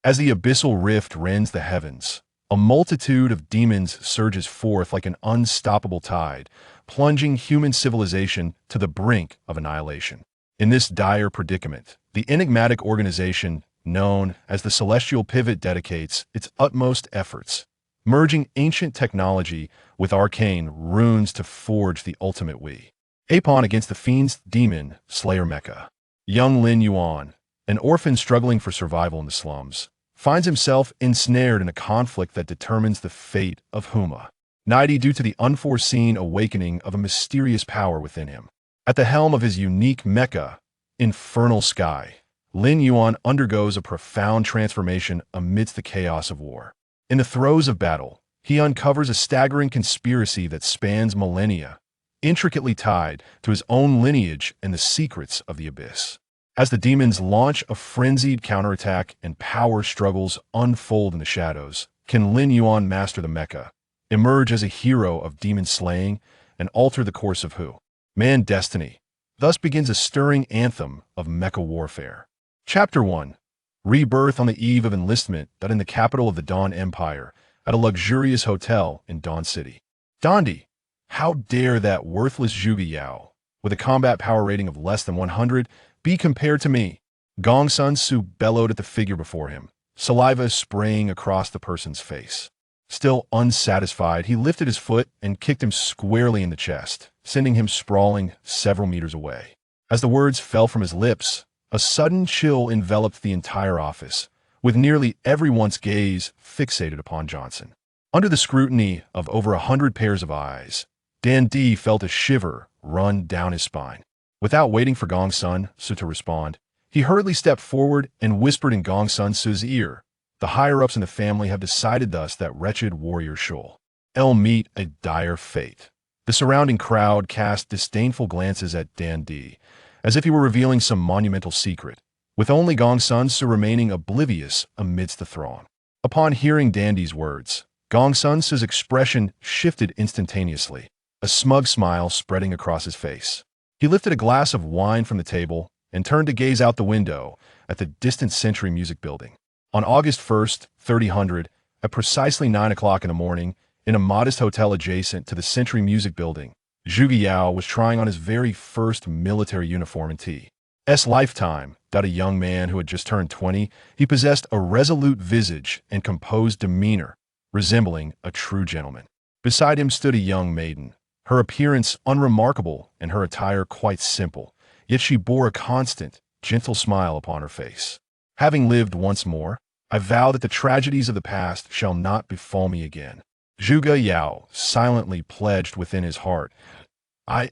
As the Abyssal Rift rends the heavens, a multitude of demons surges forth like an unstoppable tide, plunging human civilization to the brink of annihilation. In this dire predicament, the enigmatic organization known as the Celestial Pivot dedicates its utmost efforts, merging ancient technology with arcane runes to forge the ultimate weapon against the fiend's Demon-Slaying Mecha. Young Lin Yuan, an orphan struggling for survival in the slums, finds himself ensnared in a conflict that determines the fate of humanity due to the unforeseen awakening of a mysterious power within him. At the helm of his unique mecha, Infernal Sky, Lin Yuan undergoes a profound transformation amidst the chaos of war. In the throes of battle, he uncovers a staggering conspiracy that spans millennia, intricately tied to his own lineage and the secrets of the abyss. As the demons launch a frenzied counterattack and power struggles unfold in the shadows, can Lin Yuan master the mecha, emerge as a hero of demon slaying, and alter the course of man's destiny? Thus begins a stirring anthem of mecha warfare. Chapter 1. Rebirth on the eve of enlistment in the capital of the Dawn Empire, at a luxurious hotel in Dawn City. Dondi, how dare that worthless Zhuge Yao, with a combat power rating of less than 100, be compared to me? Gong Sun Su bellowed at the figure before him, saliva spraying across the person's face. Still unsatisfied, he lifted his foot and kicked him squarely in the chest, sending him sprawling several meters away. As the words fell from his lips, a sudden chill enveloped the entire office, with nearly everyone's gaze fixated upon Johnson. Under the scrutiny of over 100 pairs of eyes, Dan D felt a shiver run down his spine. Without waiting for Gong Sun Su to respond, he hurriedly stepped forward and whispered in Gong Sun Su's ear, "The higher-ups in the family have decided thus that wretched warrior shall meet a dire fate." The surrounding crowd cast disdainful glances at Dan D, as if he were revealing some monumental secret, with only Gong Sun Su remaining oblivious amidst the throng. Upon hearing Dandy's words, Gong Sun Su's expression shifted instantaneously, a smug smile spreading across his face. He lifted a glass of wine from the table and turned to gaze out the window at the distant Century Music Building. On August 1st, 3000, at precisely 9 o'clock in the morning, in a modest hotel adjacent to the Century Music Building, Zhuge Yao was trying on his very first military uniform in T.'s lifetime. A young man who had just turned 20, he possessed a resolute visage and composed demeanor, resembling a true gentleman. Beside him stood a young maiden, her appearance unremarkable and her attire quite simple, yet she bore a constant, gentle smile upon her face. "Having lived once more, I vow that the tragedies of the past shall not befall me again." Zhuge Yao silently pledged within his heart.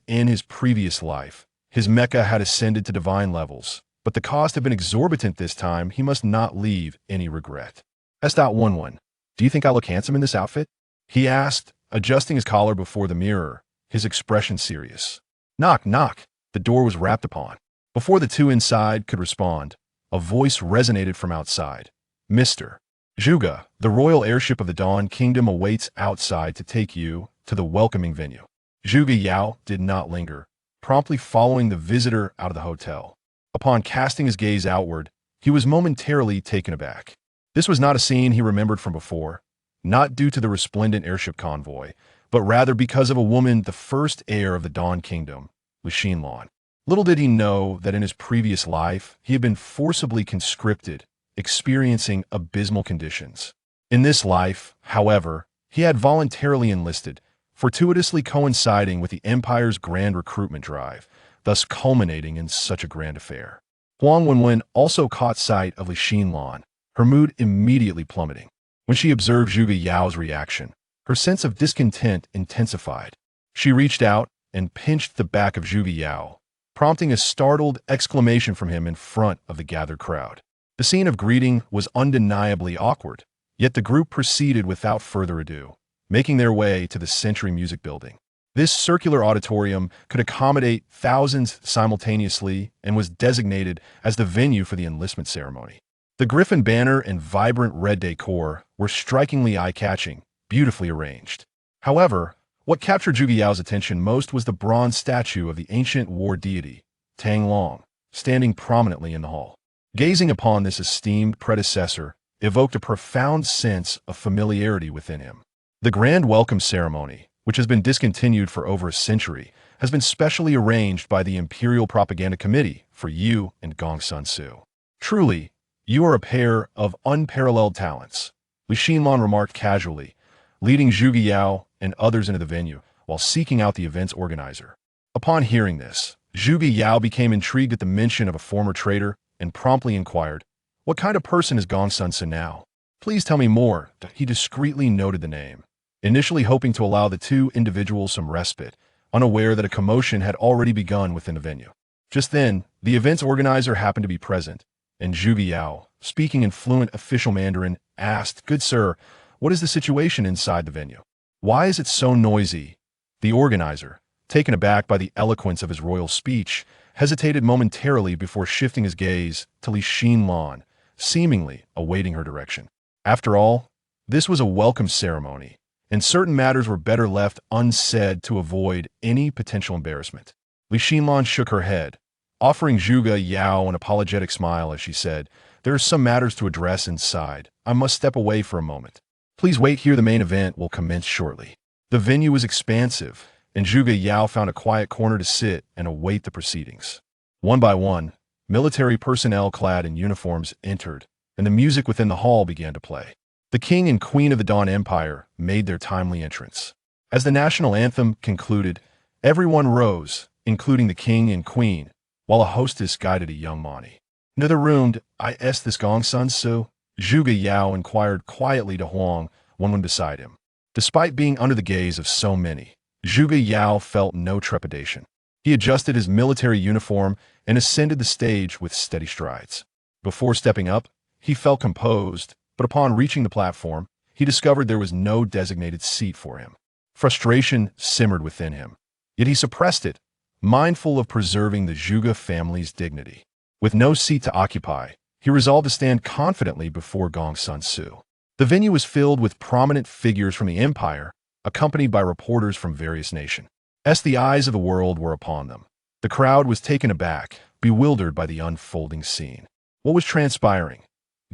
In his previous life, his mecha had ascended to divine levels, but the cost had been exorbitant this time. He must not leave any regret. S.11. "Do you think I look handsome in this outfit?" he asked, adjusting his collar before the mirror, his expression serious. Knock, knock. The door was rapped upon. Before the two inside could respond, a voice resonated from outside. "Mr. Zhuge, the royal airship of the Dawn Kingdom awaits outside to take you to the welcoming venue." Zhuge Yao did not linger, promptly following the visitor out of the hotel. Upon casting his gaze outward, he was momentarily taken aback. This was not a scene he remembered from before, not due to the resplendent airship convoy, but rather because of a woman, the first heir of the Dawn Kingdom, Lin Yuan. Little did he know that in his previous life, he had been forcibly conscripted, experiencing abysmal conditions. In this life, however, he had voluntarily enlisted, fortuitously coinciding with the Empire's grand recruitment drive, thus culminating in such a grand affair. Huang Wenwen also caught sight of Lin Yuan, her mood immediately plummeting. When she observed Zhuge Yao's reaction, her sense of discontent intensified. She reached out and pinched the back of Zhuge Yao, prompting a startled exclamation from him in front of the gathered crowd. The scene of greeting was undeniably awkward, yet the group proceeded without further ado, making their way to the Century Music Building. This circular auditorium could accommodate thousands simultaneously and was designated as the venue for the enlistment ceremony. The Griffin banner and vibrant red decor were strikingly eye-catching, beautifully arranged. However, what captured Zhuge Yao's attention most was the bronze statue of the ancient war deity, Tang Long, standing prominently in the hall. Gazing upon this esteemed predecessor, evoked a profound sense of familiarity within him. The grand welcome ceremony, which has been discontinued for over a century, has been specially arranged by the Imperial Propaganda Committee for you and Gong Sun Su. Truly, you are a pair of unparalleled talents, Li Xinlan remarked casually, leading Zhuge Yao and others into the venue while seeking out the event's organizer. Upon hearing this, Zhuge Yao became intrigued at the mention of a former traitor and promptly inquired, "What kind of person is Gong Sun Su now? Please tell me more." He discreetly noted the name, initially hoping to allow the two individuals some respite, unaware that a commotion had already begun within the venue. Just then, the event's organizer happened to be present, and Zhuge Yao, speaking in fluent official Mandarin, asked, "Good sir, what is the situation inside the venue? Why is it so noisy?" The organizer, taken aback by the eloquence of his royal speech, hesitated momentarily before shifting his gaze to Li Xinlan, seemingly awaiting her direction. After all, this was a welcome ceremony, and certain matters were better left unsaid to avoid any potential embarrassment. Li Xinlan shook her head, offering Zhuge Yao an apologetic smile as she said, "There are some matters to address inside. I must step away for a moment. Please wait here, the main event will commence shortly." The venue was expansive, and Zhuge Yao found a quiet corner to sit and await the proceedings. One by one, military personnel clad in uniforms entered, and the music within the hall began to play. The king and queen of the Dawn Empire made their timely entrance. As the national anthem concluded, everyone rose, including the king and queen, while a hostess guided a young Mani. "Another room, is this Gong Sun Su?" Zhuge Yao inquired quietly to Huang, one beside him. Despite being under the gaze of so many, Zhuge Yao felt no trepidation. He adjusted his military uniform and ascended the stage with steady strides. Before stepping up, he felt composed, but upon reaching the platform, he discovered there was no designated seat for him. Frustration simmered within him, yet he suppressed it, mindful of preserving the Zhuge family's dignity. With no seat to occupy, he resolved to stand confidently before Gong Sun Su. The venue was filled with prominent figures from the empire, accompanied by reporters from various nations. As the eyes of the world were upon them, the crowd was taken aback, bewildered by the unfolding scene. What was transpiring?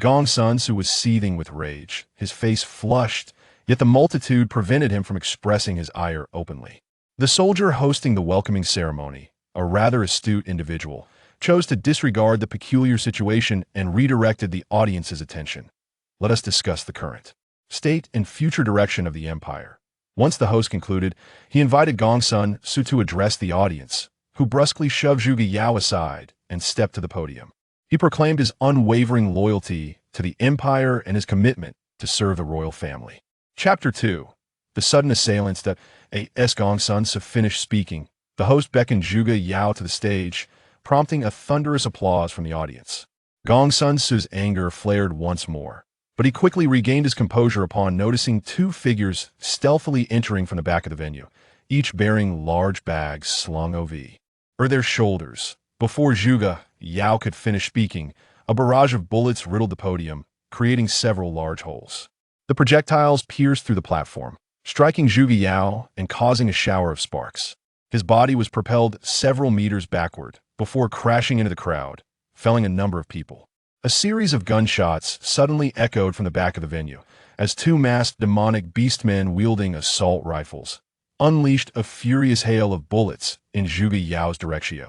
Gong Sun Su was seething with rage, his face flushed, yet the multitude prevented him from expressing his ire openly. The soldier hosting the welcoming ceremony, a rather astute individual, chose to disregard the peculiar situation and redirected the audience's attention. "Let us discuss the current state and future direction of the empire." Once the host concluded, he invited Gong Sun Su to address the audience, who brusquely shoved Zhuge Yao aside and stepped to the podium. He proclaimed his unwavering loyalty to the empire and his commitment to serve the royal family. Chapter 2. The Sudden Assailants. As Gong Sun Su finished speaking, the host beckoned Zhuge Yao to the stage, prompting a thunderous applause from the audience. Gong Sun Su's anger flared once more, but he quickly regained his composure upon noticing two figures stealthily entering from the back of the venue, each bearing large bags slung over their shoulders. Before Zhuge Yao could finish speaking, a barrage of bullets riddled the podium, creating several large holes. The projectiles pierced through the platform, striking Zhuge Yao and causing a shower of sparks. His body was propelled several meters backward before crashing into the crowd, felling a number of people. A series of gunshots suddenly echoed from the back of the venue, as two masked demonic beastmen wielding assault rifles unleashed a furious hail of bullets in Zhuge Yao's direction.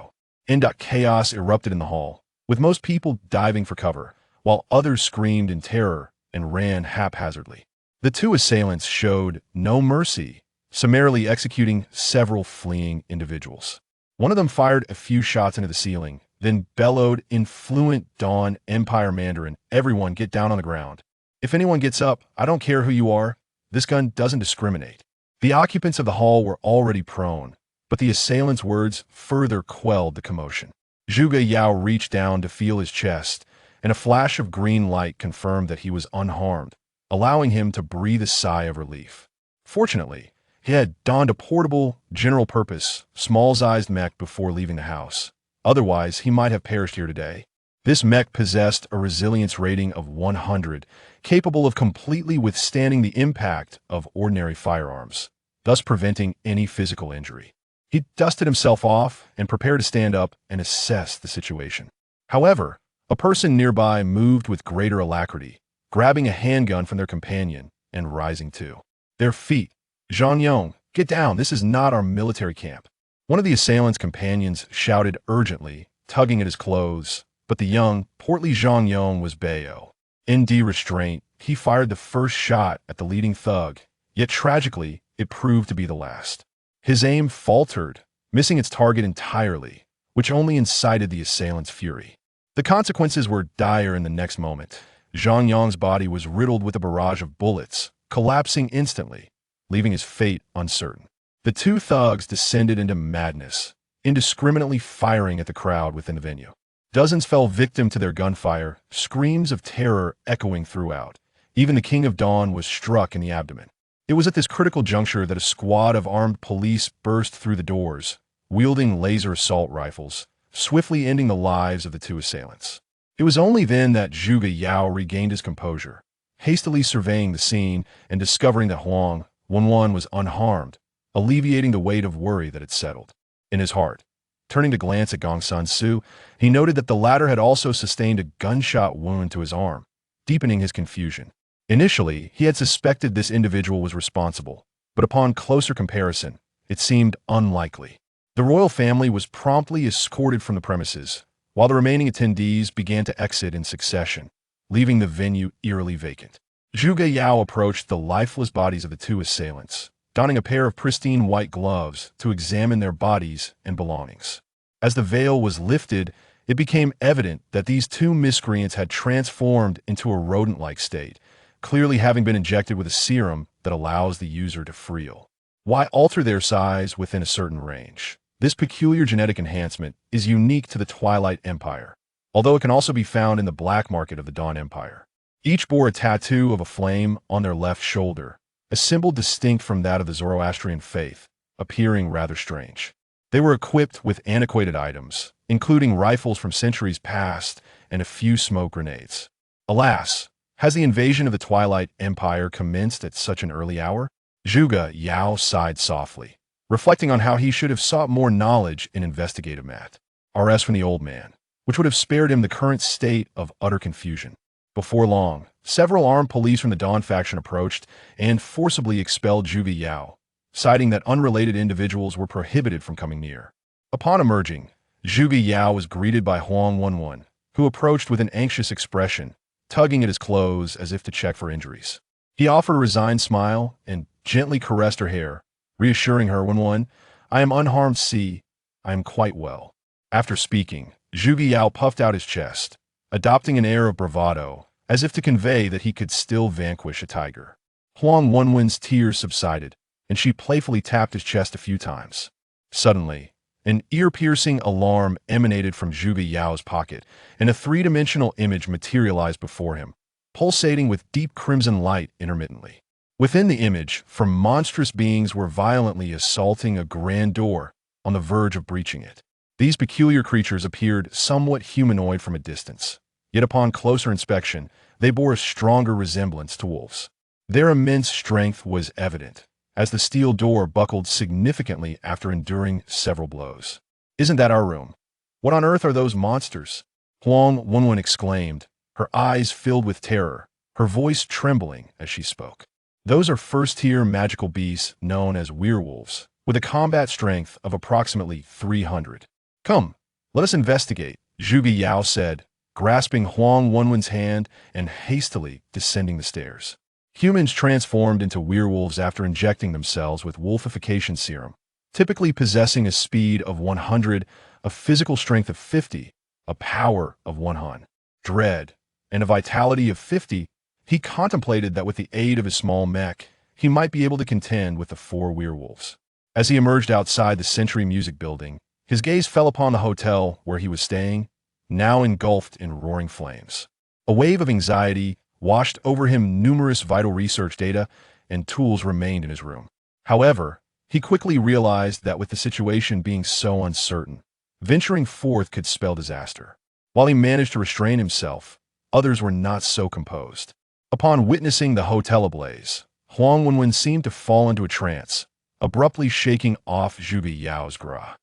Chaos erupted in the hall, with most people diving for cover, while others screamed in terror and ran haphazardly. The two assailants showed no mercy, summarily executing several fleeing individuals. One of them fired a few shots into the ceiling, then bellowed in fluent Dawn Empire Mandarin, "Everyone get down on the ground. If anyone gets up, I don't care who you are. This gun doesn't discriminate." The occupants of the hall were already prone, but the assailant's words further quelled the commotion. Zhuge Yao reached down to feel his chest, and a flash of green light confirmed that he was unharmed, allowing him to breathe a sigh of relief. Fortunately, he had donned a portable, general-purpose, small-sized mech before leaving the house. Otherwise, he might have perished here today. This mech possessed a resilience rating of 100, capable of completely withstanding the impact of ordinary firearms, thus preventing any physical injury. He dusted himself off and prepared to stand up and assess the situation. However, a person nearby moved with greater alacrity, grabbing a handgun from their companion and rising to their feet. Zhang Yong, get down, this is not our military camp. One of the assailant's companions shouted urgently, tugging at his clothes, but the young, portly Zhang Yong was Bayo. In restraint, he fired the first shot at the leading thug, yet tragically, it proved to be the last. His aim faltered, missing its target entirely, which only incited the assailant's fury. The consequences were dire in the next moment. Zhang Yong's body was riddled with a barrage of bullets, collapsing instantly, leaving his fate uncertain. The two thugs descended into madness, indiscriminately firing at the crowd within the venue. Dozens fell victim to their gunfire, screams of terror echoing throughout. Even the King of Dawn was struck in the abdomen. It was at this critical juncture that a squad of armed police burst through the doors, wielding laser assault rifles, swiftly ending the lives of the two assailants. It was only then that Zhuge Yao regained his composure, hastily surveying the scene and discovering that Huang Wenwen was unharmed, alleviating the weight of worry that had settled in his heart. Turning to glance at Gong Sun Su, he noted that the latter had also sustained a gunshot wound to his arm, deepening his confusion. Initially, he had suspected this individual was responsible, but upon closer comparison, it seemed unlikely. The royal family was promptly escorted from the premises, while the remaining attendees began to exit in succession, leaving the venue eerily vacant. Zhuge Yao approached the lifeless bodies of the two assailants, donning a pair of pristine white gloves to examine their bodies and belongings. As the veil was lifted, it became evident that these two miscreants had transformed into a rodent-like state, clearly having been injected with a serum that allows the user to freel. Why alter their size within a certain range? This peculiar genetic enhancement is unique to the Twilight Empire, although it can also be found in the black market of the Dawn Empire. Each bore a tattoo of a flame on their left shoulder, a symbol distinct from that of the Zoroastrian faith, appearing rather strange. They were equipped with antiquated items, including rifles from centuries past and a few smoke grenades. Alas, has the invasion of the Twilight Empire commenced at such an early hour? Zhuge Yao sighed softly, reflecting on how he should have sought more knowledge in investigative math. RS from the old man, which would have spared him the current state of utter confusion. Before long, several armed police from the Dawn faction approached and forcibly expelled Zhuge Yao, citing that unrelated individuals were prohibited from coming near. Upon emerging, Zhuge Yao was greeted by Huang Wenwen, who approached with an anxious expression, tugging at his clothes as if to check for injuries. He offered a resigned smile and gently caressed her hair, reassuring her, Wenwen, I am unharmed, see, I am quite well. After speaking, Zhuge Yao puffed out his chest, adopting an air of bravado, as if to convey that he could still vanquish a tiger. Huang Wenwen's tears subsided, and she playfully tapped his chest a few times. Suddenly, an ear-piercing alarm emanated from Zhuge Yao's pocket, and a three-dimensional image materialized before him, pulsating with deep crimson light intermittently. Within the image, monstrous beings were violently assaulting a grand door, on the verge of breaching it. These peculiar creatures appeared somewhat humanoid from a distance, yet upon closer inspection, they bore a stronger resemblance to wolves. Their immense strength was evident, as the steel door buckled significantly after enduring several blows. Isn't that our room? What on earth are those monsters? Huang Wenwen exclaimed, her eyes filled with terror, her voice trembling as she spoke. Those are first-tier magical beasts known as werewolves, with a combat strength of approximately 300. Come, let us investigate, Zhuge Yao said, grasping Huang Wenwen's hand and hastily descending the stairs. Humans transformed into werewolves after injecting themselves with wolfification serum, typically possessing a speed of 100, a physical strength of 50, a power of 100, dread, and a vitality of 50. He contemplated that with the aid of his small mech, he might be able to contend with the 4 werewolves. As he emerged outside the Century Music Building, his gaze fell upon the hotel where he was staying, now engulfed in roaring flames. A wave of anxiety washed over him. Numerous vital research data and tools remained in his room. However, he quickly realized that with the situation being so uncertain, venturing forth could spell disaster. While he managed to restrain himself, others were not so composed. Upon witnessing the hotel ablaze, Huang Wenwen seemed to fall into a trance, abruptly shaking off Zhuge Yao's grasp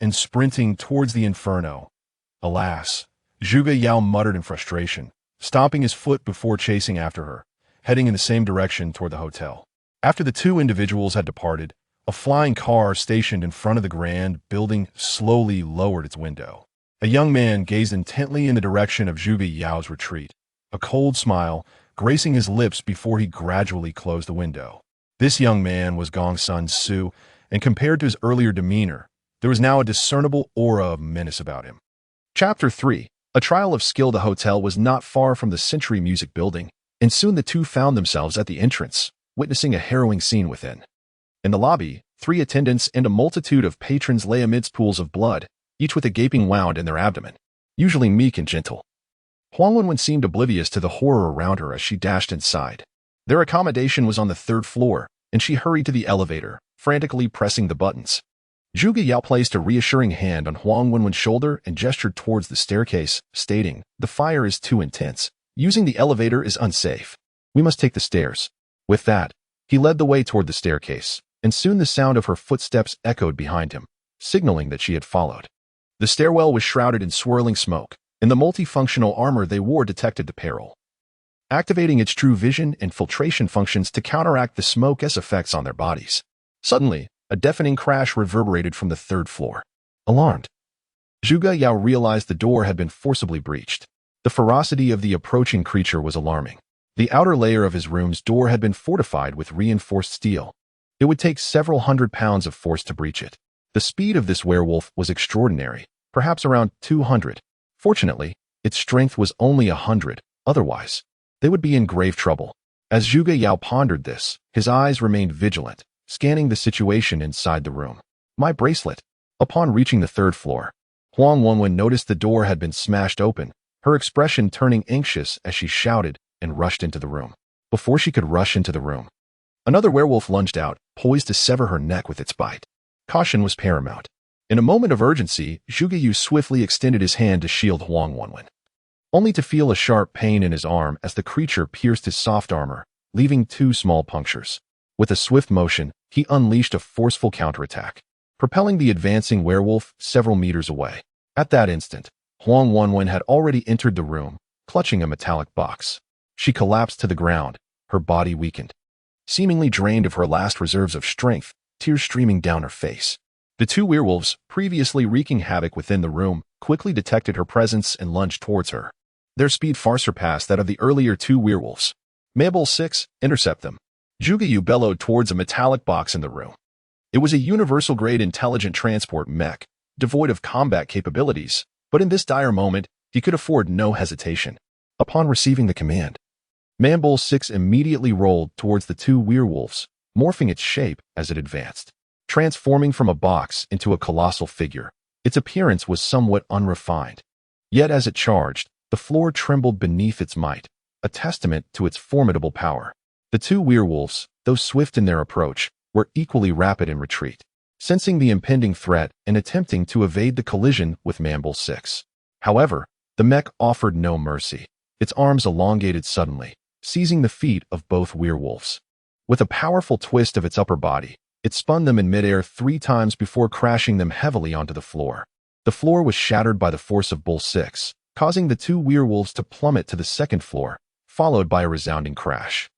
and sprinting towards the inferno. Alas, Zhuge Yao muttered in frustration, stomping his foot before chasing after her, heading in the same direction toward the hotel. After the two individuals had departed, a flying car stationed in front of the grand building slowly lowered its window. A young man gazed intently in the direction of Zhuge Yao's retreat, a cold smile gracing his lips before he gradually closed the window. This young man was Gongsun Su, and compared to his earlier demeanor, there was now a discernible aura of menace about him. Chapter 3. A trial of skill. The hotel was not far from the Century Music Building, and soon the two found themselves at the entrance, witnessing a harrowing scene within. In the lobby, 3 attendants and a multitude of patrons lay amidst pools of blood, each with a gaping wound in their abdomen, usually meek and gentle. Huang Wenwen seemed oblivious to the horror around her as she dashed inside. Their accommodation was on the 3rd floor, and she hurried to the elevator, frantically pressing the buttons. Zhuge Yao placed a reassuring hand on Huang Wenwen's shoulder and gestured towards the staircase, stating, "The fire is too intense. Using the elevator is unsafe. We must take the stairs." With that, he led the way toward the staircase, and soon the sound of her footsteps echoed behind him, signaling that she had followed. The stairwell was shrouded in swirling smoke, and the multifunctional armor they wore detected the peril, activating its true vision and filtration functions to counteract the smoke's effects on their bodies. Suddenly, a deafening crash reverberated from the 3rd floor. Alarmed, Zhuge Yao realized the door had been forcibly breached. The ferocity of the approaching creature was alarming. The outer layer of his room's door had been fortified with reinforced steel. It would take several hundred pounds of force to breach it. The speed of this werewolf was extraordinary, perhaps around 200. Fortunately, its strength was only 100, otherwise, they would be in grave trouble. As Zhuge Yao pondered this, his eyes remained vigilant, scanning the situation inside the room. My bracelet. Upon reaching the 3rd floor, Huang Wenwen noticed the door had been smashed open, her expression turning anxious as she shouted and rushed into the room. Before she could rush into the room, another werewolf lunged out, poised to sever her neck with its bite. Caution was paramount. In a moment of urgency, Zhuge Yao swiftly extended his hand to shield Huang Wenwen, only to feel a sharp pain in his arm as the creature pierced his soft armor, leaving 2 small punctures. With a swift motion, he unleashed a forceful counterattack, propelling the advancing werewolf several meters away. At that instant, Huang Wenwen had already entered the room, clutching a metallic box. She collapsed to the ground, her body weakened, seemingly drained of her last reserves of strength, tears streaming down her face. The 2 werewolves, previously wreaking havoc within the room, quickly detected her presence and lunged towards her. Their speed far surpassed that of the earlier 2 werewolves. Mabel 6, intercept them. Zhuge Yao bellowed towards a metallic box in the room. It was a universal-grade intelligent transport mech, devoid of combat capabilities, but in this dire moment, he could afford no hesitation. Upon receiving the command, Mabel 6 immediately rolled towards the 2 werewolves, morphing its shape as it advanced. Transforming from a box into a colossal figure, its appearance was somewhat unrefined. Yet as it charged, the floor trembled beneath its might, a testament to its formidable power. The 2 werewolves, though swift in their approach, were equally rapid in retreat, sensing the impending threat and attempting to evade the collision with Mabel 6. However, the mech offered no mercy. Its arms elongated suddenly, seizing the feet of both werewolves. With a powerful twist of its upper body, it spun them in midair 3 times before crashing them heavily onto the floor. The floor was shattered by the force of Bull 6, causing the 2 werewolves to plummet to the 2nd floor, followed by a resounding crash.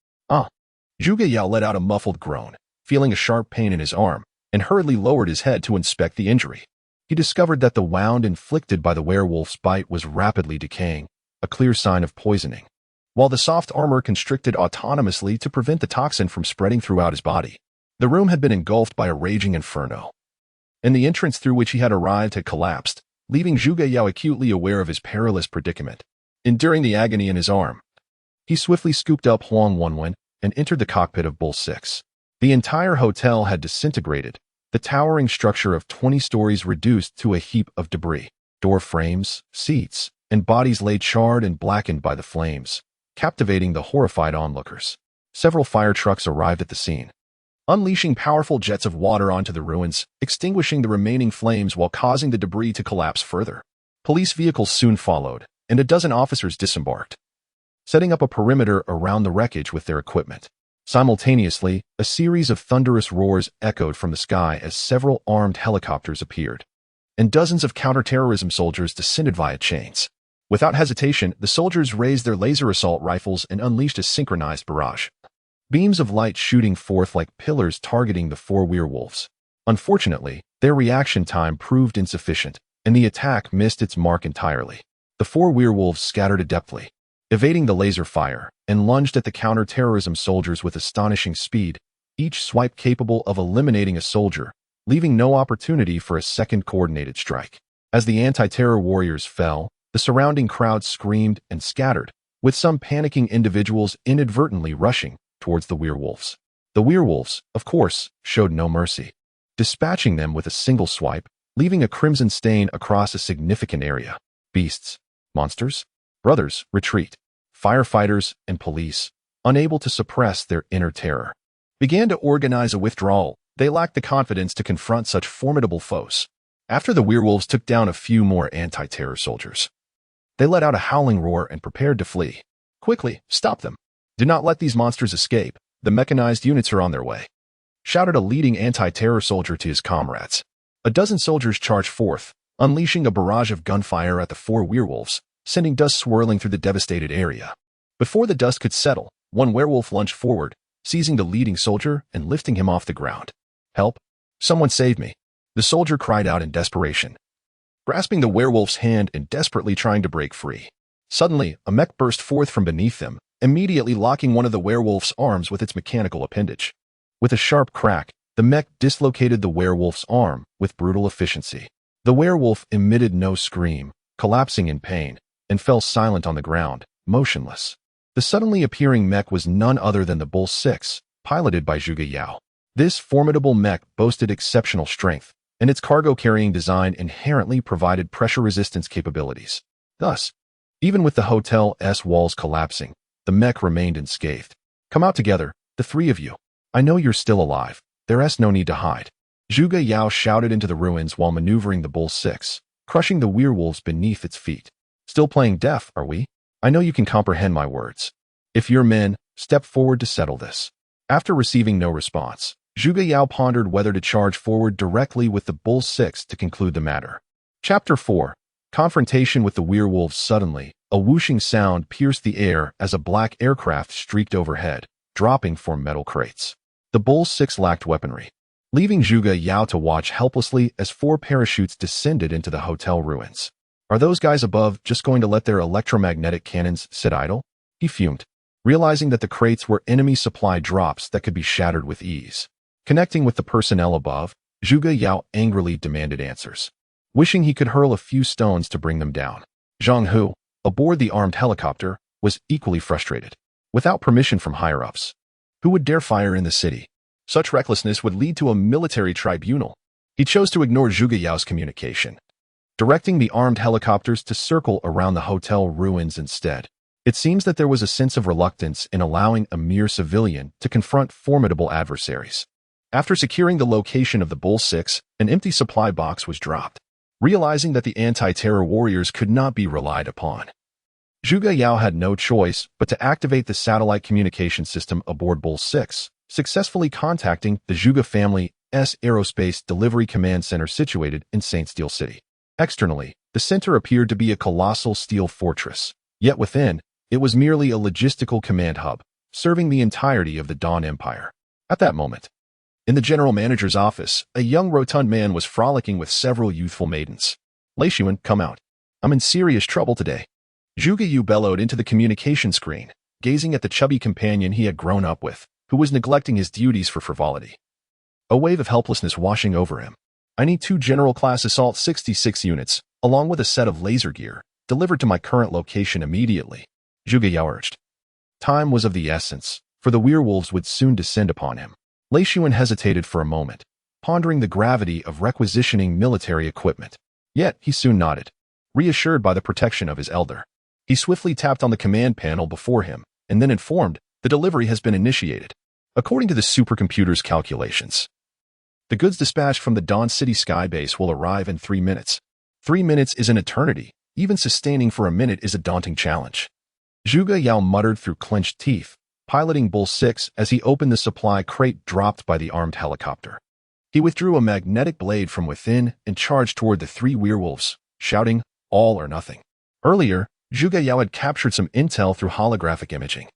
Zhuge Yao let out a muffled groan, feeling a sharp pain in his arm, and hurriedly lowered his head to inspect the injury. He discovered that the wound inflicted by the werewolf's bite was rapidly decaying, a clear sign of poisoning, while the soft armor constricted autonomously to prevent the toxin from spreading throughout his body. The room had been engulfed by a raging inferno, and the entrance through which he had arrived had collapsed, leaving Zhuge Yao acutely aware of his perilous predicament. Enduring the agony in his arm, he swiftly scooped up Huang Wenwen and entered the cockpit of Bull 6. The entire hotel had disintegrated, the towering structure of 20 stories reduced to a heap of debris. Door frames, seats, and bodies lay charred and blackened by the flames, captivating the horrified onlookers. Several fire trucks arrived at the scene, unleashing powerful jets of water onto the ruins, extinguishing the remaining flames while causing the debris to collapse further. Police vehicles soon followed, and a dozen officers disembarked, setting up a perimeter around the wreckage with their equipment. Simultaneously, a series of thunderous roars echoed from the sky as several armed helicopters appeared, and dozens of counterterrorism soldiers descended via chains. Without hesitation, the soldiers raised their laser assault rifles and unleashed a synchronized barrage. Beams of light shooting forth like pillars targeting the four werewolves. Unfortunately, their reaction time proved insufficient, and the attack missed its mark entirely. The four werewolves scattered adeptly, evading the laser fire, and lunged at the counter-terrorism soldiers with astonishing speed, each swipe capable of eliminating a soldier, leaving no opportunity for a second coordinated strike. As the anti-terror warriors fell, the surrounding crowd screamed and scattered, with some panicking individuals inadvertently rushing towards the werewolves. The werewolves, of course, showed no mercy, dispatching them with a single swipe, leaving a crimson stain across a significant area. Beasts, monsters, brothers, retreat. Firefighters and police, unable to suppress their inner terror, began to organize a withdrawal. They lacked the confidence to confront such formidable foes. After the werewolves took down a few more anti-terror soldiers, they let out a howling roar and prepared to flee. Quickly, stop them. Do not let these monsters escape. The mechanized units are on their way, shouted a leading anti-terror soldier to his comrades. A dozen soldiers charged forth, unleashing a barrage of gunfire at the four werewolves, sending dust swirling through the devastated area. Before the dust could settle, one werewolf lunged forward, seizing the leading soldier and lifting him off the ground. "Help! Someone save me!" The soldier cried out in desperation, grasping the werewolf's hand and desperately trying to break free. Suddenly, a mech burst forth from beneath them, immediately locking one of the werewolf's arms with its mechanical appendage. With a sharp crack, the mech dislocated the werewolf's arm with brutal efficiency. The werewolf emitted no scream, collapsing in pain, and fell silent on the ground, motionless. The suddenly appearing mech was none other than the Bull 6, piloted by Zhuge Yao. This formidable mech boasted exceptional strength, and its cargo-carrying design inherently provided pressure resistance capabilities. Thus, even with the hotel's walls collapsing, the mech remained unscathed. "Come out together, the three of you. I know you're still alive. There's no need to hide." Zhuge Yao shouted into the ruins while maneuvering the Bull 6, crushing the werewolves beneath its feet. "Still playing deaf, are we? I know you can comprehend my words. If you're men, step forward to settle this." After receiving no response, Zhuge Yao pondered whether to charge forward directly with the Bull 6 to conclude the matter. Chapter 4. Confrontation with the werewolves. Suddenly, a whooshing sound pierced the air as a black aircraft streaked overhead, dropping four metal crates. The Bull 6 lacked weaponry, leaving Zhuge Yao to watch helplessly as four parachutes descended into the hotel ruins. "Are those guys above just going to let their electromagnetic cannons sit idle?" He fumed, realizing that the crates were enemy supply drops that could be shattered with ease. Connecting with the personnel above, Zhuge Yao angrily demanded answers, wishing he could hurl a few stones to bring them down. Zhang Hu, aboard the armed helicopter, was equally frustrated. Without permission from higher-ups, who would dare fire in the city? Such recklessness would lead to a military tribunal. He chose to ignore Zhuge Yao's communication, directing the armed helicopters to circle around the hotel ruins instead. It seems that there was a sense of reluctance in allowing a mere civilian to confront formidable adversaries. After securing the location of the Bull 6, an empty supply box was dropped. Realizing that the anti-terror warriors could not be relied upon, Zhuge Yao had no choice but to activate the satellite communication system aboard Bull 6, successfully contacting the Zhuge family's aerospace delivery command center situated in Saint Steel City. Externally, the center appeared to be a colossal steel fortress, yet within, it was merely a logistical command hub, serving the entirety of the Dawn Empire. At that moment, in the general manager's office, a young rotund man was frolicking with several youthful maidens. "Lin Yuan, come out. I'm in serious trouble today." Zhuge Yao bellowed into the communication screen, gazing at the chubby companion he had grown up with, who was neglecting his duties for frivolity. A wave of helplessness washing over him. "I need 2 General-class Assault 66 units, along with a set of laser gear, delivered to my current location immediately," Zhuge Yao urged. Time was of the essence, for the werewolves would soon descend upon him. Lin Yuan hesitated for a moment, pondering the gravity of requisitioning military equipment. Yet he soon nodded, reassured by the protection of his elder. He swiftly tapped on the command panel before him, and then informed, "The delivery has been initiated. According to the supercomputer's calculations, the goods dispatched from the Dawn City Skybase will arrive in 3 minutes. 3 minutes is an eternity. Even sustaining for a minute is a daunting challenge." Zhuge Yao muttered through clenched teeth, piloting Bull 6 as he opened the supply crate dropped by the armed helicopter. He withdrew a magnetic blade from within and charged toward the 3 werewolves, shouting, "All or nothing." Earlier, Zhuge Yao had captured some intel through holographic imaging.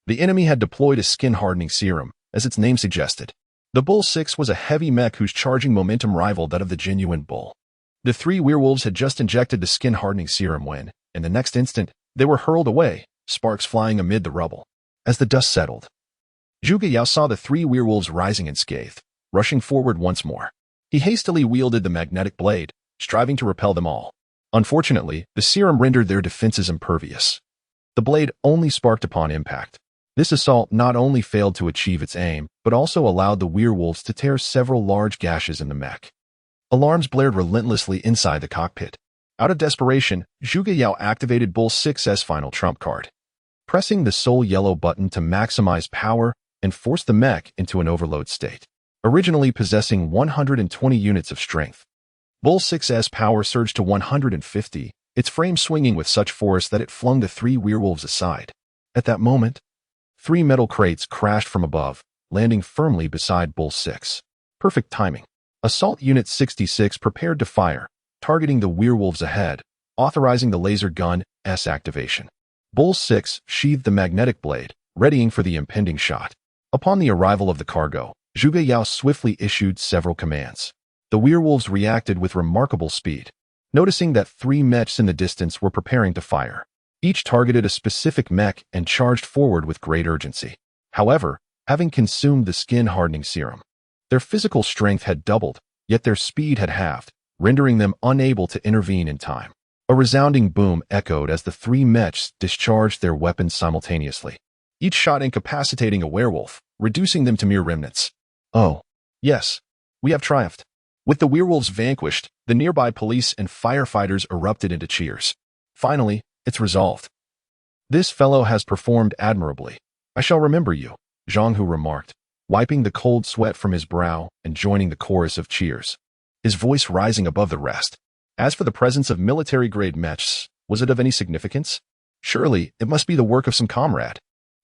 The enemy had deployed a skin-hardening serum, as its name suggested. The Bull 6 was a heavy mech whose charging momentum rivaled that of the genuine Bull. The three werewolves had just injected the skin-hardening serum when, in the next instant, they were hurled away, sparks flying amid the rubble. As the dust settled, Zhuge Yao saw the three werewolves rising in scathe, rushing forward once more. He hastily wielded the magnetic blade, striving to repel them all. Unfortunately, the serum rendered their defenses impervious. The blade only sparked upon impact. This assault not only failed to achieve its aim, but also allowed the werewolves to tear several large gashes in the mech. Alarms blared relentlessly inside the cockpit. Out of desperation, Zhuge Yao activated Bull 6's final trump card, pressing the sole yellow button to maximize power and force the mech into an overload state. Originally possessing 120 units of strength, Bull 6's power surged to 150, its frame swinging with such force that it flung the three werewolves aside. At that moment, three metal crates crashed from above, landing firmly beside Bull 6. Perfect timing. Assault Unit 66 prepared to fire, targeting the werewolves ahead, authorizing the laser gun's activation. Bull 6 sheathed the magnetic blade, readying for the impending shot. Upon the arrival of the cargo, Zhuge Yao swiftly issued several commands. The werewolves reacted with remarkable speed, noticing that three mechs in the distance were preparing to fire. Each targeted a specific mech and charged forward with great urgency. However, having consumed the skin-hardening serum, their physical strength had doubled, yet their speed had halved, rendering them unable to intervene in time. A resounding boom echoed as the three mechs discharged their weapons simultaneously, each shot incapacitating a werewolf, reducing them to mere remnants. Oh, yes, we have triumphed. With the werewolves vanquished, the nearby police and firefighters erupted into cheers. Finally, it's resolved. This fellow has performed admirably. I shall remember you, Zhang Hu remarked, wiping the cold sweat from his brow and joining the chorus of cheers, his voice rising above the rest. As for the presence of military-grade mechs, was it of any significance? Surely, it must be the work of some comrade.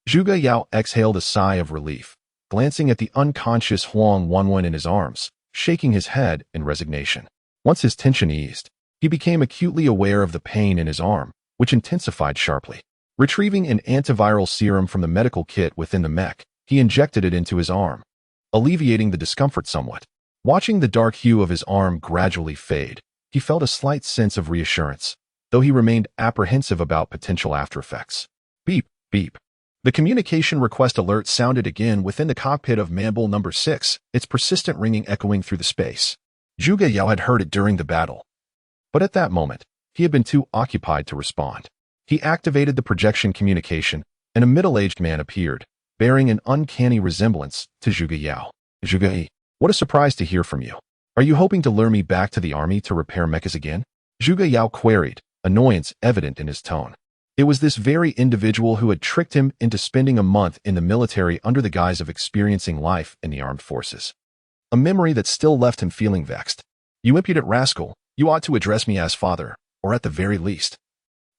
Zhuge Yao exhaled a sigh of relief, glancing at the unconscious Huang Wanwen in his arms, shaking his head in resignation. Once his tension eased, he became acutely aware of the pain in his arm, which intensified sharply. Retrieving an antiviral serum from the medical kit within the mech, he injected it into his arm, alleviating the discomfort somewhat. Watching the dark hue of his arm gradually fade, he felt a slight sense of reassurance, though he remained apprehensive about potential aftereffects. Beep, beep. The communication request alert sounded again within the cockpit of Manbull number 6, its persistent ringing echoing through the space. Zhuge Yao had heard it during the battle, but at that moment, he had been too occupied to respond. He activated the projection communication, and a middle-aged man appeared, bearing an uncanny resemblance to Zhuge Yao. Zhuge, what a surprise to hear from you. Are you hoping to lure me back to the army to repair mechas again? Zhuge Yao queried, annoyance evident in his tone. It was this very individual who had tricked him into spending a month in the military under the guise of experiencing life in the armed forces. A memory that still left him feeling vexed. You impudent rascal, you ought to address me as father, or at the very least,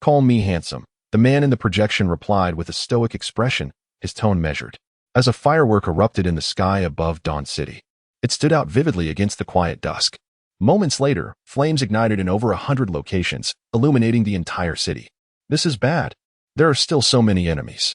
call me handsome. The man in the projection replied with a stoic expression, his tone measured. As a firework erupted in the sky above Dawn City, it stood out vividly against the quiet dusk. Moments later, flames ignited in over 100 locations, illuminating the entire city. This is bad. There are still so many enemies.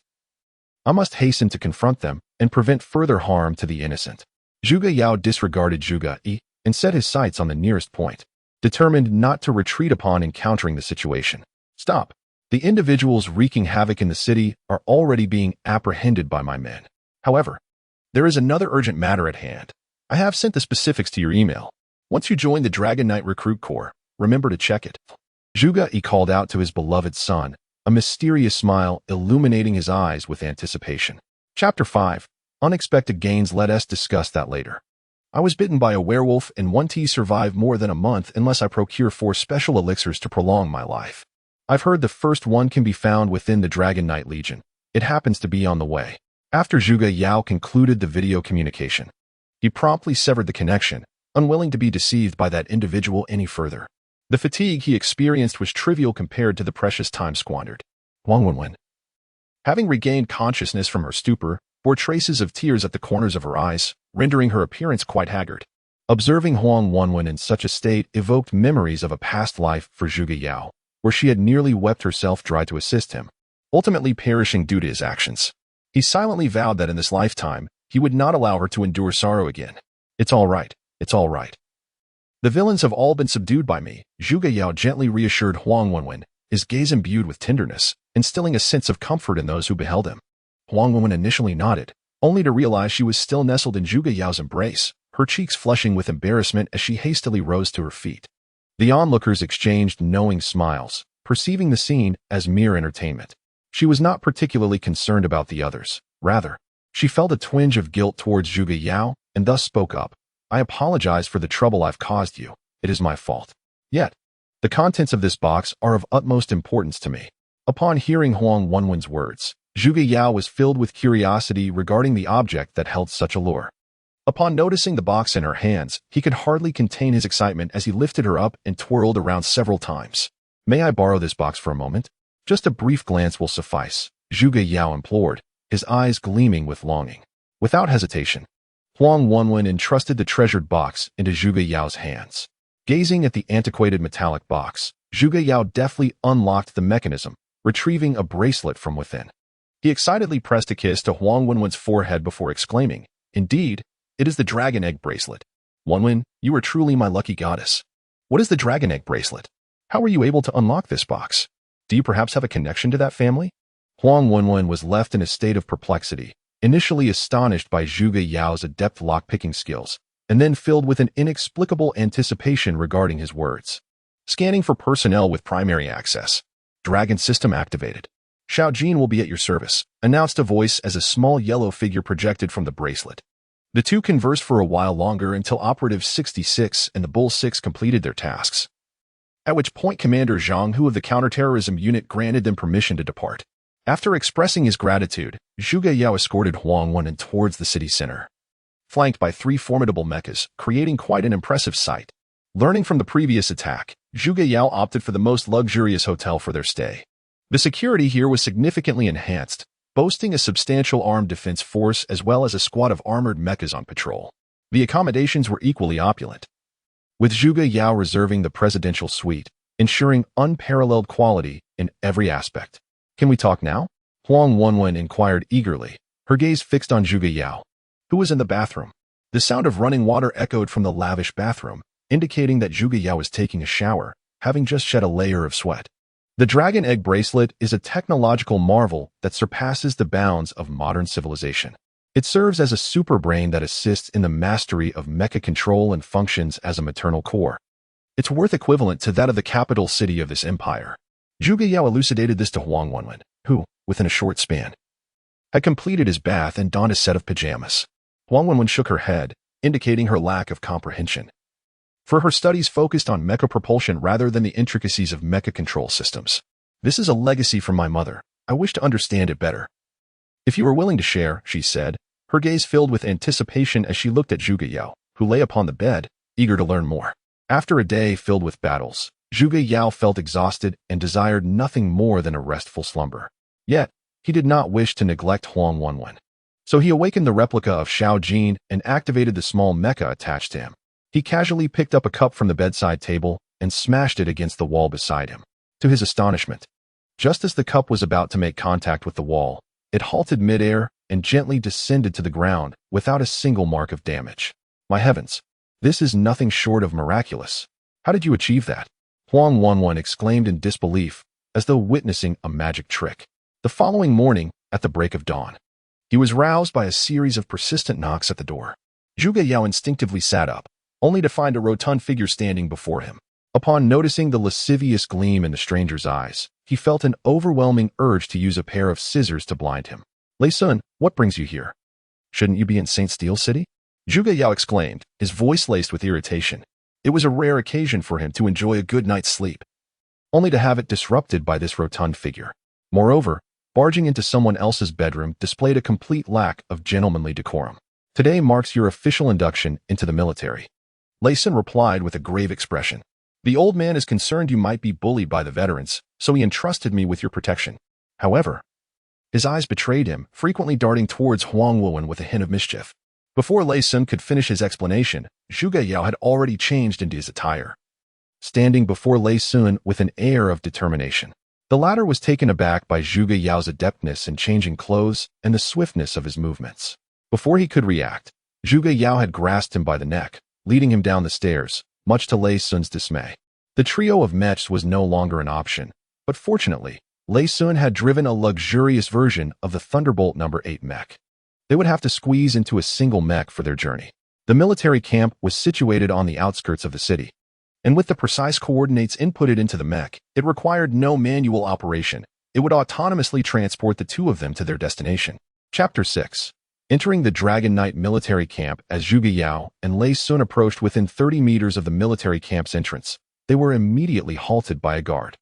I must hasten to confront them and prevent further harm to the innocent. Zhuge Yao disregarded Zhuge Yi and set his sights on the nearest point, determined not to retreat upon encountering the situation. Stop. The individuals wreaking havoc in the city are already being apprehended by my men. However, there is another urgent matter at hand. I have sent the specifics to your email. Once you join the Dragon Knight Recruit Corps, remember to check it. Zhuge Yi called out to his beloved son, a mysterious smile illuminating his eyes with anticipation. Chapter 5. Unexpected gains. Let us discuss that later. I was bitten by a werewolf and won't survive more than a month unless I procure 4 special elixirs to prolong my life. I've heard the first one can be found within the Dragon Knight Legion. It happens to be on the way. After Zhuge Yao concluded the video communication, he promptly severed the connection, unwilling to be deceived by that individual any further. The fatigue he experienced was trivial compared to the precious time squandered. Huang Wanwen, having regained consciousness from her stupor, bore traces of tears at the corners of her eyes, rendering her appearance quite haggard. Observing Huang Wanwen in such a state evoked memories of a past life for Zhuge Yao, where she had nearly wept herself dry to assist him, ultimately perishing due to his actions. He silently vowed that in this lifetime, he would not allow her to endure sorrow again. It's all right. It's all right. The villains have all been subdued by me, Zhuge Yao gently reassured Huang Wenwen, his gaze imbued with tenderness, instilling a sense of comfort in those who beheld him. Huang Wenwen initially nodded, only to realize she was still nestled in Zhuge Yao's embrace, her cheeks flushing with embarrassment as she hastily rose to her feet. The onlookers exchanged knowing smiles, perceiving the scene as mere entertainment. She was not particularly concerned about the others. Rather, she felt a twinge of guilt towards Zhuge Yao and thus spoke up. I apologize for the trouble I've caused you. It is my fault. Yet, the contents of this box are of utmost importance to me. Upon hearing Huang Wenwen's words, Zhuge Yao was filled with curiosity regarding the object that held such allure. Upon noticing the box in her hands, he could hardly contain his excitement as he lifted her up and twirled around several times. May I borrow this box for a moment? Just a brief glance will suffice, Zhuge Yao implored, his eyes gleaming with longing. Without hesitation, Huang Wenwen entrusted the treasured box into Zhuge Yao's hands. Gazing at the antiquated metallic box, Zhuge Yao deftly unlocked the mechanism, retrieving a bracelet from within. He excitedly pressed a kiss to Huang Wenwen's forehead before exclaiming, Indeed, it is the dragon egg bracelet. Wenwen, you are truly my lucky goddess. What is the dragon egg bracelet? How were you able to unlock this box? Do you perhaps have a connection to that family? Huang Wenwen was left in a state of perplexity, initially astonished by Zhuge Yao's adept lock-picking skills, and then filled with an inexplicable anticipation regarding his words. Scanning for personnel with primary access. Dragon system activated. Xiao Jin will be at your service, announced a voice as a small yellow figure projected from the bracelet. The two conversed for a while longer until Operative 66 and the Bull 6 completed their tasks, at which point Commander Zhang Hu of the counterterrorism unit granted them permission to depart. After expressing his gratitude, Zhuge Yao escorted Huang Wenwen towards the city center, flanked by 3 formidable mechas, creating quite an impressive sight. Learning from the previous attack, Zhuge Yao opted for the most luxurious hotel for their stay. The security here was significantly enhanced, boasting a substantial armed defense force as well as a squad of armored mechas on patrol. The accommodations were equally opulent, with Zhuge Yao reserving the presidential suite, ensuring unparalleled quality in every aspect. Can we talk now? Huang Wenwen inquired eagerly, her gaze fixed on Zhuge Yao, who was in the bathroom. The sound of running water echoed from the lavish bathroom, indicating that Zhuge Yao was taking a shower, having just shed a layer of sweat. The Dragon Egg Bracelet is a technological marvel that surpasses the bounds of modern civilization. It serves as a super brain that assists in the mastery of mecha control and functions as a maternal core. Its worth equivalent to that of the capital city of this empire. Zhuge Yao elucidated this to Huang Wenwen, who, within a short span, had completed his bath and donned a set of pajamas. Huang Wenwen shook her head, indicating her lack of comprehension, for her studies focused on mecha propulsion rather than the intricacies of mecha control systems. This is a legacy from my mother. I wish to understand it better. If you are willing to share, she said, her gaze filled with anticipation as she looked at Zhuge Yao, who lay upon the bed, eager to learn more. After a day filled with battles, Zhuge Yao felt exhausted and desired nothing more than a restful slumber. Yet, he did not wish to neglect Huang Wenwen. So he awakened the replica of Xiao Jin and activated the small mecha attached to him. He casually picked up a cup from the bedside table and smashed it against the wall beside him. To his astonishment, just as the cup was about to make contact with the wall, it halted midair and gently descended to the ground without a single mark of damage. My heavens, this is nothing short of miraculous. How did you achieve that? Huang Wenwen exclaimed in disbelief, as though witnessing a magic trick. The following morning, at the break of dawn, he was roused by a series of persistent knocks at the door. Zhuge Yao instinctively sat up, only to find a rotund figure standing before him. Upon noticing the lascivious gleam in the stranger's eyes, he felt an overwhelming urge to use a pair of scissors to blind him. Lei Sun, what brings you here? Shouldn't you be in St. Steel City? Zhuge Yao exclaimed, his voice laced with irritation. It was a rare occasion for him to enjoy a good night's sleep, only to have it disrupted by this rotund figure. Moreover, barging into someone else's bedroom displayed a complete lack of gentlemanly decorum. Today marks your official induction into the military. Lei Sun replied with a grave expression. The old man is concerned you might be bullied by the veterans, so he entrusted me with your protection. However, his eyes betrayed him, frequently darting towards Huang Wenwen with a hint of mischief. Before Lei Sun could finish his explanation, Zhuge Yao had already changed into his attire. standing before Lei Sun with an air of determination. The latter was taken aback by Zhuge Yao's adeptness in changing clothes and the swiftness of his movements. Before he could react, Zhuge Yao had grasped him by the neck, leading him down the stairs, much to Lei Sun's dismay. The trio of mechs was no longer an option, but fortunately, Lei Sun had driven a luxurious version of the Thunderbolt No. 8 mech. They would have to squeeze into a single mech for their journey. The military camp was situated on the outskirts of the city, and with the precise coordinates inputted into the mech, it required no manual operation. It would autonomously transport the two of them to their destination. Chapter 6. Entering the Dragon Knight military camp as Zhuge Yao and Lei Sun approached within 30 meters of the military camp's entrance, they were immediately halted by a guard.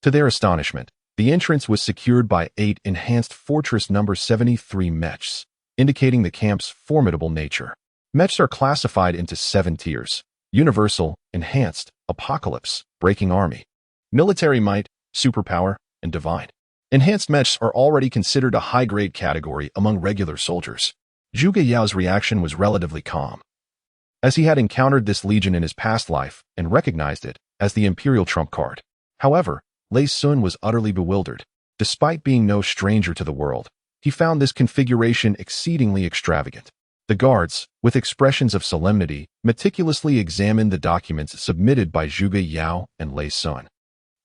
To their astonishment, the entrance was secured by 8 enhanced Fortress No. 73 mechs, indicating the camp's formidable nature. Mechs are classified into 7 tiers: Universal, Enhanced, Apocalypse, Breaking Army, Military Might, Superpower, and Divine. Enhanced mechs are already considered a high-grade category among regular soldiers. Zhuge Yao's reaction was relatively calm, as he had encountered this legion in his past life and recognized it as the Imperial trump card. However, Lei Sun was utterly bewildered. Despite being no stranger to the world, he found this configuration exceedingly extravagant. The guards, with expressions of solemnity, meticulously examined the documents submitted by Zhuge Yao and Lei Sun,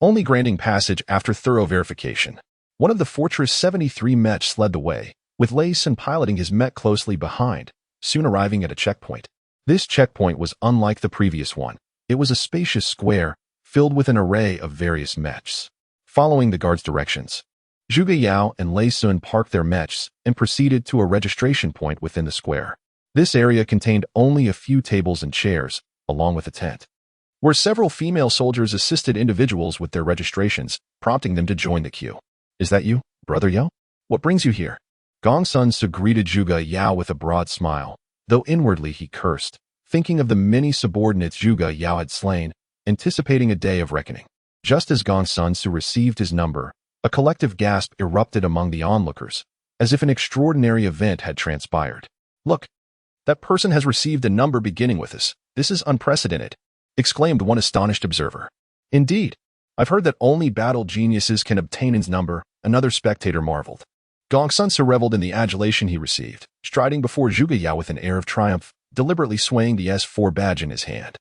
only granting passage after thorough verification. One of the Fortress 73 mechs led the way, with Lei Sun piloting his mech closely behind, soon arriving at a checkpoint. This checkpoint was unlike the previous one. It was a spacious square, filled with an array of various mechs. Following the guard's directions, Zhuge Yao and Lei Sun parked their mechs and proceeded to a registration point within the square. This area contained only a few tables and chairs, along with a tent, where several female soldiers assisted individuals with their registrations, prompting them to join the queue. "Is that you, Brother Yao? What brings you here?" Gong Sun Su greeted Zhuge Yao with a broad smile, though inwardly he cursed, thinking of the many subordinates Zhuge Yao had slain, anticipating a day of reckoning. Just as Gong Sun Su received his number, a collective gasp erupted among the onlookers, as if an extraordinary event had transpired. "Look, that person has received a number beginning with us. This is unprecedented," exclaimed one astonished observer. "Indeed, I've heard that only battle geniuses can obtain his number," another spectator marveled. Gong Sun Su reveled in the adulation he received, striding before Zhuge Yao with an air of triumph, deliberately swaying the S4 badge in his hand,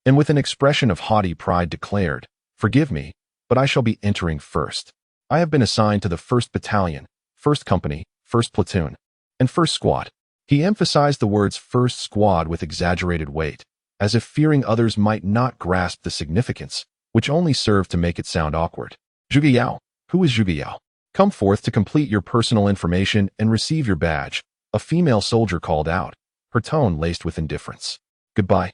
and with an expression of haughty pride declared, "Forgive me, but I shall be entering first. I have been assigned to the 1st Battalion, 1st Company, 1st Platoon, and 1st Squad." He emphasized the words 1st Squad with exaggerated weight, as if fearing others might not grasp the significance, which only served to make it sound awkward. "Zhuge Yao, who is Zhuge Yao? Come forth to complete your personal information and receive your badge," a female soldier called out, her tone laced with indifference. "Goodbye.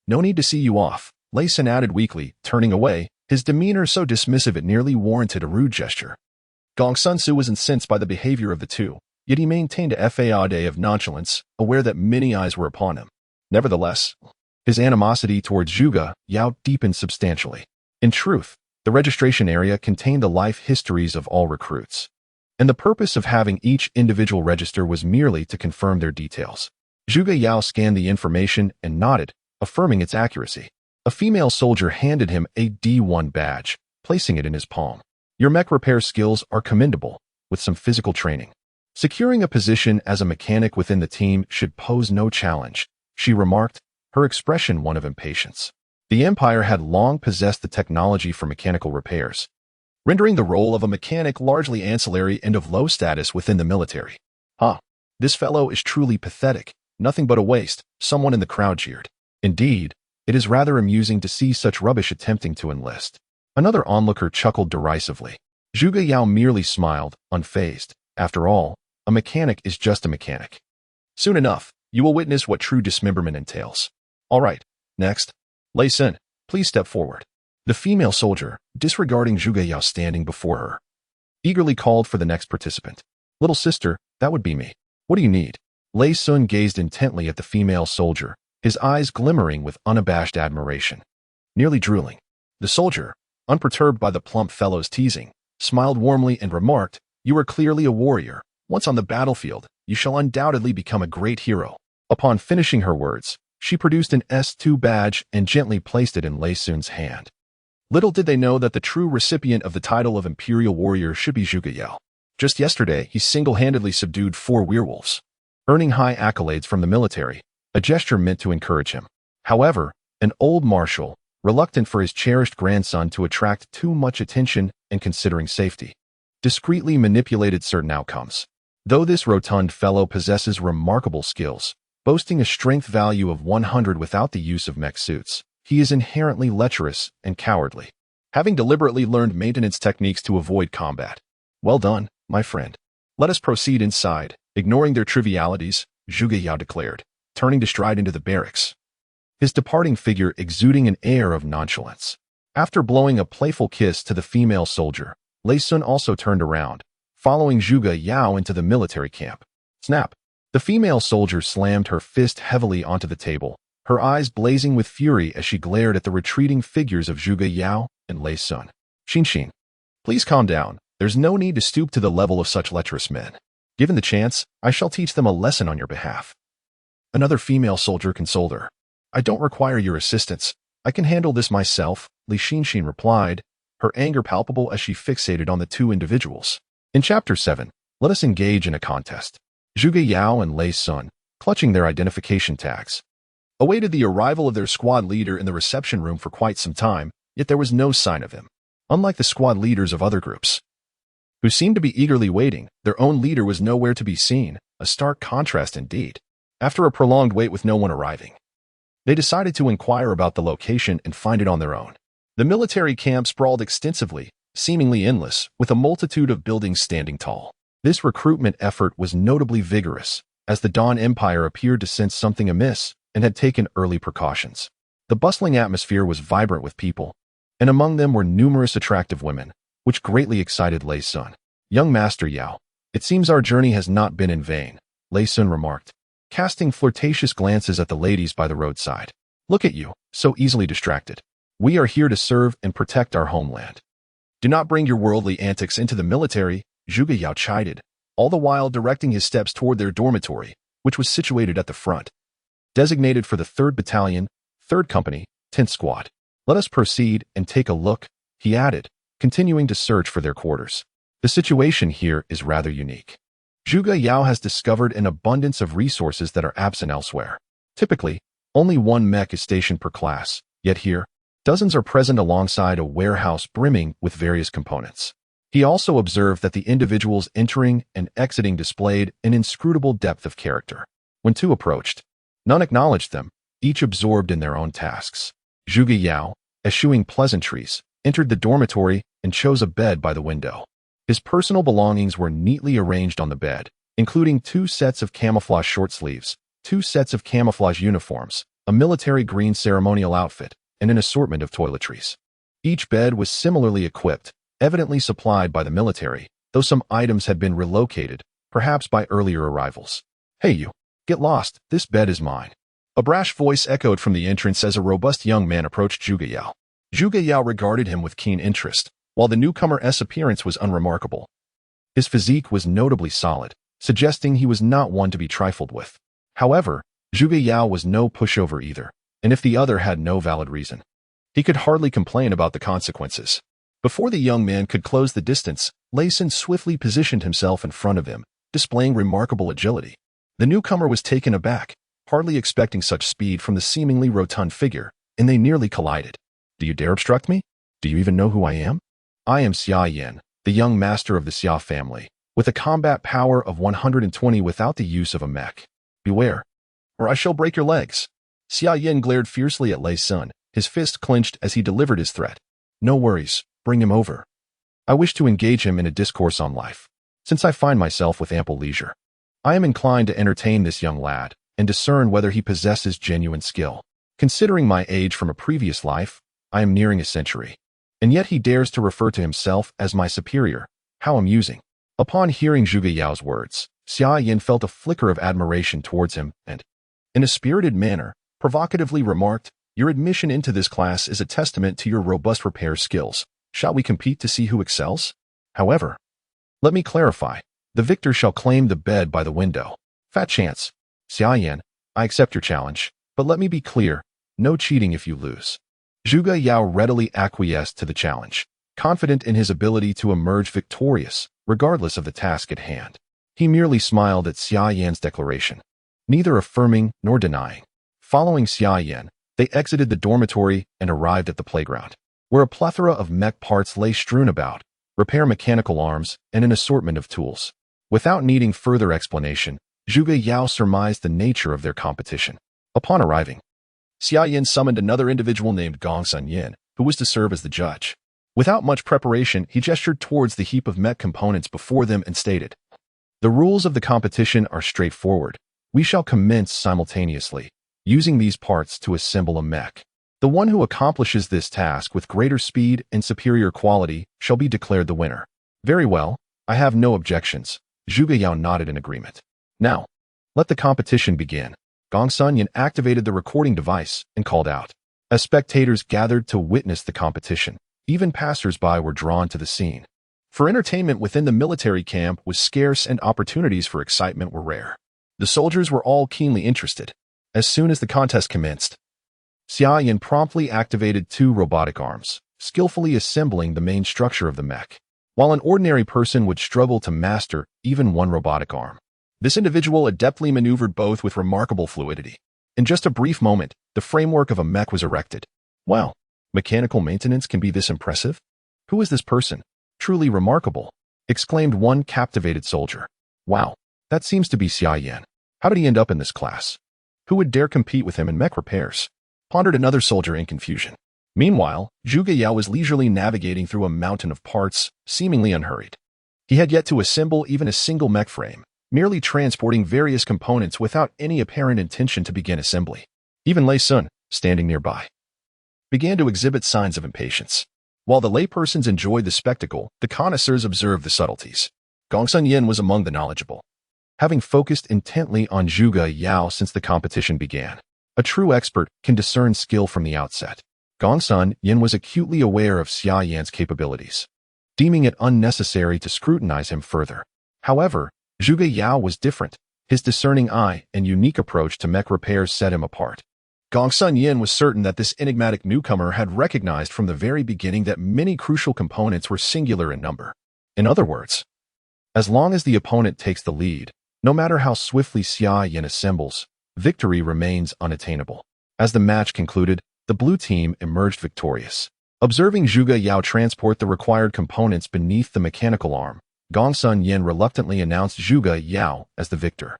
No need to see you off," Lei Sun added weakly, turning away, his demeanor so dismissive it nearly warranted a rude gesture. Gong Sun Su was incensed by the behavior of the two, yet he maintained a facade of nonchalance, aware that many eyes were upon him. Nevertheless, his animosity towards Zhuge Yao deepened substantially. In truth, the registration area contained the life histories of all recruits, and the purpose of having each individual register was merely to confirm their details. Zhuge Yao scanned the information and nodded, affirming its accuracy. A female soldier handed him a D1 badge, placing it in his palm. "Your mech repair skills are commendable, with some physical training. Securing a position as a mechanic within the team should pose no challenge," she remarked, her expression one of impatience. The Empire had long possessed the technology for mechanical repairs, rendering the role of a mechanic largely ancillary and of low status within the military. "Huh, this fellow is truly pathetic, nothing but a waste," someone in the crowd jeered. "Indeed, it is rather amusing to see such rubbish attempting to enlist." Another onlooker chuckled derisively. Zhuge Yao merely smiled, unfazed. After all, a mechanic is just a mechanic. "Soon enough, you will witness what true dismemberment entails. All right, next. Lei Sun, please step forward." The female soldier, disregarding Zhuge Yao standing before her, eagerly called for the next participant. "Little sister, that would be me. What do you need?" Lei Sun gazed intently at the female soldier, his eyes glimmering with unabashed admiration, nearly drooling. The soldier, unperturbed by the plump fellow's teasing, smiled warmly and remarked, "You are clearly a warrior. Once on the battlefield, you shall undoubtedly become a great hero." Upon finishing her words, She produced an S2 badge and gently placed it in Lei Sun's hand. Little did they know that the true recipient of the title of Imperial Warrior should be Zhuge Yao. Just yesterday, he single-handedly subdued 4 werewolves, earning high accolades from the military, a gesture meant to encourage him. However, an old marshal, reluctant for his cherished grandson to attract too much attention and considering safety, discreetly manipulated certain outcomes. Though this rotund fellow possesses remarkable skills, boasting a strength value of 100 without the use of mech suits, he is inherently lecherous and cowardly, having deliberately learned maintenance techniques to avoid combat. Well done, my friend. Let us proceed inside. Ignoring their trivialities, Zhuge Yao declared, turning to stride into the barracks, his departing figure exuding an air of nonchalance. After blowing a playful kiss to the female soldier, Lei Sun also turned around, following Zhuge Yao into the military camp. Snap! The female soldier slammed her fist heavily onto the table, her eyes blazing with fury as she glared at the retreating figures of Zhuge Yao and Lei Sun. Xin, please calm down. There's no need to stoop to the level of such lecherous men. Given the chance, I shall teach them a lesson on your behalf. Another female soldier consoled her. I don't require your assistance. I can handle this myself, Li Xin replied, her anger palpable as she fixated on the 2 individuals. In Chapter 7, let us engage in a contest. Zhuge Yao and Lei Sun, clutching their identification tags, awaited the arrival of their squad leader in the reception room for quite some time, yet there was no sign of him. Unlike the squad leaders of other groups, who seemed to be eagerly waiting, their own leader was nowhere to be seen, a stark contrast indeed. After a prolonged wait with no one arriving, they decided to inquire about the location and find it on their own. The military camp sprawled extensively, seemingly endless, with a multitude of buildings standing tall. This recruitment effort was notably vigorous, as the Dawn Empire appeared to sense something amiss and had taken early precautions. The bustling atmosphere was vibrant with people, and among them were numerous attractive women, which greatly excited Lei Sun. Young Master Yao, it seems our journey has not been in vain, Lei Sun remarked, casting flirtatious glances at the ladies by the roadside. Look at you, so easily distracted. We are here to serve and protect our homeland. Do not bring your worldly antics into the military, Zhuge Yao chided, all the while directing his steps toward their dormitory, which was situated at the front, designated for the 3rd Battalion, 3rd Company, 10th Squad. Let us proceed and take a look, he added, continuing to search for their quarters. The situation here is rather unique. Zhuge Yao has discovered an abundance of resources that are absent elsewhere. Typically, only 1 mech is stationed per class, yet here, dozens are present alongside a warehouse brimming with various components. He also observed that the individuals entering and exiting displayed an inscrutable depth of character. When 2 approached, none acknowledged them, each absorbed in their own tasks. Zhuge Yao, eschewing pleasantries, entered the dormitory and chose a bed by the window. His personal belongings were neatly arranged on the bed, including 2 sets of camouflage short sleeves, 2 sets of camouflage uniforms, a military green ceremonial outfit, and an assortment of toiletries. Each bed was similarly equipped, evidently supplied by the military, though some items had been relocated, perhaps by earlier arrivals. Hey you, get lost, this bed is mine. A brash voice echoed from the entrance as a robust young man approached Zhuge Yao. Zhuge Yao regarded him with keen interest, while the newcomer's appearance was unremarkable. His physique was notably solid, suggesting he was not one to be trifled with. However, Zhuge Yao was no pushover either, and if the other had no valid reason, he could hardly complain about the consequences. Before the young man could close the distance, Lei Sun swiftly positioned himself in front of him, displaying remarkable agility. The newcomer was taken aback, hardly expecting such speed from the seemingly rotund figure, and they nearly collided. Do you dare obstruct me? Do you even know who I am? I am Xia Yan, the young master of the Xia family, with a combat power of 120 without the use of a mech. Beware, or I shall break your legs. Xia Yan glared fiercely at Lei Sun, his fist clenched as he delivered his threat. No worries, bring him over. I wish to engage him in a discourse on life, since I find myself with ample leisure. I am inclined to entertain this young lad and discern whether he possesses genuine skill. Considering my age from a previous life, I am nearing a century, and yet he dares to refer to himself as my superior. How amusing. Upon hearing Zhuge Yao's words, Xia Yan felt a flicker of admiration towards him and, in a spirited manner, provocatively remarked, your admission into this class is a testament to your robust repair skills. Shall we compete to see who excels? However, let me clarify, the victor shall claim the bed by the window. Fat chance. Xia Yan, I accept your challenge, But let me be clear, no cheating if you lose. Zhuge Yao readily acquiesced to the challenge, confident in his ability to emerge victorious, regardless of the task at hand. He merely smiled at Xia Yan's declaration, neither affirming nor denying. Following Xia Yan, they exited the dormitory and arrived at the playground, where a plethora of mech parts lay strewn about, repair mechanical arms, and an assortment of tools. Without needing further explanation, Zhuge Yao surmised the nature of their competition. Upon arriving, Xia Yan summoned another individual named Gongsun Yin, who was to serve as the judge. Without much preparation, he gestured towards the heap of mech components before them and stated, "The rules of the competition are straightforward. We shall commence simultaneously, using these parts to assemble a mech. The one who accomplishes this task with greater speed and superior quality shall be declared the winner." "Very well, I have no objections." Zhuge Yao nodded in agreement. "Now, let the competition begin." Gongsun Yin activated the recording device and called out. As spectators gathered to witness the competition, even passers-by were drawn to the scene. For entertainment within the military camp was scarce and opportunities for excitement were rare. The soldiers were all keenly interested. As soon as the contest commenced, Xia Yan promptly activated 2 robotic arms, skillfully assembling the main structure of the mech, while an ordinary person would struggle to master even one robotic arm. This individual adeptly maneuvered both with remarkable fluidity. In just a brief moment, the framework of a mech was erected. Wow, mechanical maintenance can be this impressive? Who is this person? Truly remarkable, exclaimed one captivated soldier. Wow, that seems to be Xia Yan. How did he end up in this class? Who would dare compete with him in mech repairs? Pondered another soldier in confusion. Meanwhile, Zhuge Yao was leisurely navigating through a mountain of parts, seemingly unhurried. He had yet to assemble even a single mech frame, merely transporting various components without any apparent intention to begin assembly. Even Lei Sun, standing nearby, began to exhibit signs of impatience. While the laypersons enjoyed the spectacle, the connoisseurs observed the subtleties. Gongsun Yin was among the knowledgeable, having focused intently on Zhuge Yao since the competition began. A true expert can discern skill from the outset. Gongsun Yin was acutely aware of Xia Yan's capabilities, deeming it unnecessary to scrutinize him further. However, Zhuge Yao was different. His discerning eye and unique approach to mech repairs set him apart. Gongsun Yin was certain that this enigmatic newcomer had recognized from the very beginning that many crucial components were singular in number. In other words, as long as the opponent takes the lead, no matter how swiftly Xia Yan assembles, victory remains unattainable. As the match concluded, the blue team emerged victorious. Observing Zhuge Yao transport the required components beneath the mechanical arm, Gongsun Yin reluctantly announced Zhuge Yao as the victor.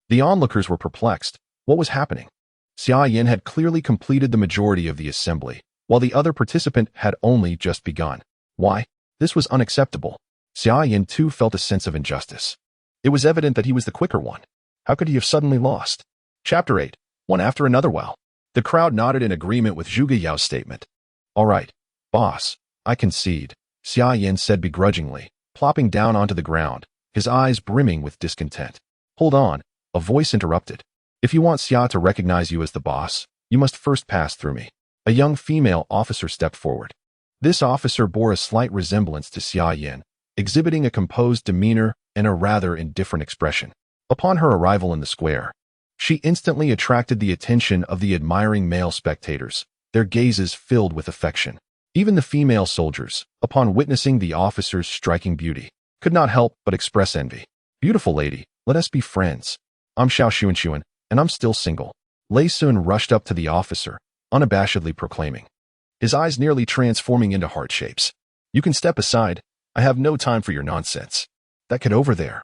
The onlookers were perplexed. What was happening? Xia Yan had clearly completed the majority of the assembly, while the other participant had only just begun. Why? This was unacceptable. Xia Yan too felt a sense of injustice. It was evident that he was the quicker one. How could he have suddenly lost? Chapter 8. One after another. Well, the crowd nodded in agreement with Zhuge Yao's statement. All right, boss, I concede, Xia Yan said begrudgingly, plopping down onto the ground, his eyes brimming with discontent. Hold on, a voice interrupted. If you want Xia to recognize you as the boss, you must first pass through me. A young female officer stepped forward. This officer bore a slight resemblance to Xia Yan, exhibiting a composed demeanor and a rather indifferent expression. Upon her arrival in the square, she instantly attracted the attention of the admiring male spectators, their gazes filled with affection. Even the female soldiers, upon witnessing the officer's striking beauty, could not help but express envy. Beautiful lady, let us be friends. I'm Xiao Xuanxuan, and I'm still single. Lei Sun rushed up to the officer, unabashedly proclaiming, his eyes nearly transforming into heart shapes. You can step aside. I have no time for your nonsense. That kid over there.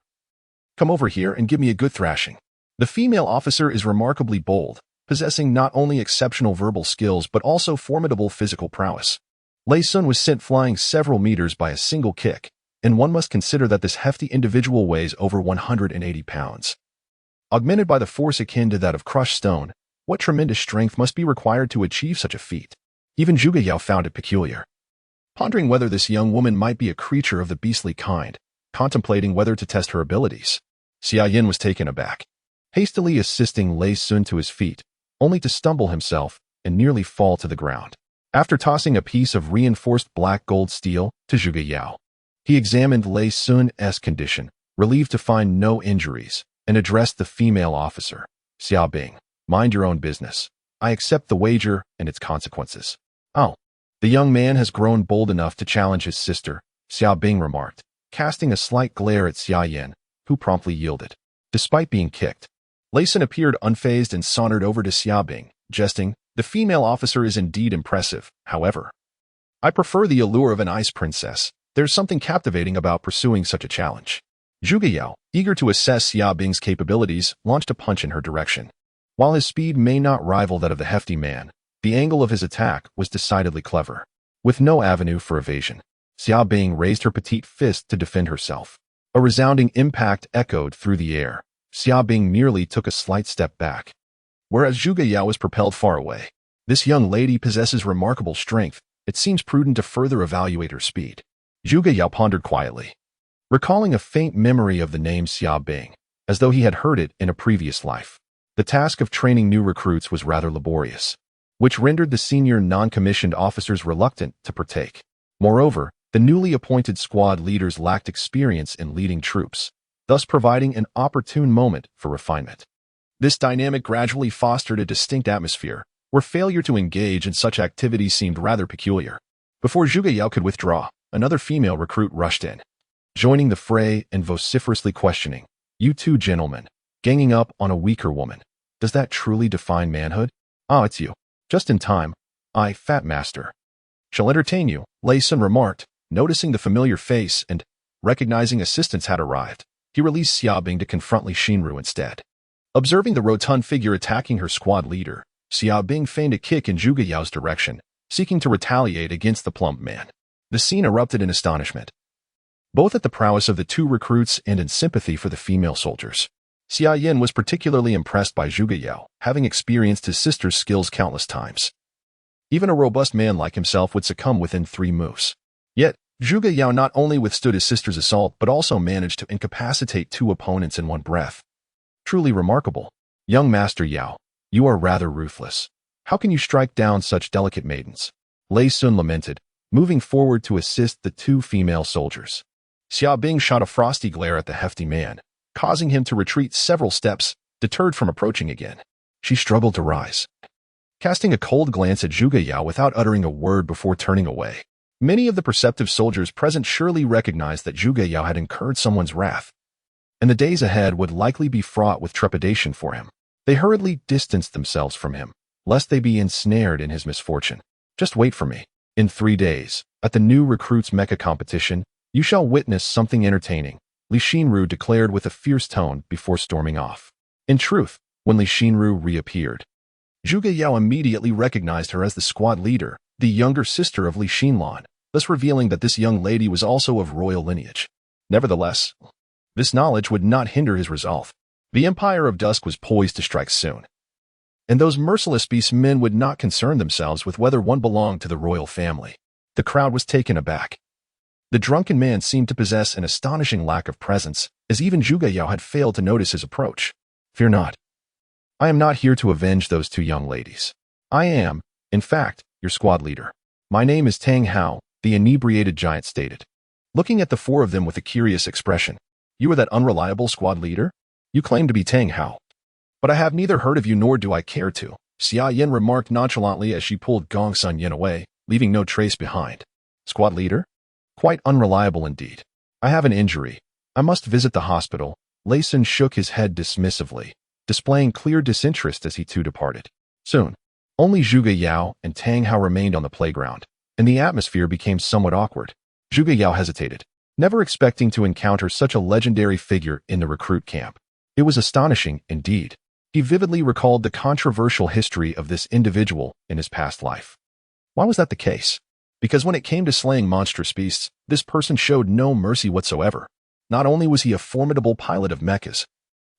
Come over here and give me a good thrashing. The female officer is remarkably bold, possessing not only exceptional verbal skills but also formidable physical prowess. Lei Sun was sent flying several meters by a single kick, and one must consider that this hefty individual weighs over 180 pounds. Augmented by the force akin to that of crushed stone, what tremendous strength must be required to achieve such a feat? Even Zhuge Yao found it peculiar. Pondering whether this young woman might be a creature of the beastly kind, contemplating whether to test her abilities, Xia Yan was taken aback, hastily assisting Lei Sun to his feet, only to stumble himself and nearly fall to the ground. After tossing a piece of reinforced black gold steel to Zhuge Yao, he examined Lei Sun's condition, relieved to find no injuries, and addressed the female officer, Xia Bing. Mind your own business. I accept the wager and its consequences. Oh. The young man has grown bold enough to challenge his sister, Xia Bing remarked, casting a slight glare at Xia Yan, who promptly yielded. Despite being kicked, Lin Yuan appeared unfazed and sauntered over to Xia Bing, jesting, "The female officer is indeed impressive, however. I prefer the allure of an ice princess. There's something captivating about pursuing such a challenge." Zhuge Yao, eager to assess Xia Bing's capabilities, launched a punch in her direction. While his speed may not rival that of the hefty man, the angle of his attack was decidedly clever. With no avenue for evasion, Xia Bing raised her petite fist to defend herself. A resounding impact echoed through the air. Xia Bing merely took a slight step back, whereas Zhuge Yao was propelled far away. This young lady possesses remarkable strength. It seems prudent to further evaluate her speed. Zhuge Yao pondered quietly, recalling a faint memory of the name Xia Bing, as though he had heard it in a previous life. The task of training new recruits was rather laborious, which rendered the senior non-commissioned officers reluctant to partake. Moreover, the newly appointed squad leaders lacked experience in leading troops, thus providing an opportune moment for refinement. This dynamic gradually fostered a distinct atmosphere, where failure to engage in such activities seemed rather peculiar. Before Zhuge Yao could withdraw, another female recruit rushed in, joining the fray and vociferously questioning, "You two gentlemen, ganging up on a weaker woman. Does that truly define manhood? Ah, it's you. Just in time. I, Fat Master, shall entertain you," Lin Yuan remarked, noticing the familiar face and, recognizing assistance had arrived. He released Xia Bing to confront Li Xinru instead. Observing the rotund figure attacking her squad leader, Xia Bing feigned a kick in Zhuge Yao's direction, seeking to retaliate against the plump man. The scene erupted in astonishment, both at the prowess of the two recruits and in sympathy for the female soldiers. Xia Yan was particularly impressed by Zhuge Yao, having experienced his sister's skills countless times. Even a robust man like himself would succumb within 3 moves. Yet, Zhuge Yao not only withstood his sister's assault but also managed to incapacitate 2 opponents in one breath. Truly remarkable. Young Master Yao, you are rather ruthless. How can you strike down such delicate maidens? Lin Yuan lamented, moving forward to assist the 2 female soldiers. Xia Bing shot a frosty glare at the hefty man, causing him to retreat several steps, deterred from approaching again. She struggled to rise, casting a cold glance at Zhuge Yao without uttering a word before turning away. Many of the perceptive soldiers present surely recognized that Zhuge Yao had incurred someone's wrath, and the days ahead would likely be fraught with trepidation for him. They hurriedly distanced themselves from him, lest they be ensnared in his misfortune. "Just wait for me. In 3 days, at the new recruits mecha competition, you shall witness something entertaining," Li Xinru declared with a fierce tone before storming off. In truth, when Li Xinru reappeared, Zhuge Yao immediately recognized her as the squad leader, the younger sister of Li Xinlan, thus revealing that this young lady was also of royal lineage. Nevertheless, this knowledge would not hinder his resolve. The Empire of Dusk was poised to strike soon, and those merciless beast men would not concern themselves with whether one belonged to the royal family. The crowd was taken aback. The drunken man seemed to possess an astonishing lack of presence, as even Zhuge Yao had failed to notice his approach. "Fear not. I am not here to avenge those 2 young ladies. I am, in fact, your squad leader. My name is Tang Hao," the inebriated giant stated, looking at the 4 of them with a curious expression. "You are that unreliable squad leader? You claim to be Tang Hao, but I have neither heard of you nor do I care to," Xia Yan remarked nonchalantly as she pulled Gong Sun Yin away, leaving no trace behind. "Squad leader? Quite unreliable indeed. I have an injury. I must visit the hospital." Lin Yuan shook his head dismissively, displaying clear disinterest as he too departed. Soon, only Zhuge Yao and Tang Hao remained on the playground, and the atmosphere became somewhat awkward. Zhuge Yao hesitated, never expecting to encounter such a legendary figure in the recruit camp. It was astonishing indeed. He vividly recalled the controversial history of this individual in his past life. Why was that the case? Because when it came to slaying monstrous beasts, this person showed no mercy whatsoever. Not only was he a formidable pilot of mechas,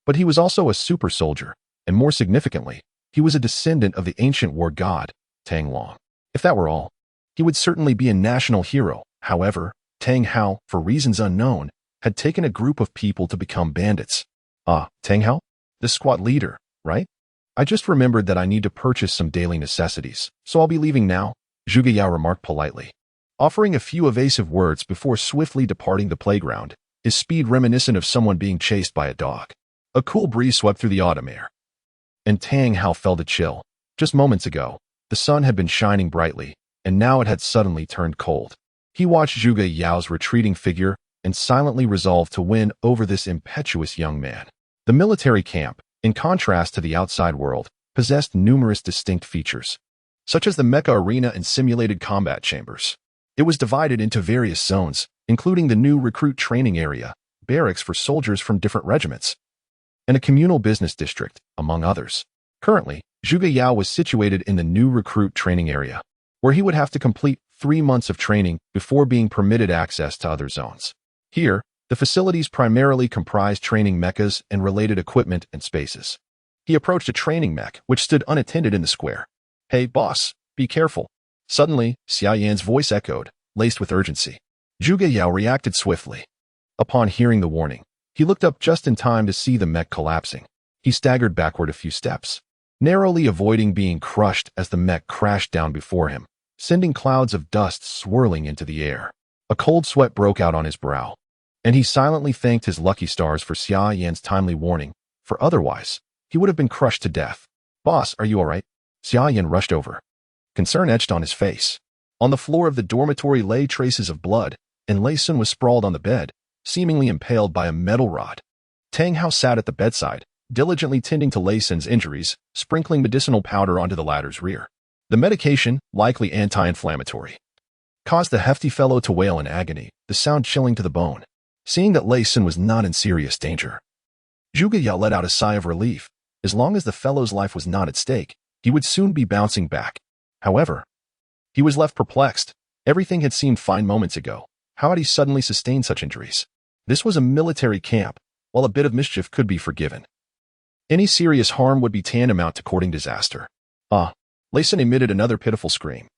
but he was also a super soldier, and more significantly, he was a descendant of the ancient war god, Tang Long. If that were all, he would certainly be a national hero. However, Tang Hao, for reasons unknown, had taken a group of people to become bandits. "Ah, Tang Hao? The squad leader, right? I just remembered that I need to purchase some daily necessities, so I'll be leaving now," Zhuge Yao remarked politely, offering a few evasive words before swiftly departing the playground, his speed reminiscent of someone being chased by a dog. A cool breeze swept through the autumn air, and Tang Hao felt a chill. Just moments ago, the sun had been shining brightly, and now it had suddenly turned cold. He watched Zhuge Yao's retreating figure and silently resolved to win over this impetuous young man. The military camp, in contrast to the outside world, possessed numerous distinct features, such as the mecha arena and simulated combat chambers. It was divided into various zones, including the new recruit training area, barracks for soldiers from different regiments, and a communal business district, among others. Currently, Zhuge Yao was situated in the new recruit training area, where he would have to complete 3 months of training before being permitted access to other zones. Here, the facilities primarily comprised training mechas and related equipment and spaces. He approached a training mech, which stood unattended in the square. "Hey, boss, be careful." Suddenly, Xia Yan's voice echoed, laced with urgency. Zhuge Yao reacted swiftly. Upon hearing the warning, he looked up just in time to see the mech collapsing. He staggered backward a few steps, narrowly avoiding being crushed as the mech crashed down before him, sending clouds of dust swirling into the air. A cold sweat broke out on his brow, and he silently thanked his lucky stars for Xia Yan's timely warning, for otherwise, he would have been crushed to death. "Boss, are you all right?" Xia Yan rushed over. Concern etched on his face. On the floor of the dormitory lay traces of blood, and Lei Sun was sprawled on the bed, seemingly impaled by a metal rod. Tang Hao sat at the bedside, diligently tending to Lei Sun's injuries, sprinkling medicinal powder onto the latter's rear. The medication, likely anti-inflammatory, caused the hefty fellow to wail in agony, the sound chilling to the bone. Seeing that Lei Sun was not in serious danger, Zhuge Yao let out a sigh of relief. As long as the fellow's life was not at stake, he would soon be bouncing back. However, he was left perplexed. Everything had seemed fine moments ago. How had he suddenly sustained such injuries? This was a military camp. While a bit of mischief could be forgiven, any serious harm would be tantamount to courting disaster. Lei Sun emitted another pitiful scream,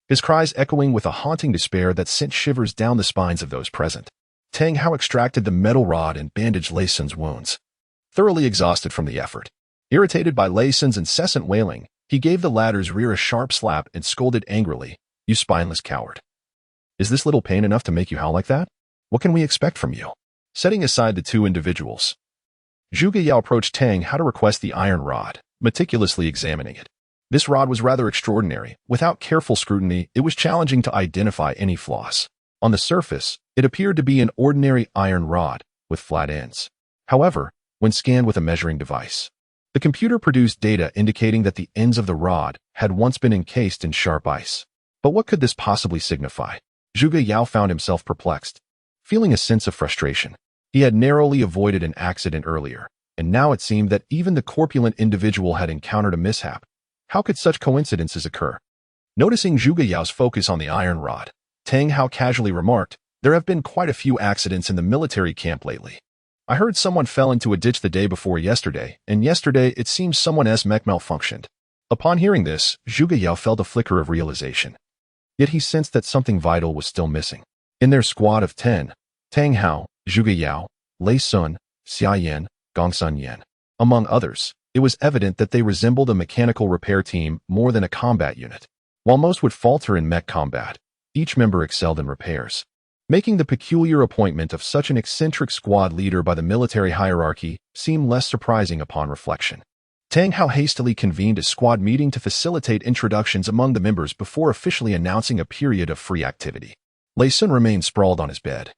his cries echoing with a haunting despair that sent shivers down the spines of those present. Tang Hao extracted the metal rod and bandaged Lei Sun's wounds. Thoroughly exhausted from the effort, irritated by Lei Sun's incessant wailing, he gave the latter's rear a sharp slap and scolded angrily, "You spineless coward. Is this little pain enough to make you howl like that? What can we expect from you?" Setting aside the two individuals, Zhuge Yao approached Tang Hao to request the iron rod, meticulously examining it. This rod was rather extraordinary. Without careful scrutiny, it was challenging to identify any flaws. On the surface, it appeared to be an ordinary iron rod, with flat ends. However, when scanned with a measuring device, the computer produced data indicating that the ends of the rod had once been encased in sharp ice. But what could this possibly signify? Zhuge Yao found himself perplexed, feeling a sense of frustration. He had narrowly avoided an accident earlier, and now it seemed that even the corpulent individual had encountered a mishap. How could such coincidences occur? Noticing Zhuge Yao's focus on the iron rod, Tang Hao casually remarked, "There have been quite a few accidents in the military camp lately. I heard someone fell into a ditch the day before yesterday, and yesterday it seems someone's mech malfunctioned." Upon hearing this, Zhuge Yao felt a flicker of realization. Yet he sensed that something vital was still missing. In their squad of 10, Tang Hao, Zhuge Yao, Lei Sun, Xia Yan, Gongsun Yan, among others, it was evident that they resembled a mechanical repair team more than a combat unit. While most would falter in mech combat, each member excelled in repairs, making the peculiar appointment of such an eccentric squad leader by the military hierarchy seem less surprising upon reflection. Tang Hao hastily convened a squad meeting to facilitate introductions among the members before officially announcing a period of free activity. Lei Sun remained sprawled on his bed.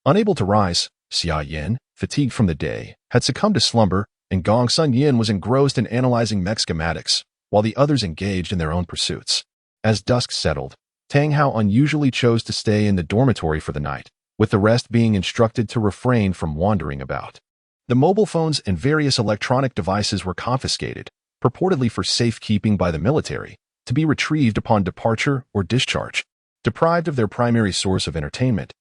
Unable to rise, Xia Yan, fatigued from the day, had succumbed to slumber, and Gongsun Yan was engrossed in analyzing mech schematics, while the others engaged in their own pursuits. As dusk settled, Tang Hao unusually chose to stay in the dormitory for the night, with the rest being instructed to refrain from wandering about. The mobile phones and various electronic devices were confiscated, purportedly for safekeeping by the military, to be retrieved upon departure or discharge. Deprived of their primary source of entertainment,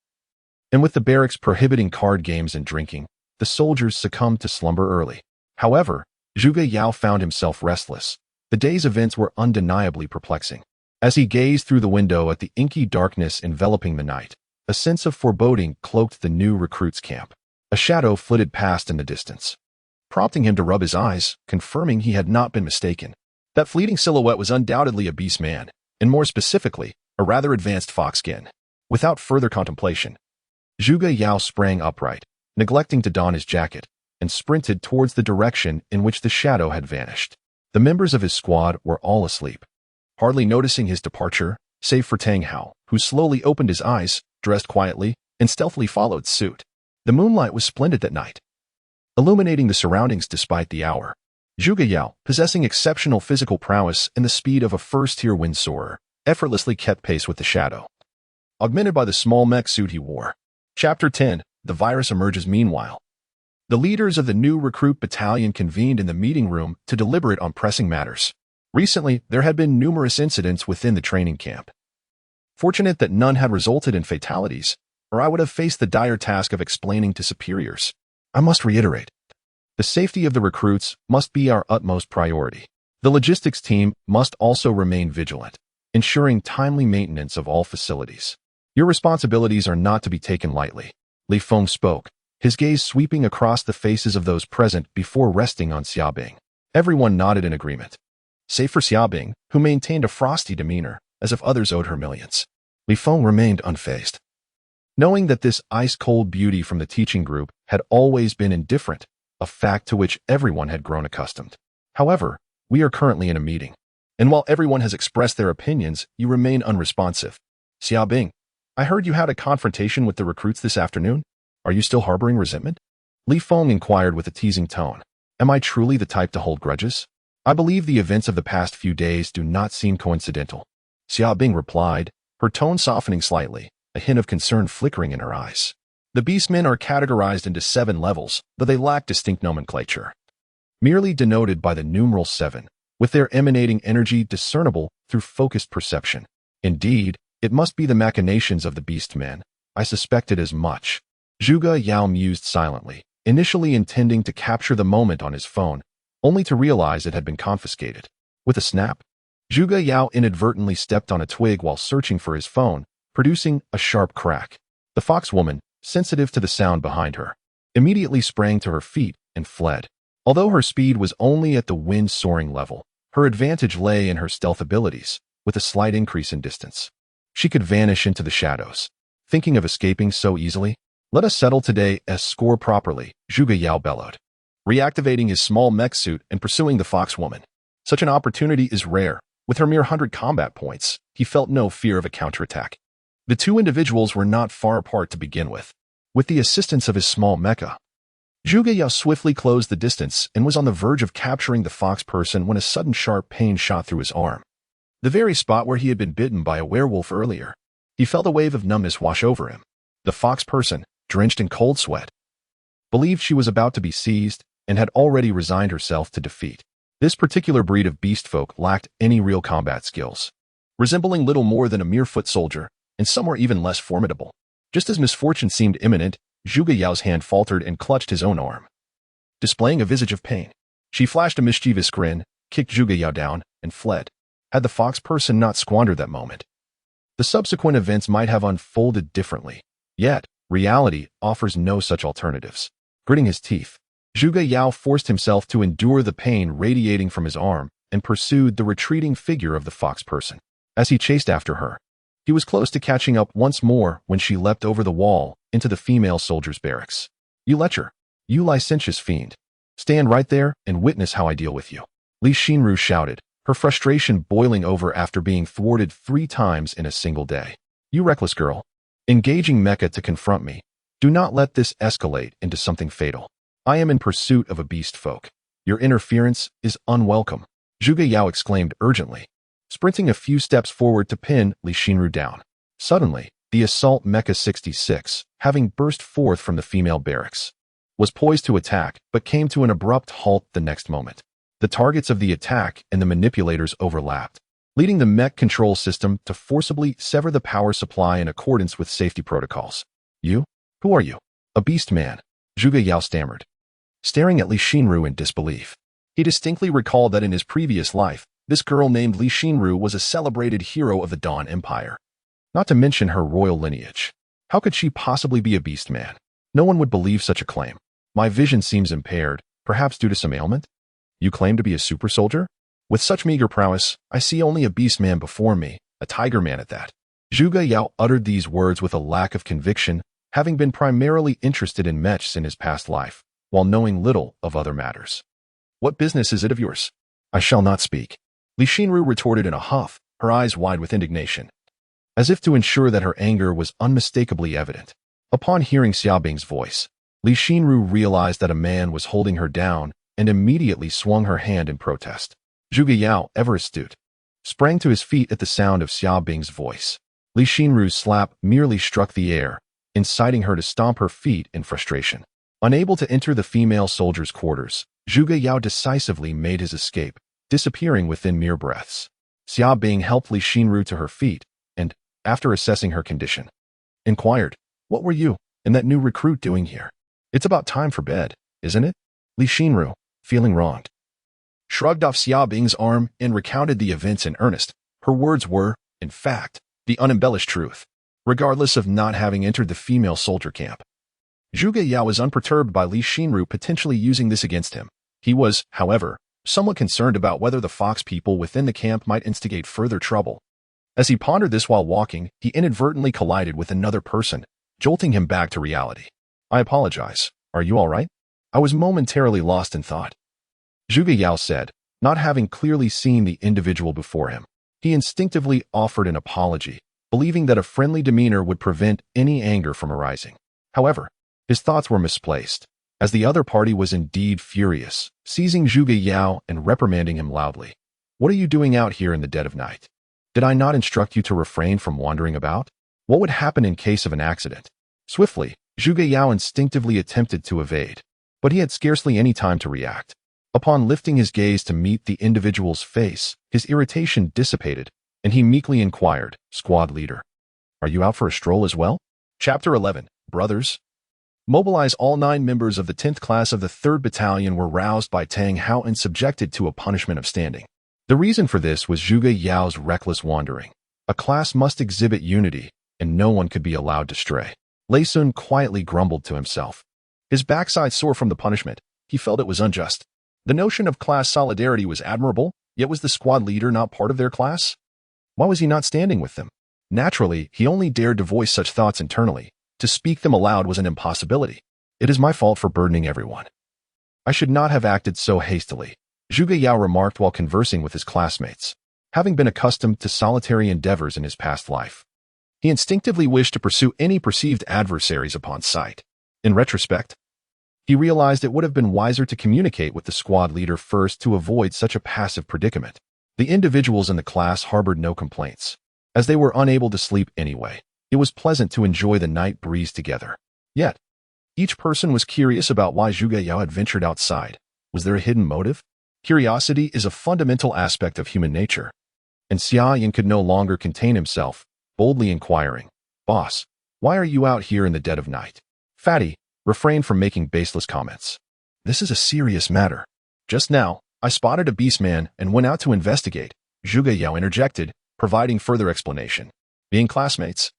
and with the barracks prohibiting card games and drinking, the soldiers succumbed to slumber early. However, Zhuge Yao found himself restless. The day's events were undeniably perplexing. As he gazed through the window at the inky darkness enveloping the night, a sense of foreboding cloaked the new recruits' camp. A shadow flitted past in the distance, prompting him to rub his eyes, confirming he had not been mistaken. That fleeting silhouette was undoubtedly a beast man, and more specifically, a rather advanced fox skin. Without further contemplation, Zhuge Yao sprang upright, neglecting to don his jacket. and sprinted towards the direction in which the shadow had vanished. The members of his squad were all asleep, hardly noticing his departure, save for Tang Hao, who slowly opened his eyes, dressed quietly, and stealthily followed suit. The moonlight was splendid that night, illuminating the surroundings despite the hour. Zhuge Yao, possessing exceptional physical prowess and the speed of a first-tier wind soarer, effortlessly kept pace with the shadow, augmented by the small mech suit he wore. Chapter 10. The virus emerges meanwhile. The leaders of the new recruit battalion convened in the meeting room to deliberate on pressing matters. Recently, there had been numerous incidents within the training camp. Fortunate that none had resulted in fatalities, or I would have faced the dire task of explaining to superiors. I must reiterate, the safety of the recruits must be our utmost priority. The logistics team must also remain vigilant, ensuring timely maintenance of all facilities. Your responsibilities are not to be taken lightly. Li Feng spoke, his gaze sweeping across the faces of those present before resting on Xiaobing. Everyone nodded in agreement, save for Xiaobing, who maintained a frosty demeanor, as if others owed her millions. Li Feng remained unfazed, knowing that this ice-cold beauty from the teaching group had always been indifferent, a fact to which everyone had grown accustomed. However, we are currently in a meeting, and while everyone has expressed their opinions, you remain unresponsive. Xiaobing, I heard you had a confrontation with the recruits this afternoon. Are you still harboring resentment? Li Feng inquired with a teasing tone. Am I truly the type to hold grudges? I believe the events of the past few days do not seem coincidental. Xiaobing replied, her tone softening slightly, a hint of concern flickering in her eyes. The beastmen are categorized into 7 levels, though they lack distinct nomenclature, merely denoted by the numeral 7, with their emanating energy discernible through focused perception. Indeed, it must be the machinations of the beastmen. I suspected as much. Zhuge Yao mused silently, initially intending to capture the moment on his phone, only to realize it had been confiscated. With a snap, Zhuge Yao inadvertently stepped on a twig while searching for his phone, producing a sharp crack. The fox woman, sensitive to the sound behind her, immediately sprang to her feet and fled. Although her speed was only at the wind-soaring level, her advantage lay in her stealth abilities, with a slight increase in distance. She could vanish into the shadows. Thinking of escaping so easily? Let us settle today's score properly, Zhuge Yao bellowed, reactivating his small mech suit and pursuing the fox woman. Such an opportunity is rare. With her mere 100 combat points, he felt no fear of a counterattack. The two individuals were not far apart to begin with. With the assistance of his small mecha, Zhuge Yao swiftly closed the distance and was on the verge of capturing the fox person when a sudden sharp pain shot through his arm. The very spot where he had been bitten by a werewolf earlier. He felt a wave of numbness wash over him. The fox person, drenched in cold sweat, believed she was about to be seized and had already resigned herself to defeat. This particular breed of beast folk lacked any real combat skills, resembling little more than a mere foot soldier, and some were even less formidable. Just as misfortune seemed imminent, Zhuge Yao's hand faltered and clutched his own arm, displaying a visage of pain. She flashed a mischievous grin, kicked Zhuge Yao down, and fled. Had the fox person not squandered that moment, the subsequent events might have unfolded differently. Yet, reality offers no such alternatives. Gritting his teeth, Zhuge Yao forced himself to endure the pain radiating from his arm and pursued the retreating figure of the fox person. As he chased after her, he was close to catching up once more when she leapt over the wall into the female soldier's barracks. You lecher, you licentious fiend. Stand right there and witness how I deal with you. Li Xinru shouted, her frustration boiling over after being thwarted 3 times in a single day. You reckless girl. Engaging mecha to confront me. Do not let this escalate into something fatal. I am in pursuit of a beast folk. Your interference is unwelcome. Zhuge Yao exclaimed urgently, sprinting a few steps forward to pin Li Xinru down. Suddenly, the assault Mecha 66, having burst forth from the female barracks, was poised to attack but came to an abrupt halt the next moment. The targets of the attack and the manipulators overlapped, leading the mech control system to forcibly sever the power supply in accordance with safety protocols. You? Who are you? A beast man, Zhuge Yao stammered, staring at Li Xinru in disbelief. He distinctly recalled that in his previous life, this girl named Li Xinru was a celebrated hero of the Dawn Empire, not to mention her royal lineage. How could she possibly be a beast man? No one would believe such a claim. My vision seems impaired, perhaps due to some ailment? You claim to be a super soldier? With such meager prowess, I see only a beast man before me, a tiger man at that. Zhuge Yao uttered these words with a lack of conviction, having been primarily interested in mechs in his past life. while knowing little of other matters. What business is it of yours? I shall not speak. Li Xinru retorted in a huff, her eyes wide with indignation, as if to ensure that her anger was unmistakably evident. Upon hearing Xiaobing's voice, Li Xinru realized that a man was holding her down and immediately swung her hand in protest. Zhuge Yao, ever astute, sprang to his feet at the sound of Xiaobing's voice. Li Xinru's slap merely struck the air, inciting her to stomp her feet in frustration. Unable to enter the female soldier's quarters, Zhuge Yao decisively made his escape, disappearing within mere breaths. Xiaobing helped Li Xinru to her feet and, after assessing her condition, inquired, "What were you and that new recruit doing here? It's about time for bed, isn't it?" Li Xinru, feeling wronged, shrugged off Xiaobing's arm and recounted the events in earnest. Her words were, in fact, the unembellished truth, regardless of not having entered the female soldier camp. Zhuge Yao was unperturbed by Li Xinru potentially using this against him. He was, however, somewhat concerned about whether the fox people within the camp might instigate further trouble. As he pondered this while walking, he inadvertently collided with another person, jolting him back to reality. "I apologize. Are you all right? I was momentarily lost in thought," Zhuge Yao said, not having clearly seen the individual before him. He instinctively offered an apology, believing that a friendly demeanor would prevent any anger from arising. However, his thoughts were misplaced, as the other party was indeed furious, seizing Zhuge Yao and reprimanding him loudly. "What are you doing out here in the dead of night? Did I not instruct you to refrain from wandering about? What would happen in case of an accident?" Swiftly, Zhuge Yao instinctively attempted to evade, but he had scarcely any time to react. Upon lifting his gaze to meet the individual's face, his irritation dissipated, and he meekly inquired, "Squad leader, are you out for a stroll as well?" Chapter 11, Brothers. Mobilize. All 9 members of the 10th class of the 3rd Battalion were roused by Tang Hao and subjected to a punishment of standing. The reason for this was Zhuge Yao's reckless wandering. A class must exhibit unity, and no one could be allowed to stray. Lei Sun quietly grumbled to himself. His backside sore from the punishment. He felt it was unjust. The notion of class solidarity was admirable, yet was the squad leader not part of their class? Why was he not standing with them? Naturally, he only dared to voice such thoughts internally. To speak them aloud was an impossibility. "It is my fault for burdening everyone. I should not have acted so hastily," Zhuge Yao remarked while conversing with his classmates. Having been accustomed to solitary endeavors in his past life, he instinctively wished to pursue any perceived adversaries upon sight. In retrospect, he realized it would have been wiser to communicate with the squad leader first to avoid such a passive predicament. The individuals in the class harbored no complaints, as they were unable to sleep anyway. It was pleasant to enjoy the night breeze together. Yet, each person was curious about why Zhuge Yao had ventured outside. Was there a hidden motive? Curiosity is a fundamental aspect of human nature, and Xia Yan could no longer contain himself, boldly inquiring, "Boss, why are you out here in the dead of night?" Fatty refrained from making baseless comments. "This is a serious matter. Just now, I spotted a beastman and went out to investigate," Zhuge Yao interjected, providing further explanation. Being classmates,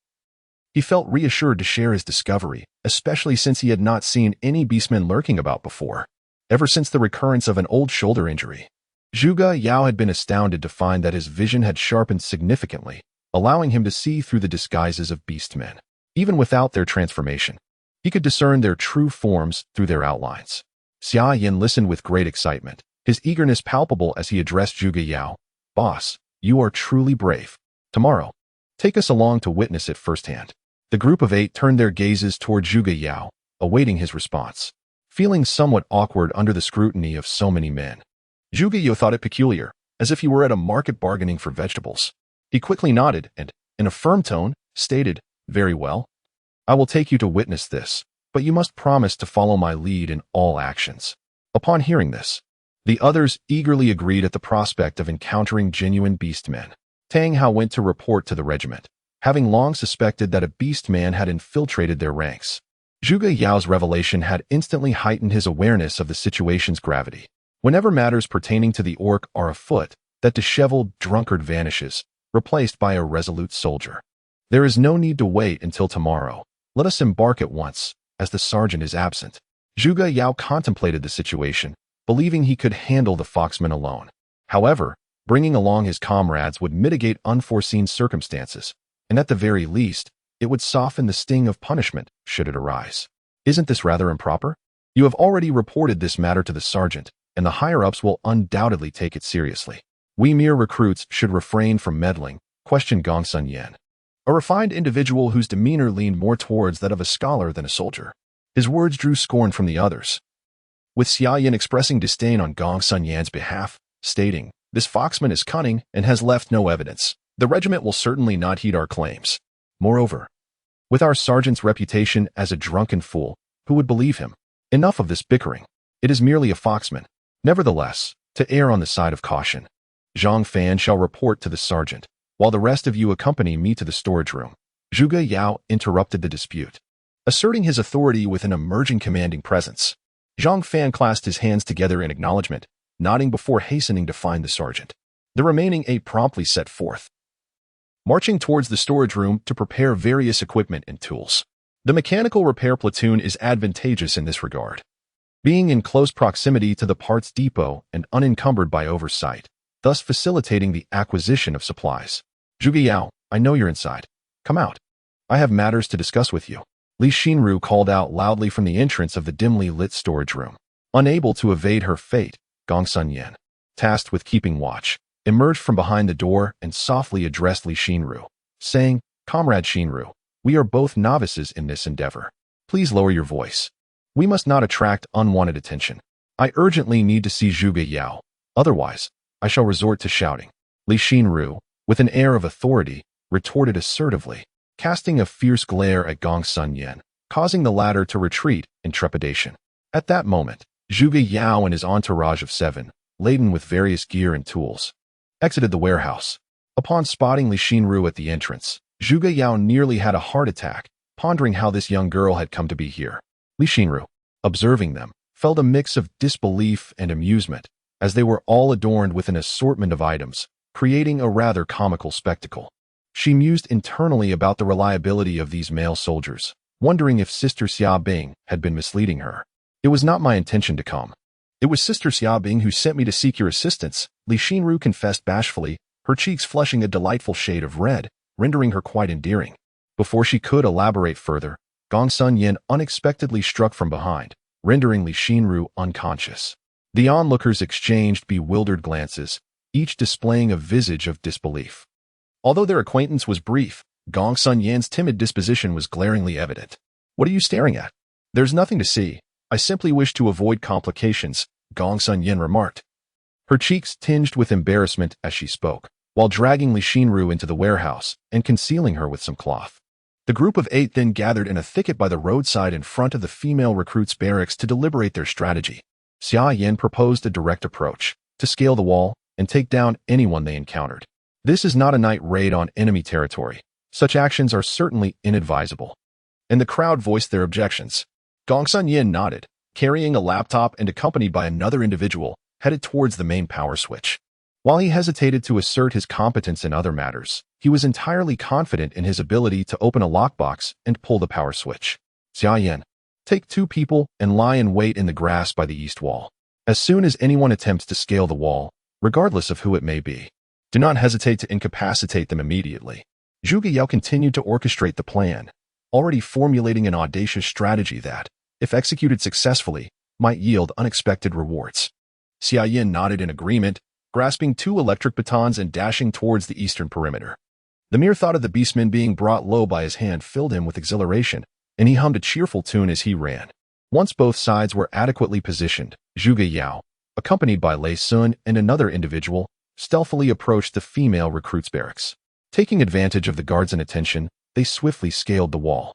he felt reassured to share his discovery, especially since he had not seen any beastmen lurking about before, ever since the recurrence of an old shoulder injury. Zhuge Yao had been astounded to find that his vision had sharpened significantly, allowing him to see through the disguises of beastmen. Even without their transformation, he could discern their true forms through their outlines. Xia Yan listened with great excitement, his eagerness palpable as he addressed Zhuge Yao. "Boss, you are truly brave. Tomorrow, take us along to witness it firsthand." The group of 8 turned their gazes toward Zhuge Yao, awaiting his response. Feeling somewhat awkward under the scrutiny of so many men, Zhuge Yao thought it peculiar, as if he were at a market bargaining for vegetables. He quickly nodded and, in a firm tone, stated, "Very well. I will take you to witness this, but you must promise to follow my lead in all actions." Upon hearing this, the others eagerly agreed at the prospect of encountering genuine beastmen. Tang Hao went to report to the regiment, having long suspected that a beastman had infiltrated their ranks. Zhuge Yao's revelation had instantly heightened his awareness of the situation's gravity. Whenever matters pertaining to the orc are afoot, that disheveled drunkard vanishes, replaced by a resolute soldier. There is no need to wait until tomorrow. Let us embark at once, as the sergeant is absent. Zhuge Yao contemplated the situation, believing he could handle the foxmen alone. However, bringing along his comrades would mitigate unforeseen circumstances, and at the very least, it would soften the sting of punishment should it arise. Isn't this rather improper? You have already reported this matter to the sergeant, and the higher-ups will undoubtedly take it seriously. We mere recruits should refrain from meddling, questioned Gongsun Yan, a refined individual whose demeanor leaned more towards that of a scholar than a soldier. His words drew scorn from the others, with Xia Yin expressing disdain on Gongsun Yan's behalf, stating, "This foxman is cunning and has left no evidence. The regiment will certainly not heed our claims. Moreover, with our sergeant's reputation as a drunken fool, who would believe him? Enough of this bickering. It is merely a foxman. Nevertheless, to err on the side of caution, Zhang Fan shall report to the sergeant, while the rest of you accompany me to the storage room." Zhuge Yao interrupted the dispute, asserting his authority with an emerging commanding presence. Zhang Fan clasped his hands together in acknowledgement, nodding before hastening to find the sergeant. The remaining 8 promptly set forth, marching towards the storage room to prepare various equipment and tools. The mechanical repair platoon is advantageous in this regard, being in close proximity to the parts depot and unencumbered by oversight, thus facilitating the acquisition of supplies. "Zhuge Yao, I know you're inside. Come out. I have matters to discuss with you." Li Xinru called out loudly from the entrance of the dimly lit storage room. Unable to evade her fate, Gongsun Yan, tasked with keeping watch, emerged from behind the door and softly addressed Li Xinru, saying, "Comrade Xinru, we are both novices in this endeavor. Please lower your voice. We must not attract unwanted attention. I urgently need to see Zhuge Yao, otherwise, I shall resort to shouting." Li Xinru, with an air of authority, retorted assertively, casting a fierce glare at Gongsun Yan, causing the latter to retreat in trepidation. At that moment, Zhuge Yao and his entourage of 7, laden with various gear and tools, exited the warehouse. Upon spotting Li Xinru at the entrance, Zhuge Yao nearly had a heart attack, pondering how this young girl had come to be here. Li Xinru, observing them, felt a mix of disbelief and amusement, as they were all adorned with an assortment of items, creating a rather comical spectacle. She mused internally about the reliability of these male soldiers, wondering if Sister Xia Bing had been misleading her. "It was not my intention to come. It was Sister Xia Bing who sent me to seek your assistance," Li Xinru confessed bashfully, her cheeks flushing a delightful shade of red, rendering her quite endearing. Before she could elaborate further, Gongsun Yan unexpectedly struck from behind, rendering Li Xinru unconscious. The onlookers exchanged bewildered glances, each displaying a visage of disbelief. Although their acquaintance was brief, Gongsun Yan's timid disposition was glaringly evident. "What are you staring at?" "There's nothing to see. I simply wish to avoid complications," Gongsun Yan remarked, her cheeks tinged with embarrassment as she spoke, while dragging Li Xinru into the warehouse and concealing her with some cloth. The group of 8 then gathered in a thicket by the roadside in front of the female recruits' barracks to deliberate their strategy. Xia Yan proposed a direct approach, to scale the wall and take down anyone they encountered. This is not a night raid on enemy territory. Such actions are certainly inadvisable. And the crowd voiced their objections. Gongsun Yan nodded, carrying a laptop and accompanied by another individual, headed towards the main power switch. While he hesitated to assert his competence in other matters, he was entirely confident in his ability to open a lockbox and pull the power switch. "Xia Yan, take 2 people and lie in wait in the grass by the east wall. As soon as anyone attempts to scale the wall, regardless of who it may be, do not hesitate to incapacitate them immediately." Zhuge Yao continued to orchestrate the plan, already formulating an audacious strategy that, if executed successfully, might yield unexpected rewards. Xia Yan nodded in agreement, grasping 2 electric batons and dashing towards the eastern perimeter. The mere thought of the beastman being brought low by his hand filled him with exhilaration, and he hummed a cheerful tune as he ran. Once both sides were adequately positioned, Zhuge Yao, accompanied by Lei Sun and another individual, stealthily approached the female recruits' barracks. Taking advantage of the guards' inattention, they swiftly scaled the wall.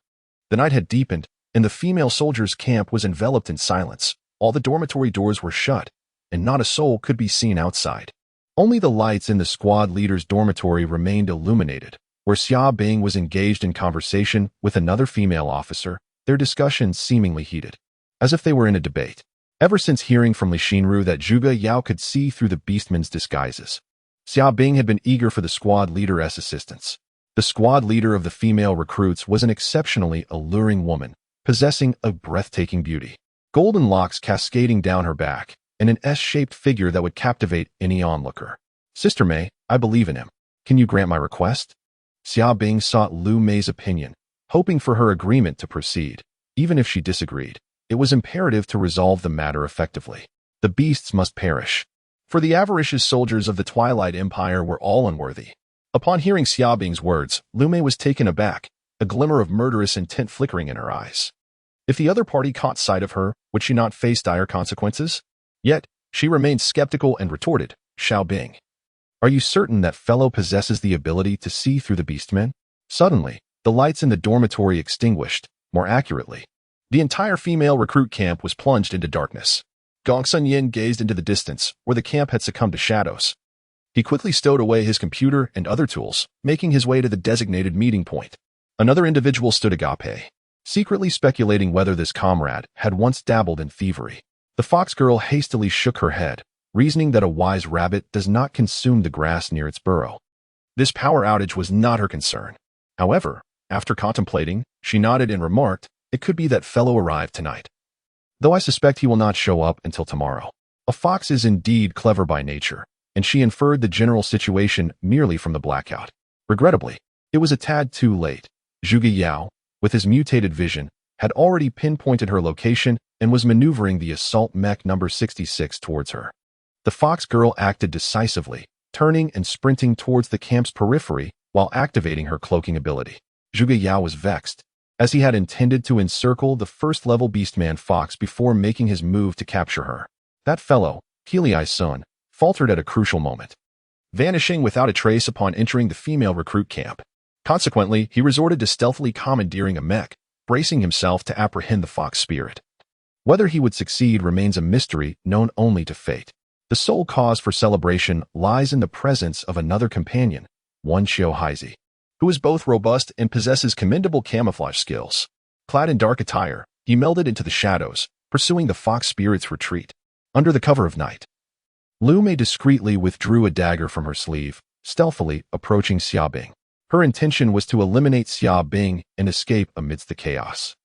The night had deepened, and the female soldiers' camp was enveloped in silence. All the dormitory doors were shut, and not a soul could be seen outside. Only the lights in the squad leader's dormitory remained illuminated, where Xia Bing was engaged in conversation with another female officer, their discussions seemingly heated, as if they were in a debate. Ever since hearing from Li Xinru that Zhuge Yao could see through the beastman's disguises, Xia Bing had been eager for the squad leader's assistance. The squad leader of the female recruits was an exceptionally alluring woman, possessing a breathtaking beauty, golden locks cascading down her back, and an S-shaped figure that would captivate any onlooker. "Sister Mei, I believe in him. Can you grant my request?" Xia Bing sought Lu Mei's opinion, hoping for her agreement to proceed, even if she disagreed. it was imperative to resolve the matter effectively. The beasts must perish. For the avaricious soldiers of the Twilight Empire were all unworthy. Upon hearing Xiaobing's words, Lu Mei was taken aback, a glimmer of murderous intent flickering in her eyes. If the other party caught sight of her, would she not face dire consequences? Yet, she remained skeptical and retorted, Xiaobing, are you certain that fellow possesses the ability to see through the beastmen? Suddenly, the lights in the dormitory extinguished. More accurately, the entire female recruit camp was plunged into darkness. Gongsun Yin gazed into the distance, where the camp had succumbed to shadows. He quickly stowed away his computer and other tools, making his way to the designated meeting point. Another individual stood agape, secretly speculating whether this comrade had once dabbled in thievery. The fox girl hastily shook her head, reasoning that a wise rabbit does not consume the grass near its burrow. This power outage was not her concern. However, after contemplating, she nodded and remarked, it could be that fellow arrived tonight. Though I suspect he will not show up until tomorrow. A fox is indeed clever by nature, and she inferred the general situation merely from the blackout. Regrettably, it was a tad too late. Zhuge Yao, with his mutated vision, had already pinpointed her location and was maneuvering the assault mech number 66 towards her. The fox girl acted decisively, turning and sprinting towards the camp's periphery while activating her cloaking ability. Zhuge Yao was vexed, as he had intended to encircle the first-level beastman fox before making his move to capture her. That fellow, Healy Sun, faltered at a crucial moment, vanishing without a trace upon entering the female recruit camp. Consequently, he resorted to stealthily commandeering a mech, bracing himself to apprehend the fox spirit. Whether he would succeed remains a mystery known only to fate. The sole cause for celebration lies in the presence of another companion, one Xiao Haizi, who is both robust and possesses commendable camouflage skills. Clad in dark attire, he melded into the shadows, pursuing the fox spirit's retreat. Under the cover of night, Lu Mei discreetly withdrew a dagger from her sleeve, stealthily approaching Xiaobing. Her intention was to eliminate Xiaobing and escape amidst the chaos,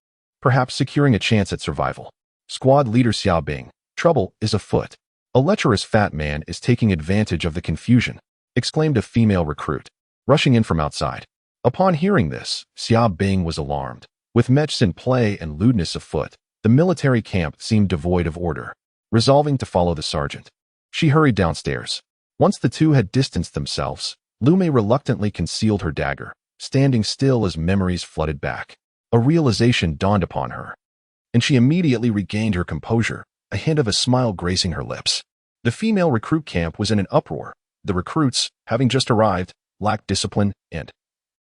perhaps securing a chance at survival. Squad leader Xiaobing, trouble is afoot. A lecherous fat man is taking advantage of the confusion, exclaimed a female recruit, rushing in from outside. Upon hearing this, Xiaobing was alarmed. With mechs in play and lewdness afoot, the military camp seemed devoid of order. Resolving to follow the sergeant, she hurried downstairs. Once the two had distanced themselves, Lu Mei reluctantly concealed her dagger, standing still as memories flooded back. A realization dawned upon her, and she immediately regained her composure, a hint of a smile gracing her lips. The female recruit camp was in an uproar. The recruits, having just arrived, lacked discipline and,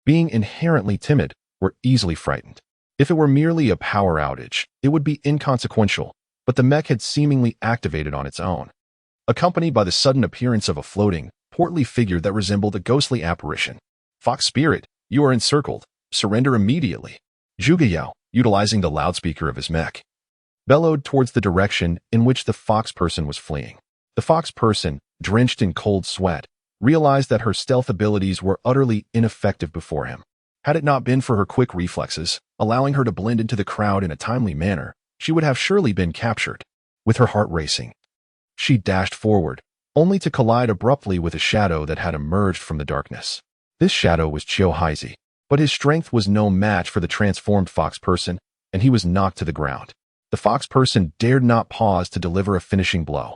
being inherently timid, were easily frightened. If it were merely a power outage, it would be inconsequential, but the mech had seemingly activated on its own, accompanied by the sudden appearance of a floating, portly figure that resembled a ghostly apparition. Fox Spirit, you are encircled. Surrender immediately. Zhuge Yao, utilizing the loudspeaker of his mech, bellowed towards the direction in which the fox person was fleeing. The fox person, drenched in cold sweat, realized that her stealth abilities were utterly ineffective before him. Had it not been for her quick reflexes, allowing her to blend into the crowd in a timely manner, she would have surely been captured. With her heart racing, she dashed forward, only to collide abruptly with a shadow that had emerged from the darkness. This shadow was Xiao Haizi, but his strength was no match for the transformed fox person, and he was knocked to the ground. The fox person dared not pause to deliver a finishing blow.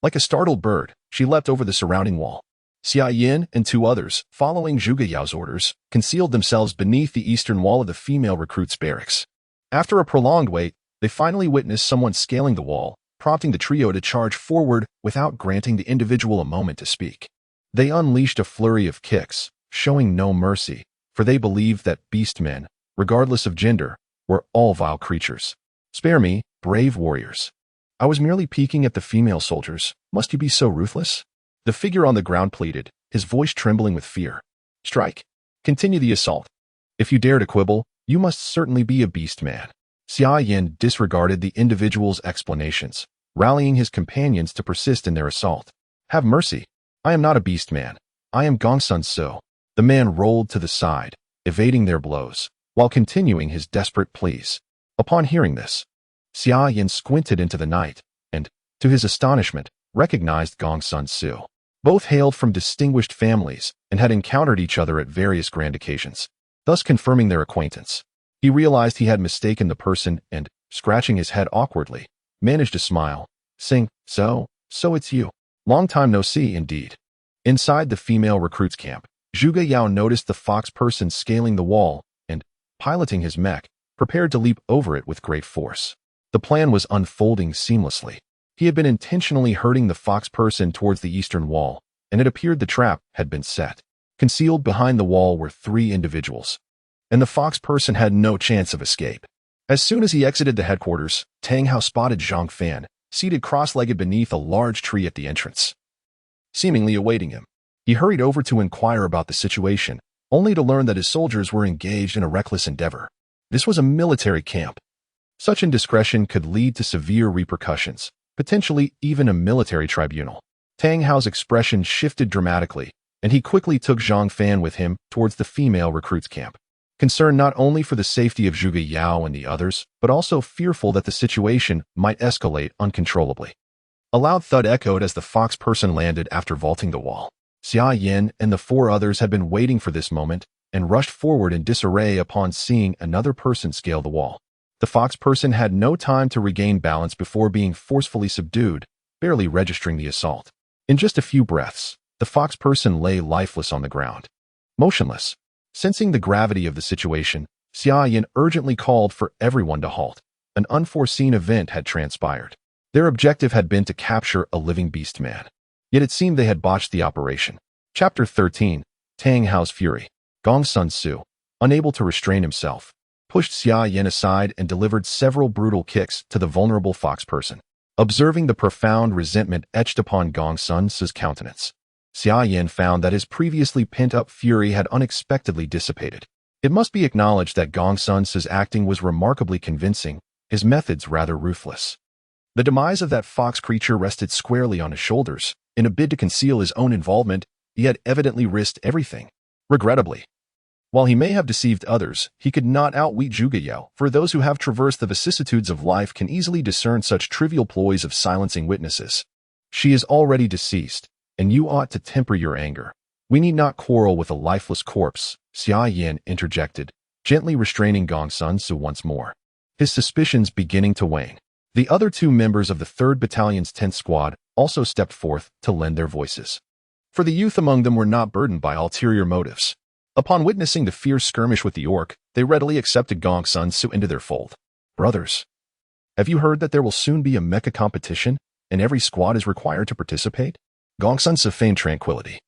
Like a startled bird, she leapt over the surrounding wall. Xia Yin and two others, following Zhuge Yao's orders, concealed themselves beneath the eastern wall of the female recruit's barracks. After a prolonged wait, they finally witnessed someone scaling the wall, prompting the trio to charge forward without granting the individual a moment to speak. They unleashed a flurry of kicks, showing no mercy, for they believed that beastmen, regardless of gender, were all vile creatures. Spare me, brave warriors. I was merely peeking at the female soldiers. Must you be so ruthless? The figure on the ground pleaded, his voice trembling with fear. Strike. Continue the assault. If you dare to quibble, you must certainly be a beast man. Xia Yin disregarded the individual's explanations, rallying his companions to persist in their assault. Have mercy. I am not a beast man. I am Gongsun Su. The man rolled to the side, evading their blows, while continuing his desperate pleas. Upon hearing this, Xia Yin squinted into the night, and, to his astonishment, recognized Gongsun Su. Both hailed from distinguished families and had encountered each other at various grand occasions, thus confirming their acquaintance. He realized he had mistaken the person and, scratching his head awkwardly, managed a smile, saying, So it's you. Long time no see, indeed. Inside the female recruits' camp, Zhuge Yao noticed the fox person scaling the wall and, piloting his mech, prepared to leap over it with great force. The plan was unfolding seamlessly. He had been intentionally herding the fox person towards the eastern wall, and it appeared the trap had been set. Concealed behind the wall were 3 individuals, and the fox person had no chance of escape. As soon as he exited the headquarters, Tang Hao spotted Zhang Fan, seated cross-legged beneath a large tree at the entrance, seemingly awaiting him. He hurried over to inquire about the situation, only to learn that his soldiers were engaged in a reckless endeavor. This was a military camp. Such indiscretion could lead to severe repercussions, potentially even a military tribunal. Tang Hao's expression shifted dramatically, and he quickly took Zhang Fan with him towards the female recruits' camp. Concerned not only for the safety of Zhuge Yao and the others, but also fearful that the situation might escalate uncontrollably. A loud thud echoed as the fox person landed after vaulting the wall. Xia Yin and the 4 others had been waiting for this moment and rushed forward in disarray upon seeing another person scale the wall. The fox person had no time to regain balance before being forcefully subdued, barely registering the assault. In just a few breaths, the fox person lay lifeless on the ground, motionless. Sensing the gravity of the situation, Xia Yin urgently called for everyone to halt. An unforeseen event had transpired. Their objective had been to capture a living beast man. Yet it seemed they had botched the operation. Chapter 13, Tang Hao's Fury. Gong Sun Su, unable to restrain himself, pushed Xia Yin aside and delivered several brutal kicks to the vulnerable fox person. Observing the profound resentment etched upon Gong Sun Su's countenance, Xia Yin found that his previously pent-up fury had unexpectedly dissipated. It must be acknowledged that Gong Sun Su's acting was remarkably convincing, his methods rather ruthless. The demise of that fox creature rested squarely on his shoulders. In a bid to conceal his own involvement, he had evidently risked everything. Regrettably, while he may have deceived others, he could not outwit Zhuge Yao, for those who have traversed the vicissitudes of life can easily discern such trivial ploys of silencing witnesses. She is already deceased, and you ought to temper your anger. We need not quarrel with a lifeless corpse, Xia Yin interjected, gently restraining Gong Sun Su once more, his suspicions beginning to wane. The other 2 members of the 3rd Battalion's 10th Squad also stepped forth to lend their voices. For the youth among them were not burdened by ulterior motives. Upon witnessing the fierce skirmish with the orc, they readily accepted Gong Sun Su into their fold. Brothers, have you heard that there will soon be a mecha competition, and every squad is required to participate? Gong Sun Su feigned tranquility,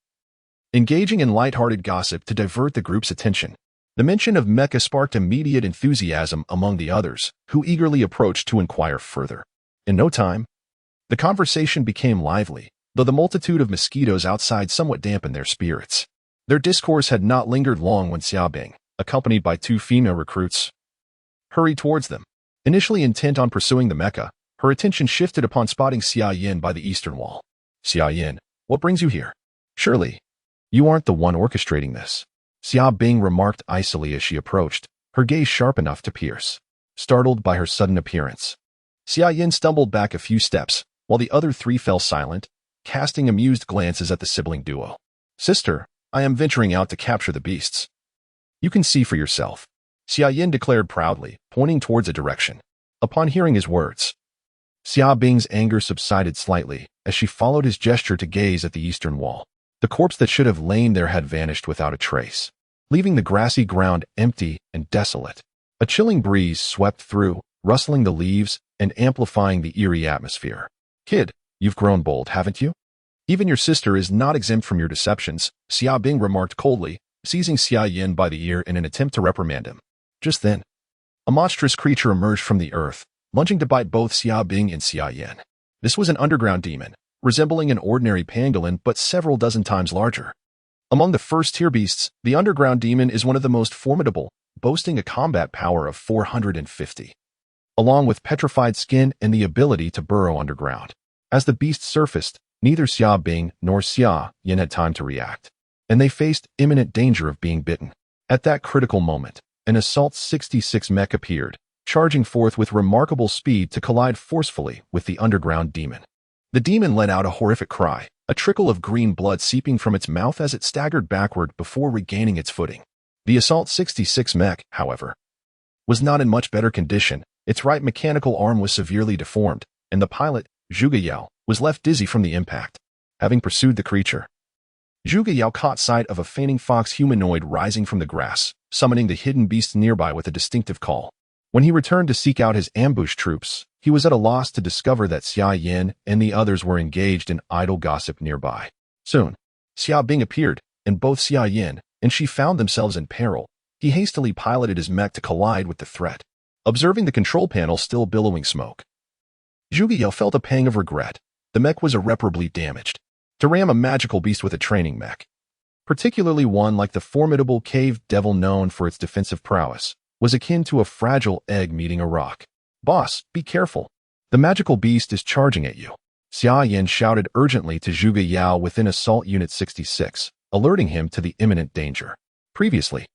engaging in light-hearted gossip to divert the group's attention. The mention of mecha sparked immediate enthusiasm among the others, who eagerly approached to inquire further. In no time, the conversation became lively, though the multitude of mosquitoes outside somewhat dampened their spirits. Their discourse had not lingered long when Xiaobing, accompanied by 2 female recruits, hurried towards them. Initially intent on pursuing the mecha, her attention shifted upon spotting Xia Yin by the eastern wall. Xia Yin, what brings you here? Surely, you aren't the one orchestrating this. Xia Bing remarked icily as she approached, her gaze sharp enough to pierce. Startled by her sudden appearance, Xia Yin stumbled back a few steps, while the other 3 fell silent, casting amused glances at the sibling duo. Sister, I am venturing out to capture the beasts. You can see for yourself, Xia Yin declared proudly, pointing towards a direction. Upon hearing his words, Xia Bing's anger subsided slightly as she followed his gesture to gaze at the eastern wall. The corpse that should have lain there had vanished without a trace, leaving the grassy ground empty and desolate. A chilling breeze swept through, rustling the leaves and amplifying the eerie atmosphere. Kid, you've grown bold, haven't you? Even your sister is not exempt from your deceptions, Xia Bing remarked coldly, seizing Xia Yin by the ear in an attempt to reprimand him. Just then, a monstrous creature emerged from the earth, lunging to bite both Xia Bing and Xia Yin. This was an underground demon, resembling an ordinary pangolin but several dozen times larger. Among the first-tier beasts, the underground demon is one of the most formidable, boasting a combat power of 450, along with petrified skin and the ability to burrow underground. As the beast surfaced, neither Xia Bing nor Xia Yin had time to react, and they faced imminent danger of being bitten. At that critical moment, an Assault 66 mech appeared, charging forth with remarkable speed to collide forcefully with the underground demon. The demon let out a horrific cry, a trickle of green blood seeping from its mouth as it staggered backward before regaining its footing. The Assault 66 mech, however, was not in much better condition. Its right mechanical arm was severely deformed, and the pilot, Zhuge Yao, was left dizzy from the impact. Having pursued the creature, Zhuge Yao caught sight of a fainting fox humanoid rising from the grass, summoning the hidden beasts nearby with a distinctive call. When he returned to seek out his ambush troops, he was at a loss to discover that Xia Yin and the others were engaged in idle gossip nearby. Soon, Xia Bing appeared, and both Xia Yin and she found themselves in peril. He hastily piloted his mech to collide with the threat. Observing the control panel still billowing smoke, Zhuge Yao felt a pang of regret. The mech was irreparably damaged. To ram a magical beast with a training mech, particularly one like the formidable cave devil known for its defensive prowess, was akin to a fragile egg meeting a rock. Boss, be careful. The magical beast is charging at you. Xia Yin shouted urgently to Zhuge Yao within Assault Unit 66, alerting him to the imminent danger. Previously,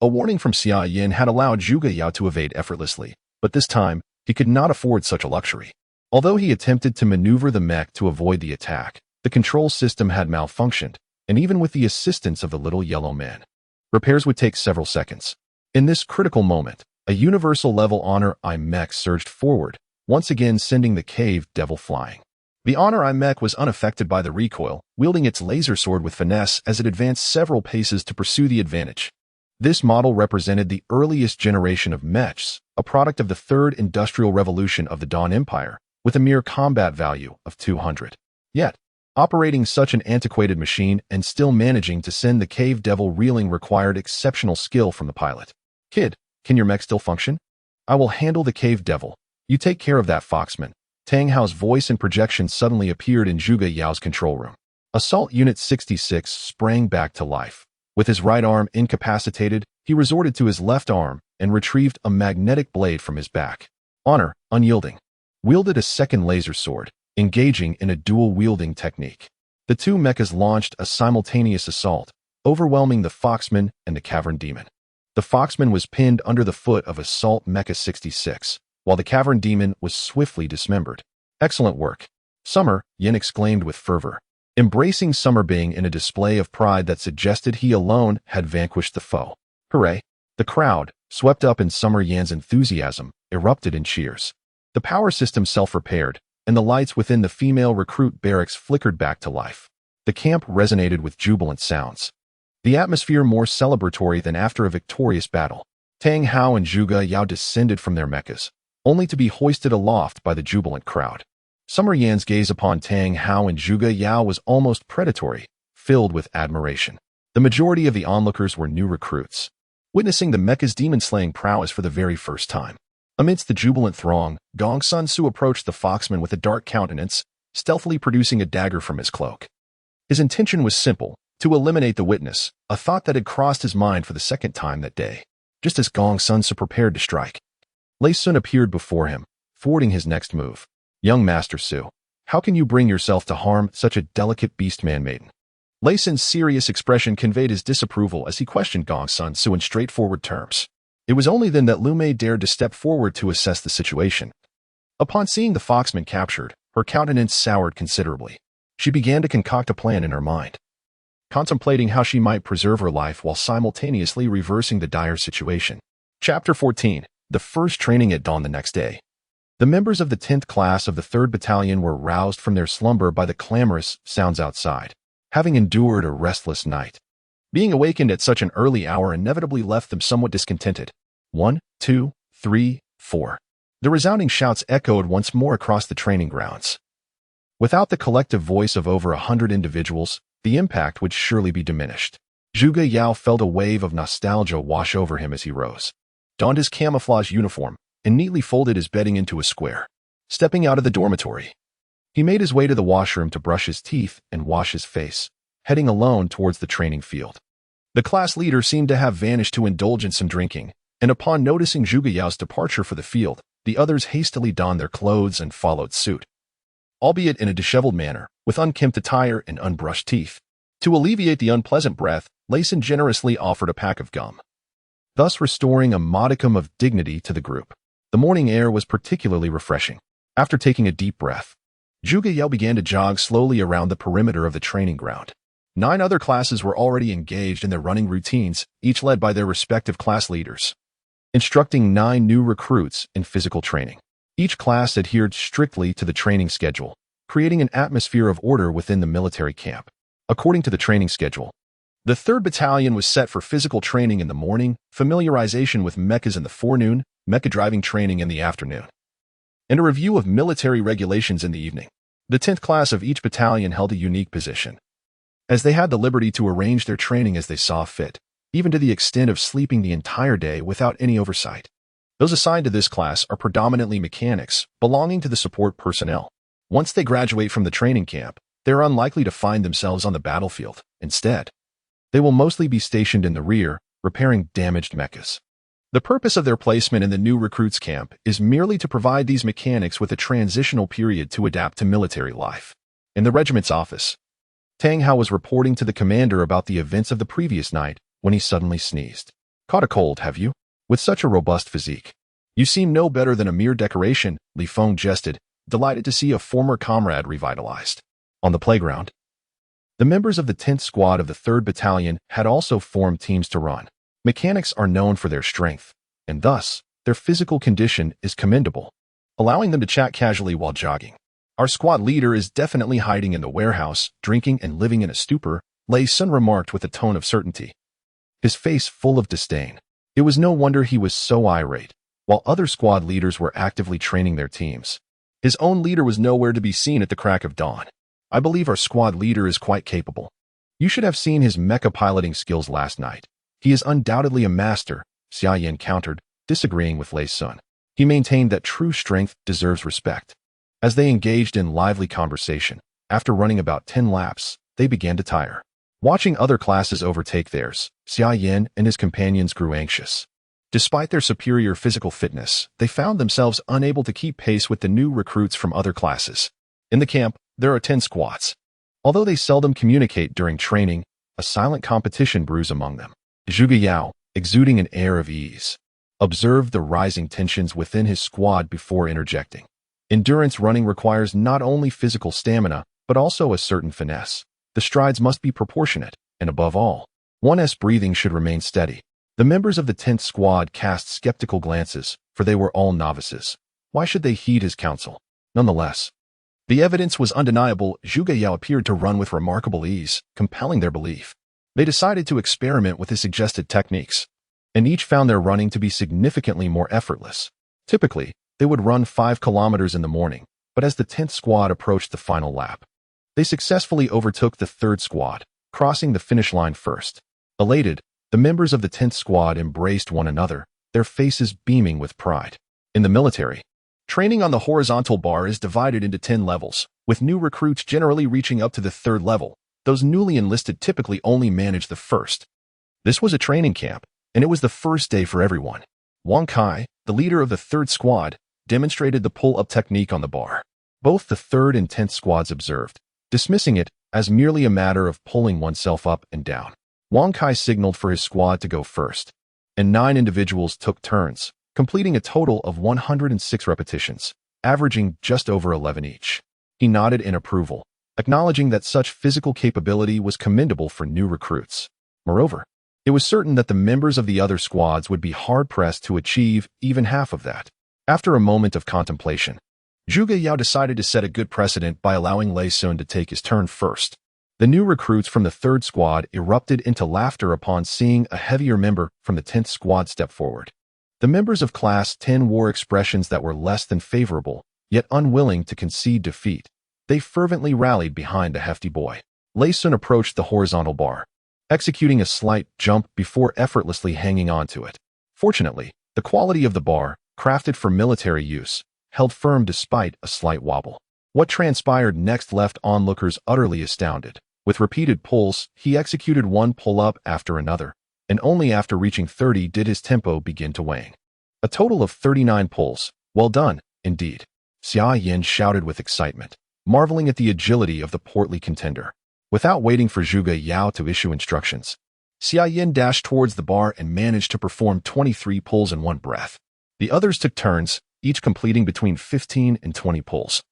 a warning from Xia Yin had allowed Zhuge Yao to evade effortlessly, but this time, he could not afford such a luxury. Although he attempted to maneuver the mech to avoid the attack, the control system had malfunctioned, and even with the assistance of the little yellow man, repairs would take several seconds. In this critical moment, a universal-level Honor I mech surged forward, once again sending the cave devil flying. The Honor I mech was unaffected by the recoil, wielding its laser sword with finesse as it advanced several paces to pursue the advantage. This model represented the earliest generation of mechs, a product of the Third Industrial Revolution of the Dawn Empire, with a mere combat value of 200. Yet, operating such an antiquated machine and still managing to send the cave devil reeling required exceptional skill from the pilot. Kid, can your mech still function? I will handle the cave devil. You take care of that foxman. Tang Hao's voice and projection suddenly appeared in Zhuge Yao's control room. Assault Unit 66 sprang back to life. With his right arm incapacitated, he resorted to his left arm and retrieved a magnetic blade from his back. Honor, unyielding, wielded a second laser sword, engaging in a dual-wielding technique. The two mechas launched a simultaneous assault, overwhelming the Foxman and the Cavern Demon. The Foxman was pinned under the foot of Assault Mecha 66, while the Cavern Demon was swiftly dismembered. Excellent work, Summer, Yin exclaimed with fervor, embracing Summer Bing in a display of pride that suggested he alone had vanquished the foe. Hooray! The crowd, swept up in Summer Yan's enthusiasm, erupted in cheers. The power system self-repaired, and the lights within the female recruit barracks flickered back to life. The camp resonated with jubilant sounds, the atmosphere more celebratory than after a victorious battle. Tang Hao and Zhuge Yao descended from their mechas, only to be hoisted aloft by the jubilant crowd. Summer Yan's gaze upon Tang Hao and Zhuge Yao was almost predatory, filled with admiration. The majority of the onlookers were new recruits, witnessing the mecha's demon-slaying prowess for the very first time. Amidst the jubilant throng, Gong Sun Su approached the Foxman with a dark countenance, stealthily producing a dagger from his cloak. His intention was simple, to eliminate the witness, a thought that had crossed his mind for the second time that day. Just as Gong Sun Su prepared to strike, Lei Sun appeared before him, forwarding his next move. Young Master Su, how can you bring yourself to harm such a delicate beast-man maiden? Lei Sun's serious expression conveyed his disapproval as he questioned Gong Sun Su in straightforward terms. It was only then that Lu Mei dared to step forward to assess the situation. Upon seeing the Foxman captured, her countenance soured considerably. She began to concoct a plan in her mind, contemplating how she might preserve her life while simultaneously reversing the dire situation. Chapter 14. The first training at dawn the next day. The members of the 10th class of the 3rd Battalion were roused from their slumber by the clamorous sounds outside, having endured a restless night. Being awakened at such an early hour inevitably left them somewhat discontented. 1, 2, 3, 4. The resounding shouts echoed once more across the training grounds. Without the collective voice of over 100 individuals, the impact would surely be diminished. Zhuge Yao felt a wave of nostalgia wash over him as he rose, donned his camouflage uniform, and neatly folded his bedding into a square. Stepping out of the dormitory, he made his way to the washroom to brush his teeth and wash his face, heading alone towards the training field. The class leader seemed to have vanished to indulge in some drinking, and upon noticing Zhuge Yao's departure for the field, the others hastily donned their clothes and followed suit, albeit in a disheveled manner, with unkempt attire and unbrushed teeth. To alleviate the unpleasant breath, Lei Sun generously offered a pack of gum, thus restoring a modicum of dignity to the group. The morning air was particularly refreshing. After taking a deep breath, Zhuge Yao began to jog slowly around the perimeter of the training ground. 9 other classes were already engaged in their running routines, each led by their respective class leaders. instructing 9 new recruits in physical training. Each class adhered strictly to the training schedule, creating an atmosphere of order within the military camp. According to the training schedule, the 3rd Battalion was set for physical training in the morning, familiarization with mechas in the forenoon, mecha driving training in the afternoon, and a review of military regulations in the evening. The 10th class of each battalion held a unique position, as they had the liberty to arrange their training as they saw fit, even to the extent of sleeping the entire day without any oversight. Those assigned to this class are predominantly mechanics, belonging to the support personnel. Once they graduate from the training camp, they are unlikely to find themselves on the battlefield. Instead, they will mostly be stationed in the rear, repairing damaged mechas. The purpose of their placement in the new recruits camp is merely to provide these mechanics with a transitional period to adapt to military life. In the regiment's office, Tang Hao was reporting to the commander about the events of the previous night when he suddenly sneezed. "Caught a cold, have you? With such a robust physique. You seem no better than a mere decoration," Li Feng jested, delighted to see a former comrade revitalized. On the playground, the members of the 10th Squad of the 3rd Battalion had also formed teams to run. Mechanics are known for their strength, and thus, their physical condition is commendable, allowing them to chat casually while jogging. "Our squad leader is definitely hiding in the warehouse, drinking and living in a stupor," Lei Sun remarked with a tone of certainty, his face full of disdain. It was no wonder he was so irate. While other squad leaders were actively training their teams, his own leader was nowhere to be seen at the crack of dawn. "I believe our squad leader is quite capable. You should have seen his mecha piloting skills last night. He is undoubtedly a master," Xia Yan countered, disagreeing with Lei Sun. He maintained that true strength deserves respect. As they engaged in lively conversation, after running about 10 laps, they began to tire. Watching other classes overtake theirs, Xia Yan and his companions grew anxious. Despite their superior physical fitness, they found themselves unable to keep pace with the new recruits from other classes. In the camp, there are 10 squads. Although they seldom communicate during training, a silent competition brews among them. Zhuge Yao, exuding an air of ease, observed the rising tensions within his squad before interjecting. Endurance running requires not only physical stamina, but also a certain finesse. The strides must be proportionate, and above all, one's breathing should remain steady. The members of the 10th Squad cast skeptical glances, for they were all novices. Why should they heed his counsel? Nonetheless, the evidence was undeniable. Zhuge Yao appeared to run with remarkable ease, compelling their belief. They decided to experiment with his suggested techniques, and each found their running to be significantly more effortless. Typically, they would run 5 kilometers in the morning, but as the 10th Squad approached the final lap, they successfully overtook the 3rd Squad, crossing the finish line first. Elated, the members of the 10th Squad embraced one another, their faces beaming with pride. In the military, training on the horizontal bar is divided into 10 levels, with new recruits generally reaching up to the 3rd level. Those newly enlisted typically only manage the 1st. This was a training camp, and it was the first day for everyone. Wang Kai, the leader of the 3rd Squad, demonstrated the pull-up technique on the bar. Both the 3rd and 10th Squads observed, dismissing it as merely a matter of pulling oneself up and down. Wang Kai signaled for his squad to go first, and 9 individuals took turns, completing a total of 106 repetitions, averaging just over 11 each. He nodded in approval, acknowledging that such physical capability was commendable for new recruits. Moreover, it was certain that the members of the other squads would be hard-pressed to achieve even half of that. After a moment of contemplation, Zhuge Yao decided to set a good precedent by allowing Lei Sun to take his turn first. The new recruits from the 3rd Squad erupted into laughter upon seeing a heavier member from the 10th Squad step forward. The members of Class 10 wore expressions that were less than favorable, yet unwilling to concede defeat. They fervently rallied behind the hefty boy. Lei Sun approached the horizontal bar, executing a slight jump before effortlessly hanging onto it. Fortunately, the quality of the bar, crafted for military use, held firm despite a slight wobble. What transpired next left onlookers utterly astounded. With repeated pulls, he executed one pull-up after another, and only after reaching 30 did his tempo begin to wane. A total of 39 pulls. Well done, indeed. Xia Yan shouted with excitement, marveling at the agility of the portly contender. Without waiting for Zhuge Yao to issue instructions, Xia Yan dashed towards the bar and managed to perform 23 pulls in one breath. The others took turns, each completing between 15 and 20 pulls,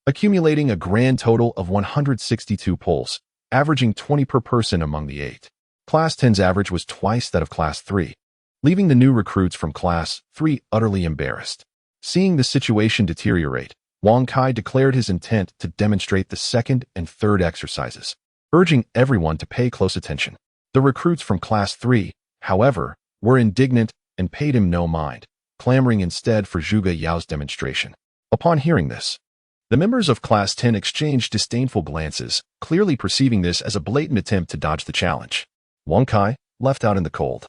accumulating a grand total of 162 pulls, averaging 20 per person among the 8. Class 10's average was twice that of Class 3. leaving the new recruits from Class 3 utterly embarrassed. Seeing the situation deteriorate, Wang Kai declared his intent to demonstrate the second and third exercises, urging everyone to pay close attention. The recruits from Class 3, however, were indignant and paid him no mind, clamoring instead for Zhuge Yao's demonstration. Upon hearing this, the members of Class 10 exchanged disdainful glances, clearly perceiving this as a blatant attempt to dodge the challenge. Wang Kai, left out in the cold,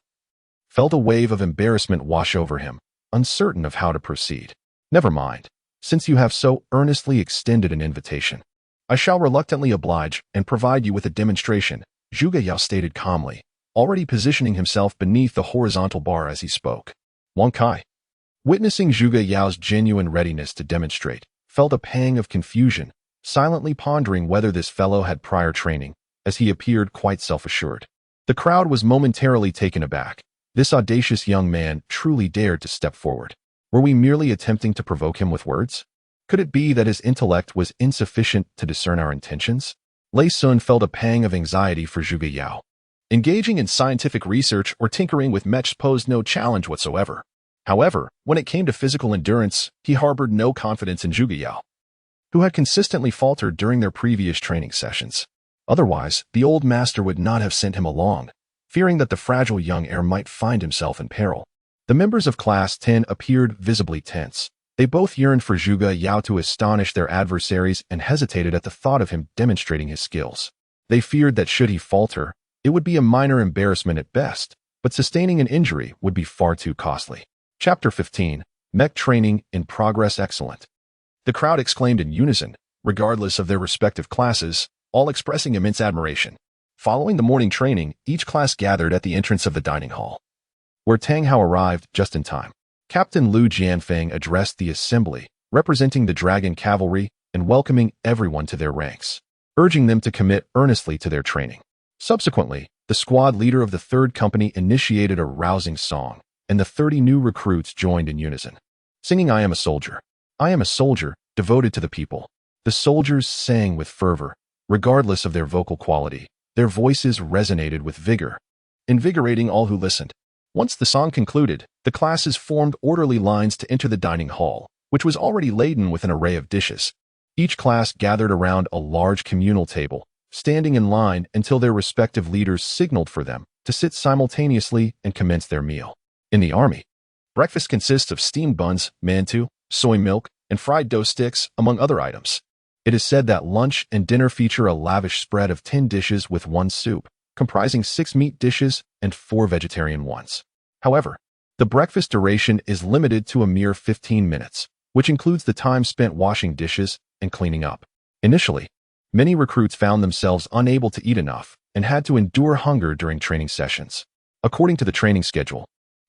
felt a wave of embarrassment wash over him, uncertain of how to proceed. Never mind, since you have so earnestly extended an invitation, I shall reluctantly oblige and provide you with a demonstration, Zhuge Yao stated calmly, already positioning himself beneath the horizontal bar as he spoke. Wang Kai, witnessing Zhuge Yao's genuine readiness to demonstrate, felt a pang of confusion, silently pondering whether this fellow had prior training, as he appeared quite self-assured. The crowd was momentarily taken aback. This audacious young man truly dared to step forward. Were we merely attempting to provoke him with words? Could it be that his intellect was insufficient to discern our intentions? Lei Sun felt a pang of anxiety for Zhuge Yao. Engaging in scientific research or tinkering with mechs posed no challenge whatsoever. However, when it came to physical endurance, he harbored no confidence in Zhuge Yao, who had consistently faltered during their previous training sessions. Otherwise, the old master would not have sent him along, fearing that the fragile young heir might find himself in peril. The members of Class 10 appeared visibly tense. They both yearned for Zhuge Yao to astonish their adversaries and hesitated at the thought of him demonstrating his skills. They feared that should he falter, it would be a minor embarrassment at best, but sustaining an injury would be far too costly. Chapter 15, Mech Training in Progress Excellent. The crowd exclaimed in unison, regardless of their respective classes, all expressing immense admiration. Following the morning training, each class gathered at the entrance of the dining hall, where Tang Hao arrived just in time. Captain Lu Jianfeng addressed the assembly, representing the Dragon Cavalry and welcoming everyone to their ranks, urging them to commit earnestly to their training. Subsequently, the squad leader of the third company initiated a rousing song, and the 30 new recruits joined in unison, singing "I am a soldier. I am a soldier, devoted to the people." The soldiers sang with fervor, regardless of their vocal quality. Their voices resonated with vigor, invigorating all who listened. Once the song concluded, the classes formed orderly lines to enter the dining hall, which was already laden with an array of dishes. Each class gathered around a large communal table, standing in line until their respective leaders signaled for them to sit simultaneously and commence their meal. In the army, breakfast consists of steamed buns, mantou, soy milk, and fried dough sticks, among other items. It is said that lunch and dinner feature a lavish spread of 10 dishes with one soup, comprising 6 meat dishes and 4 vegetarian ones. However, the breakfast duration is limited to a mere 15 minutes, which includes the time spent washing dishes and cleaning up. Initially, many recruits found themselves unable to eat enough and had to endure hunger during training sessions. According to the training schedule,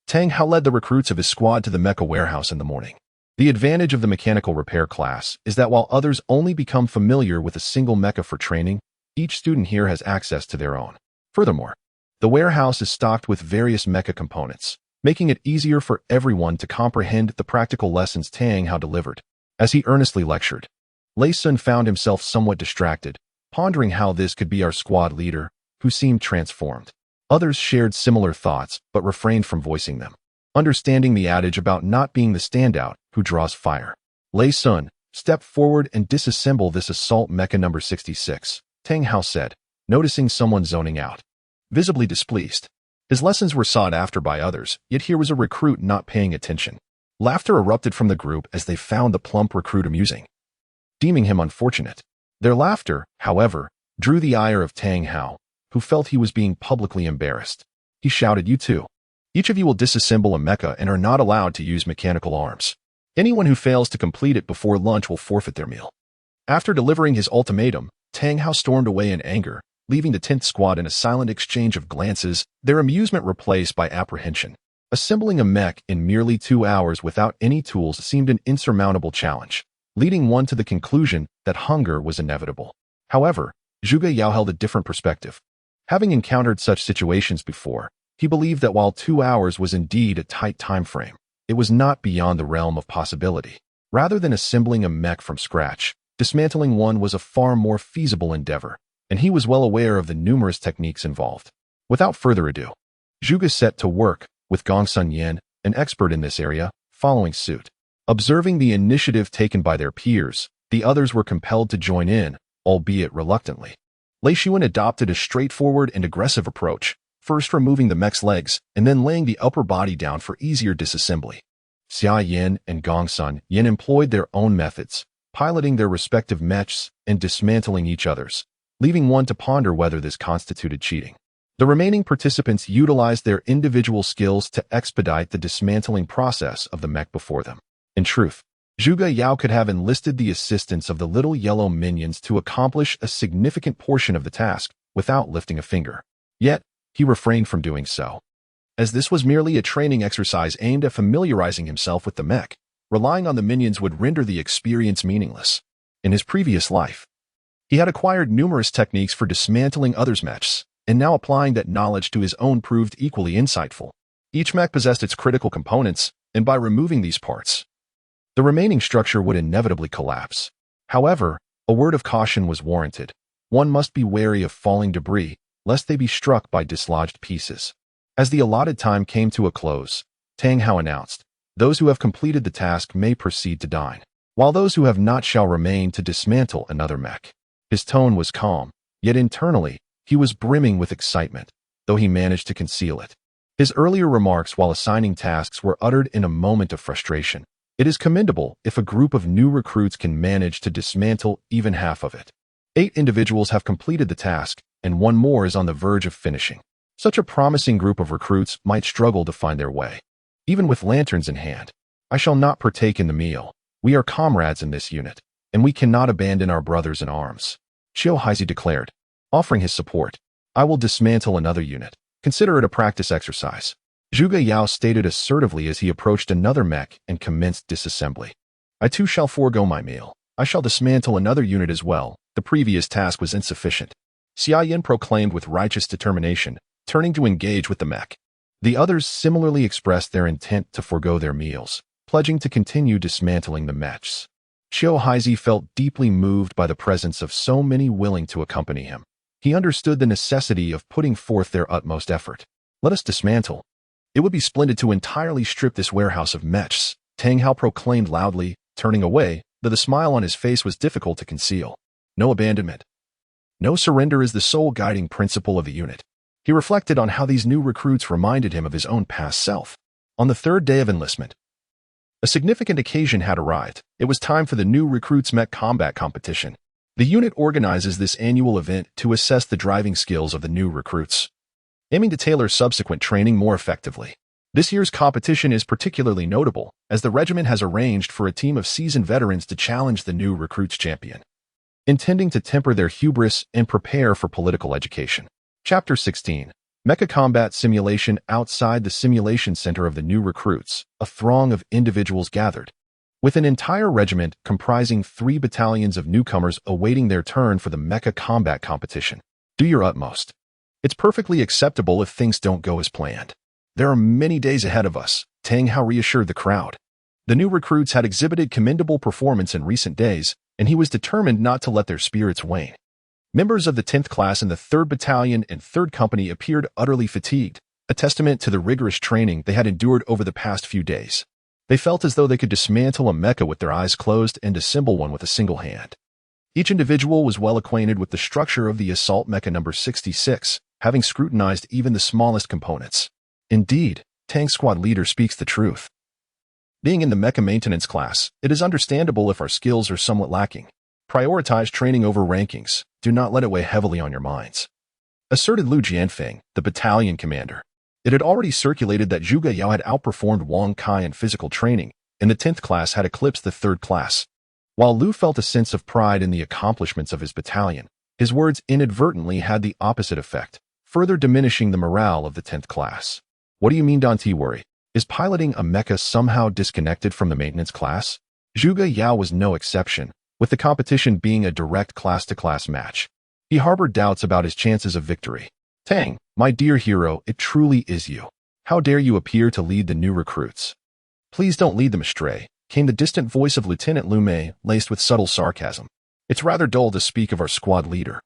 Tang Hao led the recruits of his squad to the mecha warehouse in the morning. The advantage of the mechanical repair class is that while others only become familiar with a single mecha for training, each student here has access to their own. Furthermore, the warehouse is stocked with various mecha components, making it easier for everyone to comprehend the practical lessons Tang Hao delivered. As he earnestly lectured, Lei Sun found himself somewhat distracted, pondering how this could be our squad leader, who seemed transformed. Others shared similar thoughts but refrained from voicing them, understanding the adage about not being the standout who draws fire. Lei Sun, step forward and disassemble this assault mecha number 66, Tang Hao said, noticing someone zoning out. Visibly displeased. His lessons were sought after by others, yet here was a recruit not paying attention. Laughter erupted from the group as they found the plump recruit amusing, deeming him unfortunate. Their laughter, however, drew the ire of Tang Hao, who felt he was being publicly embarrassed. He shouted, "You two. Each of you will disassemble a mecha and are not allowed to use mechanical arms. Anyone who fails to complete it before lunch will forfeit their meal." After delivering his ultimatum, Tang Hao stormed away in anger, leaving the 10th squad in a silent exchange of glances, their amusement replaced by apprehension. Assembling a mech in merely 2 hours without any tools seemed an insurmountable challenge, leading one to the conclusion that hunger was inevitable. However, Zhuge Yao held a different perspective. Having encountered such situations before, he believed that while 2 hours was indeed a tight time frame, it was not beyond the realm of possibility. Rather than assembling a mech from scratch, dismantling one was a far more feasible endeavor, and he was well aware of the numerous techniques involved. Without further ado, Zhuge set to work, with Gongsun Yan, an expert in this area, following suit. Observing the initiative taken by their peers, the others were compelled to join in, albeit reluctantly. Lin Yuan adopted a straightforward and aggressive approach, first removing the mech's legs and then laying the upper body down for easier disassembly. Xia Yan and Gongsun Yan employed their own methods, piloting their respective mechs and dismantling each other's, leaving one to ponder whether this constituted cheating. The remaining participants utilized their individual skills to expedite the dismantling process of the mech before them. In truth, Zhuge Yao could have enlisted the assistance of the little yellow minions to accomplish a significant portion of the task without lifting a finger. Yet, he refrained from doing so, as this was merely a training exercise aimed at familiarizing himself with the mech. Relying on the minions would render the experience meaningless. In his previous life, he had acquired numerous techniques for dismantling others' mechs, and now applying that knowledge to his own proved equally insightful. Each mech possessed its critical components, and by removing these parts, the remaining structure would inevitably collapse. However, a word of caution was warranted. One must be wary of falling debris, lest they be struck by dislodged pieces. As the allotted time came to a close, Tang Hao announced, "Those who have completed the task may proceed to dine, while those who have not shall remain to dismantle another mech." His tone was calm, yet internally, he was brimming with excitement, though he managed to conceal it. His earlier remarks while assigning tasks were uttered in a moment of frustration. It is commendable if a group of new recruits can manage to dismantle even half of it. 8 individuals have completed the task, and one more is on the verge of finishing. Such a promising group of recruits might struggle to find their way. Even with lanterns in hand, I shall not partake in the meal. We are comrades in this unit, and we cannot abandon our brothers in arms, Qiu Haizi declared, offering his support. I will dismantle another unit. Consider it a practice exercise, Zhuge Yao stated assertively as he approached another mech and commenced disassembly. I too shall forego my meal. I shall dismantle another unit as well. The previous task was insufficient, Xia Yan proclaimed with righteous determination, turning to engage with the mech. The others similarly expressed their intent to forego their meals, pledging to continue dismantling the mechs. Qiu Haizi felt deeply moved by the presence of so many willing to accompany him. He understood the necessity of putting forth their utmost effort. Let us dismantle. It would be splendid to entirely strip this warehouse of mechs, Tang Hao proclaimed loudly, turning away, though the smile on his face was difficult to conceal. No abandonment. No surrender is the sole guiding principle of the unit. He reflected on how these new recruits reminded him of his own past self. On the 3rd day of enlistment, a significant occasion had arrived. It was time for the new recruits' mech combat competition. The unit organizes this annual event to assess the driving skills of the new recruits, aiming to tailor subsequent training more effectively. This year's competition is particularly notable, as the regiment has arranged for a team of seasoned veterans to challenge the new recruits champion, intending to temper their hubris and prepare for political education. Chapter 16. Mecha Combat Simulation. Outside the simulation center of the new recruits, a throng of individuals gathered, with an entire regiment comprising 3 battalions of newcomers awaiting their turn for the mecha combat competition. Do your utmost. It's perfectly acceptable if things don't go as planned. There are many days ahead of us, Tang Hao reassured the crowd. The new recruits had exhibited commendable performance in recent days, and he was determined not to let their spirits wane. Members of the 10th class in the 3rd Battalion and 3rd Company appeared utterly fatigued, a testament to the rigorous training they had endured over the past few days. They felt as though they could dismantle a mecha with their eyes closed and assemble one with a single hand. Each individual was well acquainted with the structure of the assault mecha number 66, having scrutinized even the smallest components. Indeed, Tank Squad leader speaks the truth. Being in the mecha maintenance class, it is understandable if our skills are somewhat lacking. Prioritize training over rankings. Do not let it weigh heavily on your minds, asserted Lu Jianfeng, the battalion commander. It had already circulated that Zhuge Yao had outperformed Wang Kai in physical training, and the 10th class had eclipsed the 3rd class. While Lu felt a sense of pride in the accomplishments of his battalion, his words inadvertently had the opposite effect, further diminishing the morale of the 10th class. What do you mean, don't worry? Is piloting a mecha somehow disconnected from the maintenance class? Zhuge Yao was no exception, with the competition being a direct class-to-class match. He harbored doubts about his chances of victory. Tang, my dear hero, it truly is you. How dare you appear to lead the new recruits? Please don't lead them astray, came the distant voice of Lieutenant Lu Mei, laced with subtle sarcasm. It's rather dull to speak of our squad leader.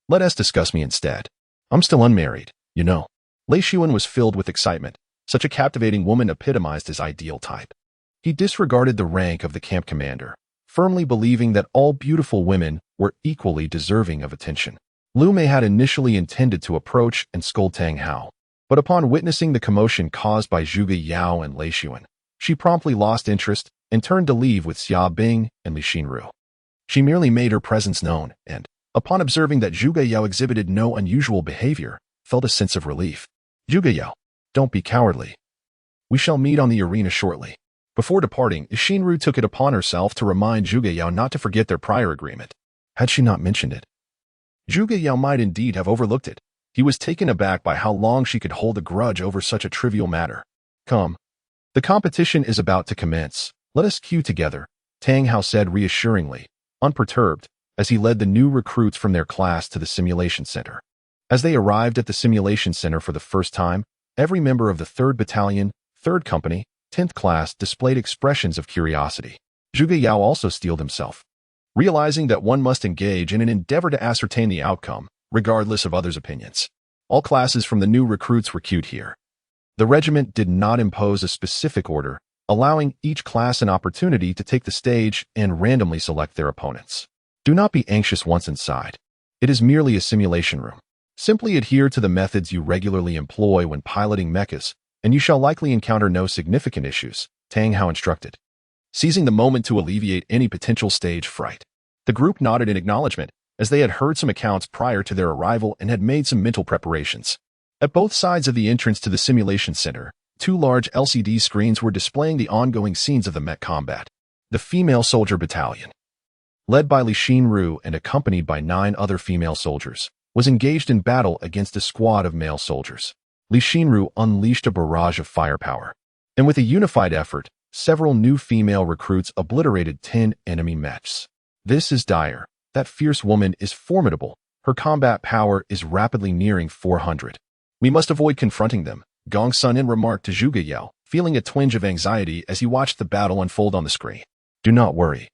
Let us discuss me instead. I'm still unmarried, you know. Lin Yuan was filled with excitement, Such a captivating woman epitomized his ideal type. He disregarded the rank of the camp commander, firmly believing that all beautiful women were equally deserving of attention. Lu Mei had initially intended to approach and scold Tang Hao, but upon witnessing the commotion caused by Zhuge Yao and Lei Xuan, she promptly lost interest and turned to leave with Xia Bing and Li Xinru. She merely made her presence known and, upon observing that Zhuge Yao exhibited no unusual behavior, felt a sense of relief. Zhuge Yao, don't be cowardly. We shall meet on the arena shortly. Before departing, Li Xinru took it upon herself to remind Zhuge Yao not to forget their prior agreement. Had she not mentioned it, Zhuge Yao might indeed have overlooked it. He was taken aback by how long she could hold a grudge over such a trivial matter. Come. The competition is about to commence. Let us queue together, Tang Hao said reassuringly, unperturbed, as he led the new recruits from their class to the simulation center. As they arrived at the simulation center for the first time, every member of the 3rd Battalion, 3rd Company, 10th Class displayed expressions of curiosity. Zhuge Yao also steeled himself, realizing that one must engage in an endeavor to ascertain the outcome, regardless of others' opinions. All classes from the new recruits were queued here. The regiment did not impose a specific order, allowing each class an opportunity to take the stage and randomly select their opponents. Do not be anxious once inside. It is merely a simulation room. Simply adhere to the methods you regularly employ when piloting mechas, and you shall likely encounter no significant issues, Tang Hao instructed, seizing the moment to alleviate any potential stage fright. The group nodded in acknowledgement, as they had heard some accounts prior to their arrival and had made some mental preparations. At both sides of the entrance to the simulation center, 2 large LCD screens were displaying the ongoing scenes of the mech combat. The female soldier battalion, led by Li Xinru and accompanied by 9 other female soldiers, was engaged in battle against a squad of male soldiers. Li Xinru unleashed a barrage of firepower, and with a unified effort, several new female recruits obliterated 10 enemy mechs. This is dire. That fierce woman is formidable. Her combat power is rapidly nearing 400. We must avoid confronting them, Gong Sunin remarked to Zhuge Yao, feeling a twinge of anxiety as he watched the battle unfold on the screen. Do not worry.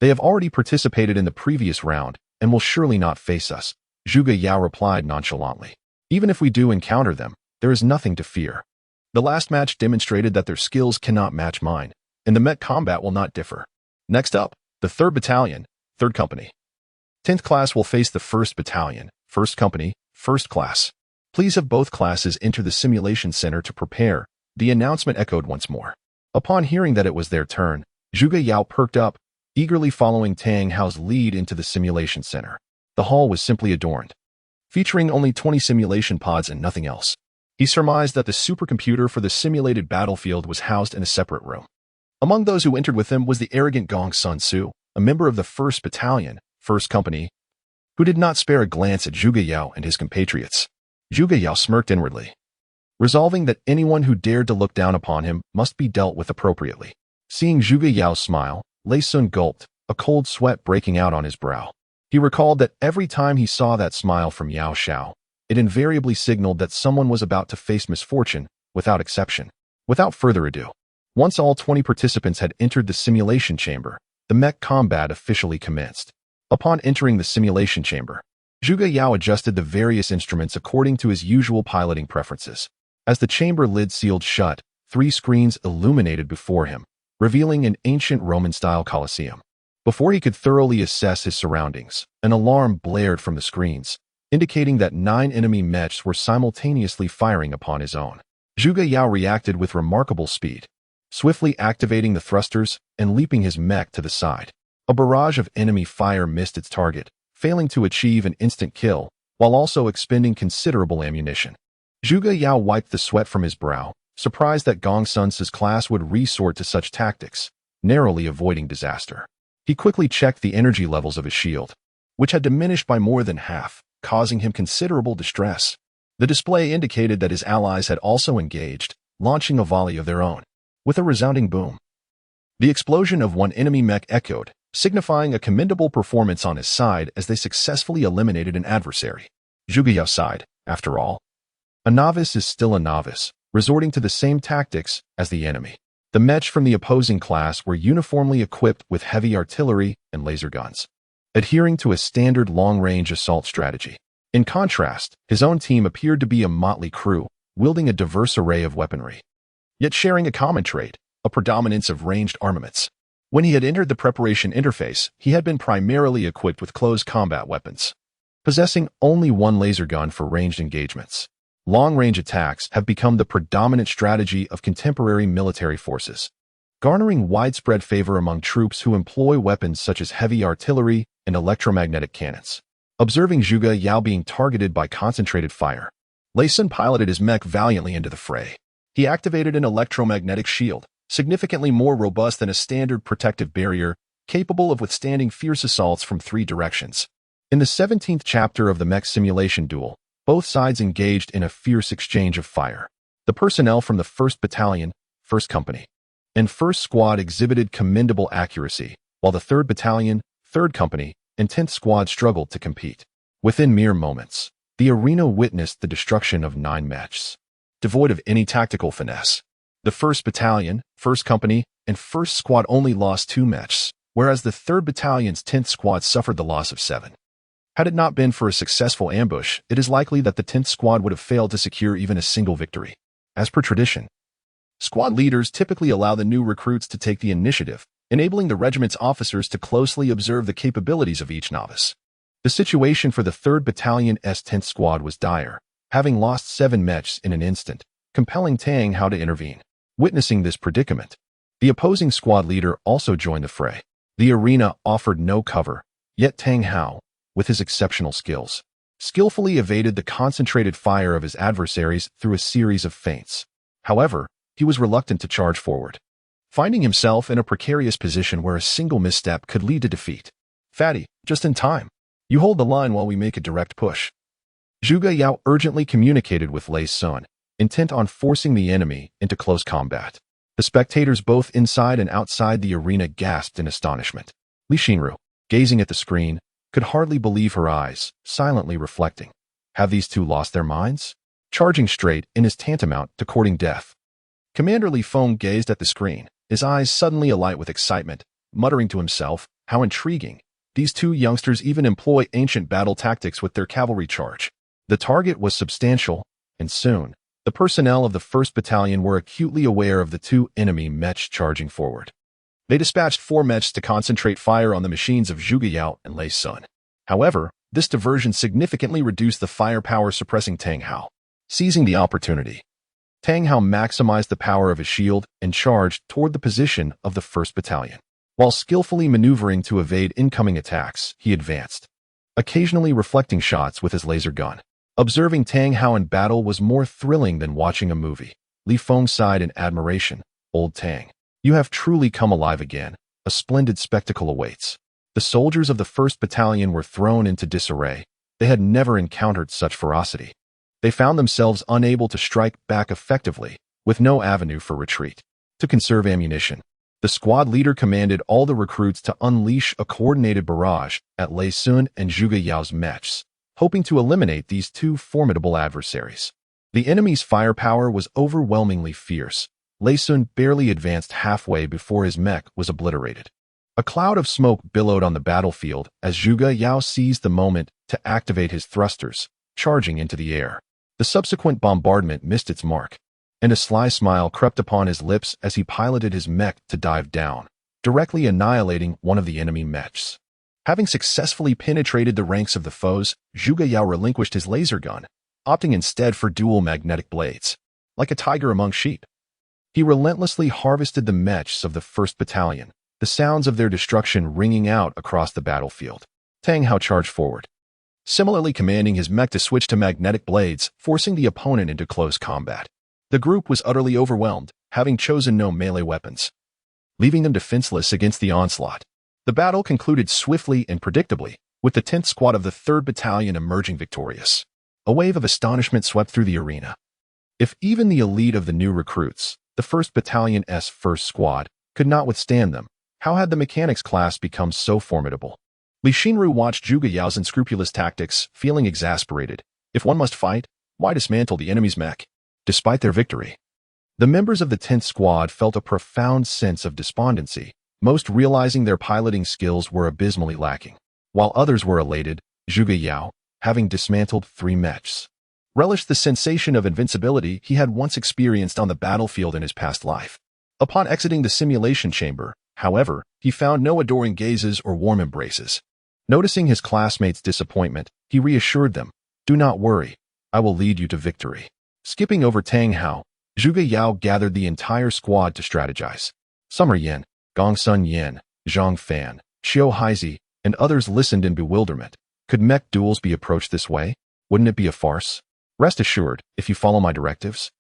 They have already participated in the previous round and will surely not face us, Zhuge Yao replied nonchalantly. Even if we do encounter them, there is nothing to fear. The last match demonstrated that their skills cannot match mine, and the mech combat will not differ. Next up, the 3rd Battalion, 3rd Company. 10th Class will face the 1st Battalion, 1st Company, 1st Class. Please have both classes enter the simulation center to prepare, the announcement echoed once more. Upon hearing that it was their turn, Zhuge Yao perked up, eagerly following Tang Hao's lead into the simulation center. The hall was simply adorned, featuring only 20 simulation pods and nothing else. He surmised that the supercomputer for the simulated battlefield was housed in a separate room. Among those who entered with him was the arrogant Gong Sun Su, a member of the 1st Battalion, 1st Company, who did not spare a glance at Zhuge Yao and his compatriots. Zhuge Yao smirked inwardly, resolving that anyone who dared to look down upon him must be dealt with appropriately. Seeing Zhuge Yao smile, Lei Sun gulped, a cold sweat breaking out on his brow. He recalled that every time he saw that smile from Yao Xiao, it invariably signaled that someone was about to face misfortune, without exception. Without further ado, once all 20 participants had entered the simulation chamber, the mech combat officially commenced. Upon entering the simulation chamber, Zhuge Yao adjusted the various instruments according to his usual piloting preferences. As the chamber lid sealed shut, 3 screens illuminated before him, revealing an ancient Roman-style Colosseum. Before he could thoroughly assess his surroundings, an alarm blared from the screens, indicating that 9 enemy mechs were simultaneously firing upon his own. Zhuge Yao reacted with remarkable speed, swiftly activating the thrusters and leaping his mech to the side. A barrage of enemy fire missed its target, failing to achieve an instant kill, while also expending considerable ammunition. Zhuge Yao wiped the sweat from his brow, surprised that Gong Sun's class would resort to such tactics, narrowly avoiding disaster. He quickly checked the energy levels of his shield, which had diminished by more than half, causing him considerable distress. The display indicated that his allies had also engaged, launching a volley of their own. With a resounding boom, the explosion of one enemy mech echoed, signifying a commendable performance on his side as they successfully eliminated an adversary. Zhuge Yao sighed. After all, a novice is still a novice, resorting to the same tactics as the enemy. The mech from the opposing class were uniformly equipped with heavy artillery and laser guns, adhering to a standard long-range assault strategy. In contrast, his own team appeared to be a motley crew, wielding a diverse array of weaponry, yet sharing a common trait, a predominance of ranged armaments. When he had entered the preparation interface, he had been primarily equipped with close combat weapons, possessing only one laser gun for ranged engagements. Long-range attacks have become the predominant strategy of contemporary military forces, garnering widespread favor among troops who employ weapons such as heavy artillery and electromagnetic cannons. Observing Zhuge Yao being targeted by concentrated fire, Lei Sun piloted his mech valiantly into the fray. He activated an electromagnetic shield, significantly more robust than a standard protective barrier, capable of withstanding fierce assaults from 3 directions. In the 17th chapter of the mech simulation duel, both sides engaged in a fierce exchange of fire. The personnel from the 1st Battalion, 1st Company, and 1st Squad exhibited commendable accuracy, while the 3rd Battalion, 3rd Company, and 10th Squad struggled to compete. Within mere moments, the arena witnessed the destruction of 9 mechs, devoid of any tactical finesse. The 1st Battalion, 1st Company, and 1st Squad only lost 2 mechs, whereas the 3rd Battalion's 10th Squad suffered the loss of 7. Had it not been for a successful ambush, it is likely that the 10th Squad would have failed to secure even a single victory. As per tradition, squad leaders typically allow the new recruits to take the initiative, enabling the regiment's officers to closely observe the capabilities of each novice. The situation for the 3rd Battalion's 10th Squad was dire, having lost 7 mechs in an instant, compelling Tang Hao to intervene. Witnessing this predicament, the opposing squad leader also joined the fray. The arena offered no cover, yet Tang Hao, with his exceptional skills, skillfully evaded the concentrated fire of his adversaries through a series of feints. However, he was reluctant to charge forward, finding himself in a precarious position where a single misstep could lead to defeat. "Fatty, just in time. You hold the line while we make a direct push." Zhuge Yao urgently communicated with Lei Sun, intent on forcing the enemy into close combat. The spectators both inside and outside the arena gasped in astonishment. Li Xinru, gazing at the screen, could hardly believe her eyes, silently reflecting. Have these two lost their minds? Charging straight in is tantamount to courting death. Commander Li Feng gazed at the screen, his eyes suddenly alight with excitement, muttering to himself, how intriguing. These two youngsters even employ ancient battle tactics with their cavalry charge. The target was substantial, and soon, the personnel of the 1st Battalion were acutely aware of the 2 enemy mechs charging forward. They dispatched 4 mechs to concentrate fire on the machines of Zhuge Yao and Lei Sun. However, this diversion significantly reduced the firepower suppressing Tang Hao. Seizing the opportunity, Tang Hao maximized the power of his shield and charged toward the position of the 1st Battalion. While skillfully maneuvering to evade incoming attacks, he advanced, occasionally reflecting shots with his laser gun. Observing Tang Hao in battle was more thrilling than watching a movie. Li Feng sighed in admiration. "Old Tang, you have truly come alive again. A splendid spectacle awaits." The soldiers of the 1st Battalion were thrown into disarray. They had never encountered such ferocity. They found themselves unable to strike back effectively, with no avenue for retreat. To conserve ammunition, the squad leader commanded all the recruits to unleash a coordinated barrage at Lei Sun and Zhuge Yao's mechs, hoping to eliminate these 2 formidable adversaries. The enemy's firepower was overwhelmingly fierce. Lei Sun barely advanced halfway before his mech was obliterated. A cloud of smoke billowed on the battlefield as Zhuge Yao seized the moment to activate his thrusters, charging into the air. The subsequent bombardment missed its mark, and a sly smile crept upon his lips as he piloted his mech to dive down, directly annihilating one of the enemy mechs. Having successfully penetrated the ranks of the foes, Zhuge Yao relinquished his laser gun, opting instead for dual magnetic blades. Like a tiger among sheep, he relentlessly harvested the mechs of the 1st Battalion, the sounds of their destruction ringing out across the battlefield. Tang Hao charged forward, similarly commanding his mech to switch to magnetic blades, forcing the opponent into close combat. The group was utterly overwhelmed, having chosen no melee weapons, leaving them defenseless against the onslaught. The battle concluded swiftly and predictably, with the 10th Squad of the 3rd Battalion emerging victorious. A wave of astonishment swept through the arena. If even the elite of the new recruits, the 1st Battalion's 1st Squad, could not withstand them, how had the mechanics class become so formidable? Li Xinru watched Zhuge Yao's unscrupulous tactics, feeling exasperated. If one must fight, why dismantle the enemy's mech? Despite their victory, the members of the 10th Squad felt a profound sense of despondency, most realizing their piloting skills were abysmally lacking. While others were elated, Zhuge Yao, having dismantled 3 mechs, relished the sensation of invincibility he had once experienced on the battlefield in his past life. Upon exiting the simulation chamber, however, he found no adoring gazes or warm embraces. Noticing his classmates' disappointment, he reassured them, "Do not worry, I will lead you to victory." Skipping over Tang Hao, Zhuge Yao gathered the entire squad to strategize. Summer Yin, Gongsun Yin, Zhang Fan, Xiao Haizi, and others listened in bewilderment. Could mech duels be approached this way? Wouldn't it be a farce? Rest assured, if you follow my directives,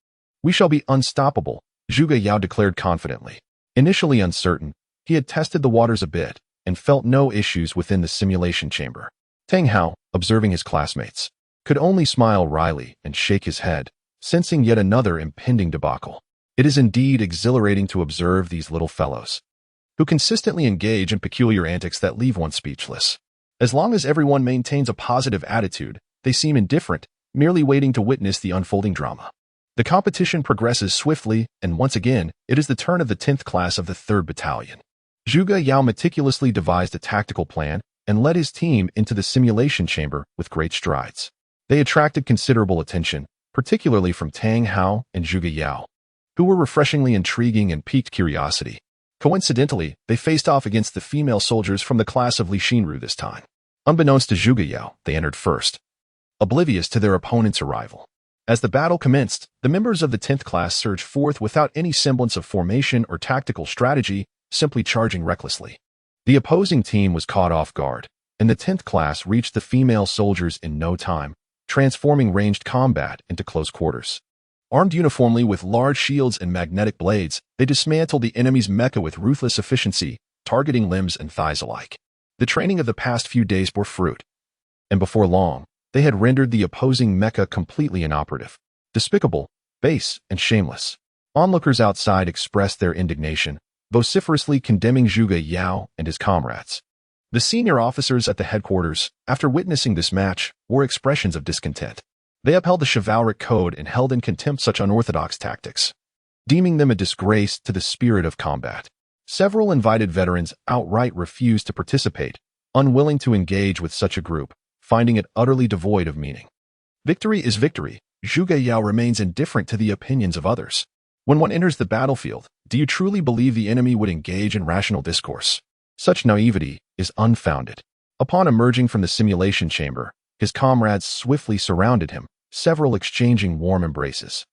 we shall be unstoppable, Zhuge Yao declared confidently. Initially uncertain, he had tested the waters a bit and felt no issues within the simulation chamber. Tang Hao, observing his classmates, could only smile wryly and shake his head, sensing yet another impending debacle. It is indeed exhilarating to observe these little fellows, who consistently engage in peculiar antics that leave one speechless. As long as everyone maintains a positive attitude, they seem indifferent, merely waiting to witness the unfolding drama. The competition progresses swiftly, and once again, it is the turn of the 10th class of the 3rd Battalion. Zhuge Yao meticulously devised a tactical plan and led his team into the simulation chamber with great strides. They attracted considerable attention, particularly from Tang Hao and Zhuge Yao, who were refreshingly intriguing and piqued curiosity. Coincidentally, they faced off against the female soldiers from the class of Li Xinru this time. Unbeknownst to Zhuge Yao, they entered first, oblivious to their opponent's arrival. As the battle commenced, the members of the 10th class surged forth without any semblance of formation or tactical strategy, simply charging recklessly. The opposing team was caught off guard, and the 10th class reached the female soldiers in no time, transforming ranged combat into close quarters. Armed uniformly with large shields and magnetic blades, they dismantled the enemy's mecha with ruthless efficiency, targeting limbs and thighs alike. The training of the past few days bore fruit, and before long, they had rendered the opposing mecha completely inoperative, despicable, base, and shameless. Onlookers outside expressed their indignation, vociferously condemning Zhuge Yao and his comrades. The senior officers at the headquarters, after witnessing this match, wore expressions of discontent. They upheld the chivalric code and held in contempt such unorthodox tactics, deeming them a disgrace to the spirit of combat. Several invited veterans outright refused to participate, unwilling to engage with such a group, finding it utterly devoid of meaning. Victory is victory. Zhuge Yao remains indifferent to the opinions of others. When one enters the battlefield, do you truly believe the enemy would engage in rational discourse? Such naivety is unfounded. Upon emerging from the simulation chamber, his comrades swiftly surrounded him, several exchanging warm embraces.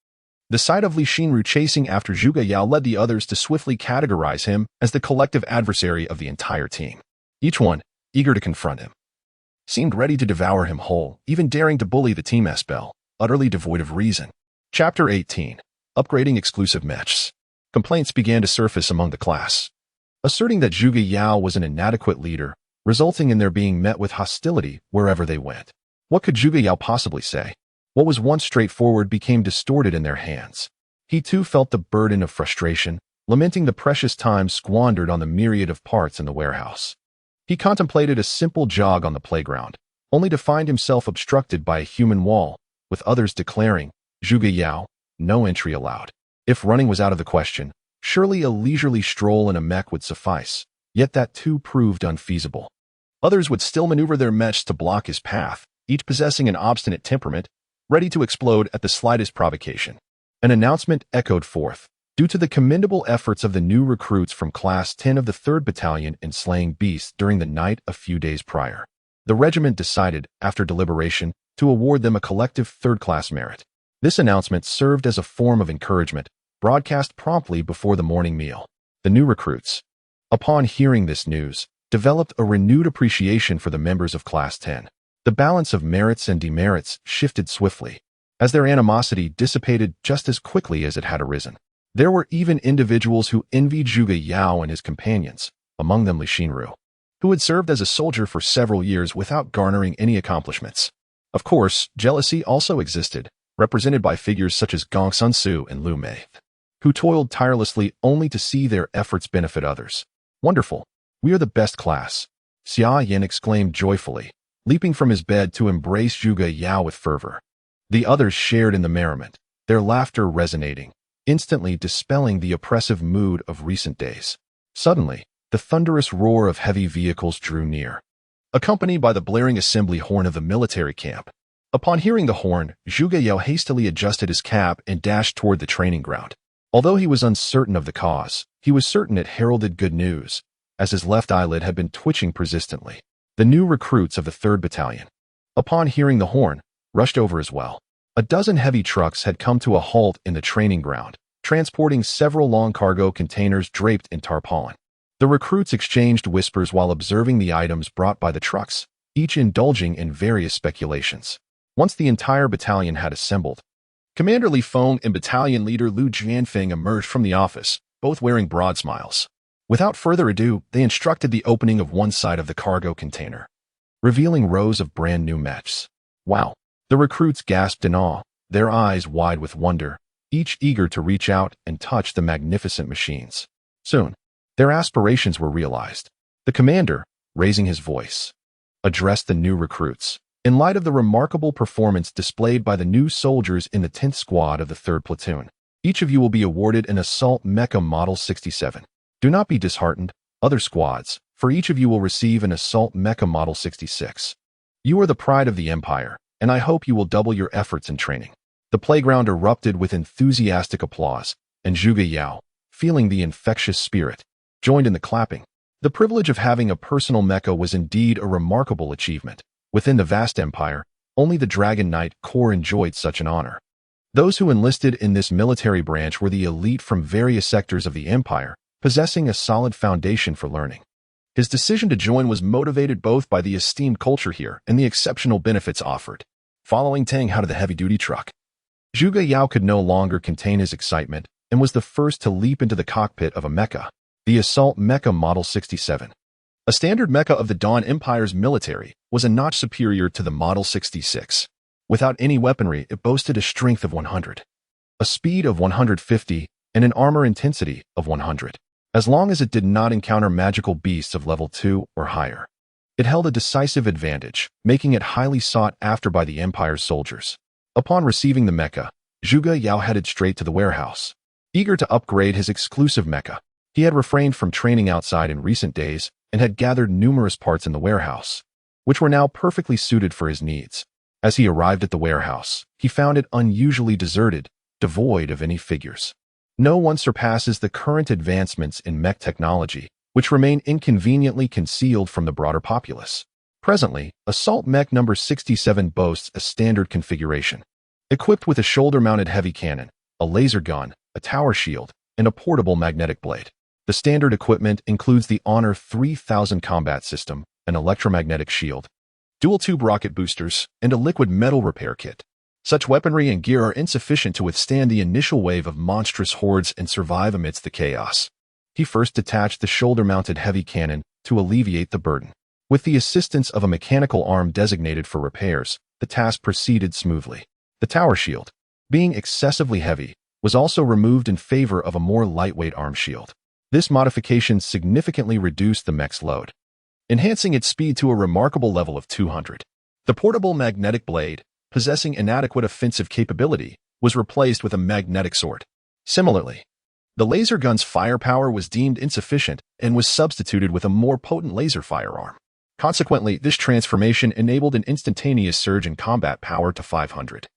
The sight of Li Xinru chasing after Zhuge Yao led the others to swiftly categorize him as the collective adversary of the entire team. Each one, eager to confront him, seemed ready to devour him whole, even daring to bully the team Esbel, utterly devoid of reason. Chapter 18. Upgrading exclusive mechs. Complaints began to surface among the class, asserting that Zhuge Yao was an inadequate leader, resulting in their being met with hostility wherever they went. What could Zhuge Yao possibly say? What was once straightforward became distorted in their hands. He too felt the burden of frustration, lamenting the precious time squandered on the myriad of parts in the warehouse. He contemplated a simple jog on the playground, only to find himself obstructed by a human wall, with others declaring, "Zhuge Yao, no entry allowed." If running was out of the question, surely a leisurely stroll in a mech would suffice, yet that too proved unfeasible. Others would still maneuver their mechs to block his path, each possessing an obstinate temperament, ready to explode at the slightest provocation. An announcement echoed forth. Due to the commendable efforts of the new recruits from Class 10 of the 3rd Battalion in slaying beasts during the night a few days prior, the regiment decided, after deliberation, to award them a collective 3rd-class merit. This announcement served as a form of encouragement, broadcast promptly before the morning meal. The new recruits, upon hearing this news, developed a renewed appreciation for the members of Class 10. The balance of merits and demerits shifted swiftly, as their animosity dissipated just as quickly as it had arisen. There were even individuals who envied Zhuge Yao and his companions, among them Li Xinru, who had served as a soldier for several years without garnering any accomplishments. Of course, jealousy also existed, represented by figures such as Gong Sun Su and Lu Mei, who toiled tirelessly only to see their efforts benefit others. "Wonderful! We are the best class!" Xia Yin exclaimed joyfully, leaping from his bed to embrace Zhuge Yao with fervor. The others shared in the merriment, their laughter resonating, instantly dispelling the oppressive mood of recent days. Suddenly, the thunderous roar of heavy vehicles drew near, accompanied by the blaring assembly horn of the military camp. Upon hearing the horn, Zhuge Yao hastily adjusted his cap and dashed toward the training ground. Although he was uncertain of the cause, he was certain it heralded good news, as his left eyelid had been twitching persistently. The new recruits of the 3rd Battalion, upon hearing the horn, rushed over as well. A dozen heavy trucks had come to a halt in the training ground, transporting several long cargo containers draped in tarpaulin. The recruits exchanged whispers while observing the items brought by the trucks, each indulging in various speculations. Once the entire battalion had assembled, Commander Li Feng and battalion leader Lu Jianfeng emerged from the office, both wearing broad smiles. Without further ado, they instructed the opening of one side of the cargo container, revealing rows of brand new mechs. Wow! The recruits gasped in awe, their eyes wide with wonder, each eager to reach out and touch the magnificent machines. Soon, their aspirations were realized. The commander, raising his voice, addressed the new recruits. In light of the remarkable performance displayed by the new soldiers in the 10th Squad of the 3rd Platoon, each of you will be awarded an Assault Mecha Model 67. Do not be disheartened, other squads, for each of you will receive an Assault Mecha Model 66. You are the pride of the Empire, and I hope you will double your efforts in training. The playground erupted with enthusiastic applause, and Zhuge Yao, feeling the infectious spirit, joined in the clapping. The privilege of having a personal mecha was indeed a remarkable achievement. Within the vast empire, only the Dragon Knight Corps enjoyed such an honor. Those who enlisted in this military branch were the elite from various sectors of the empire, possessing a solid foundation for learning. His decision to join was motivated both by the esteemed culture here and the exceptional benefits offered. Following Tang out of the heavy-duty truck, Zhuge Yao could no longer contain his excitement and was the first to leap into the cockpit of a mecha, the Assault Mecha Model 67. A standard mecha of the Dawn Empire's military was a notch superior to the Model 66. Without any weaponry, it boasted a strength of 100, a speed of 150, and an armor intensity of 100. As long as it did not encounter magical beasts of level 2 or higher, it held a decisive advantage, making it highly sought after by the Empire's soldiers. Upon receiving the mecha, Zhuge Yao headed straight to the warehouse. Eager to upgrade his exclusive mecha, he had refrained from training outside in recent days and had gathered numerous parts in the warehouse, which were now perfectly suited for his needs. As he arrived at the warehouse, he found it unusually deserted, devoid of any figures. No one surpasses the current advancements in mech technology, which remain inconveniently concealed from the broader populace. Presently, Assault Mech No. 67 boasts a standard configuration, equipped with a shoulder-mounted heavy cannon, a laser gun, a tower shield, and a portable magnetic blade. The standard equipment includes the Honor 3000 combat system, an electromagnetic shield, dual-tube rocket boosters, and a liquid metal repair kit. Such weaponry and gear are insufficient to withstand the initial wave of monstrous hordes and survive amidst the chaos. He first detached the shoulder-mounted heavy cannon to alleviate the burden. With the assistance of a mechanical arm designated for repairs, the task proceeded smoothly. The tower shield, being excessively heavy, was also removed in favor of a more lightweight arm shield. This modification significantly reduced the mech's load, enhancing its speed to a remarkable level of 200. The portable magnetic blade, possessing inadequate offensive capability, was replaced with a magnetic sword. Similarly, the laser gun's firepower was deemed insufficient and was substituted with a more potent laser firearm. Consequently, this transformation enabled an instantaneous surge in combat power to 500,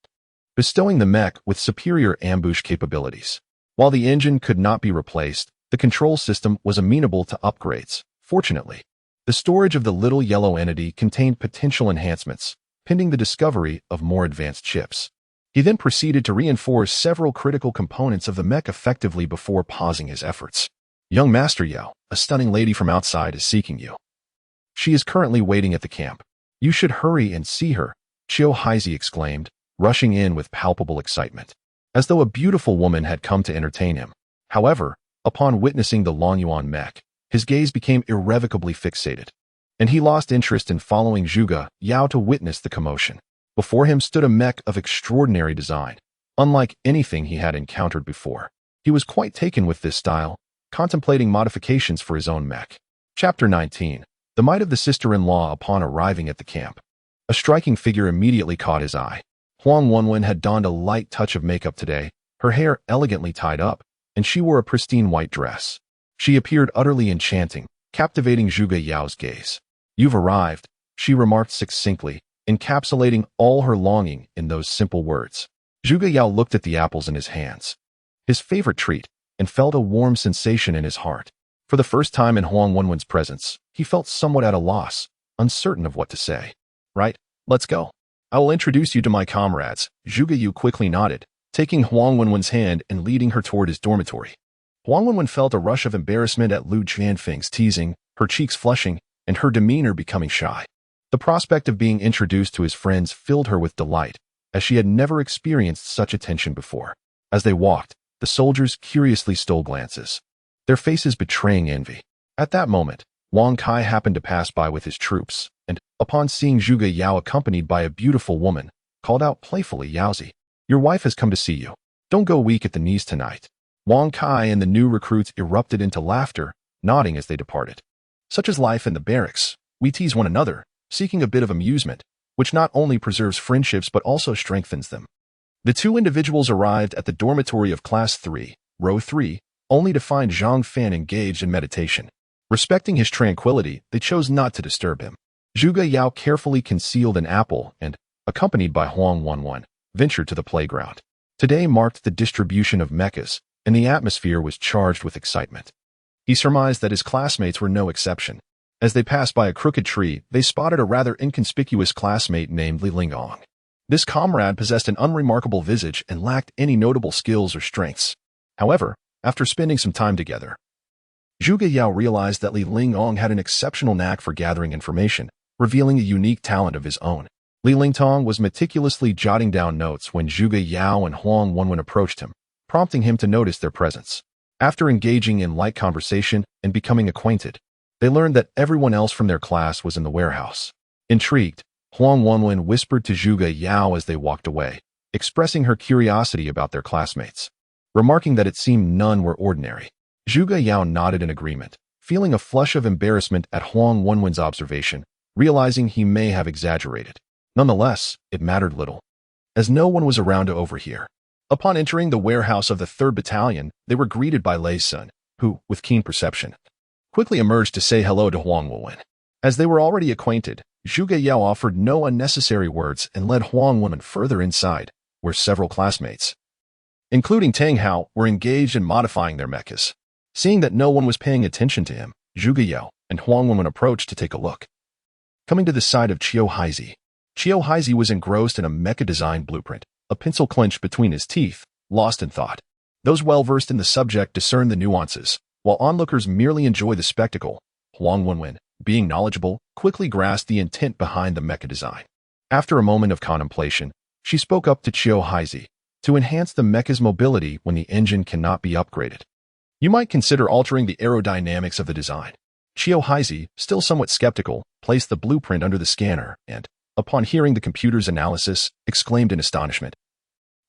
bestowing the mech with superior ambush capabilities. While the engine could not be replaced, the control system was amenable to upgrades. Fortunately, the storage of the little yellow entity contained potential enhancements, pending the discovery of more advanced chips. He then proceeded to reinforce several critical components of the mech effectively before pausing his efforts. Young Master Yao, a stunning lady from outside is seeking you. She is currently waiting at the camp. You should hurry and see her, Qiu Haizi exclaimed, rushing in with palpable excitement, as though a beautiful woman had come to entertain him. However, upon witnessing the Lin Yuan mech, his gaze became irrevocably fixated, and he lost interest in following Zhuge Yao to witness the commotion. Before him stood a mech of extraordinary design, unlike anything he had encountered before. He was quite taken with this style, contemplating modifications for his own mech. Chapter 19. The Might of the Sister-in-Law upon arriving at the camp. A striking figure immediately caught his eye. Huang Wenwen had donned a light touch of makeup today, her hair elegantly tied up, and she wore a pristine white dress. She appeared utterly enchanting, captivating Zhuge Yao's gaze. You've arrived, she remarked succinctly, encapsulating all her longing in those simple words. Zhuge Yao looked at the apples in his hands, his favorite treat, and felt a warm sensation in his heart. For the first time in Huang Wenwen's presence, he felt somewhat at a loss, uncertain of what to say. Right, let's go. I will introduce you to my comrades. Zhuge Yu quickly nodded, taking Huang Wenwen's hand and leading her toward his dormitory. Huang Wenwen felt a rush of embarrassment at Lu Jianfeng's teasing, her cheeks flushing, and her demeanor becoming shy. The prospect of being introduced to his friends filled her with delight, as she had never experienced such attention before. As they walked, the soldiers curiously stole glances, their faces betraying envy. At that moment, Wang Kai happened to pass by with his troops, and, upon seeing Zhuge Yao accompanied by a beautiful woman, called out playfully, "Yaozi, your wife has come to see you. Don't go weak at the knees tonight." Wang Kai and the new recruits erupted into laughter, nodding as they departed. Such is life in the barracks. We tease one another, seeking a bit of amusement, which not only preserves friendships but also strengthens them. The two individuals arrived at the dormitory of Class 3, Row 3, only to find Zhang Fan engaged in meditation. Respecting his tranquility, they chose not to disturb him. Zhuge Yao carefully concealed an apple and, accompanied by Huang Wenwen, ventured to the playground. Today marked the distribution of mechas, and the atmosphere was charged with excitement. He surmised that his classmates were no exception. As they passed by a crooked tree, they spotted a rather inconspicuous classmate named Lin Yuan. This comrade possessed an unremarkable visage and lacked any notable skills or strengths. However, after spending some time together, Zhuge Yao realized that Lin Yuan had an exceptional knack for gathering information, revealing a unique talent of his own. Lin Tong was meticulously jotting down notes when Zhuge Yao and Huang Wenwen approached him, prompting him to notice their presence. After engaging in light conversation and becoming acquainted, they learned that everyone else from their class was in the warehouse. Intrigued, Huang Wenwen whispered to Zhuge Yao as they walked away, expressing her curiosity about their classmates. Remarking that it seemed none were ordinary, Zhuge Yao nodded in agreement, feeling a flush of embarrassment at Huang Wenwen's observation, realizing he may have exaggerated. Nonetheless, it mattered little, as no one was around to overhear. Upon entering the warehouse of the 3rd Battalion, they were greeted by Lei Sun, who, with keen perception, quickly emerged to say hello to Huang Wenwen. As they were already acquainted, Zhuge Yao offered no unnecessary words and led Huang Wenwen further inside, where several classmates, including Tang Hao, were engaged in modifying their mechas. Seeing that no one was paying attention to him, Zhuge Yao and Huang Wenwen approached to take a look. Coming to the side of Qiu Haizi was engrossed in a mecha design blueprint, a pencil clenched between his teeth, lost in thought. Those well-versed in the subject discern the nuances, while onlookers merely enjoy the spectacle. Huang Wenwen, being knowledgeable, quickly grasped the intent behind the mecha design. After a moment of contemplation, she spoke up to Qiu Haizi, to enhance the mecha's mobility when the engine cannot be upgraded. You might consider altering the aerodynamics of the design. Qiu Haizi, still somewhat skeptical, placed the blueprint under the scanner and, upon hearing the computer's analysis, exclaimed in astonishment,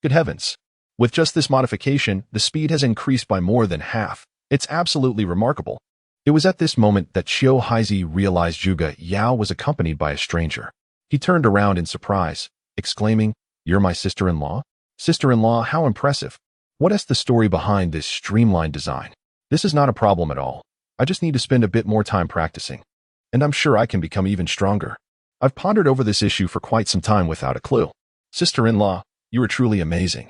"Good heavens! With just this modification, the speed has increased by more than half. It's absolutely remarkable." It was at this moment that Qiu Haizi realized Zhuge Yao was accompanied by a stranger. He turned around in surprise, exclaiming, "You're my sister-in-law? Sister-in-law, how impressive. What is the story behind this streamlined design? This is not a problem at all. I just need to spend a bit more time practicing, and I'm sure I can become even stronger. I've pondered over this issue for quite some time without a clue. Sister-in-law, you are truly amazing."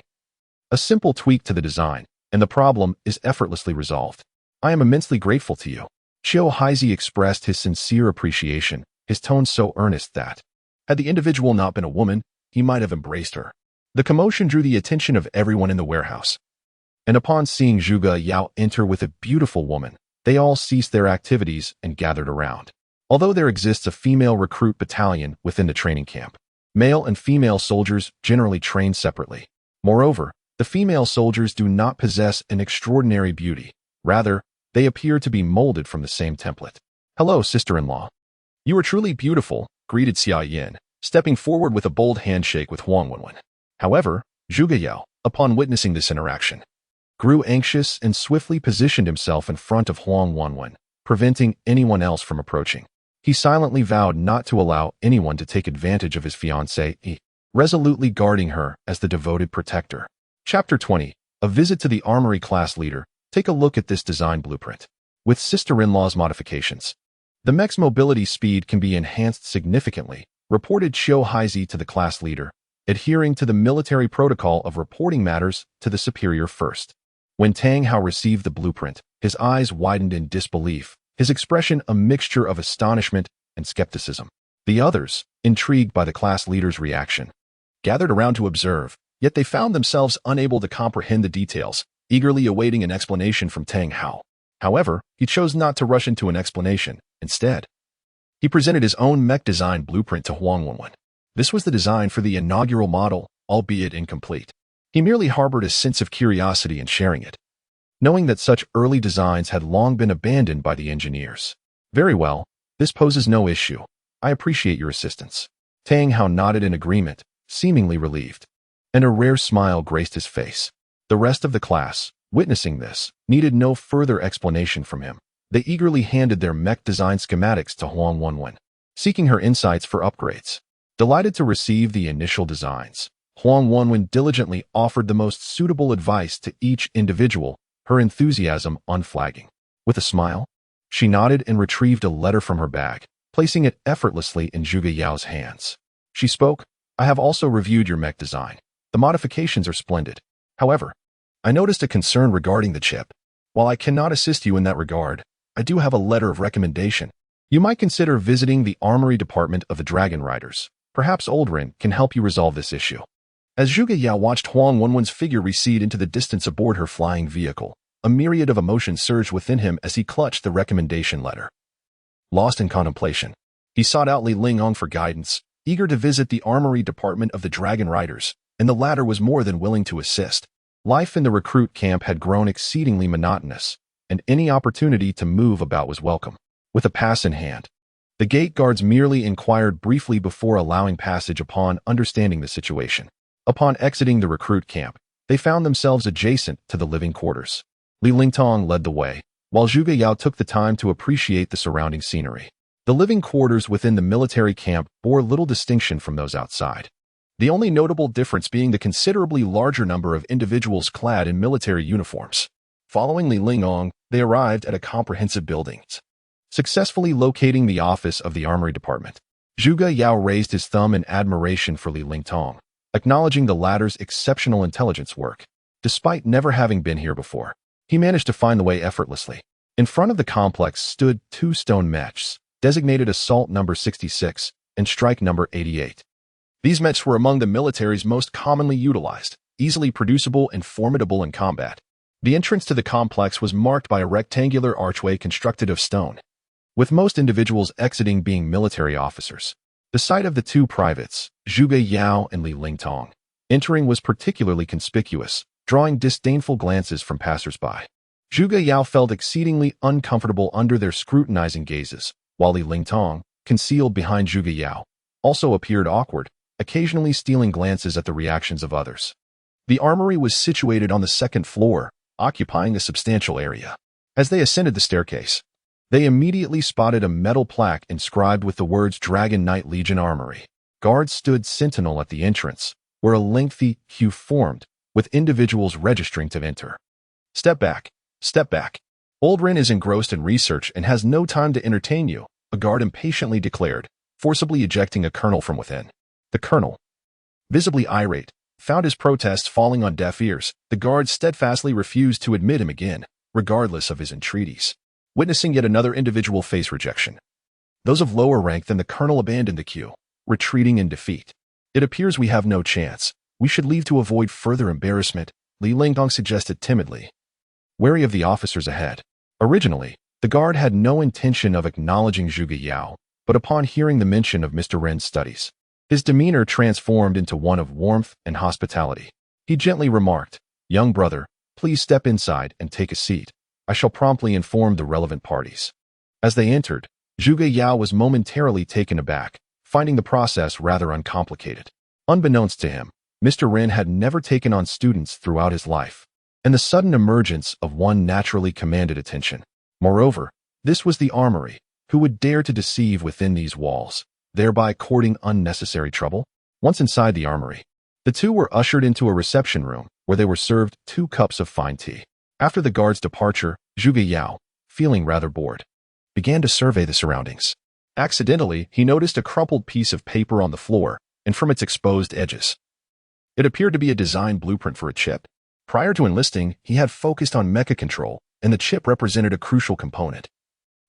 A simple tweak to the design, and the problem is effortlessly resolved. "I am immensely grateful to you." Qiu Haizi expressed his sincere appreciation, his tone so earnest that, had the individual not been a woman, he might have embraced her. The commotion drew the attention of everyone in the warehouse, and upon seeing Zhuge Yao enter with a beautiful woman, they all ceased their activities and gathered around. Although there exists a female recruit battalion within the training camp, male and female soldiers generally train separately. Moreover, the female soldiers do not possess an extraordinary beauty. Rather, they appear to be molded from the same template. "Hello, sister-in-law. You are truly beautiful," greeted Xia Yin, stepping forward with a bold handshake with Huang Wenwen. However, Zhuge Yao, upon witnessing this interaction, grew anxious and swiftly positioned himself in front of Huang Wenwen, preventing anyone else from approaching. He silently vowed not to allow anyone to take advantage of his fiancée, resolutely guarding her as the devoted protector. Chapter 20. A visit to the armory class leader. Take a look at this design blueprint. With sister-in-law's modifications, the mech's mobility speed can be enhanced significantly, reported Qiu Haizi to the class leader, adhering to the military protocol of reporting matters to the superior first. When Tang Hao received the blueprint, his eyes widened in disbelief, his expression a mixture of astonishment and skepticism. The others, intrigued by the class leader's reaction, gathered around to observe, yet they found themselves unable to comprehend the details, eagerly awaiting an explanation from Tang Hao. However, he chose not to rush into an explanation. Instead, he presented his own mech design blueprint to Huang Wenwen. This was the design for the inaugural model, albeit incomplete. He merely harbored a sense of curiosity in sharing it, knowing that such early designs had long been abandoned by the engineers. Very well, this poses no issue. I appreciate your assistance. Tang Hao nodded in agreement, seemingly relieved, and a rare smile graced his face. The rest of the class, witnessing this, needed no further explanation from him. They eagerly handed their mech design schematics to Huang Wenwen, seeking her insights for upgrades. Delighted to receive the initial designs, Huang Wenwen diligently offered the most suitable advice to each individual, her enthusiasm unflagging. With a smile, she nodded and retrieved a letter from her bag, placing it effortlessly in Zhuge Yao's hands. She spoke, I have also reviewed your mech design. The modifications are splendid. However, I noticed a concern regarding the chip. While I cannot assist you in that regard, I do have a letter of recommendation. You might consider visiting the armory department of the Dragon Riders. Perhaps Oldrin can help you resolve this issue. As Zhuge Yao watched Huang Wenwen's figure recede into the distance aboard her flying vehicle, a myriad of emotions surged within him as he clutched the recommendation letter. Lost in contemplation, he sought out Li Lingyong for guidance, eager to visit the armory department of the Dragon Riders, and the latter was more than willing to assist. Life in the recruit camp had grown exceedingly monotonous, and any opportunity to move about was welcome. With a pass in hand, the gate guards merely inquired briefly before allowing passage upon understanding the situation. Upon exiting the recruit camp, they found themselves adjacent to the living quarters. Li Lingtong led the way, while Zhuge Yao took the time to appreciate the surrounding scenery. The living quarters within the military camp bore little distinction from those outside, the only notable difference being the considerably larger number of individuals clad in military uniforms. Following Li Lingyong, they arrived at a comprehensive building, successfully locating the office of the armory department. Zhuge Yao raised his thumb in admiration for Li Lingtong, acknowledging the latter's exceptional intelligence work. Despite never having been here before, he managed to find the way effortlessly. In front of the complex stood two stone mechs, designated Assault Number 66 and Strike Number 88. These mechs were among the military's most commonly utilized, easily producible and formidable in combat. The entrance to the complex was marked by a rectangular archway constructed of stone, with most individuals exiting being military officers. The sight of the two privates, Zhuge Yao and Li Lingtong, entering was particularly conspicuous, drawing disdainful glances from passers-by. Zhuge Yao felt exceedingly uncomfortable under their scrutinizing gazes, while Li Lingtong, concealed behind Zhuge Yao, also appeared awkward, occasionally stealing glances at the reactions of others. The armory was situated on the second floor, occupying a substantial area. As they ascended the staircase, they immediately spotted a metal plaque inscribed with the words Dragon Knight Legion Armory. Guards stood sentinel at the entrance, where a lengthy queue formed, with individuals registering to enter. Step back. Step back. Oldrin is engrossed in research and has no time to entertain you, a guard impatiently declared, forcibly ejecting a colonel from within. The colonel, visibly irate, found his protests falling on deaf ears. The guard steadfastly refused to admit him again, regardless of his entreaties. Witnessing yet another individual face rejection, those of lower rank than the colonel abandoned the queue, retreating in defeat. It appears we have no chance. We should leave to avoid further embarrassment, Li Lingtong suggested timidly, wary of the officers ahead. Originally, the guard had no intention of acknowledging Zhuge Yao, but upon hearing the mention of Mr. Ren's studies, his demeanor transformed into one of warmth and hospitality. He gently remarked, "Young brother, please step inside and take a seat. I shall promptly inform the relevant parties." As they entered, Zhuge Yao was momentarily taken aback, finding the process rather uncomplicated. Unbeknownst to him, Mr. Ren had never taken on students throughout his life, and the sudden emergence of one naturally commanded attention. Moreover, this was the armory. Who would dare to deceive within these walls, thereby courting unnecessary trouble? Once inside the armory, the two were ushered into a reception room where they were served 2 cups of fine tea. After the guard's departure, Zhuge Yao, feeling rather bored, began to survey the surroundings. Accidentally, he noticed a crumpled piece of paper on the floor, and from its exposed edges, it appeared to be a design blueprint for a chip. Prior to enlisting, he had focused on mecha control, and the chip represented a crucial component.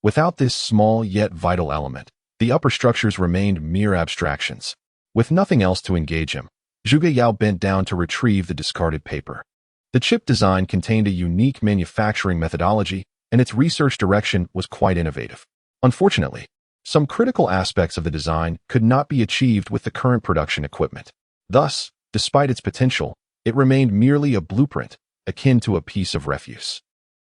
Without this small yet vital element, the upper structures remained mere abstractions. With nothing else to engage him, Zhuge Yao bent down to retrieve the discarded paper. The chip design contained a unique manufacturing methodology, and its research direction was quite innovative. Unfortunately, some critical aspects of the design could not be achieved with the current production equipment. Thus, despite its potential, it remained merely a blueprint, akin to a piece of refuse.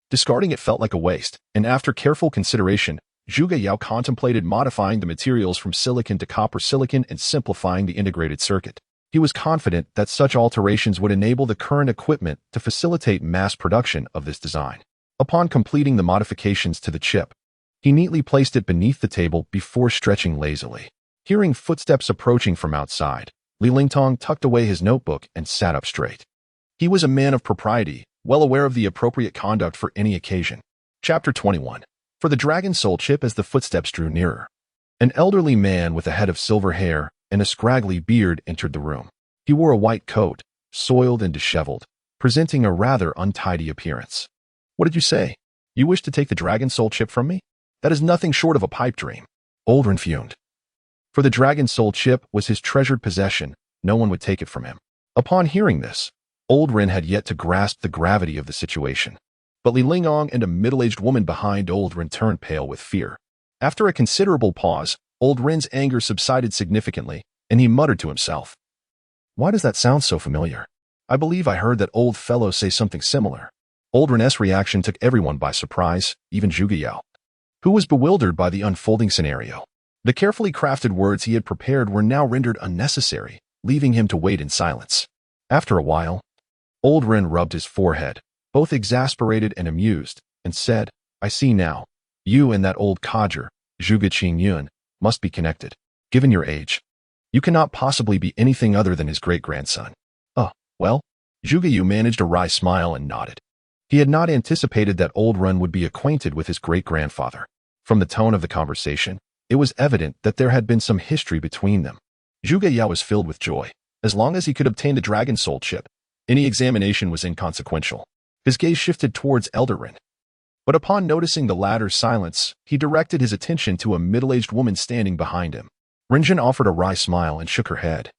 Discarding it felt like a waste, and after careful consideration, Zhuge Yao contemplated modifying the materials from silicon to copper silicon and simplifying the integrated circuit. He was confident that such alterations would enable the current equipment to facilitate mass production of this design. Upon completing the modifications to the chip, he neatly placed it beneath the table before stretching lazily. Hearing footsteps approaching from outside, Li Lingtong tucked away his notebook and sat up straight. He was a man of propriety, well aware of the appropriate conduct for any occasion. Chapter 21. For the Dragon Soul chip. As the footsteps drew nearer, an elderly man with a head of silver hair and a scraggly beard entered the room. He wore a white coat, soiled and disheveled, presenting a rather untidy appearance. "What did you say? You wish to take the Dragon Soul chip from me? That is nothing short of a pipe dream." Old Ren fumed. For the Dragon Soul chip was his treasured possession. No one would take it from him. Upon hearing this, Old Ren had yet to grasp the gravity of the situation. But Li Lingong and a middle-aged woman behind Old Ren turned pale with fear. After a considerable pause, Old Ren's anger subsided significantly, and he muttered to himself, "Why does that sound so familiar? I believe I heard that old fellow say something similar." Old Ren's reaction took everyone by surprise, even Zhuge Yao, who was bewildered by the unfolding scenario. The carefully crafted words he had prepared were now rendered unnecessary, leaving him to wait in silence. After a while, Old Ren rubbed his forehead, both exasperated and amused, and said, "I see now. You and that old codger, Zhuge Qingyun, must be connected. Given your age, you cannot possibly be anything other than his great-grandson." "Oh, well?" Zhuge Yu managed a wry smile and nodded. He had not anticipated that Old Ren would be acquainted with his great-grandfather. From the tone of the conversation, it was evident that there had been some history between them. Zhuge Yao was filled with joy. As long as he could obtain the Dragon Soul chip, any examination was inconsequential. His gaze shifted towards Elder Ren. But upon noticing the latter's silence, he directed his attention to a middle-aged woman standing behind him. Renjin offered a wry smile and shook her head,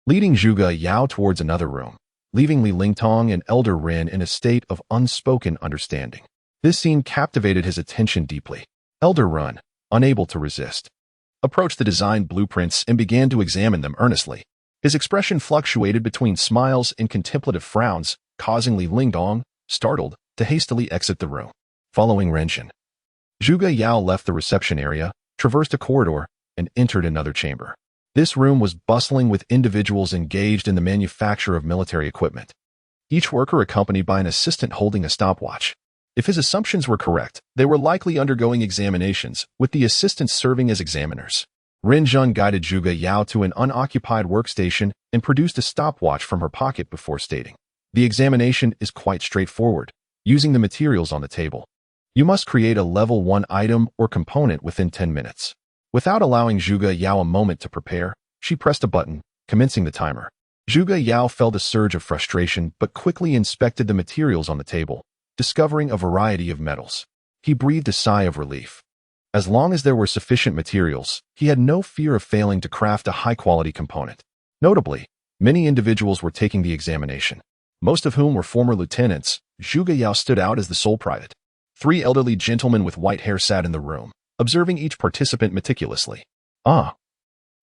leading Zhuge Yao towards another room, leaving Li Lingtong and Elder Ren in a state of unspoken understanding. This scene captivated his attention deeply. Elder Ren, unable to resist, approached the design blueprints and began to examine them earnestly. His expression fluctuated between smiles and contemplative frowns, causing Li Lingtong, startled, to hastily exit the room. Following Renjin, Zhuge Yao left the reception area, traversed a corridor, and entered another chamber. This room was bustling with individuals engaged in the manufacture of military equipment, each worker accompanied by an assistant holding a stopwatch. If his assumptions were correct, they were likely undergoing examinations, with the assistants serving as examiners. Renjun guided Zhuge Yao to an unoccupied workstation and produced a stopwatch from her pocket before stating, "The examination is quite straightforward, using the materials on the table. You must create a level 1 item or component within 10 minutes. Without allowing Zhuge Yao a moment to prepare, she pressed a button, commencing the timer. Zhuge Yao felt a surge of frustration but quickly inspected the materials on the table, discovering a variety of metals. He breathed a sigh of relief. As long as there were sufficient materials, he had no fear of failing to craft a high-quality component. Notably, many individuals were taking the examination, most of whom were former lieutenants. Zhuge Yao stood out as the sole private. 3 elderly gentlemen with white hair sat in the room, observing each participant meticulously. "Ah,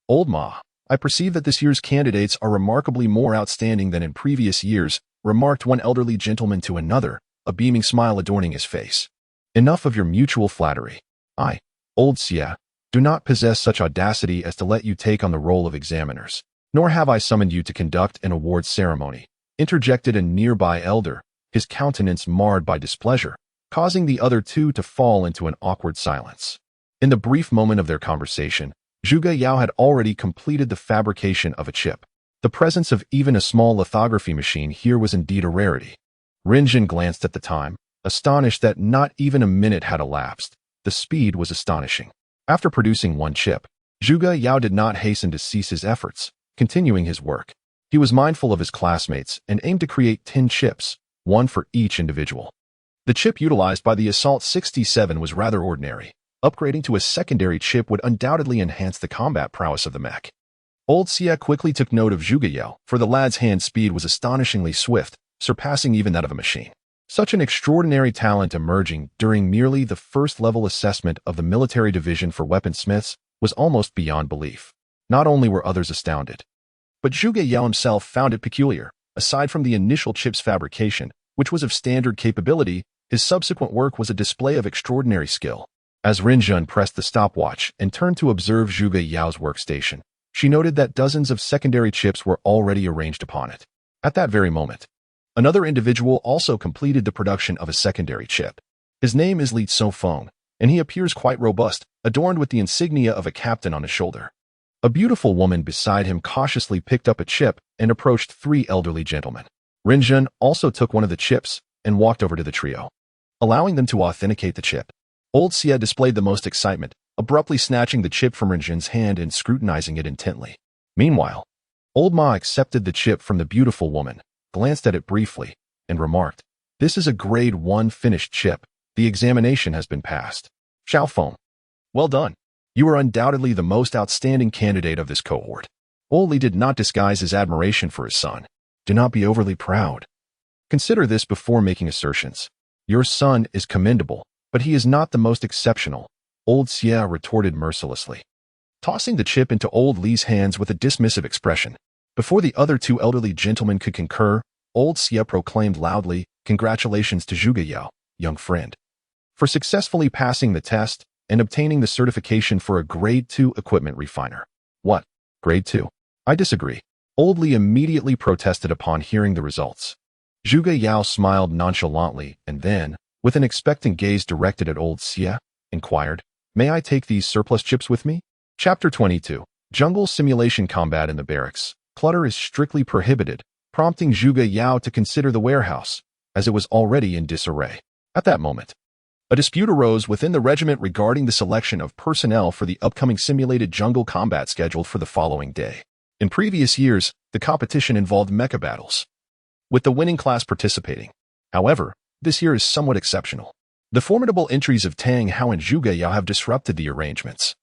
Old Ma, I perceive that this year's candidates are remarkably more outstanding than in previous years," remarked one elderly gentleman to another, a beaming smile adorning his face. "Enough of your mutual flattery. I, Old Xia, do not possess such audacity as to let you take on the role of examiners, nor have I summoned you to conduct an awards ceremony," interjected a nearby elder, his countenance marred by displeasure, causing the other two to fall into an awkward silence. In the brief moment of their conversation, Zhuge Yao had already completed the fabrication of a chip. The presence of even a small lithography machine here was indeed a rarity. Renjin glanced at the time, astonished that not even a minute had elapsed. The speed was astonishing. After producing one chip, Zhuge Yao did not hasten to cease his efforts, continuing his work. He was mindful of his classmates and aimed to create 10 chips, one for each individual. The chip utilized by the Assault 67 was rather ordinary. Upgrading to a secondary chip would undoubtedly enhance the combat prowess of the mech. Old Xie quickly took note of Zhuge Yao, for the lad's hand speed was astonishingly swift, surpassing even that of a machine. Such an extraordinary talent emerging during merely the first-level assessment of the military division for weaponsmiths was almost beyond belief. Not only were others astounded, but Zhuge Yao himself found it peculiar. Aside from the initial chip's fabrication, which was of standard capability, his subsequent work was a display of extraordinary skill. As Lin Yuan pressed the stopwatch and turned to observe Zhuge Yao's workstation, she noted that dozens of secondary chips were already arranged upon it. At that very moment, another individual also completed the production of a secondary chip. His name is Li Feng, and he appears quite robust, adorned with the insignia of a captain on his shoulder. A beautiful woman beside him cautiously picked up a chip and approached 3 elderly gentlemen. Lin Yuan also took one of the chips and walked over to the trio, allowing them to authenticate the chip. Old Xie displayed the most excitement, abruptly snatching the chip from Lin Yuan's hand and scrutinizing it intently. Meanwhile, Old Ma accepted the chip from the beautiful woman, glanced at it briefly, and remarked, "This is a grade 1 finished chip. The examination has been passed." Xiao Feng, "Well done. You are undoubtedly the most outstanding candidate of this cohort." Old Li did not disguise his admiration for his son. "Do not be overly proud. Consider this before making assertions. Your son is commendable, but he is not the most exceptional," Old Xie retorted mercilessly, tossing the chip into Old Li's hands with a dismissive expression. Before the other 2 elderly gentlemen could concur, Old Xie proclaimed loudly, "Congratulations to Zhuge Yao, young friend, for successfully passing the test and obtaining the certification for a Grade 2 equipment refiner." "What? Grade 2? I disagree," Old Li immediately protested upon hearing the results. Zhuge Yao smiled nonchalantly and then, with an expectant gaze directed at Old Xie, inquired, "May I take these surplus chips with me?" Chapter 22. Jungle Simulation Combat in the Barracks. Clutter is strictly prohibited, prompting Zhuge Yao to consider the warehouse, as it was already in disarray. At that moment, a dispute arose within the regiment regarding the selection of personnel for the upcoming simulated jungle combat scheduled for the following day. In previous years, the competition involved mecha battles, with the winning class participating. However, this year is somewhat exceptional. The formidable entries of Tang Hao and Zhuge Yao have disrupted the arrangements,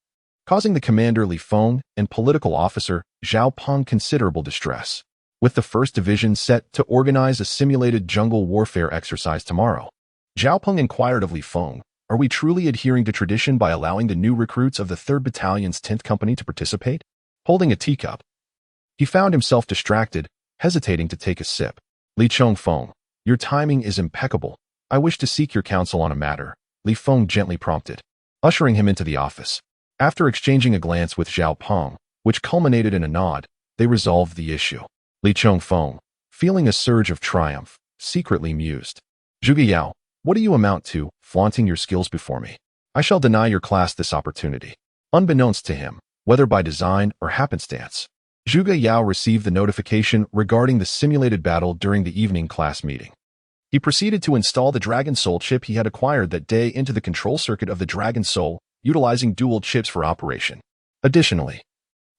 causing the commander Li Feng and political officer Zhao Peng considerable distress. With the 1st Division set to organize a simulated jungle warfare exercise tomorrow, Zhao Peng inquired of Li Feng, "Are we truly adhering to tradition by allowing the new recruits of the 3rd Battalion's 10th Company to participate?" Holding a teacup, he found himself distracted, hesitating to take a sip. "Li Feng, your timing is impeccable. I wish to seek your counsel on a matter," Li Feng gently prompted, ushering him into the office. After exchanging a glance with Zhao Peng, which culminated in a nod, they resolved the issue. Li Feng, feeling a surge of triumph, secretly mused, "Zhuge Yao, what do you amount to, flaunting your skills before me? I shall deny your class this opportunity." Unbeknownst to him, whether by design or happenstance, Zhuge Yao received the notification regarding the simulated battle during the evening class meeting. He proceeded to install the Dragon Soul chip he had acquired that day into the control circuit of the Dragon Soul, utilizing dual chips for operation. Additionally,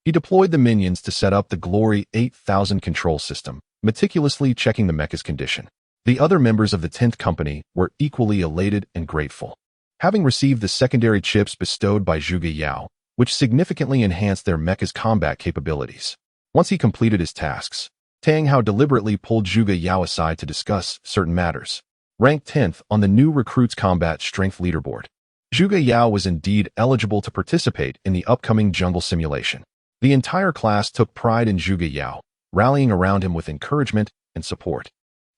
he deployed the minions to set up the Glory 8000 control system, meticulously checking the mecha's condition. The other members of the 10th Company were equally elated and grateful, having received the secondary chips bestowed by Zhuge Yao, which significantly enhanced their mecha's combat capabilities. Once he completed his tasks, Tang Hao deliberately pulled Zhuge Yao aside to discuss certain matters. Ranked 10th on the new recruits combat strength leaderboard, Zhuge Yao was indeed eligible to participate in the upcoming jungle simulation. The entire class took pride in Zhuge Yao, rallying around him with encouragement and support.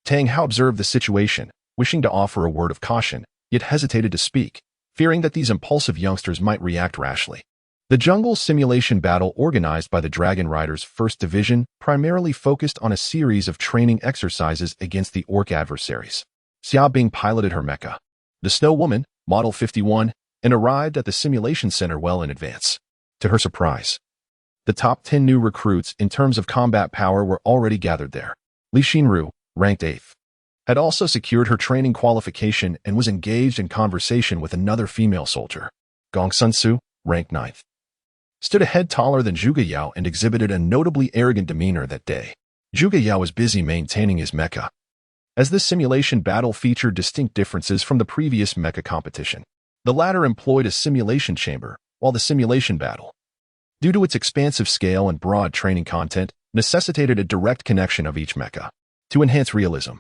Tang Hao observed the situation, wishing to offer a word of caution, yet hesitated to speak, fearing that these impulsive youngsters might react rashly. The jungle simulation battle organized by the Dragon Riders 1st Division primarily focused on a series of training exercises against the orc adversaries. Xia Bing piloted her mecha, the Snow Woman, Model 51, and arrived at the simulation center well in advance. To her surprise, the top 10 new recruits in terms of combat power were already gathered there. Li Xinru, ranked 8th, had also secured her training qualification and was engaged in conversation with another female soldier. Gong Sun Su, rank 9th, stood a head taller than Zhuge Yao and exhibited a notably arrogant demeanor that day. Zhuge Yao was busy maintaining his mecha, as this simulation battle featured distinct differences from the previous mecha competition. The latter employed a simulation chamber, while the simulation battle, due to its expansive scale and broad training content, necessitated a direct connection of each mecha. To enhance realism,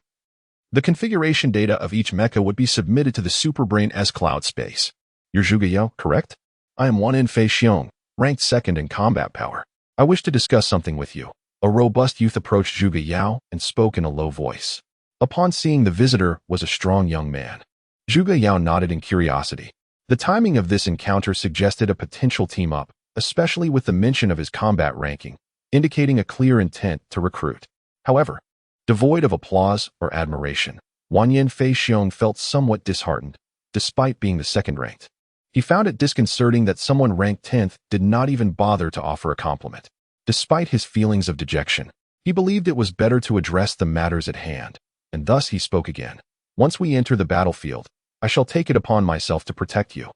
the configuration data of each mecha would be submitted to the Superbrain S cloud space. You're Zhuge Yao, correct? I am Wan-In-Fei Xiong, ranked 2nd in combat power. I wish to discuss something with you. A robust youth approached Zhuge Yao and spoke in a low voice. Upon seeing the visitor was a strong young man. Zhuge Yao nodded in curiosity. The timing of this encounter suggested a potential team-up, especially with the mention of his combat ranking, indicating a clear intent to recruit. However, devoid of applause or admiration, Wan-In-Fei Xiong felt somewhat disheartened, despite being the 2nd ranked. He found it disconcerting that someone ranked 10th did not even bother to offer a compliment. Despite his feelings of dejection, he believed it was better to address the matters at hand, and thus he spoke again. Once we enter the battlefield, I shall take it upon myself to protect you,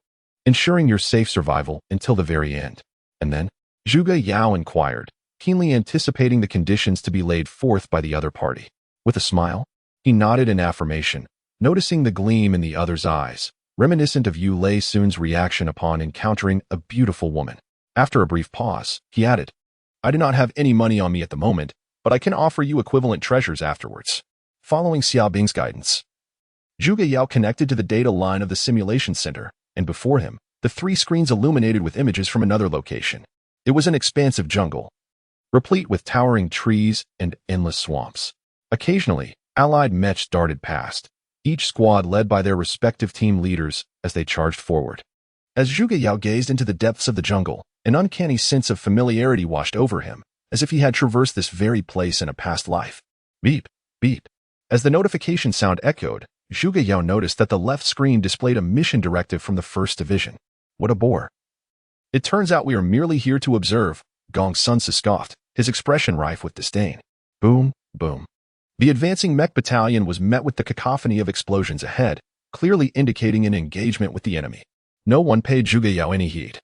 ensuring your safe survival until the very end. And then, Zhuge Yao inquired, keenly anticipating the conditions to be laid forth by the other party. With a smile, he nodded in affirmation, noticing the gleam in the other's eyes, reminiscent of Yu Lei Sun's reaction upon encountering a beautiful woman. After a brief pause, he added, I do not have any money on me at the moment, but I can offer you equivalent treasures afterwards. Following Xiaobing's guidance, Zhuge Yao connected to the data line of the simulation center, and before him, the 3 screens illuminated with images from another location. It was an expansive jungle, replete with towering trees and endless swamps. Occasionally, allied mechs darted past, each squad led by their respective team leaders as they charged forward. As Zhuge Yao gazed into the depths of the jungle, an uncanny sense of familiarity washed over him, as if he had traversed this very place in a past life. Beep, beep. As the notification sound echoed, Zhuge Yao noticed that the left screen displayed a mission directive from the 1st Division. What a bore. It turns out we are merely here to observe, Gong Sun scoffed, his expression rife with disdain. Boom, boom. The advancing mech battalion was met with the cacophony of explosions ahead, clearly indicating an engagement with the enemy. No one paid Zhuge Yao any heed.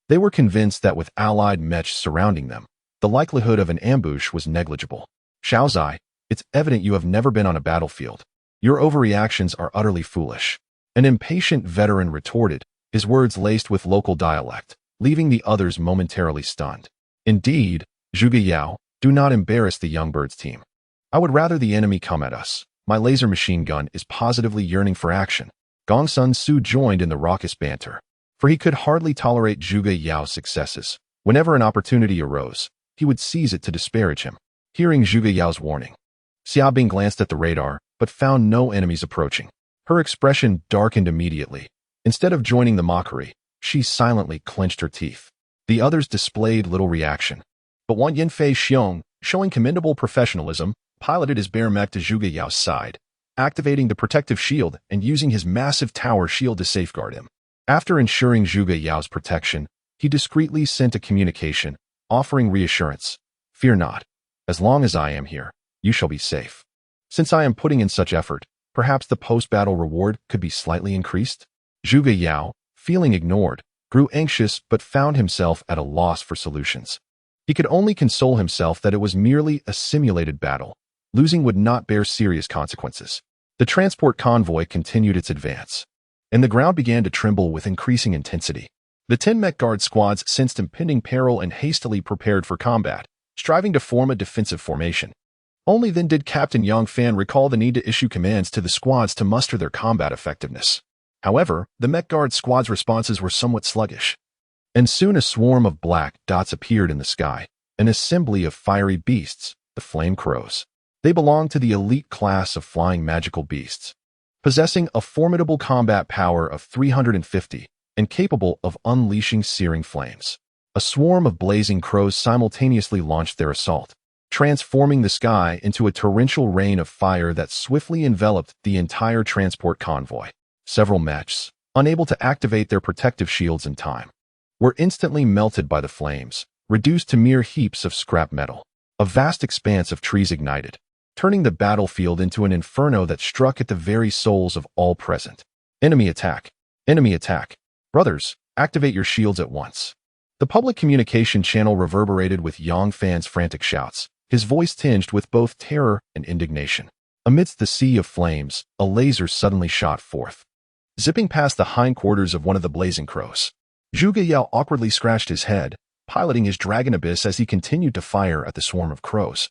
They were convinced that with allied mechs surrounding them, the likelihood of an ambush was negligible. Xiaozai, it's evident you have never been on a battlefield. Your overreactions are utterly foolish. An impatient veteran retorted, his words laced with local dialect, leaving the others momentarily stunned. Indeed, Zhuge Yao, do not embarrass the young bird's team. I would rather the enemy come at us. My laser machine gun is positively yearning for action. Gong Sun Su joined in the raucous banter, for he could hardly tolerate Zhuge Yao's successes. Whenever an opportunity arose, he would seize it to disparage him. Hearing Zhuge Yao's warning, Xiaobing glanced at the radar, but found no enemies approaching. Her expression darkened immediately. Instead of joining the mockery, she silently clenched her teeth. The others displayed little reaction. But Wan-In-Fei Xiong, showing commendable professionalism, piloted his bear mech to Zhuge Yao's side, activating the protective shield and using his massive tower shield to safeguard him. After ensuring Zhuge Yao's protection, he discreetly sent a communication, offering reassurance. Fear not. As long as I am here, you shall be safe. Since I am putting in such effort, perhaps the post-battle reward could be slightly increased? Zhuge Yao, feeling ignored, grew anxious but found himself at a loss for solutions. He could only console himself that it was merely a simulated battle. Losing would not bear serious consequences. The transport convoy continued its advance, and the ground began to tremble with increasing intensity. The 10 mech guard squads sensed impending peril and hastily prepared for combat, striving to form a defensive formation. Only then did Captain Yang Fan recall the need to issue commands to the squads to muster their combat effectiveness. However, the mech guard squad's responses were somewhat sluggish, and soon a swarm of black dots appeared in the sky, an assembly of fiery beasts, the flame crows. They belonged to the elite class of flying magical beasts, possessing a formidable combat power of 350 and capable of unleashing searing flames. A swarm of blazing crows simultaneously launched their assault, transforming the sky into a torrential rain of fire that swiftly enveloped the entire transport convoy. Several mechs, unable to activate their protective shields in time, were instantly melted by the flames, reduced to mere heaps of scrap metal. A vast expanse of trees ignited, turning the battlefield into an inferno that struck at the very souls of all present. Enemy attack! Enemy attack! Brothers, Activate your shields at once. The public communication channel reverberated with Yang Fan's frantic shouts, his voice tinged with both terror and indignation. Amidst the sea of flames, a laser suddenly shot forth, zipping past the hindquarters of one of the blazing crows. Zhuge Yao awkwardly scratched his head, piloting his dragon abyss as he continued to fire at the swarm of crows.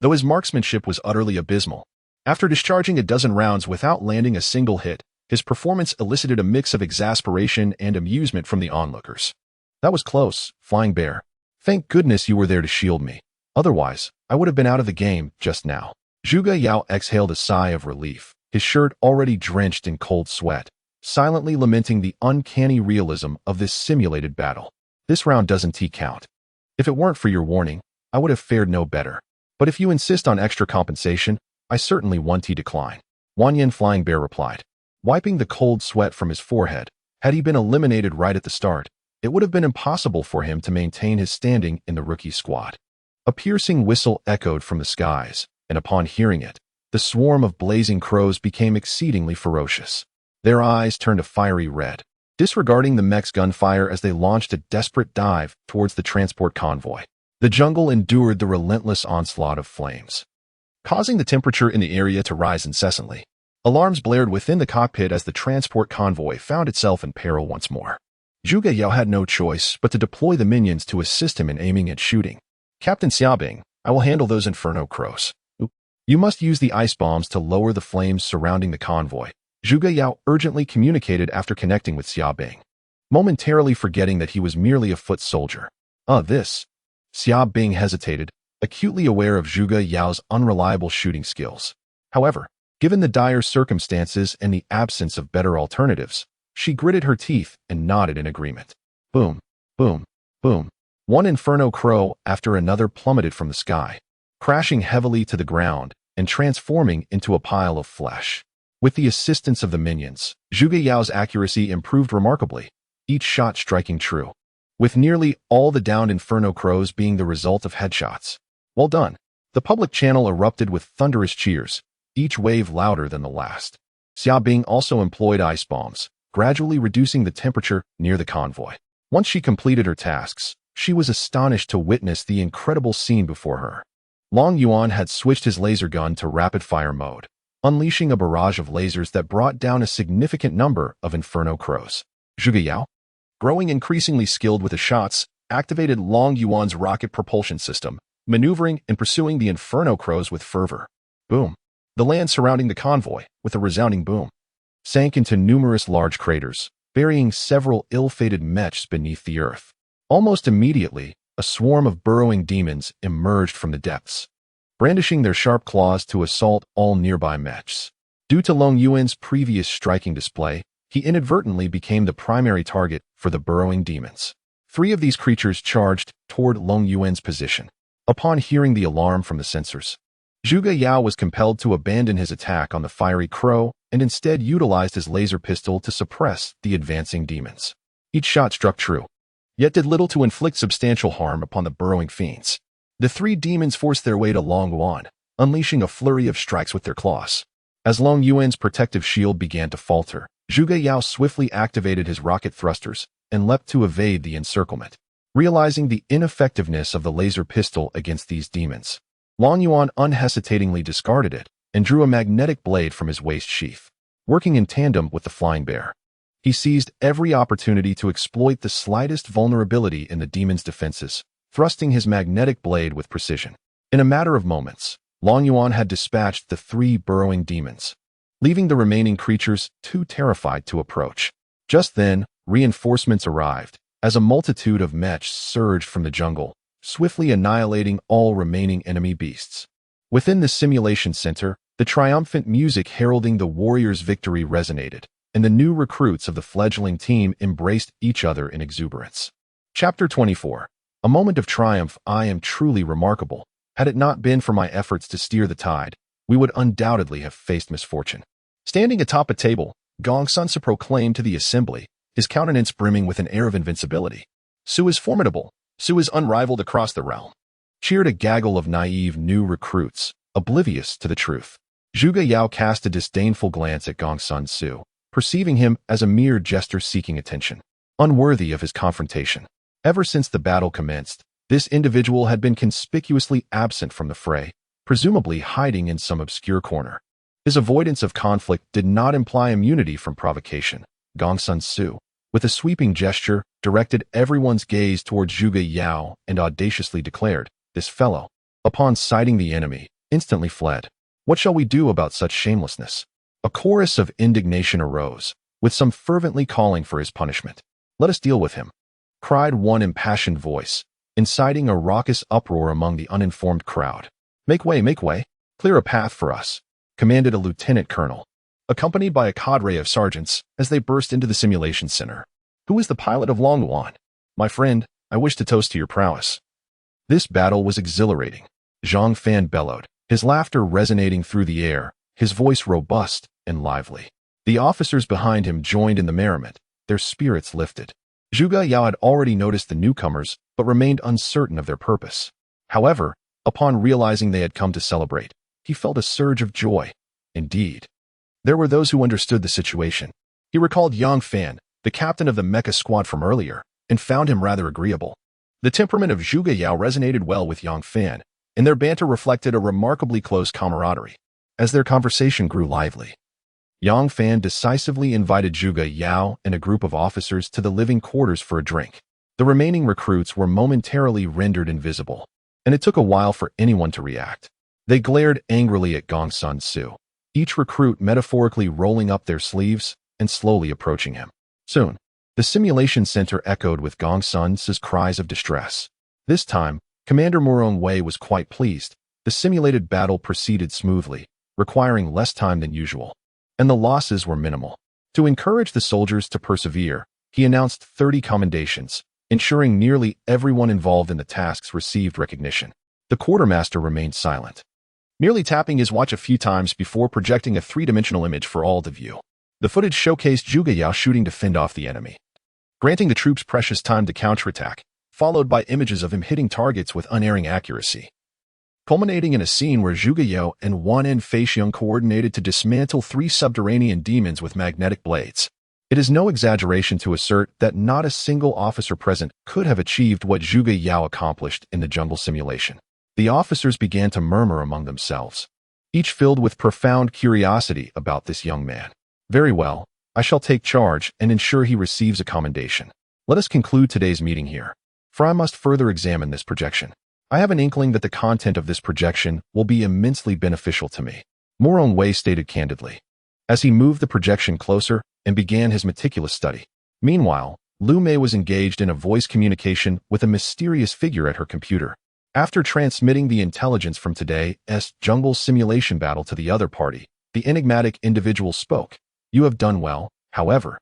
Though his marksmanship was utterly abysmal, after discharging a dozen rounds without landing a single hit, his performance elicited a mix of exasperation and amusement from the onlookers. That was close, Flying Bear. Thank goodness you were there to shield me. Otherwise, I would have been out of the game just now. Zhuge Yao exhaled a sigh of relief, his shirt already drenched in cold sweat, silently lamenting the uncanny realism of this simulated battle. This round doesn't count. If it weren't for your warning, I would have fared no better. But if you insist on extra compensation, I certainly won't decline. Wanyan Flying Bear replied, wiping the cold sweat from his forehead. Had he been eliminated right at the start, it would have been impossible for him to maintain his standing in the rookie squad. A piercing whistle echoed from the skies, and upon hearing it, the swarm of blazing crows became exceedingly ferocious. Their eyes turned a fiery red, disregarding the mech's gunfire as they launched a desperate dive towards the transport convoy. The jungle endured the relentless onslaught of flames, causing the temperature in the area to rise incessantly. Alarms blared within the cockpit as the transport convoy found itself in peril once more. Zhuge Yao had no choice but to deploy the minions to assist him in aiming and shooting. Captain Xiaobing, I will handle those inferno crows. You must use the ice bombs to lower the flames surrounding the convoy, Zhuge Yao urgently communicated after connecting with Xiaobing, momentarily forgetting that he was merely a foot soldier. Xiaobing hesitated, acutely aware of Zhuge Yao's unreliable shooting skills. However, given the dire circumstances and the absence of better alternatives, she gritted her teeth and nodded in agreement. Boom, boom, boom. One inferno crow after another plummeted from the sky, crashing heavily to the ground and transforming into a pile of flesh. With the assistance of the minions, Zhuge Yao's accuracy improved remarkably, each shot striking true, with nearly all the downed inferno crows being the result of headshots. Well done. The public channel erupted with thunderous cheers, each wave louder than the last. Xiaobing also employed ice bombs, gradually reducing the temperature near the convoy. Once she completed her tasks, she was astonished to witness the incredible scene before her. Lin Yuan had switched his laser gun to rapid-fire mode, unleashing a barrage of lasers that brought down a significant number of inferno crows. Zhuge Yao, growing increasingly skilled with the shots, activated Lin Yuan's rocket propulsion system, maneuvering and pursuing the inferno crows with fervor. Boom. The land surrounding the convoy, with a resounding boom, sank into numerous large craters, burying several ill-fated mechs beneath the earth. Almost immediately, a swarm of burrowing demons emerged from the depths, brandishing their sharp claws to assault all nearby mechs. Due to Lin Yuan's previous striking display, he inadvertently became the primary target for the burrowing demons. 3 of these creatures charged toward Lin Yuan's position. Upon hearing the alarm from the sensors, Zhuge Yao was compelled to abandon his attack on the fiery crow and instead utilized his laser pistol to suppress the advancing demons. Each shot struck true, yet did little to inflict substantial harm upon the burrowing fiends. The 3 demons forced their way to Lin Yuan, unleashing a flurry of strikes with their claws. As Lin Yuan's protective shield began to falter, Zhuge Yao swiftly activated his rocket thrusters and leapt to evade the encirclement. Realizing the ineffectiveness of the laser pistol against these demons, Lin Yuan unhesitatingly discarded it and drew a magnetic blade from his waist sheath. Working in tandem with the Flying Bear, he seized every opportunity to exploit the slightest vulnerability in the demon's defenses, thrusting his magnetic blade with precision. In a matter of moments, Lin Yuan had dispatched the 3 burrowing demons, leaving the remaining creatures too terrified to approach. Just then, reinforcements arrived, as a multitude of mechs surged from the jungle, swiftly annihilating all remaining enemy beasts. Within the simulation center, the triumphant music heralding the warriors' victory resonated, and the new recruits of the fledgling team embraced each other in exuberance. Chapter 24. A moment of triumph. I am truly remarkable. Had it not been for my efforts to steer the tide, we would undoubtedly have faced misfortune. Standing atop a table, Gong Sun proclaimed to the assembly, his countenance brimming with an air of invincibility. Su is formidable. Su is unrivaled across the realm. Cheered a gaggle of naive new recruits, oblivious to the truth. Zhuge Yao cast a disdainful glance at Gong Sun Su, perceiving him as a mere jester seeking attention. unworthy of his confrontation. Ever since the battle commenced, this individual had been conspicuously absent from the fray, presumably hiding in some obscure corner. His avoidance of conflict did not imply immunity from provocation. Gong Sun Su, with a sweeping gesture, directed everyone's gaze towards Zhuge Yao and audaciously declared, "This fellow, upon sighting the enemy, instantly fled. What shall we do about such shamelessness?" A chorus of indignation arose, with some fervently calling for his punishment. "Let us deal with him," cried one impassioned voice, inciting a raucous uproar among the uninformed crowd. Make way, clear a path for us," commanded a lieutenant colonel, accompanied by a cadre of sergeants as they burst into the simulation center. "Who is the pilot of Lin Yuan? My friend, I wish to toast to your prowess." This battle was exhilarating. Zhang Fan bellowed, his laughter resonating through the air, his voice robust and lively. The officers behind him joined in the merriment, their spirits lifted. Zhuge Yao had already noticed the newcomers, but remained uncertain of their purpose. However, upon realizing they had come to celebrate, he felt a surge of joy. Indeed, there were those who understood the situation. He recalled Yang Fan, the captain of the mecha squad from earlier, and found him rather agreeable. The temperament of Zhuge Yao resonated well with Yang Fan, and their banter reflected a remarkably close camaraderie. As their conversation grew lively, Yang Fan decisively invited Zhuge Yao and a group of officers to the living quarters for a drink. The remaining recruits were momentarily rendered invisible, and it took a while for anyone to react. They glared angrily at Gong Sun Su, each recruit metaphorically rolling up their sleeves and slowly approaching him. Soon, the simulation center echoed with Gong Sun Su's cries of distress. This time, Commander Murong Wei was quite pleased. The simulated battle proceeded smoothly, requiring less time than usual, and the losses were minimal. To encourage the soldiers to persevere, he announced 30 commendations, ensuring nearly everyone involved in the tasks received recognition. The quartermaster remained silent, merely tapping his watch a few times before projecting a three-dimensional image for all to view. The footage showcased Zhuge Yao shooting to fend off the enemy, granting the troops precious time to counterattack, followed by images of him hitting targets with unerring accuracy, culminating in a scene where Zhuge Yao and Wan Feixiong coordinated to dismantle 3 subterranean demons with magnetic blades. It is no exaggeration to assert that not a single officer present could have achieved what Zhuge Yao accomplished in the jungle simulation. The officers began to murmur among themselves, each filled with profound curiosity about this young man. "Very well, I shall take charge and ensure he receives a commendation. Let us conclude today's meeting here, for I must further examine this projection. I have an inkling that the content of this projection will be immensely beneficial to me," Murong Wei stated candidly, as he moved the projection closer and began his meticulous study. Meanwhile, Lu Mei was engaged in a voice communication with a mysterious figure at her computer. After transmitting the intelligence from today's jungle simulation battle to the other party, the enigmatic individual spoke. "You have done well, however.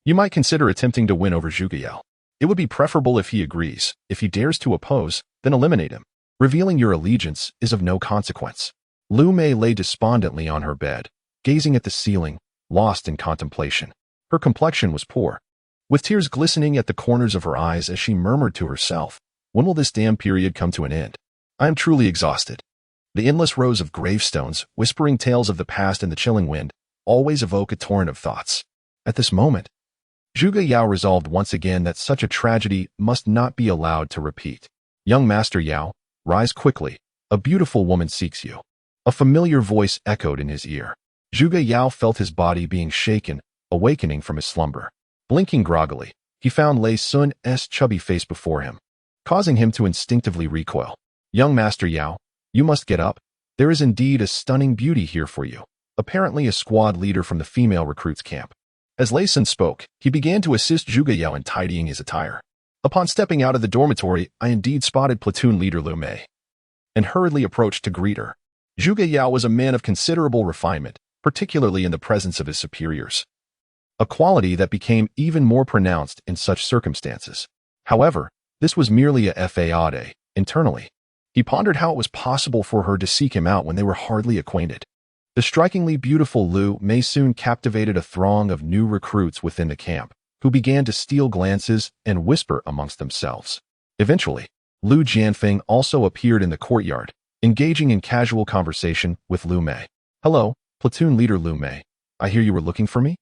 You might consider attempting to win over Zhuge Yao. It would be preferable if he agrees. If he dares to oppose, then eliminate him. Revealing your allegiance is of no consequence." Lu Mei lay despondently on her bed, gazing at the ceiling, lost in contemplation. Her complexion was poor, with tears glistening at the corners of her eyes as she murmured to herself, "When will this damn period come to an end? I am truly exhausted." The endless rows of gravestones, whispering tales of the past in the chilling wind, always evoke a torrent of thoughts. At this moment, Zhuge Yao resolved once again that such a tragedy must not be allowed to repeat. "Young Master Yao, rise quickly. A beautiful woman seeks you." A familiar voice echoed in his ear. Zhuge Yao felt his body being shaken, awakening from his slumber. Blinking groggily, he found Lei Sun's chubby face before him, causing him to instinctively recoil. "Young Master Yao, you must get up. There is indeed a stunning beauty here for you," apparently a squad leader from the female recruits' camp. As Lei Sun spoke, he began to assist Zhuge Yao in tidying his attire. Upon stepping out of the dormitory, I indeed spotted platoon leader Lu Mei, and hurriedly approached to greet her. Zhuge Yao was a man of considerable refinement, particularly in the presence of his superiors, a quality that became even more pronounced in such circumstances. However, this was merely a fade. Internally, he pondered how it was possible for her to seek him out when they were hardly acquainted. The strikingly beautiful Lu Mei soon captivated a throng of new recruits within the camp, who began to steal glances and whisper amongst themselves. Eventually, Lu Jianfeng also appeared in the courtyard, engaging in casual conversation with Lu Mei. "Hello, platoon leader Lu Mei. I hear you were looking for me?"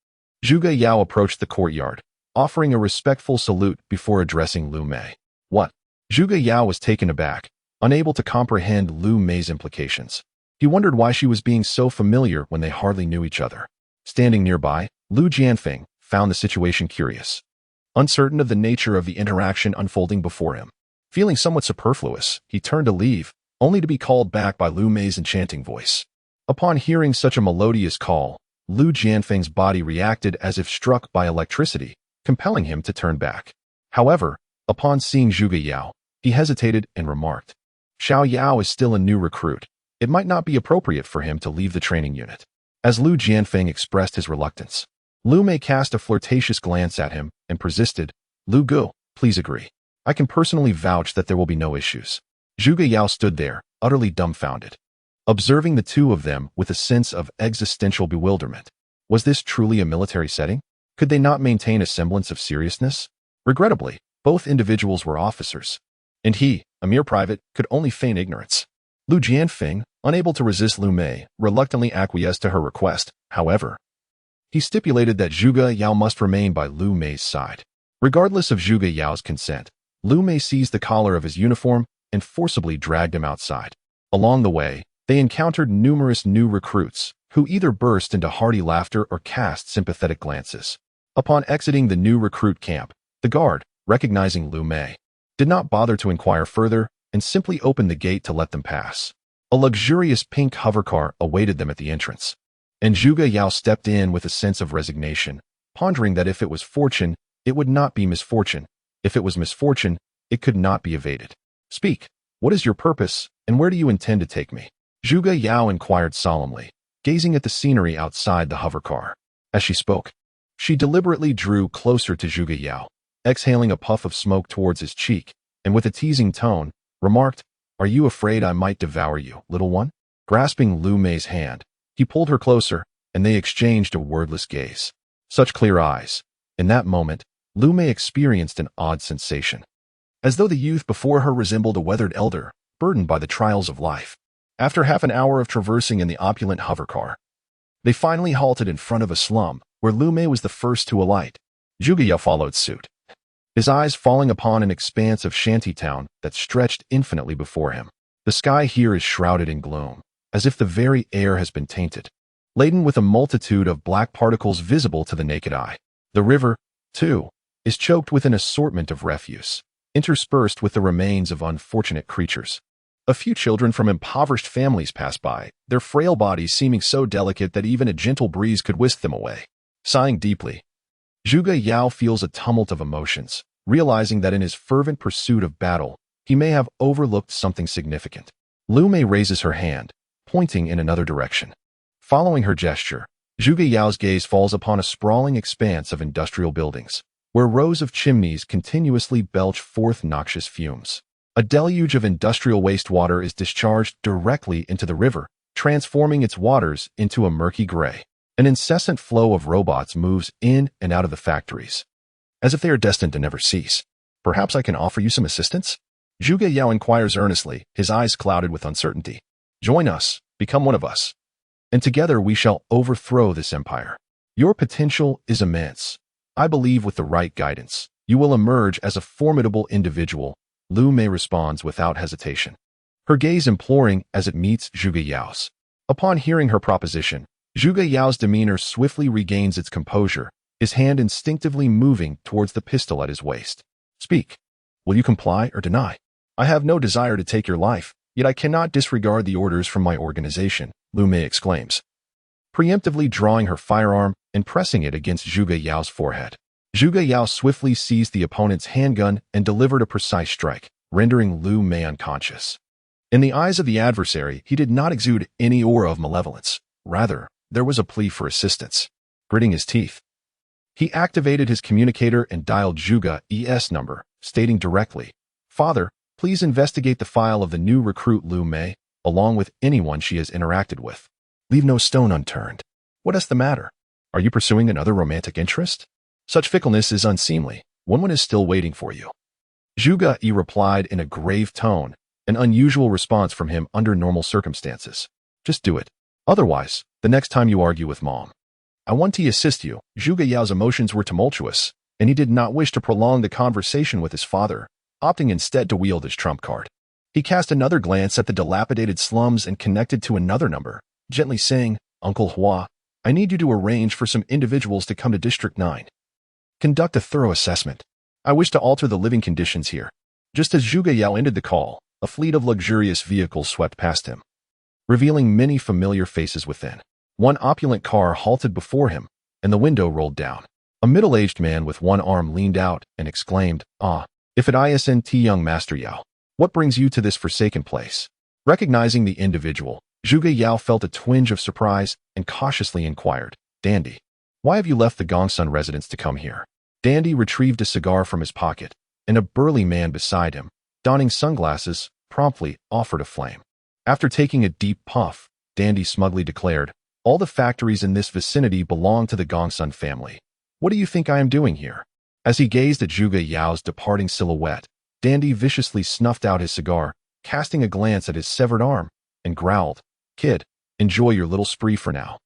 Zhuge Yao approached the courtyard, offering a respectful salute before addressing Lu Mei. What? Zhuge Yao was taken aback, unable to comprehend Lu Mei's implications. He wondered why she was being so familiar when they hardly knew each other. Standing nearby, Lu Jianfeng found the situation curious. Uncertain of the nature of the interaction unfolding before him, feeling somewhat superfluous, he turned to leave, only to be called back by Lu Mei's enchanting voice. Upon hearing such a melodious call, Lu Jianfeng's body reacted as if struck by electricity, compelling him to turn back. However, upon seeing Zhuge Yao, he hesitated and remarked, "Xiao Yao is still a new recruit. It might not be appropriate for him to leave the training unit." As Lu Jianfeng expressed his reluctance, Lu Mei cast a flirtatious glance at him and persisted, "Lu Gu, please agree. I can personally vouch that there will be no issues." Zhuge Yao stood there, utterly dumbfounded, observing the two of them with a sense of existential bewilderment. Was this truly a military setting? Could they not maintain a semblance of seriousness? Regrettably, both individuals were officers, and he, a mere private, could only feign ignorance. Lu Jianfeng, unable to resist Lu Mei, reluctantly acquiesced to her request. However, he stipulated that Zhuge Yao must remain by Lu Mei's side. Regardless of Zhuge Yao's consent, Lu Mei seized the collar of his uniform and forcibly dragged him outside. Along the way, they encountered numerous new recruits, who either burst into hearty laughter or cast sympathetic glances. Upon exiting the new recruit camp, the guard, recognizing Lu Mei, did not bother to inquire further and simply opened the gate to let them pass. A luxurious pink hovercar awaited them at the entrance, and Zhuge Yao stepped in with a sense of resignation, pondering that if it was fortune, it would not be misfortune. If it was misfortune, it could not be evaded. "Speak, what is your purpose, and where do you intend to take me?" Zhuge Yao inquired solemnly, gazing at the scenery outside the hovercar. As she spoke, she deliberately drew closer to Zhuge Yao, exhaling a puff of smoke towards his cheek, and with a teasing tone, remarked, "Are you afraid I might devour you, little one?" Grasping Lu Mei's hand, he pulled her closer, and they exchanged a wordless gaze. Such clear eyes. In that moment, Lu Mei experienced an odd sensation, as though the youth before her resembled a weathered elder, burdened by the trials of life. After half an hour of traversing in the opulent hovercar, they finally halted in front of a slum, where Lu Mei was the first to alight. Zhuge Yao followed suit, his eyes falling upon an expanse of shantytown that stretched infinitely before him. The sky here is shrouded in gloom, as if the very air has been tainted, laden with a multitude of black particles visible to the naked eye. The river, too, is choked with an assortment of refuse, interspersed with the remains of unfortunate creatures. A few children from impoverished families pass by, their frail bodies seeming so delicate that even a gentle breeze could whisk them away. Sighing deeply, Zhuge Yao feels a tumult of emotions, realizing that in his fervent pursuit of battle, he may have overlooked something significant. Lu Mei raises her hand, pointing in another direction. Following her gesture, Zhuge Yao's gaze falls upon a sprawling expanse of industrial buildings, where rows of chimneys continuously belch forth noxious fumes. A deluge of industrial wastewater is discharged directly into the river, transforming its waters into a murky gray. An incessant flow of robots moves in and out of the factories, as if they are destined to never cease. "Perhaps I can offer you some assistance?" Zhuge Yao inquires earnestly, his eyes clouded with uncertainty. "Join us, become one of us, and together we shall overthrow this empire. Your potential is immense. I believe with the right guidance, you will emerge as a formidable individual." Lu Mei responds without hesitation, her gaze imploring as it meets Zhuge Yao's. Upon hearing her proposition, Zhuge Yao's demeanor swiftly regains its composure, his hand instinctively moving towards the pistol at his waist. "Speak. Will you comply or deny? I have no desire to take your life, yet I cannot disregard the orders from my organization," Lu Mei exclaims, preemptively drawing her firearm and pressing it against Zhuge Yao's forehead. Zhuge Yao swiftly seized the opponent's handgun and delivered a precise strike, rendering Lu Mei unconscious. In the eyes of the adversary, he did not exude any aura of malevolence. Rather, there was a plea for assistance. Gritting his teeth, he activated his communicator and dialed Zhuge Yao's number, stating directly, "Father, please investigate the file of the new recruit Lu Mei, along with anyone she has interacted with. Leave no stone unturned." "What is the matter? Are you pursuing another romantic interest? Such fickleness is unseemly. One is still waiting for you." Zhuge Yi replied in a grave tone, an unusual response from him under normal circumstances. "Just do it. Otherwise, the next time you argue with Mom, I want to assist you." Zhuge Yao's emotions were tumultuous, and he did not wish to prolong the conversation with his father, opting instead to wield his trump card. He cast another glance at the dilapidated slums and connected to another number, gently saying, "Uncle Hua, I need you to arrange for some individuals to come to District 9. Conduct a thorough assessment. I wish to alter the living conditions here." Just as Zhuge Yao ended the call, a fleet of luxurious vehicles swept past him, revealing many familiar faces within. One opulent car halted before him, and the window rolled down. A middle-aged man with one arm leaned out and exclaimed, "Ah, if it isn't young Master Yao, what brings you to this forsaken place?" Recognizing the individual, Zhuge Yao felt a twinge of surprise and cautiously inquired, "Dandy, why have you left the Gongsun residence to come here?" Dandy retrieved a cigar from his pocket, and a burly man beside him, donning sunglasses, promptly offered a flame. After taking a deep puff, Dandy smugly declared, "All the factories in this vicinity belong to the Gongsun family. What do you think I am doing here?" As he gazed at Zhuge Yao's departing silhouette, Dandy viciously snuffed out his cigar, casting a glance at his severed arm, and growled, "Kid, enjoy your little spree for now.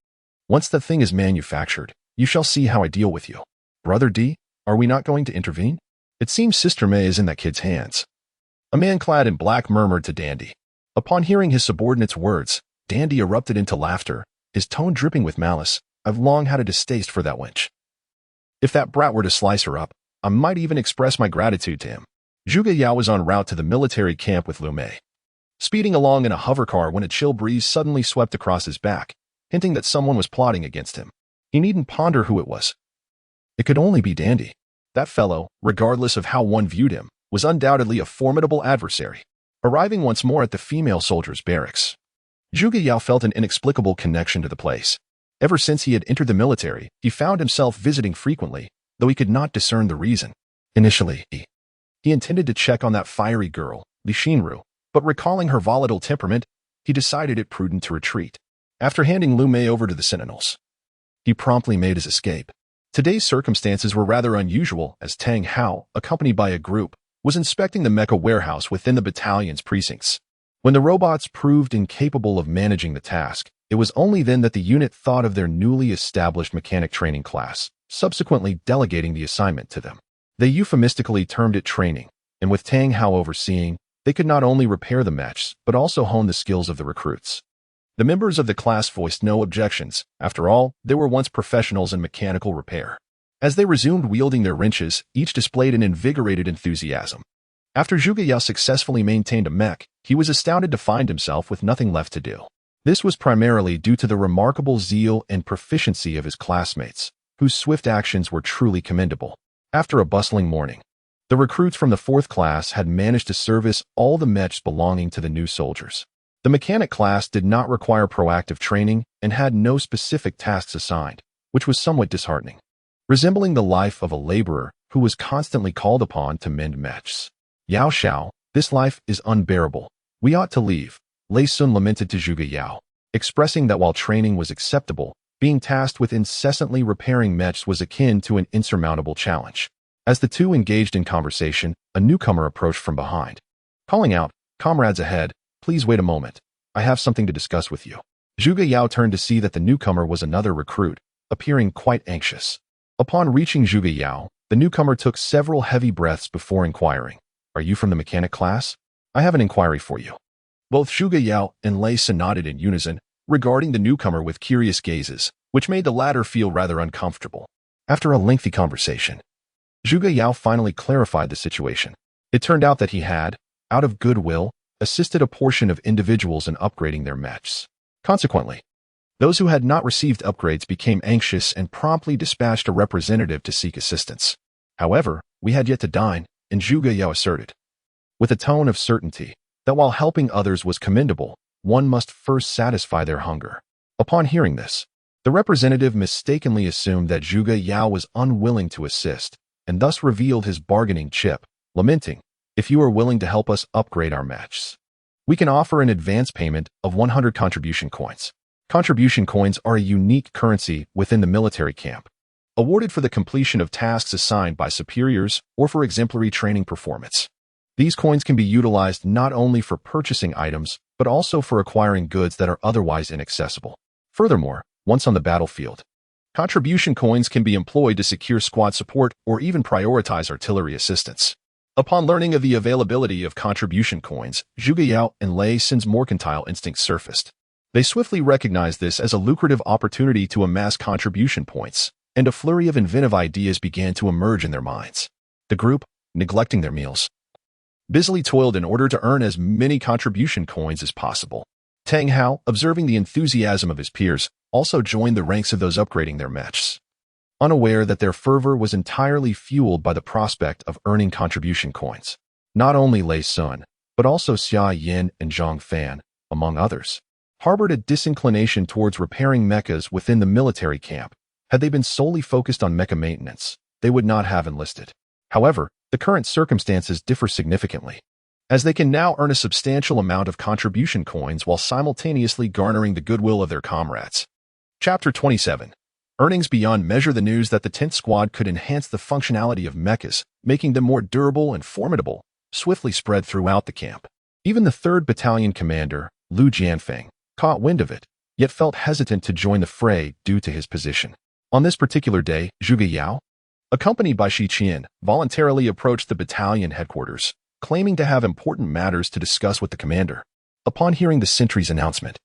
Once the thing is manufactured, you shall see how I deal with you. Brother D, are we not going to intervene? It seems Sister May is in that kid's hands." A man clad in black murmured to Dandy. Upon hearing his subordinate's words, Dandy erupted into laughter, his tone dripping with malice. "I've long had a distaste for that wench. If that brat were to slice her up, I might even express my gratitude to him." Zhuge Yao was en route to the military camp with Lu Mei, speeding along in a hovercar when a chill breeze suddenly swept across his back, hinting that someone was plotting against him. He needn't ponder who it was. It could only be Dandy. That fellow, regardless of how one viewed him, was undoubtedly a formidable adversary. Arriving once more at the female soldiers' barracks, Zhuge Yao felt an inexplicable connection to the place. Ever since he had entered the military, he found himself visiting frequently, though he could not discern the reason. Initially, he intended to check on that fiery girl, Li Xinru, but recalling her volatile temperament, he decided it prudent to retreat. After handing Lu Mei over to the sentinels, he promptly made his escape. Today's circumstances were rather unusual, as Tang Hao, accompanied by a group, was inspecting the mecha warehouse within the battalion's precincts. When the robots proved incapable of managing the task, it was only then that the unit thought of their newly established mechanic training class, subsequently delegating the assignment to them. They euphemistically termed it training, and with Tang Hao overseeing, they could not only repair the mechs, but also hone the skills of the recruits. The members of the class voiced no objections. After all, they were once professionals in mechanical repair. As they resumed wielding their wrenches, each displayed an invigorated enthusiasm. After Zhuge Yao successfully maintained a mech, he was astounded to find himself with nothing left to do. This was primarily due to the remarkable zeal and proficiency of his classmates, whose swift actions were truly commendable. After a bustling morning, the recruits from the 4th class had managed to service all the mechs belonging to the new soldiers. The mechanic class did not require proactive training and had no specific tasks assigned, which was somewhat disheartening, resembling the life of a laborer who was constantly called upon to mend mechs. "Yao Xiao, this life is unbearable. We ought to leave," Lei Sun lamented to Zhuge Yao, expressing that while training was acceptable, being tasked with incessantly repairing mechs was akin to an insurmountable challenge. As the two engaged in conversation, a newcomer approached from behind, calling out, "Comrades ahead, please wait a moment. I have something to discuss with you." Zhuge Yao turned to see that the newcomer was another recruit, appearing quite anxious. Upon reaching Zhuge Yao, the newcomer took several heavy breaths before inquiring, "Are you from the mechanic class? I have an inquiry for you." Both Zhuge Yao and Lei Sun nodded in unison, regarding the newcomer with curious gazes, which made the latter feel rather uncomfortable. After a lengthy conversation, Zhuge Yao finally clarified the situation. It turned out that he had, out of goodwill, assisted a portion of individuals in upgrading their mechs. Consequently, those who had not received upgrades became anxious and promptly dispatched a representative to seek assistance. However, we had yet to dine, and Zhuge Yao asserted, with a tone of certainty, that while helping others was commendable, one must first satisfy their hunger. Upon hearing this, the representative mistakenly assumed that Zhuge Yao was unwilling to assist, and thus revealed his bargaining chip, lamenting, "If you are willing to help us upgrade our mechs, we can offer an advance payment of 100 contribution coins. Contribution coins are a unique currency within the military camp, awarded for the completion of tasks assigned by superiors or for exemplary training performance. These coins can be utilized not only for purchasing items, but also for acquiring goods that are otherwise inaccessible. Furthermore, once on the battlefield, Contribution coins can be employed to secure squad support or even prioritize artillery assistance. Upon learning of the availability of contribution coins, Zhuge Yao and Lei Xin's mercantile instincts surfaced. They swiftly recognized this as a lucrative opportunity to amass contribution points, and a flurry of inventive ideas began to emerge in their minds. The group, neglecting their meals, busily toiled in order to earn as many contribution coins as possible. Tang Hao, observing the enthusiasm of his peers, also joined the ranks of those upgrading their mechs, unaware that their fervor was entirely fueled by the prospect of earning contribution coins. Not only Lei Sun, but also Xia Yin and Zhang Fan, among others, harbored a disinclination towards repairing mechas within the military camp. Had they been solely focused on mecha maintenance, they would not have enlisted. However, the current circumstances differ significantly, as they can now earn a substantial amount of contribution coins while simultaneously garnering the goodwill of their comrades. Chapter 27. Earnings beyond measure. The news that the 10th Squad could enhance the functionality of mechas, making them more durable and formidable, swiftly spread throughout the camp. Even the 3rd Battalion commander, Lu Jianfeng, caught wind of it, yet felt hesitant to join the fray due to his position. On this particular day, Zhuge Yao, accompanied by Shi Qian, voluntarily approached the battalion headquarters, claiming to have important matters to discuss with the commander. Upon hearing the sentry's announcement,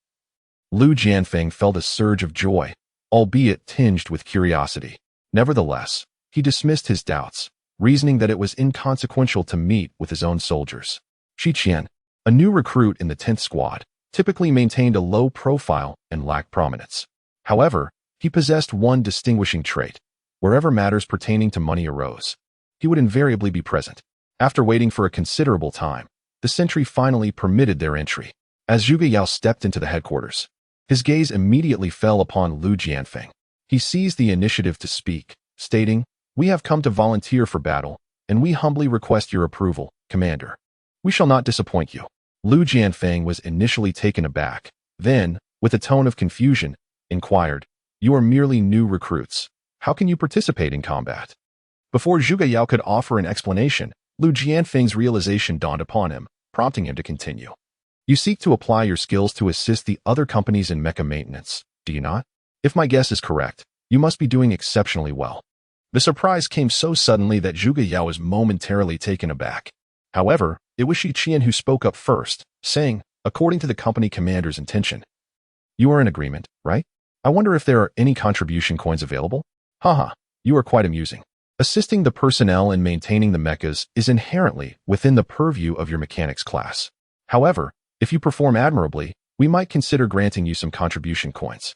Lu Jianfeng felt a surge of joy, albeit tinged with curiosity. Nevertheless, he dismissed his doubts, reasoning that it was inconsequential to meet with his own soldiers. Shi Qian, a new recruit in the 10th Squad, typically maintained a low profile and lacked prominence. However, he possessed one distinguishing trait. Wherever matters pertaining to money arose, he would invariably be present. After waiting for a considerable time, the sentry finally permitted their entry. As Zhuge Yao stepped into the headquarters, his gaze immediately fell upon Lu Jianfeng. He seized the initiative to speak, stating, "We have come to volunteer for battle, and we humbly request your approval, Commander. We shall not disappoint you." Lu Jianfeng was initially taken aback, then, with a tone of confusion, inquired, "You are merely new recruits. How can you participate in combat?" Before Zhuge Yao could offer an explanation, Lu Jianfeng's realization dawned upon him, prompting him to continue. "You seek to apply your skills to assist the other companies in mecha maintenance, do you not? If my guess is correct, you must be doing exceptionally well." The surprise came so suddenly that Zhuge Yao was momentarily taken aback. However, it was Shi Qian who spoke up first, saying, "According to the company commander's intention, you are in agreement, right? I wonder if there are any contribution coins available? Haha, you are quite amusing. Assisting the personnel in maintaining the mechas is inherently within the purview of your mechanics class. However, if you perform admirably, we might consider granting you some contribution coins."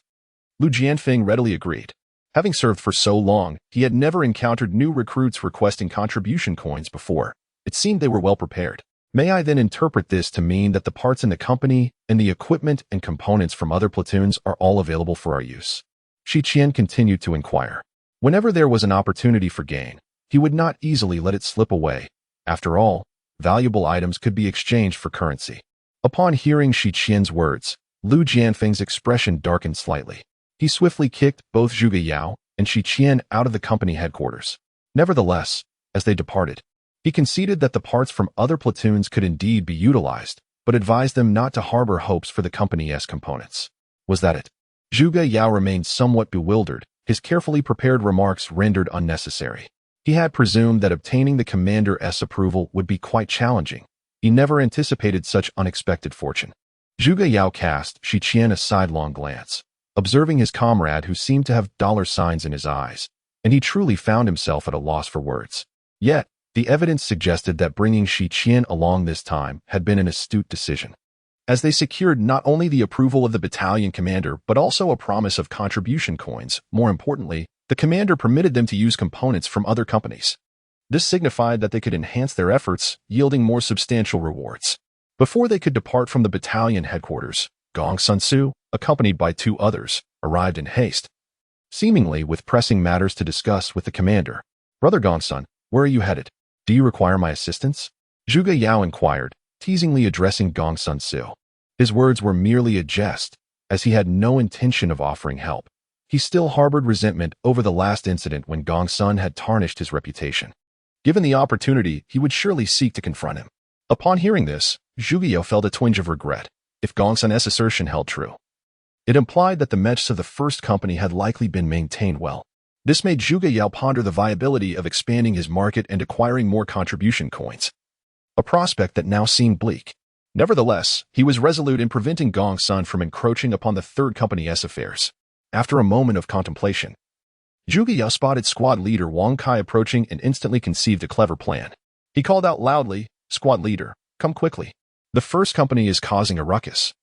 Lu Jianfeng readily agreed. Having served for so long, he had never encountered new recruits requesting contribution coins before. It seemed they were well prepared. May I then interpret this to mean that the parts in the company and the equipment and components from other platoons are all available for our use? Shi Qian continued to inquire. Whenever there was an opportunity for gain, he would not easily let it slip away. After all, valuable items could be exchanged for currency. Upon hearing Shi Qian's words, Lu Jianfeng's expression darkened slightly. He swiftly kicked both Zhuge Yao and Shi Qian out of the company headquarters. Nevertheless, as they departed, he conceded that the parts from other platoons could indeed be utilized, but advised them not to harbor hopes for the company's components. Was that it? Zhuge Yao remained somewhat bewildered, his carefully prepared remarks rendered unnecessary. He had presumed that obtaining the commander's approval would be quite challenging. He never anticipated such unexpected fortune. Zhuge Yao cast Shi Qian a sidelong glance, observing his comrade who seemed to have dollar signs in his eyes, and he truly found himself at a loss for words. Yet, the evidence suggested that bringing Shi Qian along this time had been an astute decision, as they secured not only the approval of the battalion commander but also a promise of contribution coins. More importantly, the commander permitted them to use components from other companies. This signified that they could enhance their efforts, yielding more substantial rewards. Before they could depart from the battalion headquarters, Gong Sun Su, accompanied by 2 others, arrived in haste, seemingly with pressing matters to discuss with the commander. "Brother Gong Sun, where are you headed? Do you require my assistance?" Zhuge Yao inquired, teasingly addressing Gong Sun Su. His words were merely a jest, as he had no intention of offering help. He still harbored resentment over the last incident when Gong Sun had tarnished his reputation. Given the opportunity, he would surely seek to confront him. Upon hearing this, Zhuge Yao felt a twinge of regret. If Gong Sun's assertion held true, It implied that the mechs of the first company had likely been maintained well. This made Zhuge Yao ponder the viability of expanding his market and acquiring more contribution coins, a prospect that now seemed bleak. Nevertheless, he was resolute in preventing Gong Sun from encroaching upon the third company's affairs. After a moment of contemplation, Zhuge Yao spotted squad leader Wang Kai approaching and instantly conceived a clever plan. He called out loudly, "Squad leader, come quickly. The first company is causing a ruckus,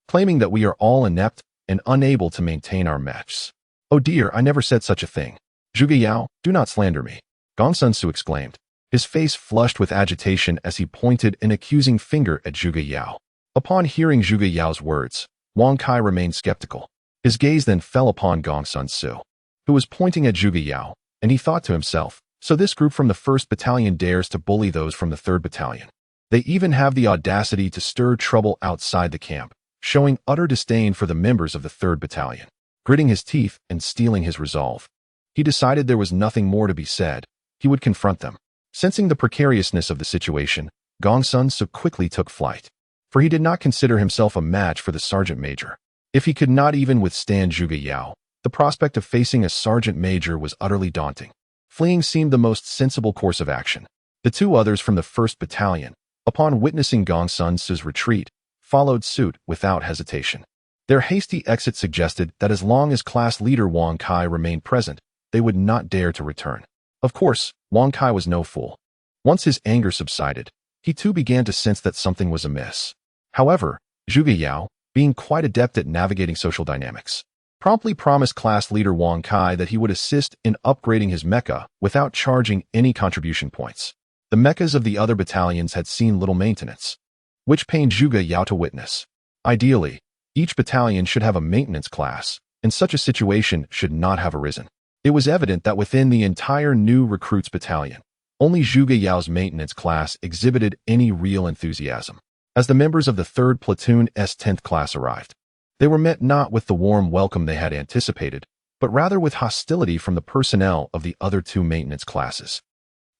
claiming that we are all inept and unable to maintain our mechs." "Oh dear, I never said such a thing. Zhuge Yao, do not slander me," Gong Sun Su exclaimed. His face flushed with agitation as he pointed an accusing finger at Zhuge Yao. Upon hearing Zhuge Yao's words, Wang Kai remained skeptical. His gaze then fell upon Gong Sun Su, who was pointing at Zhuge Yao, and he thought to himself, so this group from the 1st Battalion dares to bully those from the 3rd Battalion. They even have the audacity to stir trouble outside the camp, showing utter disdain for the members of the 3rd Battalion. Gritting his teeth and steeling his resolve, he decided there was nothing more to be said. He would confront them. Sensing the precariousness of the situation, Gong Sun Su quickly took flight, for he did not consider himself a match for the sergeant major. If he could not even withstand Zhuge Yao, the prospect of facing a sergeant major was utterly daunting. Fleeing seemed the most sensible course of action. The two others from the 1st Battalion, upon witnessing Gong Sun Su's retreat, followed suit without hesitation. Their hasty exit suggested that as long as class leader Wang Kai remained present, they would not dare to return. Of course, Wang Kai was no fool. Once his anger subsided, he too began to sense that something was amiss. However, Zhuge Yao, being quite adept at navigating social dynamics, promptly promised class leader Wang Kai that he would assist in upgrading his mecha without charging any contribution points. The mechas of the other battalions had seen little maintenance, which pained Zhuge Yao to witness. Ideally, each battalion should have a maintenance class, and such a situation should not have arisen. It was evident that within the entire new recruits battalion, only Zhuge Yao's maintenance class exhibited any real enthusiasm. As the members of the 3rd Platoon's 10th class arrived, they were met not with the warm welcome they had anticipated, but rather with hostility from the personnel of the other two maintenance classes.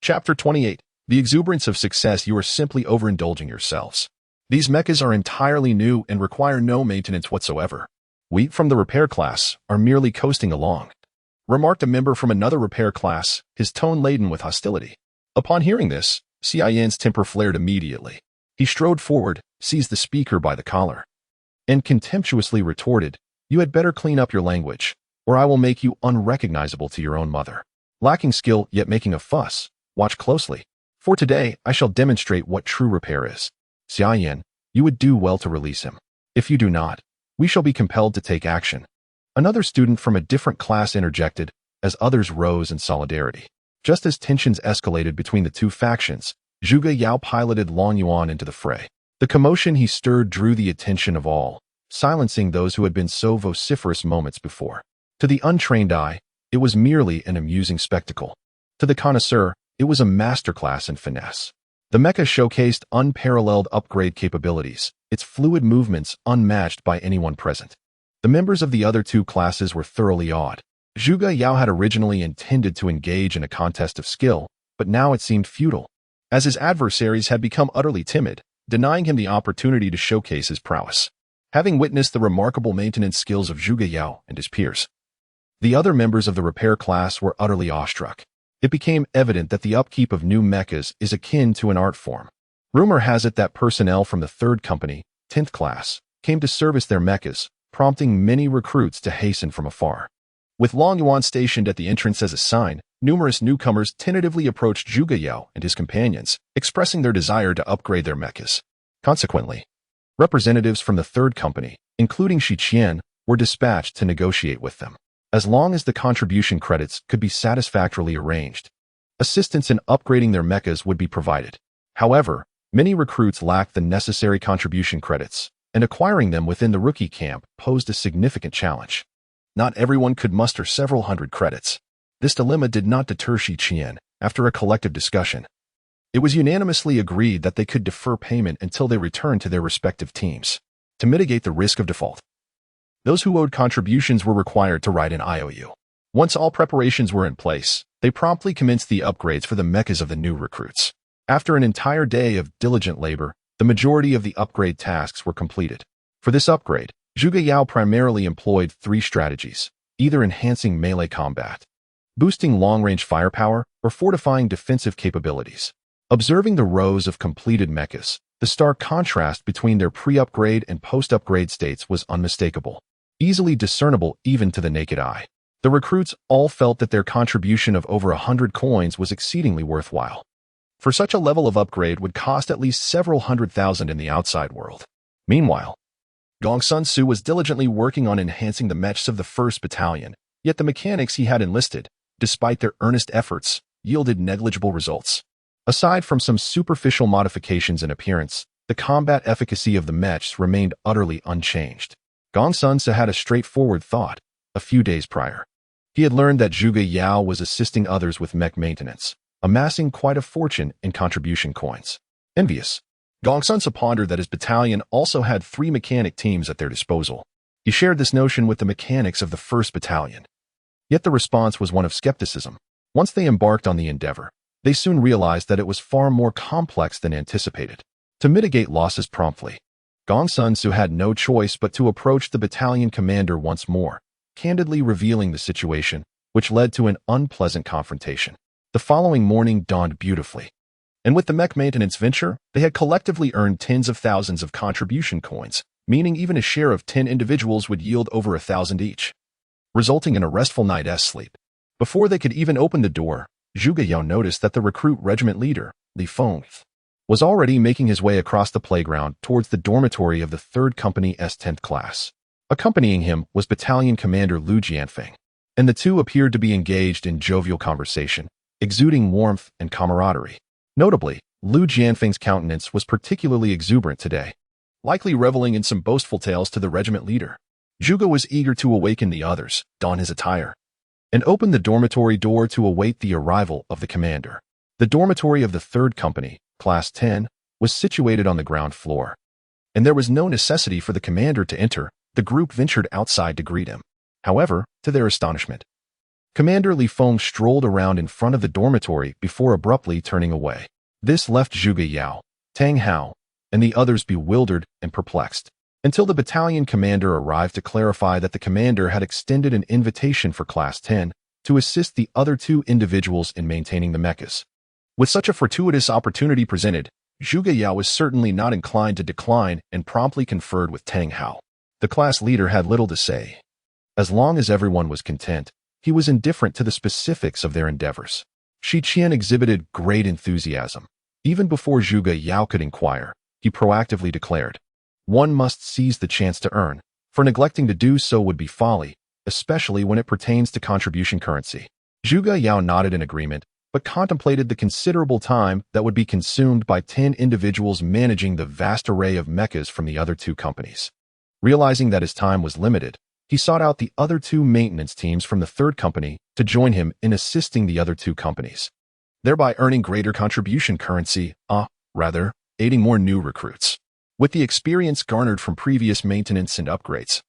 Chapter 28. The exuberance of success. You are simply overindulging yourselves. These mechas are entirely new and require no maintenance whatsoever. We, from the repair class, are merely coasting along, remarked a member from another repair class, his tone laden with hostility. Upon hearing this, Xiaoyan's temper flared immediately. He strode forward, seized the speaker by the collar, and contemptuously retorted, "You had better clean up your language, or I will make you unrecognizable to your own mother. Lacking skill yet making a fuss, watch closely. For today I shall demonstrate what true repair is. Xiaoyan, you would do well to release him. If you do not, we shall be compelled to take action." Another student from a different class interjected, as others rose in solidarity. Just as tensions escalated between the two factions, Zhuge Yao piloted Lin Yuan into the fray. The commotion he stirred drew the attention of all, silencing those who had been so vociferous moments before. To the untrained eye, it was merely an amusing spectacle. To the connoisseur, it was a masterclass in finesse. The mecha showcased unparalleled upgrade capabilities, its fluid movements unmatched by anyone present. The members of the other two classes were thoroughly awed. Zhuge Yao had originally intended to engage in a contest of skill, but now it seemed futile, as his adversaries had become utterly timid, denying him the opportunity to showcase his prowess. Having witnessed the remarkable maintenance skills of Zhuge Yao and his peers, the other members of the repair class were utterly awestruck. It became evident that the upkeep of new mechas is akin to an art form. Rumor has it that personnel from the 3rd Company, 10th class, came to service their mechas, prompting many recruits to hasten from afar. With Lin Yuan stationed at the entrance as a sign, numerous newcomers tentatively approached Zhuge Yao and his companions, expressing their desire to upgrade their mechas. Consequently, representatives from the 3rd Company, including Shi Qian, were dispatched to negotiate with them. As long as the contribution credits could be satisfactorily arranged, assistance in upgrading their mechas would be provided. However, many recruits lacked the necessary contribution credits, and acquiring them within the rookie camp posed a significant challenge. Not everyone could muster several hundred credits. This dilemma did not deter Shi Qian. After a collective discussion, it was unanimously agreed that they could defer payment until they returned to their respective teams. To mitigate the risk of default, those who owed contributions were required to write an IOU. Once all preparations were in place, they promptly commenced the upgrades for the mechas of the new recruits. After an entire day of diligent labor, the majority of the upgrade tasks were completed. For this upgrade, Zhuge Yao primarily employed three strategies, either enhancing melee combat, boosting long-range firepower, or fortifying defensive capabilities. Observing the rows of completed mechas, the stark contrast between their pre-upgrade and post-upgrade states was unmistakable, easily discernible even to the naked eye. The recruits all felt that their contribution of over 100 coins was exceedingly worthwhile. For such a level of upgrade would cost at least several 100,000 in the outside world. Meanwhile, Gong Sun Su was diligently working on enhancing the mechs of the 1st Battalion, yet the mechanics he had enlisted, despite their earnest efforts, yielded negligible results. Aside from some superficial modifications in appearance, the combat efficacy of the mechs remained utterly unchanged. Gong Sun Su had a straightforward thought. A few days prior, he had learned that Zhuge Yao was assisting others with mech maintenance, amassing quite a fortune in contribution coins. Envious, Gong Sun Su pondered that his battalion also had 3 mechanic teams at their disposal. He shared this notion with the mechanics of the 1st Battalion. Yet the response was one of skepticism. Once they embarked on the endeavor, they soon realized that it was far more complex than anticipated. To mitigate losses promptly, Gong Sun Su had no choice but to approach the battalion commander once more, candidly revealing the situation, which led to an unpleasant confrontation. The following morning dawned beautifully, and with the mech maintenance venture, they had collectively earned tens of thousands of contribution coins, meaning even a share of 10 individuals would yield over 1,000 each, resulting in a restful night's sleep. Before they could even open the door, Zhuge Yao noticed that the recruit regiment leader, Li Feng, was already making his way across the playground towards the dormitory of the 3rd Company's 10th class. Accompanying him was Battalion Commander Lu Jianfeng, and the two appeared to be engaged in jovial conversation, exuding warmth and camaraderie. Notably, Lu Jianfeng's countenance was particularly exuberant today, likely reveling in some boastful tales to the regiment leader. Zhuge was eager to awaken the others, don his attire, and open the dormitory door to await the arrival of the commander. The dormitory of the 3rd Company, Class 10, was situated on the ground floor, and there was no necessity for the commander to enter. The group ventured outside to greet him. However, to their astonishment, Commander Li Feng strolled around in front of the dormitory before abruptly turning away. This left Zhuge Yao, Tang Hao, and the others bewildered and perplexed, until the battalion commander arrived to clarify that the commander had extended an invitation for Class 10 to assist the other 2 individuals in maintaining the mechas. With such a fortuitous opportunity presented, Zhuge Yao was certainly not inclined to decline and promptly conferred with Tang Hao. The class leader had little to say. As long as everyone was content, he was indifferent to the specifics of their endeavors. Shi Qian exhibited great enthusiasm. Even before Zhuge Yao could inquire, he proactively declared, "One must seize the chance to earn, for neglecting to do so would be folly, especially when it pertains to contribution currency." Zhuge Yao nodded in agreement, but contemplated the considerable time that would be consumed by 10 individuals managing the vast array of mechas from the other 2 companies. Realizing that his time was limited, he sought out the other 2 maintenance teams from the 3rd Company to join him in assisting the other 2 companies, thereby earning greater contribution currency, aiding more new recruits. With the experience garnered from previous maintenance and upgrades,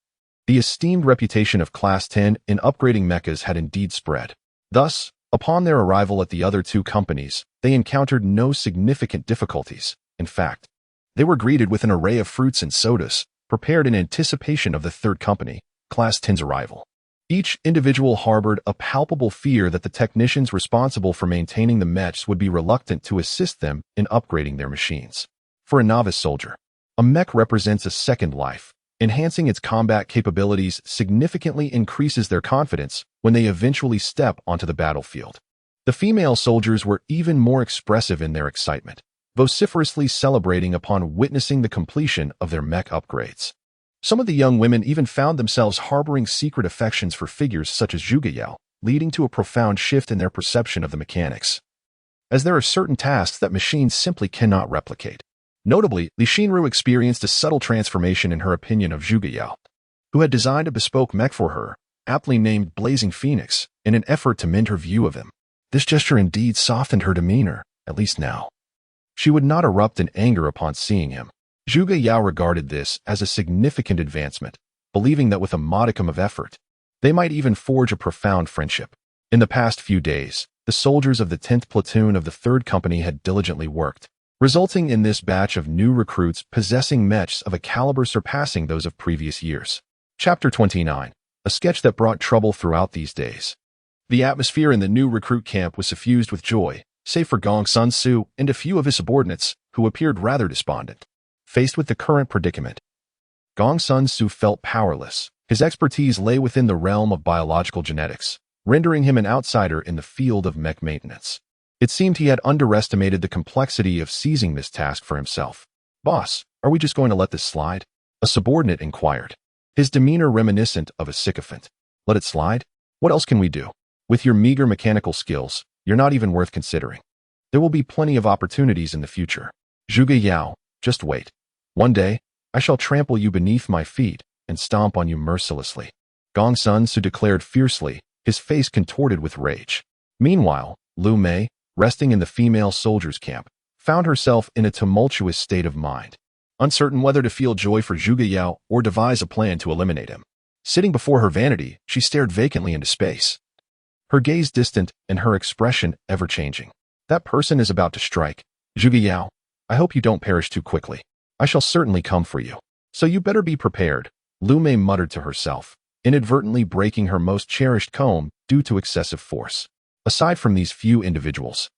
the esteemed reputation of Class 10 in upgrading mechas had indeed spread. Thus, upon their arrival at the other 2 companies, they encountered no significant difficulties. In fact, they were greeted with an array of fruits and sodas, prepared in anticipation of the 3rd Company, Class 10's arrival. Each individual harbored a palpable fear that the technicians responsible for maintaining the mechs would be reluctant to assist them in upgrading their machines. For a novice soldier, a mech represents a second life. Enhancing its combat capabilities significantly increases their confidence when they eventually step onto the battlefield. The female soldiers were even more expressive in their excitement, vociferously celebrating upon witnessing the completion of their mech upgrades. Some of the young women even found themselves harboring secret affections for figures such as Zhuge Yao, leading to a profound shift in their perception of the mechanics, as there are certain tasks that machines simply cannot replicate. Notably, Li Xinru experienced a subtle transformation in her opinion of Zhuge Yao, who had designed a bespoke mech for her, aptly named Blazing Phoenix, in an effort to mend her view of him. This gesture indeed softened her demeanor, at least now. She would not erupt in anger upon seeing him. Zhuge Yao regarded this as a significant advancement, believing that with a modicum of effort, they might even forge a profound friendship. In the past few days, the soldiers of the 10th platoon of the 3rd Company had diligently worked, resulting in this batch of new recruits possessing mechs of a caliber surpassing those of previous years. Chapter 29. A sketch that brought trouble throughout these days. The atmosphere in the new recruit camp was suffused with joy, save for Gong Sun Su and a few of his subordinates, who appeared rather despondent. Faced with the current predicament, Gong Sun Su felt powerless. His expertise lay within the realm of biological genetics, rendering him an outsider in the field of mech maintenance. It seemed he had underestimated the complexity of seizing this task for himself. "Boss, are we just going to let this slide?" a subordinate inquired, his demeanor reminiscent of a sycophant. "Let it slide? What else can we do? With your meager mechanical skills, you're not even worth considering. There will be plenty of opportunities in the future. Zhuge Yao, just wait. One day, I shall trample you beneath my feet and stomp on you mercilessly," Gong Sun Su declared fiercely, his face contorted with rage. Meanwhile, Lu Mei, resting in the female soldiers' camp, found herself in a tumultuous state of mind, uncertain whether to feel joy for Zhuge Yao or devise a plan to eliminate him. Sitting before her vanity, she stared vacantly into space, her gaze distant and her expression ever-changing. "That person is about to strike. Zhuge Yao, I hope you don't perish too quickly. I shall certainly come for you. So you better be prepared," Lu Mei muttered to herself, inadvertently breaking her most cherished comb due to excessive force. Aside from these few individuals,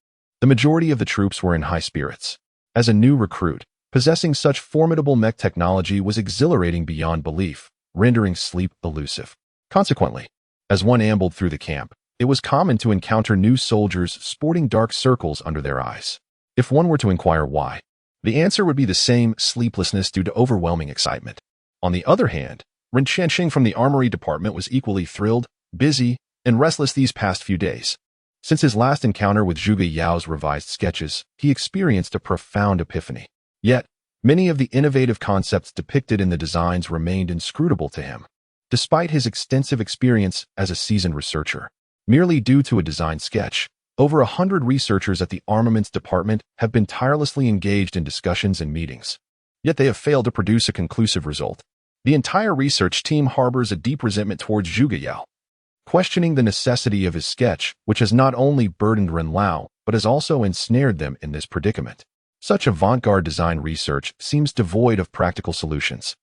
the majority of the troops were in high spirits. As a new recruit, possessing such formidable mech technology was exhilarating beyond belief, rendering sleep elusive. Consequently, as one ambled through the camp, it was common to encounter new soldiers sporting dark circles under their eyes. If one were to inquire why, the answer would be the same: sleeplessness due to overwhelming excitement. On the other hand, Ren Qianxing from the armory department was equally thrilled, busy, and restless these past few days. Since his last encounter with Zhuge Yao's revised sketches, he experienced a profound epiphany. Yet, many of the innovative concepts depicted in the designs remained inscrutable to him, despite his extensive experience as a seasoned researcher. Merely due to a design sketch, over 100 researchers at the armaments department have been tirelessly engaged in discussions and meetings. Yet they have failed to produce a conclusive result. The entire research team harbors a deep resentment towards Zhuge Yao, questioning the necessity of his sketch, which has not only burdened Ren Lao, but has also ensnared them in this predicament. Such avant-garde design research seems devoid of practical solutions.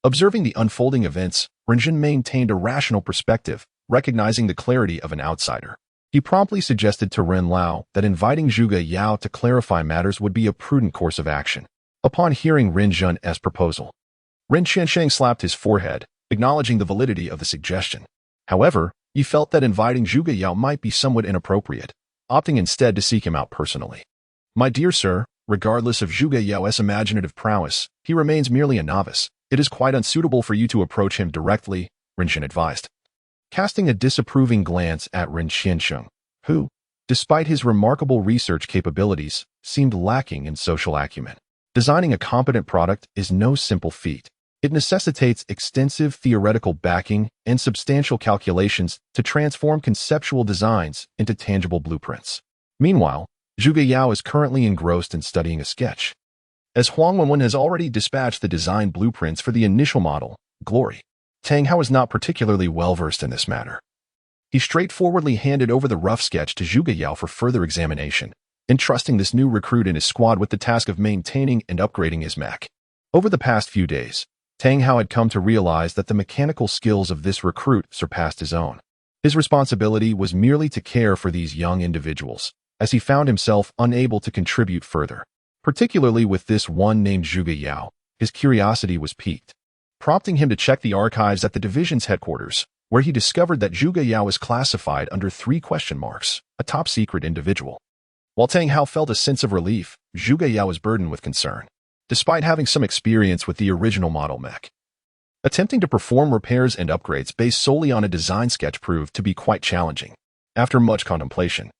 Observing the unfolding events, Renjin maintained a rational perspective, recognizing the clarity of an outsider. He promptly suggested to Ren Lao that inviting Zhuge Yao to clarify matters would be a prudent course of action. Upon hearing Ren Zhen's proposal, Ren Qianxing slapped his forehead, acknowledging the validity of the suggestion. However, he felt that inviting Zhuge Yao might be somewhat inappropriate, opting instead to seek him out personally. "My dear sir, regardless of Zhuge Yao's imaginative prowess, he remains merely a novice. It is quite unsuitable for you to approach him directly," Ren Zhen advised, casting a disapproving glance at Ren Qianxing, who, despite his remarkable research capabilities, seemed lacking in social acumen. Designing a competent product is no simple feat. It necessitates extensive theoretical backing and substantial calculations to transform conceptual designs into tangible blueprints. Meanwhile, Zhuge Yao is currently engrossed in studying a sketch, as Huang Wenwen has already dispatched the design blueprints for the initial model, Glory. Tang Hao is not particularly well-versed in this matter. He straightforwardly handed over the rough sketch to Zhuge Yao for further examination, entrusting this new recruit and his squad with the task of maintaining and upgrading his mech. Over the past few days, Tang Hao had come to realize that the mechanical skills of this recruit surpassed his own. His responsibility was merely to care for these young individuals, as he found himself unable to contribute further. Particularly with this one named Zhuge Yao, his curiosity was piqued, prompting him to check the archives at the division's headquarters, where he discovered that Zhuge Yao is classified under 3 question marks, a top-secret individual. While Tang Hao felt a sense of relief, Zhuge Yao was burdened with concern, despite having some experience with the original model mech. Attempting to perform repairs and upgrades based solely on a design sketch proved to be quite challenging. After much contemplation,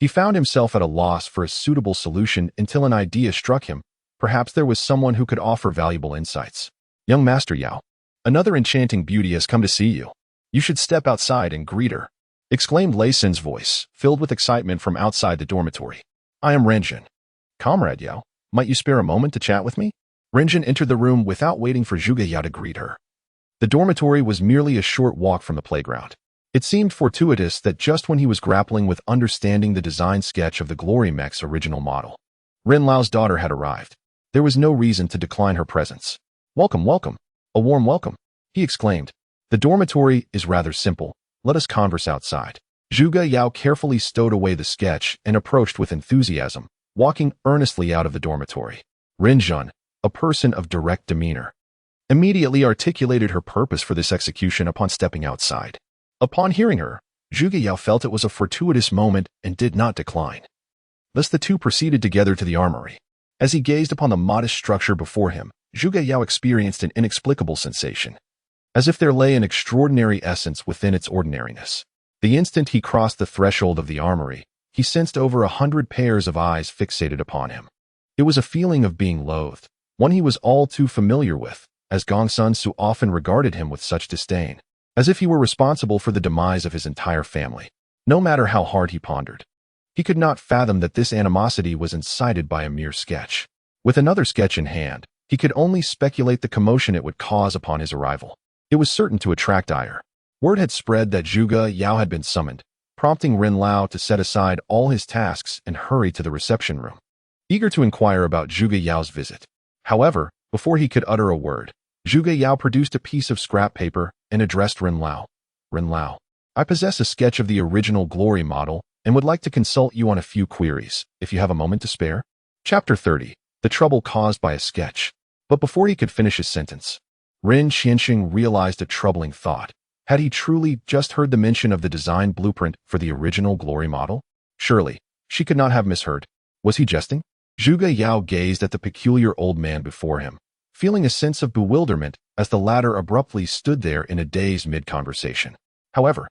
he found himself at a loss for a suitable solution until an idea struck him. Perhaps there was someone who could offer valuable insights. "Young Master Yao, another enchanting beauty has come to see you. You should step outside and greet her," exclaimed Lei Sin's voice, filled with excitement from outside the dormitory. "I am Renjin. Comrade Yao, might you spare a moment to chat with me?" Renjin entered the room without waiting for Zhuge Yao to greet her. The dormitory was merely a short walk from the playground. It seemed fortuitous that just when he was grappling with understanding the design sketch of the Glory Mech's original model, Ren Lao's daughter had arrived. There was no reason to decline her presence. "Welcome, welcome. A warm welcome," he exclaimed. "The dormitory is rather simple. Let us converse outside." Zhuge Yao carefully stowed away the sketch and approached with enthusiasm, walking earnestly out of the dormitory. Ren Zhun, a person of direct demeanor, immediately articulated her purpose for this execution upon stepping outside. Upon hearing her, Zhuge Yao felt it was a fortuitous moment and did not decline. Thus the two proceeded together to the armory. As he gazed upon the modest structure before him, Zhuge Yao experienced an inexplicable sensation, as if there lay an extraordinary essence within its ordinariness. The instant he crossed the threshold of the armory, he sensed over 100 pairs of eyes fixated upon him. It was a feeling of being loathed, one he was all too familiar with, as Gongsun so often regarded him with such disdain, as if he were responsible for the demise of his entire family. No matter how hard he pondered, he could not fathom that this animosity was incited by a mere sketch. With another sketch in hand, he could only speculate the commotion it would cause upon his arrival. It was certain to attract ire. Word had spread that Zhuge Yao had been summoned, prompting Ren Lao to set aside all his tasks and hurry to the reception room, eager to inquire about Zhuge Yao's visit. However, before he could utter a word, Zhuge Yao produced a piece of scrap paper and addressed Ren Lao. "Ren Lao, I possess a sketch of the original glory model and would like to consult you on a few queries, if you have a moment to spare." Chapter 30. The trouble caused by a sketch. But before he could finish his sentence, Ren Qianxing realized a troubling thought. Had he truly just heard the mention of the design blueprint for the original glory model? Surely, she could not have misheard. Was he jesting? Zhuge Yao gazed at the peculiar old man before him, feeling a sense of bewilderment as the latter abruptly stood there in a daze mid-conversation. However,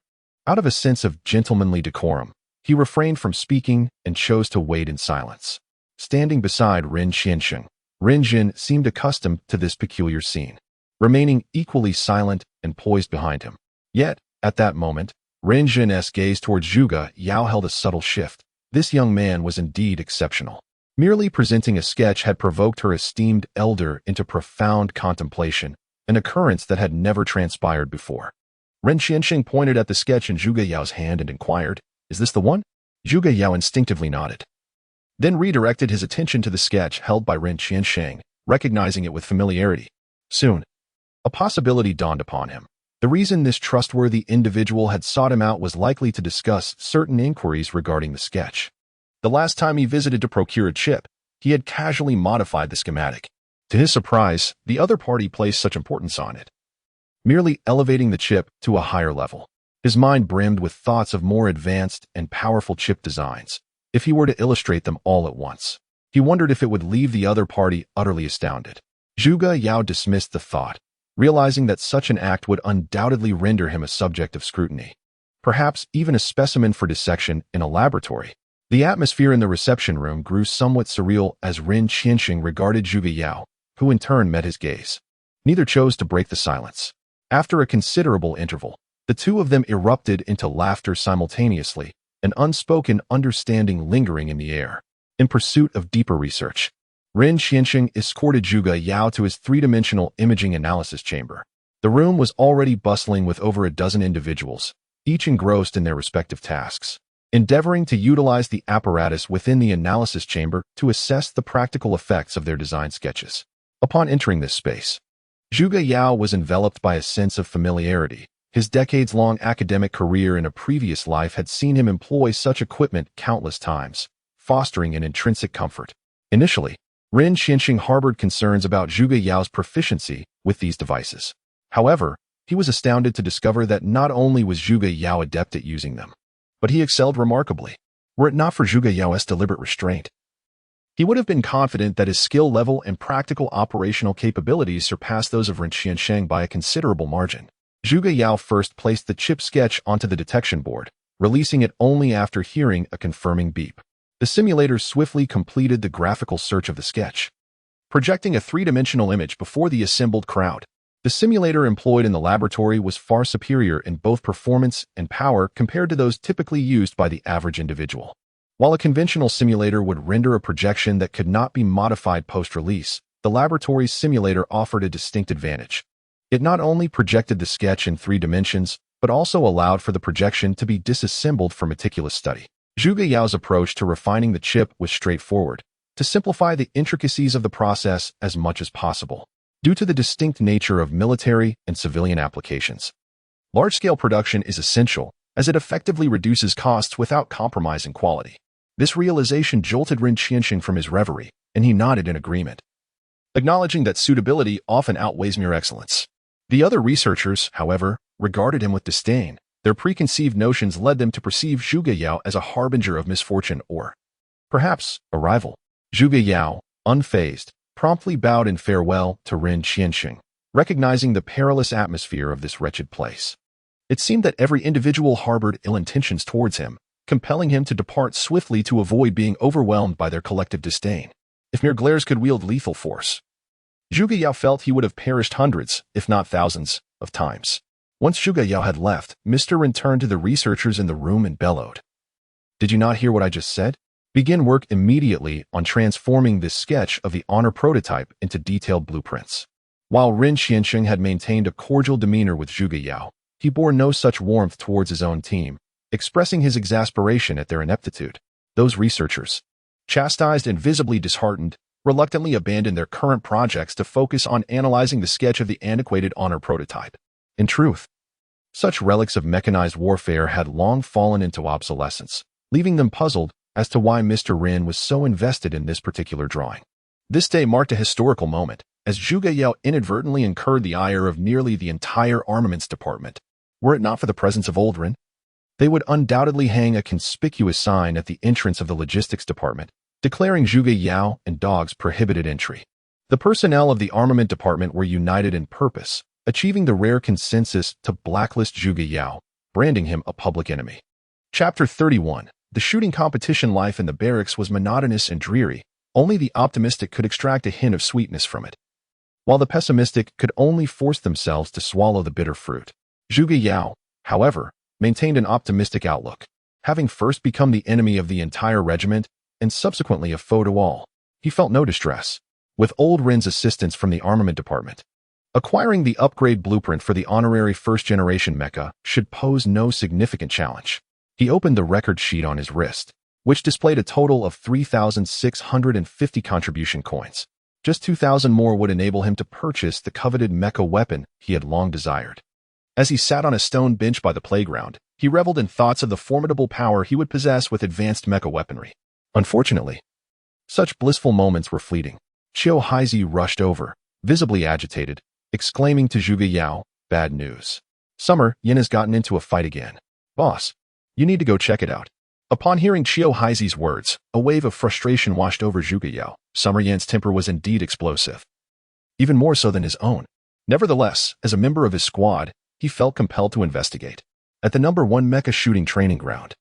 out of a sense of gentlemanly decorum, he refrained from speaking and chose to wait in silence. Standing beside Ren Qianxing, Ren Jin seemed accustomed to this peculiar scene, remaining equally silent and poised behind him. Yet, at that moment, Ren Jin's gaze towards Zhuge Yao held a subtle shift. This young man was indeed exceptional. Merely presenting a sketch had provoked her esteemed elder into profound contemplation, an occurrence that had never transpired before. Ren Qianxing pointed at the sketch in Zhuge Yao's hand and inquired, "Is this the one?" Zhuge Yao instinctively nodded, then redirected his attention to the sketch held by Ren Qianxing, recognizing it with familiarity. Soon, a possibility dawned upon him. The reason this trustworthy individual had sought him out was likely to discuss certain inquiries regarding the sketch. The last time he visited to procure a chip, he had casually modified the schematic. To his surprise, the other party placed such importance on it, merely elevating the chip to a higher level. His mind brimmed with thoughts of more advanced and powerful chip designs, if he were to illustrate them all at once. He wondered if it would leave the other party utterly astounded. Zhuge Yao dismissed the thought, realizing that such an act would undoubtedly render him a subject of scrutiny, perhaps even a specimen for dissection in a laboratory. The atmosphere in the reception room grew somewhat surreal as Ren Qianxing regarded Zhuge Yao, who in turn met his gaze. Neither chose to break the silence. After a considerable interval, the two of them erupted into laughter simultaneously, an unspoken understanding lingering in the air. In pursuit of deeper research, Ren Qianxing escorted Zhuge Yao to his three-dimensional imaging analysis chamber. The room was already bustling with over a dozen individuals, each engrossed in their respective tasks, endeavoring to utilize the apparatus within the analysis chamber to assess the practical effects of their design sketches. Upon entering this space, Zhuge Yao was enveloped by a sense of familiarity. His decades-long academic career in a previous life had seen him employ such equipment countless times, fostering an intrinsic comfort. Initially, Ren Qianxing harbored concerns about Zhuge Yao's proficiency with these devices. However, he was astounded to discover that not only was Zhuge Yao adept at using them, but he excelled remarkably. Were it not for Zhuge Yao's deliberate restraint, he would have been confident that his skill level and practical operational capabilities surpassed those of Ren Qianxing by a considerable margin. Zhuge Yao first placed the chip sketch onto the detection board, releasing it only after hearing a confirming beep. The simulator swiftly completed the graphical search of the sketch, projecting a three-dimensional image before the assembled crowd. The simulator employed in the laboratory was far superior in both performance and power compared to those typically used by the average individual. While a conventional simulator would render a projection that could not be modified post-release, the laboratory's simulator offered a distinct advantage. It not only projected the sketch in 3 dimensions, but also allowed for the projection to be disassembled for meticulous study. Zhuge Yao's approach to refining the chip was straightforward. to simplify the intricacies of the process as much as possible. Due to the distinct nature of military and civilian applications, large-scale production is essential as it effectively reduces costs without compromising quality. This realization jolted Lin Yuan from his reverie, and he nodded in agreement, acknowledging that suitability often outweighs mere excellence. The other researchers, however, regarded him with disdain. Their preconceived notions led them to perceive Zhuge Yao as a harbinger of misfortune or, perhaps, a rival. Zhuge Yao, unfazed, promptly bowed in farewell to Lin Yuan, recognizing the perilous atmosphere of this wretched place. It seemed that every individual harbored ill intentions towards him, compelling him to depart swiftly to avoid being overwhelmed by their collective disdain. If mere glares could wield lethal force, Zhuge Yao felt he would have perished hundreds, if not thousands, of times. Once Zhuge Yao had left, Mr. Rin turned to the researchers in the room and bellowed, "Did you not hear what I just said? Begin work immediately on transforming this sketch of the honor prototype into detailed blueprints." While Lin Yuan had maintained a cordial demeanor with Zhuge Yao, he bore no such warmth towards his own team, expressing his exasperation at their ineptitude. Those researchers, chastised and visibly disheartened, reluctantly abandoned their current projects to focus on analyzing the sketch of the antiquated honor prototype. In truth, such relics of mechanized warfare had long fallen into obsolescence, leaving them puzzled as to why Mr. Rin was so invested in this particular drawing. This day marked a historical moment, as Zhuge Yao inadvertently incurred the ire of nearly the entire armaments department. Were it not for the presence of old Rin, they would undoubtedly hang a conspicuous sign at the entrance of the logistics department, declaring Zhuge Yao and dogs prohibited entry. The personnel of the armament department were united in purpose, achieving the rare consensus to blacklist Zhuge Yao, branding him a public enemy. Chapter 31. The shooting competition life in the barracks was monotonous and dreary. Only the optimistic could extract a hint of sweetness from it, while the pessimistic could only force themselves to swallow the bitter fruit. Zhuge Yao, however, maintained an optimistic outlook. Having first become the enemy of the entire regiment, and subsequently a foe to all, he felt no distress. With old Rin's assistance from the armament department, acquiring the upgrade blueprint for the honorary first-generation mecha should pose no significant challenge. He opened the record sheet on his wrist, which displayed a total of 3,650 contribution coins. Just 2,000 more would enable him to purchase the coveted mecha weapon he had long desired. As he sat on a stone bench by the playground, he reveled in thoughts of the formidable power he would possess with advanced mecha weaponry. Unfortunately, such blissful moments were fleeting. Qiu Haizi rushed over, visibly agitated, exclaiming to Zhuge Yao, "Bad news. Summer Yin has gotten into a fight again. Boss, you need to go check it out." Upon hearing Qiu Haizi's words, a wave of frustration washed over Zhuge Yao. Summer Yan's temper was indeed explosive, even more so than his own. Nevertheless, as a member of his squad, he felt compelled to investigate. At the number 1 mecha shooting training ground,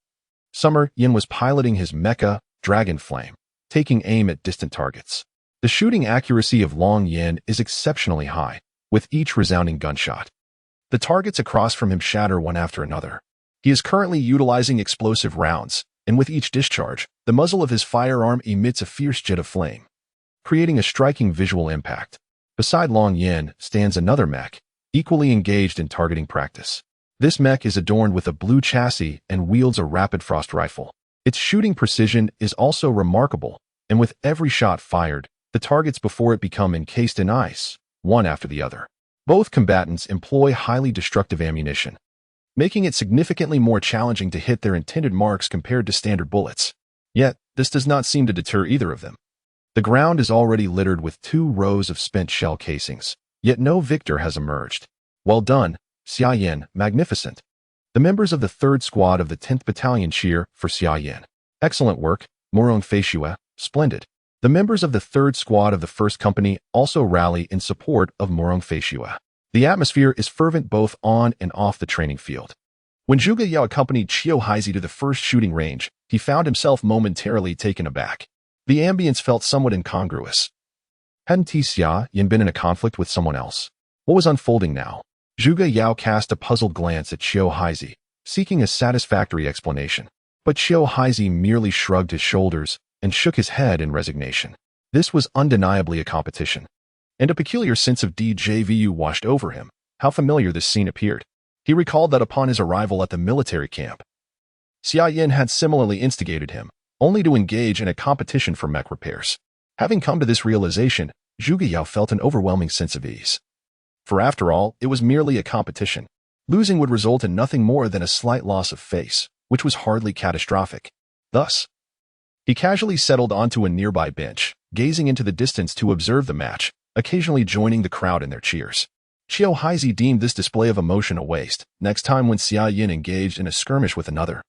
Summer Yin was piloting his mecha, Dragon Flame, taking aim at distant targets. The shooting accuracy of Long Yin is exceptionally high, with each resounding gunshot. The targets across from him shatter one after another. He is currently utilizing explosive rounds, and with each discharge, the muzzle of his firearm emits a fierce jet of flame, creating a striking visual impact. Beside Long Yin stands another mech, equally engaged in targeting practice. This mech is adorned with a blue chassis and wields a rapid frost rifle. Its shooting precision is also remarkable, and with every shot fired, the targets before it become encased in ice, one after the other. Both combatants employ highly destructive ammunition, making it significantly more challenging to hit their intended marks compared to standard bullets. Yet, this does not seem to deter either of them. The ground is already littered with 2 rows of spent shell casings, yet no victor has emerged. Well done, Xia Yin, magnificent. The members of the 3rd Squad of the 10th Battalion cheer for Xia Yin. Excellent work, Morong Feishua, splendid. The members of the 3rd Squad of the 1st Company also rally in support of Morong Feishua. The atmosphere is fervent both on and off the training field. When Zhuge Yao accompanied Qiu Haizi to the first shooting range, he found himself momentarily taken aback. The ambience felt somewhat incongruous. Hadn't Xia Yin been in a conflict with someone else? What was unfolding now? Zhuge Yao cast a puzzled glance at Qiu Haizi, seeking a satisfactory explanation. But Qiu Haizi merely shrugged his shoulders and shook his head in resignation. This was undeniably a competition, and a peculiar sense of déjà vu washed over him. How familiar this scene appeared. He recalled that upon his arrival at the military camp, Xia Yin had similarly instigated him, only to engage in a competition for mech repairs. Having come to this realization, Zhuge Yao felt an overwhelming sense of ease. For after all, it was merely a competition. Losing would result in nothing more than a slight loss of face, which was hardly catastrophic. Thus, he casually settled onto a nearby bench, gazing into the distance to observe the match, occasionally joining the crowd in their cheers. Qiao Haizi deemed this display of emotion a waste. Next time when Xia Yin engaged in a skirmish with another,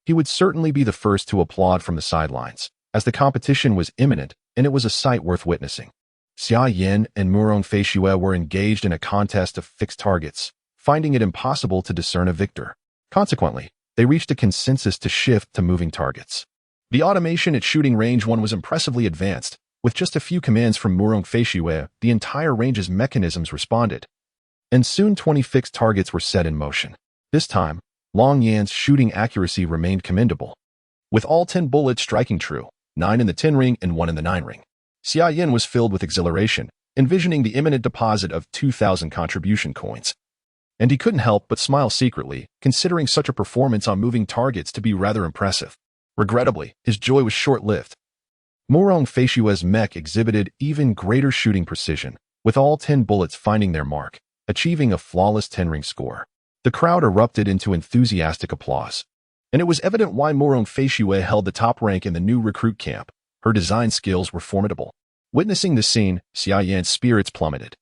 he would certainly be the first to applaud from the sidelines, as the competition was imminent and it was a sight worth witnessing. Xia Yin and Murong Feishue were engaged in a contest of fixed targets, finding it impossible to discern a victor. Consequently, they reached a consensus to shift to moving targets. The automation at shooting range 1 was impressively advanced. With just a few commands from Murong Feishue, the entire range's mechanisms responded, and soon 20 fixed targets were set in motion. This time, Long Yan's shooting accuracy remained commendable, with all 10 bullets striking true, 9 in the 10 ring and 1 in the 9 ring. Xia Yin was filled with exhilaration, envisioning the imminent deposit of 2,000 contribution coins. And he couldn't help but smile secretly, considering such a performance on moving targets to be rather impressive. Regrettably, his joy was short-lived. Murong Feishue's mech exhibited even greater shooting precision, with all 10 bullets finding their mark, achieving a flawless 10-ring score. The crowd erupted into enthusiastic applause, and it was evident why Murong Feishue held the top rank in the new recruit camp. Her design skills were formidable. Witnessing this scene, Xia Yan's spirits plummeted.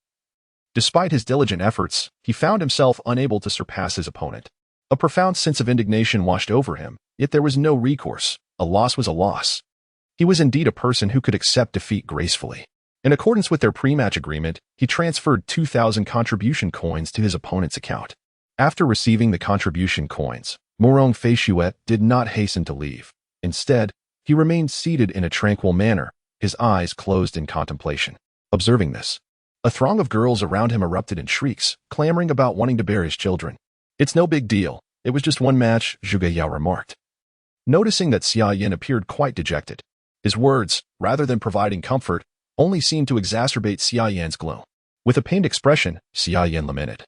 Despite his diligent efforts, he found himself unable to surpass his opponent. A profound sense of indignation washed over him, yet there was no recourse. A loss was a loss. He was indeed a person who could accept defeat gracefully. In accordance with their pre-match agreement, he transferred 2,000 contribution coins to his opponent's account. After receiving the contribution coins, Murong Feishue did not hasten to leave. Instead, he remained seated in a tranquil manner, his eyes closed in contemplation. Observing this, a throng of girls around him erupted in shrieks, clamoring about wanting to bear his children. "It's no big deal. It was just one match," Zhuge Yao remarked. Noticing that Xia Yin appeared quite dejected, his words, rather than providing comfort, only seemed to exacerbate Xia Yan's gloom. With a pained expression, Xia Yin lamented,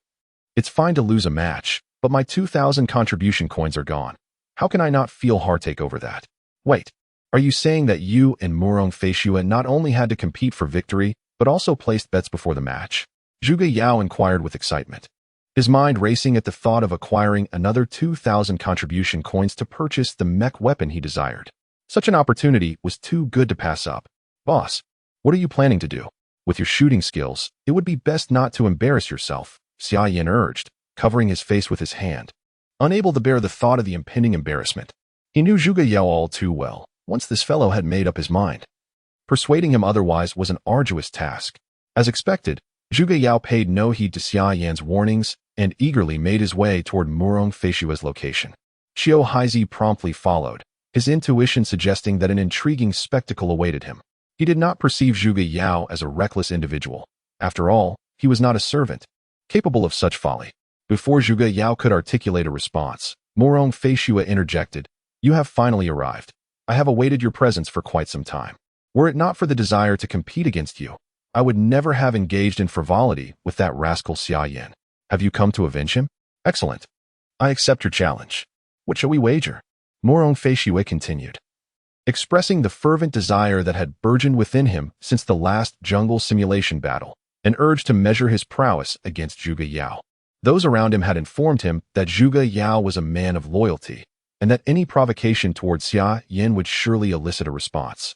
"It's fine to lose a match, but my 2,000 contribution coins are gone. How can I not feel heartache over that?" "Wait, are you saying that you and Murong Feishue not only had to compete for victory, but also placed bets before the match?" Zhuge Yao inquired with excitement, his mind racing at the thought of acquiring another 2,000 contribution coins to purchase the mech weapon he desired. Such an opportunity was too good to pass up. "Boss, what are you planning to do? With your shooting skills, it would be best not to embarrass yourself," Xia Yin urged, covering his face with his hand, unable to bear the thought of the impending embarrassment. He knew Zhuge Yao all too well, once this fellow had made up his mind. Persuading him otherwise was an arduous task. As expected, Zhuge Yao paid no heed to Xia Yan's warnings and eagerly made his way toward Murong Feishue's location. Qiao Haizi promptly followed, his intuition suggesting that an intriguing spectacle awaited him. He did not perceive Zhuge Yao as a reckless individual. After all, he was not a servant, capable of such folly. Before Zhuge Yao could articulate a response, Murong Feishue interjected, "You have finally arrived. I have awaited your presence for quite some time. Were it not for the desire to compete against you, I would never have engaged in frivolity with that rascal Xia Yin. Have you come to avenge him? Excellent. I accept your challenge. What shall we wager?" Murong Feishue continued, expressing the fervent desire that had burgeoned within him since the last jungle simulation battle, an urge to measure his prowess against Zhuge Yao. Those around him had informed him that Zhuge Yao was a man of loyalty, and that any provocation towards Xia Yin would surely elicit a response.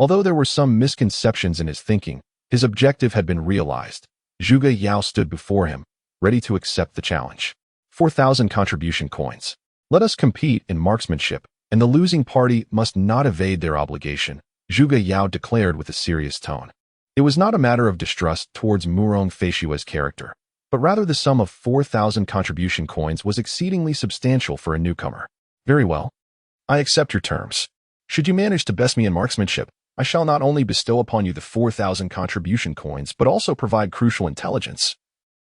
Although there were some misconceptions in his thinking, his objective had been realized. Zhuge Yao stood before him, ready to accept the challenge. 4,000 contribution coins. Let us compete in marksmanship, and the losing party must not evade their obligation, Zhuge Yao declared with a serious tone. It was not a matter of distrust towards Murong Feishue's character, but rather the sum of 4,000 contribution coins was exceedingly substantial for a newcomer. "Very well. I accept your terms. Should you manage to best me in marksmanship, I shall not only bestow upon you the 4,000 contribution coins, but also provide crucial intelligence."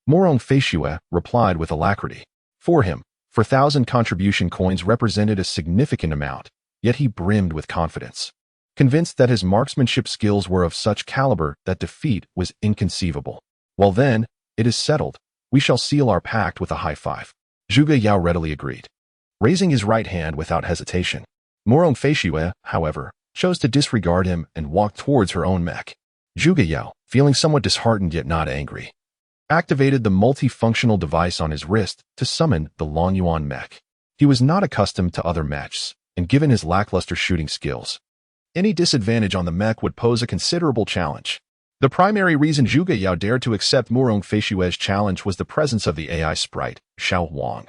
Murong Feishue replied with alacrity. For him, 4,000 contribution coins represented a significant amount, yet he brimmed with confidence, convinced that his marksmanship skills were of such caliber that defeat was inconceivable. "Well then, it is settled. We shall seal our pact with a high five." Zhuge Yao readily agreed. Raising his right hand without hesitation, Morong Feishue, however, chose to disregard him and walked towards her own mech. Zhuge Yao, feeling somewhat disheartened yet not angry, activated the multifunctional device on his wrist to summon the Lin Yuan mech. He was not accustomed to other mechs, and given his lackluster shooting skills, any disadvantage on the mech would pose a considerable challenge. The primary reason Zhuge Yao dared to accept Morong Feishue's challenge was the presence of the AI sprite, Xiao Huang,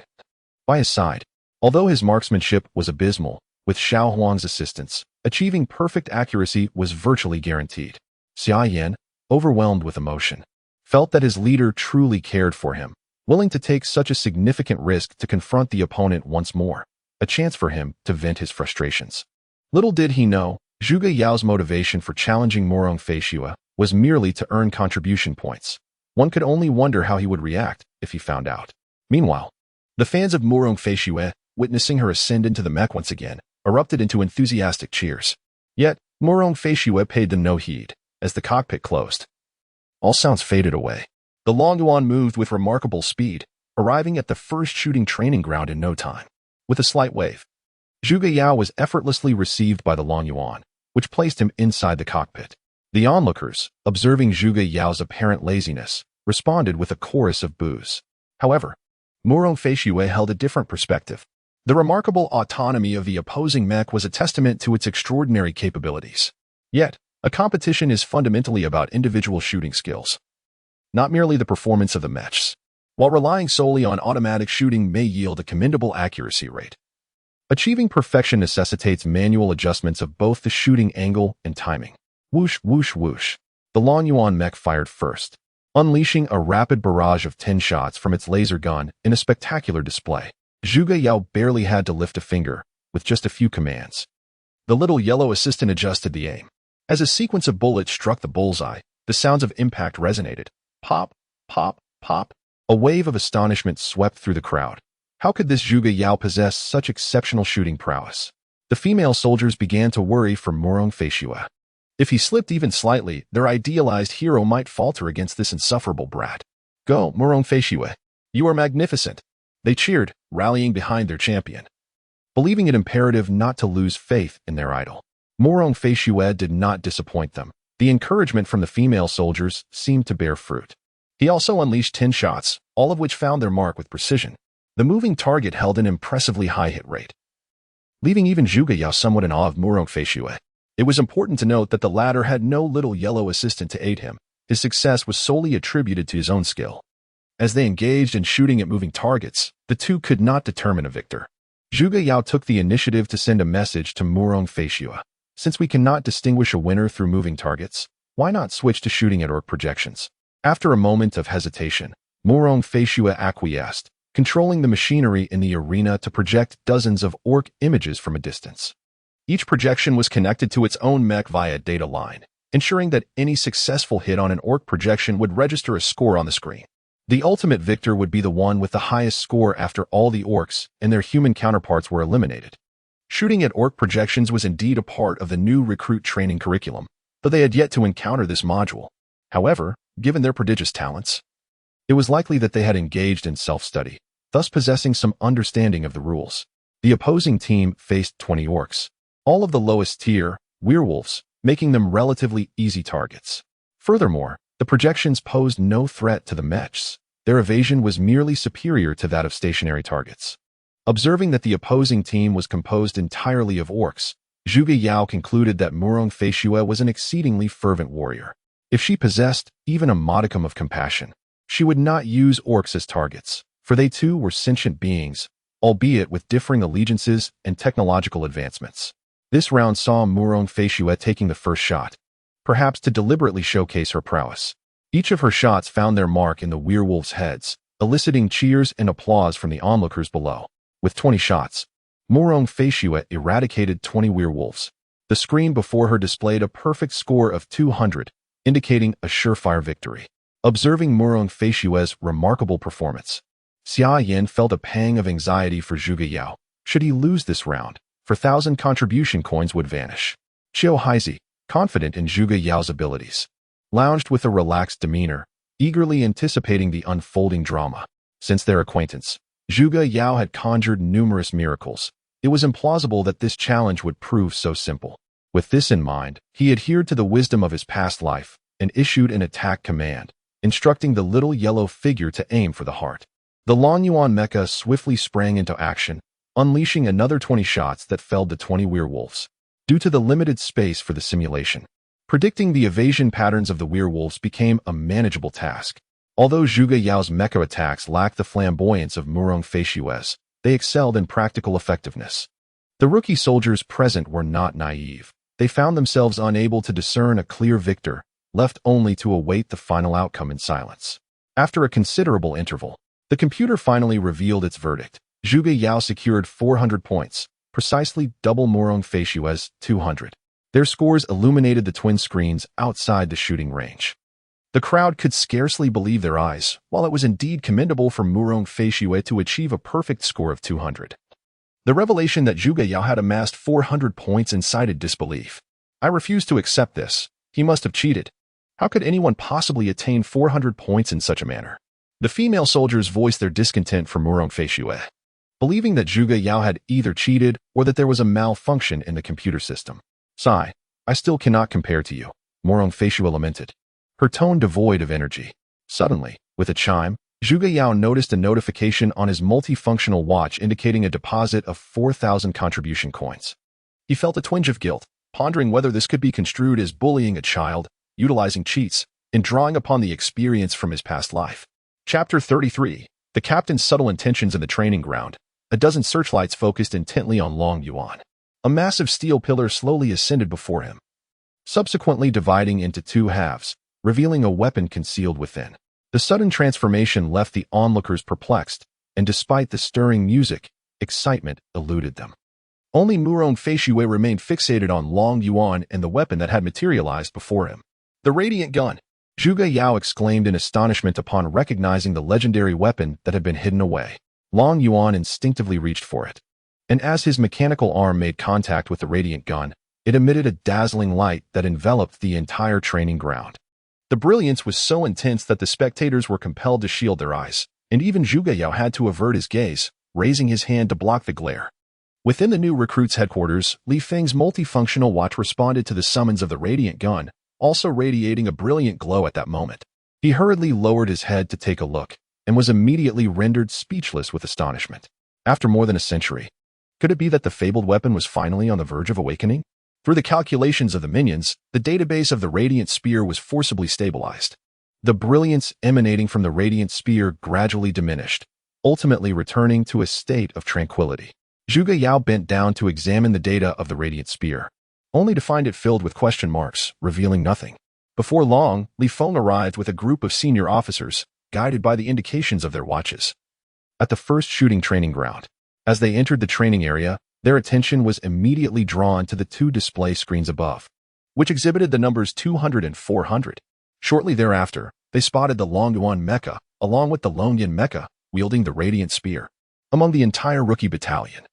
by his side. Although his marksmanship was abysmal, with Xiao Huang's assistance, achieving perfect accuracy was virtually guaranteed. Xia Yan, overwhelmed with emotion, felt that his leader truly cared for him, willing to take such a significant risk to confront the opponent once more, a chance for him to vent his frustrations. Little did he know, Zhuge Yao's motivation for challenging Morong Feishue was merely to earn contribution points. One could only wonder how he would react if he found out. Meanwhile, the fans of Morong Feishue, witnessing her ascend into the mech once again, erupted into enthusiastic cheers. Yet, Morong Feishue paid them no heed, as the cockpit closed. All sounds faded away. The Lin Yuan moved with remarkable speed, arriving at the first shooting training ground in no time. With a slight wave, Zhuge Yao was effortlessly received by the Lin Yuan, which placed him inside the cockpit. The onlookers, observing Zhuge Yao's apparent laziness, responded with a chorus of boos. However, Morong Feishue held a different perspective. The remarkable autonomy of the opposing mech was a testament to its extraordinary capabilities. Yet, a competition is fundamentally about individual shooting skills, not merely the performance of the mechs. While relying solely on automatic shooting may yield a commendable accuracy rate, achieving perfection necessitates manual adjustments of both the shooting angle and timing. Whoosh, whoosh, whoosh. The Lin Yuan mech fired first, unleashing a rapid barrage of 10 shots from its laser gun in a spectacular display. Zhuge Yao barely had to lift a finger, with just a few commands. The little yellow assistant adjusted the aim. As a sequence of bullets struck the bullseye, the sounds of impact resonated. Pop, pop, pop. A wave of astonishment swept through the crowd. How could this Zhuge Yao possess such exceptional shooting prowess? The female soldiers began to worry for Morong Feishue. If he slipped even slightly, their idealized hero might falter against this insufferable brat. Go, Morong Feishue. You are magnificent. They cheered, rallying behind their champion, believing it imperative not to lose faith in their idol. Morong Feishue did not disappoint them. The encouragement from the female soldiers seemed to bear fruit. He also unleashed 10 shots, all of which found their mark with precision. The moving target held an impressively high hit rate, leaving even Zhuge Yao somewhat in awe of Morong Feishue. It was important to note that the latter had no little yellow assistant to aid him. His success was solely attributed to his own skill. As they engaged in shooting at moving targets, the two could not determine a victor. Zhuge Yao took the initiative to send a message to Morong Feishue. Since we cannot distinguish a winner through moving targets, why not switch to shooting at orc projections? After a moment of hesitation, Morong Feishue acquiesced, controlling the machinery in the arena to project dozens of orc images from a distance. Each projection was connected to its own mech via a data line, ensuring that any successful hit on an orc projection would register a score on the screen. The ultimate victor would be the one with the highest score after all the orcs and their human counterparts were eliminated. Shooting at orc projections was indeed a part of the new recruit training curriculum, though they had yet to encounter this module. However, given their prodigious talents, it was likely that they had engaged in self-study, thus possessing some understanding of the rules. The opposing team faced 20 orcs, all of the lowest tier, werewolves, making them relatively easy targets. Furthermore, the projections posed no threat to the mechs. Their evasion was merely superior to that of stationary targets. Observing that the opposing team was composed entirely of orcs, Zhuge Yao concluded that Morong Feishue was an exceedingly fervent warrior. If she possessed even a modicum of compassion, she would not use orcs as targets, for they too were sentient beings, albeit with differing allegiances and technological advancements. This round saw Morong Feishue taking the first shot, perhaps to deliberately showcase her prowess. Each of her shots found their mark in the werewolves' heads, eliciting cheers and applause from the onlookers below. With 20 shots, Morong Feishue eradicated 20 werewolves. The screen before her displayed a perfect score of 200, indicating a surefire victory. Observing Morong Feishue's remarkable performance, Xia Yan felt a pang of anxiety for Zhuge Yao. Should he lose this round, 4,000 contribution coins would vanish. Qiu Haizi, confident in Zhuge Yao's abilities, lounged with a relaxed demeanor, eagerly anticipating the unfolding drama. Since their acquaintance, Zhuge Yao had conjured numerous miracles, It was implausible that this challenge would prove so simple. With this in mind, he adhered to the wisdom of his past life and issued an attack command, instructing the little yellow figure to aim for the heart. The Lin Yuan mecha swiftly sprang into action, unleashing another 20 shots that felled the 20 werewolves. Due to the limited space for the simulation, predicting the evasion patterns of the werewolves became a manageable task. Although Zhuge Yao's mecha attacks lacked the flamboyance of Murong Feishue's, they excelled in practical effectiveness. The rookie soldiers present were not naive. They found themselves unable to discern a clear victor, left only to await the final outcome in silence. After a considerable interval, the computer finally revealed its verdict. Zhuge Yao secured 400 points, precisely double Murong Feishue's 200. Their scores illuminated the twin screens outside the shooting range. The crowd could scarcely believe their eyes, while it was indeed commendable for Murong Feishue to achieve a perfect score of 200. The revelation that Zhuge Yao had amassed 400 points incited disbelief. I refuse to accept this. He must have cheated. How could anyone possibly attain 400 points in such a manner? The female soldiers voiced their discontent for Murong Feishue, believing that Zhuge Yao had either cheated or that there was a malfunction in the computer system. Sigh, I still cannot compare to you, Murong Feishue lamented, her tone devoid of energy. Suddenly, with a chime, Zhuge Yao noticed a notification on his multifunctional watch indicating a deposit of 4,000 contribution coins. He felt a twinge of guilt, pondering whether this could be construed as bullying a child, utilizing cheats, and drawing upon the experience from his past life. Chapter 33. The captain's subtle intentions in the training ground. A dozen searchlights focused intently on Lin Yuan. A massive steel pillar slowly ascended before him, subsequently dividing into two halves, revealing a weapon concealed within. The sudden transformation left the onlookers perplexed, and despite the stirring music, excitement eluded them. Only Murong Feishue remained fixated on Lin Yuan and the weapon that had materialized before him. The radiant gun! Zhuge Yao exclaimed in astonishment upon recognizing the legendary weapon that had been hidden away. Lin Yuan instinctively reached for it, and as his mechanical arm made contact with the radiant gun, it emitted a dazzling light that enveloped the entire training ground. The brilliance was so intense that the spectators were compelled to shield their eyes, and even Zhuge Yao had to avert his gaze, raising his hand to block the glare. Within the new recruit's headquarters, Li Feng's multifunctional watch responded to the summons of the radiant gun, also radiating a brilliant glow at that moment. He hurriedly lowered his head to take a look, and was immediately rendered speechless with astonishment. After more than a century, could it be that the fabled weapon was finally on the verge of awakening? Through the calculations of the minions, the database of the radiant spear was forcibly stabilized. The brilliance emanating from the radiant spear gradually diminished, ultimately returning to a state of tranquility. Zhuge Yao bent down to examine the data of the radiant spear, only to find it filled with question marks, revealing nothing. Before long, Li Feng arrived with a group of senior officers, guided by the indications of their watches. At the first shooting training ground, as they entered the training area, their attention was immediately drawn to the two display screens above, which exhibited the numbers 200 and 400. Shortly thereafter, they spotted the Lin Yuan mecha, along with the Lin Yuan mecha, wielding the radiant spear. Among the entire rookie battalion,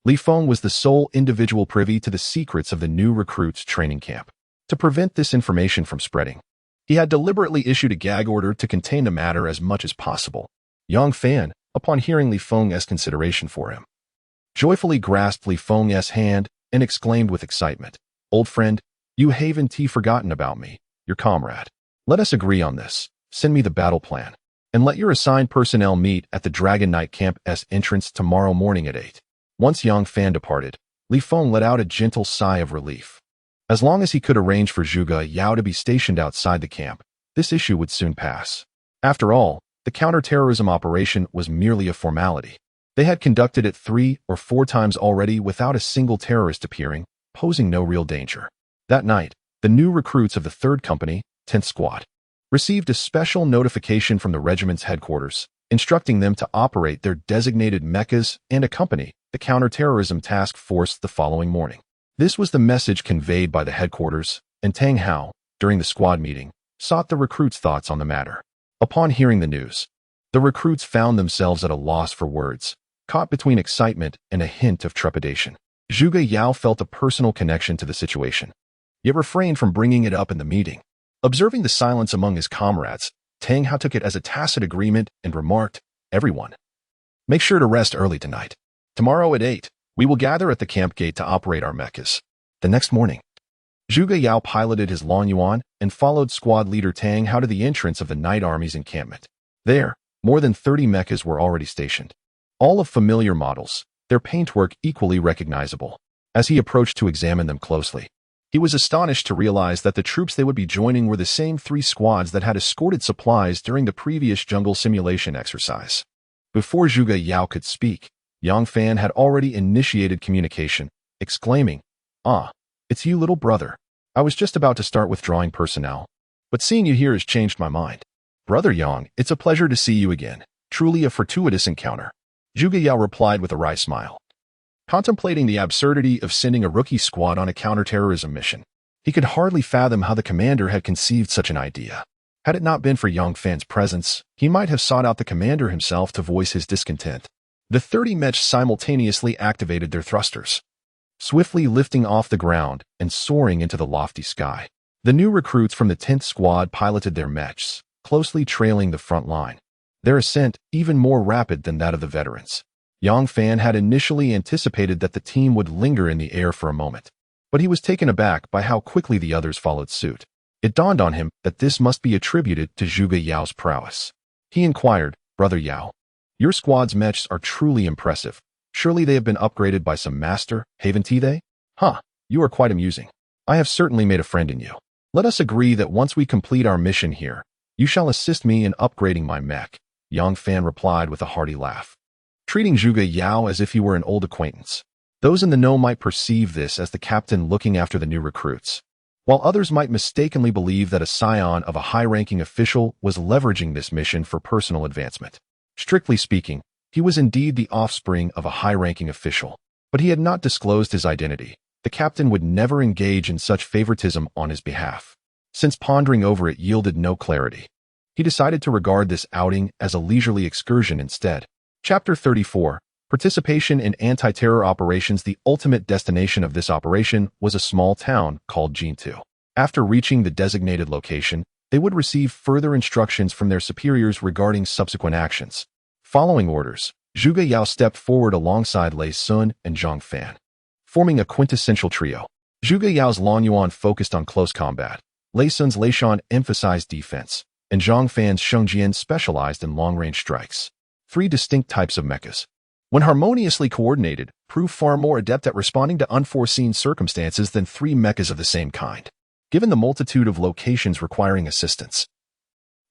Li Feng was the sole individual privy to the secrets of the new recruits' training camp. To prevent this information from spreading, he had deliberately issued a gag order to contain the matter as much as possible. Yang Fan, upon hearing Li Feng's consideration for him, joyfully grasped Li Feng's hand and exclaimed with excitement, "Old friend, you haven't forgotten about me, your comrade. Let us agree on this. Send me the battle plan, and let your assigned personnel meet at the Dragon Knight Camp's entrance tomorrow morning at 8. Once Yang Fan departed, Li Feng let out a gentle sigh of relief. As long as he could arrange for Zhuge Yao to be stationed outside the camp, this issue would soon pass. After all, the counterterrorism operation was merely a formality. They had conducted it 3 or 4 times already without a single terrorist appearing, posing no real danger. That night, the new recruits of the 3rd Company, 10th Squad, received a special notification from the regiment's headquarters, instructing them to operate their designated mechas and accompany the counterterrorism task force the following morning. This was the message conveyed by the headquarters, and Tang Hao, during the squad meeting, sought the recruits' thoughts on the matter. Upon hearing the news, the recruits found themselves at a loss for words, caught between excitement and a hint of trepidation. Zhuge Yao felt a personal connection to the situation, yet refrained from bringing it up in the meeting. Observing the silence among his comrades, Tang Hao took it as a tacit agreement and remarked, "Everyone, make sure to rest early tonight. Tomorrow at 8, We will gather at the camp gate to operate our mechas. The next morning, Zhuge Yao piloted his Lin Yuan and followed squad leader Tang Hao to the entrance of the Night Army's encampment. There, more than 30 mechas were already stationed. All of familiar models, their paintwork equally recognizable. As he approached to examine them closely, he was astonished to realize that the troops they would be joining were the same 3 squads that had escorted supplies during the previous jungle simulation exercise. Before Zhuge Yao could speak, Yang Fan had already initiated communication, exclaiming, "Ah, it's you, little brother. I was just about to start withdrawing personnel, but seeing you here has changed my mind. Brother Yang, it's a pleasure to see you again. Truly a fortuitous encounter." Zhuge Yao replied with a wry smile. Contemplating the absurdity of sending a rookie squad on a counterterrorism mission, he could hardly fathom how the commander had conceived such an idea. Had it not been for Yang Fan's presence, he might have sought out the commander himself to voice his discontent. The 30 mechs simultaneously activated their thrusters, swiftly lifting off the ground and soaring into the lofty sky. The new recruits from the 10th squad piloted their mechs, closely trailing the front line, their ascent even more rapid than that of the veterans. Yang Fan had initially anticipated that the team would linger in the air for a moment, but he was taken aback by how quickly the others followed suit. It dawned on him that this must be attributed to Zhuge Yao's prowess. He inquired, "Brother Yao, your squad's mechs are truly impressive. Surely they have been upgraded by some master, haven't they?" "Huh, you are quite amusing. I have certainly made a friend in you. Let us agree that once we complete our mission here, you shall assist me in upgrading my mech," Yang Fan replied with a hearty laugh, treating Zhuge Yao as if he were an old acquaintance. Those in the know might perceive this as the captain looking after the new recruits, while others might mistakenly believe that a scion of a high-ranking official was leveraging this mission for personal advancement. Strictly speaking, he was indeed the offspring of a high-ranking official, but he had not disclosed his identity. The captain would never engage in such favoritism on his behalf. Since pondering over it yielded no clarity, he decided to regard this outing as a leisurely excursion instead. Chapter 34. Participation in anti-terror operations. The ultimate destination of this operation was a small town called Jintian. After reaching the designated location, they would receive further instructions from their superiors regarding subsequent actions. Following orders, Zhuge Yao stepped forward alongside Lei Sun and Zhang Fan, forming a quintessential trio. Zhuge Yao's Lin Yuan focused on close combat, Lei Sun's Lei Shan emphasized defense, and Zhang Fan's Shengjian specialized in long-range strikes. 3 distinct types of mechas, when harmoniously coordinated, prove far more adept at responding to unforeseen circumstances than 3 mechas of the same kind, given the multitude of locations requiring assistance.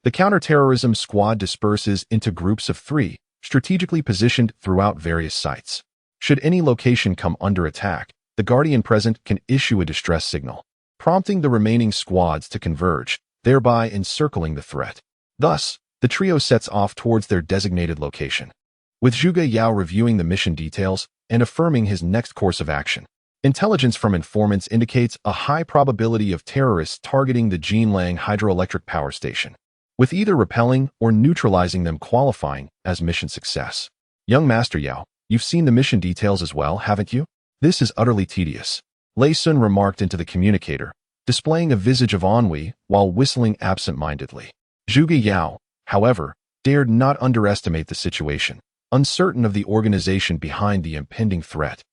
The counterterrorism squad disperses into groups of 3, strategically positioned throughout various sites. Should any location come under attack, the Guardian present can issue a distress signal, prompting the remaining squads to converge, thereby encircling the threat. Thus, the trio sets off towards their designated location, with Zhuge Yao reviewing the mission details and affirming his next course of action. Intelligence from informants indicates a high probability of terrorists targeting the Jinlang hydroelectric power station, with either repelling or neutralizing them qualifying as mission success. "Young Master Yao, you've seen the mission details as well, haven't you? This is utterly tedious," Lei Sun remarked into the communicator, displaying a visage of ennui while whistling absent-mindedly. Zhuge Yao, however, dared not underestimate the situation, uncertain of the organization behind the impending threat,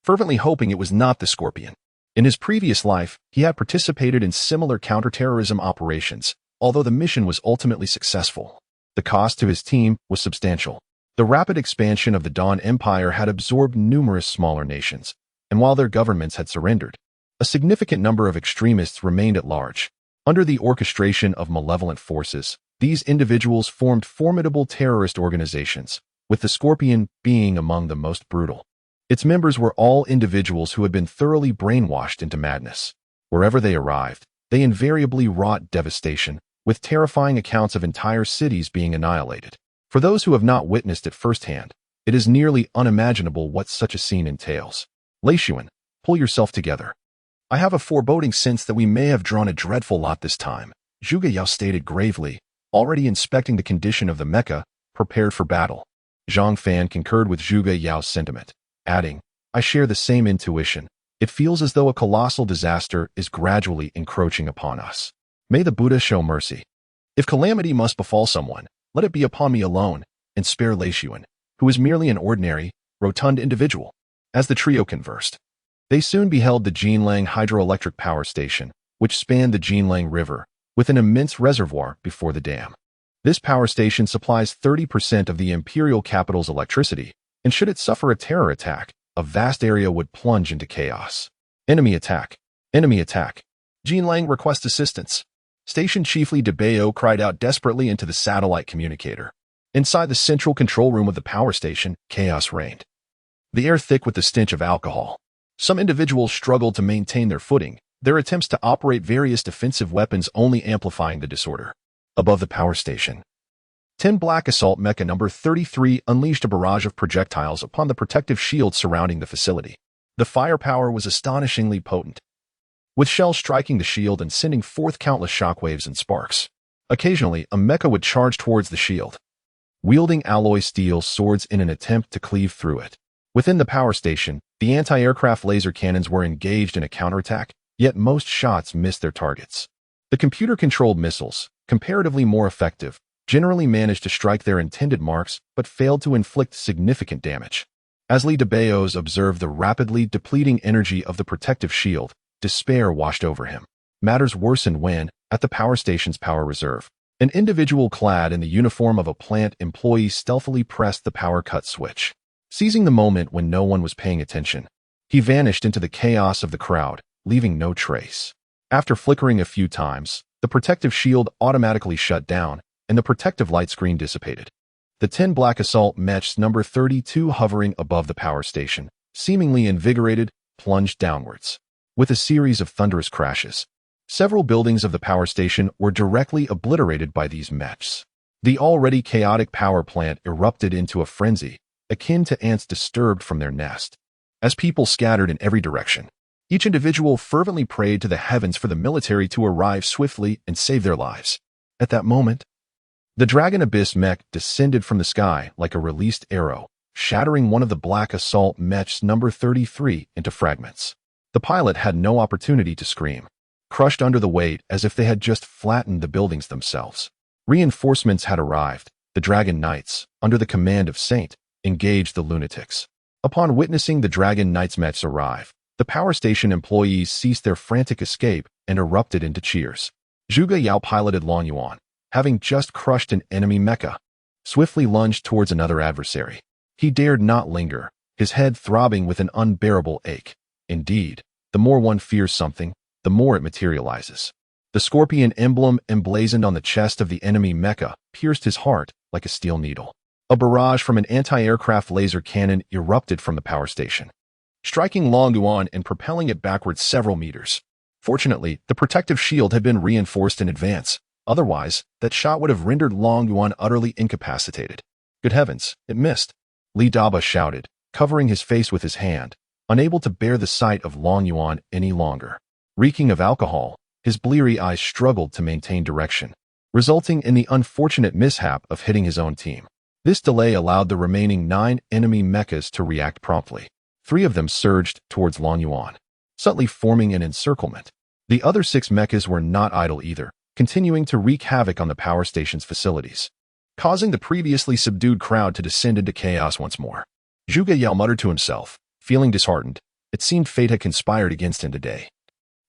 fervently hoping it was not the Scorpion. In his previous life, he had participated in similar counterterrorism operations, although the mission was ultimately successful. The cost to his team was substantial. The rapid expansion of the Dawn Empire had absorbed numerous smaller nations, and while their governments had surrendered, a significant number of extremists remained at large. Under the orchestration of malevolent forces, these individuals formed formidable terrorist organizations, with the Scorpion being among the most brutal. Its members were all individuals who had been thoroughly brainwashed into madness. Wherever they arrived, they invariably wrought devastation, with terrifying accounts of entire cities being annihilated. For those who have not witnessed it firsthand, it is nearly unimaginable what such a scene entails. Lei Yuan, pull yourself together. I have a foreboding sense that we may have drawn a dreadful lot this time, Zhuge Yao stated gravely, already inspecting the condition of the mecha, prepared for battle. Zhang Fan concurred with Zhuge Yao's sentiment, adding, "I share the same intuition. It feels as though a colossal disaster is gradually encroaching upon us. May the Buddha show mercy. If calamity must befall someone, let it be upon me alone, and spare Lei Yuan, who is merely an ordinary, rotund individual." As the trio conversed, they soon beheld the Jinlang hydroelectric power station, which spanned the Jinlang River, with an immense reservoir before the dam. This power station supplies 30% of the imperial capital's electricity, and should it suffer a terror attack, a vast area would plunge into chaos. Enemy attack! Enemy attack! Jinlang requests assistance. Station Chief Li Debao cried out desperately into the satellite communicator. Inside the central control room of the power station, chaos reigned. The air thick with the stench of alcohol. Some individuals struggled to maintain their footing, their attempts to operate various defensive weapons only amplifying the disorder. Above the power station, 10 Black Assault Mecha number 33 unleashed a barrage of projectiles upon the protective shield surrounding the facility. The firepower was astonishingly potent, with shells striking the shield and sending forth countless shockwaves and sparks. Occasionally, a mecha would charge towards the shield, wielding alloy steel swords in an attempt to cleave through it. Within the power station, the anti-aircraft laser cannons were engaged in a counterattack, yet most shots missed their targets. The computer-controlled missiles, comparatively more effective, generally managed to strike their intended marks but failed to inflict significant damage. As Li Debao observed the rapidly depleting energy of the protective shield, despair washed over him. Matters worsened when, at the power station's power reserve, an individual clad in the uniform of a plant employee stealthily pressed the power cut switch. Seizing the moment when no one was paying attention, he vanished into the chaos of the crowd, leaving no trace. After flickering a few times, the protective shield automatically shut down, and the protective light screen dissipated. The 10 Black Assault Mechs number 32 hovering above the power station, seemingly invigorated, plunged downwards. With a series of thunderous crashes, several buildings of the power station were directly obliterated by these mechs. The already chaotic power plant erupted into a frenzy, akin to ants disturbed from their nest. As people scattered in every direction, each individual fervently prayed to the heavens for the military to arrive swiftly and save their lives. At that moment, the Dragon Abyss mech descended from the sky like a released arrow, shattering one of the Black Assault Mechs number 33 into fragments. The pilot had no opportunity to scream, crushed under the weight as if they had just flattened the buildings themselves. Reinforcements had arrived. The Dragon Knights, under the command of Saint, engaged the lunatics. Upon witnessing the Dragon Knights mechs arrive, the power station employees ceased their frantic escape and erupted into cheers. Zhuge Yao piloted Lin Yuan, having just crushed an enemy mecha, swiftly lunged towards another adversary. He dared not linger, his head throbbing with an unbearable ache. Indeed, the more one fears something, the more it materializes. The scorpion emblem emblazoned on the chest of the enemy mecha pierced his heart like a steel needle. A barrage from an anti-aircraft laser cannon erupted from the power station, striking Lin Yuan and propelling it backwards several meters. Fortunately, the protective shield had been reinforced in advance. Otherwise, that shot would have rendered Lin Yuan utterly incapacitated. Good heavens, it missed. Li Daba shouted, covering his face with his hand, unable to bear the sight of Lin Yuan any longer. Reeking of alcohol, his bleary eyes struggled to maintain direction, resulting in the unfortunate mishap of hitting his own team. This delay allowed the remaining 9 enemy mechas to react promptly. 3 of them surged towards Lin Yuan, subtly forming an encirclement. The other 6 mechas were not idle either, continuing to wreak havoc on the power station's facilities, causing the previously subdued crowd to descend into chaos once more. Zhuge Yao muttered to himself, feeling disheartened. It seemed fate had conspired against him today.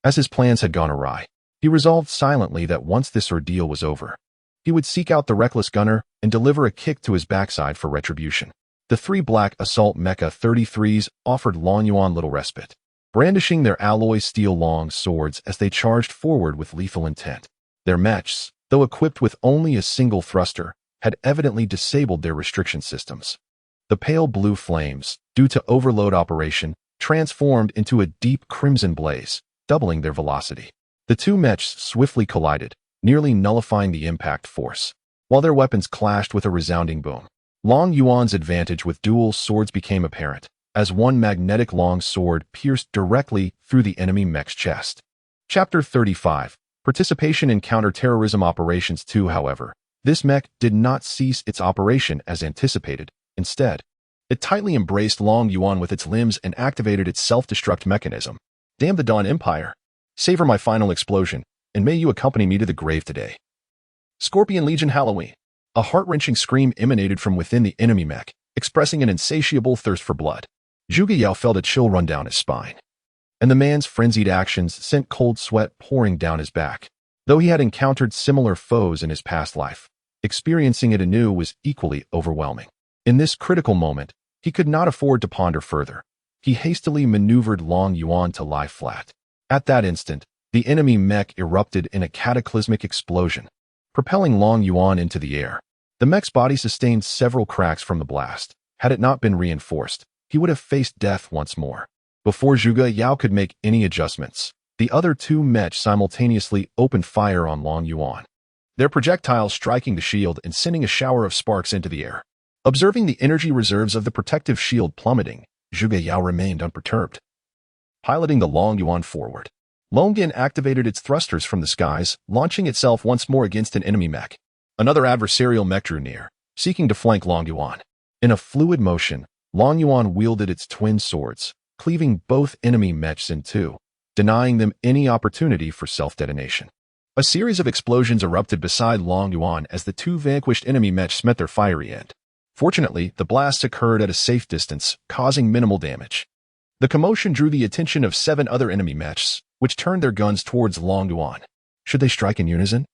As his plans had gone awry, he resolved silently that once this ordeal was over, he would seek out the reckless gunner and deliver a kick to his backside for retribution. The 3 Black Assault Mecha 33s offered Lin Yuan little respite, brandishing their alloy steel long swords as they charged forward with lethal intent. Their mechs, though equipped with only a single thruster, had evidently disabled their restriction systems. The pale blue flames, due to overload operation, transformed into a deep crimson blaze, doubling their velocity. The 2 mechs swiftly collided, nearly nullifying the impact force. While their weapons clashed with a resounding boom, Lin Yuan's advantage with dual swords became apparent, as one magnetic long sword pierced directly through the enemy mech's chest. Chapter 35. Participation in Counter-Terrorism Operations 2. However, this mech did not cease its operation as anticipated. Instead, it tightly embraced Lin Yuan with its limbs and activated its self-destruct mechanism. Damn the Dawn Empire! Savor my final explosion, and may you accompany me to the grave today. Scorpion Legion Halloween. A heart-wrenching scream emanated from within the enemy mech, expressing an insatiable thirst for blood. Zhuge Yao felt a chill run down his spine, and the man's frenzied actions sent cold sweat pouring down his back. Though he had encountered similar foes in his past life, experiencing it anew was equally overwhelming. In this critical moment, he could not afford to ponder further. He hastily maneuvered Lin Yuan to lie flat. At that instant, the enemy mech erupted in a cataclysmic explosion, propelling Lin Yuan into the air. The mech's body sustained several cracks from the blast. Had it not been reinforced, he would have faced death once more. Before Zhuge Yao could make any adjustments, the other two mech simultaneously opened fire on Lin Yuan, their projectiles striking the shield and sending a shower of sparks into the air. Observing the energy reserves of the protective shield plummeting, Zhuge Yao remained unperturbed. Piloting the Lin Yuan forward, Longan activated its thrusters from the skies, launching itself once more against an enemy mech. Another adversarial mech drew near, seeking to flank Lin Yuan. In a fluid motion, Lin Yuan wielded its twin swords, cleaving both enemy mechs in two, denying them any opportunity for self-detonation. A series of explosions erupted beside Lin Yuan as the two vanquished enemy mechs met their fiery end. Fortunately, the blasts occurred at a safe distance, causing minimal damage. The commotion drew the attention of 7 other enemy mechs, which turned their guns towards Lin Yuan. Should they strike in unison?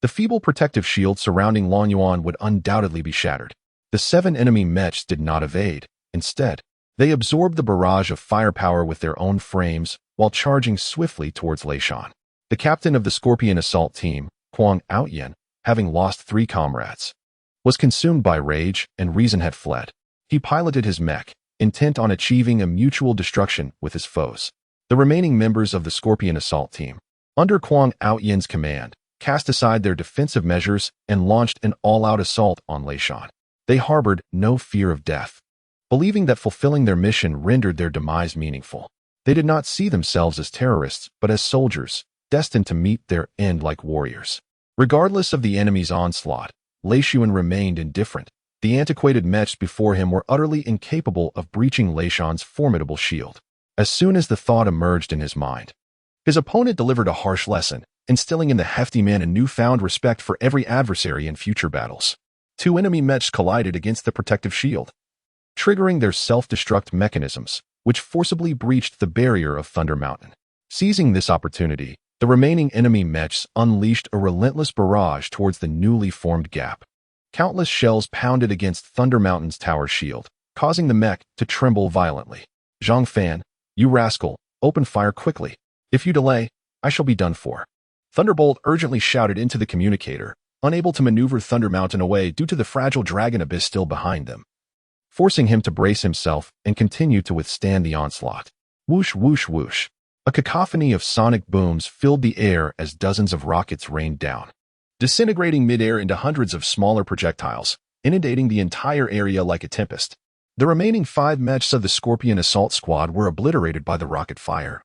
The feeble protective shield surrounding Lin Yuan would undoubtedly be shattered. The 7 enemy mechs did not evade. Instead, they absorbed the barrage of firepower with their own frames while charging swiftly towards Lin Yuan. The captain of the Scorpion assault team, Kuang Outyan, having lost 3 comrades, was consumed by rage and reason had fled. He piloted his mech, intent on achieving a mutual destruction with his foes. The remaining members of the Scorpion assault team, under Kuang Outyan's command, cast aside their defensive measures and launched an all-out assault on Lin Yuan. They harbored no fear of death, believing that fulfilling their mission rendered their demise meaningful. They did not see themselves as terrorists, but as soldiers, destined to meet their end like warriors. Regardless of the enemy's onslaught, Lin Yuan remained indifferent. The antiquated mechs before him were utterly incapable of breaching Lin Yuan's formidable shield. As soon as the thought emerged in his mind, his opponent delivered a harsh lesson, instilling in the hefty man a newfound respect for every adversary in future battles. 2 enemy mechs collided against the protective shield, triggering their self-destruct mechanisms, which forcibly breached the barrier of Thunder Mountain. Seizing this opportunity, the remaining enemy mechs unleashed a relentless barrage towards the newly formed gap. Countless shells pounded against Thunder Mountain's tower shield, causing the mech to tremble violently. Zhang Fan, you rascal, open fire quickly. If you delay, I shall be done for. Thunderbolt urgently shouted into the communicator, unable to maneuver Thunder Mountain away due to the fragile dragon abyss still behind them, forcing him to brace himself and continue to withstand the onslaught. Whoosh, whoosh, whoosh. A cacophony of sonic booms filled the air as dozens of rockets rained down, disintegrating midair into hundreds of smaller projectiles, inundating the entire area like a tempest. The remaining 5 mechs of the Scorpion assault squad were obliterated by the rocket fire,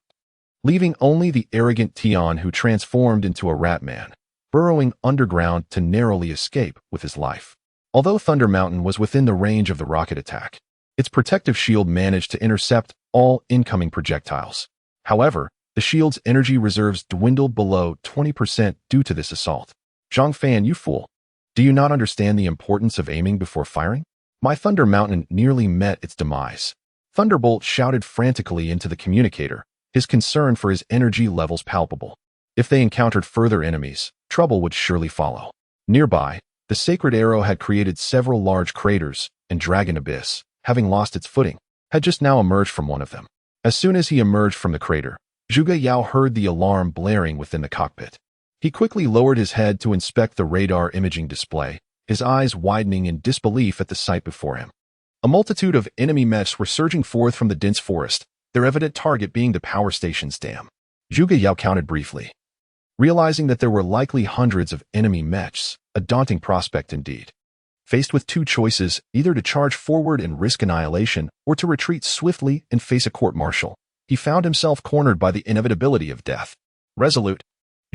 leaving only the arrogant Tian, who transformed into a rat man, burrowing underground to narrowly escape with his life. Although Thunder Mountain was within the range of the rocket attack, its protective shield managed to intercept all incoming projectiles. However, the shield's energy reserves dwindled below 20% due to this assault. Zhang Fan, you fool. Do you not understand the importance of aiming before firing? My Thunder Mountain nearly met its demise. Thunderbolt shouted frantically into the communicator, his concern for his energy levels palpable. If they encountered further enemies, trouble would surely follow. Nearby, the sacred arrow had created several large craters, and Dragon Abyss, having lost its footing, had just now emerged from one of them. As soon as he emerged from the crater, Zhuge Yao heard the alarm blaring within the cockpit. He quickly lowered his head to inspect the radar imaging display, his eyes widening in disbelief at the sight before him. A multitude of enemy mechs were surging forth from the dense forest, their evident target being the power station's dam. Zhuge Yao counted briefly, realizing that there were likely hundreds of enemy mechs, a daunting prospect indeed. Faced with 2 choices, either to charge forward and risk annihilation or to retreat swiftly and face a court-martial, he found himself cornered by the inevitability of death. Resolute,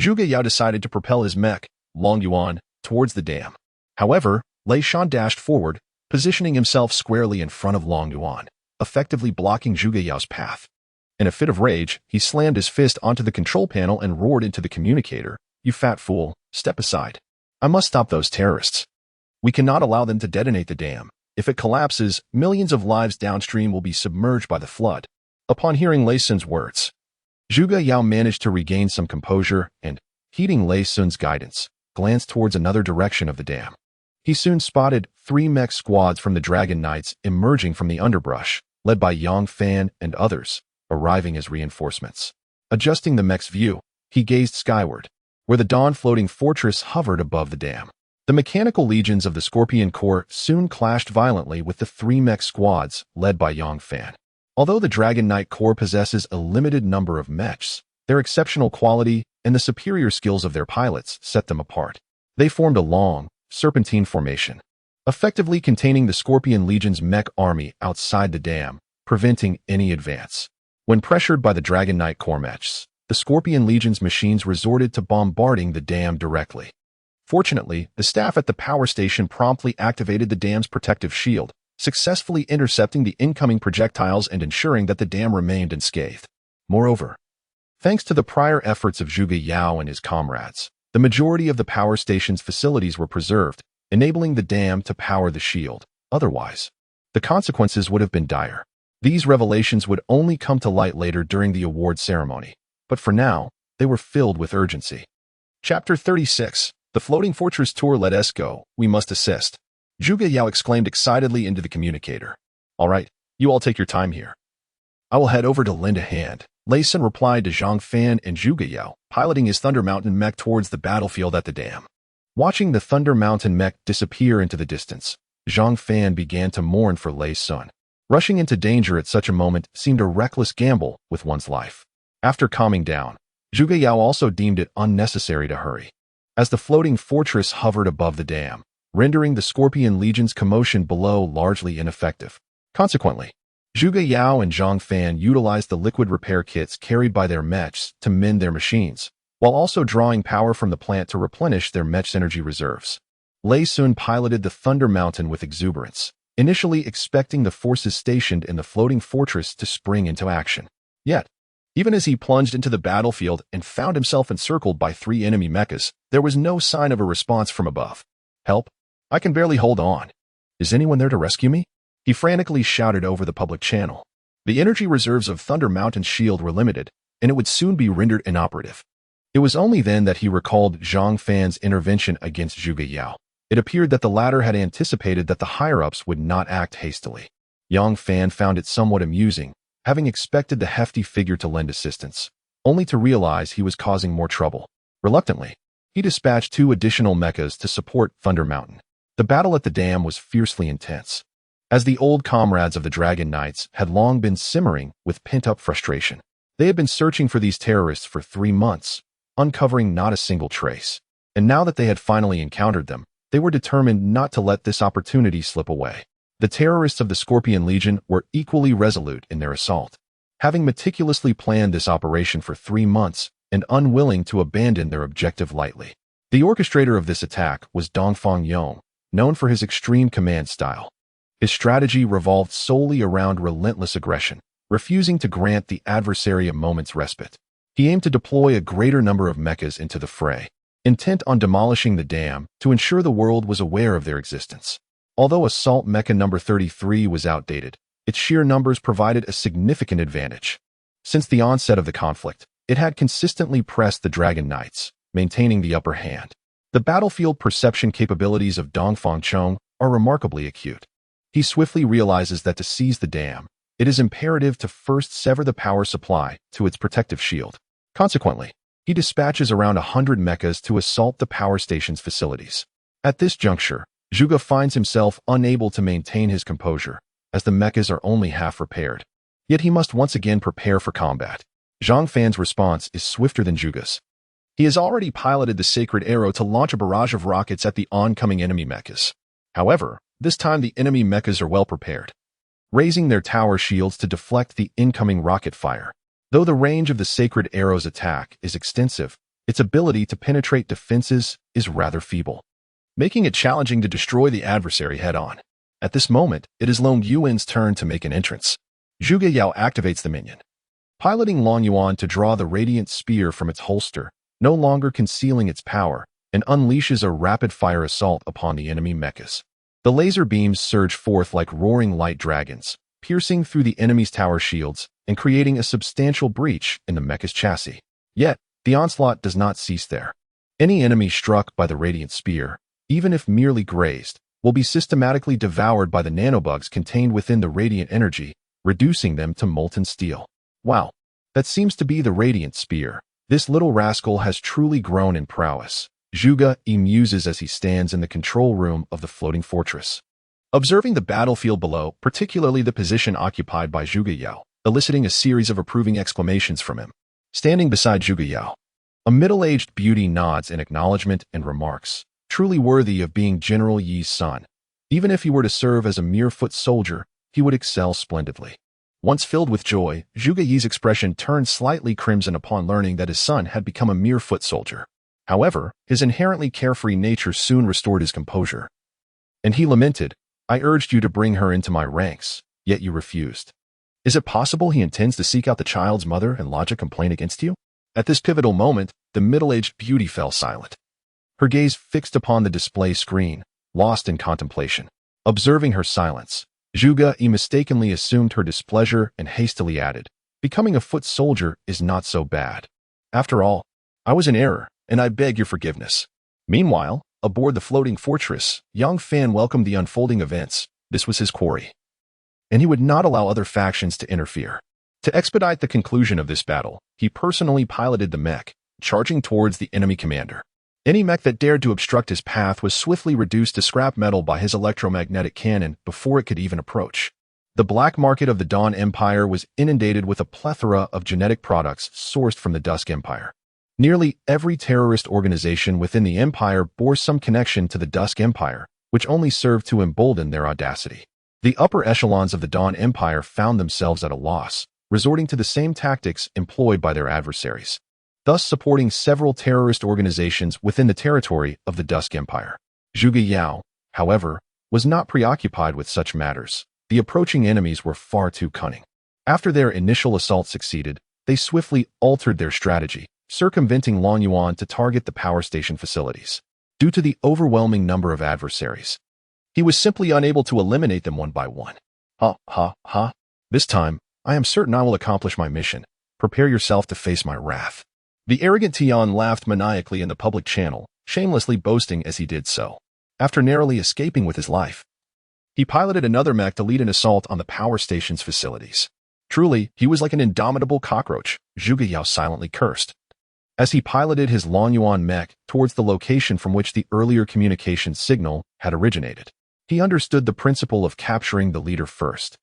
Zhuge Yao decided to propel his mech, Lin Yuan, towards the dam. However, Lin Yuan dashed forward, positioning himself squarely in front of Lin Yuan, effectively blocking Zhuge Yao's path. In a fit of rage, he slammed his fist onto the control panel and roared into the communicator, "You fat fool, step aside. I must stop those terrorists. We cannot allow them to detonate the dam. If it collapses, millions of lives downstream will be submerged by the flood. Upon hearing Lei Sun's words, Zhuge Yao managed to regain some composure and, heeding Lei Sun's guidance, glanced towards another direction of the dam. He soon spotted 3 mech squads from the Dragon Knights emerging from the underbrush, led by Yang Fan and others, arriving as reinforcements. Adjusting the mech's view, he gazed skyward, where the dawn-floating fortress hovered above the dam. The mechanical legions of the Scorpion Corps soon clashed violently with the 3 mech squads led by Yang Fan. Although the Dragon Knight Corps possesses a limited number of mechs, their exceptional quality and the superior skills of their pilots set them apart. They formed a long, serpentine formation, effectively containing the Scorpion Legion's mech army outside the dam, preventing any advance. When pressured by the Dragon Knight Corps mechs, the Scorpion Legion's machines resorted to bombarding the dam directly. Fortunately, the staff at the power station promptly activated the dam's protective shield, successfully intercepting the incoming projectiles and ensuring that the dam remained unscathed. Moreover, thanks to the prior efforts of Zhuge Yao and his comrades, the majority of the power station's facilities were preserved, enabling the dam to power the shield. Otherwise, the consequences would have been dire. These revelations would only come to light later during the award ceremony, but for now, they were filled with urgency. Chapter 36. The Floating Fortress Tour. Let us go, we must assist. Zhuge Yao exclaimed excitedly into the communicator. All right, you all take your time here. I will head over to lend a hand. Lei Sun replied to Zhang Fan and Zhuge Yao, piloting his Thunder Mountain mech towards the battlefield at the dam. Watching the Thunder Mountain mech disappear into the distance, Zhang Fan began to mourn for Lei Sun. Rushing into danger at such a moment seemed a reckless gamble with one's life. After calming down, Zhuge Yao also deemed it unnecessary to hurry, as the floating fortress hovered above the dam, rendering the Scorpion Legion's commotion below largely ineffective. Consequently, Zhuge Yao and Zhang Fan utilized the liquid repair kits carried by their mechs to mend their machines, while also drawing power from the plant to replenish their mech's energy reserves. Lei Sun piloted the Thunder Mountain with exuberance, initially expecting the forces stationed in the floating fortress to spring into action. Yet, even as he plunged into the battlefield and found himself encircled by 3 enemy mechas, there was no sign of a response from above. Help! I can barely hold on. Is anyone there to rescue me? He frantically shouted over the public channel. The energy reserves of Thunder Mountain's shield were limited, and it would soon be rendered inoperative. It was only then that he recalled Zhang Fan's intervention against Zhuge Yao. It appeared that the latter had anticipated that the higher-ups would not act hastily. Yang Fan found it somewhat amusing, having expected the hefty figure to lend assistance, only to realize he was causing more trouble. Reluctantly, he dispatched 2 additional mechas to support Thunder Mountain. The battle at the dam was fiercely intense, as the old comrades of the Dragon Knights had long been simmering with pent-up frustration. They had been searching for these terrorists for 3 months, uncovering not a single trace. And now that they had finally encountered them, they were determined not to let this opportunity slip away. The terrorists of the Scorpion Legion were equally resolute in their assault, having meticulously planned this operation for 3 months and unwilling to abandon their objective lightly. The orchestrator of this attack was Dongfang Yong, known for his extreme command style. His strategy revolved solely around relentless aggression, refusing to grant the adversary a moment's respite. He aimed to deploy a greater number of mechas into the fray, intent on demolishing the dam to ensure the world was aware of their existence. Although Assault Mecha number 33 was outdated, its sheer numbers provided a significant advantage. Since the onset of the conflict, it had consistently pressed the Dragon Knights, maintaining the upper hand. The battlefield perception capabilities of Dongfang Chong are remarkably acute. He swiftly realizes that to seize the dam, it is imperative to first sever the power supply to its protective shield. Consequently, he dispatches around 100 mechas to assault the power station's facilities. At this juncture, Zhuge finds himself unable to maintain his composure, as the mechas are only half repaired. Yet he must once again prepare for combat. Zhang Fan's response is swifter than Zhuge's. He has already piloted the Sacred Arrow to launch a barrage of rockets at the oncoming enemy mechas. However, this time the enemy mechas are well prepared, raising their tower shields to deflect the incoming rocket fire. Though the range of the Sacred Arrow's attack is extensive, its ability to penetrate defenses is rather feeble, making it challenging to destroy the adversary head-on. At this moment, it is Lin Yuan's turn to make an entrance. Zhuge Yao activates the minion, piloting Lin Yuan to draw the radiant spear from its holster, no longer concealing its power, and unleashes a rapid-fire assault upon the enemy mechas. The laser beams surge forth like roaring light dragons, piercing through the enemy's tower shields and creating a substantial breach in the mecha's chassis. Yet, the onslaught does not cease there. Any enemy struck by the radiant spear, even if merely grazed, will be systematically devoured by the nanobugs contained within the radiant energy, reducing them to molten steel. Wow, that seems to be the radiant spear. This little rascal has truly grown in prowess. Zhuge Yi muses as he stands in the control room of the floating fortress. Observing the battlefield below, particularly the position occupied by Zhuge Yao, eliciting a series of approving exclamations from him. Standing beside Zhuge Yao, a middle-aged beauty nods in acknowledgement and remarks, truly worthy of being General Yi's son. Even if he were to serve as a mere foot soldier, he would excel splendidly. Once filled with joy, Zhuge Yi's expression turned slightly crimson upon learning that his son had become a mere foot soldier. However, his inherently carefree nature soon restored his composure. And he lamented, "I urged you to bring her into my ranks, yet you refused. Is it possible he intends to seek out the child's mother and lodge a complaint against you?" At this pivotal moment, the middle-aged beauty fell silent. Her gaze fixed upon the display screen, lost in contemplation. Observing her silence, Zhuge Yi mistakenly assumed her displeasure and hastily added, "Becoming a foot soldier is not so bad. After all, I was in error, and I beg your forgiveness." Meanwhile, aboard the floating fortress, Yang Fan welcomed the unfolding events. This was his quarry, and he would not allow other factions to interfere. To expedite the conclusion of this battle, he personally piloted the mech, charging towards the enemy commander. Any mech that dared to obstruct his path was swiftly reduced to scrap metal by his electromagnetic cannon before it could even approach. The black market of the Dawn Empire was inundated with a plethora of genetic products sourced from the Dusk Empire. Nearly every terrorist organization within the Empire bore some connection to the Dusk Empire, which only served to embolden their audacity. The upper echelons of the Dawn Empire found themselves at a loss, resorting to the same tactics employed by their adversaries, thus supporting several terrorist organizations within the territory of the Dusk Empire. Zhuge Yao, however, was not preoccupied with such matters. The approaching enemies were far too cunning. After their initial assault succeeded, they swiftly altered their strategy, circumventing Lin Yuan to target the power station facilities. Due to the overwhelming number of adversaries, he was simply unable to eliminate them one by one. Ha, ha, ha. This time, I am certain I will accomplish my mission. Prepare yourself to face my wrath. The arrogant Tian laughed maniacally in the public channel, shamelessly boasting as he did so. After narrowly escaping with his life, he piloted another mech to lead an assault on the power station's facilities. Truly, he was like an indomitable cockroach, Zhuge Yao silently cursed, as he piloted his Lin Yuan mech towards the location from which the earlier communication signal had originated. He understood the principle of capturing the leader first.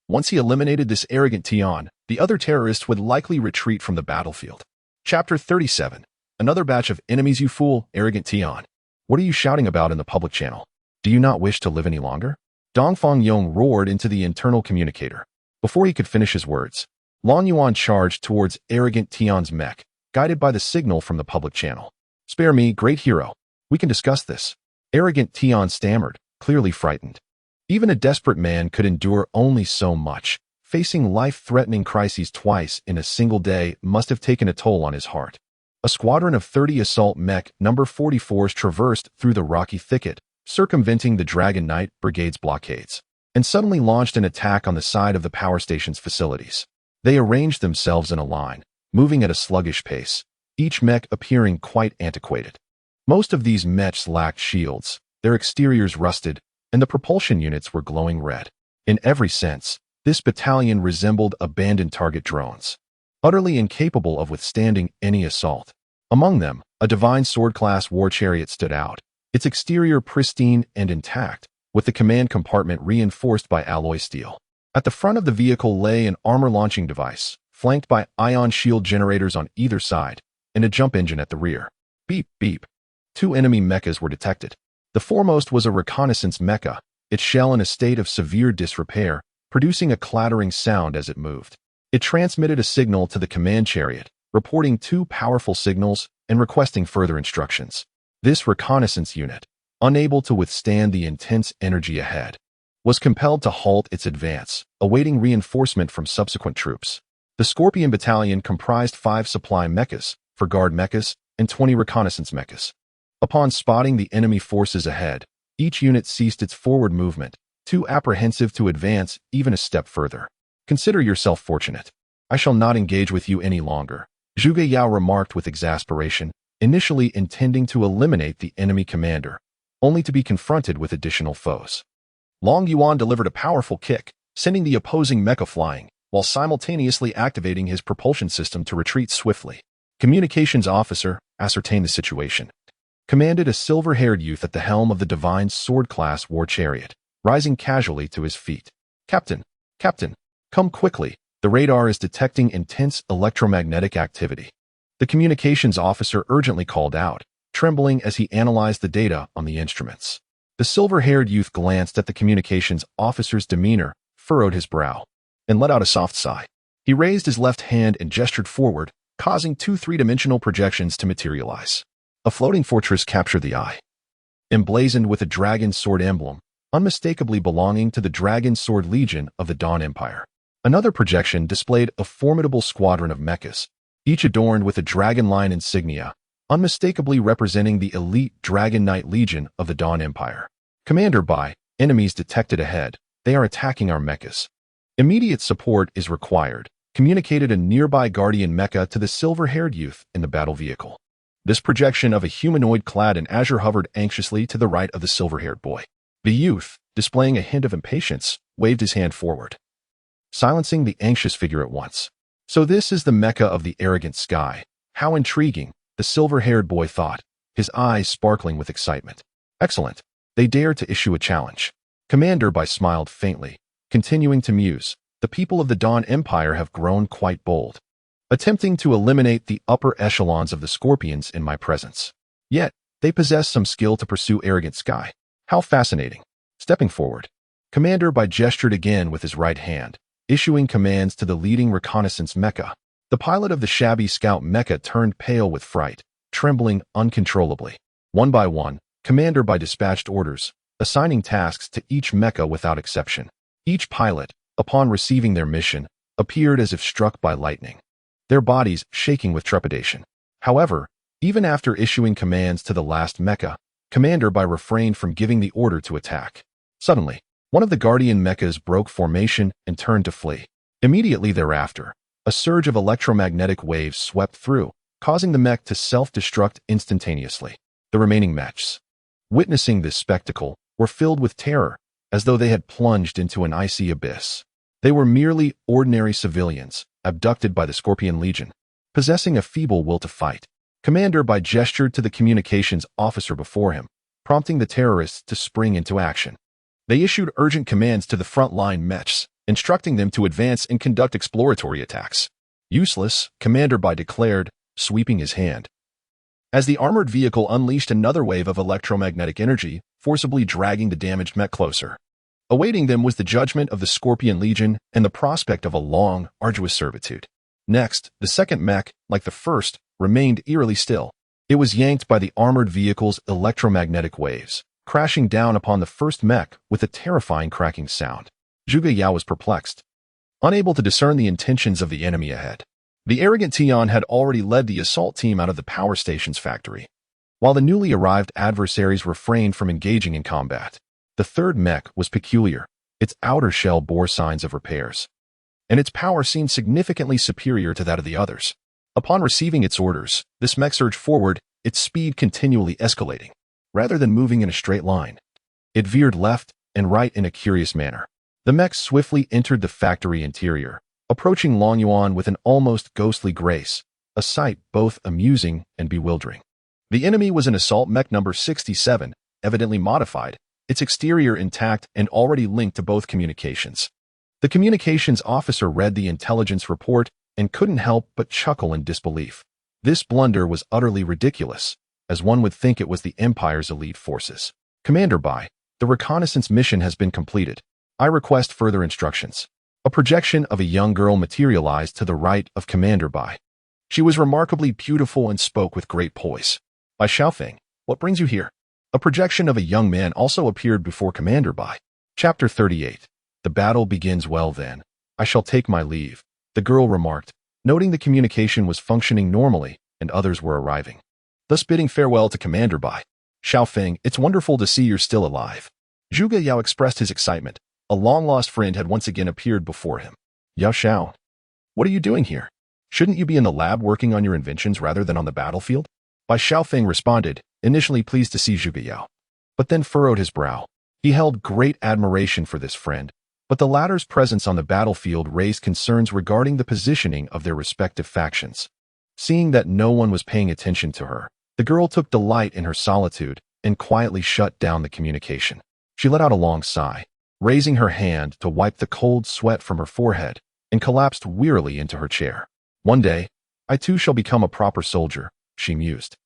Once he eliminated this arrogant Tian, the other terrorists would likely retreat from the battlefield. Chapter 37. Another batch of enemies, you fool, arrogant Tian. What are you shouting about in the public channel? Do you not wish to live any longer? Dongfang Yong roared into the internal communicator. Before he could finish his words, Lin Yuan charged towards arrogant Tian's mech, guided by the signal from the public channel. "Spare me, great hero. We can discuss this." Arrogant Tian stammered, clearly frightened. Even a desperate man could endure only so much. Facing life-threatening crises twice in a single day must have taken a toll on his heart. A squadron of 30 assault mech number 44s traversed through the rocky thicket, circumventing the Dragon Knight Brigade's blockades, and suddenly launched an attack on the side of the power station's facilities. They arranged themselves in a line, moving at a sluggish pace, each mech appearing quite antiquated. Most of these mechs lacked shields, their exteriors rusted, and the propulsion units were glowing red. In every sense, this battalion resembled abandoned target drones, utterly incapable of withstanding any assault. Among them, a divine sword-class war chariot stood out, its exterior pristine and intact, with the command compartment reinforced by alloy steel. At the front of the vehicle lay an armor-launching device, flanked by ion shield generators on either side, and a jump engine at the rear. Beep, beep. 2 enemy mechas were detected. The foremost was a reconnaissance mecha, its shell in a state of severe disrepair, producing a clattering sound as it moved. It transmitted a signal to the command chariot, reporting 2 powerful signals and requesting further instructions. This reconnaissance unit, unable to withstand the intense energy ahead, was compelled to halt its advance, awaiting reinforcement from subsequent troops. The Scorpion Battalion comprised 5 supply mechas, for guard mechas, and 20 reconnaissance mechas. Upon spotting the enemy forces ahead, Each unit ceased its forward movement, too apprehensive to advance even a step further. Consider yourself fortunate. I shall not engage with you any longer, Zhuge Yao remarked with exasperation, initially intending to eliminate the enemy commander, only to be confronted with additional foes. Lin Yuan delivered a powerful kick, sending the opposing mecha flying, while simultaneously activating his propulsion system to retreat swiftly. Communications officer ascertained the situation. Commanded a silver-haired youth at the helm of the divine sword-class war chariot, rising casually to his feet. Captain, come quickly. The radar is detecting intense electromagnetic activity. The communications officer urgently called out, trembling as he analyzed the data on the instruments. The silver-haired youth glanced at the communications officer's demeanor, furrowed his brow, and let out a soft sigh. He raised his left hand and gestured forward, causing two three-dimensional projections to materialize. A floating fortress captured the eye. Emblazoned with a dragon sword emblem, unmistakably belonging to the Dragon Sword Legion of the Dawn Empire. Another projection displayed a formidable squadron of mechas, each adorned with a dragon line insignia, unmistakably representing the elite Dragon Knight Legion of the Dawn Empire. Commander Bai, enemies detected ahead. They are attacking our mechas. Immediate support is required, communicated a nearby guardian mecha to the silver-haired youth in the battle vehicle. This projection of a humanoid clad in azure hovered anxiously to the right of the silver-haired boy. The youth, displaying a hint of impatience, waved his hand forward, silencing the anxious figure at once. So this is the mecha of the arrogant sky. How intriguing, the silver-haired boy thought, his eyes sparkling with excitement. Excellent. They dare to issue a challenge. Commander Bai smiled faintly, continuing to muse. The people of the Dawn Empire have grown quite bold, attempting to eliminate the upper echelons of the scorpions in my presence. Yet, they possess some skill to pursue arrogant sky. How fascinating. Stepping forward, Commander Bai gestured again with his right hand, issuing commands to the leading reconnaissance mecha. The pilot of the shabby scout mecha turned pale with fright, trembling uncontrollably. One by one, Commander Bai dispatched orders, assigning tasks to each mecha without exception. Each pilot, upon receiving their mission, appeared as if struck by lightning, their bodies shaking with trepidation. However, even after issuing commands to the last mecha, Commander Bai refrained from giving the order to attack. Suddenly, one of the guardian mechas broke formation and turned to flee. Immediately thereafter, a surge of electromagnetic waves swept through, causing the mech to self-destruct instantaneously. The remaining mechs, witnessing this spectacle, were filled with terror, as though they had plunged into an icy abyss. They were merely ordinary civilians, abducted by the Scorpion Legion, possessing a feeble will to fight. Commander Bai gestured to the communications officer before him, prompting the terrorists to spring into action. They issued urgent commands to the front-line mechs, instructing them to advance and conduct exploratory attacks. Useless, Commander Bai declared, sweeping his hand, as the armored vehicle unleashed another wave of electromagnetic energy, forcibly dragging the damaged mech closer. Awaiting them was the judgment of the Scorpion Legion and the prospect of a long, arduous servitude. Next, the second mech, like the first, remained eerily still. It was yanked by the armored vehicle's electromagnetic waves, crashing down upon the first mech with a terrifying cracking sound. Zhuge Yao was perplexed, unable to discern the intentions of the enemy ahead. The arrogant Tian had already led the assault team out of the power station's factory, while the newly arrived adversaries refrained from engaging in combat. The third mech was peculiar. Its outer shell bore signs of repairs, and its power seemed significantly superior to that of the others. Upon receiving its orders, this mech surged forward, its speed continually escalating. Rather than moving in a straight line, it veered left and right in a curious manner. The mech swiftly entered the factory interior, approaching Lin Yuan with an almost ghostly grace, a sight both amusing and bewildering. The enemy was an assault mech number 67, evidently modified, its exterior intact and already linked to both communications. The communications officer read the intelligence report and couldn't help but chuckle in disbelief. This blunder was utterly ridiculous, as one would think it was the Empire's elite forces. Commander Bai, the reconnaissance mission has been completed. I request further instructions. A projection of a young girl materialized to the right of Commander Bai. She was remarkably beautiful and spoke with great poise. Bai Xiaofeng, what brings you here? A projection of a young man also appeared before Commander Bai. Chapter 38. The battle begins well then. I shall take my leave, the girl remarked, noting the communication was functioning normally and others were arriving, thus bidding farewell to Commander Bai. Xiaofeng, it's wonderful to see you're still alive. Zhuge Yao expressed his excitement. A long-lost friend had once again appeared before him. Yao Xiao, what are you doing here? Shouldn't you be in the lab working on your inventions rather than on the battlefield? Bai Xiaofeng responded, initially pleased to see Zhuge Yao, but then furrowed his brow. He held great admiration for this friend, but the latter's presence on the battlefield raised concerns regarding the positioning of their respective factions. Seeing that no one was paying attention to her, the girl took delight in her solitude and quietly shut down the communication. She let out a long sigh, raising her hand to wipe the cold sweat from her forehead, and collapsed wearily into her chair. One day, I too shall become a proper soldier, she mused,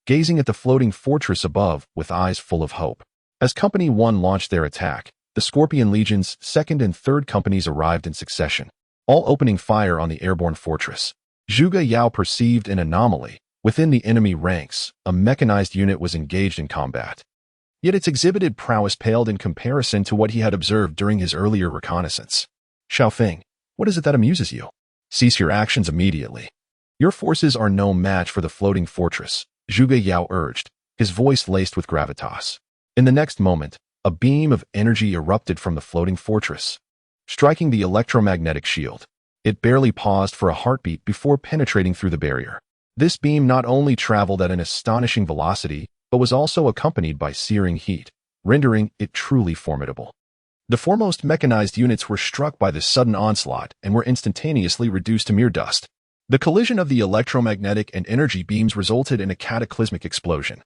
gazing at the floating fortress above with eyes full of hope. As Company 1 launched their attack, the Scorpion Legion's 2nd and 3rd companies arrived in succession, all opening fire on the airborne fortress. Zhuge Yao perceived an anomaly. Within the enemy ranks, a mechanized unit was engaged in combat. Yet its exhibited prowess paled in comparison to what he had observed during his earlier reconnaissance. Xiaofeng, what is it that amuses you? Cease your actions immediately. Your forces are no match for the floating fortress, Zhuge Yao urged, his voice laced with gravitas. In the next moment, a beam of energy erupted from the floating fortress, striking the electromagnetic shield. It barely paused for a heartbeat before penetrating through the barrier. This beam not only traveled at an astonishing velocity, but was also accompanied by searing heat, rendering it truly formidable. The foremost mechanized units were struck by this sudden onslaught and were instantaneously reduced to mere dust. The collision of the electromagnetic and energy beams resulted in a cataclysmic explosion,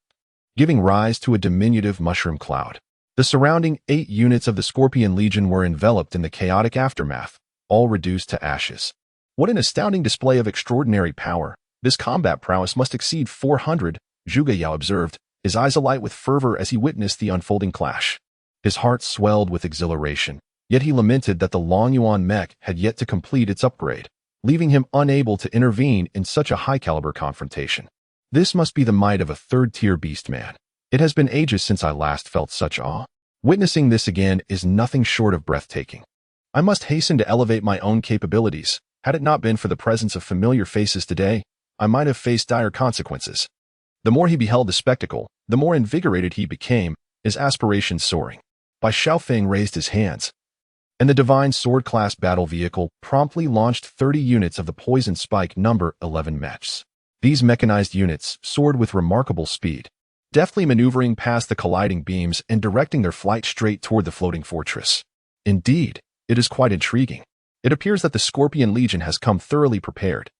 giving rise to a diminutive mushroom cloud. The surrounding 8 units of the Scorpion Legion were enveloped in the chaotic aftermath, all reduced to ashes. What an astounding display of extraordinary power! This combat prowess must exceed 400, Zhuge Yao observed, his eyes alight with fervor as he witnessed the unfolding clash. His heart swelled with exhilaration, yet he lamented that the Lin Yuan mech had yet to complete its upgrade, leaving him unable to intervene in such a high-caliber confrontation. This must be the might of a third-tier beastman. It has been ages since I last felt such awe. Witnessing this again is nothing short of breathtaking. I must hasten to elevate my own capabilities. Had it not been for the presence of familiar faces today, I might have faced dire consequences. The more he beheld the spectacle, the more invigorated he became, his aspirations soaring. Bai Xiaofeng raised his hands, and the divine sword-class battle vehicle promptly launched 30 units of the Poison Spike number 11 mechs. These mechanized units soared with remarkable speed, deftly maneuvering past the colliding beams and directing their flight straight toward the floating fortress. Indeed, it is quite intriguing. It appears that the Scorpion Legion has come thoroughly prepared.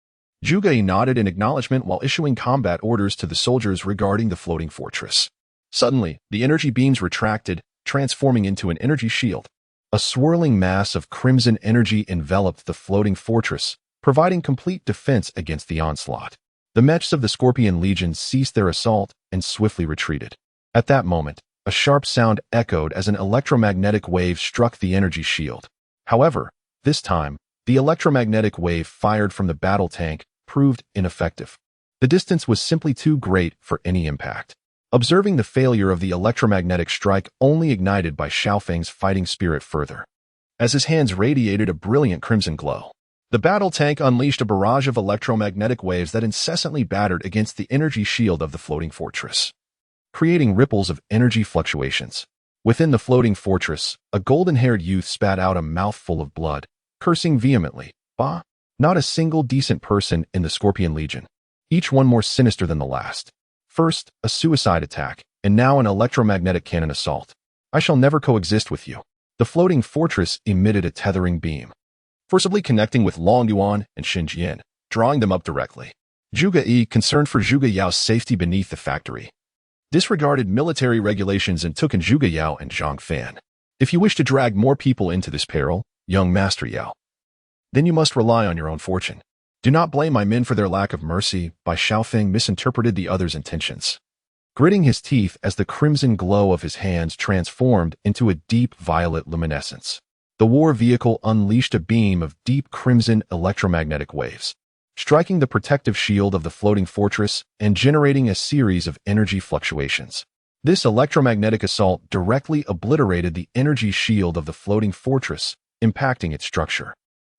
Zhuge nodded in acknowledgement while issuing combat orders to the soldiers regarding the floating fortress. Suddenly, the energy beams retracted, transforming into an energy shield. A swirling mass of crimson energy enveloped the floating fortress, providing complete defense against the onslaught. The mechs of the Scorpion Legion ceased their assault and swiftly retreated. At that moment, a sharp sound echoed as an electromagnetic wave struck the energy shield. However, this time, the electromagnetic wave fired from the battle tank proved ineffective. The distance was simply too great for any impact. Observing the failure of the electromagnetic strike only ignited Bai Xiaofeng's fighting spirit further, as his hands radiated a brilliant crimson glow. The battle tank unleashed a barrage of electromagnetic waves that incessantly battered against the energy shield of the floating fortress, creating ripples of energy fluctuations. Within the floating fortress, a golden-haired youth spat out a mouthful of blood, cursing vehemently. Bah! Not a single decent person in the Scorpion Legion, each one more sinister than the last. First, a suicide attack, and now an electromagnetic cannon assault. I shall never coexist with you. The floating fortress emitted a tethering beam, forcibly connecting with Lin Yuan and Jintian, drawing them up directly. Zhuge Yi, concerned for Zhuge Yao's safety beneath the factory, disregarded military regulations and took in Zhuge Yao and Zhang Fan. If you wish to drag more people into this peril, young Master Yao, then you must rely on your own fortune. Do not blame my men for their lack of mercy. Bai Xiaofeng misinterpreted the other's intentions, gritting his teeth as the crimson glow of his hands transformed into a deep violet luminescence. The war vehicle unleashed a beam of deep crimson electromagnetic waves, striking the protective shield of the floating fortress and generating a series of energy fluctuations. This electromagnetic assault directly obliterated the energy shield of the floating fortress, impacting its structure.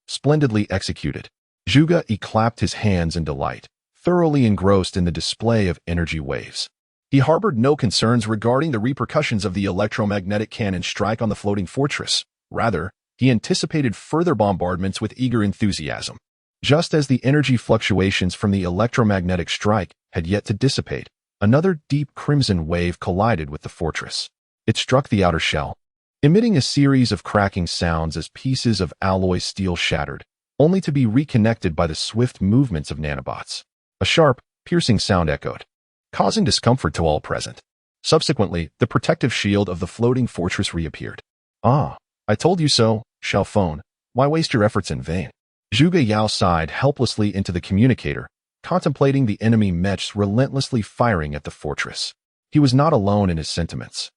Splendidly executed. Zhuge Yi clapped his hands in delight, thoroughly engrossed in the display of energy waves. He harbored no concerns regarding the repercussions of the electromagnetic cannon strike on the floating fortress. Rather, he anticipated further bombardments with eager enthusiasm. Just as the energy fluctuations from the electromagnetic strike had yet to dissipate, another deep crimson wave collided with the fortress. It struck the outer shell, emitting a series of cracking sounds as pieces of alloy steel shattered, only to be reconnected by the swift movements of nanobots. A sharp, piercing sound echoed, causing discomfort to all present. Subsequently, the protective shield of the floating fortress reappeared. "Ah, I told you so, Xiaofeng. Why waste your efforts in vain?" Zhuge Yao sighed helplessly into the communicator, contemplating the enemy mechs relentlessly firing at the fortress. He was not alone in his sentiments.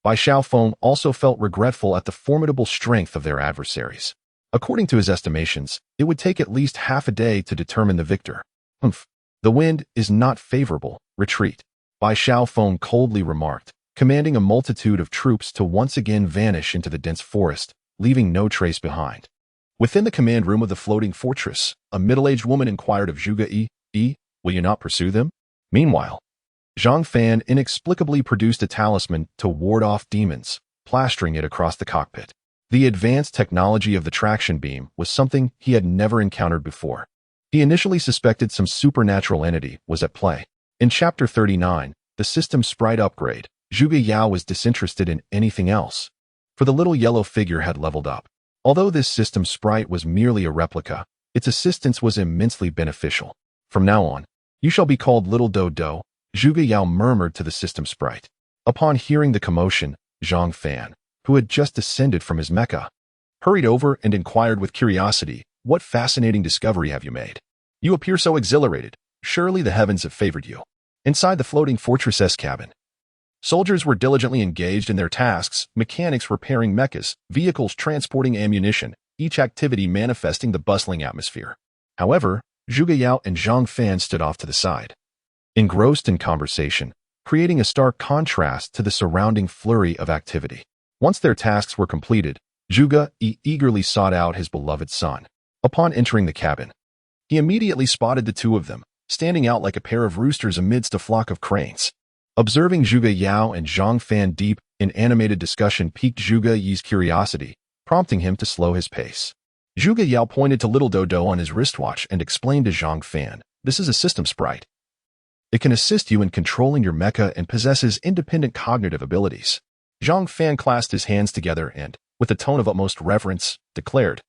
Bai Xiaofeng also felt regretful at the formidable strength of their adversaries. According to his estimations, it would take at least half a day to determine the victor. The wind is not favorable. Retreat. Bai Xiaofeng coldly remarked, commanding a multitude of troops to once again vanish into the dense forest, leaving no trace behind. Within the command room of the floating fortress, a middle-aged woman inquired of Zhuge Yi, "Will you not pursue them?" Meanwhile, Zhang Fan inexplicably produced a talisman to ward off demons, plastering it across the cockpit. The advanced technology of the traction beam was something he had never encountered before. He initially suspected some supernatural entity was at play. In Chapter 39, the system sprite upgrade, Zhuge Yao was disinterested in anything else, for the little yellow figure had leveled up. Although this system sprite was merely a replica, its assistance was immensely beneficial. "From now on, you shall be called Little Dodo," Zhuge Yao murmured to the system sprite. Upon hearing the commotion, Zhang Fan, who had just descended from his mecha, hurried over and inquired with curiosity, "What fascinating discovery have you made? You appear so exhilarated. Surely the heavens have favored you." Inside the floating fortress cabin, soldiers were diligently engaged in their tasks, mechanics repairing mechas, vehicles transporting ammunition, each activity manifesting the bustling atmosphere. However, Zhuge Yao and Zhang Fan stood off to the side, engrossed in conversation, creating a stark contrast to the surrounding flurry of activity. Once their tasks were completed, Zhuge Yi eagerly sought out his beloved son. Upon entering the cabin, he immediately spotted the two of them, standing out like a pair of roosters amidst a flock of cranes. Observing Zhuge Yao and Zhang Fan deep in animated discussion piqued Zhuge Yi's curiosity, prompting him to slow his pace. Zhuge Yao pointed to Little Dodo on his wristwatch and explained to Zhang Fan, "This is a system sprite. It can assist you in controlling your mecha and possesses independent cognitive abilities." Zhang Fan clasped his hands together and, with a tone of utmost reverence, declared,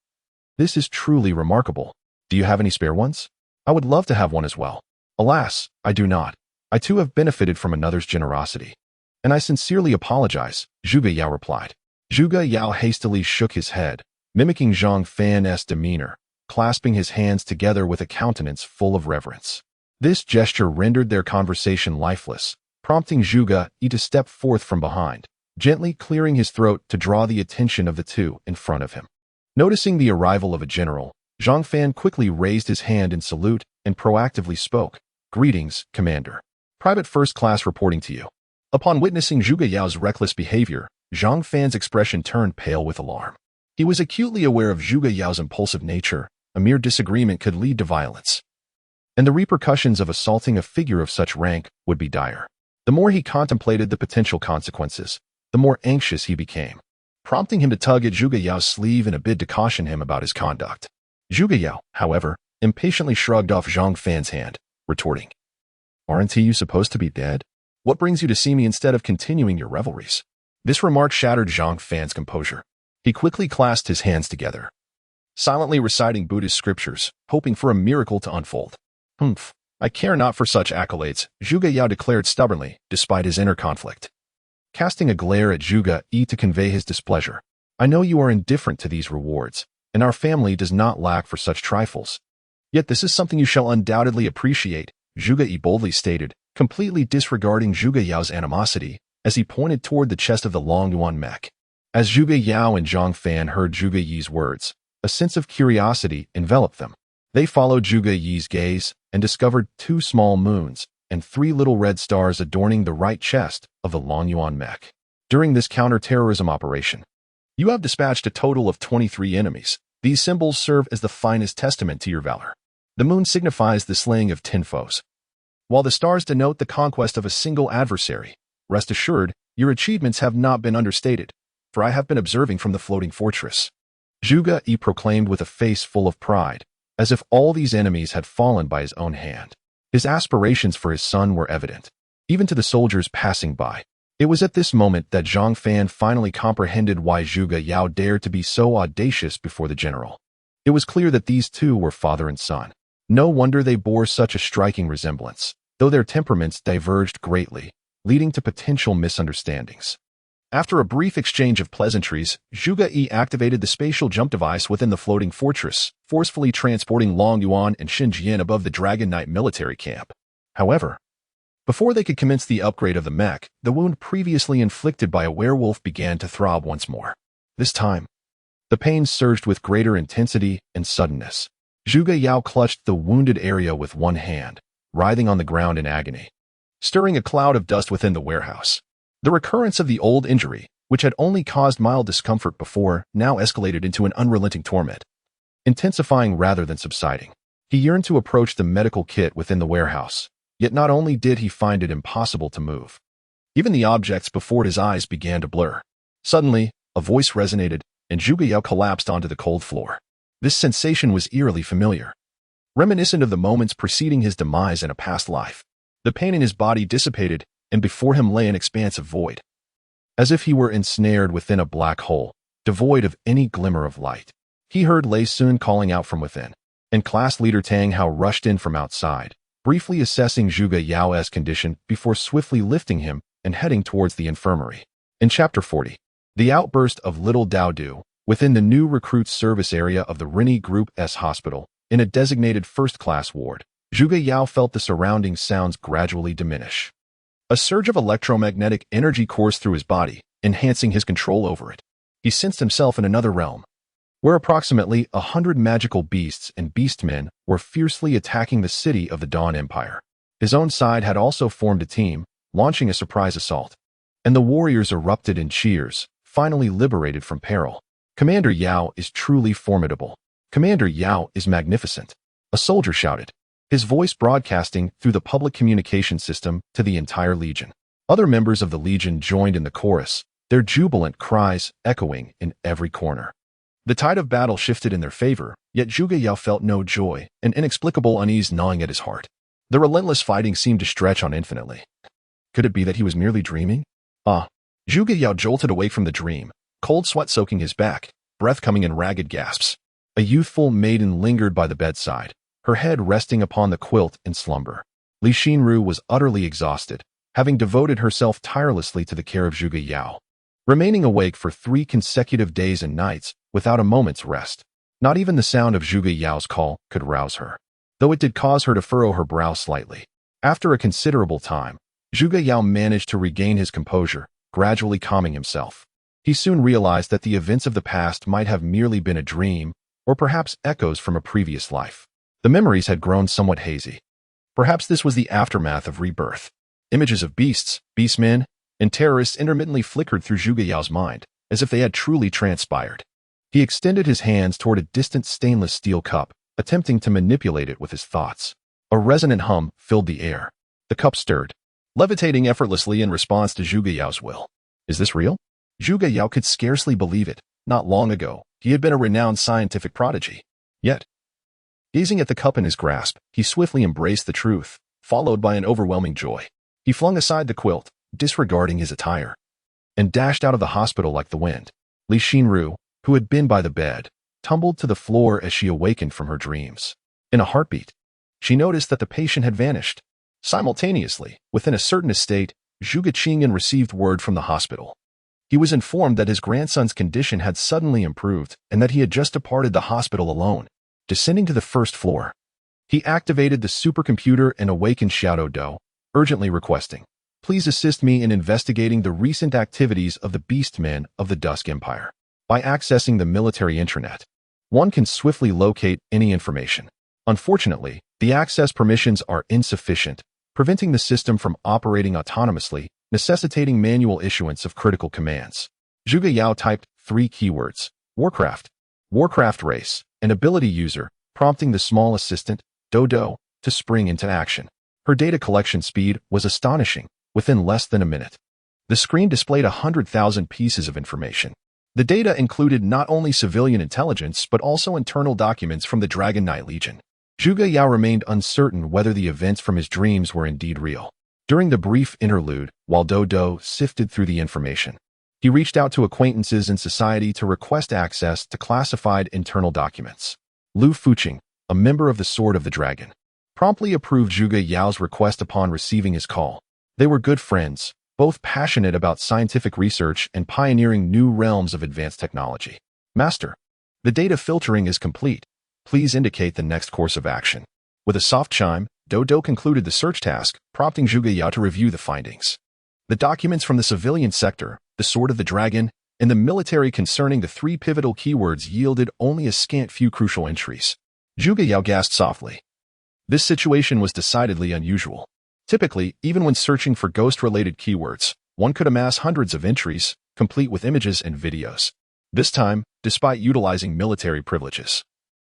"This is truly remarkable. Do you have any spare ones? I would love to have one as well." "Alas, I do not. I too have benefited from another's generosity. And I sincerely apologize," Zhuge Yao replied. Zhuge Yao hastily shook his head, mimicking Zhang Fan's demeanor, clasping his hands together with a countenance full of reverence. This gesture rendered their conversation lifeless, prompting Zhuge Yi to step forth from behind, gently clearing his throat to draw the attention of the two in front of him. Noticing the arrival of a general, Zhang Fan quickly raised his hand in salute and proactively spoke, "Greetings, Commander. Private First Class reporting to you." Upon witnessing Zhuge Yao's reckless behavior, Zhang Fan's expression turned pale with alarm. He was acutely aware of Zhuge Yao's impulsive nature. A mere disagreement could lead to violence, and the repercussions of assaulting a figure of such rank would be dire. The more he contemplated the potential consequences, the more anxious he became, prompting him to tug at Zhuge Yao's sleeve in a bid to caution him about his conduct. Zhuge Yao, however, impatiently shrugged off Zhang Fan's hand, retorting, "Aren't you supposed to be dead? What brings you to see me instead of continuing your revelries?" This remark shattered Zhang Fan's composure. He quickly clasped his hands together, silently reciting Buddhist scriptures, hoping for a miracle to unfold. "I care not for such accolades," Zhuge Yao declared stubbornly, despite his inner conflict. Casting a glare at Zhuge Yi to convey his displeasure, "I know you are indifferent to these rewards, and our family does not lack for such trifles. Yet this is something you shall undoubtedly appreciate," Zhuge Yi boldly stated, completely disregarding Zhuge Yao's animosity, as he pointed toward the chest of the Lin Yuan mech. As Zhuge Yao and Zhang Fan heard Zhuge Yi's words, a sense of curiosity enveloped them. They followed Zhuge Yi's gaze and discovered 2 small moons and 3 little red stars adorning the right chest of the Lin Yuan mech. During this counter-terrorism operation, you have dispatched a total of 23 enemies. These symbols serve as the finest testament to your valor. The moon signifies the slaying of 10 foes, While the stars denote the conquest of a single adversary, rest assured, your achievements have not been understated, for I have been observing from the floating fortress. Zhuge Yi proclaimed with a face full of pride, as if all these enemies had fallen by his own hand. His aspirations for his son were evident, even to the soldiers passing by. It was at this moment that Zhang Fan finally comprehended why Zhuge Yao dared to be so audacious before the general. It was clear that these two were father and son. No wonder they bore such a striking resemblance, though their temperaments diverged greatly, leading to potential misunderstandings. After a brief exchange of pleasantries, Zhuge Yi activated the spatial jump device within the floating fortress, forcefully transporting Lin Yuan and Jintian above the Dragon Knight military camp. However, before they could commence the upgrade of the mech, the wound previously inflicted by a werewolf began to throb once more. This time, the pain surged with greater intensity and suddenness. Zhuge Yao clutched the wounded area with one hand, writhing on the ground in agony, stirring a cloud of dust within the warehouse. The recurrence of the old injury, which had only caused mild discomfort before, now escalated into an unrelenting torment, intensifying rather than subsiding. He yearned to approach the medical kit within the warehouse, yet not only did he find it impossible to move, even the objects before his eyes began to blur. Suddenly, a voice resonated, and Zhuge Yao collapsed onto the cold floor. This sensation was eerily familiar, reminiscent of the moments preceding his demise in a past life. The pain in his body dissipated, and before him lay an expanse of void, as if he were ensnared within a black hole, devoid of any glimmer of light. He heard Lei Sun calling out from within, and class leader Tang Hao rushed in from outside, briefly assessing Zhuge Yao's condition before swiftly lifting him and heading towards the infirmary. In Chapter 40, the outburst of Little Dao Du, within the new recruits service area of the Rini Group S hospital, in a designated first-class ward, Zhuge Yao felt the surrounding sounds gradually diminish. A surge of electromagnetic energy coursed through his body, enhancing his control over it. He sensed himself in another realm, where approximately 100 magical beasts and beastmen were fiercely attacking the city of the Dawn Empire. His own side had also formed a team, launching a surprise assault, and the warriors erupted in cheers, finally liberated from peril. Commander Yao is truly formidable. Commander Yao is magnificent, a soldier shouted, his voice broadcasting through the public communication system to the entire legion. Other members of the legion joined in the chorus, their jubilant cries echoing in every corner. The tide of battle shifted in their favor, yet Zhuge Yao felt no joy, an inexplicable unease gnawing at his heart. The relentless fighting seemed to stretch on infinitely. Could it be that he was merely dreaming? Zhuge Yao jolted awake from the dream, cold sweat soaking his back, breath coming in ragged gasps. A youthful maiden lingered by the bedside, her head resting upon the quilt in slumber. Li Xinru was utterly exhausted, having devoted herself tirelessly to the care of Zhuge Yao, remaining awake for 3 consecutive days and nights without a moment's rest. Not even the sound of Zhuge Yao's call could rouse her, though it did cause her to furrow her brow slightly. After a considerable time, Zhuge Yao managed to regain his composure, gradually calming himself. He soon realized that the events of the past might have merely been a dream, or perhaps echoes from a previous life. The memories had grown somewhat hazy. Perhaps this was the aftermath of rebirth. Images of beasts, beastmen, and terrorists intermittently flickered through Zhuge Yao's mind, as if they had truly transpired. He extended his hands toward a distant stainless steel cup, attempting to manipulate it with his thoughts. A resonant hum filled the air. The cup stirred, levitating effortlessly in response to Zhuge Yao's will. Is this real? Zhuge Yao could scarcely believe it. Not long ago, he had been a renowned scientific prodigy. Yet, gazing at the cup in his grasp, he swiftly embraced the truth, followed by an overwhelming joy. He flung aside the quilt, disregarding his attire, and dashed out of the hospital like the wind. Li Xinru, who had been by the bed, tumbled to the floor as she awakened from her dreams. In a heartbeat, she noticed that the patient had vanished. Simultaneously, within a certain estate, Zhuge Qingyan received word from the hospital. He was informed that his grandson's condition had suddenly improved and that he had just departed the hospital alone. Descending to the first floor, he activated the supercomputer and awakened Shadow Do, urgently requesting, "Please assist me in investigating the recent activities of the beastmen of the Dusk Empire." By accessing the military intranet, one can swiftly locate any information. Unfortunately, the access permissions are insufficient, preventing the system from operating autonomously, necessitating manual issuance of critical commands. Zhuge Yao typed 3 keywords: Warcraft, Warcraft race, and ability user, prompting the small assistant, Dodo, to spring into action. Her data collection speed was astonishing, within less than a minute. The screen displayed 100,000 pieces of information. The data included not only civilian intelligence but also internal documents from the Dragon Knight Legion. Zhuge Yao remained uncertain whether the events from his dreams were indeed real. During the brief interlude, while Do sifted through the information, he reached out to acquaintances in society to request access to classified internal documents. Lu Fuqing, a member of the Sword of the Dragon, promptly approved Zhuge Yao's request upon receiving his call. They were good friends, both passionate about scientific research and pioneering new realms of advanced technology. Master, the data filtering is complete. Please indicate the next course of action. With a soft chime, Do concluded the search task, prompting Zhuge Yao to review the findings. The documents from the civilian sector, the Sword of the Dragon, and the military concerning the 3 pivotal keywords yielded only a scant few crucial entries. Zhuge Yao gasped softly. This situation was decidedly unusual. Typically, even when searching for ghost-related keywords, one could amass hundreds of entries, complete with images and videos. This time, despite utilizing military privileges,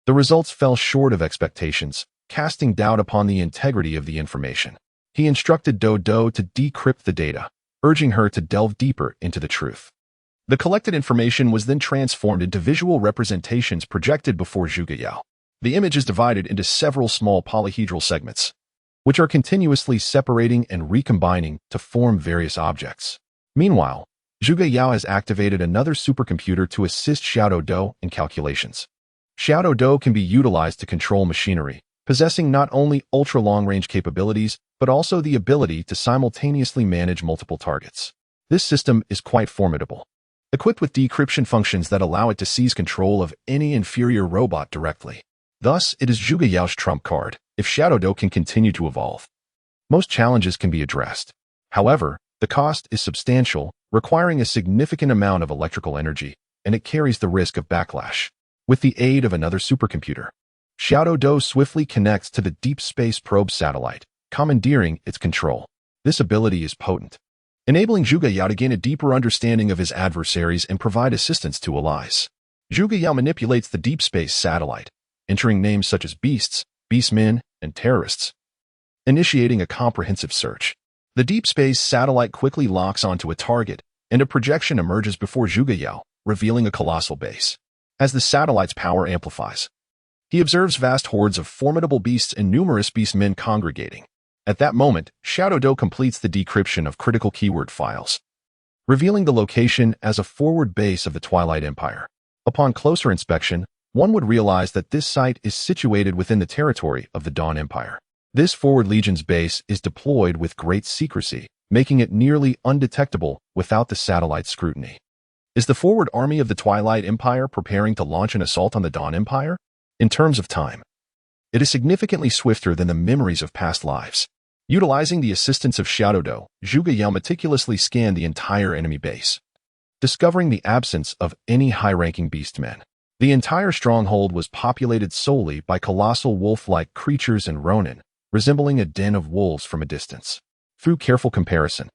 the results fell short of expectations, casting doubt upon the integrity of the information. He instructed Do to decrypt the data, urging her to delve deeper into the truth. The collected information was then transformed into visual representations projected before Zhuge Yao. The image is divided into several small polyhedral segments, which are continuously separating and recombining to form various objects. Meanwhile, Zhuge Yao has activated another supercomputer to assist Xiao Do in calculations. Xiao Do can be utilized to control machinery, possessing not only ultra-long-range capabilities, but also the ability to simultaneously manage multiple targets. This system is quite formidable, equipped with decryption functions that allow it to seize control of any inferior robot directly. Thus, it is Zhuge Yao's trump card, if Xiao Do can continue to evolve. Most challenges can be addressed. However, the cost is substantial, requiring a significant amount of electrical energy, and it carries the risk of backlash. With the aid of another supercomputer, Xiao Do swiftly connects to the Deep Space Probe satellite, commandeering its control. This ability is potent, enabling Zhuge Yao to gain a deeper understanding of his adversaries and provide assistance to allies. Zhuge Yao manipulates the Deep Space satellite, entering names such as beasts, beastmen, and terrorists, initiating a comprehensive search. The Deep Space satellite quickly locks onto a target, and a projection emerges before Zhuge Yao, revealing a colossal base. As the satellite's power amplifies, he observes vast hordes of formidable beasts and numerous beastmen congregating. At that moment, Xiao Do completes the decryption of critical keyword files, revealing the location as a forward base of the Twilight Empire. Upon closer inspection, one would realize that this site is situated within the territory of the Dawn Empire. This Forward Legion's base is deployed with great secrecy, making it nearly undetectable without the satellite's scrutiny. Is the Forward Army of the Twilight Empire preparing to launch an assault on the Dawn Empire? In terms of time, it is significantly swifter than the memories of past lives. Utilizing the assistance of Xiao Do, Zhuge Yao meticulously scanned the entire enemy base, discovering the absence of any high-ranking beastmen. The entire stronghold was populated solely by colossal wolf-like creatures and ronin, resembling a den of wolves from a distance. Through careful comparison,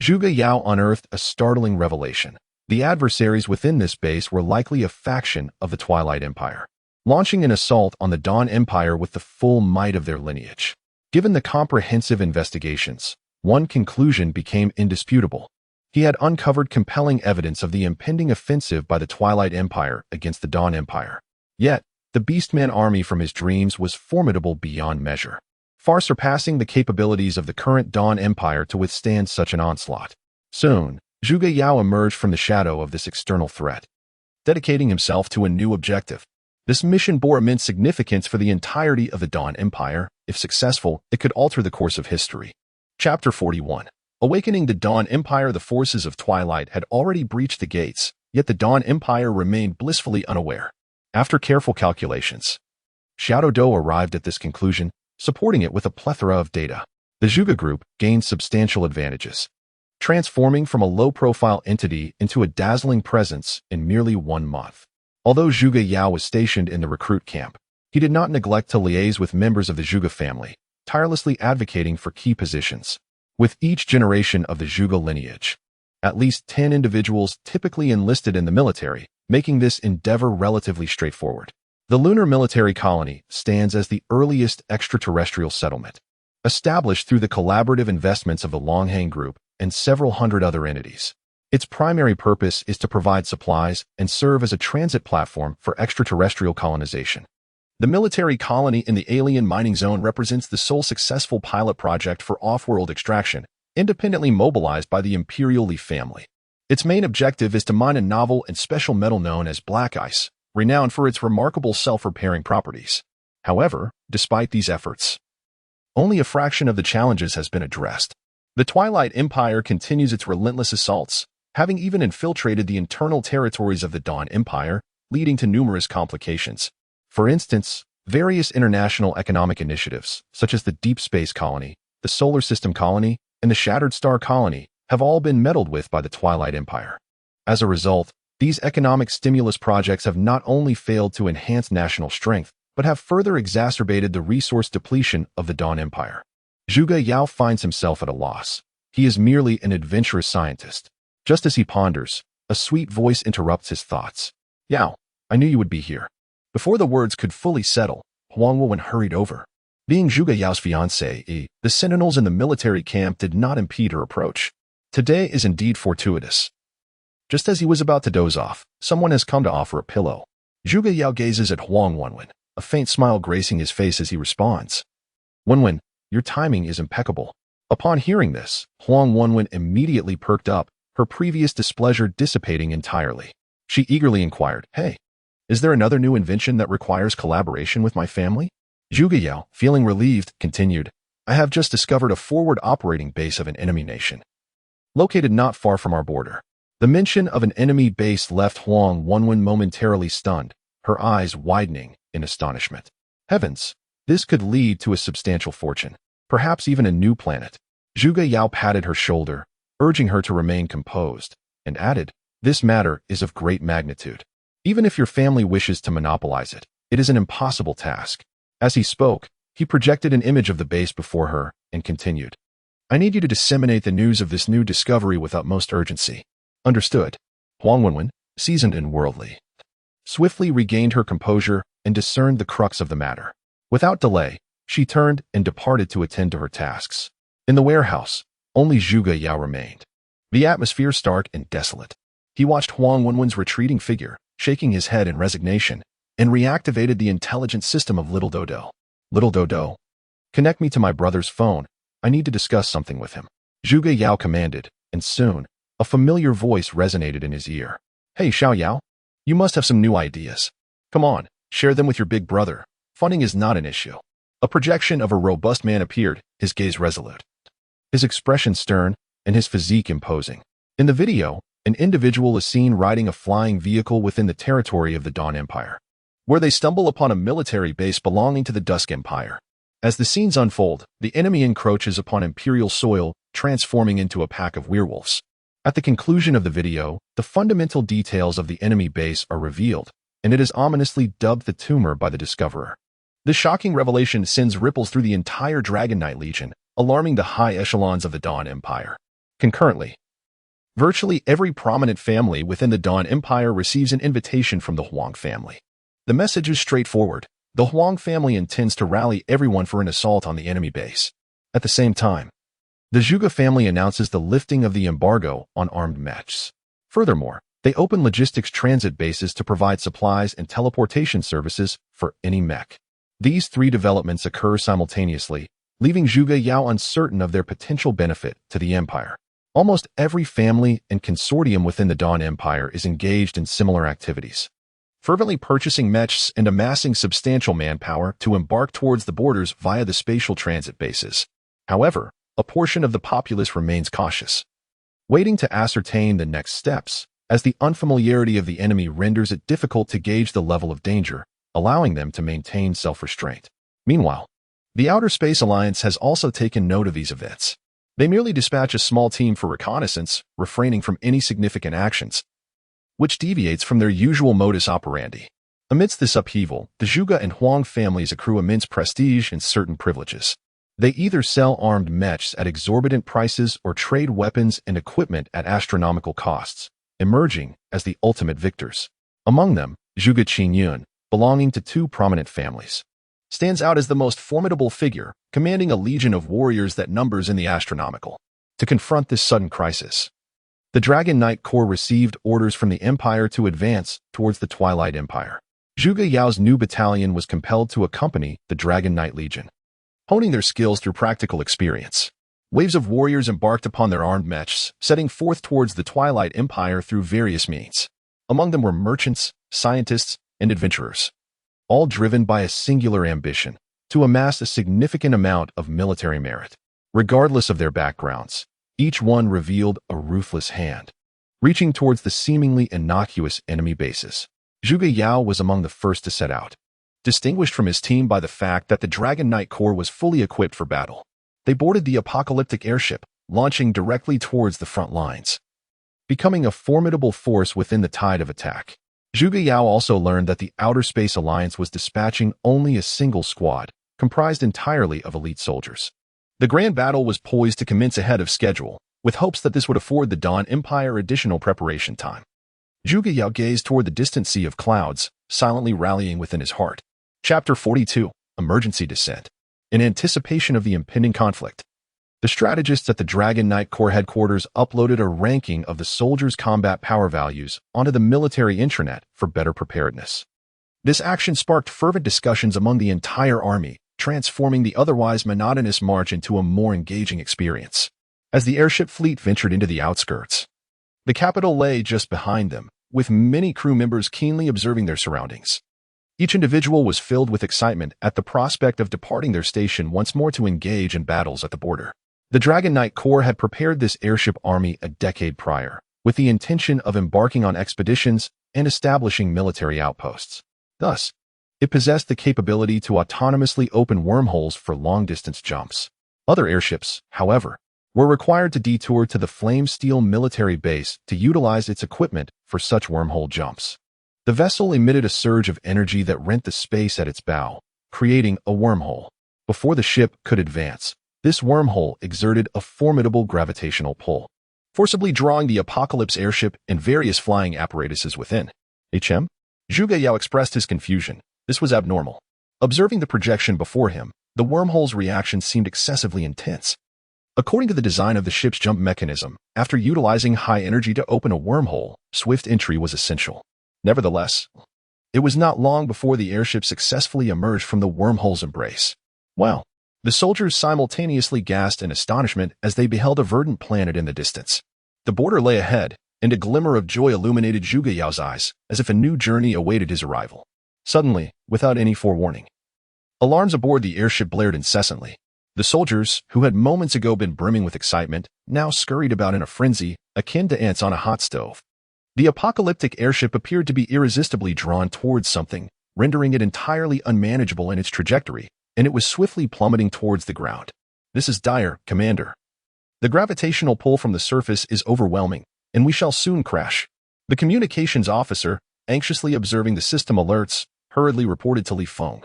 Zhuge Yao unearthed a startling revelation. The adversaries within this base were likely a faction of the Twilight Empire, launching an assault on the Dawn Empire with the full might of their lineage. Given the comprehensive investigations, one conclusion became indisputable. He had uncovered compelling evidence of the impending offensive by the Twilight Empire against the Dawn Empire. Yet, the Beastman army from his dreams was formidable beyond measure, far surpassing the capabilities of the current Dawn Empire to withstand such an onslaught. Soon, Zhuge Yao emerged from the shadow of this external threat, dedicating himself to a new objective. This mission bore immense significance for the entirety of the Dawn Empire. If successful, it could alter the course of history. Chapter 41. Awakening the Dawn Empire. The forces of Twilight had already breached the gates, yet the Dawn Empire remained blissfully unaware. After careful calculations, Xiao Do arrived at this conclusion, supporting it with a plethora of data. The Zhuge group gained substantial advantages, transforming from a low-profile entity into a dazzling presence in merely 1 month. Although Zhuge Yao was stationed in the recruit camp, he did not neglect to liaise with members of the Zhuge family, tirelessly advocating for key positions. With each generation of the Zhuge lineage, at least 10 individuals typically enlisted in the military, making this endeavor relatively straightforward. The lunar military colony stands as the earliest extraterrestrial settlement, established through the collaborative investments of the Longhang Group and several hundred other entities. Its primary purpose is to provide supplies and serve as a transit platform for extraterrestrial colonization. The military colony in the alien mining zone represents the sole successful pilot project for off-world extraction, independently mobilized by the Imperial Li family. Its main objective is to mine a novel and special metal known as black ice, renowned for its remarkable self-repairing properties. However, despite these efforts, only a fraction of the challenges has been addressed. The Twilight Empire continues its relentless assaults, having even infiltrated the internal territories of the Dawn Empire, leading to numerous complications. For instance, various international economic initiatives, such as the Deep Space Colony, the Solar System Colony, and the Shattered Star Colony, have all been meddled with by the Twilight Empire. As a result, these economic stimulus projects have not only failed to enhance national strength, but have further exacerbated the resource depletion of the Dawn Empire. Zhuge Yao finds himself at a loss. He is merely an adventurous scientist. Just as he ponders, a sweet voice interrupts his thoughts. "Yao, I knew you would be here." Before the words could fully settle, Huang Wuwen hurried over. Being Zhuge Yao's fiancée, the sentinels in the military camp did not impede her approach. Today is indeed fortuitous. Just as he was about to doze off, someone has come to offer a pillow. Zhuge Yao gazes at Huang Wuwen, a faint smile gracing his face as he responds. "Wenwen, your timing is impeccable." Upon hearing this, Huang Wenwen immediately perked up, her previous displeasure dissipating entirely. She eagerly inquired, "Hey, is there another new invention that requires collaboration with my family?" Zhuge Yao, feeling relieved, continued, "I have just discovered a forward operating base of an enemy nation, located not far from our border." The mention of an enemy base left Huang Wenwen momentarily stunned, her eyes widening in astonishment. Heavens, this could lead to a substantial fortune, perhaps even a new planet. Zhuge Yao patted her shoulder, urging her to remain composed, and added, "This matter is of great magnitude. Even if your family wishes to monopolize it, it is an impossible task." As he spoke, he projected an image of the base before her and continued, "I need you to disseminate the news of this new discovery with utmost urgency." "Understood." Huang Wenwen, seasoned and worldly, swiftly regained her composure and discerned the crux of the matter. Without delay, she turned and departed to attend to her tasks. In the warehouse, only Zhuge Yao remained. The atmosphere stark and desolate. He watched Huang Wenwen's retreating figure, shaking his head in resignation, and reactivated the intelligent system of Little Dodo. "Little Dodo, connect me to my brother's phone. I need to discuss something with him." Zhuge Yao commanded, and soon, a familiar voice resonated in his ear. "Hey, Xiao Yao, you must have some new ideas. Come on, share them with your big brother. Funding is not an issue." A projection of a robust man appeared, his gaze resolute, his expression stern, and his physique imposing. In the video, an individual is seen riding a flying vehicle within the territory of the Dawn Empire, where they stumble upon a military base belonging to the Dusk Empire. As the scenes unfold, the enemy encroaches upon Imperial soil, transforming into a pack of werewolves. At the conclusion of the video, the fundamental details of the enemy base are revealed, and it is ominously dubbed the Tumor by the discoverer. This shocking revelation sends ripples through the entire Dragon Knight Legion, alarming the high echelons of the Dawn Empire. Concurrently, virtually every prominent family within the Dawn Empire receives an invitation from the Huang family. The message is straightforward. The Huang family intends to rally everyone for an assault on the enemy base. At the same time, the Zhuge family announces the lifting of the embargo on armed mechs. Furthermore, they open logistics transit bases to provide supplies and teleportation services for any mech. These three developments occur simultaneously, leaving Zhuge Yao uncertain of their potential benefit to the empire. Almost every family and consortium within the Dawn Empire is engaged in similar activities, fervently purchasing mechs and amassing substantial manpower to embark towards the borders via the spatial transit bases. However, a portion of the populace remains cautious, waiting to ascertain the next steps, as the unfamiliarity of the enemy renders it difficult to gauge the level of danger, allowing them to maintain self-restraint. Meanwhile, the Outer Space Alliance has also taken note of these events. They merely dispatch a small team for reconnaissance, refraining from any significant actions, which deviates from their usual modus operandi. Amidst this upheaval, the Zhuge and Huang families accrue immense prestige and certain privileges. They either sell armed mechs at exorbitant prices or trade weapons and equipment at astronomical costs, emerging as the ultimate victors. Among them, Zhuge Qingyun, belonging to two prominent families, stands out as the most formidable figure, commanding a legion of warriors that numbers in the astronomical. To confront this sudden crisis, the Dragon Knight Corps received orders from the Empire to advance towards the Twilight Empire. Zhuge Yao's new battalion was compelled to accompany the Dragon Knight Legion, honing their skills through practical experience. Waves of warriors embarked upon their armed march, setting forth towards the Twilight Empire through various means. Among them were merchants, scientists, and adventurers, all driven by a singular ambition to amass a significant amount of military merit. Regardless of their backgrounds, each one revealed a ruthless hand, reaching towards the seemingly innocuous enemy bases. Zhuge Yao was among the first to set out, distinguished from his team by the fact that the Dragon Knight Corps was fully equipped for battle. They boarded the apocalyptic airship, launching directly towards the front lines, becoming a formidable force within the tide of attack. Zhuge Yao also learned that the Outer Space Alliance was dispatching only a single squad, comprised entirely of elite soldiers. The grand battle was poised to commence ahead of schedule, with hopes that this would afford the Dawn Empire additional preparation time. Zhuge Yao gazed toward the distant sea of clouds, silently rallying within his heart. Chapter 42, Emergency Descent. In anticipation of the impending conflict, the strategists at the Dragon Knight Corps headquarters uploaded a ranking of the soldiers' combat power values onto the military intranet for better preparedness. This action sparked fervent discussions among the entire army, transforming the otherwise monotonous march into a more engaging experience. As the airship fleet ventured into the outskirts, the capital lay just behind them, with many crew members keenly observing their surroundings. Each individual was filled with excitement at the prospect of departing their station once more to engage in battles at the border. The Dragon Knight Corps had prepared this airship army a decade prior, with the intention of embarking on expeditions and establishing military outposts. Thus, it possessed the capability to autonomously open wormholes for long-distance jumps. Other airships, however, were required to detour to the Flame Steel military base to utilize its equipment for such wormhole jumps. The vessel emitted a surge of energy that rent the space at its bow, creating a wormhole. Before the ship could advance, this wormhole exerted a formidable gravitational pull, forcibly drawing the Apocalypse airship and various flying apparatuses within. HM? Zhuge Yao expressed his confusion. This was abnormal. Observing the projection before him, the wormhole's reaction seemed excessively intense. According to the design of the ship's jump mechanism, after utilizing high energy to open a wormhole, swift entry was essential. Nevertheless, it was not long before the airship successfully emerged from the wormhole's embrace. Wow! The soldiers simultaneously gasped in astonishment as they beheld a verdant planet in the distance. The border lay ahead, and a glimmer of joy illuminated Zhuge Yao's eyes, as if a new journey awaited his arrival. Suddenly, without any forewarning, alarms aboard the airship blared incessantly. The soldiers, who had moments ago been brimming with excitement, now scurried about in a frenzy, akin to ants on a hot stove. The apocalyptic airship appeared to be irresistibly drawn towards something, rendering it entirely unmanageable in its trajectory, and it was swiftly plummeting towards the ground. This is dire, Commander. The gravitational pull from the surface is overwhelming, and we shall soon crash. The communications officer, anxiously observing the system alerts, hurriedly reported to Li Feng,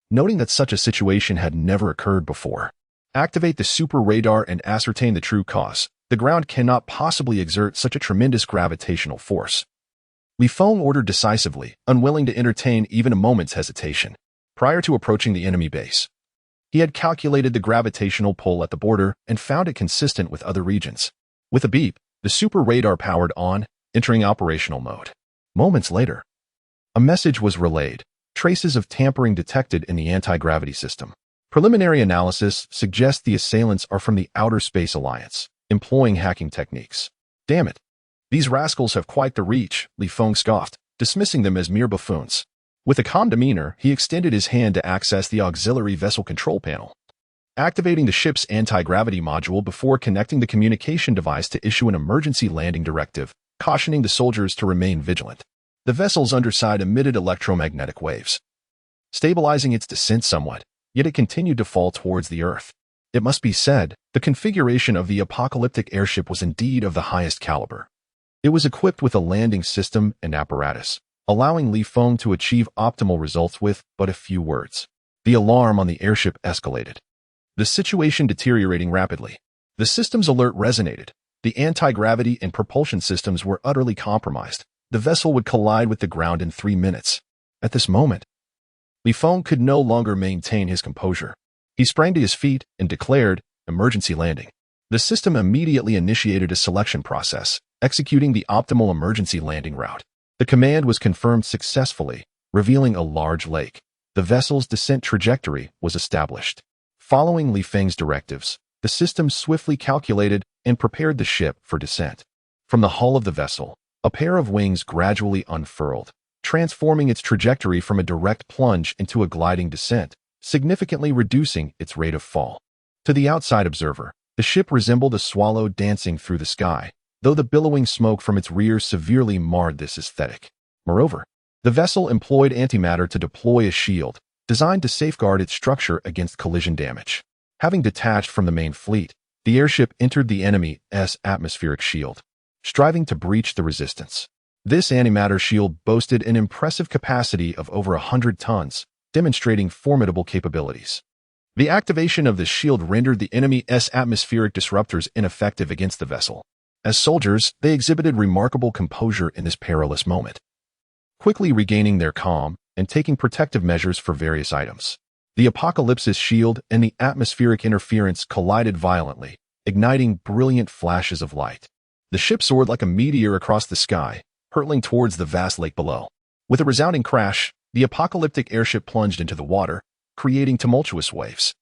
noting that such a situation had never occurred before. Activate the super radar and ascertain the true cause. The ground cannot possibly exert such a tremendous gravitational force. Li Feng ordered decisively, unwilling to entertain even a moment's hesitation. Prior to approaching the enemy base, he had calculated the gravitational pull at the border and found it consistent with other regions. With a beep, the super radar powered on, entering operational mode. Moments later, a message was relayed. Traces of tampering detected in the anti-gravity system. Preliminary analysis suggests the assailants are from the Outer Space Alliance, employing hacking techniques. Damn it. These rascals have quite the reach, Li Feng scoffed, dismissing them as mere buffoons. With a calm demeanor, he extended his hand to access the auxiliary vessel control panel, activating the ship's anti-gravity module before connecting the communication device to issue an emergency landing directive, cautioning the soldiers to remain vigilant. The vessel's underside emitted electromagnetic waves, stabilizing its descent somewhat, yet it continued to fall towards the Earth. It must be said, the configuration of the apocalyptic airship was indeed of the highest caliber. It was equipped with a landing system and apparatus, allowing Li Feng to achieve optimal results with but a few words. The alarm on the airship escalated, the situation deteriorating rapidly. The system's alert resonated. The anti-gravity and propulsion systems were utterly compromised. The vessel would collide with the ground in 3 minutes. At this moment, Li Feng could no longer maintain his composure. He sprang to his feet and declared, "Emergency landing." The system immediately initiated a selection process, executing the optimal emergency landing route. The command was confirmed successfully, revealing a large lake. The vessel's descent trajectory was established. Following Li Feng's directives, the system swiftly calculated and prepared the ship for descent. From the hull of the vessel, a pair of wings gradually unfurled, transforming its trajectory from a direct plunge into a gliding descent, significantly reducing its rate of fall. To the outside observer, the ship resembled a swallow dancing through the sky, though the billowing smoke from its rear severely marred this aesthetic. Moreover, the vessel employed antimatter to deploy a shield, designed to safeguard its structure against collision damage. Having detached from the main fleet, the airship entered the enemy's atmospheric shield, striving to breach the resistance. This antimatter shield boasted an impressive capacity of over 100 tons, demonstrating formidable capabilities. The activation of the shield rendered the enemy's atmospheric disruptors ineffective against the vessel. As soldiers, they exhibited remarkable composure in this perilous moment, quickly regaining their calm and taking protective measures for various items. The Apocalypse's shield and the atmospheric interference collided violently, igniting brilliant flashes of light. The ship soared like a meteor across the sky, hurtling towards the vast lake below. With a resounding crash, the apocalyptic airship plunged into the water, creating tumultuous waves.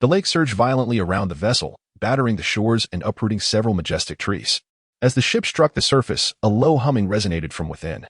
The lake surged violently around the vessel, battering the shores and uprooting several majestic trees. As the ship struck the surface, a low humming resonated from within,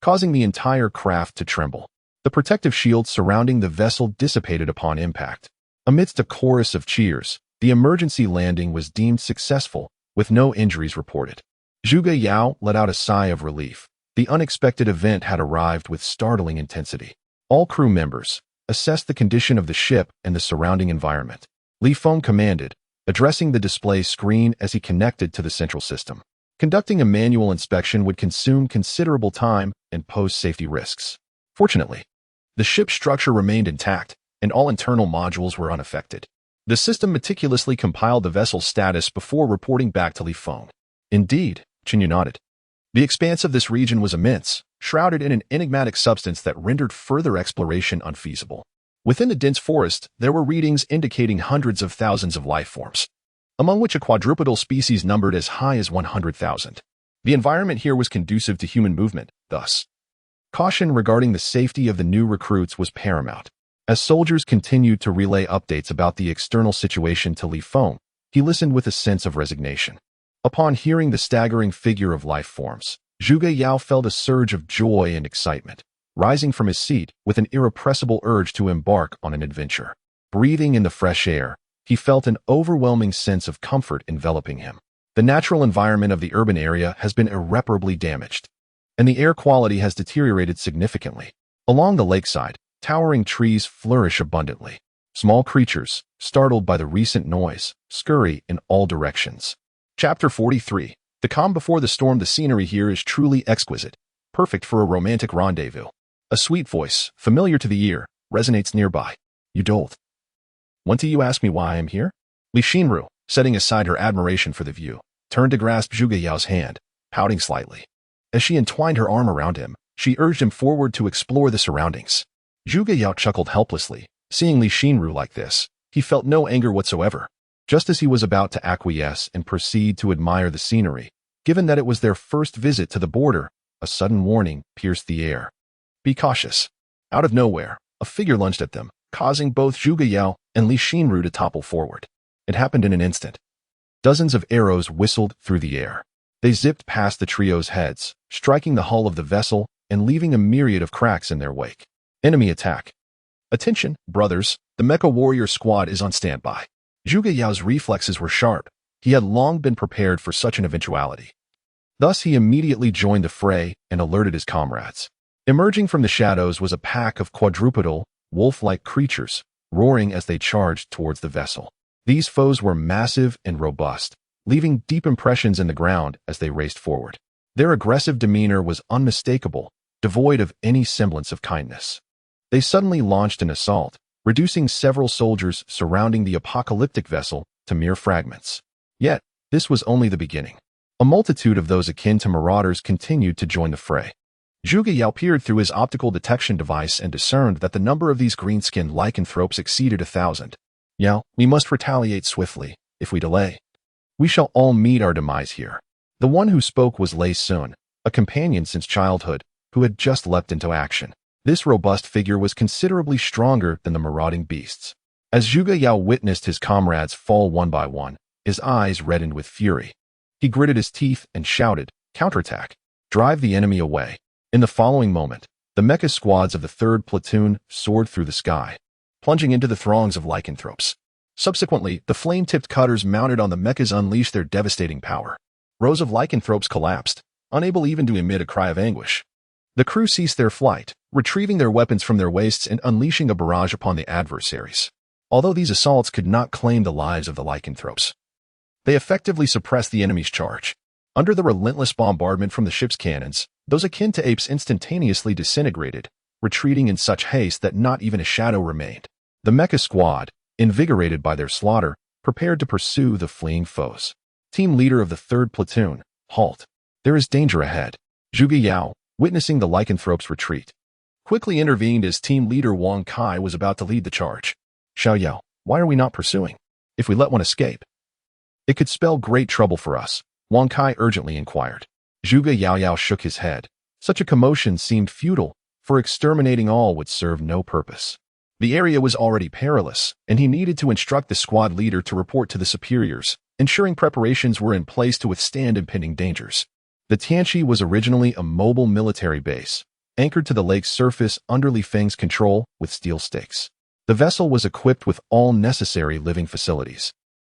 causing the entire craft to tremble. The protective shield surrounding the vessel dissipated upon impact. Amidst a chorus of cheers, the emergency landing was deemed successful, with no injuries reported. Zhuge Yao let out a sigh of relief. The unexpected event had arrived with startling intensity. All crew members assessed the condition of the ship and the surrounding environment. Li Feng commanded, addressing the display screen as he connected to the central system. Conducting a manual inspection would consume considerable time and pose safety risks. Fortunately, the ship's structure remained intact, and all internal modules were unaffected. The system meticulously compiled the vessel's status before reporting back to Li Feng. Indeed, Jintian nodded. The expanse of this region was immense, shrouded in an enigmatic substance that rendered further exploration unfeasible. Within the dense forest, there were readings indicating hundreds of thousands of life forms, among which a quadrupedal species numbered as high as 100,000. The environment here was conducive to human movement, thus. Caution regarding the safety of the new recruits was paramount. As soldiers continued to relay updates about the external situation to Li Feng, he listened with a sense of resignation. Upon hearing the staggering figure of life forms, Zhuge Yao felt a surge of joy and excitement, rising from his seat with an irrepressible urge to embark on an adventure. Breathing in the fresh air, he felt an overwhelming sense of comfort enveloping him. The natural environment of the urban area has been irreparably damaged, and the air quality has deteriorated significantly. Along the lakeside, towering trees flourish abundantly. Small creatures, startled by the recent noise, scurry in all directions. Chapter 43. The calm before the storm. The scenery here is truly exquisite, perfect for a romantic rendezvous. A sweet voice, familiar to the ear, resonates nearby. You dolt. Want to you ask me why I am here? Li Xinru, setting aside her admiration for the view, turned to grasp Zhuge Yao's hand, pouting slightly. As she entwined her arm around him, she urged him forward to explore the surroundings. Zhuge Yao chuckled helplessly. Seeing Li Xinru like this, he felt no anger whatsoever. Just as he was about to acquiesce and proceed to admire the scenery, given that it was their first visit to the border, a sudden warning pierced the air. Be cautious. Out of nowhere, a figure lunged at them, causing both Zhuge Yao and Li Xinru to topple forward. It happened in an instant. Dozens of arrows whistled through the air. They zipped past the trio's heads, striking the hull of the vessel and leaving a myriad of cracks in their wake. Enemy attack. Attention, brothers, the Mecha Warrior Squad is on standby. Zhuge Yao's reflexes were sharp. He had long been prepared for such an eventuality. Thus he immediately joined the fray and alerted his comrades. Emerging from the shadows was a pack of quadrupedal, wolf-like creatures, roaring as they charged towards the vessel. These foes were massive and robust, leaving deep impressions in the ground as they raced forward. Their aggressive demeanor was unmistakable, devoid of any semblance of kindness. They suddenly launched an assault, reducing several soldiers surrounding the apocalyptic vessel to mere fragments. Yet, this was only the beginning. A multitude of those akin to marauders continued to join the fray. Zhuge Yao peered through his optical detection device and discerned that the number of these green-skinned lycanthropes exceeded 1,000. Yao, we must retaliate swiftly. If we delay, we shall all meet our demise here. The one who spoke was Lei Sun, a companion since childhood, who had just leapt into action. This robust figure was considerably stronger than the marauding beasts. As Zhuge Yao witnessed his comrades fall one by one, his eyes reddened with fury. He gritted his teeth and shouted, "Counterattack! Drive the enemy away!" In the following moment, the mecha squads of the 3rd platoon soared through the sky, plunging into the throngs of lycanthropes. Subsequently, the flame-tipped cutters mounted on the mechas unleashed their devastating power. Rows of lycanthropes collapsed, unable even to emit a cry of anguish. The crew ceased their flight, retrieving their weapons from their waists and unleashing a barrage upon the adversaries. Although these assaults could not claim the lives of the lycanthropes, they effectively suppressed the enemy's charge. Under the relentless bombardment from the ship's cannons, those akin to apes instantaneously disintegrated, retreating in such haste that not even a shadow remained. The mecha squad, invigorated by their slaughter, prepared to pursue the fleeing foes. Team leader of the 3rd platoon, halt. There is danger ahead. Zhuge Yao, witnessing the lycanthropes retreat, quickly intervened as team leader Wang Kai was about to lead the charge. Xiao Yao, why are we not pursuing? If we let one escape, it could spell great trouble for us, Wang Kai urgently inquired. Zhuge Yao shook his head. Such a commotion seemed futile, for exterminating all would serve no purpose. The area was already perilous, and he needed to instruct the squad leader to report to the superiors, ensuring preparations were in place to withstand impending dangers. The Tianshi was originally a mobile military base, anchored to the lake's surface under Li Feng's control with steel stakes. The vessel was equipped with all necessary living facilities,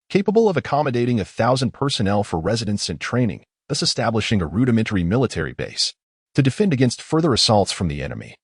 capable of accommodating 1,000 personnel for residence and training, thus establishing a rudimentary military base to defend against further assaults from the enemy.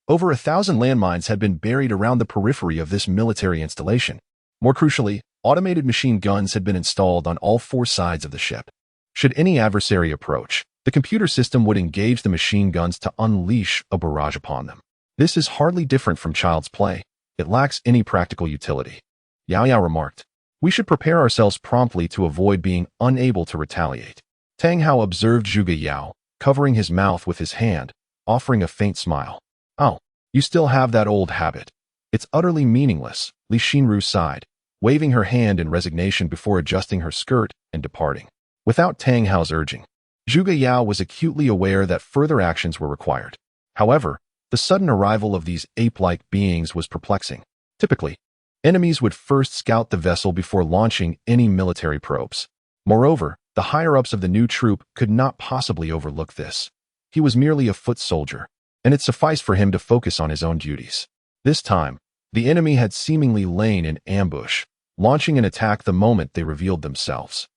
Over 1,000 landmines had been buried around the periphery of this military installation. More crucially, automated machine guns had been installed on all 4 sides of the ship. Should any adversary approach, the computer system would engage the machine guns to unleash a barrage upon them. This is hardly different from child's play. It lacks any practical utility. Yao Yao remarked, "We should prepare ourselves promptly to avoid being unable to retaliate." Tang Hao observed Zhuge Yao, covering his mouth with his hand, offering a faint smile. "Oh, you still have that old habit. It's utterly meaningless," Li Xinru sighed, waving her hand in resignation before adjusting her skirt and departing. Without Tang Hao's urging, Zhuge Yao was acutely aware that further actions were required. However, the sudden arrival of these ape-like beings was perplexing. Typically, enemies would first scout the vessel before launching any military probes. Moreover, the higher-ups of the new troop could not possibly overlook this. He was merely a foot soldier, and it sufficed for him to focus on his own duties. This time, the enemy had seemingly lain in ambush, launching an attack the moment they revealed themselves.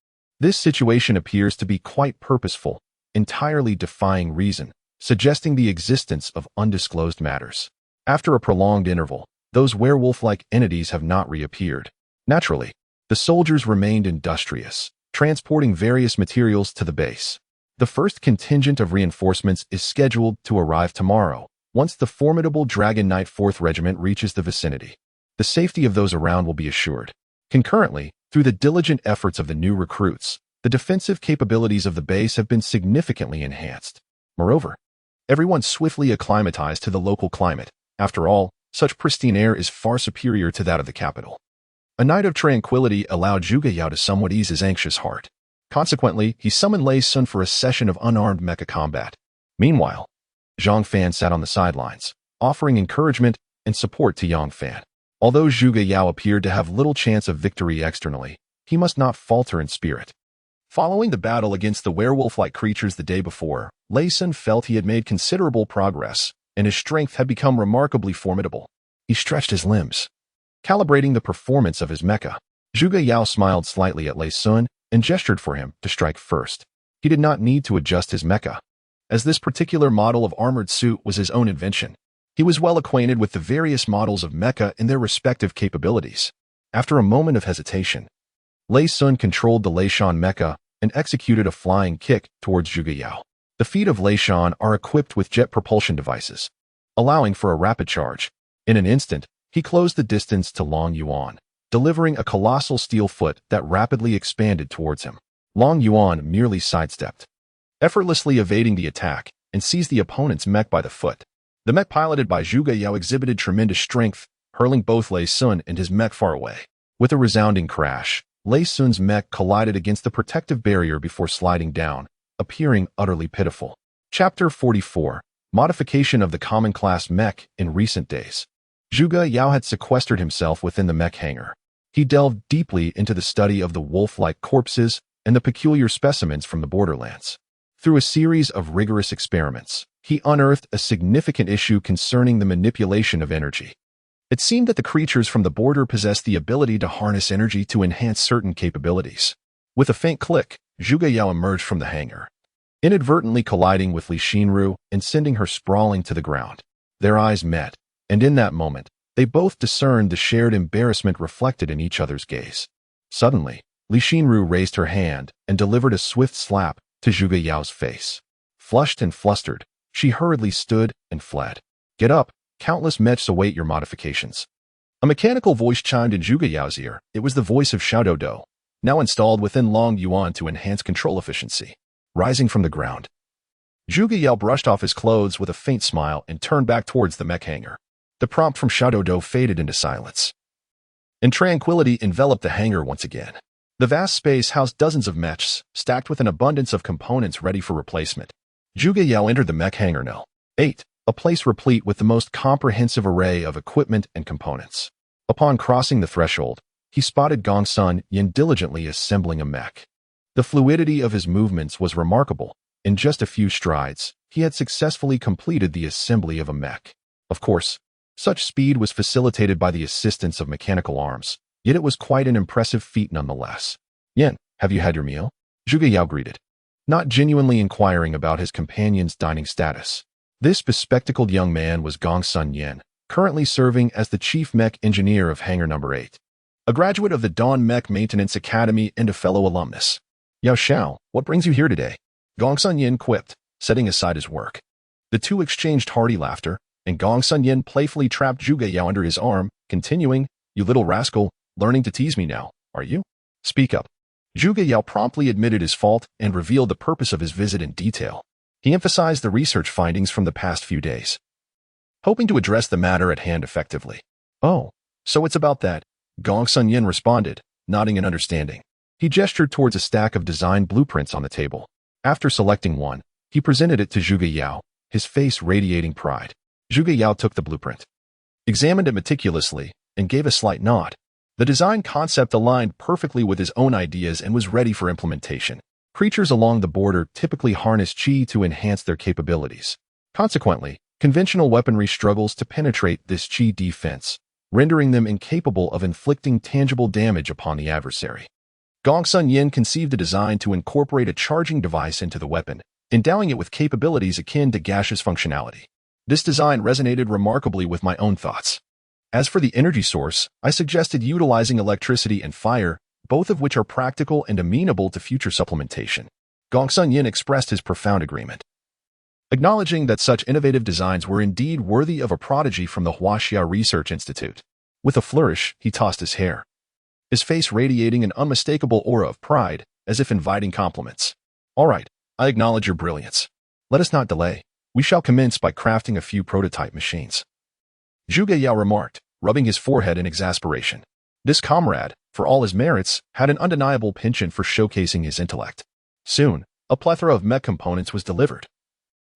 This situation appears to be quite purposeful, entirely defying reason, suggesting the existence of undisclosed matters. After a prolonged interval, those werewolf-like entities have not reappeared. Naturally, the soldiers remained industrious, transporting various materials to the base. The first contingent of reinforcements is scheduled to arrive tomorrow, once the formidable Dragon Knight 4th Regiment reaches the vicinity. The safety of those around will be assured. Concurrently, through the diligent efforts of the new recruits, the defensive capabilities of the base have been significantly enhanced. Moreover, everyone swiftly acclimatized to the local climate. After all, such pristine air is far superior to that of the capital. A night of tranquility allowed Zhuge Yao to somewhat ease his anxious heart. Consequently, he summoned Lei Sun for a session of unarmed mecha combat. Meanwhile, Zhang Fan sat on the sidelines, offering encouragement and support to Yang Fan. Although Zhuge Yao appeared to have little chance of victory externally, he must not falter in spirit. Following the battle against the werewolf-like creatures the day before, Lei Sun felt he had made considerable progress, and his strength had become remarkably formidable. He stretched his limbs, calibrating the performance of his mecha. Zhuge Yao smiled slightly at Lei Sun and gestured for him to strike first. He did not need to adjust his mecha, as this particular model of armored suit was his own invention. He was well acquainted with the various models of mecha and their respective capabilities. After a moment of hesitation, Lei Sun controlled the Lei Shan mecha and executed a flying kick towards Zhuge Yao. The feet of Lei Shan are equipped with jet propulsion devices, allowing for a rapid charge. In an instant, he closed the distance to Lin Yuan, delivering a colossal steel foot that rapidly expanded towards him. Lin Yuan merely sidestepped, effortlessly evading the attack, and seized the opponent's mech by the foot. The mech piloted by Zhuge Yao exhibited tremendous strength, hurling both Lei Sun and his mech far away. With a resounding crash, Lei Sun's mech collided against the protective barrier before sliding down, appearing utterly pitiful. Chapter 44. Modification of the common class mech in recent days. Zhuge Yao had sequestered himself within the mech hangar. He delved deeply into the study of the wolf-like corpses and the peculiar specimens from the borderlands. Through a series of rigorous experiments, he unearthed a significant issue concerning the manipulation of energy. It seemed that the creatures from the border possessed the ability to harness energy to enhance certain capabilities. With a faint click, Zhuge Yao emerged from the hangar, inadvertently colliding with Li Xinru and sending her sprawling to the ground. Their eyes met, and in that moment, they both discerned the shared embarrassment reflected in each other's gaze. Suddenly, Li Xinru raised her hand and delivered a swift slap to Zhuge Yao's face. Flushed and flustered, she hurriedly stood and fled. "Get up, countless mechs await your modifications." A mechanical voice chimed in Zhuge Yao's ear. It was the voice of Xiao Dodo, now installed within Lin Yuan to enhance control efficiency. Rising from the ground, Zhuge Yao brushed off his clothes with a faint smile and turned back towards the mech hangar. The prompt from Xiao Dodo faded into silence, and tranquility enveloped the hangar once again. The vast space housed dozens of mechs, stacked with an abundance of components ready for replacement. Zhuge Yao entered the mech hangar No. 8, a place replete with the most comprehensive array of equipment and components. Upon crossing the threshold, he spotted Gongsun Yin diligently assembling a mech. The fluidity of his movements was remarkable. In just a few strides, he had successfully completed the assembly of a mech. Of course, such speed was facilitated by the assistance of mechanical arms, yet it was quite an impressive feat nonetheless. "Yin, have you had your meal?" Zhuge Yao greeted, not genuinely inquiring about his companion's dining status. This bespectacled young man was Gongsun Yin, currently serving as the chief mech engineer of Hangar No. 8, a graduate of the Dawn Mech Maintenance Academy and a fellow alumnus. "Yao Xiao, what brings you here today?" Gongsun Yin quipped, setting aside his work. The two exchanged hearty laughter, and Gongsun Yin playfully trapped Zhuge Yao under his arm, continuing, "You little rascal, learning to tease me now, are you? Speak up." Zhuge Yao promptly admitted his fault and revealed the purpose of his visit in detail. He emphasized the research findings from the past few days, hoping to address the matter at hand effectively. "Oh, so it's about that," Gongsun Yin responded, nodding in understanding. He gestured towards a stack of design blueprints on the table. After selecting one, he presented it to Zhuge Yao, his face radiating pride. Zhuge Yao took the blueprint, examined it meticulously, and gave a slight nod. The design concept aligned perfectly with his own ideas and was ready for implementation. Creatures along the border typically harness qi to enhance their capabilities. Consequently, conventional weaponry struggles to penetrate this qi defense, rendering them incapable of inflicting tangible damage upon the adversary. Gongsun Yin conceived a design to incorporate a charging device into the weapon, endowing it with capabilities akin to gaseous functionality. This design resonated remarkably with my own thoughts. As for the energy source, I suggested utilizing electricity and fire, both of which are practical and amenable to future supplementation. Gongsun Yin expressed his profound agreement, acknowledging that such innovative designs were indeed worthy of a prodigy from the Huaxia Research Institute. With a flourish, he tossed his hair, his face radiating an unmistakable aura of pride, as if inviting compliments. "All right, I acknowledge your brilliance. Let us not delay. We shall commence by crafting a few prototype machines." Zhuge Yao remarked, rubbing his forehead in exasperation. This comrade, for all his merits, had an undeniable penchant for showcasing his intellect. Soon, a plethora of mech components was delivered,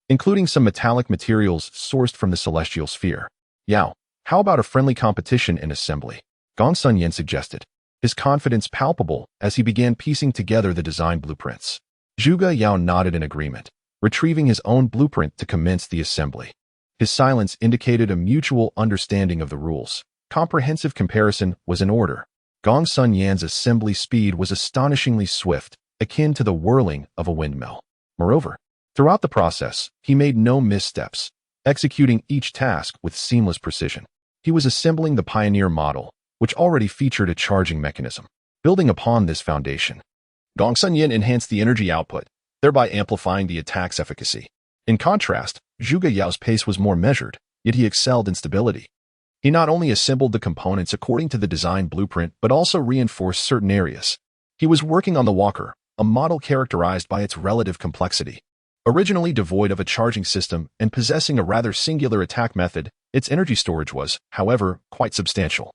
including some metallic materials sourced from the celestial sphere. "Yao, how about a friendly competition in assembly?" Gongsun Yin suggested, his confidence palpable as he began piecing together the design blueprints. Zhuge Yao nodded in agreement, retrieving his own blueprint to commence the assembly. His silence indicated a mutual understanding of the rules. Comprehensive comparison was in order. Gongsun Yan's assembly speed was astonishingly swift, akin to the whirling of a windmill. Moreover, throughout the process, he made no missteps, executing each task with seamless precision. He was assembling the Pioneer model, which already featured a charging mechanism. Building upon this foundation, Gongsun Yin enhanced the energy output, thereby amplifying the attack's efficacy. In contrast, Zhuge Yao's pace was more measured, yet he excelled in stability. He not only assembled the components according to the design blueprint, but also reinforced certain areas. He was working on the walker, a model characterized by its relative complexity. Originally devoid of a charging system and possessing a rather singular attack method, its energy storage was, however, quite substantial.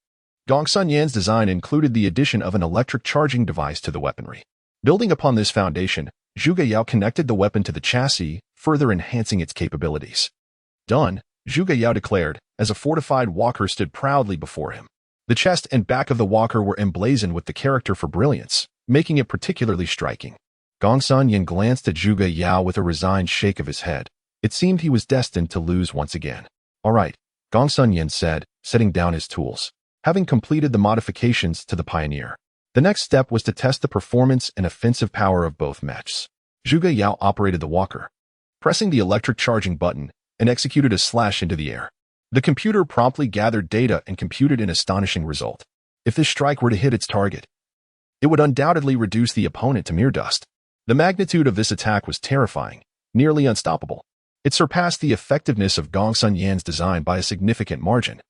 Gongsun Yan's design included the addition of an electric charging device to the weaponry. Building upon this foundation, Zhuge Yao connected the weapon to the chassis, further enhancing its capabilities. Done, Zhuge Yao declared, as a fortified walker stood proudly before him. The chest and back of the walker were emblazoned with the character for brilliance, making it particularly striking. Gongsun Yan glanced at Zhuge Yao with a resigned shake of his head. It seemed he was destined to lose once again. All right, Gongsun Yan said, setting down his tools. Having completed the modifications to the Pioneer, the next step was to test the performance and offensive power of both mechs. Zhuge Yao operated the walker, pressing the electric charging button, and executed a slash into the air. The computer promptly gathered data and computed an astonishing result. If this strike were to hit its target, it would undoubtedly reduce the opponent to mere dust. The magnitude of this attack was terrifying, nearly unstoppable. It surpassed the effectiveness of Gongsun Yan's design by a significant margin,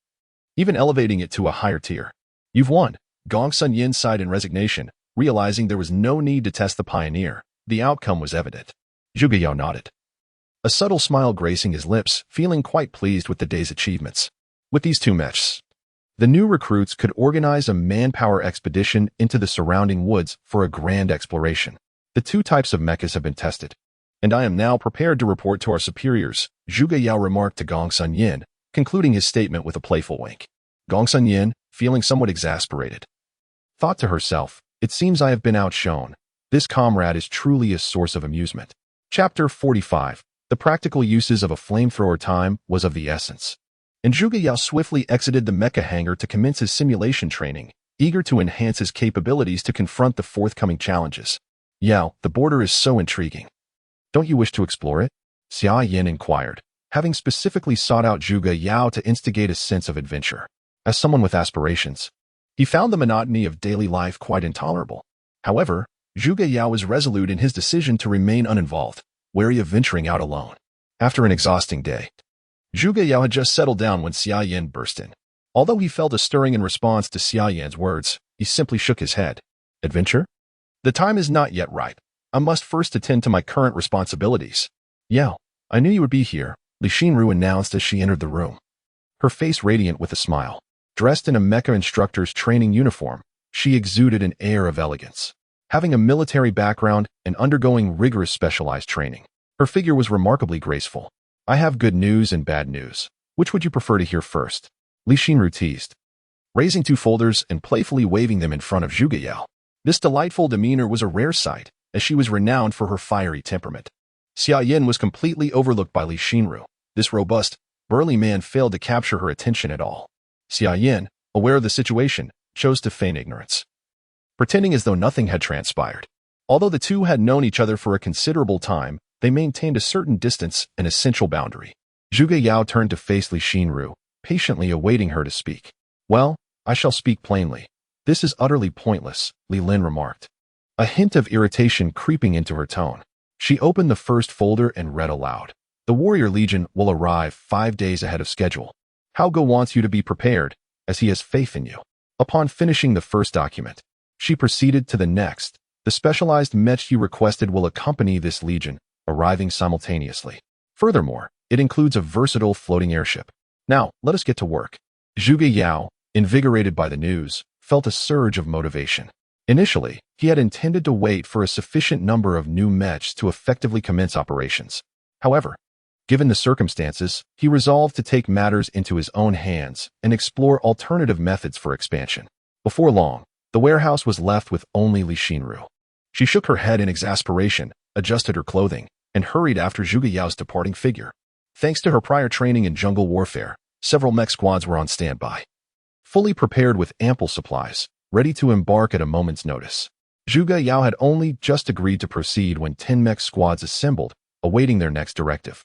even elevating it to a higher tier. You've won, Gongsun Yan sighed in resignation, realizing there was no need to test the Pioneer. The outcome was evident. Zhuge Yao nodded, a subtle smile gracing his lips, feeling quite pleased with the day's achievements. With these two mechs, the new recruits could organize a manpower expedition into the surrounding woods for a grand exploration. The two types of mechas have been tested, and I am now prepared to report to our superiors, Zhuge Yao remarked to Gongsun Yan, concluding his statement with a playful wink. Gongsun Yan, feeling somewhat exasperated, thought to herself, it seems I have been outshone. This comrade is truly a source of amusement. Chapter 45. The practical uses of a flamethrower time was of the essence. And Zhuge Yao swiftly exited the mecha hangar to commence his simulation training, eager to enhance his capabilities to confront the forthcoming challenges. Yao, the border is so intriguing. Don't you wish to explore it? Xia Yin inquired, having specifically sought out Zhuge Yao to instigate a sense of adventure. As someone with aspirations, he found the monotony of daily life quite intolerable. However, Zhuge Yao was resolute in his decision to remain uninvolved, wary of venturing out alone. After an exhausting day, Zhuge Yao had just settled down when Xia Yin burst in. Although he felt a stirring in response to Xia Yin's words, he simply shook his head. Adventure? The time is not yet ripe. I must first attend to my current responsibilities. Yao, I knew you would be here, Li Xinru announced as she entered the room, her face radiant with a smile. Dressed in a mecha instructor's training uniform, she exuded an air of elegance. Having a military background and undergoing rigorous specialized training, her figure was remarkably graceful. I have good news and bad news. Which would you prefer to hear first? Li Xinru teased, raising two folders and playfully waving them in front of Zhuge Yao. This delightful demeanor was a rare sight, as she was renowned for her fiery temperament. Xia Yin was completely overlooked by Li Xinru. This robust, burly man failed to capture her attention at all. Xia Yin, aware of the situation, chose to feign ignorance, pretending as though nothing had transpired. Although the two had known each other for a considerable time, they maintained a certain distance, an essential boundary. Zhuge Yao turned to face Li Xinru, patiently awaiting her to speak. Well, I shall speak plainly. This is utterly pointless, Li Lin remarked, a hint of irritation creeping into her tone. She opened the first folder and read aloud. The Warrior Legion will arrive 5 days ahead of schedule. Hao Ge wants you to be prepared, as he has faith in you. Upon finishing the first document, she proceeded to the next. The specialized mech you requested will accompany this legion, arriving simultaneously. Furthermore, it includes a versatile floating airship. Now, let us get to work. Zhuge Yao, invigorated by the news, felt a surge of motivation. Initially, he had intended to wait for a sufficient number of new mechs to effectively commence operations. However, given the circumstances, he resolved to take matters into his own hands and explore alternative methods for expansion. Before long, the warehouse was left with only Li Xinru. She shook her head in exasperation, adjusted her clothing, and hurried after Zhuge Yao's departing figure. Thanks to her prior training in jungle warfare, several mech squads were on standby, fully prepared with ample supplies, ready to embark at a moment's notice. Zhuge Yao had only just agreed to proceed when 10 mech squads assembled, awaiting their next directive.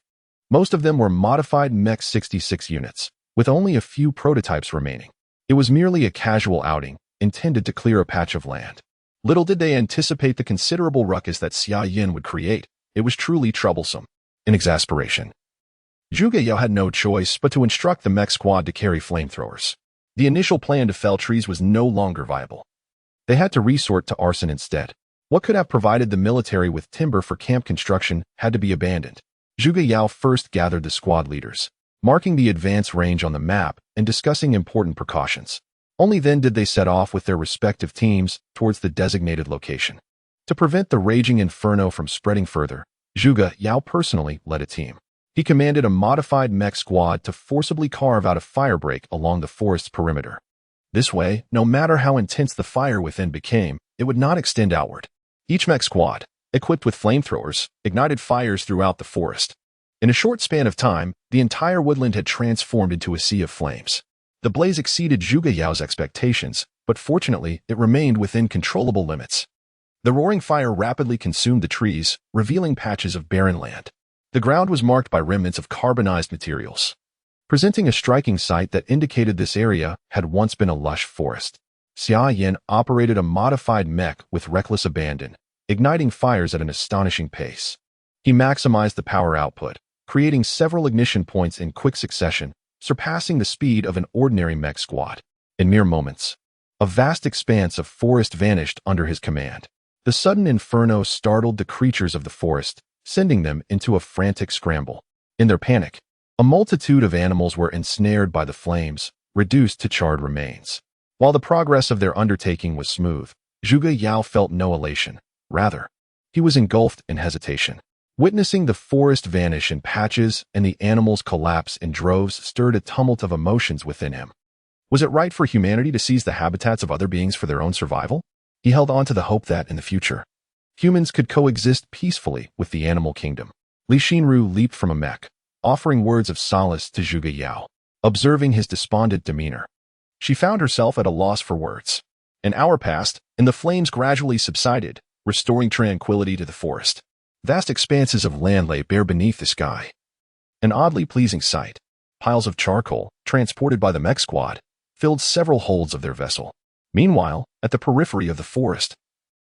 Most of them were modified Mech 66 units, with only a few prototypes remaining. It was merely a casual outing, intended to clear a patch of land. Little did they anticipate the considerable ruckus that Xia Yin would create. It was truly troublesome. In exasperation, Zhuge Yao had no choice but to instruct the mech squad to carry flamethrowers. The initial plan to fell trees was no longer viable. They had to resort to arson instead. What could have provided the military with timber for camp construction had to be abandoned. Zhuge Yao first gathered the squad leaders, marking the advance range on the map and discussing important precautions. Only then did they set off with their respective teams towards the designated location. To prevent the raging inferno from spreading further, Zhuge Yao personally led a team. He commanded a modified mech squad to forcibly carve out a firebreak along the forest's perimeter. This way, no matter how intense the fire within became, it would not extend outward. Each mech squad, equipped with flamethrowers, ignited fires throughout the forest. In a short span of time, the entire woodland had transformed into a sea of flames. The blaze exceeded Zhuge Yao's expectations, but fortunately, it remained within controllable limits. The roaring fire rapidly consumed the trees, revealing patches of barren land. The ground was marked by remnants of carbonized materials, presenting a striking sight that indicated this area had once been a lush forest. Xia Yin operated a modified mech with reckless abandon, igniting fires at an astonishing pace. He maximized the power output, creating several ignition points in quick succession, surpassing the speed of an ordinary mech squad. In mere moments, a vast expanse of forest vanished under his command. The sudden inferno startled the creatures of the forest, sending them into a frantic scramble. In their panic, a multitude of animals were ensnared by the flames, reduced to charred remains. While the progress of their undertaking was smooth, Zhuge Yao felt no elation. Rather, he was engulfed in hesitation. Witnessing the forest vanish in patches and the animals collapse in droves stirred a tumult of emotions within him. Was it right for humanity to seize the habitats of other beings for their own survival? He held on to the hope that, in the future, humans could coexist peacefully with the animal kingdom. Li Xinru leaped from a mech, offering words of solace to Zhuge Yao. Observing his despondent demeanor, she found herself at a loss for words. An hour passed, and the flames gradually subsided, restoring tranquility to the forest. Vast expanses of land lay bare beneath the sky. An oddly pleasing sight. Piles of charcoal, transported by the mech squad, filled several holds of their vessel. Meanwhile, at the periphery of the forest,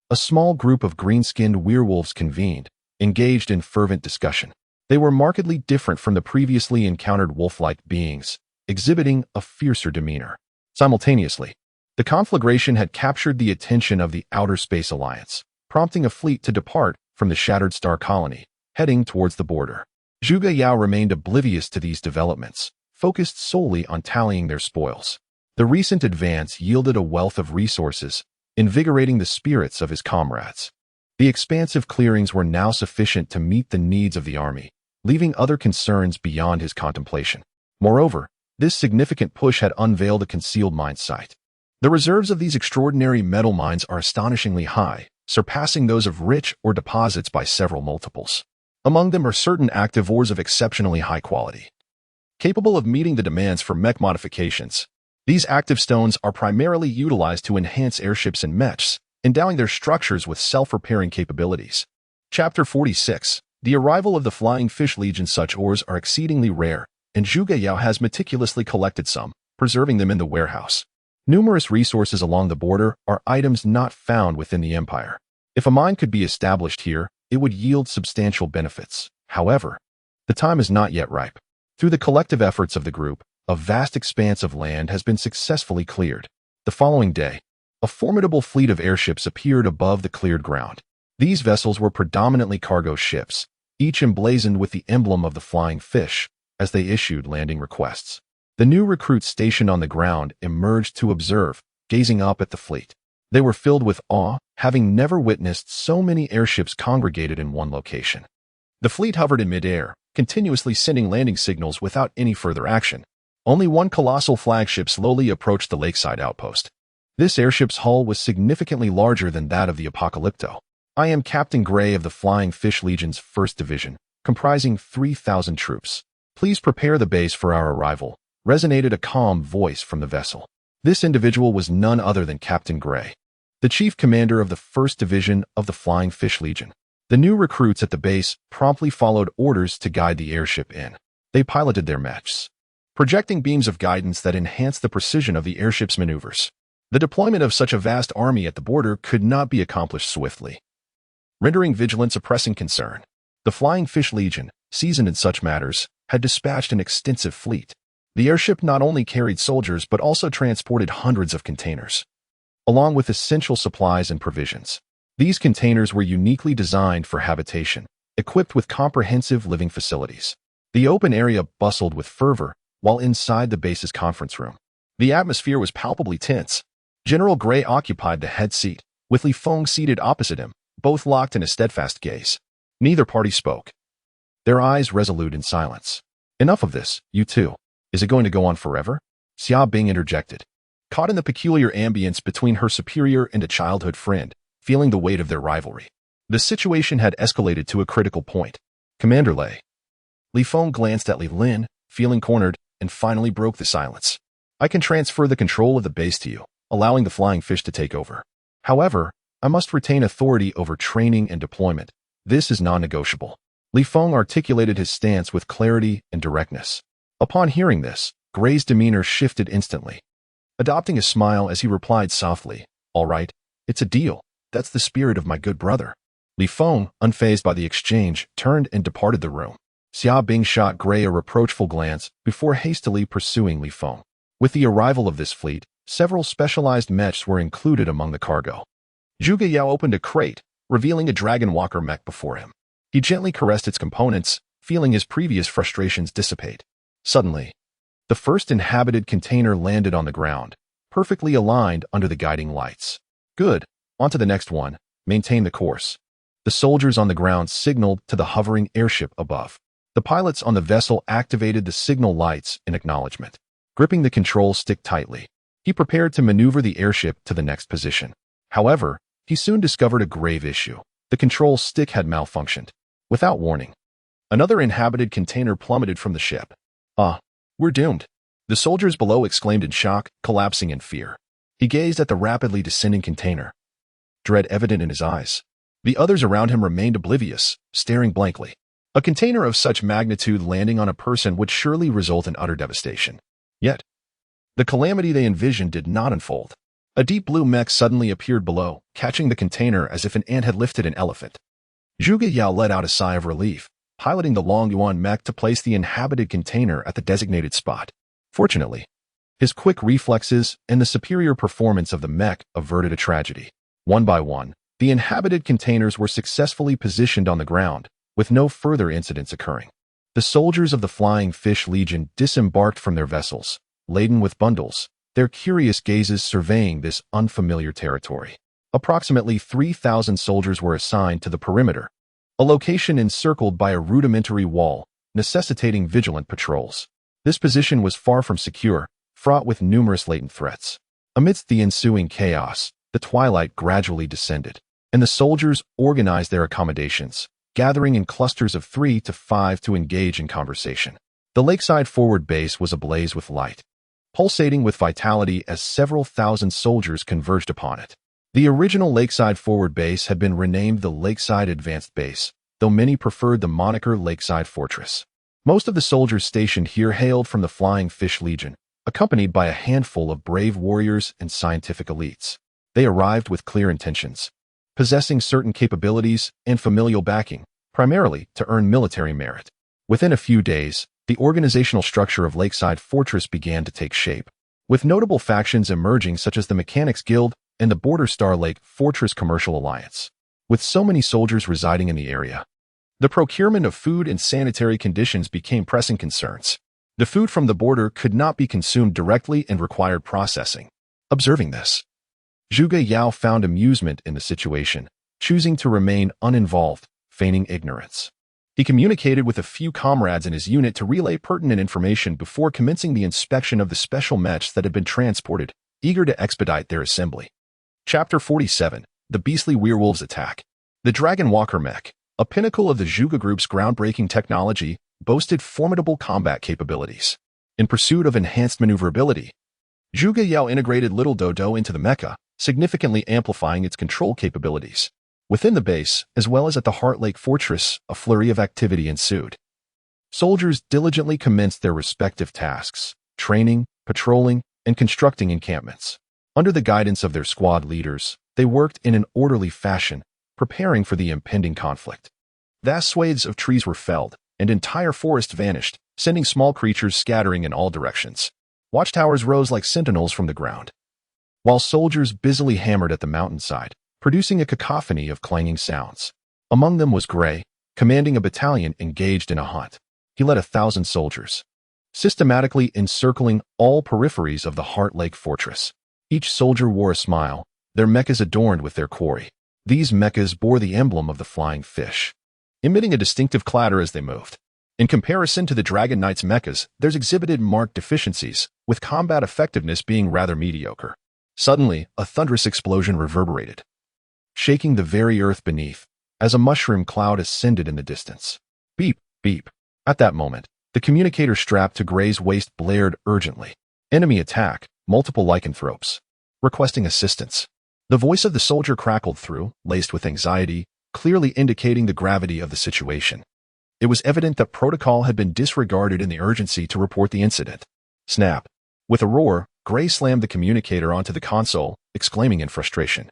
a small group of green-skinned werewolves convened, engaged in fervent discussion. They were markedly different from the previously encountered wolf-like beings, exhibiting a fiercer demeanor. Simultaneously, the conflagration had captured the attention of the Outer Space Alliance, prompting a fleet to depart from the Shattered Star Colony, heading towards the border. Zhuge Yao remained oblivious to these developments, focused solely on tallying their spoils. The recent advance yielded a wealth of resources, invigorating the spirits of his comrades. The expansive clearings were now sufficient to meet the needs of the army, leaving other concerns beyond his contemplation. Moreover, this significant push had unveiled a concealed mine site. The reserves of these extraordinary metal mines are astonishingly high, surpassing those of rich ore deposits by several multiples. Among them are certain active ores of exceptionally high quality, capable of meeting the demands for mech modifications. These active stones are primarily utilized to enhance airships and mechs, endowing their structures with self-repairing capabilities. Chapter 46. The arrival of the Flying Fish Legion. Such ores are exceedingly rare, and Zhuge Yao has meticulously collected some, preserving them in the warehouse. Numerous resources along the border are items not found within the empire. If a mine could be established here, it would yield substantial benefits. However, the time is not yet ripe. Through the collective efforts of the group, a vast expanse of land has been successfully cleared. The following day, a formidable fleet of airships appeared above the cleared ground. These vessels were predominantly cargo ships, each emblazoned with the emblem of the flying fish, as they issued landing requests. The new recruits stationed on the ground emerged to observe, gazing up at the fleet. They were filled with awe, having never witnessed so many airships congregated in one location. The fleet hovered in midair, continuously sending landing signals without any further action. Only one colossal flagship slowly approached the lakeside outpost. This airship's hull was significantly larger than that of the Apocalypto. I am Captain Gray of the Flying Fish Legion's 1st Division, comprising 3,000 troops. Please prepare the base for our arrival, resonated a calm voice from the vessel. This individual was none other than Captain Gray, the chief commander of the 1st Division of the Flying Fish Legion. The new recruits at the base promptly followed orders to guide the airship in. They piloted their mechs, projecting beams of guidance that enhanced the precision of the airship's maneuvers. The deployment of such a vast army at the border could not be accomplished swiftly, rendering vigilance a pressing concern. The Flying Fish Legion, seasoned in such matters, had dispatched an extensive fleet. The airship not only carried soldiers but also transported hundreds of containers, along with essential supplies and provisions. These containers were uniquely designed for habitation, equipped with comprehensive living facilities. The open area bustled with fervor, while inside the base's conference room, the atmosphere was palpably tense. General Gray occupied the head seat, with Li Feng seated opposite him, both locked in a steadfast gaze. Neither party spoke, their eyes resolute in silence. Enough of this, you two. Is it going to go on forever? Xia Bing interjected, caught in the peculiar ambience between her superior and a childhood friend, feeling the weight of their rivalry. The situation had escalated to a critical point. Commander Li Feng glanced at Li Lin, feeling cornered, and finally broke the silence. I can transfer the control of the base to you, allowing the flying fish to take over. However, I must retain authority over training and deployment. This is non-negotiable. Li Feng articulated his stance with clarity and directness. Upon hearing this, Gray's demeanor shifted instantly, adopting a smile as he replied softly, "All right, it's a deal. That's the spirit of my good brother." Li Feng, unfazed by the exchange, turned and departed the room. Xia Bing shot Gray a reproachful glance before hastily pursuing Li Feng. With the arrival of this fleet, several specialized mechs were included among the cargo. Zhuge Yao opened a crate, revealing a Dragon Walker mech before him. He gently caressed its components, feeling his previous frustrations dissipate. Suddenly, the first inhabited container landed on the ground, perfectly aligned under the guiding lights. Good, on to the next one, maintain the course. The soldiers on the ground signaled to the hovering airship above. The pilots on the vessel activated the signal lights in acknowledgement. Gripping the control stick tightly, he prepared to maneuver the airship to the next position. However, he soon discovered a grave issue. The control stick had malfunctioned. Without warning, another inhabited container plummeted from the ship. We're doomed. The soldiers below exclaimed in shock, collapsing in fear. He gazed at the rapidly descending container, dread evident in his eyes. The others around him remained oblivious, staring blankly. A container of such magnitude landing on a person would surely result in utter devastation. Yet, the calamity they envisioned did not unfold. A deep blue mech suddenly appeared below, catching the container as if an ant had lifted an elephant. Zhuge Yao let out a sigh of relief, piloting the Lin Yuan mech to place the inhabited container at the designated spot. Fortunately, his quick reflexes and the superior performance of the mech averted a tragedy. One by one, the inhabited containers were successfully positioned on the ground, with no further incidents occurring. The soldiers of the Flying Fish Legion disembarked from their vessels, laden with bundles, their curious gazes surveying this unfamiliar territory. Approximately 3,000 soldiers were assigned to the perimeter, a location encircled by a rudimentary wall, necessitating vigilant patrols. This position was far from secure, fraught with numerous latent threats. Amidst the ensuing chaos, the twilight gradually descended, and the soldiers organized their accommodations, gathering in clusters of 3 to 5 to engage in conversation. The lakeside forward base was ablaze with light, pulsating with vitality as several thousand soldiers converged upon it. The original Lakeside Forward Base had been renamed the Lakeside Advanced Base, though many preferred the moniker Lakeside Fortress. Most of the soldiers stationed here hailed from the Flying Fish Legion, accompanied by a handful of brave warriors and scientific elites. They arrived with clear intentions, possessing certain capabilities and familial backing, primarily to earn military merit. Within a few days, the organizational structure of Lakeside Fortress began to take shape, with notable factions emerging such as the Mechanics Guild and the Border Star Lake Fortress Commercial Alliance. With so many soldiers residing in the area, the procurement of food and sanitary conditions became pressing concerns. The food from the border could not be consumed directly and required processing. Observing this, Zhuge Yao found amusement in the situation, choosing to remain uninvolved, feigning ignorance. He communicated with a few comrades in his unit to relay pertinent information before commencing the inspection of the special mechs that had been transported, eager to expedite their assembly. Chapter 47, The Beastly Werewolves Attack. The Dragon Walker mech, a pinnacle of the Zhuge Group's groundbreaking technology, boasted formidable combat capabilities. In pursuit of enhanced maneuverability, Zhuge Yao integrated Little Dodo into the mecha, significantly amplifying its control capabilities. Within the base, as well as at the Heart Lake Fortress, a flurry of activity ensued. Soldiers diligently commenced their respective tasks, training, patrolling, and constructing encampments. Under the guidance of their squad leaders, they worked in an orderly fashion, preparing for the impending conflict. Vast swathes of trees were felled, and entire forests vanished, sending small creatures scattering in all directions. Watchtowers rose like sentinels from the ground, while soldiers busily hammered at the mountainside, producing a cacophony of clanging sounds. Among them was Gray, commanding a battalion engaged in a hunt. He led 1,000 soldiers, systematically encircling all peripheries of the Heart Lake fortress. Each soldier wore a smile, their mechas adorned with their quarry. These mechas bore the emblem of the flying fish, emitting a distinctive clatter as they moved. In comparison to the Dragon Knight's mechas, theirs exhibited marked deficiencies, with combat effectiveness being rather mediocre. Suddenly, a thunderous explosion reverberated, shaking the very earth beneath, as a mushroom cloud ascended in the distance. Beep, beep. At that moment, the communicator strapped to Gray's waist blared urgently. Enemy attack, multiple lycanthropes, requesting assistance. The voice of the soldier crackled through, laced with anxiety, clearly indicating the gravity of the situation. It was evident that protocol had been disregarded in the urgency to report the incident. Snap. With a roar, Gray slammed the communicator onto the console, exclaiming in frustration,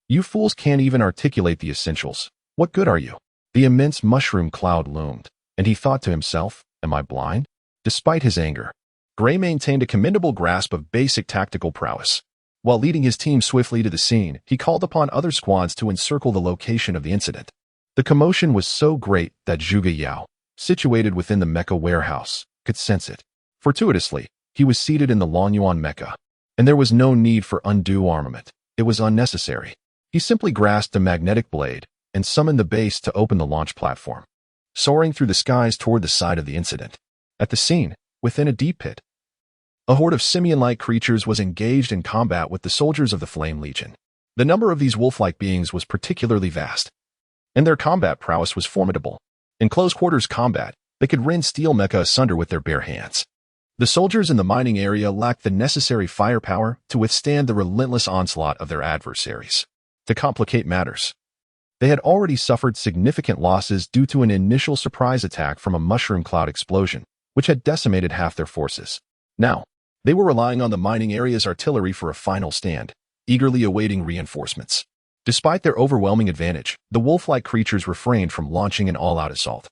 "You fools can't even articulate the essentials. What good are you?" The immense mushroom cloud loomed, and he thought to himself, "Am I blind?" Despite his anger, Gray maintained a commendable grasp of basic tactical prowess. While leading his team swiftly to the scene, he called upon other squads to encircle the location of the incident. The commotion was so great that Zhuge Yao, situated within the mecha warehouse, could sense it. Fortuitously, he was seated in the Lin Yuan mecha, and there was no need for undue armament. It was unnecessary. He simply grasped a magnetic blade and summoned the base to open the launch platform, soaring through the skies toward the site of the incident. At the scene, within a deep pit, a horde of simian-like creatures was engaged in combat with the soldiers of the Flame Legion. The number of these wolf-like beings was particularly vast, and their combat prowess was formidable. In close-quarters combat, they could rend steel mecha asunder with their bare hands. The soldiers in the mining area lacked the necessary firepower to withstand the relentless onslaught of their adversaries. To complicate matters, they had already suffered significant losses due to an initial surprise attack from a mushroom cloud explosion, which had decimated half their forces. Now, they were relying on the mining area's artillery for a final stand, eagerly awaiting reinforcements. Despite their overwhelming advantage, the wolf-like creatures refrained from launching an all-out assault,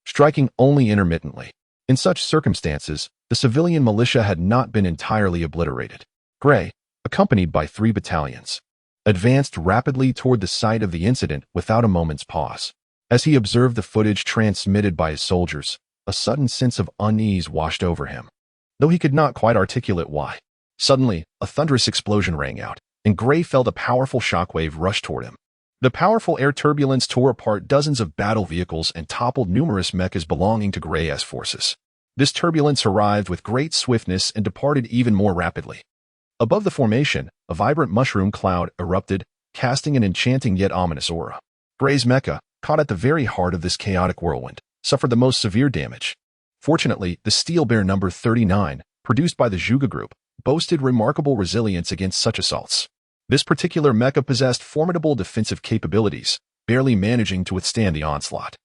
striking only intermittently. In such circumstances, the civilian militia had not been entirely obliterated. Gray, accompanied by 3 battalions, advanced rapidly toward the site of the incident without a moment's pause. As he observed the footage transmitted by his soldiers, a sudden sense of unease washed over him, though he could not quite articulate why. Suddenly, a thunderous explosion rang out, and Gray felt a powerful shockwave rush toward him. The powerful air turbulence tore apart dozens of battle vehicles and toppled numerous mechas belonging to Gray's forces. This turbulence arrived with great swiftness and departed even more rapidly. Above the formation, a vibrant mushroom cloud erupted, casting an enchanting yet ominous aura. Gray's mecha, caught at the very heart of this chaotic whirlwind, suffered the most severe damage. Fortunately, the Steel Bear number 39, produced by the Zhuge Group, boasted remarkable resilience against such assaults. This particular mecha possessed formidable defensive capabilities, barely managing to withstand the onslaught.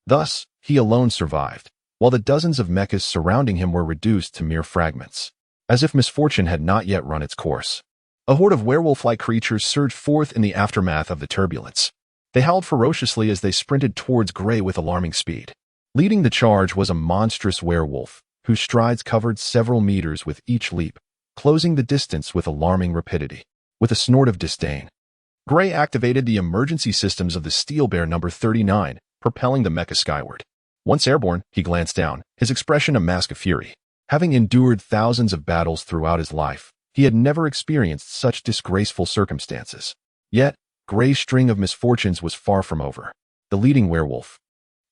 Thus, he alone survived, while the dozens of mechas surrounding him were reduced to mere fragments, as if misfortune had not yet run its course. A horde of werewolf-like creatures surged forth in the aftermath of the turbulence. They howled ferociously as they sprinted towards Gray with alarming speed. Leading the charge was a monstrous werewolf, whose strides covered several meters with each leap, closing the distance with alarming rapidity. With a snort of disdain, Gray activated the emergency systems of the Steel Bear number 39, propelling the mecha skyward. Once airborne, he glanced down, his expression a mask of fury. Having endured thousands of battles throughout his life, he had never experienced such disgraceful circumstances. Yet, Gray's string of misfortunes was far from over. The leading werewolf,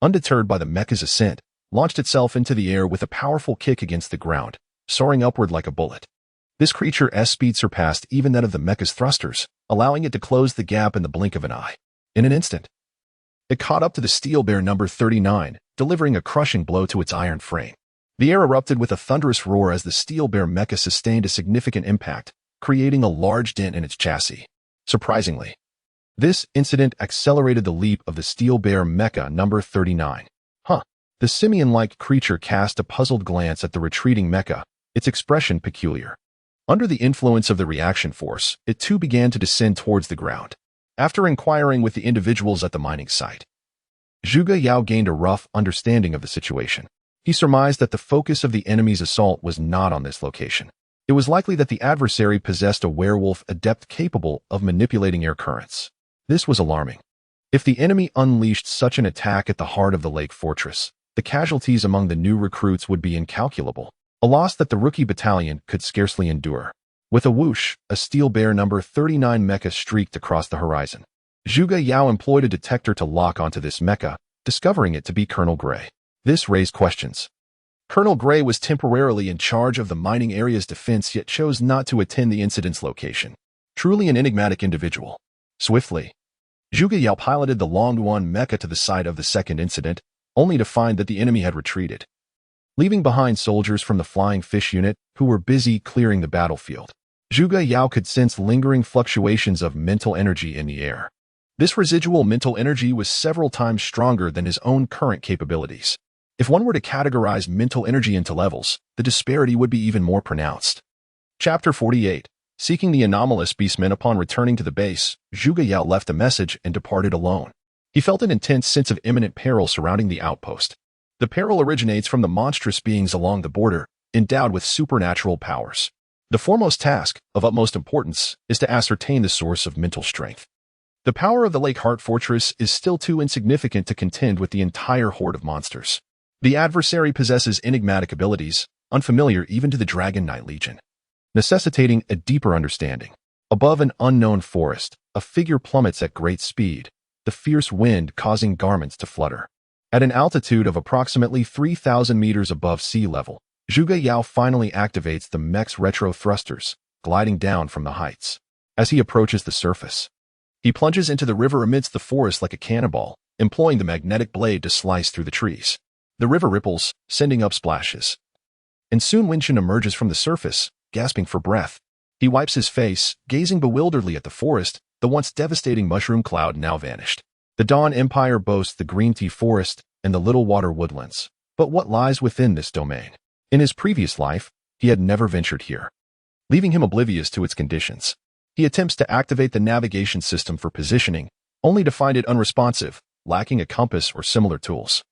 undeterred by the mecha's ascent, launched itself into the air with a powerful kick against the ground, soaring upward like a bullet. This creature's speed surpassed even that of the mecha's thrusters, allowing it to close the gap in the blink of an eye. In an instant, it caught up to the Steel Bear number 39, delivering a crushing blow to its iron frame. The air erupted with a thunderous roar as the Steel Bear mecha sustained a significant impact, creating a large dent in its chassis. Surprisingly, this incident accelerated the leap of the Steel Bear mecha number 39. The simian-like creature cast a puzzled glance at the retreating mecha, its expression peculiar. Under the influence of the reaction force, it too began to descend towards the ground. After inquiring with the individuals at the mining site, Zhuge Yao gained a rough understanding of the situation. He surmised that the focus of the enemy's assault was not on this location. It was likely that the adversary possessed a werewolf adept capable of manipulating air currents. This was alarming. If the enemy unleashed such an attack at the heart of the lake fortress, the casualties among the new recruits would be incalculable, a loss that the rookie battalion could scarcely endure. With a whoosh, a steel bear number 39 mecha streaked across the horizon. Zhuge Yao employed a detector to lock onto this mecha, discovering it to be Colonel Gray. This raised questions. Colonel Gray was temporarily in charge of the mining area's defense yet chose not to attend the incident's location. Truly an enigmatic individual. Swiftly, Zhuge Yao piloted the Lin Yuan mecha to the site of the second incident, only to find that the enemy had retreated, leaving behind soldiers from the Flying Fish unit who were busy clearing the battlefield. Zhuge Yao could sense lingering fluctuations of mental energy in the air. This residual mental energy was several times stronger than his own current capabilities. If one were to categorize mental energy into levels, the disparity would be even more pronounced. Chapter 48. Seeking the anomalous beastmen. Upon returning to the base, Zhuge Yao left a message and departed alone. He felt an intense sense of imminent peril surrounding the outpost. The peril originates from the monstrous beings along the border, endowed with supernatural powers. The foremost task, of utmost importance, is to ascertain the source of mental strength. The power of the Lake Heart Fortress is still too insignificant to contend with the entire horde of monsters. The adversary possesses enigmatic abilities, unfamiliar even to the Dragon Knight Legion, necessitating a deeper understanding. Above an unknown forest, a figure plummets at great speed, the fierce wind causing garments to flutter. At an altitude of approximately 3,000 meters above sea level, Zhuge Yao finally activates the mech's retro thrusters, gliding down from the heights. As he approaches the surface, he plunges into the river amidst the forest like a cannonball, employing the magnetic blade to slice through the trees. The river ripples, sending up splashes. And soon Winshin emerges from the surface, gasping for breath. He wipes his face, gazing bewilderedly at the forest. The once devastating mushroom cloud now vanished. The Dawn Empire boasts the green tea forest and the little water woodlands. But what lies within this domain? In his previous life, he had never ventured here, leaving him oblivious to its conditions. He attempts to activate the navigation system for positioning, only to find it unresponsive, lacking a compass or similar tools.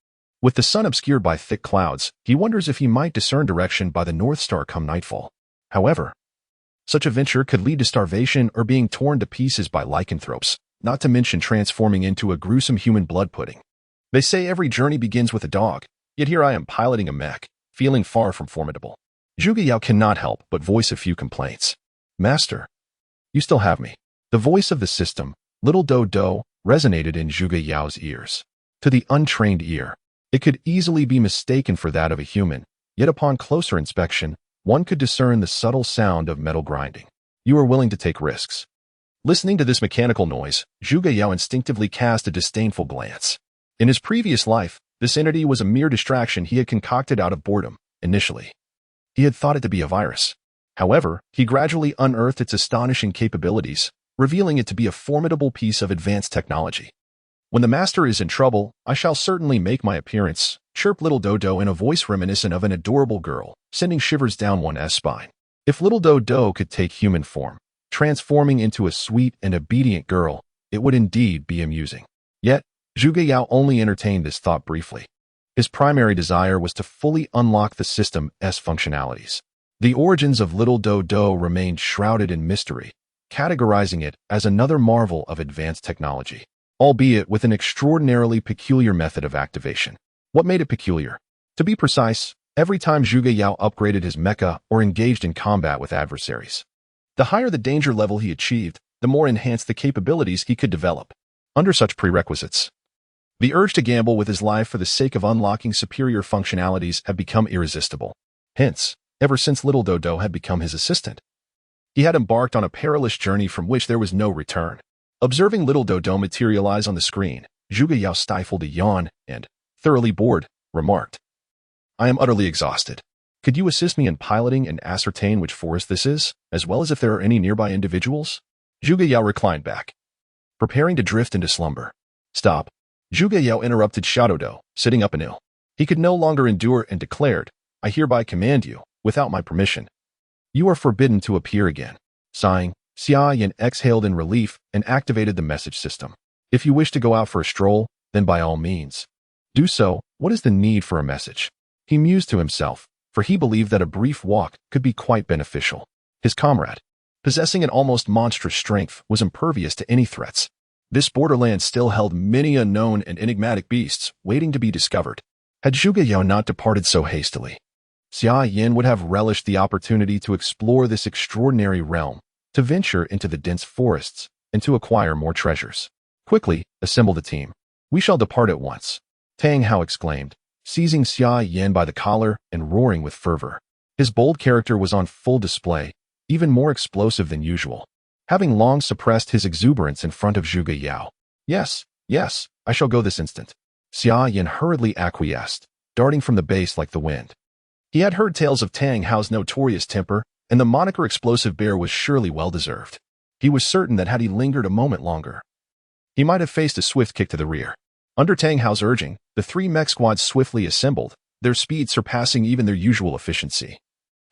With the sun obscured by thick clouds, he wonders if he might discern direction by the North Star come nightfall. However, such a venture could lead to starvation or being torn to pieces by lycanthropes, not to mention transforming into a gruesome human blood pudding. They say every journey begins with a dog, yet here I am piloting a mech, feeling far from formidable. Zhuge Yao cannot help but voice a few complaints. Master, you still have me. The voice of the system, Little Do, resonated in Zhuge Yao's ears. To the untrained ear, it could easily be mistaken for that of a human, yet upon closer inspection, one could discern the subtle sound of metal grinding. You are willing to take risks. Listening to this mechanical noise, Zhuge Yao instinctively cast a disdainful glance. In his previous life, this entity was a mere distraction he had concocted out of boredom. Initially, he had thought it to be a virus. However, he gradually unearthed its astonishing capabilities, revealing it to be a formidable piece of advanced technology. When the master is in trouble, I shall certainly make my appearance, chirped Little Dodo in a voice reminiscent of an adorable girl, sending shivers down one's spine. If Little Dodo could take human form, transforming into a sweet and obedient girl, it would indeed be amusing. Yet, Zhuge Yao only entertained this thought briefly. His primary desire was to fully unlock the system's functionalities. The origins of Little Dodo remained shrouded in mystery, categorizing it as another marvel of advanced technology, albeit with an extraordinarily peculiar method of activation. What made it peculiar? To be precise, every time Zhuge Yao upgraded his mecha or engaged in combat with adversaries, the higher the danger level he achieved, the more enhanced the capabilities he could develop. Under such prerequisites, the urge to gamble with his life for the sake of unlocking superior functionalities had become irresistible. Hence, ever since Little Dodo had become his assistant, he had embarked on a perilous journey from which there was no return. Observing Little Dodo materialize on the screen, Zhuge Yao stifled a yawn and, thoroughly bored, remarked, I am utterly exhausted. Could you assist me in piloting and ascertain which forest this is, as well as if there are any nearby individuals? Zhuge Yao reclined back, preparing to drift into slumber. Stop. Zhuge Yao interrupted Shadodo, sitting up and ill. He could no longer endure and declared, I hereby command you, without my permission. You are forbidden to appear again. Sighing, Xia Yan exhaled in relief and activated the message system. If you wish to go out for a stroll, then by all means, do so. What is the need for a message? He mused to himself, for he believed that a brief walk could be quite beneficial. His comrade, possessing an almost monstrous strength, was impervious to any threats. This borderland still held many unknown and enigmatic beasts waiting to be discovered. Had Zhuge Yao not departed so hastily, Xia Yin would have relished the opportunity to explore this extraordinary realm, to venture into the dense forests, and to acquire more treasures. Quickly, assemble the team. We shall depart at once, Tang Hao exclaimed, seizing Xia Yin by the collar and roaring with fervor. His bold character was on full display, even more explosive than usual, having long suppressed his exuberance in front of Zhuge Yao. Yes, I shall go this instant. Xia Yin hurriedly acquiesced, darting from the base like the wind. He had heard tales of Tang Hao's notorious temper, and the moniker Explosive Bear was surely well-deserved. He was certain that had he lingered a moment longer, he might have faced a swift kick to the rear. Under Tang Hao's urging, the three mech squads swiftly assembled, their speed surpassing even their usual efficiency.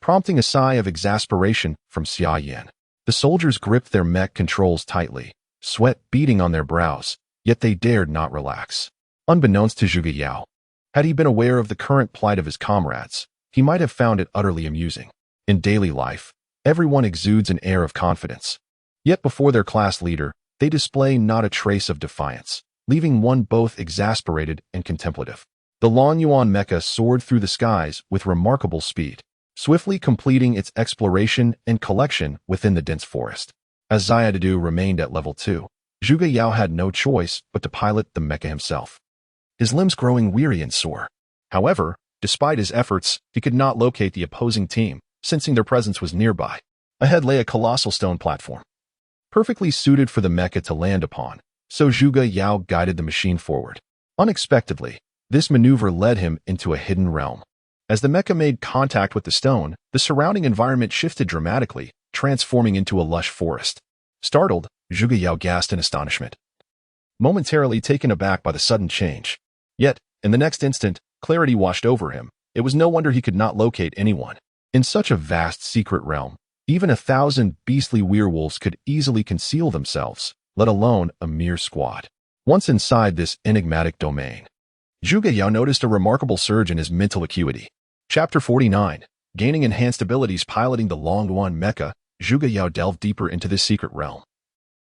Prompting a sigh of exasperation from Xia Yin, the soldiers gripped their mech controls tightly, sweat beading on their brows, yet they dared not relax. Unbeknownst to Zhuge Yao, had he been aware of the current plight of his comrades, he might have found it utterly amusing. In daily life, everyone exudes an air of confidence. Yet before their class leader, they display not a trace of defiance, leaving one both exasperated and contemplative. The Lin Yuan mecha soared through the skies with remarkable speed, swiftly completing its exploration and collection within the dense forest. As Xiaodu remained at level 2, Zhuge Yao had no choice but to pilot the mecha himself, his limbs growing weary and sore. However, despite his efforts, he could not locate the opposing team, sensing their presence was nearby. Ahead lay a colossal stone platform, perfectly suited for the mecha to land upon, so Zhuge Yao guided the machine forward. Unexpectedly, this maneuver led him into a hidden realm. As the mecha made contact with the stone, the surrounding environment shifted dramatically, transforming into a lush forest. Startled, Zhuge Yao gasped in astonishment, momentarily taken aback by the sudden change. Yet, in the next instant, clarity washed over him. It was no wonder he could not locate anyone. In such a vast secret realm, even 1,000 beastly werewolves could easily conceal themselves, let alone a mere squad. Once inside this enigmatic domain, Zhuge Yao noticed a remarkable surge in his mental acuity. Chapter 49. Gaining enhanced abilities piloting the Lin Yuan mecha, Zhuge Yao delved deeper into this secret realm.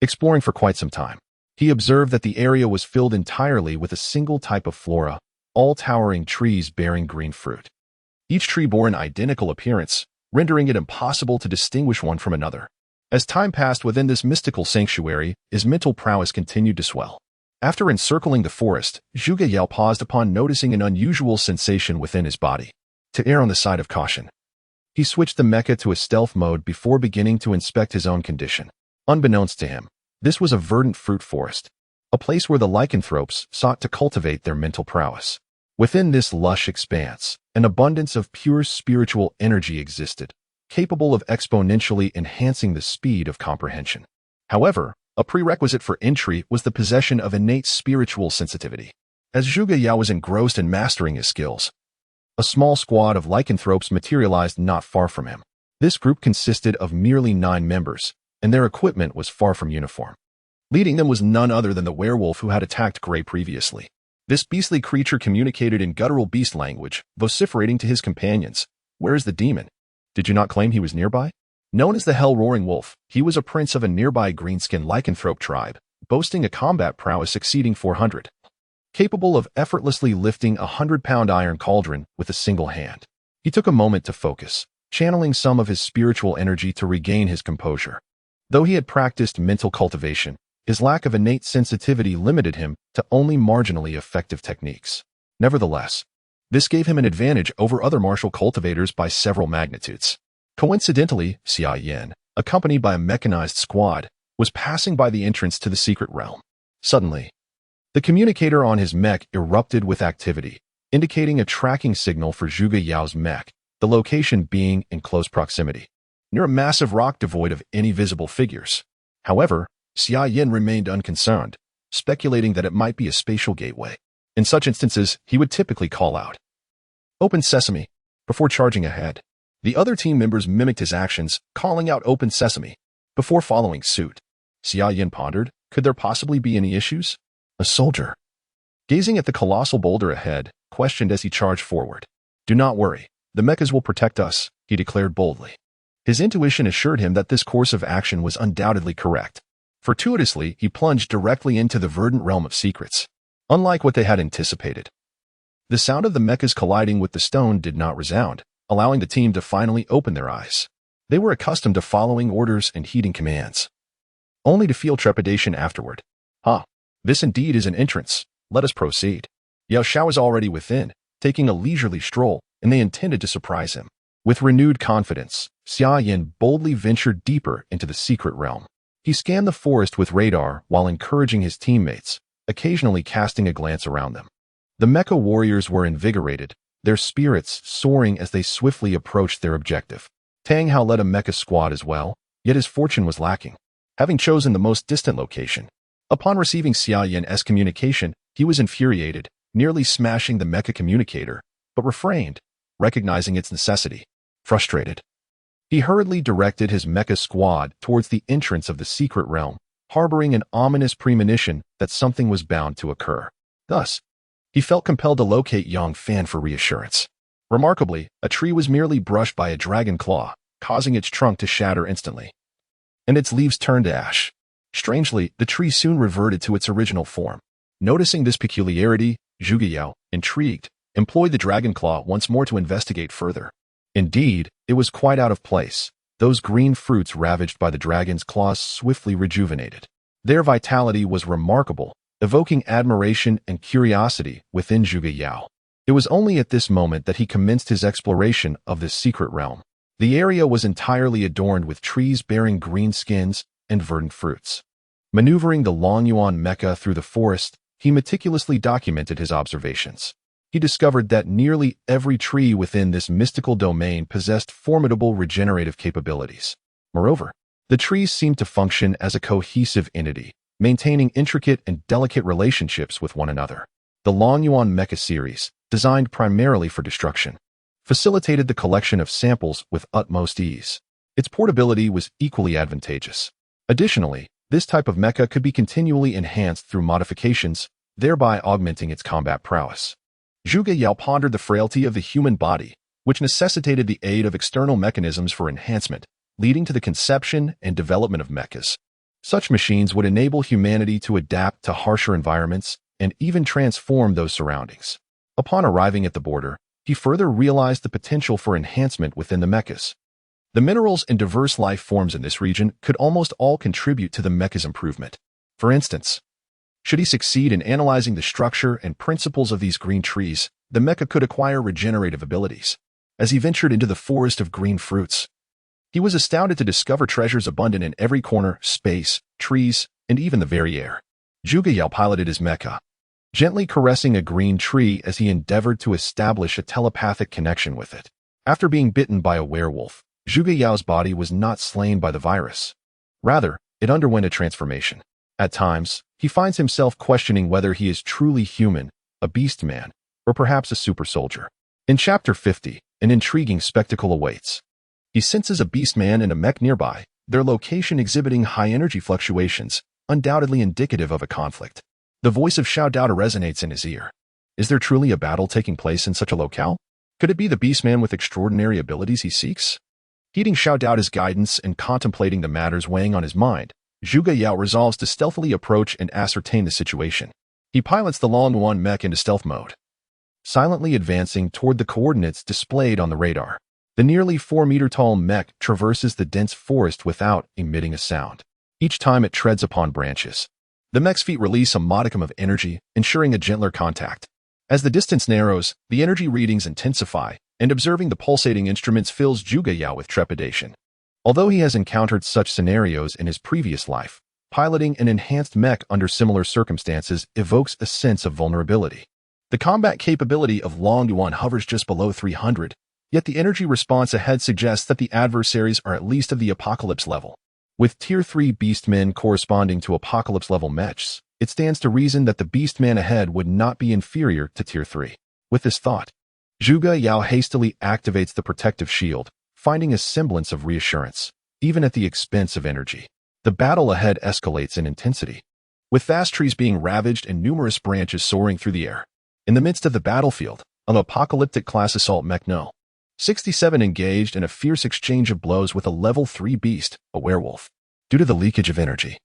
Exploring for quite some time, he observed that the area was filled entirely with a single type of flora, all towering trees bearing green fruit. Each tree bore an identical appearance, rendering it impossible to distinguish one from another. As time passed within this mystical sanctuary, his mental prowess continued to swell. After encircling the forest, Zhuge Yao paused upon noticing an unusual sensation within his body. To err on the side of caution, he switched the mecha to a stealth mode before beginning to inspect his own condition. Unbeknownst to him, this was a verdant fruit forest, a place where the lycanthropes sought to cultivate their mental prowess. Within this lush expanse, an abundance of pure spiritual energy existed, capable of exponentially enhancing the speed of comprehension. However, a prerequisite for entry was the possession of innate spiritual sensitivity. As Zhuge Yao was engrossed in mastering his skills, a small squad of lycanthropes materialized not far from him. This group consisted of merely 9 members, and their equipment was far from uniform. Leading them was none other than the werewolf who had attacked Gray previously. This beastly creature communicated in guttural beast language, vociferating to his companions, "Where is the demon? Did you not claim he was nearby?" Known as the Hell-Roaring Wolf, he was a prince of a nearby greenskin lycanthrope tribe, boasting a combat prowess exceeding 400. Capable of effortlessly lifting a 100-pound iron cauldron with a single hand. He took a moment to focus, channeling some of his spiritual energy to regain his composure. Though he had practiced mental cultivation, his lack of innate sensitivity limited him to only marginally effective techniques. Nevertheless, this gave him an advantage over other martial cultivators by several magnitudes. Coincidentally, Xia Yin, accompanied by a mechanized squad, was passing by the entrance to the secret realm. Suddenly, the communicator on his mech erupted with activity, indicating a tracking signal for Zhuge Yao's mech, the location being in close proximity, near a massive rock devoid of any visible figures. However, Xia Yin remained unconcerned, speculating that it might be a spatial gateway. In such instances, he would typically call out, "Open Sesame," before charging ahead. The other team members mimicked his actions, calling out "Open Sesame," before following suit. Xia Yin pondered, could there possibly be any issues? A soldier, gazing at the colossal boulder ahead, questioned as he charged forward. "Do not worry, the mechas will protect us," he declared boldly. His intuition assured him that this course of action was undoubtedly correct. Fortuitously, he plunged directly into the verdant realm of secrets. Unlike what they had anticipated, the sound of the mechas colliding with the stone did not resound, allowing the team to finally open their eyes. They were accustomed to following orders and heeding commands, only to feel trepidation afterward. This indeed is an entrance. Let us proceed. Yao Xiao was already within, taking a leisurely stroll, and they intended to surprise him. With renewed confidence, Xia Yin boldly ventured deeper into the secret realm. He scanned the forest with radar while encouraging his teammates, occasionally casting a glance around them. The mecha warriors were invigorated, their spirits soaring as they swiftly approached their objective. Tang Hao led a mecha squad as well, yet his fortune was lacking, having chosen the most distant location. Upon receiving Xia Yin's communication, he was infuriated, nearly smashing the mecha communicator, but refrained, recognizing its necessity. Frustrated, he hurriedly directed his mecha squad towards the entrance of the secret realm, harboring an ominous premonition that something was bound to occur. Thus, he felt compelled to locate Yang Fan for reassurance. Remarkably, a tree was merely brushed by a dragon claw, causing its trunk to shatter instantly, and its leaves turned to ash. Strangely, the tree soon reverted to its original form. Noticing this peculiarity, Zhuge Yao, intrigued, employed the dragon claw once more to investigate further. Indeed, it was quite out of place. Those green fruits ravaged by the dragon's claws swiftly rejuvenated. Their vitality was remarkable, evoking admiration and curiosity within Zhuge Yao. It was only at this moment that he commenced his exploration of this secret realm. The area was entirely adorned with trees bearing green skins and verdant fruits. Maneuvering the Lin Yuan mecha through the forest, he meticulously documented his observations. He discovered that nearly every tree within this mystical domain possessed formidable regenerative capabilities. Moreover, the trees seemed to function as a cohesive entity, maintaining intricate and delicate relationships with one another. The Lin Yuan mecha series, designed primarily for destruction, facilitated the collection of samples with utmost ease. Its portability was equally advantageous. Additionally, this type of mecha could be continually enhanced through modifications, thereby augmenting its combat prowess. Zhuge Yao pondered the frailty of the human body, which necessitated the aid of external mechanisms for enhancement, leading to the conception and development of mechas. Such machines would enable humanity to adapt to harsher environments and even transform those surroundings. Upon arriving at the border, he further realized the potential for enhancement within the mechas. The minerals and diverse life forms in this region could almost all contribute to the mecha's improvement. For instance, should he succeed in analyzing the structure and principles of these green trees, the mecha could acquire regenerative abilities. As he ventured into the forest of green fruits, he was astounded to discover treasures abundant in every corner, space, trees, and even the very air. Zhuge Yao piloted his mecha, gently caressing a green tree as he endeavored to establish a telepathic connection with it. After being bitten by a werewolf, Zhuge Yao's body was not slain by the virus. Rather, it underwent a transformation. At times, he finds himself questioning whether he is truly human, a beast man, or perhaps a super soldier. In Chapter 50, an intriguing spectacle awaits. He senses a beast man and a mech nearby, their location exhibiting high energy fluctuations, undoubtedly indicative of a conflict. The voice of Xiao Dao resonates in his ear. Is there truly a battle taking place in such a locale? Could it be the beast man with extraordinary abilities he seeks? Heeding Xiao Dao's guidance and contemplating the matters weighing on his mind, Zhuge Yao resolves to stealthily approach and ascertain the situation. He pilots the Lin Yuan mech into stealth mode, silently advancing toward the coordinates displayed on the radar. The nearly 4-meter-tall mech traverses the dense forest without emitting a sound. Each time it treads upon branches, the mech's feet release a modicum of energy, ensuring a gentler contact. As the distance narrows, the energy readings intensify, and observing the pulsating instruments fills Zhuge Yao with trepidation. Although he has encountered such scenarios in his previous life, piloting an enhanced mech under similar circumstances evokes a sense of vulnerability. The combat capability of Lin Yuan hovers just below 300, yet the energy response ahead suggests that the adversaries are at least of the apocalypse level. With Tier 3 beastmen corresponding to apocalypse-level mechs, it stands to reason that the beastman ahead would not be inferior to Tier 3. With this thought, Zhuge Yao hastily activates the protective shield, finding a semblance of reassurance, even at the expense of energy. The battle ahead escalates in intensity, with vast trees being ravaged and numerous branches soaring through the air. In the midst of the battlefield, an apocalyptic class assault mech No. 67 engaged in a fierce exchange of blows with a level 3 beast, a werewolf. Due to the leakage of energy,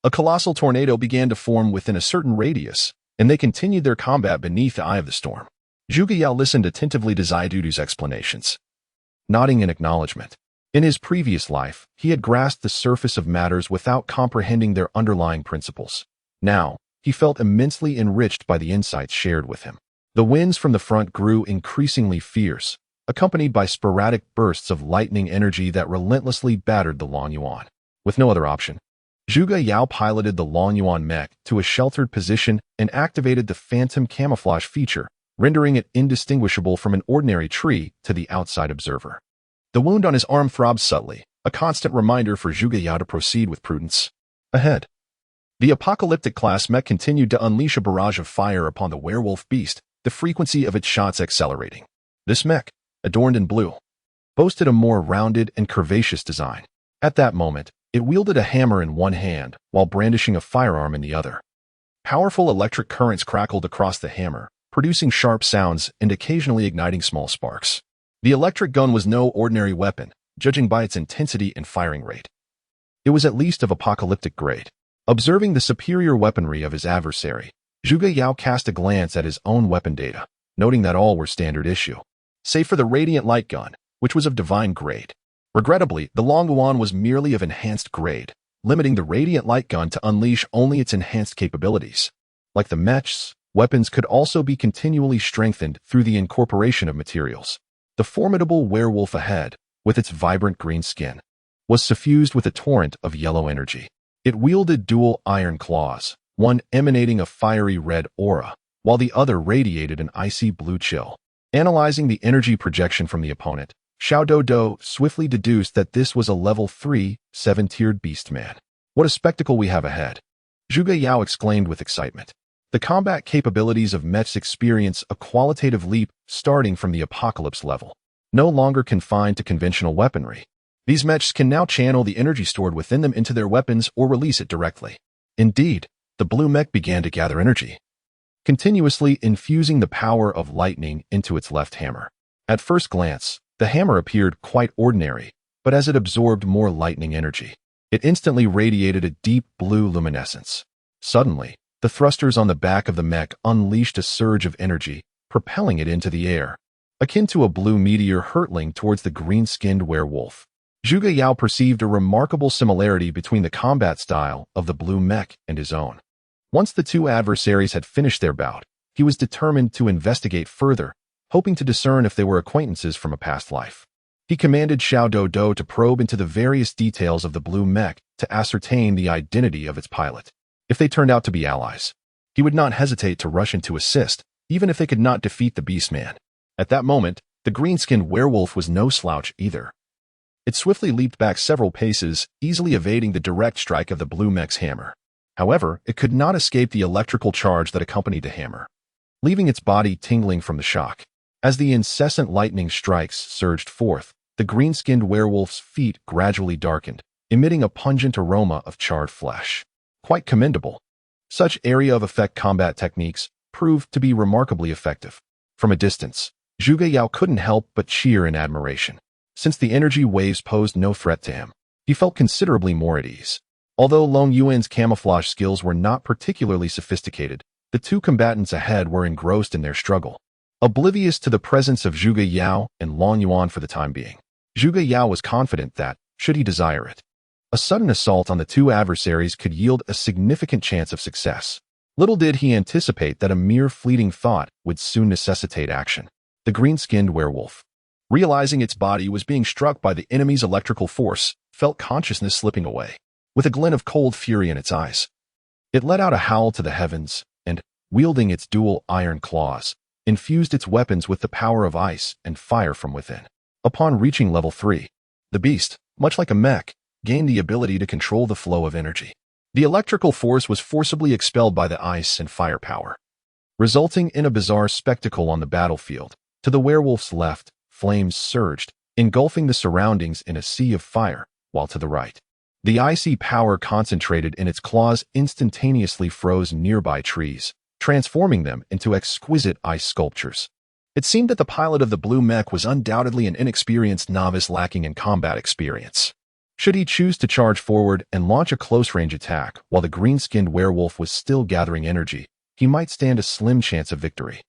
A colossal tornado began to form within a certain radius, and they continued their combat beneath the eye of the storm. Zhuge Yao listened attentively to Zaidudu's explanations, nodding in acknowledgement. In his previous life, he had grasped the surface of matters without comprehending their underlying principles. Now, he felt immensely enriched by the insights shared with him. The winds from the front grew increasingly fierce, accompanied by sporadic bursts of lightning energy that relentlessly battered the Lin Yuan. With no other option, Zhuge Yao piloted the Lin Yuan mech to a sheltered position and activated the phantom camouflage feature, rendering it indistinguishable from an ordinary tree to the outside observer. The wound on his arm throbbed subtly, a constant reminder for Zhuge Yao to proceed with prudence. Ahead, the apocalyptic class mech continued to unleash a barrage of fire upon the werewolf beast, the frequency of its shots accelerating. This mech, adorned in blue, boasted a more rounded and curvaceous design. At that moment, it wielded a hammer in one hand while brandishing a firearm in the other. Powerful electric currents crackled across the hammer, producing sharp sounds and occasionally igniting small sparks. The electric gun was no ordinary weapon, judging by its intensity and firing rate. It was at least of apocalyptic grade. Observing the superior weaponry of his adversary, Zhuge Yao cast a glance at his own weapon data, noting that all were standard issue, save for the radiant light gun, which was of divine grade. Regrettably, the Lin Yuan was merely of enhanced grade, limiting the radiant light gun to unleash only its enhanced capabilities. Like the mechs, weapons could also be continually strengthened through the incorporation of materials. The formidable werewolf ahead, with its vibrant green skin, was suffused with a torrent of yellow energy. It wielded dual iron claws, one emanating a fiery red aura, while the other radiated an icy blue chill. Analyzing the energy projection from the opponent, Xiao Dodo swiftly deduced that this was a level 3, 7-tiered beastman. What a spectacle we have ahead! Zhuge Yao exclaimed with excitement. The combat capabilities of mechs experience a qualitative leap starting from the apocalypse level. No longer confined to conventional weaponry, these mechs can now channel the energy stored within them into their weapons or release it directly. Indeed, the blue mech began to gather energy, continuously infusing the power of lightning into its left hammer. At first glance, the hammer appeared quite ordinary, but as it absorbed more lightning energy, it instantly radiated a deep blue luminescence. Suddenly, the thrusters on the back of the mech unleashed a surge of energy, propelling it into the air, akin to a blue meteor hurtling towards the green-skinned werewolf. Zhuge Yao perceived a remarkable similarity between the combat style of the blue mech and his own. Once the two adversaries had finished their bout, he was determined to investigate further, hoping to discern if they were acquaintances from a past life. He commanded Xiao Dodo to probe into the various details of the blue mech to ascertain the identity of its pilot. If they turned out to be allies, he would not hesitate to rush in to assist, even if they could not defeat the beastman. At that moment, the green-skinned werewolf was no slouch either. It swiftly leaped back several paces, easily evading the direct strike of the blue mech's hammer. However, it could not escape the electrical charge that accompanied the hammer, leaving its body tingling from the shock. As the incessant lightning strikes surged forth, the green-skinned werewolf's feet gradually darkened, emitting a pungent aroma of charred flesh. Quite commendable. Such area of effect combat techniques proved to be remarkably effective. From a distance, Zhuge Yao couldn't help but cheer in admiration. Since the energy waves posed no threat to him, he felt considerably more at ease. Although Lin Yuan's camouflage skills were not particularly sophisticated, the two combatants ahead were engrossed in their struggle, oblivious to the presence of Zhuge Yao and Lin Yuan for the time being. Zhuge Yao was confident that, should he desire it, a sudden assault on the two adversaries could yield a significant chance of success. Little did he anticipate that a mere fleeting thought would soon necessitate action. The green-skinned werewolf, realizing its body was being struck by the enemy's electrical force, felt consciousness slipping away. With a glint of cold fury in its eyes, it let out a howl to the heavens and, wielding its dual iron claws, infused its weapons with the power of ice and fire from within. Upon reaching level 3, the beast, much like a mech, gained the ability to control the flow of energy. The electrical force was forcibly expelled by the ice and fire power, resulting in a bizarre spectacle on the battlefield. To the werewolf's left, flames surged, engulfing the surroundings in a sea of fire, while to the right, the icy power concentrated in its claws instantaneously froze nearby trees, transforming them into exquisite ice sculptures. It seemed that the pilot of the blue mech was undoubtedly an inexperienced novice lacking in combat experience. Should he choose to charge forward and launch a close-range attack while the green-skinned werewolf was still gathering energy, he might stand a slim chance of victory.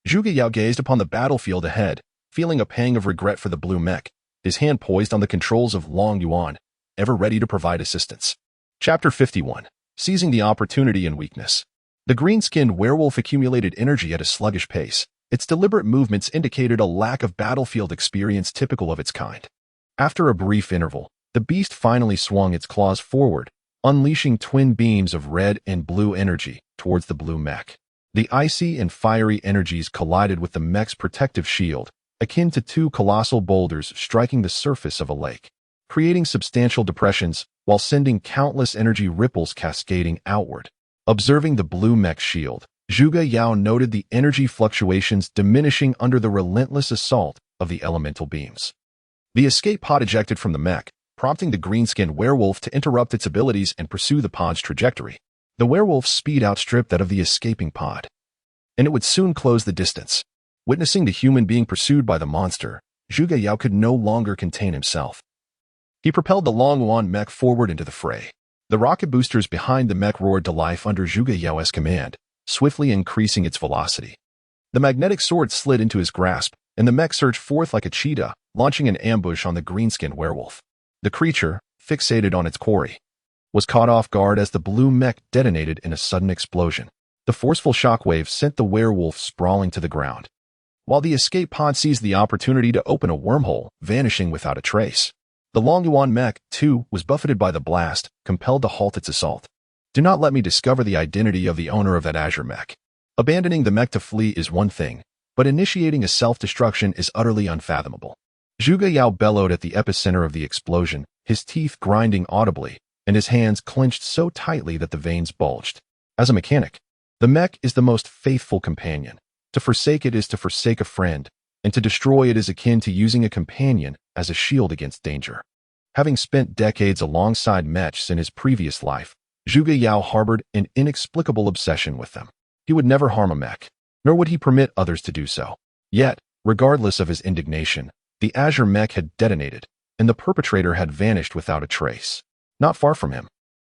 Zhuge Yao gazed upon the battlefield ahead, feeling a pang of regret for the blue mech, his hand poised on the controls of Lin Yuan, ever ready to provide assistance. Chapter 51. Seizing the Opportunity in Weakness. The green-skinned werewolf accumulated energy at a sluggish pace. Its deliberate movements indicated a lack of battlefield experience typical of its kind. After a brief interval, the beast finally swung its claws forward, unleashing twin beams of red and blue energy towards the blue mech. The icy and fiery energies collided with the mech's protective shield, akin to two colossal boulders striking the surface of a lake, creating substantial depressions while sending countless energy ripples cascading outward. Observing the blue mech's shield, Zhuge Yao noted the energy fluctuations diminishing under the relentless assault of the elemental beams. The escape pod ejected from the mech, prompting the green-skinned werewolf to interrupt its abilities and pursue the pod's trajectory. The werewolf's speed outstripped that of the escaping pod, and it would soon close the distance. Witnessing the human being pursued by the monster, Zhuge Yao could no longer contain himself. He propelled the Lin Yuan mech forward into the fray. The rocket boosters behind the mech roared to life under Zhuge Yao's command, swiftly increasing its velocity. The magnetic sword slid into his grasp, and the mech surged forth like a cheetah, launching an ambush on the green-skinned werewolf. The creature, fixated on its quarry, was caught off guard as the blue mech detonated in a sudden explosion. The forceful shockwave sent the werewolf sprawling to the ground, while the escape pod seized the opportunity to open a wormhole, vanishing without a trace. The Lin Yuan mech, too, was buffeted by the blast, compelled to halt its assault. Do not let me discover the identity of the owner of that azure mech. Abandoning the mech to flee is one thing, but initiating a self-destruction is utterly unfathomable. Zhuge Yao bellowed at the epicenter of the explosion, his teeth grinding audibly, and his hands clenched so tightly that the veins bulged. As a mechanic, the mech is the most faithful companion. To forsake it is to forsake a friend, and to destroy it is akin to using a companion as a shield against danger. Having spent decades alongside mechs in his previous life, Zhuge Yao harbored an inexplicable obsession with them. He would never harm a mech, nor would he permit others to do so. Yet, regardless of his indignation, the azure mech had detonated, and the perpetrator had vanished without a trace. Not far from him,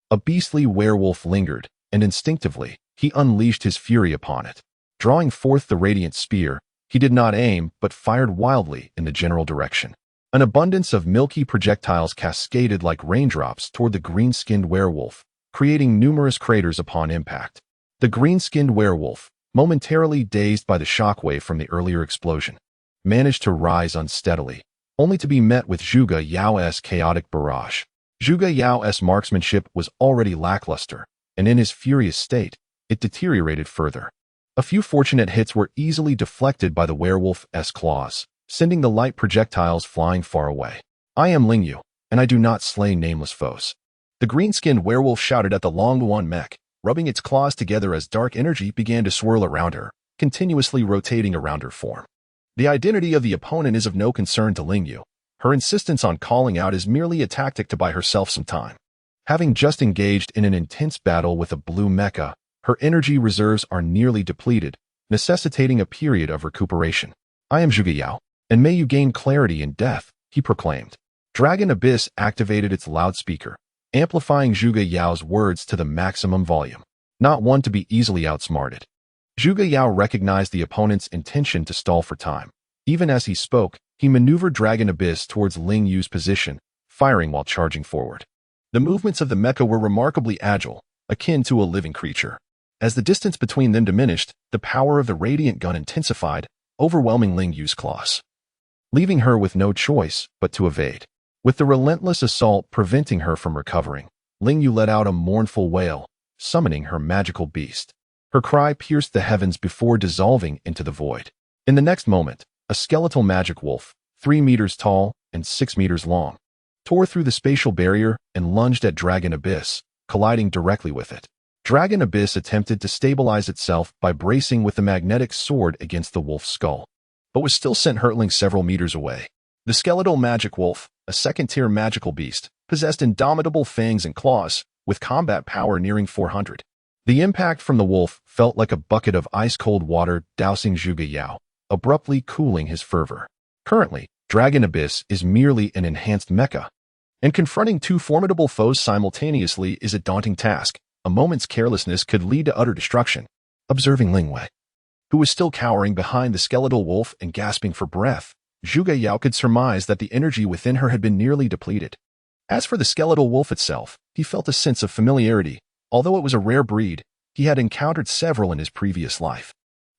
a beastly werewolf lingered, and instinctively, he unleashed his fury upon it. Drawing forth the radiant spear, he did not aim, but fired wildly in the general direction. An abundance of milky projectiles cascaded like raindrops toward the green-skinned werewolf, creating numerous craters upon impact. The green-skinned werewolf, momentarily dazed by the shockwave from the earlier explosion, managed to rise unsteadily, only to be met with Zhuge Yao's chaotic barrage. Zhuge Yao's marksmanship was already lackluster, and in his furious state, it deteriorated further. A few fortunate hits were easily deflected by the werewolf's claws, sending the light projectiles flying far away. I am Lin Yuan, and I do not slay nameless foes. The green-skinned werewolf shouted at the Lin Yuan mech, rubbing its claws together as dark energy began to swirl around her, continuously rotating around her form. The identity of the opponent is of no concern to Lin Yuan. Her insistence on calling out is merely a tactic to buy herself some time. Having just engaged in an intense battle with a blue mecha, her energy reserves are nearly depleted, necessitating a period of recuperation. I am Zhuge Yao, and may you gain clarity in death, he proclaimed. Dragon Abyss activated its loudspeaker, amplifying Zhuge Yao's words to the maximum volume. Not one to be easily outsmarted. Zhuge Yao recognized the opponent's intention to stall for time. Even as he spoke, he maneuvered Dragon Abyss towards Ling Yu's position, firing while charging forward. The movements of the mecha were remarkably agile, akin to a living creature. As the distance between them diminished, the power of the radiant gun intensified, overwhelming Ling Yu's claws, leaving her with no choice but to evade. With the relentless assault preventing her from recovering, Ling Yu let out a mournful wail, summoning her magical beast. Her cry pierced the heavens before dissolving into the void. In the next moment, a skeletal magic wolf, 3 meters tall and 6 meters long, tore through the spatial barrier and lunged at Dragon Abyss, colliding directly with it. Dragon Abyss attempted to stabilize itself by bracing with the magnetic sword against the wolf's skull, but was still sent hurtling several meters away. The skeletal magic wolf, a second-tier magical beast, possessed indomitable fangs and claws, with combat power nearing 400. The impact from the wolf felt like a bucket of ice-cold water dousing Zhuge Yao, abruptly cooling his fervor. Currently, Dragon Abyss is merely an enhanced mecha, And confronting two formidable foes simultaneously is a daunting task. A moment's carelessness could lead to utter destruction. Observing Lin Yuan, who was still cowering behind the skeletal wolf and gasping for breath, Zhuge Yao could surmise that the energy within her had been nearly depleted. As for the skeletal wolf itself, he felt a sense of familiarity. Although it was a rare breed, he had encountered several in his previous life.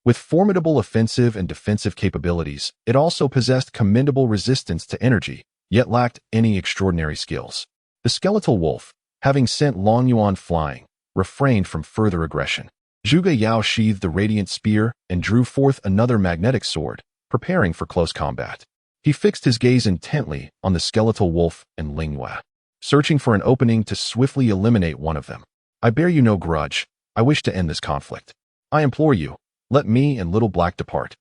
With formidable offensive and defensive capabilities, it also possessed commendable resistance to energy, yet lacked any extraordinary skills. The skeletal wolf, having sent Lin Yuan flying, refrained from further aggression. Zhuge Yao sheathed the radiant spear and drew forth another magnetic sword, preparing for close combat. He fixed his gaze intently on the skeletal wolf and Lin Yuan, searching for an opening to swiftly eliminate one of them. I bear you no grudge. I wish to end this conflict. I implore you, let me and Little Black depart.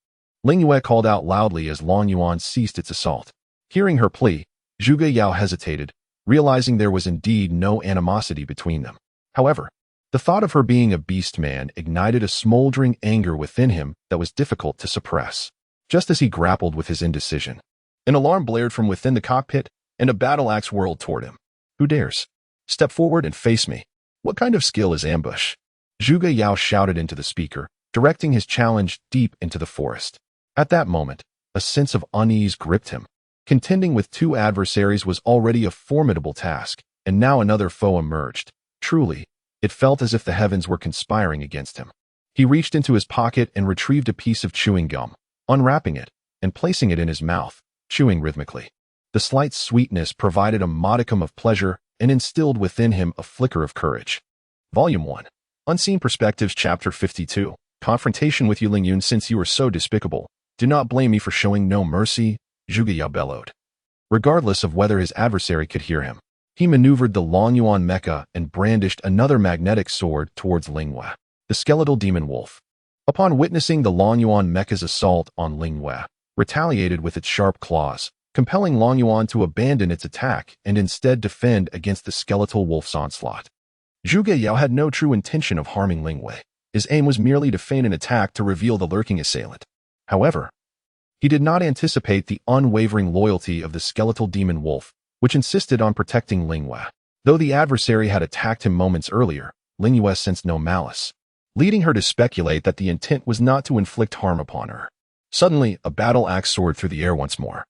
Lin Yuan called out loudly as Lin Yuan ceased its assault. Hearing her plea, Zhuge Yao hesitated, realizing there was indeed no animosity between them. However, the thought of her being a beast man ignited a smoldering anger within him that was difficult to suppress. Just as he grappled with his indecision, an alarm blared from within the cockpit, and a battle axe whirled toward him. Who dares? Step forward and face me. What kind of skill is ambush? Zhuge Yao shouted into the speaker, directing his challenge deep into the forest. At that moment, a sense of unease gripped him. Contending with two adversaries was already a formidable task, and now another foe emerged. Truly, it felt as if the heavens were conspiring against him. He reached into his pocket and retrieved a piece of chewing gum, unwrapping it and placing it in his mouth, chewing rhythmically. The slight sweetness provided a modicum of pleasure and instilled within him a flicker of courage. Volume 1. Unseen Perspectives Chapter 52. Confrontation with you, Lin Yuan. Since you are so despicable, do not blame me for showing no mercy, Zhuge Yao bellowed. Regardless of whether his adversary could hear him, he maneuvered the Lin Yuan mecha and brandished another magnetic sword towards Lin Yuan, the skeletal demon wolf. Upon witnessing the Lin Yuan mecha's assault on Lin Yuan, retaliated with its sharp claws, compelling Lin Yuan to abandon its attack and instead defend against the skeletal wolf's onslaught. Zhuge Yao had no true intention of harming Lin Yuan. His aim was merely to feign an attack to reveal the lurking assailant. However, he did not anticipate the unwavering loyalty of the skeletal demon wolf, which insisted on protecting Lin Yuan. Though the adversary had attacked him moments earlier, Lin Yuan sensed no malice, leading her to speculate that the intent was not to inflict harm upon her. Suddenly, a battle axe soared through the air once more,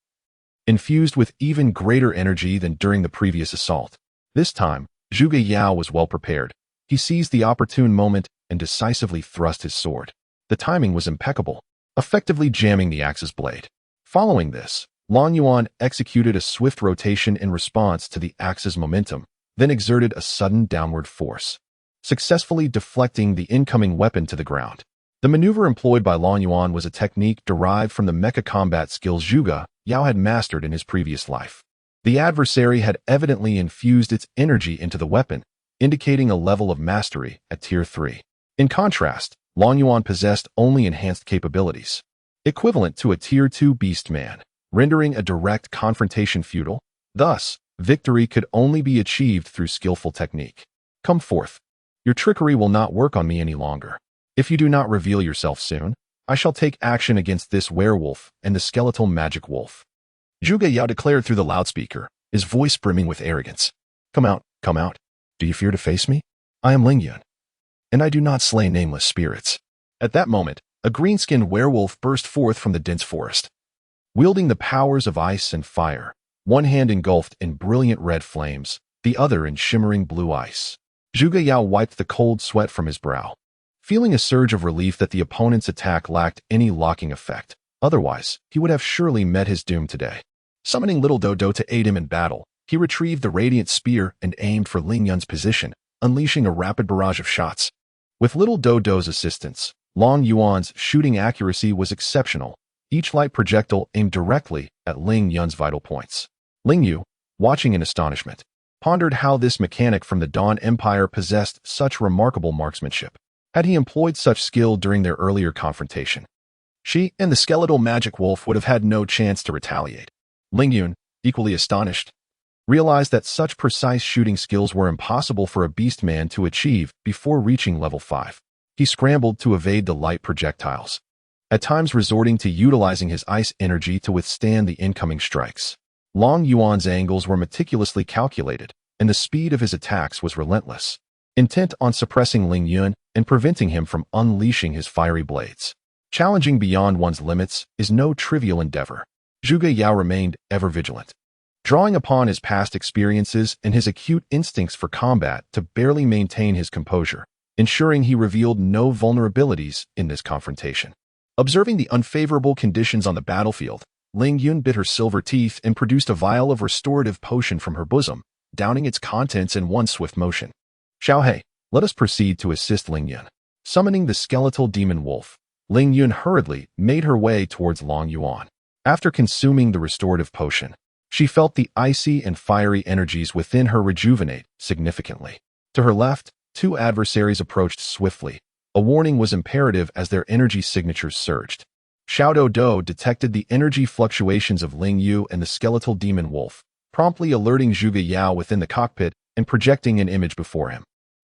infused with even greater energy than during the previous assault. This time, Zhuge Yao was well prepared. He seized the opportune moment and decisively thrust his sword. The timing was impeccable, effectively jamming the axe's blade. Following this, Lin Yuan executed a swift rotation in response to the axe's momentum, then exerted a sudden downward force, successfully deflecting the incoming weapon to the ground. The maneuver employed by Lin Yuan was a technique derived from the mecha combat skills Zhuge Yao had mastered in his previous life. The adversary had evidently infused its energy into the weapon, indicating a level of mastery at Tier 3. In contrast, Lin Yuan possessed only enhanced capabilities, equivalent to a Tier 2 beast man, rendering a direct confrontation futile. Thus, victory could only be achieved through skillful technique. Come forth. Your trickery will not work on me any longer. If you do not reveal yourself soon, I shall take action against this werewolf and the skeletal magic wolf. Zhuge Yao declared through the loudspeaker, his voice brimming with arrogance. Come out, come out. Do you fear to face me? I am Lin Yuan, and I do not slay nameless spirits. At that moment, a green-skinned werewolf burst forth from the dense forest. Wielding the powers of ice and fire, one hand engulfed in brilliant red flames, the other in shimmering blue ice. Zhuge Yao wiped the cold sweat from his brow, feeling a surge of relief that the opponent's attack lacked any locking effect. Otherwise, he would have surely met his doom today. Summoning Little Dodo to aid him in battle, he retrieved the radiant spear and aimed for Lin Yuan's position, unleashing a rapid barrage of shots. With Little Dodo's assistance, Lin Yuan's shooting accuracy was exceptional. Each light projectile aimed directly at Lin Yuan's vital points. Lin Yu, watching in astonishment, pondered how this mechanic from the Dawn Empire possessed such remarkable marksmanship. Had he employed such skill during their earlier confrontation, she and the skeletal magic wolf would have had no chance to retaliate. Lin Yuan, equally astonished, realized that such precise shooting skills were impossible for a beast man to achieve before reaching level 5. He scrambled to evade the light projectiles, at times resorting to utilizing his ice energy to withstand the incoming strikes. Long Yuan's angles were meticulously calculated, and the speed of his attacks was relentless, intent on suppressing Lin Yuan and preventing him from unleashing his fiery blades. Challenging beyond one's limits is no trivial endeavor. Zhuge Yao remained ever vigilant, drawing upon his past experiences and his acute instincts for combat to barely maintain his composure, ensuring he revealed no vulnerabilities in this confrontation. Observing the unfavorable conditions on the battlefield, Lin Yuan bit her silver teeth and produced a vial of restorative potion from her bosom, downing its contents in one swift motion. Xiaohei, let us proceed to assist Lin Yuan. Summoning the skeletal demon wolf, Lin Yuan hurriedly made her way towards Long Yuan. After consuming the restorative potion, she felt the icy and fiery energies within her rejuvenate significantly. To her left, two adversaries approached swiftly. A warning was imperative as their energy signatures surged. Xiao Do detected the energy fluctuations of Ling Yu and the skeletal demon wolf, promptly alerting Zhuge Yao within the cockpit and projecting an image before him.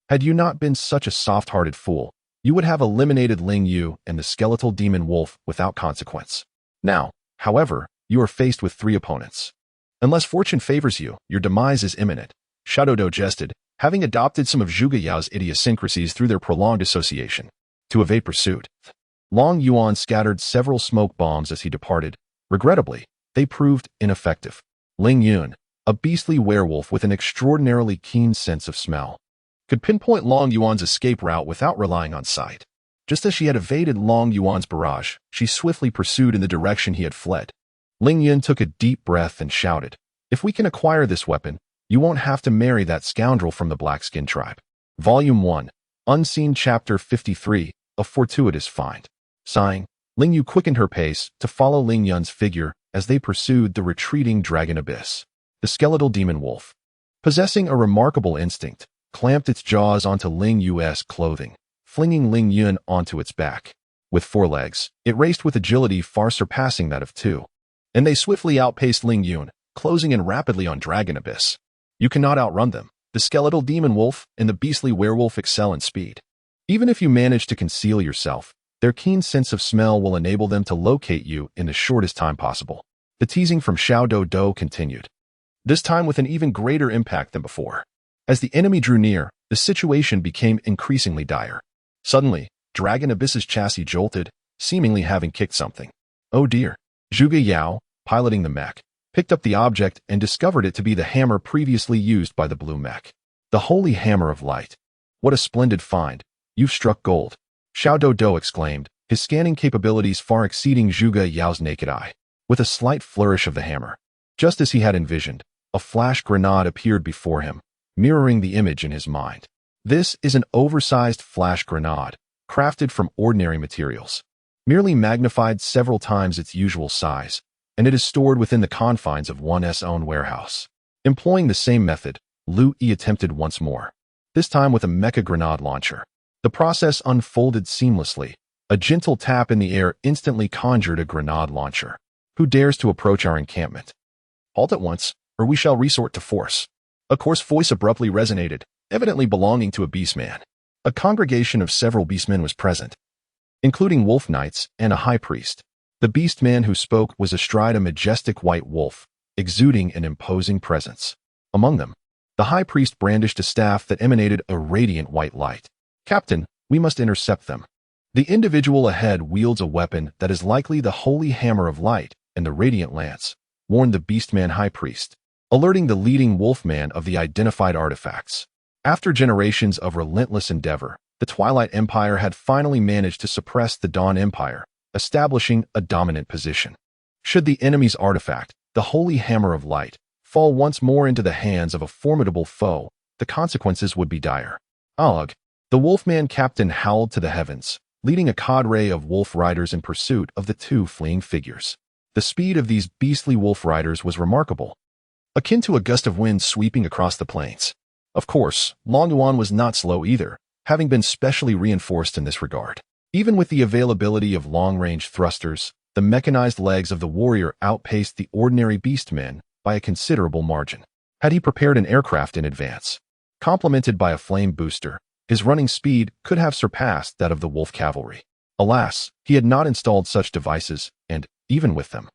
Had you not been such a soft-hearted fool, you would have eliminated Ling Yu and the skeletal demon wolf without consequence. Now, however, you are faced with three opponents. Unless fortune favors you, your demise is imminent. Xiao Do jested, having adopted some of Zhuge Yao's idiosyncrasies through their prolonged association. To evade pursuit, Long Yuan scattered several smoke bombs as he departed. Regrettably, they proved ineffective. Ling Yuan, a beastly werewolf with an extraordinarily keen sense of smell, could pinpoint Long Yuan's escape route without relying on sight. Just as she had evaded Long Yuan's barrage, she swiftly pursued in the direction he had fled. Ling Yuan took a deep breath and shouted, "If we can acquire this weapon, you won't have to marry that scoundrel from the Black-Skin tribe." Volume 1, Unseen Chapter 53, A Fortuitous Find. Sighing, Ling Yu quickened her pace to follow Ling Yuan's figure as they pursued the retreating dragon abyss. The skeletal demon wolf, possessing a remarkable instinct, clamped its jaws onto Ling Yu's clothing, flinging Ling Yuan onto its back. With four legs, it raced with agility far surpassing that of two, and they swiftly outpaced Ling Yuan, closing in rapidly on Dragon Abyss. You cannot outrun them. The skeletal demon wolf and the beastly werewolf excel in speed. Even if you manage to conceal yourself, their keen sense of smell will enable them to locate you in the shortest time possible. The teasing from Xiao Do continued, this time with an even greater impact than before. As the enemy drew near, the situation became increasingly dire. Suddenly, Dragon Abyss's chassis jolted, seemingly having kicked something. Oh dear. Zhuge Yao, piloting the mech, picked up the object and discovered it to be the hammer previously used by the blue mech. The holy hammer of light. What a splendid find. You've struck gold. Xiao Do exclaimed, his scanning capabilities far exceeding Zhuge Yao's naked eye. With a slight flourish of the hammer, just as he had envisioned, a flash grenade appeared before him, mirroring the image in his mind. This is an oversized flash grenade, crafted from ordinary materials, merely magnified several times its usual size, and it is stored within the confines of one's own warehouse. Employing the same method, Lu Yi attempted once more, this time with a mecha grenade launcher. The process unfolded seamlessly. A gentle tap in the air instantly conjured a grenade launcher. Who dares to approach our encampment? Halt at once, or we shall resort to force. A coarse voice abruptly resonated, evidently belonging to a beastman. A congregation of several beastmen was present, including wolf knights and a high priest. The beastman who spoke was astride a majestic white wolf, exuding an imposing presence. Among them, the high priest brandished a staff that emanated a radiant white light. Captain, we must intercept them. The individual ahead wields a weapon that is likely the holy hammer of light and the radiant lance, warned the beastman high priest, alerting the leading wolfman of the identified artifacts. After generations of relentless endeavor, the Twilight Empire had finally managed to suppress the Dawn Empire, establishing a dominant position. Should the enemy's artifact, the holy hammer of light, fall once more into the hands of a formidable foe, the consequences would be dire. Ugh! The wolfman captain howled to the heavens, leading a cadre of wolf riders in pursuit of the two fleeing figures. The speed of these beastly wolf riders was remarkable, akin to a gust of wind sweeping across the plains. Of course, Long Yuan was not slow either, having been specially reinforced in this regard. Even with the availability of long-range thrusters, the mechanized legs of the warrior outpaced the ordinary beastmen by a considerable margin. Had he prepared an aircraft in advance, complemented by a flame booster, his running speed could have surpassed that of the wolf cavalry. Alas, he had not installed such devices, and, even with them,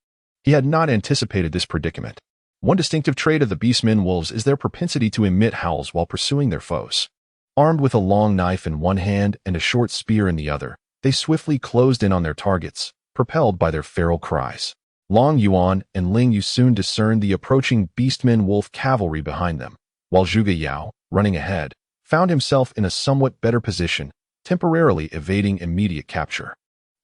he had not anticipated this predicament. One distinctive trait of the beastmen wolves is their propensity to emit howls while pursuing their foes. Armed with a long knife in one hand and a short spear in the other, they swiftly closed in on their targets, propelled by their feral cries. Lin Yuan and Lin Yu soon discerned the approaching beastmen wolf cavalry behind them, while Zhuge Yao, running ahead, found himself in a somewhat better position, temporarily evading immediate capture.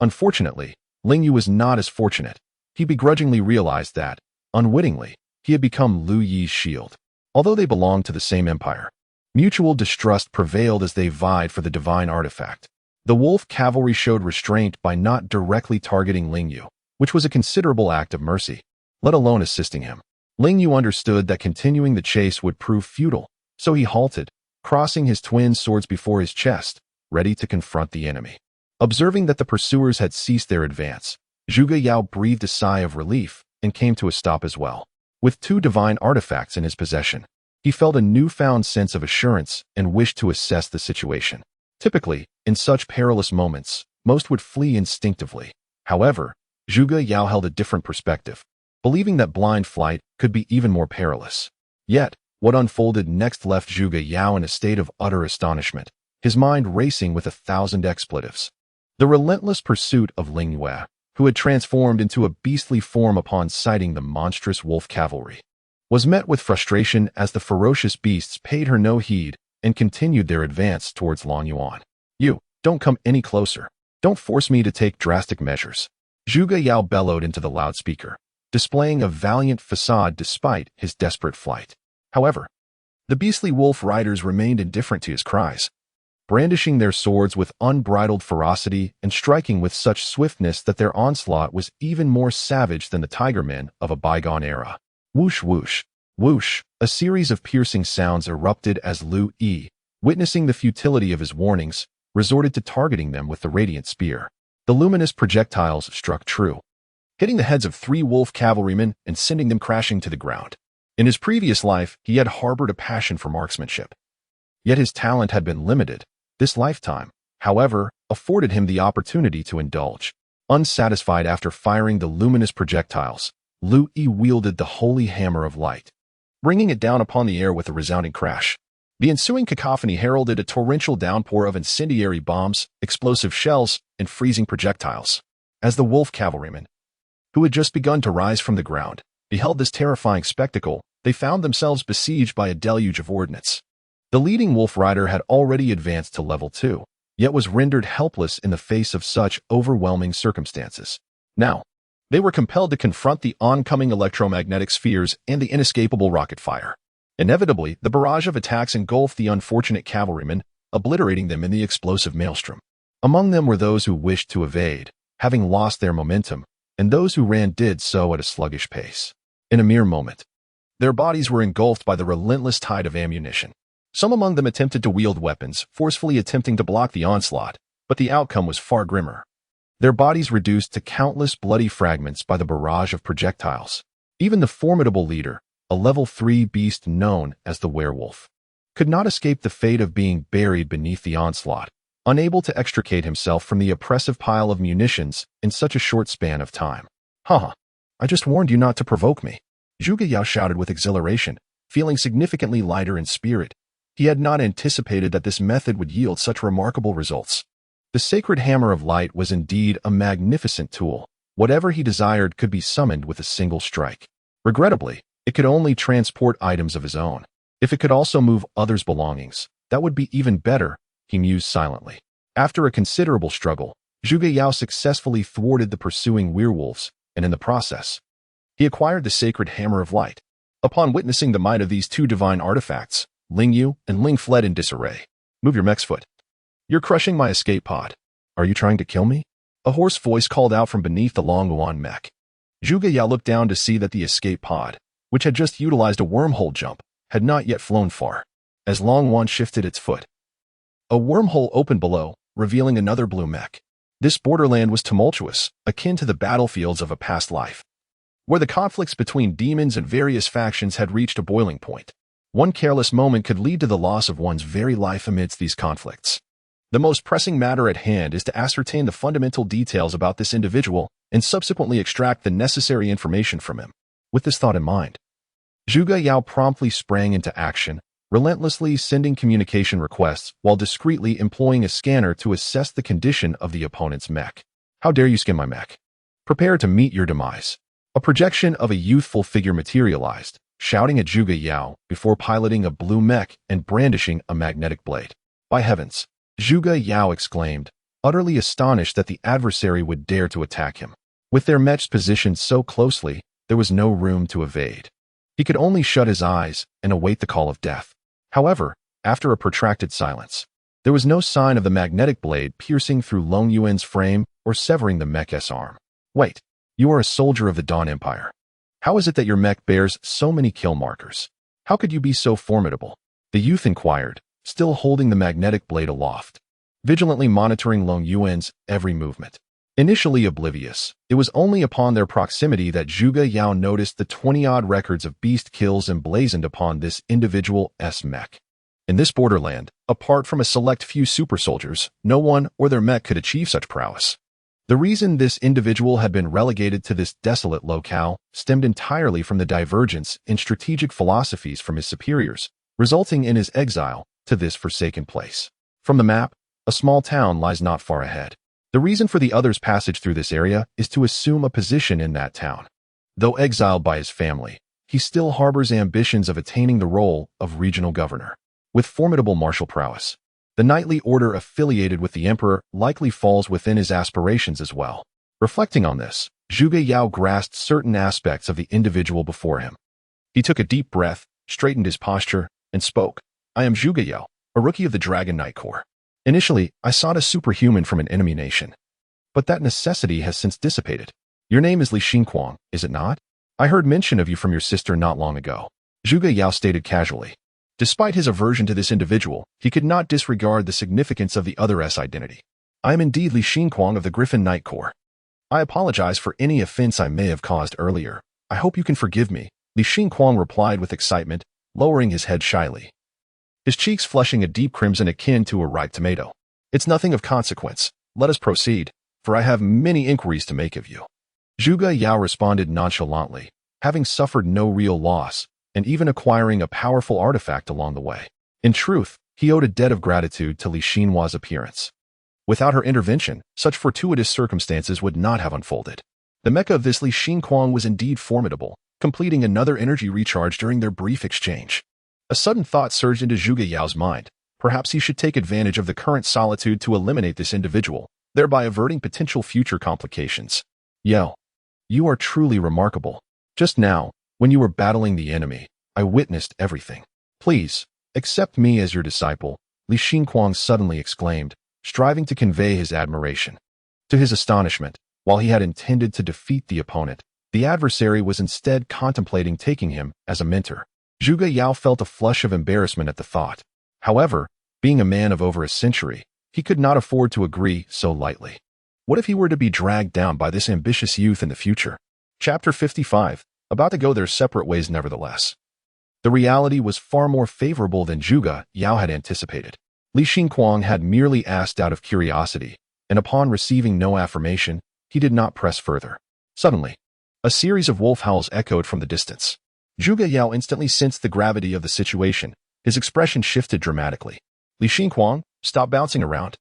Unfortunately, Lin Yu was not as fortunate. He begrudgingly realized that, unwittingly, he had become Lu Yi's shield. Although they belonged to the same empire, mutual distrust prevailed as they vied for the divine artifact. The wolf cavalry showed restraint by not directly targeting Lin Yu, which was a considerable act of mercy, let alone assisting him. Lin Yu understood that continuing the chase would prove futile, so he halted, crossing his twin swords before his chest, ready to confront the enemy. Observing that the pursuers had ceased their advance, Zhuge Yao breathed a sigh of relief and came to a stop as well. With two divine artifacts in his possession, he felt a newfound sense of assurance and wished to assess the situation. Typically, in such perilous moments, most would flee instinctively. However, Zhuge Yao held a different perspective, believing that blind flight could be even more perilous. Yet, what unfolded next left Zhuge Yao in a state of utter astonishment, his mind racing with 1,000 expletives. The relentless pursuit of Lin Yuan, who had transformed into a beastly form upon sighting the monstrous wolf cavalry, was met with frustration as the ferocious beasts paid her no heed and continued their advance towards Lin Yuan. "You, don't come any closer. Don't force me to take drastic measures," Zhuge Yao bellowed into the loudspeaker, displaying a valiant facade despite his desperate flight. However, the beastly wolf riders remained indifferent to his cries, brandishing their swords with unbridled ferocity and striking with such swiftness that their onslaught was even more savage than the tiger men of a bygone era. Whoosh whoosh, whoosh, a series of piercing sounds erupted as Lu Yi, witnessing the futility of his warnings, resorted to targeting them with the radiant spear. The luminous projectiles struck true, hitting the heads of 3 wolf cavalrymen and sending them crashing to the ground. In his previous life, he had harbored a passion for marksmanship. Yet his talent had been limited. This lifetime, however, afforded him the opportunity to indulge. Unsatisfied after firing the luminous projectiles, Lu Yi wielded the holy hammer of light, bringing it down upon the air with a resounding crash. The ensuing cacophony heralded a torrential downpour of incendiary bombs, explosive shells, and freezing projectiles. As the wolf cavalrymen, who had just begun to rise from the ground, beheld this terrifying spectacle, they found themselves besieged by a deluge of ordnance. The leading wolf rider had already advanced to level 2, yet was rendered helpless in the face of such overwhelming circumstances. Now, they were compelled to confront the oncoming electromagnetic spheres and the inescapable rocket fire. Inevitably, the barrage of attacks engulfed the unfortunate cavalrymen, obliterating them in the explosive maelstrom. Among them were those who wished to evade, having lost their momentum, and those who ran did so at a sluggish pace. In a mere moment, their bodies were engulfed by the relentless tide of ammunition. Some among them attempted to wield weapons, forcefully attempting to block the onslaught, but the outcome was far grimmer. Their bodies reduced to countless bloody fragments by the barrage of projectiles. Even the formidable leader, a level 3 beast known as the werewolf, could not escape the fate of being buried beneath the onslaught, unable to extricate himself from the oppressive pile of munitions in such a short span of time. "Haha, I just warned you not to provoke me," Zhuge Yao shouted with exhilaration, feeling significantly lighter in spirit. He had not anticipated that this method would yield such remarkable results. The sacred hammer of light was indeed a magnificent tool. Whatever he desired could be summoned with a single strike. Regrettably, it could only transport items of his own. If it could also move others' belongings, that would be even better, he mused silently. After a considerable struggle, Zhuge Yao successfully thwarted the pursuing werewolves, and in the process, he acquired the sacred hammer of light. Upon witnessing the might of these two divine artifacts, Lin Yu and Ling fled in disarray. "Move your mech's foot. You're crushing my escape pod. Are you trying to kill me?" A hoarse voice called out from beneath the Lin Yuan mech. Zhuge Yao looked down to see that the escape pod, which had just utilized a wormhole jump, had not yet flown far. As Lin Yuan shifted its foot, a wormhole opened below, revealing another blue mech. This borderland was tumultuous, akin to the battlefields of a past life, where the conflicts between demons and various factions had reached a boiling point. One careless moment could lead to the loss of one's very life amidst these conflicts. The most pressing matter at hand is to ascertain the fundamental details about this individual and subsequently extract the necessary information from him. With this thought in mind, Zhuge Yao promptly sprang into action, relentlessly sending communication requests while discreetly employing a scanner to assess the condition of the opponent's mech. How dare you skin my mech? Prepare to meet your demise. A projection of a youthful figure materialized, shouting at Zhuge Yao before piloting a blue mech and brandishing a magnetic blade. By heavens! Zhuge Yao exclaimed, utterly astonished that the adversary would dare to attack him. With their mechs positioned so closely, there was no room to evade. He could only shut his eyes and await the call of death. However, after a protracted silence, there was no sign of the magnetic blade piercing through Lin Yuan's frame or severing the mech's arm. Wait, you are a soldier of the Dawn Empire. How is it that your mech bears so many kill markers? How could you be so formidable? The youth inquired, still holding the magnetic blade aloft, vigilantly monitoring Lin Yuan's every movement. Initially oblivious, it was only upon their proximity that Zhuge Yao noticed the 20-odd records of beast kills emblazoned upon this individual's mech. In this borderland, apart from a select few super soldiers, no one or their mech could achieve such prowess. The reason this individual had been relegated to this desolate locale stemmed entirely from the divergence in strategic philosophies from his superiors, resulting in his exile to this forsaken place. From the map, a small town lies not far ahead. The reason for the other's passage through this area is to assume a position in that town. Though exiled by his family, he still harbors ambitions of attaining the role of regional governor. With formidable martial prowess, the knightly order affiliated with the emperor likely falls within his aspirations as well. Reflecting on this, Zhuge Yao grasped certain aspects of the individual before him. He took a deep breath, straightened his posture, and spoke. I am Zhuge Yao, a rookie of the Dragon Knight Corps. Initially, I sought a superhuman from an enemy nation. But that necessity has since dissipated. Your name is Li Xinquang, is it not? I heard mention of you from your sister not long ago. Zhuge Yao stated casually. Despite his aversion to this individual, he could not disregard the significance of the other's identity. I am indeed Li Xinquang of the Griffin Knight Corps. I apologize for any offense I may have caused earlier. I hope you can forgive me, Li Xinquang replied with excitement, lowering his head shyly, his cheeks flushing a deep crimson akin to a ripe tomato. It's nothing of consequence. Let us proceed, for I have many inquiries to make of you. Zhuge Yao responded nonchalantly, having suffered no real loss, and even acquiring a powerful artifact along the way. In truth, he owed a debt of gratitude to Li Xinhua's appearance. Without her intervention, such fortuitous circumstances would not have unfolded. The mecha of this Li Xinquang was indeed formidable, completing another energy recharge during their brief exchange. A sudden thought surged into Zhuge Yao's mind. Perhaps he should take advantage of the current solitude to eliminate this individual, thereby averting potential future complications. Yao, you are truly remarkable. Just now, when you were battling the enemy, I witnessed everything. Please, accept me as your disciple, Li Xinquang suddenly exclaimed, striving to convey his admiration. To his astonishment, while he had intended to defeat the opponent, the adversary was instead contemplating taking him as a mentor. Zhuge Yao felt a flush of embarrassment at the thought. However, being a man of over a century, he could not afford to agree so lightly. What if he were to be dragged down by this ambitious youth in the future? Chapter 55, about to go their separate ways nevertheless. The reality was far more favorable than Zhuge Yao had anticipated. Li Xinquang had merely asked out of curiosity, and upon receiving no affirmation, he did not press further. Suddenly, a series of wolf howls echoed from the distance. Zhuge Yao instantly sensed the gravity of the situation. His expression shifted dramatically. Li Xinquang, stop bouncing around.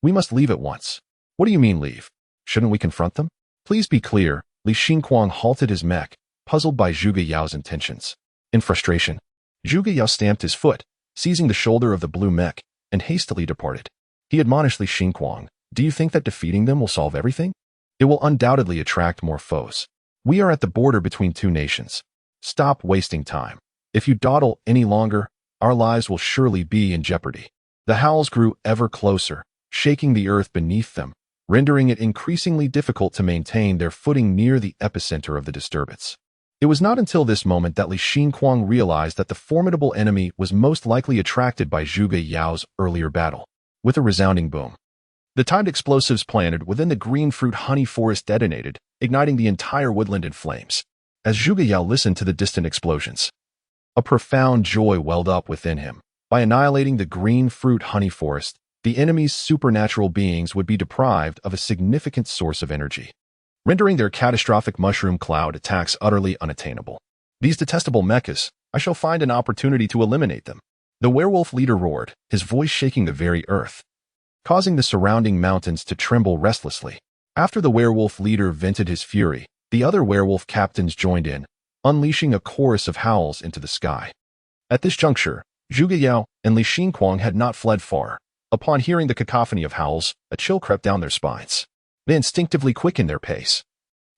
We must leave at once. What do you mean leave? Shouldn't we confront them? Please be clear. Li Xinquang halted his mech, puzzled by Zhuge Yao's intentions. In frustration, Zhuge Yao stamped his foot, seizing the shoulder of the blue mech, and hastily departed. He admonished Li Xinquang, do you think that defeating them will solve everything? It will undoubtedly attract more foes. We are at the border between two nations. Stop wasting time. If you dawdle any longer, our lives will surely be in jeopardy. The howls grew ever closer, shaking the earth beneath them, rendering it increasingly difficult to maintain their footing near the epicenter of the disturbance. It was not until this moment that Li Xinquang realized that the formidable enemy was most likely attracted by Zhuge Yao's earlier battle. With a resounding boom, the timed explosives planted within the green fruit honey forest detonated, igniting the entire woodland in flames. As Zhuge Yao listened to the distant explosions, a profound joy welled up within him. By annihilating the green fruit honey forest, the enemy's supernatural beings would be deprived of a significant source of energy, rendering their catastrophic mushroom cloud attacks utterly unattainable. These detestable mechas, I shall find an opportunity to eliminate them. The werewolf leader roared, his voice shaking the very earth, causing the surrounding mountains to tremble restlessly. After the werewolf leader vented his fury, the other werewolf captains joined in, unleashing a chorus of howls into the sky. At this juncture, Zhuge Yao and Li Xinquang had not fled far. Upon hearing the cacophony of howls, a chill crept down their spines. They instinctively quickened their pace,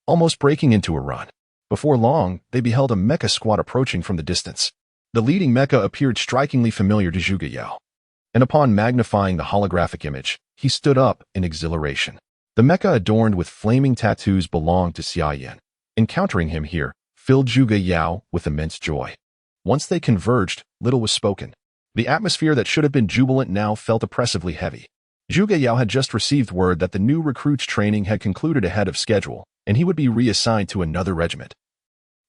almost breaking into a run. Before long, they beheld a mecha squad approaching from the distance. The leading mecha appeared strikingly familiar to Zhuge Yao, and upon magnifying the holographic image, he stood up in exhilaration. The mecha adorned with flaming tattoos belonged to Xia Yan. Encountering him here filled Zhuge Yao with immense joy. Once they converged, little was spoken. The atmosphere that should have been jubilant now felt oppressively heavy. Zhuge Yao had just received word that the new recruit's training had concluded ahead of schedule, and he would be reassigned to another regiment,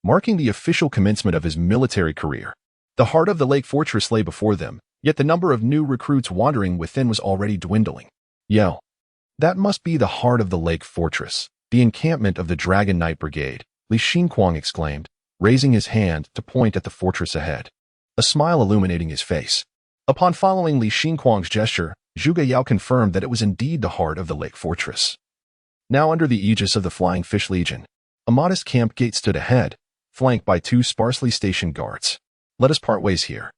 marking the official commencement of his military career. The heart of the lake fortress lay before them, yet the number of new recruits wandering within was already dwindling. Yo, that must be the heart of the lake fortress, the encampment of the Dragon Knight Brigade, Li Xinquang exclaimed, raising his hand to point at the fortress ahead, a smile illuminating his face. Upon following Li Xinquang's gesture, Zhuge Yao confirmed that it was indeed the heart of the lake fortress. Now under the aegis of the Flying Fish Legion, a modest camp gate stood ahead, flanked by 2 sparsely stationed guards. Let us part ways here.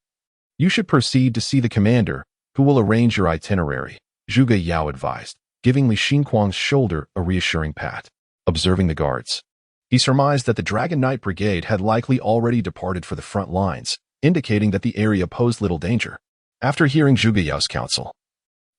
You should proceed to see the commander, who will arrange your itinerary, Zhuge Yao advised, giving Li Xinquang's shoulder a reassuring pat. Observing the guards, he surmised that the Dragon Knight Brigade had likely already departed for the front lines, indicating that the area posed little danger. After hearing Zhuge Yao's counsel,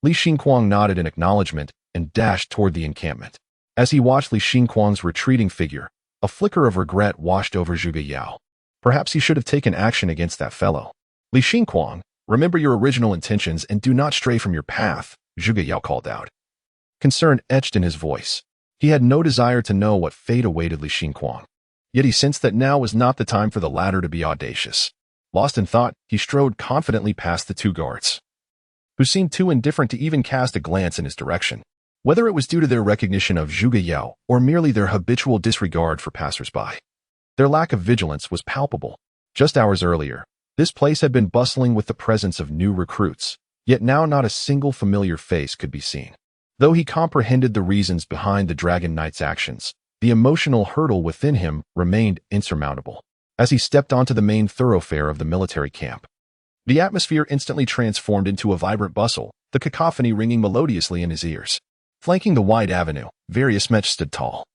Li Xinquang nodded in acknowledgement and dashed toward the encampment. As he watched Li Xinquang's retreating figure, a flicker of regret washed over Zhuge Yao. Perhaps he should have taken action against that fellow. Li Xinquang, remember your original intentions and do not stray from your path, Zhuge Yao called out. Concern etched in his voice. He had no desire to know what fate awaited Li Xinquang. Yet he sensed that now was not the time for the latter to be audacious. Lost in thought, he strode confidently past the 2 guards, who seemed too indifferent to even cast a glance in his direction. Whether it was due to their recognition of Zhuge Yao or merely their habitual disregard for passers-by, their lack of vigilance was palpable. Just hours earlier, this place had been bustling with the presence of new recruits, yet now not a single familiar face could be seen. Though he comprehended the reasons behind the Dragon Knight's actions, the emotional hurdle within him remained insurmountable. As he stepped onto the main thoroughfare of the military camp, the atmosphere instantly transformed into a vibrant bustle, the cacophony ringing melodiously in his ears. Flanking the wide avenue, various mechs stood tall,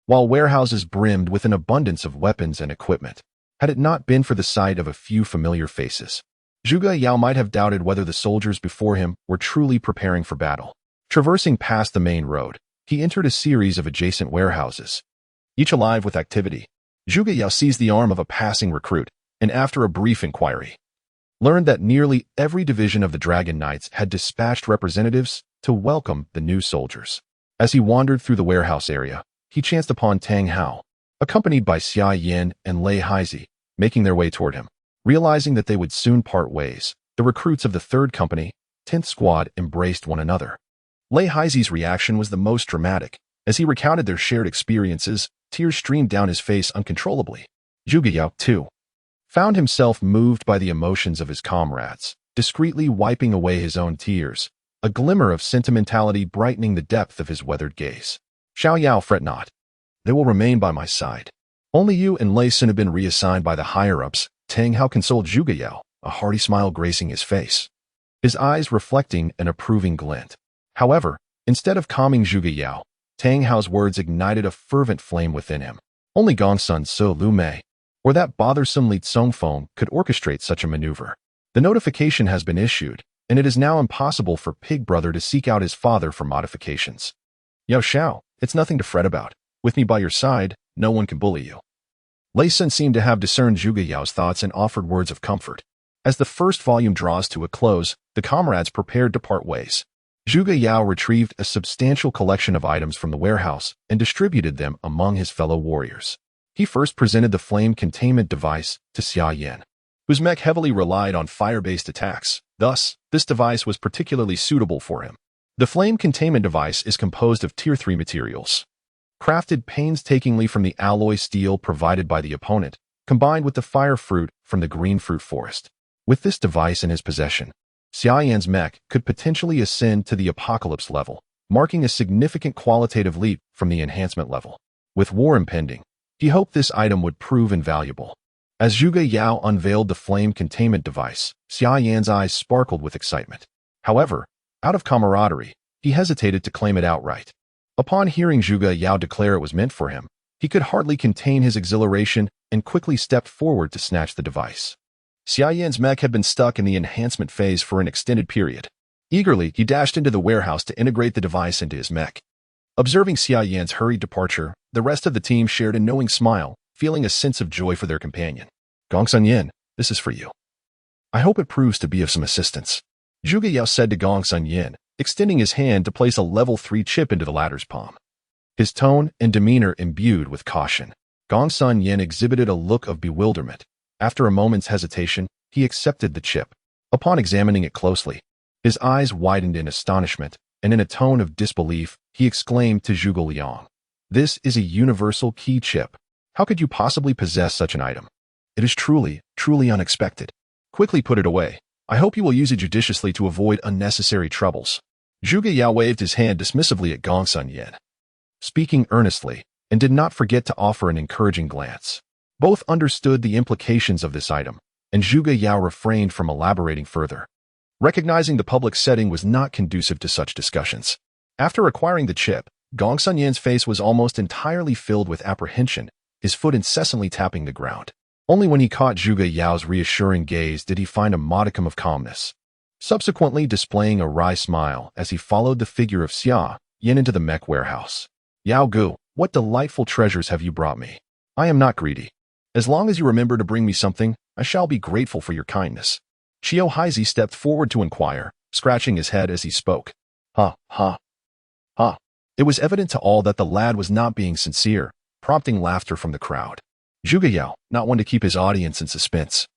while warehouses brimmed with an abundance of weapons and equipment. Had it not been for the sight of a few familiar faces, Zhuge Yao might have doubted whether the soldiers before him were truly preparing for battle. Traversing past the main road, he entered a series of adjacent warehouses, each alive with activity. Zhuge Yao seized the arm of a passing recruit, and after a brief inquiry, learned that nearly every division of the Dragon Knights had dispatched representatives to welcome the new soldiers. As he wandered through the warehouse area, he chanced upon Tang Hao, accompanied by Xia Yan and Lei Haizi, making their way toward him. Realizing that they would soon part ways, the recruits of the 3rd Company, 10th Squad embraced one another. Lei Haizi's reaction was the most dramatic. As he recounted their shared experiences, tears streamed down his face uncontrollably. Zhuge Yao, too, found himself moved by the emotions of his comrades, discreetly wiping away his own tears, a glimmer of sentimentality brightening the depth of his weathered gaze. Xiao Yao, fret not. They will remain by my side. Only you and Lei Sun have been reassigned by the higher-ups, Tang Hao consoled Zhuge Yao, a hearty smile gracing his face, his eyes reflecting an approving glint. However, instead of calming Zhuge Yao, Tang Hao's words ignited a fervent flame within him. Only Gongsun So Lu Mei, or that bothersome Li Tsongfeng, could orchestrate such a maneuver. The notification has been issued, and it is now impossible for Pig Brother to seek out his father for modifications. Yao Xiao, it's nothing to fret about. With me by your side, no one can bully you. Lei Sun seemed to have discerned Zhuge Yao's thoughts and offered words of comfort. As the first volume draws to a close, the comrades prepared to part ways. Zhuge Yao retrieved a substantial collection of items from the warehouse and distributed them among his fellow warriors. He first presented the flame containment device to Xia Yan, whose mech heavily relied on fire-based attacks. Thus, this device was particularly suitable for him. The flame containment device is composed of Tier 3 materials, crafted painstakingly from the alloy steel provided by the opponent, combined with the fire fruit from the green fruit forest. With this device in his possession, Xia Yan's mech could potentially ascend to the apocalypse level, marking a significant qualitative leap from the enhancement level. With war impending, he hoped this item would prove invaluable. As Zhuge Yao unveiled the flame containment device, Xia Yan's eyes sparkled with excitement. However, out of camaraderie, he hesitated to claim it outright. Upon hearing Zhuge Yao declare it was meant for him, he could hardly contain his exhilaration and quickly stepped forward to snatch the device. Xia Yan's mech had been stuck in the enhancement phase for an extended period. Eagerly, he dashed into the warehouse to integrate the device into his mech. Observing Xia Yan's hurried departure, the rest of the team shared a knowing smile, feeling a sense of joy for their companion. Gongsun Yin, this is for you. I hope it proves to be of some assistance. Zhuge Yao said to Gongsun Yin, extending his hand to place a level 3 chip into the latter's palm. His tone and demeanor imbued with caution. Gongsun Yin exhibited a look of bewilderment. After a moment's hesitation, he accepted the chip. Upon examining it closely, his eyes widened in astonishment, and in a tone of disbelief, he exclaimed to Zhuge Liang, "This is a universal key chip. How could you possibly possess such an item? It is truly, truly unexpected. Quickly put it away. I hope you will use it judiciously to avoid unnecessary troubles." Zhuge Yao waved his hand dismissively at Gongsun Yin, speaking earnestly, and did not forget to offer an encouraging glance. Both understood the implications of this item, and Zhuge Yao refrained from elaborating further, recognizing the public setting was not conducive to such discussions. After acquiring the chip, Gongsun Yin's face was almost entirely filled with apprehension, his foot incessantly tapping the ground. Only when he caught Zhuge Yao's reassuring gaze did he find a modicum of calmness, subsequently displaying a wry smile as he followed the figure of Xia Yin into the mech warehouse. "Yao Gu, what delightful treasures have you brought me? I am not greedy. As long as you remember to bring me something, I shall be grateful for your kindness." Qiu Haizi stepped forward to inquire, scratching his head as he spoke. Ha, ha, ha. It was evident to all that the lad was not being sincere, prompting laughter from the crowd. Zhuge Yao, not one to keep his audience in suspense,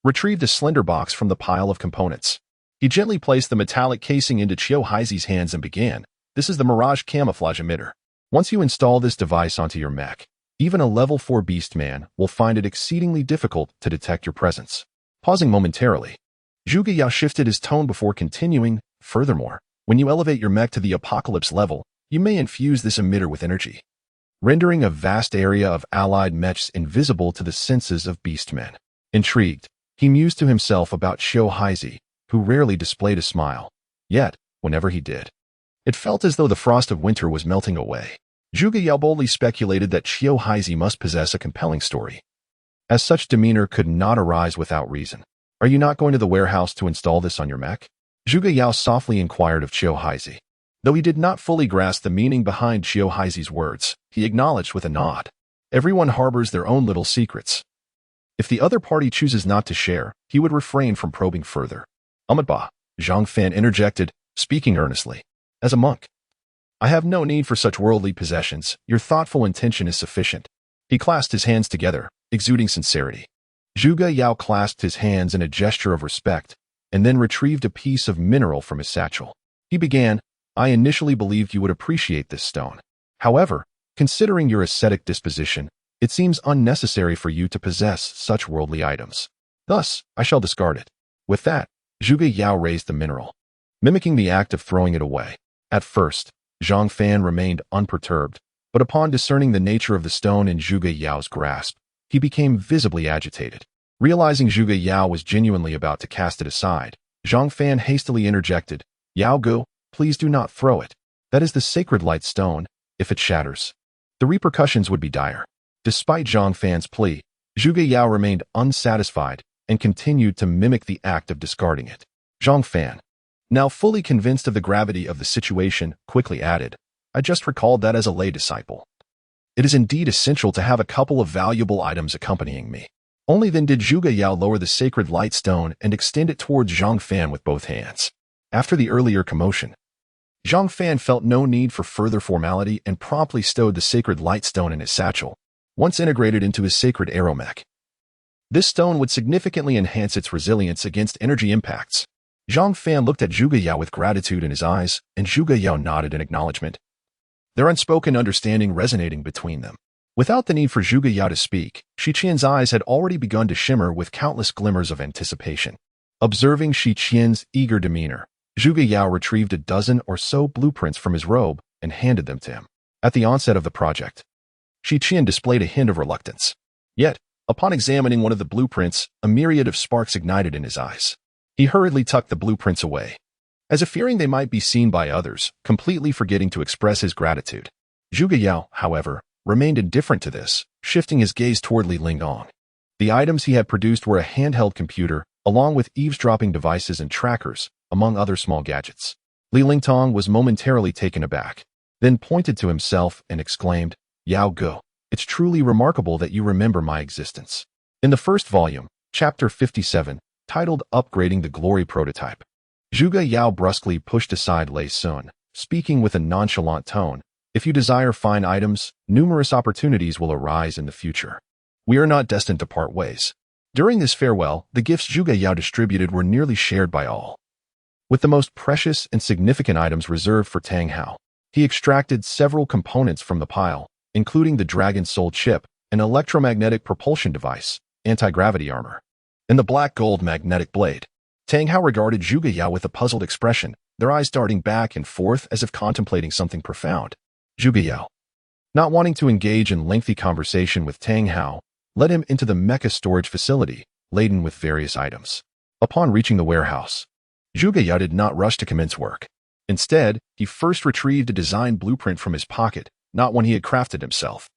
retrieved a slender box from the pile of components. He gently placed the metallic casing into Qiu Haizi's hands and began, "This is the Mirage Camouflage Emitter. Once you install this device onto your mech, even a level 4 beastman will find it exceedingly difficult to detect your presence." Pausing momentarily, Zhuge Yao shifted his tone before continuing, "Furthermore, when you elevate your mech to the apocalypse level, you may infuse this emitter with energy, rendering a vast area of allied mechs invisible to the senses of beastmen." Intrigued, he mused to himself about Qiu Haizi, who rarely displayed a smile. Yet, whenever he did, it felt as though the frost of winter was melting away. Zhuge Yao boldly speculated that Qiu Haizi must possess a compelling story, as such demeanor could not arise without reason. "Are you not going to the warehouse to install this on your mech?" Zhuge Yao softly inquired of Qiu Haizi. Though he did not fully grasp the meaning behind Qiu Haizi's words, he acknowledged with a nod. Everyone harbors their own little secrets. If the other party chooses not to share, he would refrain from probing further. "Ahmadba," Zhang Fan interjected, speaking earnestly. "As a monk, I have no need for such worldly possessions. Your thoughtful intention is sufficient." He clasped his hands together, exuding sincerity. Zhuge Yao clasped his hands in a gesture of respect, and then retrieved a piece of mineral from his satchel. He began, "I initially believed you would appreciate this stone. However, considering your ascetic disposition, it seems unnecessary for you to possess such worldly items. Thus, I shall discard it." With that, Zhuge Yao raised the mineral, mimicking the act of throwing it away. At first, Zhang Fan remained unperturbed, but upon discerning the nature of the stone in Zhuge Yao's grasp, he became visibly agitated. Realizing Zhuge Yao was genuinely about to cast it aside, Zhang Fan hastily interjected, "Yao Gu, please do not throw it. That is the sacred light stone. If it shatters, the repercussions would be dire." Despite Zhang Fan's plea, Zhuge Yao remained unsatisfied and continued to mimic the act of discarding it. Zhang Fan, now fully convinced of the gravity of the situation, quickly added, "I just recalled that as a lay disciple, it is indeed essential to have a couple of valuable items accompanying me." Only then did Zhuge Yao lower the sacred light stone and extend it towards Zhang Fan with both hands. After the earlier commotion, Zhang Fan felt no need for further formality and promptly stowed the sacred light stone in his satchel, once integrated into his sacred aeromech. This stone would significantly enhance its resilience against energy impacts. Zhang Fan looked at Zhuge Yao with gratitude in his eyes, and Zhuge Yao nodded in acknowledgement, their unspoken understanding resonating between them. Without the need for Zhuge Yao to speak, Shi Qian's eyes had already begun to shimmer with countless glimmers of anticipation. Observing Shi Qian's eager demeanor, Zhuge Yao retrieved a dozen or so blueprints from his robe and handed them to him. At the onset of the project, Shi Qian displayed a hint of reluctance. Yet, upon examining one of the blueprints, a myriad of sparks ignited in his eyes. He hurriedly tucked the blueprints away, as if fearing they might be seen by others, completely forgetting to express his gratitude. Zhuge Yao, however, remained indifferent to this, shifting his gaze toward Li Linggong. The items he had produced were a handheld computer, along with eavesdropping devices and trackers, among other small gadgets. Li Linggong was momentarily taken aback, then pointed to himself and exclaimed, "Yao Ge, it's truly remarkable that you remember my existence." In the first volume, Chapter 57, titled Upgrading the Glory Prototype, Zhuge Yao brusquely pushed aside Lei Sun, speaking with a nonchalant tone, "If you desire fine items, numerous opportunities will arise in the future. We are not destined to part ways." During this farewell, the gifts Zhuge Yao distributed were nearly shared by all, with the most precious and significant items reserved for Tang Hao. He extracted several components from the pile, including the Dragon Soul chip, an electromagnetic propulsion device, anti-gravity armor, and the black gold magnetic blade. Tang Hao regarded Zhuge Yao with a puzzled expression, their eyes darting back and forth as if contemplating something profound. Zhuge Yao, not wanting to engage in lengthy conversation with Tang Hao, led him into the mecha storage facility, laden with various items. Upon reaching the warehouse, Zhuge Yao did not rush to commence work. Instead, he first retrieved a design blueprint from his pocket, not one he had crafted himself,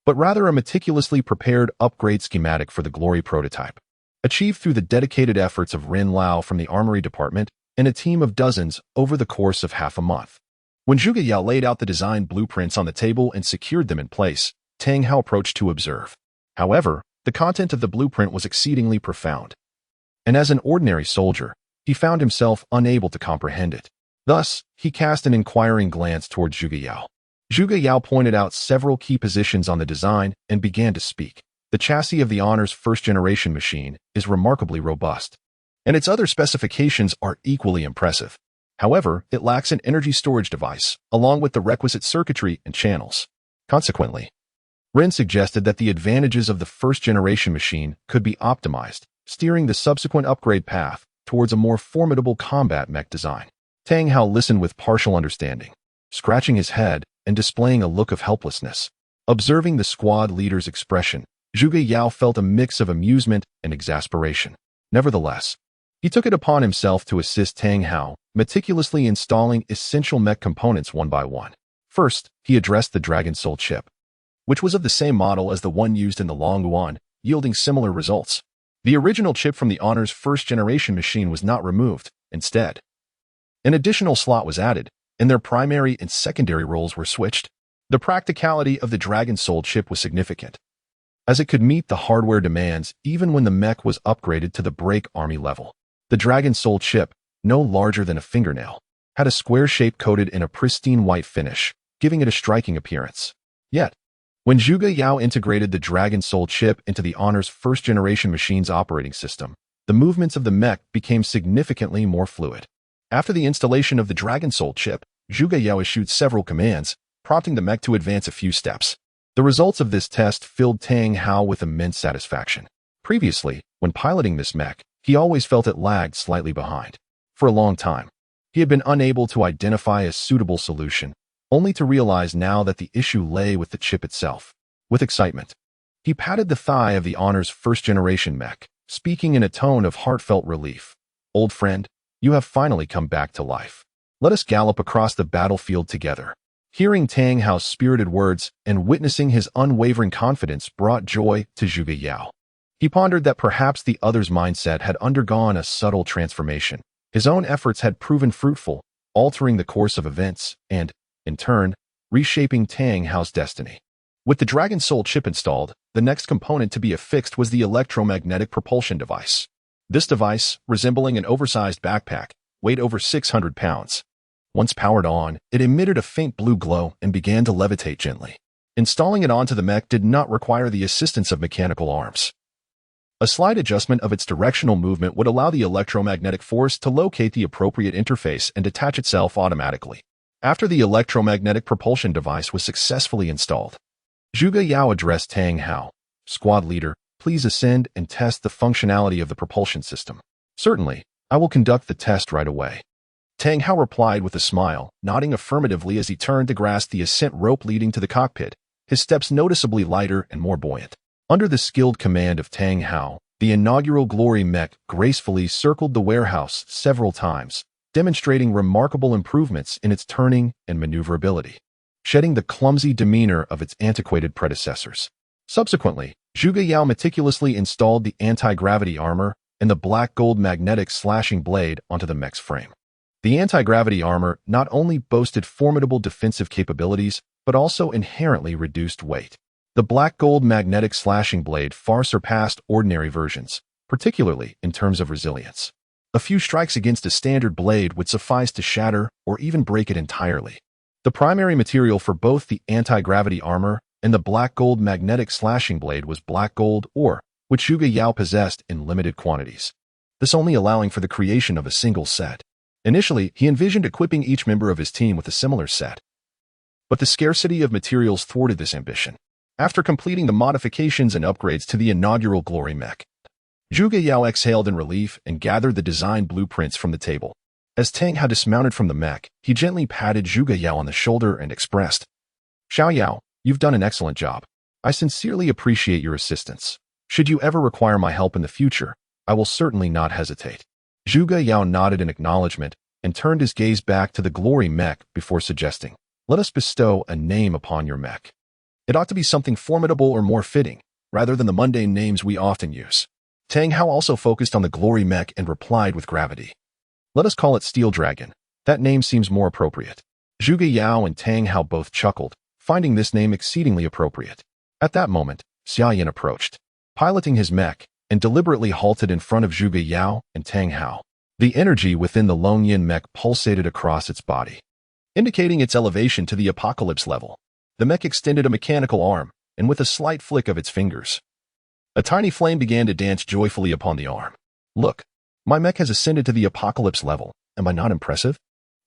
but rather a meticulously prepared upgrade schematic for the Glory prototype, achieved through the dedicated efforts of Ren Lao from the Armory Department and a team of dozens over the course of half a month. When Zhuge Yao laid out the design blueprints on the table and secured them in place, Tang Hao approached to observe. However, the content of the blueprint was exceedingly profound, and as an ordinary soldier, he found himself unable to comprehend it. Thus, he cast an inquiring glance toward Zhuge Yao. Zhuge Yao pointed out several key positions on the design and began to speak. The chassis of the Honor's first-generation machine is remarkably robust, and its other specifications are equally impressive. However, it lacks an energy storage device, along with the requisite circuitry and channels. Consequently, Ren suggested that the advantages of the first-generation machine could be optimized, steering the subsequent upgrade path towards a more formidable combat mech design. Tang Hao listened with partial understanding, scratching his head and displaying a look of helplessness. Observing the squad leader's expression, Zhuge Yao felt a mix of amusement and exasperation. Nevertheless, he took it upon himself to assist Tang Hao, meticulously installing essential mech components one by one. First, he addressed the Dragon Soul chip, which was of the same model as the one used in the Lin Yuan, yielding similar results. The original chip from the Honor's first-generation machine was not removed. Instead, an additional slot was added, and their primary and secondary roles were switched. The practicality of the Dragon Soul chip was significant, as it could meet the hardware demands even when the mech was upgraded to the Break Army level. The Dragon Soul chip, no larger than a fingernail, had a square shape coated in a pristine white finish, giving it a striking appearance. Yet, when Zhuge Yao integrated the Dragon Soul chip into the Honor's first-generation machine's operating system, the movements of the mech became significantly more fluid. After the installation of the Dragon Soul chip, Zhuge Yao issued several commands, prompting the mech to advance a few steps. The results of this test filled Tang Hao with immense satisfaction. Previously, when piloting this mech, he always felt it lagged slightly behind. For a long time, he had been unable to identify a suitable solution, only to realize now that the issue lay with the chip itself. With excitement, he patted the thigh of the Honor's first-generation mech, speaking in a tone of heartfelt relief. "Old friend, you have finally come back to life. Let us gallop across the battlefield together." Hearing Tang Hao's spirited words and witnessing his unwavering confidence brought joy to Zhuge Yao. He pondered that perhaps the other's mindset had undergone a subtle transformation. His own efforts had proven fruitful, altering the course of events and, in turn, reshaping Tang Hao's destiny. With the Dragon Soul chip installed, the next component to be affixed was the electromagnetic propulsion device. This device, resembling an oversized backpack, weighed over 600 pounds. Once powered on, it emitted a faint blue glow and began to levitate gently. Installing it onto the mech did not require the assistance of mechanical arms. A slight adjustment of its directional movement would allow the electromagnetic force to locate the appropriate interface and detach itself automatically. After the electromagnetic propulsion device was successfully installed, Zhuge Yao addressed Tang Hao. Squad leader, please ascend and test the functionality of the propulsion system. Certainly, I will conduct the test right away. Tang Hao replied with a smile, nodding affirmatively as he turned to grasp the ascent rope leading to the cockpit, his steps noticeably lighter and more buoyant. Under the skilled command of Tang Hao, the inaugural glory mech gracefully circled the warehouse several times, demonstrating remarkable improvements in its turning and maneuverability, shedding the clumsy demeanor of its antiquated predecessors. Subsequently, Zhuge Yao meticulously installed the anti-gravity armor and the black-gold magnetic slashing blade onto the mech's frame. The anti-gravity armor not only boasted formidable defensive capabilities, but also inherently reduced weight. The black-gold magnetic slashing blade far surpassed ordinary versions, particularly in terms of resilience. A few strikes against a standard blade would suffice to shatter or even break it entirely. The primary material for both the anti-gravity armor and the black-gold magnetic slashing blade was black gold ore, which Zhuge Yao possessed in limited quantities, this only allowing for the creation of a single set. Initially, he envisioned equipping each member of his team with a similar set. But the scarcity of materials thwarted this ambition. After completing the modifications and upgrades to the inaugural glory mech, Zhuge Yao exhaled in relief and gathered the design blueprints from the table. As Tang Hao dismounted from the mech, he gently patted Zhuge Yao on the shoulder and expressed, "Xiao Yao, you've done an excellent job. I sincerely appreciate your assistance. Should you ever require my help in the future, I will certainly not hesitate." Zhuge Yao nodded in acknowledgement and turned his gaze back to the glory mech before suggesting, "Let us bestow a name upon your mech. It ought to be something formidable or more fitting, rather than the mundane names we often use." Tang Hao also focused on the glory mech and replied with gravity, "Let us call it Steel Dragon. That name seems more appropriate." Zhuge Yao and Tang Hao both chuckled, finding this name exceedingly appropriate. At that moment, Xia Yan approached, piloting his mech, and deliberately halted in front of Zhuge Yao and Tang Hao. The energy within the Longyan mech pulsated across its body, indicating its elevation to the apocalypse level. The mech extended a mechanical arm, and with a slight flick of its fingers, a tiny flame began to dance joyfully upon the arm. "Look, my mech has ascended to the apocalypse level. Am I not impressive?"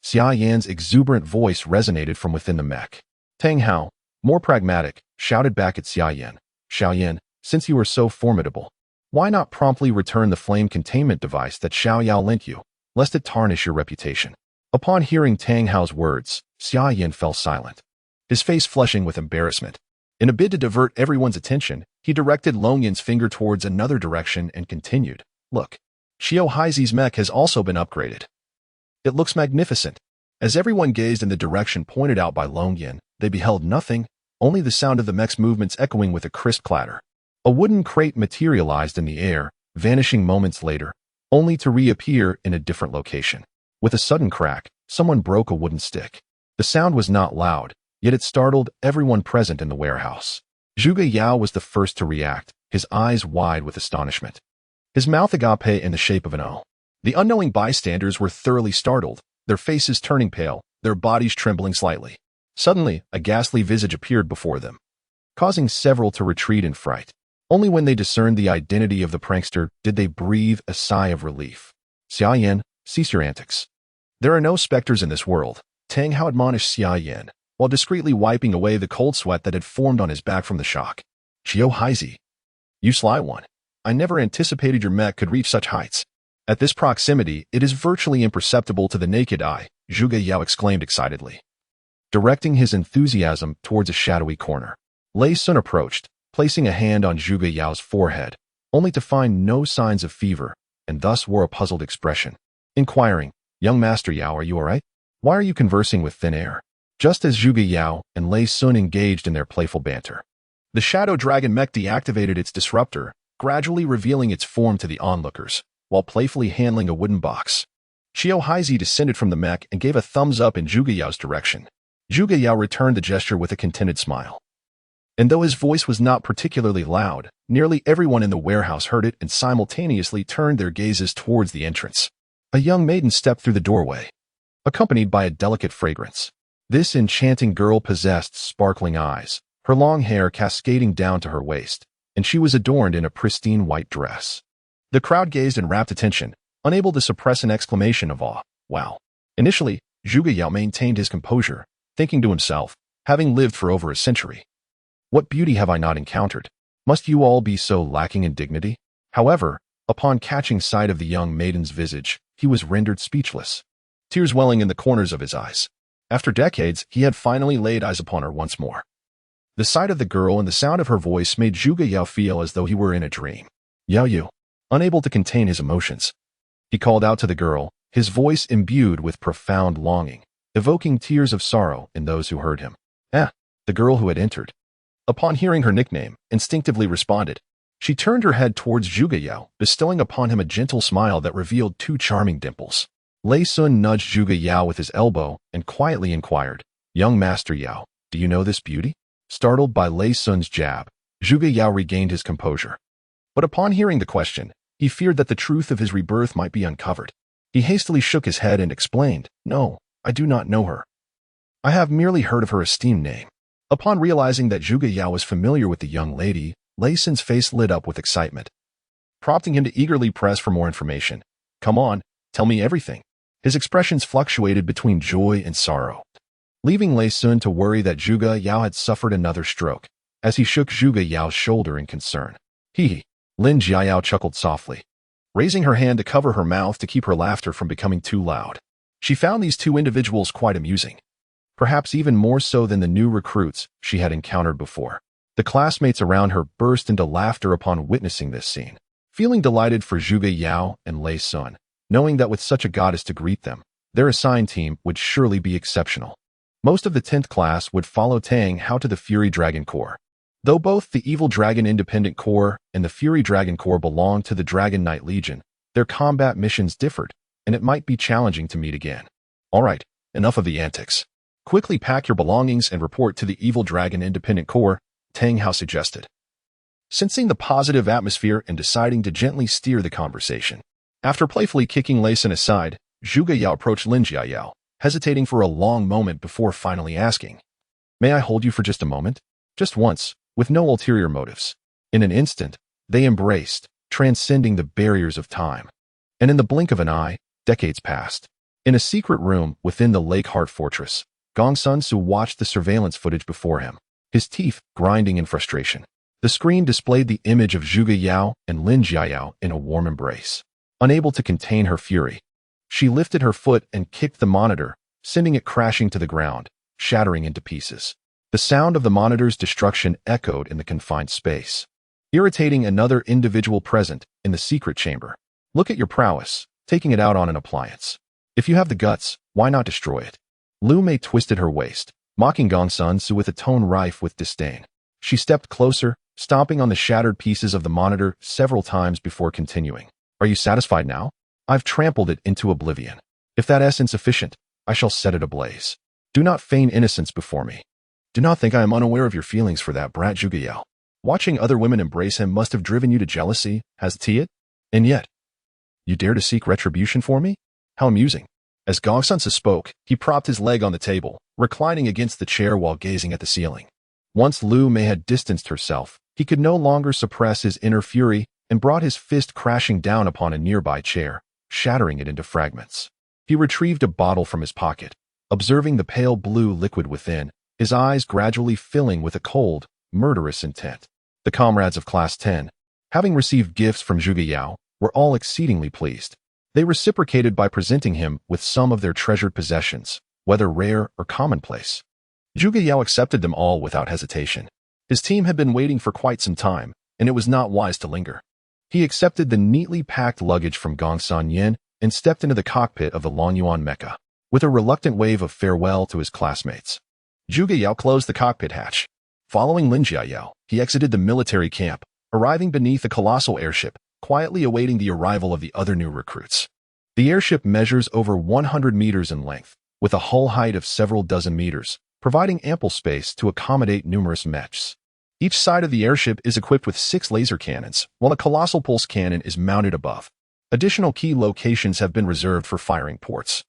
Xia Yan's exuberant voice resonated from within the mech. Tang Hao, more pragmatic, shouted back at Xia Yan, "Xiao Yan, since you are so formidable, why not promptly return the flame containment device that Xiao Yao lent you, lest it tarnish your reputation?" Upon hearing Tang Hao's words, Xia Yan fell silent, his face flushing with embarrassment. In a bid to divert everyone's attention, he directed Longyan's finger towards another direction and continued, "Look, Xiao Haizi's mech has also been upgraded. It looks magnificent." As everyone gazed in the direction pointed out by Longyan, they beheld nothing, only the sound of the mech's movements echoing with a crisp clatter. A wooden crate materialized in the air, vanishing moments later, only to reappear in a different location. With a sudden crack, someone broke a wooden stick. The sound was not loud, yet it startled everyone present in the warehouse. Zhuge Yao was the first to react, his eyes wide with astonishment, his mouth agape in the shape of an O. The unknowing bystanders were thoroughly startled, their faces turning pale, their bodies trembling slightly. Suddenly, a ghastly visage appeared before them, causing several to retreat in fright. Only when they discerned the identity of the prankster did they breathe a sigh of relief. "Xia Yan, cease your antics. There are no specters in this world," Tang Hao admonished Xia Yan, while discreetly wiping away the cold sweat that had formed on his back from the shock. "Xiao Haizi, you sly one. I never anticipated your mech could reach such heights." At this proximity, it is virtually imperceptible to the naked eye, Zhuge Yao exclaimed excitedly, directing his enthusiasm towards a shadowy corner. Lei Sun approached, placing a hand on Zhuge Yao's forehead, only to find no signs of fever, and thus wore a puzzled expression, inquiring, "Young Master Yao, are you all right? Why are you conversing with thin air?" Just as Zhuge Yao and Lei Sun engaged in their playful banter, the Shadow Dragon mech deactivated its disruptor, gradually revealing its form to the onlookers, while playfully handling a wooden box. Xiao Haizi descended from the mech and gave a thumbs up in Zhuge Yao's direction. Zhuge Yao returned the gesture with a contented smile. And though his voice was not particularly loud, nearly everyone in the warehouse heard it and simultaneously turned their gazes towards the entrance. A young maiden stepped through the doorway, accompanied by a delicate fragrance. This enchanting girl possessed sparkling eyes, her long hair cascading down to her waist, and she was adorned in a pristine white dress. The crowd gazed in rapt attention, unable to suppress an exclamation of awe. "Wow." Initially, Zhuge Yao maintained his composure, thinking to himself, having lived for over a century, What beauty have I not encountered? Must you all be so lacking in dignity? However, upon catching sight of the young maiden's visage, he was rendered speechless, tears welling in the corners of his eyes. After decades, he had finally laid eyes upon her once more. The sight of the girl and the sound of her voice made Zhuge Yao feel as though he were in a dream. Yao Yu, unable to contain his emotions, he called out to the girl, his voice imbued with profound longing, evoking tears of sorrow in those who heard him. The girl who had entered, upon hearing her nickname, instinctively responded. She turned her head towards Zhuge Yao, bestowing upon him a gentle smile that revealed two charming dimples. Lei Sun nudged Zhuge Yao with his elbow and quietly inquired, "Young Master Yao, do you know this beauty?" Startled by Lei Sun's jab, Zhuge Yao regained his composure. But upon hearing the question, he feared that the truth of his rebirth might be uncovered. He hastily shook his head and explained, "No, I do not know her. I have merely heard of her esteemed name." Upon realizing that Zhuge Yao was familiar with the young lady, Lei Sun's face lit up with excitement, prompting him to eagerly press for more information. "Come on, tell me everything." His expressions fluctuated between joy and sorrow, leaving Lei Sun to worry that Zhuge Yao had suffered another stroke, as he shook Zhuge Yao's shoulder in concern. Lin Jiayao chuckled softly, raising her hand to cover her mouth to keep her laughter from becoming too loud. She found these two individuals quite amusing, perhaps even more so than the new recruits she had encountered before. The classmates around her burst into laughter upon witnessing this scene. Feeling delighted for Zhuge Yao and Lei Sun, knowing that with such a goddess to greet them, their assigned team would surely be exceptional. Most of the 10th class would follow Tang Hao to the Fury Dragon Corps. Though both the Evil Dragon Independent Corps and the Fury Dragon Corps belonged to the Dragon Knight Legion, their combat missions differed, and it might be challenging to meet again. All right, enough of the antics. Quickly pack your belongings and report to the Evil Dragon Independent Corps, Tang Hao suggested, sensing the positive atmosphere and deciding to gently steer the conversation. After playfully kicking Lei Sun aside, Zhuge Yao approached Lin Jiayao, hesitating for a long moment before finally asking, "May I hold you for just a moment?" Just once, with no ulterior motives. In an instant, they embraced, transcending the barriers of time. And in the blink of an eye, decades passed. In a secret room within the Lake Heart Fortress, Gong Sun Su watched the surveillance footage before him, his teeth grinding in frustration. The screen displayed the image of Zhuge Yao and Lin Jiayao in a warm embrace. Unable to contain her fury, she lifted her foot and kicked the monitor, sending it crashing to the ground, shattering into pieces. The sound of the monitor's destruction echoed in the confined space, irritating another individual present in the secret chamber. Look at your prowess, taking it out on an appliance. If you have the guts, why not destroy it? Lu Mei twisted her waist, mocking Gong Sun Su with a tone rife with disdain. She stepped closer, stomping on the shattered pieces of the monitor several times before continuing. "Are you satisfied now? I've trampled it into oblivion. If that is insufficient, I shall set it ablaze. Do not feign innocence before me. Do not think I am unaware of your feelings for that brat Zhuge Yao. Watching other women embrace him must have driven you to jealousy, hasn't it? And yet, you dare to seek retribution for me? How amusing." As Gong Sun Su spoke, he propped his leg on the table, reclining against the chair while gazing at the ceiling. Once Lu Mei had distanced herself, he could no longer suppress his inner fury and brought his fist crashing down upon a nearby chair, shattering it into fragments. He retrieved a bottle from his pocket, observing the pale blue liquid within, his eyes gradually filling with a cold, murderous intent. The comrades of Class 10, having received gifts from Zhuge Yao, were all exceedingly pleased. They reciprocated by presenting him with some of their treasured possessions, whether rare or commonplace. Zhuge Yao accepted them all without hesitation. His team had been waiting for quite some time, and it was not wise to linger. He accepted the neatly packed luggage from Gong San Yin and stepped into the cockpit of the Lin Yuan Mecha, with a reluctant wave of farewell to his classmates. Zhuge Yao closed the cockpit hatch. Following Lin Jiayao, he exited the military camp, arriving beneath a colossal airship, quietly awaiting the arrival of the other new recruits. The airship measures over 100 meters in length, with a hull height of several dozen meters, providing ample space to accommodate numerous mechs. Each side of the airship is equipped with 6 laser cannons, while a colossal pulse cannon is mounted above. Additional key locations have been reserved for firing ports,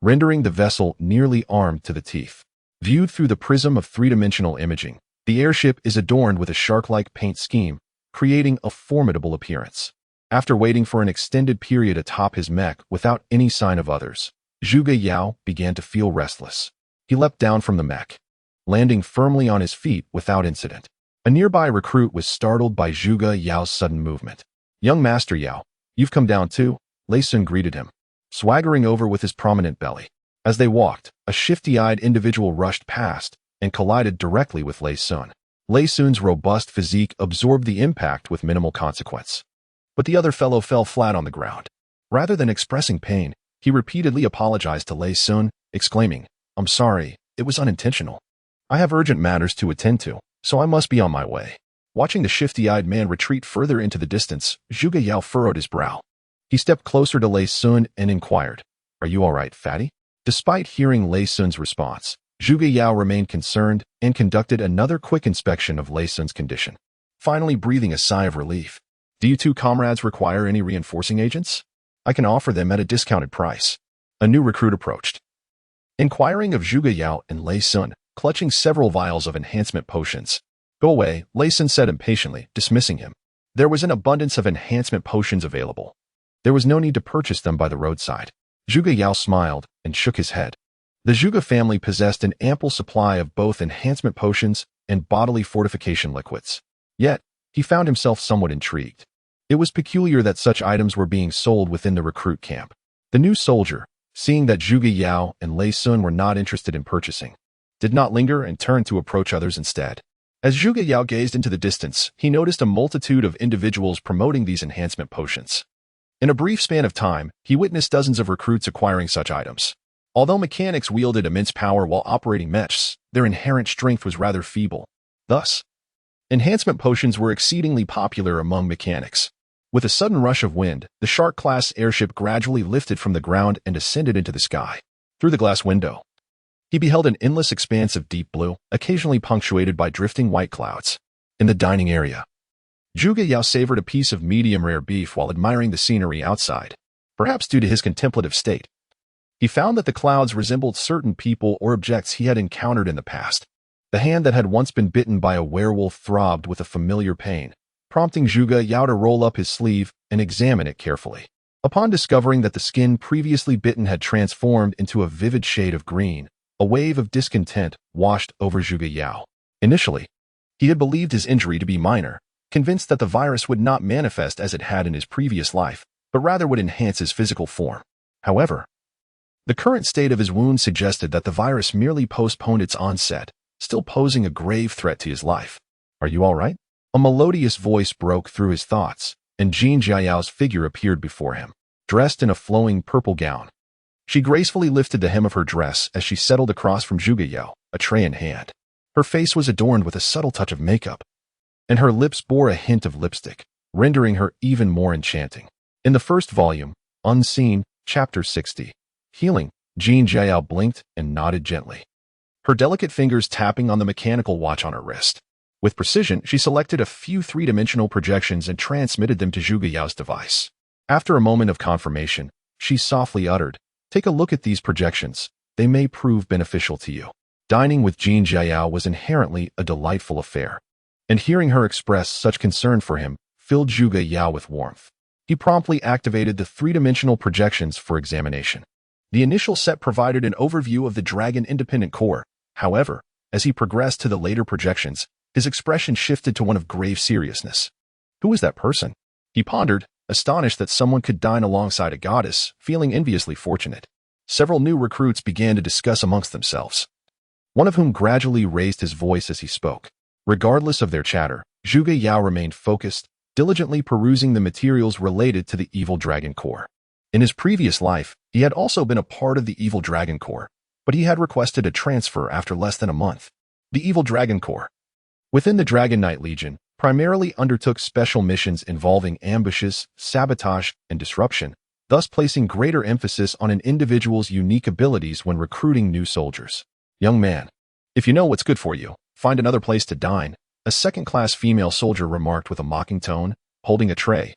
rendering the vessel nearly armed to the teeth. Viewed through the prism of three-dimensional imaging, the airship is adorned with a shark-like paint scheme, creating a formidable appearance. After waiting for an extended period atop his mech without any sign of others, Zhuge Yao began to feel restless. He leapt down from the mech, landing firmly on his feet without incident. A nearby recruit was startled by Zhuge Yao's sudden movement. "Young Master Yao, you've come down too?" Lei Sun greeted him, swaggering over with his prominent belly. As they walked, a shifty-eyed individual rushed past and collided directly with Lei Sun. Lei Sun's robust physique absorbed the impact with minimal consequence. But the other fellow fell flat on the ground. Rather than expressing pain, he repeatedly apologized to Lei Sun, exclaiming, "I'm sorry, it was unintentional. I have urgent matters to attend to, so I must be on my way." Watching the shifty-eyed man retreat further into the distance, Zhuge Yao furrowed his brow. He stepped closer to Lei Sun and inquired, "Are you all right, fatty?" Despite hearing Lei Sun's response, Zhuge Yao remained concerned and conducted another quick inspection of Lei Sun's condition, finally breathing a sigh of relief. "Do you two comrades require any reinforcing agents? I can offer them at a discounted price." A new recruit approached, inquiring of Zhuge Yao and Lei Sun, clutching several vials of enhancement potions. "Go away," Lei Sun said impatiently, dismissing him. There was an abundance of enhancement potions available. There was no need to purchase them by the roadside. Zhuge Yao smiled and shook his head. The Zhuge family possessed an ample supply of both enhancement potions and bodily fortification liquids. Yet, he found himself somewhat intrigued. It was peculiar that such items were being sold within the recruit camp. The new soldier, seeing that Zhuge Yao and Lei Sun were not interested in purchasing, did not linger and turned to approach others instead. As Zhuge Yao gazed into the distance, he noticed a multitude of individuals promoting these enhancement potions. In a brief span of time, he witnessed dozens of recruits acquiring such items. Although mechanics wielded immense power while operating mechs, their inherent strength was rather feeble. Thus, enhancement potions were exceedingly popular among mechanics. With a sudden rush of wind, the Shark-class airship gradually lifted from the ground and ascended into the sky. Through the glass window, he beheld an endless expanse of deep blue, occasionally punctuated by drifting white clouds. In the dining area, Zhuge Yao savored a piece of medium-rare beef while admiring the scenery outside. Perhaps due to his contemplative state, he found that the clouds resembled certain people or objects he had encountered in the past. The hand that had once been bitten by a werewolf throbbed with a familiar pain, prompting Zhuge Yao to roll up his sleeve and examine it carefully. Upon discovering that the skin previously bitten had transformed into a vivid shade of green, a wave of discontent washed over Zhuge Yao. Initially, he had believed his injury to be minor, convinced that the virus would not manifest as it had in his previous life, but rather would enhance his physical form. However, the current state of his wound suggested that the virus merely postponed its onset, still posing a grave threat to his life. "Are you all right?" A melodious voice broke through his thoughts, and Jin Jiao's figure appeared before him, dressed in a flowing purple gown. She gracefully lifted the hem of her dress as she settled across from Zhuge Yao, a tray in hand. Her face was adorned with a subtle touch of makeup, and her lips bore a hint of lipstick, rendering her even more enchanting. In the first volume, Unseen, Chapter 60, Healing, Jin Jiao blinked and nodded gently, her delicate fingers tapping on the mechanical watch on her wrist. With precision, she selected a few three-dimensional projections and transmitted them to Zhuge Yao's device. After a moment of confirmation, she softly uttered, "Take a look at these projections. They may prove beneficial to you." Dining with Jin Jiao was inherently a delightful affair, and hearing her express such concern for him filled Zhuge Yao with warmth. He promptly activated the three-dimensional projections for examination. The initial set provided an overview of the dragon-independent core. However, as he progressed to the later projections, his expression shifted to one of grave seriousness. Who was that person? He pondered, astonished that someone could dine alongside a goddess, feeling enviously fortunate. Several new recruits began to discuss amongst themselves, one of whom gradually raised his voice as he spoke. Regardless of their chatter, Zhuge Yao remained focused, diligently perusing the materials related to the evil dragon core. In his previous life, he had also been a part of the evil dragon core, but he had requested a transfer after less than a month. The evil dragon core, within the Dragon Knight Legion, primarily undertook special missions involving ambushes, sabotage, and disruption, thus placing greater emphasis on an individual's unique abilities when recruiting new soldiers. "Young man, if you know what's good for you, find another place to dine," a second-class female soldier remarked with a mocking tone, holding a tray,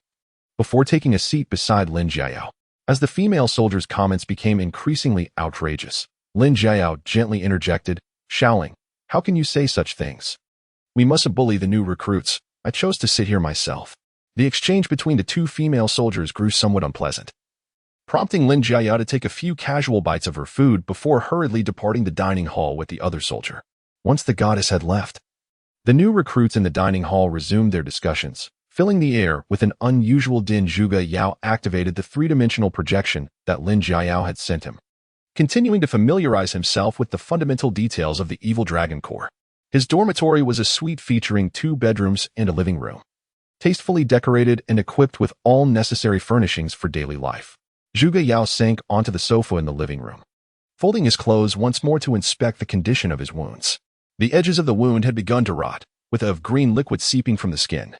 before taking a seat beside Lin Jiao. As the female soldier's comments became increasingly outrageous, Lin Jiao gently interjected, shouting, "How can you say such things? We mustn't bully the new recruits. I chose to sit here myself." The exchange between the two female soldiers grew somewhat unpleasant, prompting Lin Jiao to take a few casual bites of her food before hurriedly departing the dining hall with the other soldier. Once the goddess had left, The new recruits in the dining hall resumed their discussions, filling the air with an unusual din. Zhuge Yao activated the three-dimensional projection that Lin Jiao had sent him, continuing to familiarize himself with the fundamental details of the evil dragon core. His dormitory was a suite featuring 2 bedrooms and a living room, tastefully decorated and equipped with all necessary furnishings for daily life. Zhuge Yao sank onto the sofa in the living room, folding his clothes once more to inspect the condition of his wounds. The edges of the wound had begun to rot, with a green liquid seeping from the skin.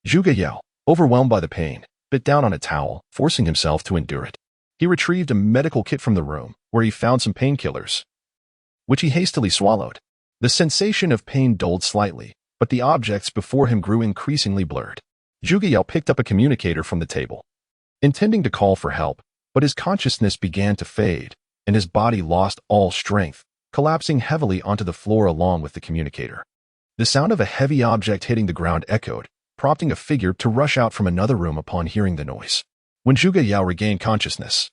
Zhuge Yao, overwhelmed by the pain, bit down on a towel, forcing himself to endure it. He retrieved a medical kit from the room, where he found some painkillers, which he hastily swallowed. The sensation of pain dulled slightly, but the objects before him grew increasingly blurred. Zhuge Yao picked up a communicator from the table, intending to call for help, but his consciousness began to fade, and his body lost all strength, collapsing heavily onto the floor along with the communicator. The sound of a heavy object hitting the ground echoed, prompting a figure to rush out from another room upon hearing the noise. When Zhuge Yao regained consciousness,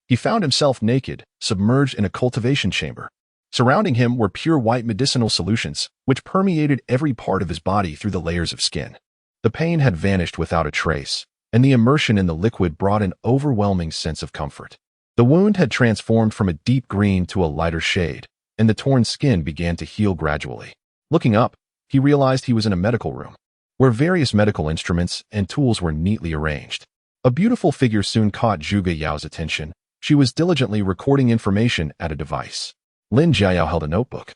he found himself naked, submerged in a cultivation chamber. Surrounding him were pure white medicinal solutions, which permeated every part of his body through the layers of skin. The pain had vanished without a trace, and the immersion in the liquid brought an overwhelming sense of comfort. The wound had transformed from a deep green to a lighter shade, and the torn skin began to heal gradually. Looking up, he realized he was in a medical room, where various medical instruments and tools were neatly arranged. A beautiful figure soon caught Zhuge Yao's attention. She was diligently recording information at a device. Lin Jiao held a notebook,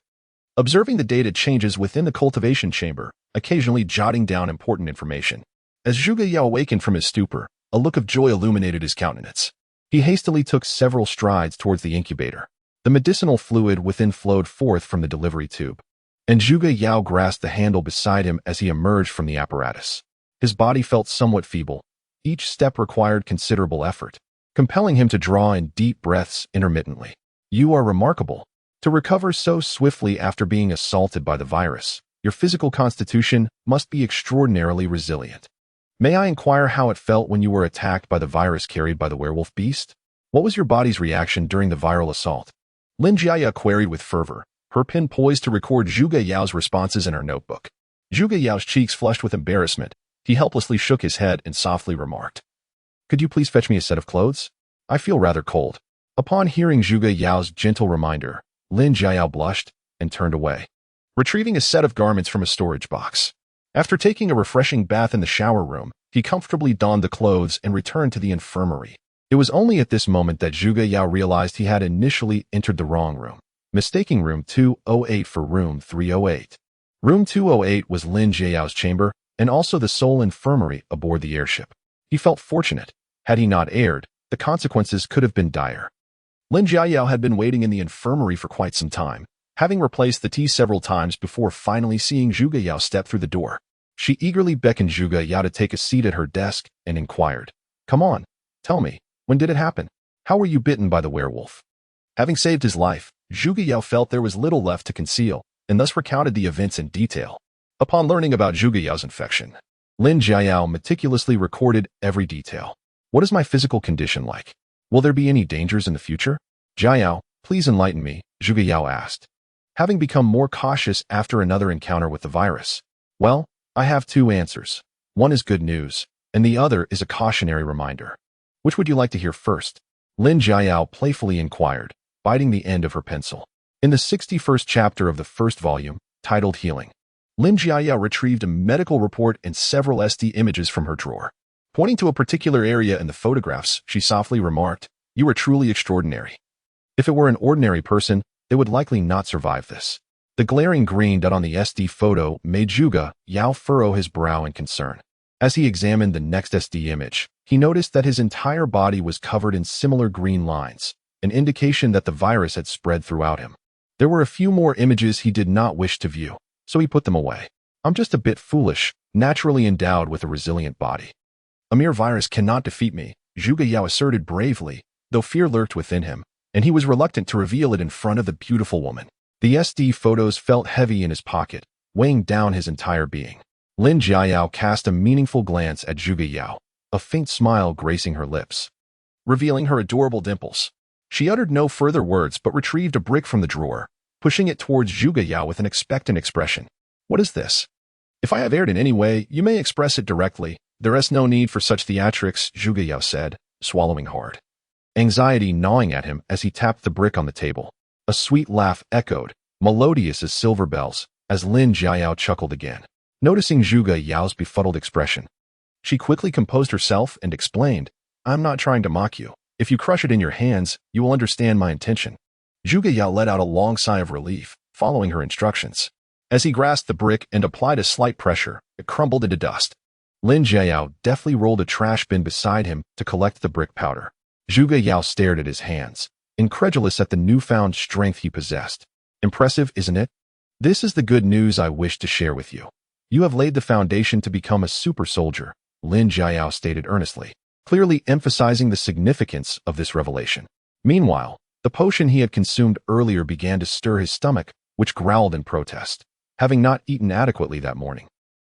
observing the data changes within the cultivation chamber, occasionally jotting down important information. As Zhuge Yao awakened from his stupor, a look of joy illuminated his countenance. He hastily took several strides towards the incubator. The medicinal fluid within flowed forth from the delivery tube, and Zhuge Yao grasped the handle beside him as he emerged from the apparatus. His body felt somewhat feeble. Each step required considerable effort, compelling him to draw in deep breaths intermittently. "You are remarkable. To recover so swiftly after being assaulted by the virus, your physical constitution must be extraordinarily resilient. May I inquire how it felt when you were attacked by the virus carried by the werewolf beast? What was your body's reaction during the viral assault?" Lin Jiaya queried with fervor, her pen poised to record Zhuge Yao's responses in her notebook. Zhuge Yao's cheeks flushed with embarrassment. He helplessly shook his head and softly remarked, "Could you please fetch me a set of clothes? I feel rather cold." Upon hearing Zhuge Yao's gentle reminder, Lin Jiao blushed and turned away, retrieving a set of garments from a storage box. After taking a refreshing bath in the shower room, he comfortably donned the clothes and returned to the infirmary. It was only at this moment that Zhuge Yao realized he had initially entered the wrong room, mistaking room 208 for room 308. Room 208 was Lin Jiao's chamber and also the sole infirmary aboard the airship. He felt fortunate. Had he not erred, the consequences could have been dire. Lin Jiao had been waiting in the infirmary for quite some time, having replaced the tea several times before finally seeing Zhuge Yao step through the door. She eagerly beckoned Zhuge Yao to take a seat at her desk and inquired, "Come on, tell me, when did it happen? How were you bitten by the werewolf?" Having saved his life, Zhuge Yao felt there was little left to conceal, and thus recounted the events in detail. Upon learning about Zhuge Yao's infection, Lin Jiao meticulously recorded every detail. "What is my physical condition like? Will there be any dangers in the future?" "Jiao, please enlighten me," Zhuge Yao asked, having become more cautious after another encounter with the virus. "Well, I have 2 answers. One is good news, and the other is a cautionary reminder. Which would you like to hear first?" Lin Jiao playfully inquired, biting the end of her pencil. In the 61st chapter of the first volume, titled Healing, Lin Jiao retrieved a medical report and several SD images from her drawer. Pointing to a particular area in the photographs, she softly remarked, "You are truly extraordinary. If it were an ordinary person, they would likely not survive this." The glaring green dot on the SD photo made Zhuge Yao furrow his brow in concern. As he examined the next SD image, he noticed that his entire body was covered in similar green lines, an indication that the virus had spread throughout him. There were a few more images he did not wish to view, so he put them away. "I'm just a bit foolish, naturally endowed with a resilient body. A mere virus cannot defeat me," Zhuge Yao asserted bravely, though fear lurked within him, and he was reluctant to reveal it in front of the beautiful woman. The SD photos felt heavy in his pocket, weighing down his entire being. Lin Jiao cast a meaningful glance at Zhuge Yao, a faint smile gracing her lips, revealing her adorable dimples. She uttered no further words but retrieved a brick from the drawer, pushing it towards Zhuge Yao with an expectant expression. What is this? If I have erred in any way, you may express it directly. There is no need for such theatrics, Zhuge Yao said, swallowing hard. Anxiety gnawing at him as he tapped the brick on the table. A sweet laugh echoed, melodious as silver bells, as Lin Jiayao chuckled again. Noticing Zhuge Yao's befuddled expression, she quickly composed herself and explained, I'm not trying to mock you. If you crush it in your hands, you will understand my intention. Zhuge Yao let out a long sigh of relief, following her instructions. As he grasped the brick and applied a slight pressure, it crumbled into dust. Lin Jiayao deftly rolled a trash bin beside him to collect the brick powder. Zhuge Yao stared at his hands, incredulous at the newfound strength he possessed. Impressive, isn't it? This is the good news I wish to share with you. You have laid the foundation to become a super soldier, Lin Jiayao stated earnestly, clearly emphasizing the significance of this revelation. Meanwhile, the potion he had consumed earlier began to stir his stomach, which growled in protest. Having not eaten adequately that morning,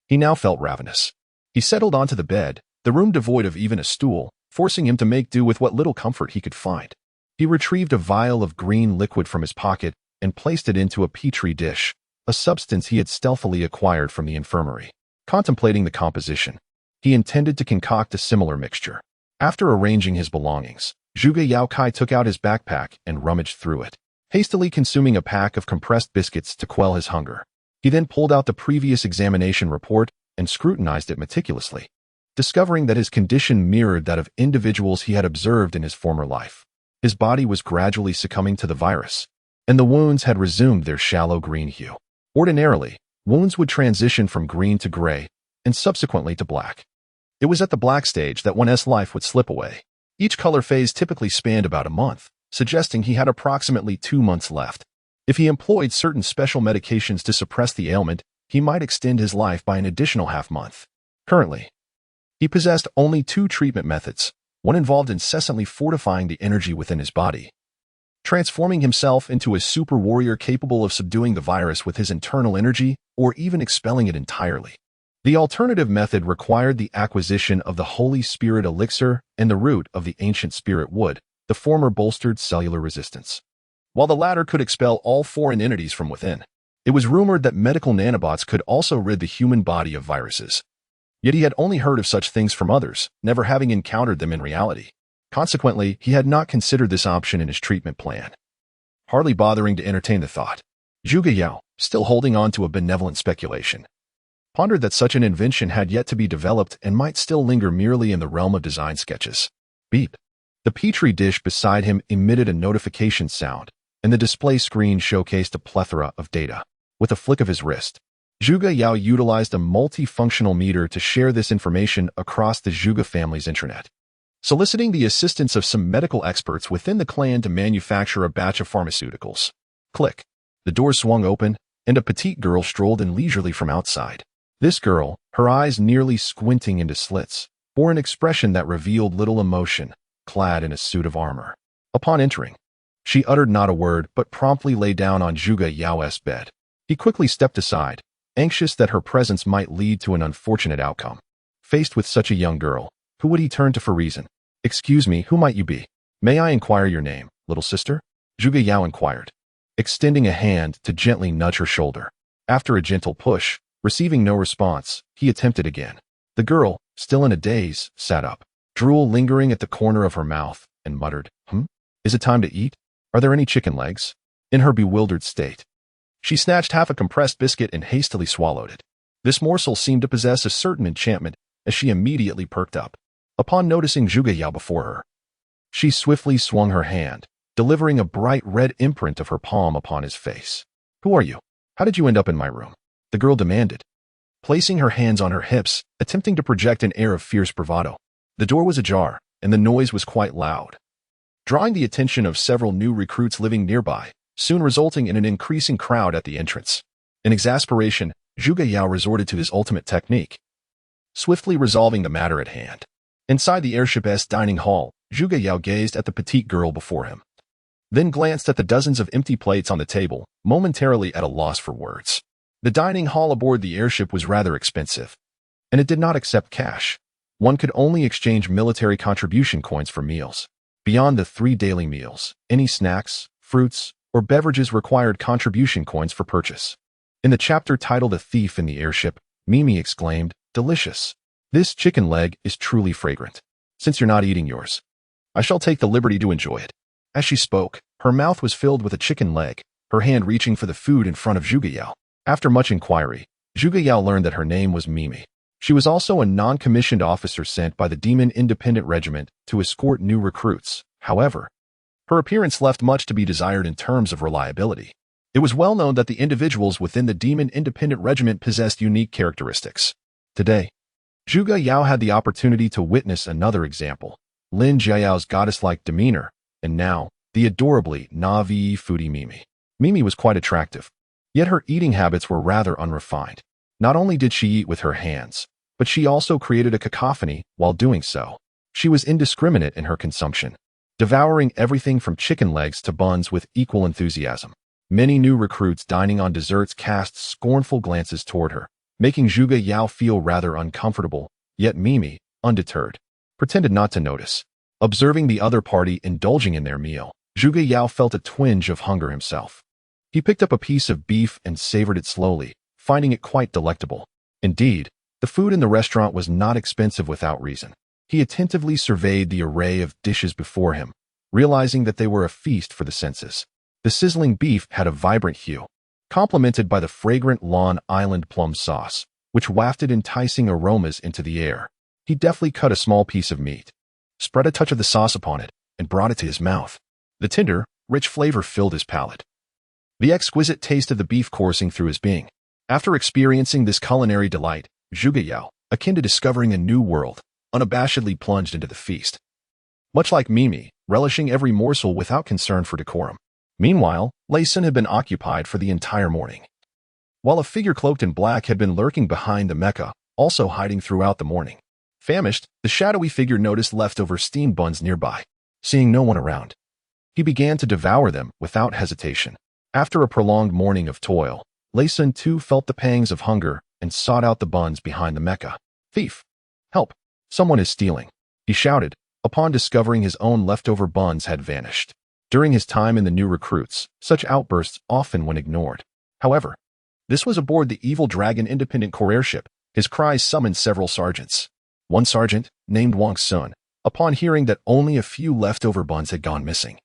he now felt ravenous. He settled onto the bed, the room devoid of even a stool, forcing him to make do with what little comfort he could find. He retrieved a vial of green liquid from his pocket and placed it into a petri dish, a substance he had stealthily acquired from the infirmary. Contemplating the composition, he intended to concoct a similar mixture. After arranging his belongings, Zhuge Yao Kai took out his backpack and rummaged through it, hastily consuming a pack of compressed biscuits to quell his hunger. He then pulled out the previous examination report and scrutinized it meticulously, discovering that his condition mirrored that of individuals he had observed in his former life. His body was gradually succumbing to the virus, and the wounds had resumed their shallow green hue. Ordinarily, wounds would transition from green to gray, and subsequently to black. It was at the black stage that one's life would slip away. Each color phase typically spanned about a month, suggesting he had approximately 2 months left. If he employed certain special medications to suppress the ailment, he might extend his life by an additional half-month. Currently, he possessed only 2 treatment methods. One involved incessantly fortifying the energy within his body, transforming himself into a super warrior capable of subduing the virus with his internal energy or even expelling it entirely. The alternative method required the acquisition of the Holy Spirit elixir and the root of the ancient spirit wood. The former bolstered cellular resistance, while the latter could expel all foreign entities from within. It was rumored that medical nanobots could also rid the human body of viruses. Yet he had only heard of such things from others, never having encountered them in reality. Consequently, he had not considered this option in his treatment plan. Hardly bothering to entertain the thought, Zhuge Yao, still holding on to a benevolent speculation, pondered that such an invention had yet to be developed and might still linger merely in the realm of design sketches. Beep. The petri dish beside him emitted a notification sound, and the display screen showcased a plethora of data. With a flick of his wrist, Zhuge Yao utilized a multifunctional meter to share this information across the Zhuge family's intranet, soliciting the assistance of some medical experts within the clan to manufacture a batch of pharmaceuticals. Click. The door swung open, and a petite girl strolled in leisurely from outside. This girl, her eyes nearly squinting into slits, bore an expression that revealed little emotion, clad in a suit of armor. Upon entering, she uttered not a word but promptly lay down on Zhuge Yao's bed. He quickly stepped aside, anxious that her presence might lead to an unfortunate outcome. Faced with such a young girl, who would he turn to for reason? Excuse me, who might you be? May I inquire your name, little sister? Zhuge Yao inquired, extending a hand to gently nudge her shoulder. After a gentle push, receiving no response, he attempted again. The girl, still in a daze, sat up, drool lingering at the corner of her mouth, and muttered, Is it time to eat? Are there any chicken legs? In her bewildered state, she snatched half a compressed biscuit and hastily swallowed it. This morsel seemed to possess a certain enchantment, as she immediately perked up. Upon noticing Zhuge Yao before her, she swiftly swung her hand, delivering a bright red imprint of her palm upon his face. Who are you? How did you end up in my room? The girl demanded, placing her hands on her hips, attempting to project an air of fierce bravado. The door was ajar, and the noise was quite loud, drawing the attention of several new recruits living nearby, soon resulting in an increasing crowd at the entrance. In exasperation, Zhuge Yao resorted to his ultimate technique, swiftly resolving the matter at hand. Inside the airship's dining hall, Zhuge Yao gazed at the petite girl before him, then glanced at the dozens of empty plates on the table, momentarily at a loss for words. The dining hall aboard the airship was rather expensive, and it did not accept cash. One could only exchange military contribution coins for meals. Beyond the 3 daily meals, any snacks, fruits, or beverages required contribution coins for purchase. In the chapter titled A Thief in the Airship, Mimi exclaimed, "Delicious. This chicken leg is truly fragrant. Since you're not eating yours, I shall take the liberty to enjoy it." As she spoke, her mouth was filled with a chicken leg, her hand reaching for the food in front of Zhuge Yao. After much inquiry, Zhuge Yao learned that her name was Mimi. She was also a non-commissioned officer sent by the Demon Independent Regiment to escort new recruits. However, her appearance left much to be desired in terms of reliability. It was well known that the individuals within the Demon Independent Regiment possessed unique characteristics. Today, Zhuge Yao had the opportunity to witness another example, Lin Jiao's goddess-like demeanor, and now, the adorably naive foodie Mimi. Mimi was quite attractive, yet her eating habits were rather unrefined. Not only did she eat with her hands, but she also created a cacophony while doing so. She was indiscriminate in her consumption, devouring everything from chicken legs to buns with equal enthusiasm. Many new recruits dining on desserts cast scornful glances toward her, making Zhuge Yao feel rather uncomfortable, yet Mimi, undeterred, pretended not to notice. Observing the other party indulging in their meal, Zhuge Yao felt a twinge of hunger himself. He picked up a piece of beef and savored it slowly, finding it quite delectable. Indeed, the food in the restaurant was not expensive without reason. He attentively surveyed the array of dishes before him, realizing that they were a feast for the senses. The sizzling beef had a vibrant hue, complemented by the fragrant Long Island plum sauce, which wafted enticing aromas into the air. He deftly cut a small piece of meat, spread a touch of the sauce upon it, and brought it to his mouth. The tender, rich flavor filled his palate, the exquisite taste of the beef coursing through his being. After experiencing this culinary delight, Zhuge Yao, akin to discovering a new world, unabashedly plunged into the feast. Much like Mimi, relishing every morsel without concern for decorum. Meanwhile, Lei Sun had been occupied for the entire morning, while a figure cloaked in black had been lurking behind the mecha, also hiding throughout the morning. Famished, the shadowy figure noticed leftover steamed buns nearby. Seeing no one around, he began to devour them without hesitation. After a prolonged morning of toil, Lei Sun too felt the pangs of hunger and sought out the buns behind the mecha. "Thief! Help! Someone is stealing!" he shouted, upon discovering his own leftover buns had vanished. During his time in the new recruits, such outbursts often went ignored. However, this was aboard the Evil Dragon Independent Corps airship. His cries summoned several sergeants. One sergeant, named Wang Sun, upon hearing that only a few leftover buns had gone missing,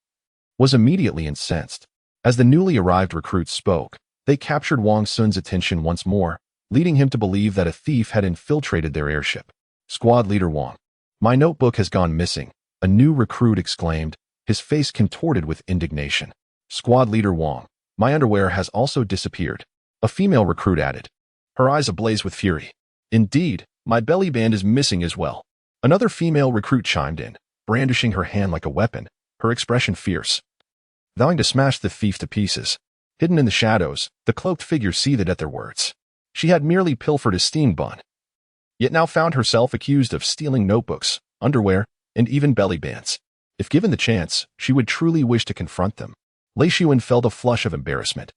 was immediately incensed. As the newly arrived recruits spoke, they captured Wang Sun's attention once more, leading him to believe that a thief had infiltrated their airship. "Squad leader Wang, my notebook has gone missing," a new recruit exclaimed, his face contorted with indignation. "Squad leader Wang, my underwear has also disappeared," a female recruit added, her eyes ablaze with fury. "Indeed, my belly band is missing as well," another female recruit chimed in, brandishing her hand like a weapon, her expression fierce. Vowing to smash the thief to pieces. Hidden in the shadows, the cloaked figure seethed at their words. She had merely pilfered a steamed bun, yet now found herself accused of stealing notebooks, underwear, and even belly bands. If given the chance, she would truly wish to confront them. Lei Yuan felt a flush of embarrassment,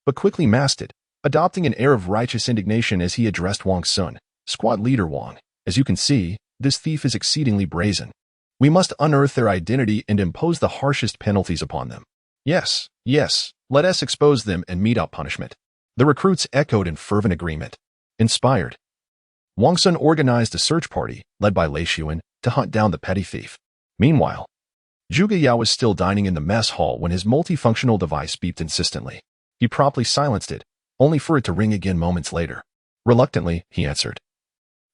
but quickly masked it, adopting an air of righteous indignation as he addressed Wang Sun. "Squad leader Wang, as you can see, this thief is exceedingly brazen. We must unearth their identity and impose the harshest penalties upon them. Yes, yes, let us expose them and mete out punishment." The recruits echoed in fervent agreement. Inspired, Wang Sun organized a search party, led by Lei Yuan, to hunt down the petty thief. Meanwhile, Zhuge Yao was still dining in the mess hall when his multifunctional device beeped insistently. He promptly silenced it, only for it to ring again moments later. Reluctantly, he answered,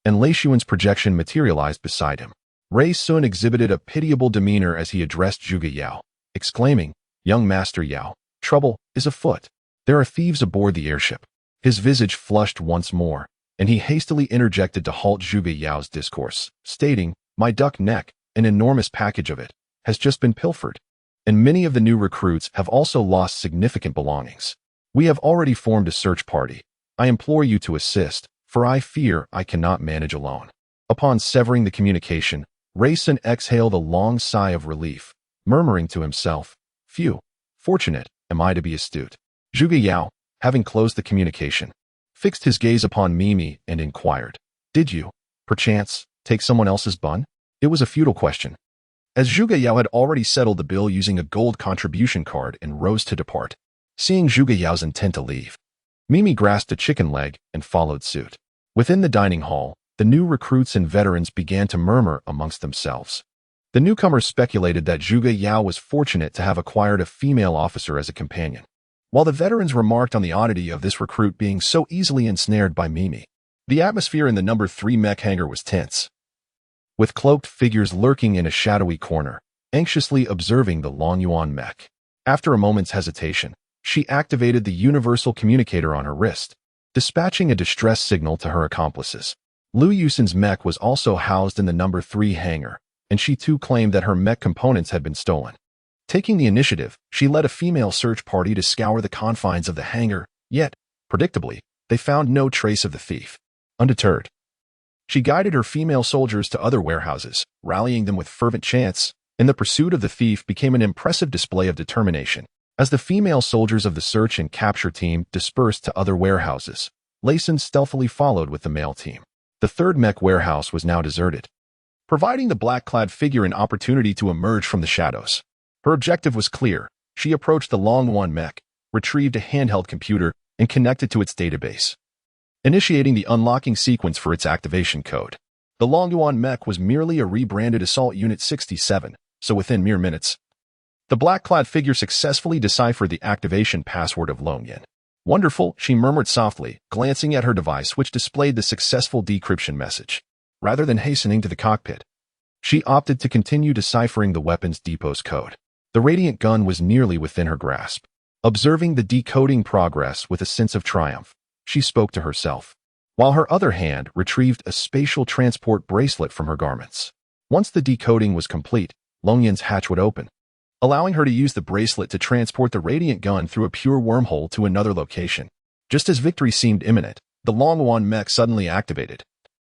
and Lei Yuan's projection materialized beside him. Lei Sun exhibited a pitiable demeanor as he addressed Zhuge Yao, exclaiming, "Young Master Yao, trouble is afoot. There are thieves aboard the airship." His visage flushed once more, and he hastily interjected to halt Zhuge Yao's discourse, stating, "My duck neck, an enormous package of it, has just been pilfered, and many of the new recruits have also lost significant belongings. We have already formed a search party. I implore you to assist, for I fear I cannot manage alone." Upon severing the communication, Lei Sun exhaled a long sigh of relief, murmuring to himself, "Phew, fortunate am I to be astute." Zhuge Yao, having closed the communication, fixed his gaze upon Mimi and inquired, "Did you, perchance, take someone else's bun?" It was a futile question, as Zhuge Yao had already settled the bill using a gold contribution card and rose to depart. Seeing Zhuge Yao's intent to leave, Mimi grasped a chicken leg and followed suit. Within the dining hall, the new recruits and veterans began to murmur amongst themselves. The newcomers speculated that Zhuge Yao was fortunate to have acquired a female officer as a companion, while the veterans remarked on the oddity of this recruit being so easily ensnared by Mimi. The atmosphere in the number 3 mech hangar was tense, with cloaked figures lurking in a shadowy corner, anxiously observing the Lin Yuan mech. After a moment's hesitation, she activated the universal communicator on her wrist, dispatching a distress signal to her accomplices. Lu Yusin's mech was also housed in the number 3 hangar, and she too claimed that her mech components had been stolen. Taking the initiative, she led a female search party to scour the confines of the hangar, yet, predictably, they found no trace of the thief. Undeterred, she guided her female soldiers to other warehouses, rallying them with fervent chants, and the pursuit of the thief became an impressive display of determination. As the female soldiers of the search and capture team dispersed to other warehouses, Layson stealthily followed with the male team. The third mech warehouse was now deserted, providing the black-clad figure an opportunity to emerge from the shadows. Her objective was clear. She approached the Lin Yuan mech, retrieved a handheld computer, and connected to its database, initiating the unlocking sequence for its activation code. The Lin Yuan mech was merely a rebranded Assault Unit 67, so within mere minutes, the black-clad figure successfully deciphered the activation password of Lin Yuan. Wonderful, she murmured softly, glancing at her device which displayed the successful decryption message. Rather than hastening to the cockpit, she opted to continue deciphering the weapons depot's code. The radiant gun was nearly within her grasp. Observing the decoding progress with a sense of triumph, she spoke to herself, while her other hand retrieved a spatial transport bracelet from her garments. Once the decoding was complete, Lin Yuan's hatch would open, allowing her to use the bracelet to transport the radiant gun through a pure wormhole to another location. Just as victory seemed imminent, the Lin Yuan mech suddenly activated,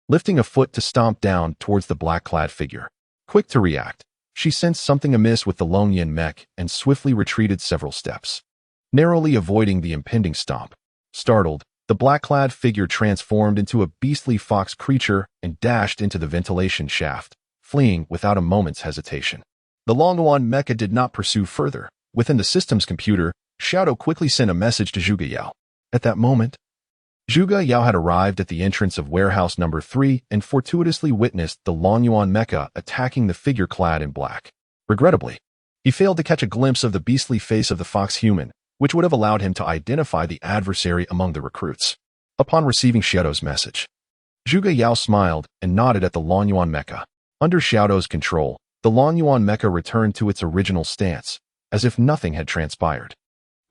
lifting a foot to stomp down towards the black-clad figure. Quick to react, she sensed something amiss with the Lin Yuan mech and swiftly retreated several steps, narrowly avoiding the impending stomp. Startled, the black-clad figure transformed into a beastly fox creature and dashed into the ventilation shaft, fleeing without a moment's hesitation. The Lin Yuan mecha did not pursue further. Within the system's computer, Xiaodo quickly sent a message to Zhuge Yao. At that moment, Zhuge Yao had arrived at the entrance of warehouse number 3 and fortuitously witnessed the Lin Yuan mecha attacking the figure clad in black. Regrettably, he failed to catch a glimpse of the beastly face of the fox human, which would have allowed him to identify the adversary among the recruits. Upon receiving Xiaodo's message, Zhuge Yao smiled and nodded at the Lin Yuan mecha. Under Xiaodo's control, the Lin Yuan mecha returned to its original stance, as if nothing had transpired.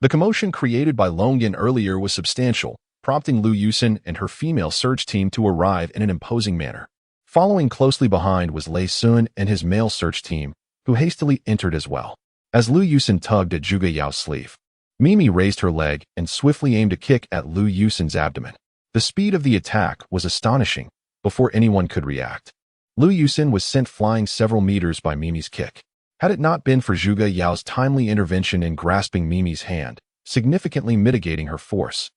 The commotion created by Lin Yuan earlier was substantial, prompting Lu Yusin and her female search team to arrive in an imposing manner. Following closely behind was Lei Sun and his male search team, who hastily entered as well. As Lu Yusin tugged at Zhuge Yao's sleeve, Mimi raised her leg and swiftly aimed a kick at Lu Yusin's abdomen. The speed of the attack was astonishing. Before anyone could react, Lu Yusin was sent flying several meters by Mimi's kick. Had it not been for Zhuge Yao's timely intervention in grasping Mimi's hand, significantly mitigating her force,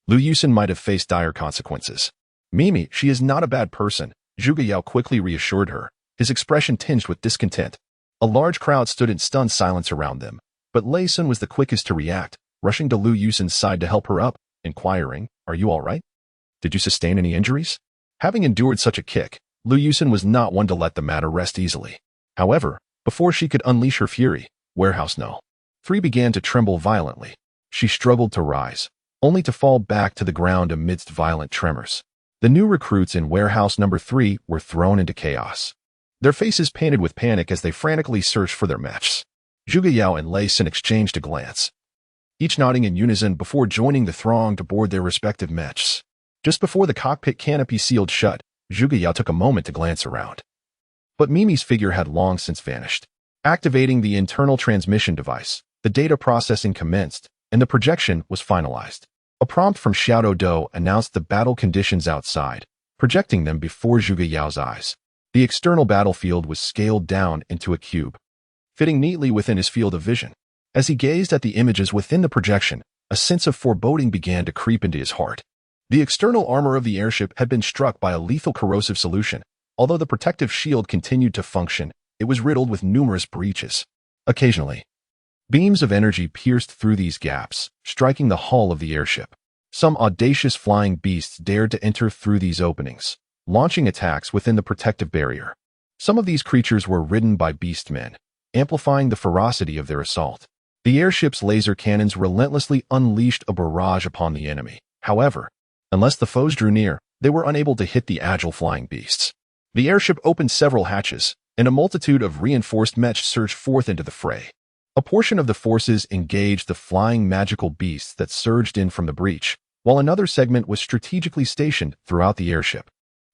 Lu Yusin might have faced dire consequences. Mimi, she is not a bad person, Zhuge Yao quickly reassured her, his expression tinged with discontent. A large crowd stood in stunned silence around them, but Lei Sun was the quickest to react, rushing to Lu Yusin's side to help her up, inquiring, "Are you all right? Did you sustain any injuries?" Having endured such a kick, Lu Yusin was not one to let the matter rest easily. However, before she could unleash her fury, Warehouse No. 3 began to tremble violently. She struggled to rise, only to fall back to the ground amidst violent tremors. The new recruits in Warehouse Number 3 were thrown into chaos, their faces painted with panic as they frantically searched for their matches. Zhuge Yao and Lei Sun exchanged a glance, each nodding in unison before joining the throng to board their respective matches. Just before the cockpit canopy sealed shut, Zhuge Yao took a moment to glance around. But Mimi's figure had long since vanished. Activating the internal transmission device, the data processing commenced, and the projection was finalized. A prompt from Xiaodo Do announced the battle conditions outside, projecting them before Zhuge Yao's eyes. The external battlefield was scaled down into a cube, fitting neatly within his field of vision. As he gazed at the images within the projection, a sense of foreboding began to creep into his heart. The external armor of the airship had been struck by a lethal corrosive solution. Although the protective shield continued to function, it was riddled with numerous breaches. Occasionally, beams of energy pierced through these gaps, striking the hull of the airship. Some audacious flying beasts dared to enter through these openings, launching attacks within the protective barrier. Some of these creatures were ridden by beastmen, amplifying the ferocity of their assault. The airship's laser cannons relentlessly unleashed a barrage upon the enemy. However, unless the foes drew near, they were unable to hit the agile flying beasts. The airship opened several hatches, and a multitude of reinforced mechs surged forth into the fray. A portion of the forces engaged the flying magical beasts that surged in from the breach, while another segment was strategically stationed throughout the airship,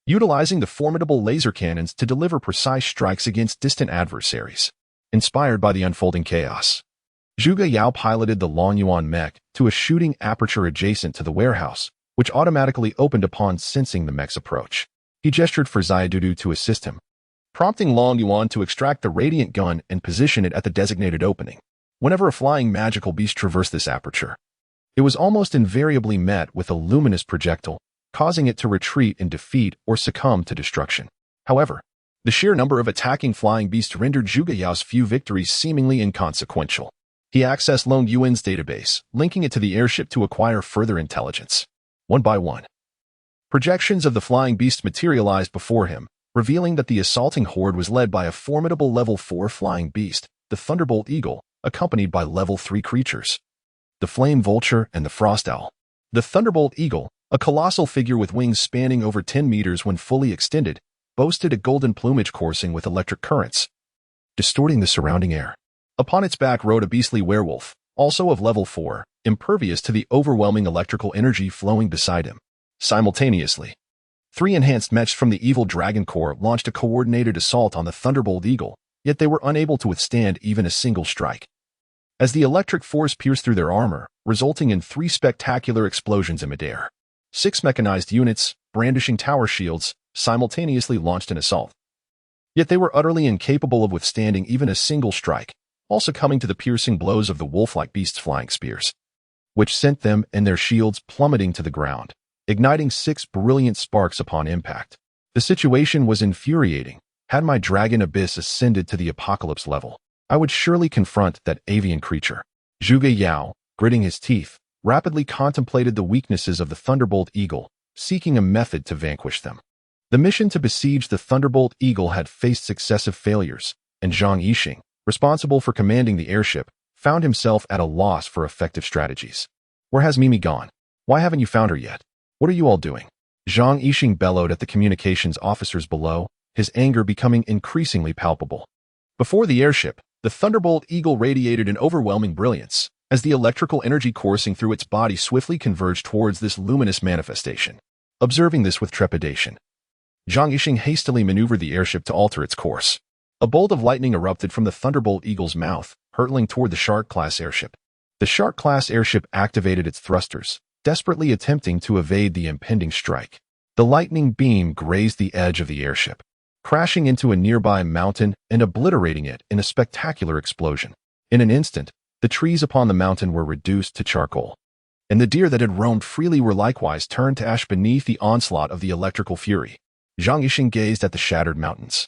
utilizing the formidable laser cannons to deliver precise strikes against distant adversaries. Inspired by the unfolding chaos, Zhuge Yao piloted the Lin Yuan mech to a shooting aperture adjacent to the warehouse, which automatically opened upon sensing the mech's approach. He gestured for Xiaodudu to assist him, prompting Lin Yuan to extract the radiant gun and position it at the designated opening. Whenever a flying magical beast traversed this aperture, it was almost invariably met with a luminous projectile, causing it to retreat in defeat or succumb to destruction. However, the sheer number of attacking flying beasts rendered Zhuge Yao's few victories seemingly inconsequential. He accessed Lin Yuan's database, linking it to the airship to acquire further intelligence. One by one, projections of the flying beasts materialized before him, revealing that the assaulting horde was led by a formidable level 4 flying beast, the Thunderbolt Eagle, accompanied by level 3 creatures, the Flame Vulture and the Frost Owl. The Thunderbolt Eagle, a colossal figure with wings spanning over 10 meters when fully extended, boasted a golden plumage coursing with electric currents, distorting the surrounding air. Upon its back rode a beastly werewolf, also of level 4, impervious to the overwhelming electrical energy flowing beside him. Simultaneously, 3 enhanced mechs from the Evil Dragon Corps launched a coordinated assault on the Thunderbolt Eagle, yet they were unable to withstand even a single strike, as the electric force pierced through their armor, resulting in 3 spectacular explosions in midair. 6 mechanized units, brandishing tower shields, simultaneously launched an assault. Yet they were utterly incapable of withstanding even a single strike, all succumbing to the piercing blows of the wolf-like beasts' flying spears, which sent them and their shields plummeting to the ground, igniting 6 brilliant sparks upon impact. The situation was infuriating. Had my dragon abyss ascended to the apocalypse level, I would surely confront that avian creature. Zhuge Yao, gritting his teeth, rapidly contemplated the weaknesses of the Thunderbolt Eagle, seeking a method to vanquish them. The mission to besiege the Thunderbolt Eagle had faced successive failures, and Zhang Yixing, responsible for commanding the airship, found himself at a loss for effective strategies. Where has Mimi gone? Why haven't you found her yet? What are you all doing? Zhang Yixing bellowed at the communications officers below, his anger becoming increasingly palpable. Before the airship, the Thunderbolt Eagle radiated an overwhelming brilliance, as the electrical energy coursing through its body swiftly converged towards this luminous manifestation. Observing this with trepidation, Zhang Yixing hastily maneuvered the airship to alter its course. A bolt of lightning erupted from the Thunderbolt Eagle's mouth, hurtling toward the Shark-class airship. The Shark-class airship activated its thrusters, desperately attempting to evade the impending strike. The lightning beam grazed the edge of the airship, crashing into a nearby mountain and obliterating it in a spectacular explosion. In an instant, the trees upon the mountain were reduced to charcoal, and the deer that had roamed freely were likewise turned to ash beneath the onslaught of the electrical fury. Zhang Yixing gazed at the shattered mountains,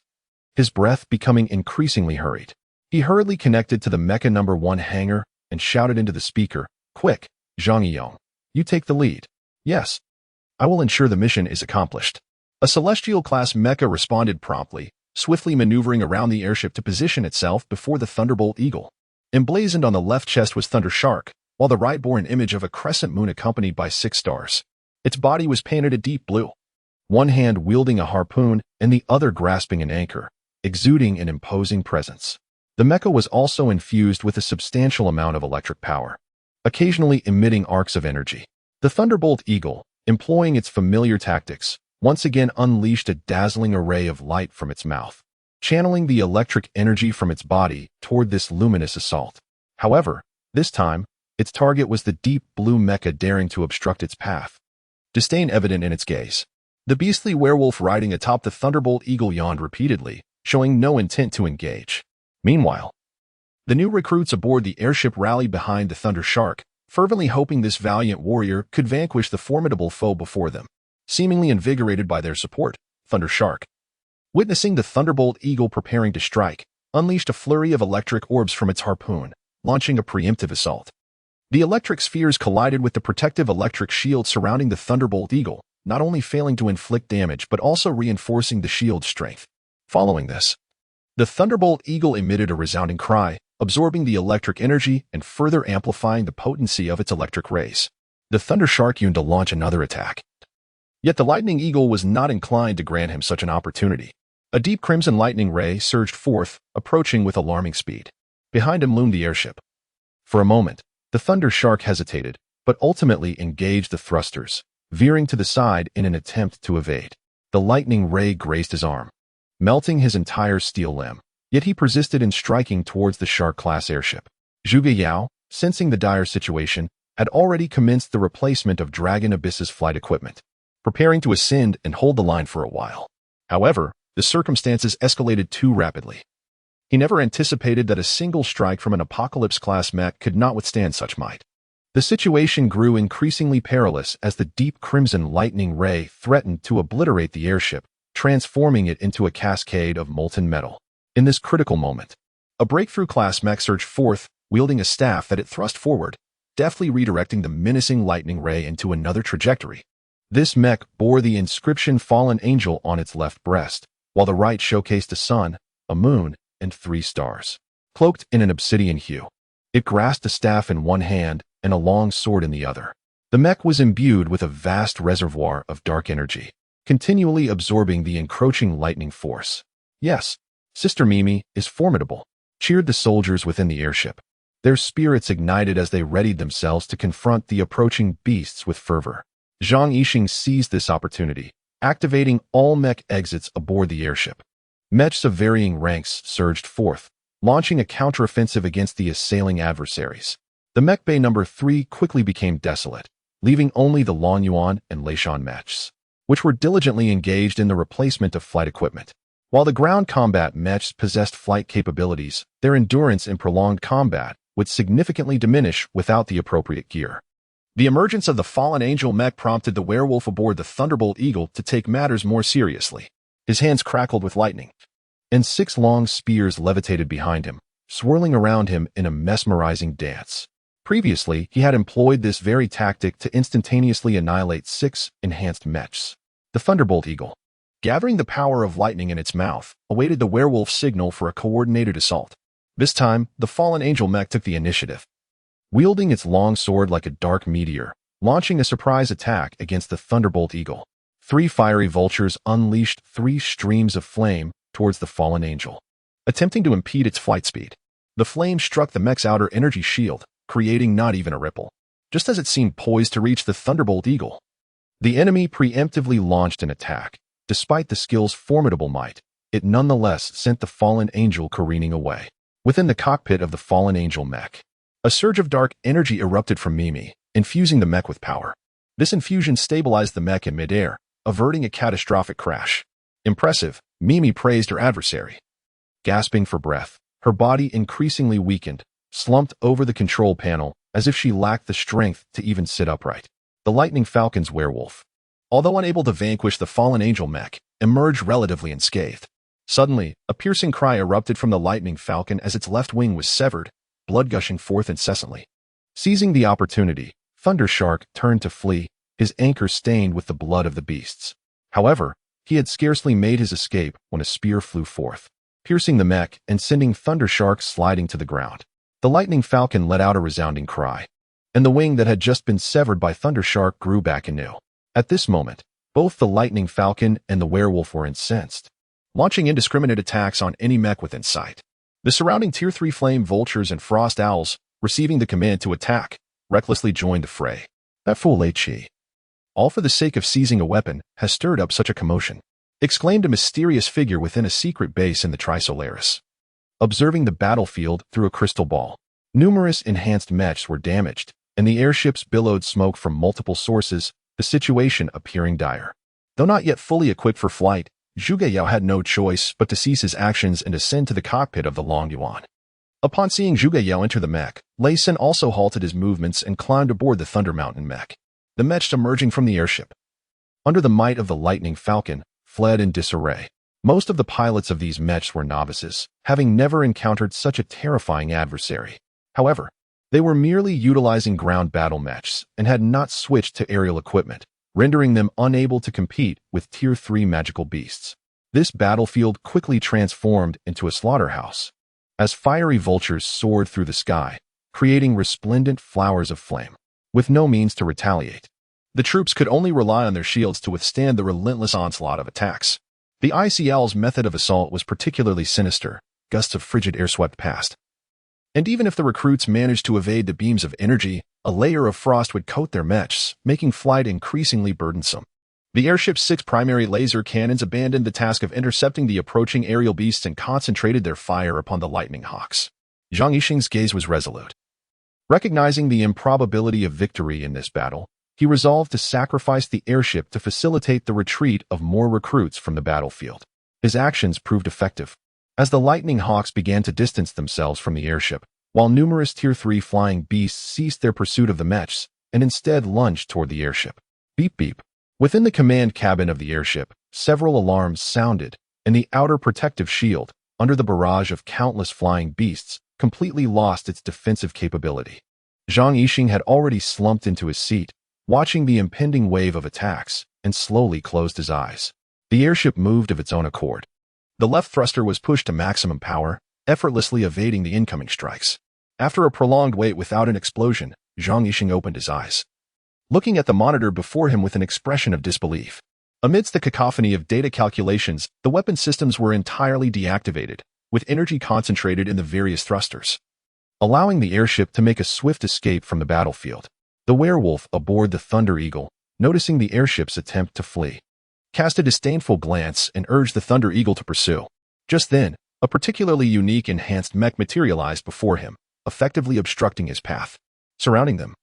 his breath becoming increasingly hurried. He hurriedly connected to the Mecha No. 1 hangar and shouted into the speaker, "Quick, Zhang Yong, you take the lead." "Yes, I will ensure the mission is accomplished." A Celestial-class mecha responded promptly, swiftly maneuvering around the airship to position itself before the Thunderbolt Eagle. Emblazoned on the left chest was Thunder Shark, while the right bore an image of a crescent moon accompanied by 6 stars. Its body was painted a deep blue, one hand wielding a harpoon and the other grasping an anchor, exuding an imposing presence. The mecha was also infused with a substantial amount of electric power, occasionally emitting arcs of energy. The Thunderbolt Eagle, employing its familiar tactics, once again unleashed a dazzling array of light from its mouth, channeling the electric energy from its body toward this luminous assault. However, this time, its target was the deep blue mecha daring to obstruct its path, disdain evident in its gaze. The beastly werewolf riding atop the Thunderbolt Eagle yawned repeatedly, showing no intent to engage. Meanwhile, the new recruits aboard the airship rallied behind the Thunder Shark, fervently hoping this valiant warrior could vanquish the formidable foe before them. Seemingly invigorated by their support, Thunder Shark, witnessing the Thunderbolt Eagle preparing to strike, unleashed a flurry of electric orbs from its harpoon, launching a preemptive assault. The electric spheres collided with the protective electric shield surrounding the Thunderbolt Eagle, not only failing to inflict damage but also reinforcing the shield's strength. Following this, the Thunderbolt Eagle emitted a resounding cry, absorbing the electric energy and further amplifying the potency of its electric rays. The Thunder Shark yearned to launch another attack. Yet the Lightning Eagle was not inclined to grant him such an opportunity. A deep crimson lightning ray surged forth, approaching with alarming speed. Behind him loomed the airship. For a moment, the Thunder Shark hesitated, but ultimately engaged the thrusters, veering to the side in an attempt to evade. The lightning ray grazed his arm, melting his entire steel limb. Yet he persisted in striking towards the Shark-class airship. Zhuge Yao, sensing the dire situation, had already commenced the replacement of Dragon Abyss's flight equipment, preparing to ascend and hold the line for a while. However, the circumstances escalated too rapidly. He never anticipated that a single strike from an Apocalypse-class mech could not withstand such might. The situation grew increasingly perilous as the deep crimson lightning ray threatened to obliterate the airship, transforming it into a cascade of molten metal. In this critical moment, a breakthrough-class mech surged forth, wielding a staff that it thrust forward, deftly redirecting the menacing lightning ray into another trajectory. This mech bore the inscription Fallen Angel on its left breast, while the right showcased a sun, a moon, and 3 stars. Cloaked in an obsidian hue, it grasped a staff in one hand and a long sword in the other. The mech was imbued with a vast reservoir of dark energy, continually absorbing the encroaching lightning force. Yes, Sister Mimi is formidable, cheered the soldiers within the airship. Their spirits ignited as they readied themselves to confront the approaching beasts with fervor. Zhang Yixing seized this opportunity, activating all mech exits aboard the airship. Mechs of varying ranks surged forth, launching a counteroffensive against the assailing adversaries. The mech bay number 3 quickly became desolate, leaving only the Lin Yuan and Leishan mechs, which were diligently engaged in the replacement of flight equipment. While the ground combat mechs possessed flight capabilities, their endurance in prolonged combat would significantly diminish without the appropriate gear. The emergence of the Fallen Angel mech prompted the werewolf aboard the Thunderbolt Eagle to take matters more seriously. His hands crackled with lightning, and 6 long spears levitated behind him, swirling around him in a mesmerizing dance. Previously, he had employed this very tactic to instantaneously annihilate 6 enhanced mechs. The Thunderbolt Eagle, gathering the power of lightning in its mouth, awaited the werewolf's signal for a coordinated assault. This time, the Fallen Angel mech took the initiative, wielding its long sword like a dark meteor, launching a surprise attack against the Thunderbolt Eagle. 3 fiery vultures unleashed 3 streams of flame towards the Fallen Angel, attempting to impede its flight speed. The flame struck the mech's outer energy shield, creating not even a ripple, just as it seemed poised to reach the Thunderbolt Eagle. The enemy preemptively launched an attack. Despite the skill's formidable might, it nonetheless sent the Fallen Angel careening away. Within the cockpit of the Fallen Angel mech, a surge of dark energy erupted from Mimi, infusing the mech with power. This infusion stabilized the mech in midair, averting a catastrophic crash. Impressive, Mimi praised her adversary. Gasping for breath, her body increasingly weakened, slumped over the control panel as if she lacked the strength to even sit upright. The Lightning Falcon's werewolf, although unable to vanquish the Fallen Angel mech, emerged relatively unscathed. Suddenly, a piercing cry erupted from the Lightning Falcon as its left wing was severed, blood gushing forth incessantly. Seizing the opportunity, Thunder Shark turned to flee, his anchor stained with the blood of the beasts. However, he had scarcely made his escape when a spear flew forth, piercing the mech and sending Thunder Shark sliding to the ground. The Lightning Falcon let out a resounding cry, and the wing that had just been severed by Thunder Shark grew back anew. At this moment, both the Lightning Falcon and the werewolf were incensed, launching indiscriminate attacks on any mech within sight. The surrounding Tier 3 Flame Vultures and Frost Owls, receiving the command to attack, recklessly joined the fray. That fool Lei Qi, all for the sake of seizing a weapon, has stirred up such a commotion, exclaimed a mysterious figure within a secret base in the Trisolaris. Observing the battlefield through a crystal ball, numerous enhanced mechs were damaged, and the airships billowed smoke from multiple sources, the situation appearing dire. Though not yet fully equipped for flight, Zhuge Yao had no choice but to cease his actions and ascend to the cockpit of the Lin Yuan. Upon seeing Zhuge Yao enter the mech, Lei Sin also halted his movements and climbed aboard the Thunder Mountain mech. The mechs emerging from the airship, under the might of the Lightning Falcon, fled in disarray. Most of the pilots of these mechs were novices, having never encountered such a terrifying adversary. However, They were merely utilizing ground battle mechs and had not switched to aerial equipment, rendering them unable to compete with Tier 3 magical beasts. This battlefield quickly transformed into a slaughterhouse, as fiery vultures soared through the sky, creating resplendent flowers of flame. With no means to retaliate, the troops could only rely on their shields to withstand the relentless onslaught of attacks. The ICL's method of assault was particularly sinister. Gusts of frigid air swept past. And even if the recruits managed to evade the beams of energy, a layer of frost would coat their mechs, making flight increasingly burdensome. The airship's 6 primary laser cannons abandoned the task of intercepting the approaching aerial beasts and concentrated their fire upon the lightning hawks. Zhang Yixing's gaze was resolute. Recognizing the improbability of victory in this battle, he resolved to sacrifice the airship to facilitate the retreat of more recruits from the battlefield. His actions proved effective, as the lightning hawks began to distance themselves from the airship, while numerous Tier 3 flying beasts ceased their pursuit of the mechs and instead lunged toward the airship. Beep beep. Within the command cabin of the airship, several alarms sounded, and the outer protective shield, under the barrage of countless flying beasts, completely lost its defensive capability. Zhang Yixing had already slumped into his seat, watching the impending wave of attacks, and slowly closed his eyes. The airship moved of its own accord. The left thruster was pushed to maximum power, effortlessly evading the incoming strikes. After a prolonged wait without an explosion, Zhang Yixing opened his eyes, looking at the monitor before him with an expression of disbelief. Amidst the cacophony of data calculations, the weapon systems were entirely deactivated, with energy concentrated in the various thrusters, allowing the airship to make a swift escape from the battlefield. The werewolf aboard the Thunder Eagle, noticing the airship's attempt to flee, cast a disdainful glance and urged the Thunder Eagle to pursue. Just then, a particularly unique enhanced mech materialized before him, effectively obstructing his path. Surrounding them,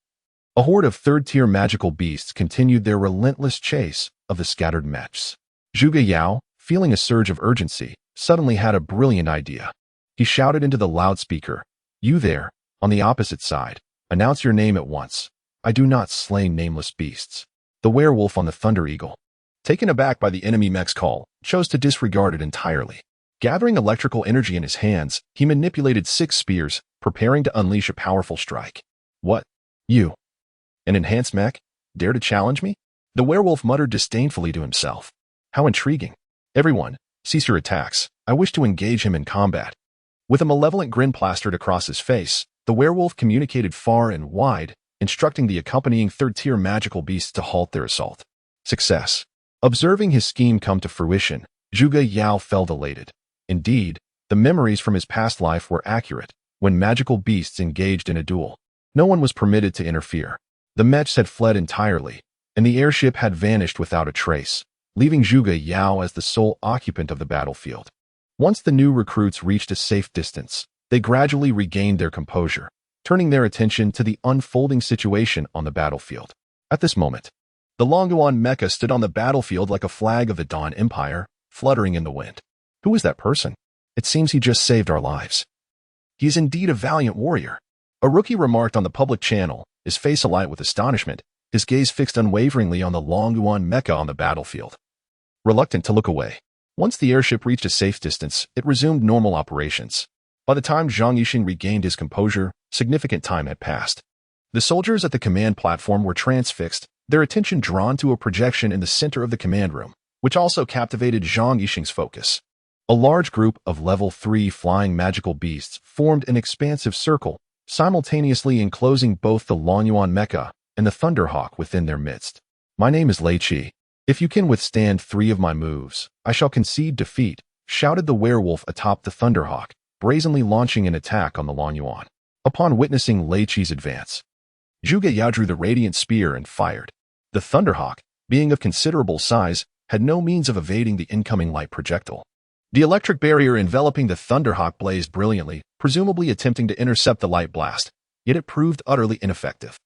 a horde of third-tier magical beasts continued their relentless chase of the scattered mechs. Zhuge Yao, feeling a surge of urgency, suddenly had a brilliant idea. He shouted into the loudspeaker, "You there, on the opposite side, announce your name at once. I do not slay nameless beasts." The werewolf on the Thunder Eagle, taken aback by the enemy mech's call, chose to disregard it entirely. Gathering electrical energy in his hands, he manipulated 6 spears, preparing to unleash a powerful strike. "What? You? An enhanced mech? Dare to challenge me?" The werewolf muttered disdainfully to himself. "How intriguing. Everyone, cease your attacks. I wish to engage him in combat." With a malevolent grin plastered across his face, the werewolf communicated far and wide, instructing the accompanying third-tier magical beasts to halt their assault. Success. Observing his scheme come to fruition, Zhuge Yao felt elated. Indeed, the memories from his past life were accurate. When magical beasts engaged in a duel, no one was permitted to interfere. The mechs had fled entirely, and the airship had vanished without a trace, leaving Zhuge Yao as the sole occupant of the battlefield. Once the new recruits reached a safe distance, they gradually regained their composure, turning their attention to the unfolding situation on the battlefield. At this moment, the Lin Yuan mecha stood on the battlefield like a flag of the Dawn Empire, fluttering in the wind. Who is that person? It seems he just saved our lives. He is indeed a valiant warrior. A rookie remarked on the public channel, his face alight with astonishment, his gaze fixed unwaveringly on the Lin Yuan mecha on the battlefield. Reluctant to look away, once the airship reached a safe distance, it resumed normal operations. By the time Zhang Yixing regained his composure, significant time had passed. The soldiers at the command platform were transfixed, their attention drawn to a projection in the center of the command room, which also captivated Zhang Yixing's focus. A large group of level 3 flying magical beasts formed an expansive circle, simultaneously enclosing both the Lin Yuan mecha and the Thunderhawk within their midst. "My name is Lei Qi. If you can withstand 3 of my moves, I shall concede defeat," shouted the werewolf atop the Thunderhawk, brazenly launching an attack on the Lin Yuan. Upon witnessing Lei Qi's advance, Zhuge Yao drew the radiant spear and fired. The Thunderhawk, being of considerable size, had no means of evading the incoming light projectile. The electric barrier enveloping the Thunderhawk blazed brilliantly, presumably attempting to intercept the light blast, yet it proved utterly ineffective.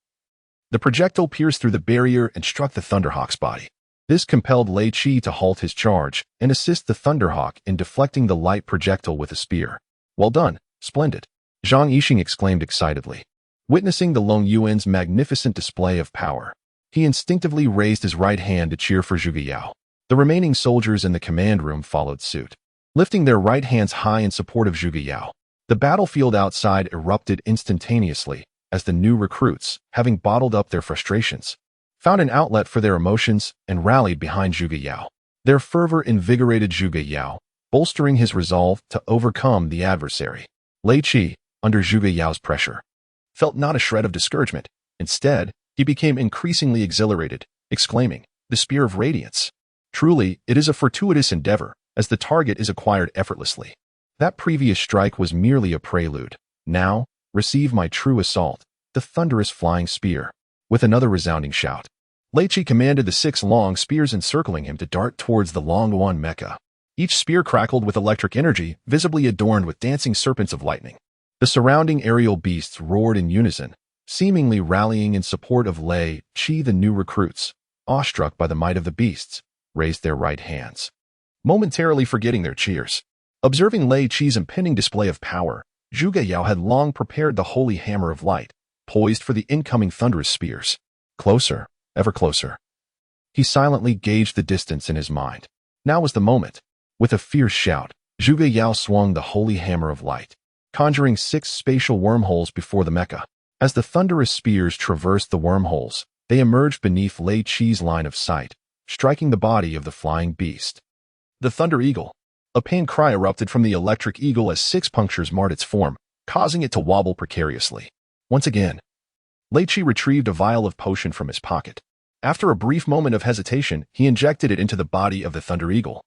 The projectile pierced through the barrier and struck the Thunderhawk's body. This compelled Lei Qi to halt his charge and assist the Thunderhawk in deflecting the light projectile with a spear. "Well done, splendid," Zhang Yixing exclaimed excitedly. Witnessing the Lin Yuan's magnificent display of power, he instinctively raised his right hand to cheer for Zhuge Yao. The remaining soldiers in the command room followed suit, lifting their right hands high in support of Zhuge Yao. The battlefield outside erupted instantaneously as the new recruits, having bottled up their frustrations, found an outlet for their emotions and rallied behind Zhuge Yao. Their fervor invigorated Zhuge Yao, bolstering his resolve to overcome the adversary. Lei Qi, under Zhuge Yao's pressure, felt not a shred of discouragement. Instead, he became increasingly exhilarated, exclaiming, "The Spear of Radiance! Truly, it is a fortuitous endeavor, as the target is acquired effortlessly. That previous strike was merely a prelude. Now, receive my true assault, the thunderous flying spear." With another resounding shout, Lei Qi commanded the 6 long spears encircling him to dart towards the Lin Yuan mecha. Each spear crackled with electric energy, visibly adorned with dancing serpents of lightning. The surrounding aerial beasts roared in unison, seemingly rallying in support of Lei Qi. The new recruits, awestruck by the might of the beasts, raised their right hands, momentarily forgetting their cheers. Observing Lei Qi's impending display of power, Zhuge Yao had long prepared the holy hammer of light, poised for the incoming thunderous spears. Closer, ever closer. He silently gauged the distance in his mind. Now was the moment. With a fierce shout, Zhuge Yao swung the holy hammer of light, conjuring 6 spatial wormholes before the mecha. As the thunderous spears traversed the wormholes, they emerged beneath Lei Qi's line of sight, striking the body of the flying beast. The Thunder Eagle. A pain cry erupted from the electric eagle as 6 punctures marred its form, causing it to wobble precariously. Once again, Lei Qi retrieved a vial of potion from his pocket. After a brief moment of hesitation, he injected it into the body of the Thunder Eagle.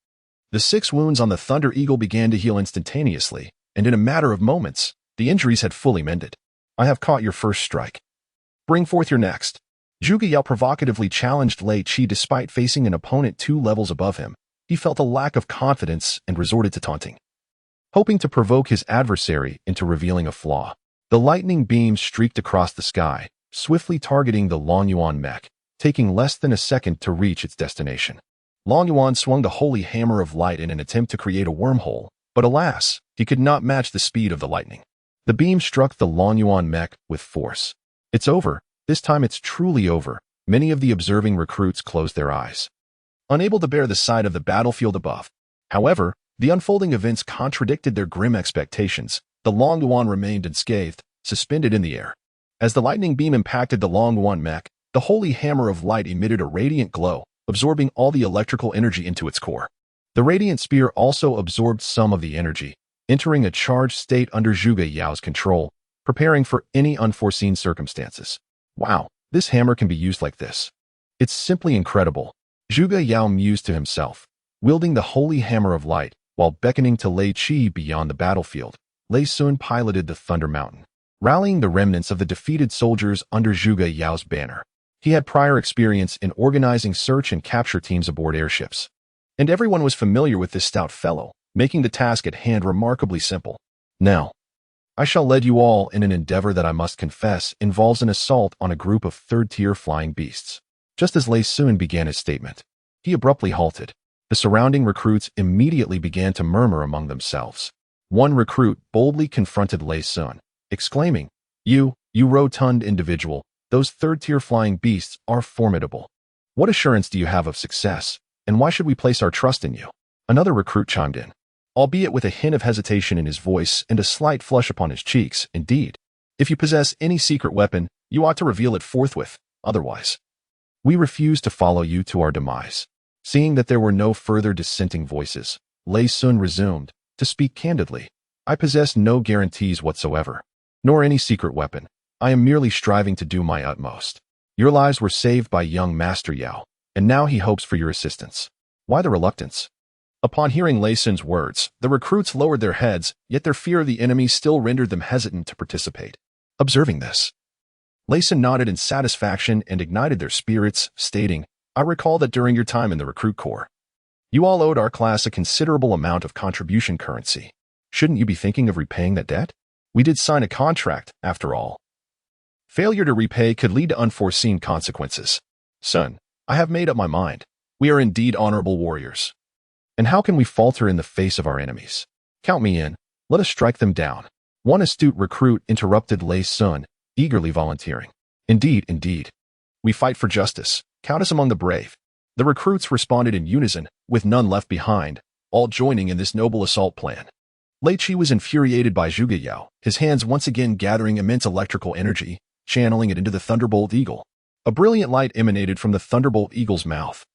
The 6 wounds on the Thunder Eagle began to heal instantaneously, and in a matter of moments, the injuries had fully mended. "I have caught your first strike. Bring forth your next." Zhuge Yao provocatively challenged Lei Qi despite facing an opponent 2 levels above him. He felt a lack of confidence and resorted to taunting, hoping to provoke his adversary into revealing a flaw. The lightning beams streaked across the sky, swiftly targeting the Lin Yuan mech, taking less than a second to reach its destination. Lin Yuan swung the holy hammer of light in an attempt to create a wormhole, but alas, he could not match the speed of the lightning. The beam struck the Lin Yuan mech with force. "It's over. This time it's truly over." Many of the observing recruits closed their eyes, unable to bear the sight of the battlefield above. However, the unfolding events contradicted their grim expectations. The Lin Yuan remained unscathed, suspended in the air. As the lightning beam impacted the Lin Yuan mech, the holy hammer of light emitted a radiant glow, absorbing all the electrical energy into its core. The radiant spear also absorbed some of the energy, entering a charged state under Zhuge Yao's control, preparing for any unforeseen circumstances. "Wow, this hammer can be used like this. It's simply incredible," Zhuge Yao mused to himself, wielding the holy hammer of light while beckoning to Lei Qi beyond the battlefield. Lei Sun piloted the Thunder Mountain, rallying the remnants of the defeated soldiers under Zhuge Yao's banner. He had prior experience in organizing search and capture teams aboard airships, and everyone was familiar with this stout fellow, making the task at hand remarkably simple. "Now, I shall lead you all in an endeavor that I must confess involves an assault on a group of 3rd-tier flying beasts." Just as Lei Sun began his statement, he abruptly halted. The surrounding recruits immediately began to murmur among themselves. One recruit boldly confronted Lei Sun, exclaiming, You rotund individual, those 3rd-tier flying beasts are formidable. What assurance do you have of success, and why should we place our trust in you?" Another recruit chimed in, albeit with a hint of hesitation in his voice and a slight flush upon his cheeks. "Indeed, if you possess any secret weapon, you ought to reveal it forthwith. Otherwise, we refuse to follow you to our demise." Seeing that there were no further dissenting voices, Lei Sun resumed, "To speak candidly, I possess no guarantees whatsoever, nor any secret weapon. I am merely striving to do my utmost. Your lives were saved by young Master Yao, and now he hopes for your assistance. Why the reluctance?" Upon hearing Lei Sun's words, the recruits lowered their heads, yet their fear of the enemy still rendered them hesitant to participate. Observing this, Lei Sun nodded in satisfaction and ignited their spirits, stating, "I recall that during your time in the recruit corps, you all owed our class a considerable amount of contribution currency. Shouldn't you be thinking of repaying that debt? We did sign a contract, after all. Failure to repay could lead to unforeseen consequences. Son, I have made up my mind. We are indeed honorable warriors. And how can we falter in the face of our enemies? Count me in. Let us strike them down." One astute recruit interrupted Lei Sun, eagerly volunteering. Indeed. We fight for justice. Count us among the brave." The recruits responded in unison, with none left behind, all joining in this noble assault plan. Lei Qi was infuriated by Zhuge Yao, his hands once again gathering immense electrical energy, channeling it into the Thunderbolt Eagle. A brilliant light emanated from the Thunderbolt Eagle's mouth,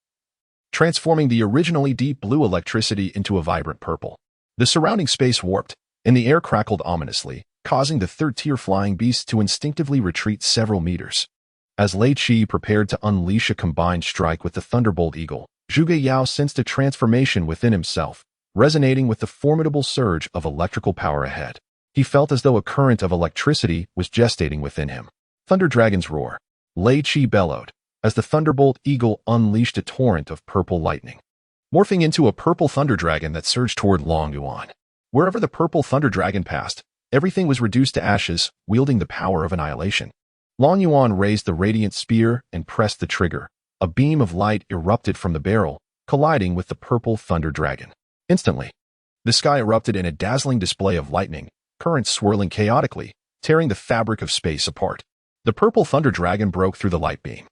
transforming the originally deep blue electricity into a vibrant purple. The surrounding space warped, and the air crackled ominously, causing the third-tier flying beast to instinctively retreat several meters. As Lei Qi prepared to unleash a combined strike with the Thunderbolt Eagle, Zhuge Yao sensed a transformation within himself, resonating with the formidable surge of electrical power ahead. He felt as though a current of electricity was gestating within him. Thunder Dragon's roar. Lei Qi bellowed, as the Thunderbolt Eagle unleashed a torrent of purple lightning, morphing into a purple Thunder Dragon that surged toward Lin Yuan. Wherever the purple Thunder Dragon passed, everything was reduced to ashes, wielding the power of annihilation. Lin Yuan raised the radiant spear and pressed the trigger. A beam of light erupted from the barrel, colliding with the purple Thunder Dragon. Instantly, the sky erupted in a dazzling display of lightning, currents swirling chaotically, tearing the fabric of space apart. The purple Thunder Dragon broke through the light beam,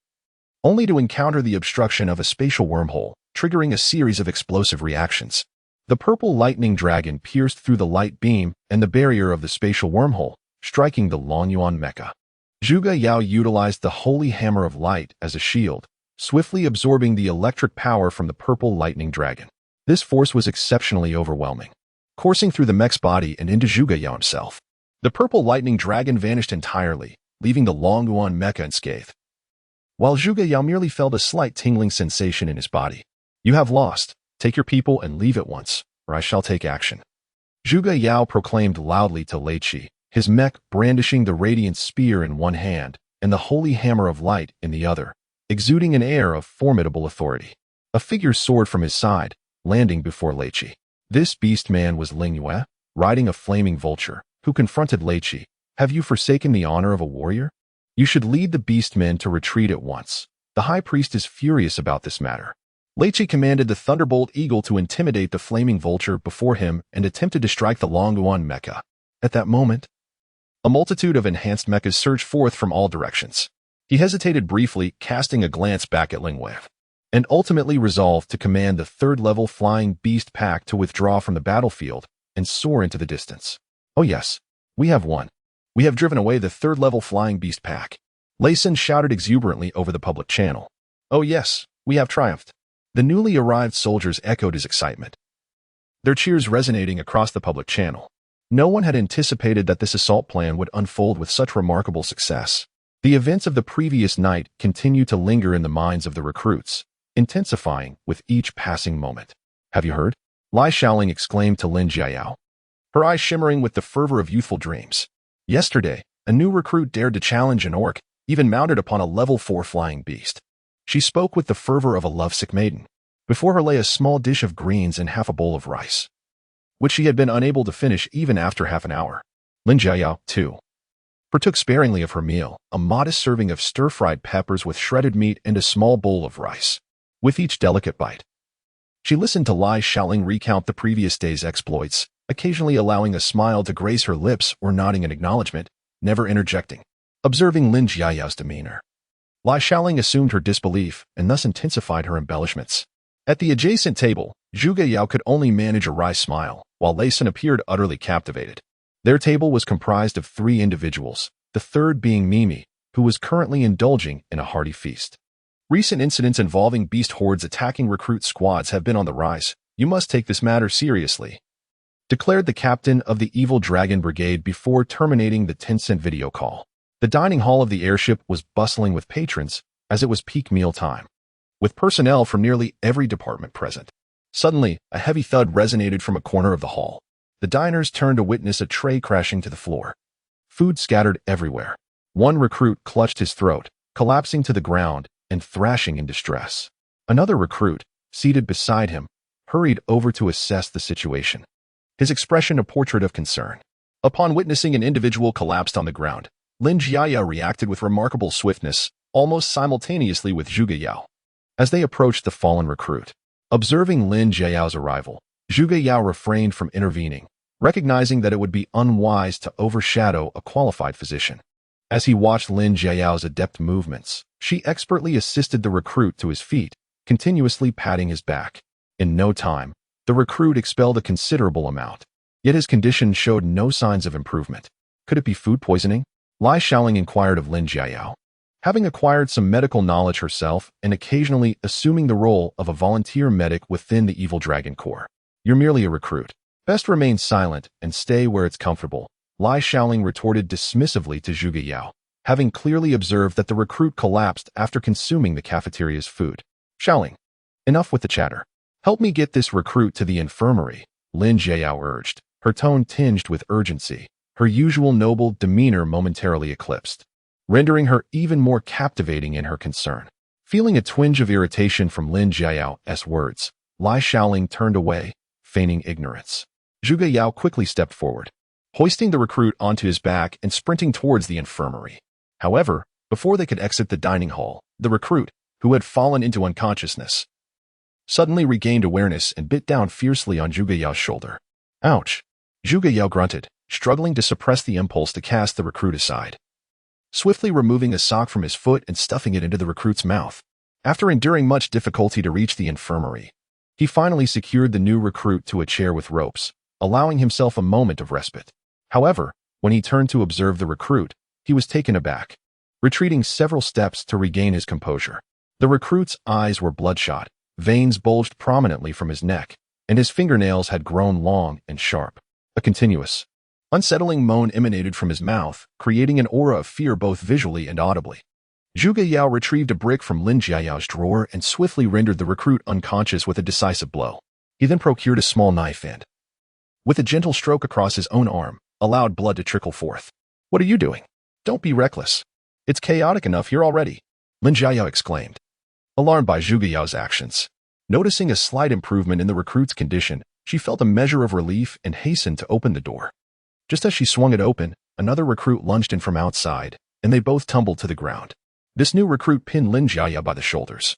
only to encounter the obstruction of a spatial wormhole, triggering a series of explosive reactions. The purple lightning dragon pierced through the light beam and the barrier of the spatial wormhole, striking the Lin Yuan mecha. Zhuge Yao utilized the Holy Hammer of Light as a shield, swiftly absorbing the electric power from the purple lightning dragon. This force was exceptionally overwhelming, coursing through the mech's body and into Zhuge Yao himself. The purple lightning dragon vanished entirely, leaving the Lin Yuan mecha unscathed, while Zhuge Yao merely felt a slight tingling sensation in his body. "You have lost. Take your people and leave at once, or I shall take action," Zhuge Yao proclaimed loudly to Lei Qi, his mech brandishing the radiant spear in one hand and the Holy Hammer of Light in the other, exuding an air of formidable authority. A figure soared from his side, landing before Lei Qi. This beast man was Lin Yuan, riding a flaming vulture, who confronted Lei Qi. "Have you forsaken the honor of a warrior? You should lead the beastmen to retreat at once. The high priest is furious about this matter." Lei Qi commanded the Thunderbolt Eagle to intimidate the flaming vulture before him and attempted to strike the Lin Yuan mecha. At that moment, a multitude of enhanced mechas surged forth from all directions. He hesitated briefly, casting a glance back at Lin Yuan, and ultimately resolved to command the third-level flying beast pack to withdraw from the battlefield and soar into the distance. "Oh yes, we have won. We have driven away the third-level flying beast pack," Lei Xin shouted exuberantly over the public channel. "Oh yes, we have triumphed." The newly arrived soldiers echoed his excitement, their cheers resonating across the public channel. No one had anticipated that this assault plan would unfold with such remarkable success. The events of the previous night continued to linger in the minds of the recruits, intensifying with each passing moment. "Have you heard?" Lai Shaoling exclaimed to Lin Jiayao, her eyes shimmering with the fervor of youthful dreams. Yesterday, a new recruit dared to challenge an orc, even mounted upon a level 4 flying beast. She spoke with the fervor of a lovesick maiden. Before her lay a small dish of greens and half a bowl of rice, which she had been unable to finish even after half an hour. Lin Jiayao, too, partook sparingly of her meal, a modest serving of stir-fried peppers with shredded meat and a small bowl of rice. With each delicate bite, she listened to Lai Shaoling recount the previous day's exploits, occasionally allowing a smile to grace her lips or nodding in acknowledgement, never interjecting. Observing Lin Jiayao's demeanor, Lai Shaoling assumed her disbelief and thus intensified her embellishments. At the adjacent table, Zhuge Yao could only manage a wry smile, while Lei Xin appeared utterly captivated. Their table was comprised of 3 individuals, the third being Mimi, who was currently indulging in a hearty feast. "Recent incidents involving beast hordes attacking recruit squads have been on the rise. You must take this matter seriously," declared the captain of the Evil Dragon Brigade before terminating the Tencent video call. The dining hall of the airship was bustling with patrons, as it was peak meal time, with personnel from nearly every department present. Suddenly, a heavy thud resonated from a corner of the hall. The diners turned to witness a tray crashing to the floor. Food scattered everywhere. One recruit clutched his throat, collapsing to the ground and thrashing in distress. Another recruit, seated beside him, hurried over to assess the situation, his expression a portrait of concern. Upon witnessing an individual collapsed on the ground, Lin Jiayao reacted with remarkable swiftness, almost simultaneously with Zhuge Yao. As they approached the fallen recruit, observing Lin Jiayao's arrival, Zhuge Yao refrained from intervening, recognizing that it would be unwise to overshadow a qualified physician. As he watched Lin Jiayao's adept movements, she expertly assisted the recruit to his feet, continuously patting his back. In no time, the recruit expelled a considerable amount, yet his condition showed no signs of improvement. Could it be food poisoning? Lai Shaoling inquired of Lin Jiayao. Having acquired some medical knowledge herself and occasionally assuming the role of a volunteer medic within the Evil Dragon Corps. You're merely a recruit. Best remain silent and stay where it's comfortable, Lai Shaoling retorted dismissively to Zhuge Yao, having clearly observed that the recruit collapsed after consuming the cafeteria's food. Shaoling, enough with the chatter. Help me get this recruit to the infirmary, Lin Jiayao urged, her tone tinged with urgency, her usual noble demeanor momentarily eclipsed, rendering her even more captivating in her concern. Feeling a twinge of irritation from Lin Jiayao's words, Lai Shaoling turned away, feigning ignorance. Zhuge Yao quickly stepped forward, hoisting the recruit onto his back and sprinting towards the infirmary. However, before they could exit the dining hall, the recruit, who had fallen into unconsciousness, suddenly regained awareness and bit down fiercely on Zhuge Yao's shoulder. Ouch! Zhuge Yao grunted, struggling to suppress the impulse to cast the recruit aside. Swiftly removing a sock from his foot and stuffing it into the recruit's mouth. After enduring much difficulty to reach the infirmary, he finally secured the new recruit to a chair with ropes, allowing himself a moment of respite. However, when he turned to observe the recruit, he was taken aback, retreating several steps to regain his composure. The recruit's eyes were bloodshot, veins bulged prominently from his neck, and his fingernails had grown long and sharp. A continuous, unsettling moan emanated from his mouth, creating an aura of fear both visually and audibly. Zhuge Yao retrieved a brick from Lin Jiayao's drawer and swiftly rendered the recruit unconscious with a decisive blow. He then procured a small knife and, with a gentle stroke across his own arm, allowed blood to trickle forth. What are you doing? Don't be reckless. It's chaotic enough here already, Lin Jiayao exclaimed, alarmed by Zhuge Yao's actions. Noticing a slight improvement in the recruit's condition, she felt a measure of relief and hastened to open the door. Just as she swung it open, another recruit lunged in from outside, and they both tumbled to the ground. This new recruit pinned Lin Jiayao by the shoulders,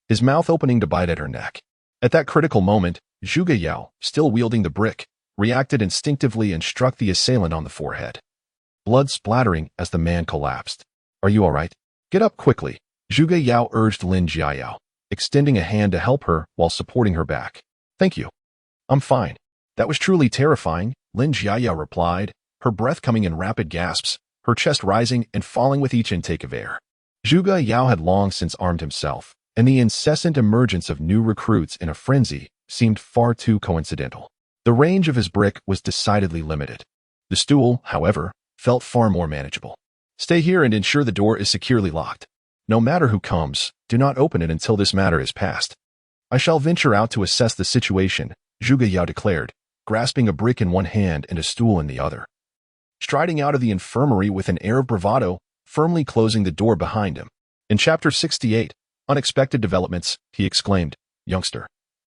his mouth opening to bite at her neck. At that critical moment, Zhuge Yao, still wielding the brick, reacted instinctively and struck the assailant on the forehead, blood splattering as the man collapsed. Are you all right? Get up quickly, Zhuge Yao urged Lin Jiayao, extending a hand to help her while supporting her back. Thank you. I'm fine. That was truly terrifying, Lin Jiayao replied, her breath coming in rapid gasps, her chest rising and falling with each intake of air. Zhuge Yao had long since armed himself, and the incessant emergence of new recruits in a frenzy seemed far too coincidental. The range of his brick was decidedly limited. The stool, however, felt far more manageable. Stay here and ensure the door is securely locked. No matter who comes, do not open it until this matter is past. I shall venture out to assess the situation, Zhuge Yao declared, grasping a brick in one hand and a stool in the other. Striding out of the infirmary with an air of bravado, firmly closing the door behind him. In Chapter 68, Unexpected Developments, he exclaimed, Youngster,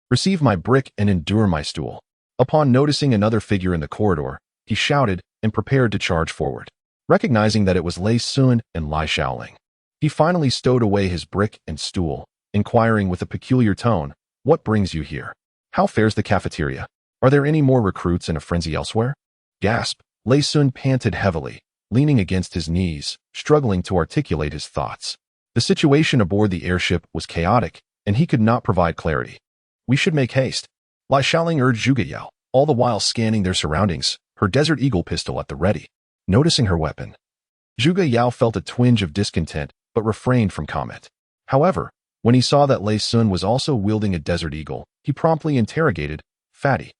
receive my brick and endure my stool. Upon noticing another figure in the corridor, he shouted and prepared to charge forward. Recognizing that it was Lei Sun and Lai Shaoling, he finally stowed away his brick and stool, inquiring with a peculiar tone, What brings you here? How fares the cafeteria? Are there any more recruits in a frenzy elsewhere? Gasp, Lei Sun panted heavily, leaning against his knees, struggling to articulate his thoughts. The situation aboard the airship was chaotic, and he could not provide clarity. We should make haste, Lai Shaoling urged Zhuge Yao, all the while scanning their surroundings, her Desert Eagle pistol at the ready. Noticing her weapon, Zhuge Yao felt a twinge of discontent, but refrained from comment. However, when he saw that Lei Sun was also wielding a Desert Eagle, he promptly interrogated, Fatty,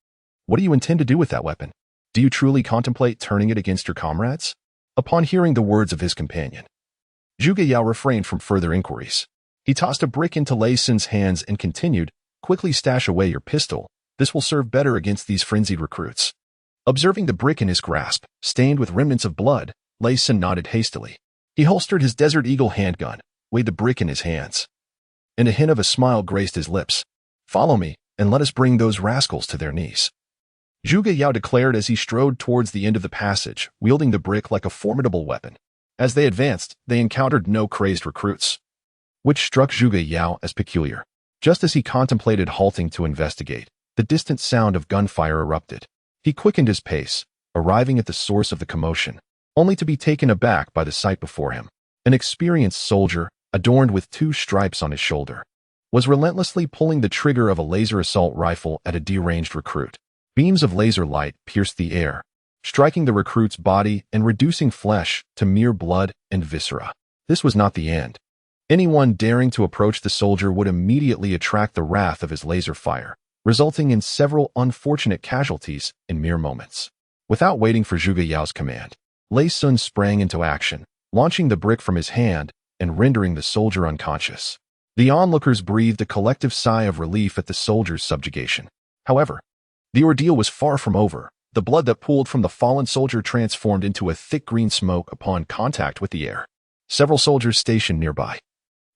what do you intend to do with that weapon? Do you truly contemplate turning it against your comrades? Upon hearing the words of his companion, Zhuge Yao refrained from further inquiries. He tossed a brick into Lei Sun's hands and continued, Quickly stash away your pistol. This will serve better against these frenzied recruits. Observing the brick in his grasp, stained with remnants of blood, Lei Sun nodded hastily. He holstered his Desert Eagle handgun, weighed the brick in his hands, and a hint of a smile graced his lips. Follow me, and let us bring those rascals to their knees, Zhuge Yao declared as he strode towards the end of the passage, wielding the brick like a formidable weapon. As they advanced, they encountered no crazed recruits, which struck Zhuge Yao as peculiar. Just as he contemplated halting to investigate, the distant sound of gunfire erupted. He quickened his pace, arriving at the source of the commotion, only to be taken aback by the sight before him. An experienced soldier, adorned with 2 stripes on his shoulder, was relentlessly pulling the trigger of a laser assault rifle at a deranged recruit. Beams of laser light pierced the air, striking the recruit's body and reducing flesh to mere blood and viscera. This was not the end. Anyone daring to approach the soldier would immediately attract the wrath of his laser fire, resulting in several unfortunate casualties in mere moments. Without waiting for Zhuge Yao's command, Lei Sun sprang into action, launching the brick from his hand and rendering the soldier unconscious. The onlookers breathed a collective sigh of relief at the soldier's subjugation. However, the ordeal was far from over. The blood that pooled from the fallen soldier transformed into a thick green smoke upon contact with the air. Several soldiers stationed nearby,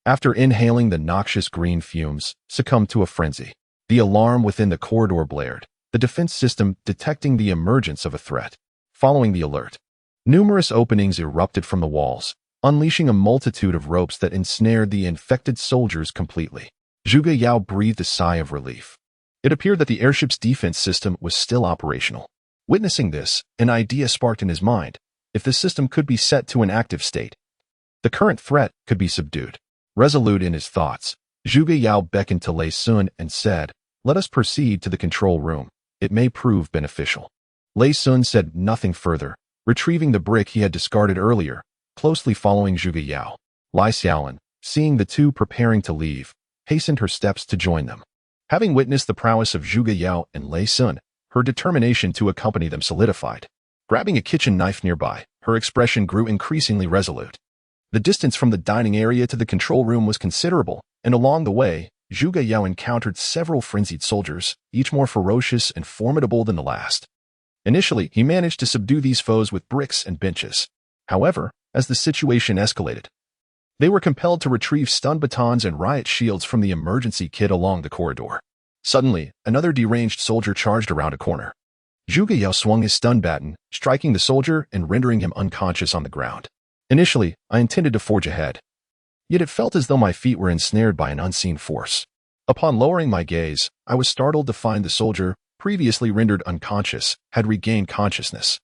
after inhaling the noxious green fumes, succumbed to a frenzy. The alarm within the corridor blared, the defense system detecting the emergence of a threat. Following the alert, numerous openings erupted from the walls, unleashing a multitude of ropes that ensnared the infected soldiers completely. Zhuge Yao breathed a sigh of relief. It appeared that the airship's defense system was still operational. Witnessing this, an idea sparked in his mind. If the system could be set to an active state, the current threat could be subdued. Resolute in his thoughts, Zhuge Yao beckoned to Lei Sun and said, "Let us proceed to the control room. It may prove beneficial." Lei Sun said nothing further, retrieving the brick he had discarded earlier, closely following Zhuge Yao. Lai Xiaolin, seeing the two preparing to leave, hastened her steps to join them. Having witnessed the prowess of Zhuge Yao and Lei Sun, her determination to accompany them solidified. Grabbing a kitchen knife nearby, her expression grew increasingly resolute. The distance from the dining area to the control room was considerable, and along the way, Zhuge Yao encountered several frenzied soldiers, each more ferocious and formidable than the last. Initially, he managed to subdue these foes with bricks and benches. However, as the situation escalated, they were compelled to retrieve stun batons and riot shields from the emergency kit along the corridor. Suddenly, another deranged soldier charged around a corner. Zhuge Yao swung his stun baton, striking the soldier and rendering him unconscious on the ground. Initially, I intended to forge ahead. Yet it felt as though my feet were ensnared by an unseen force. Upon lowering my gaze, I was startled to find the soldier, previously rendered unconscious, had regained consciousness.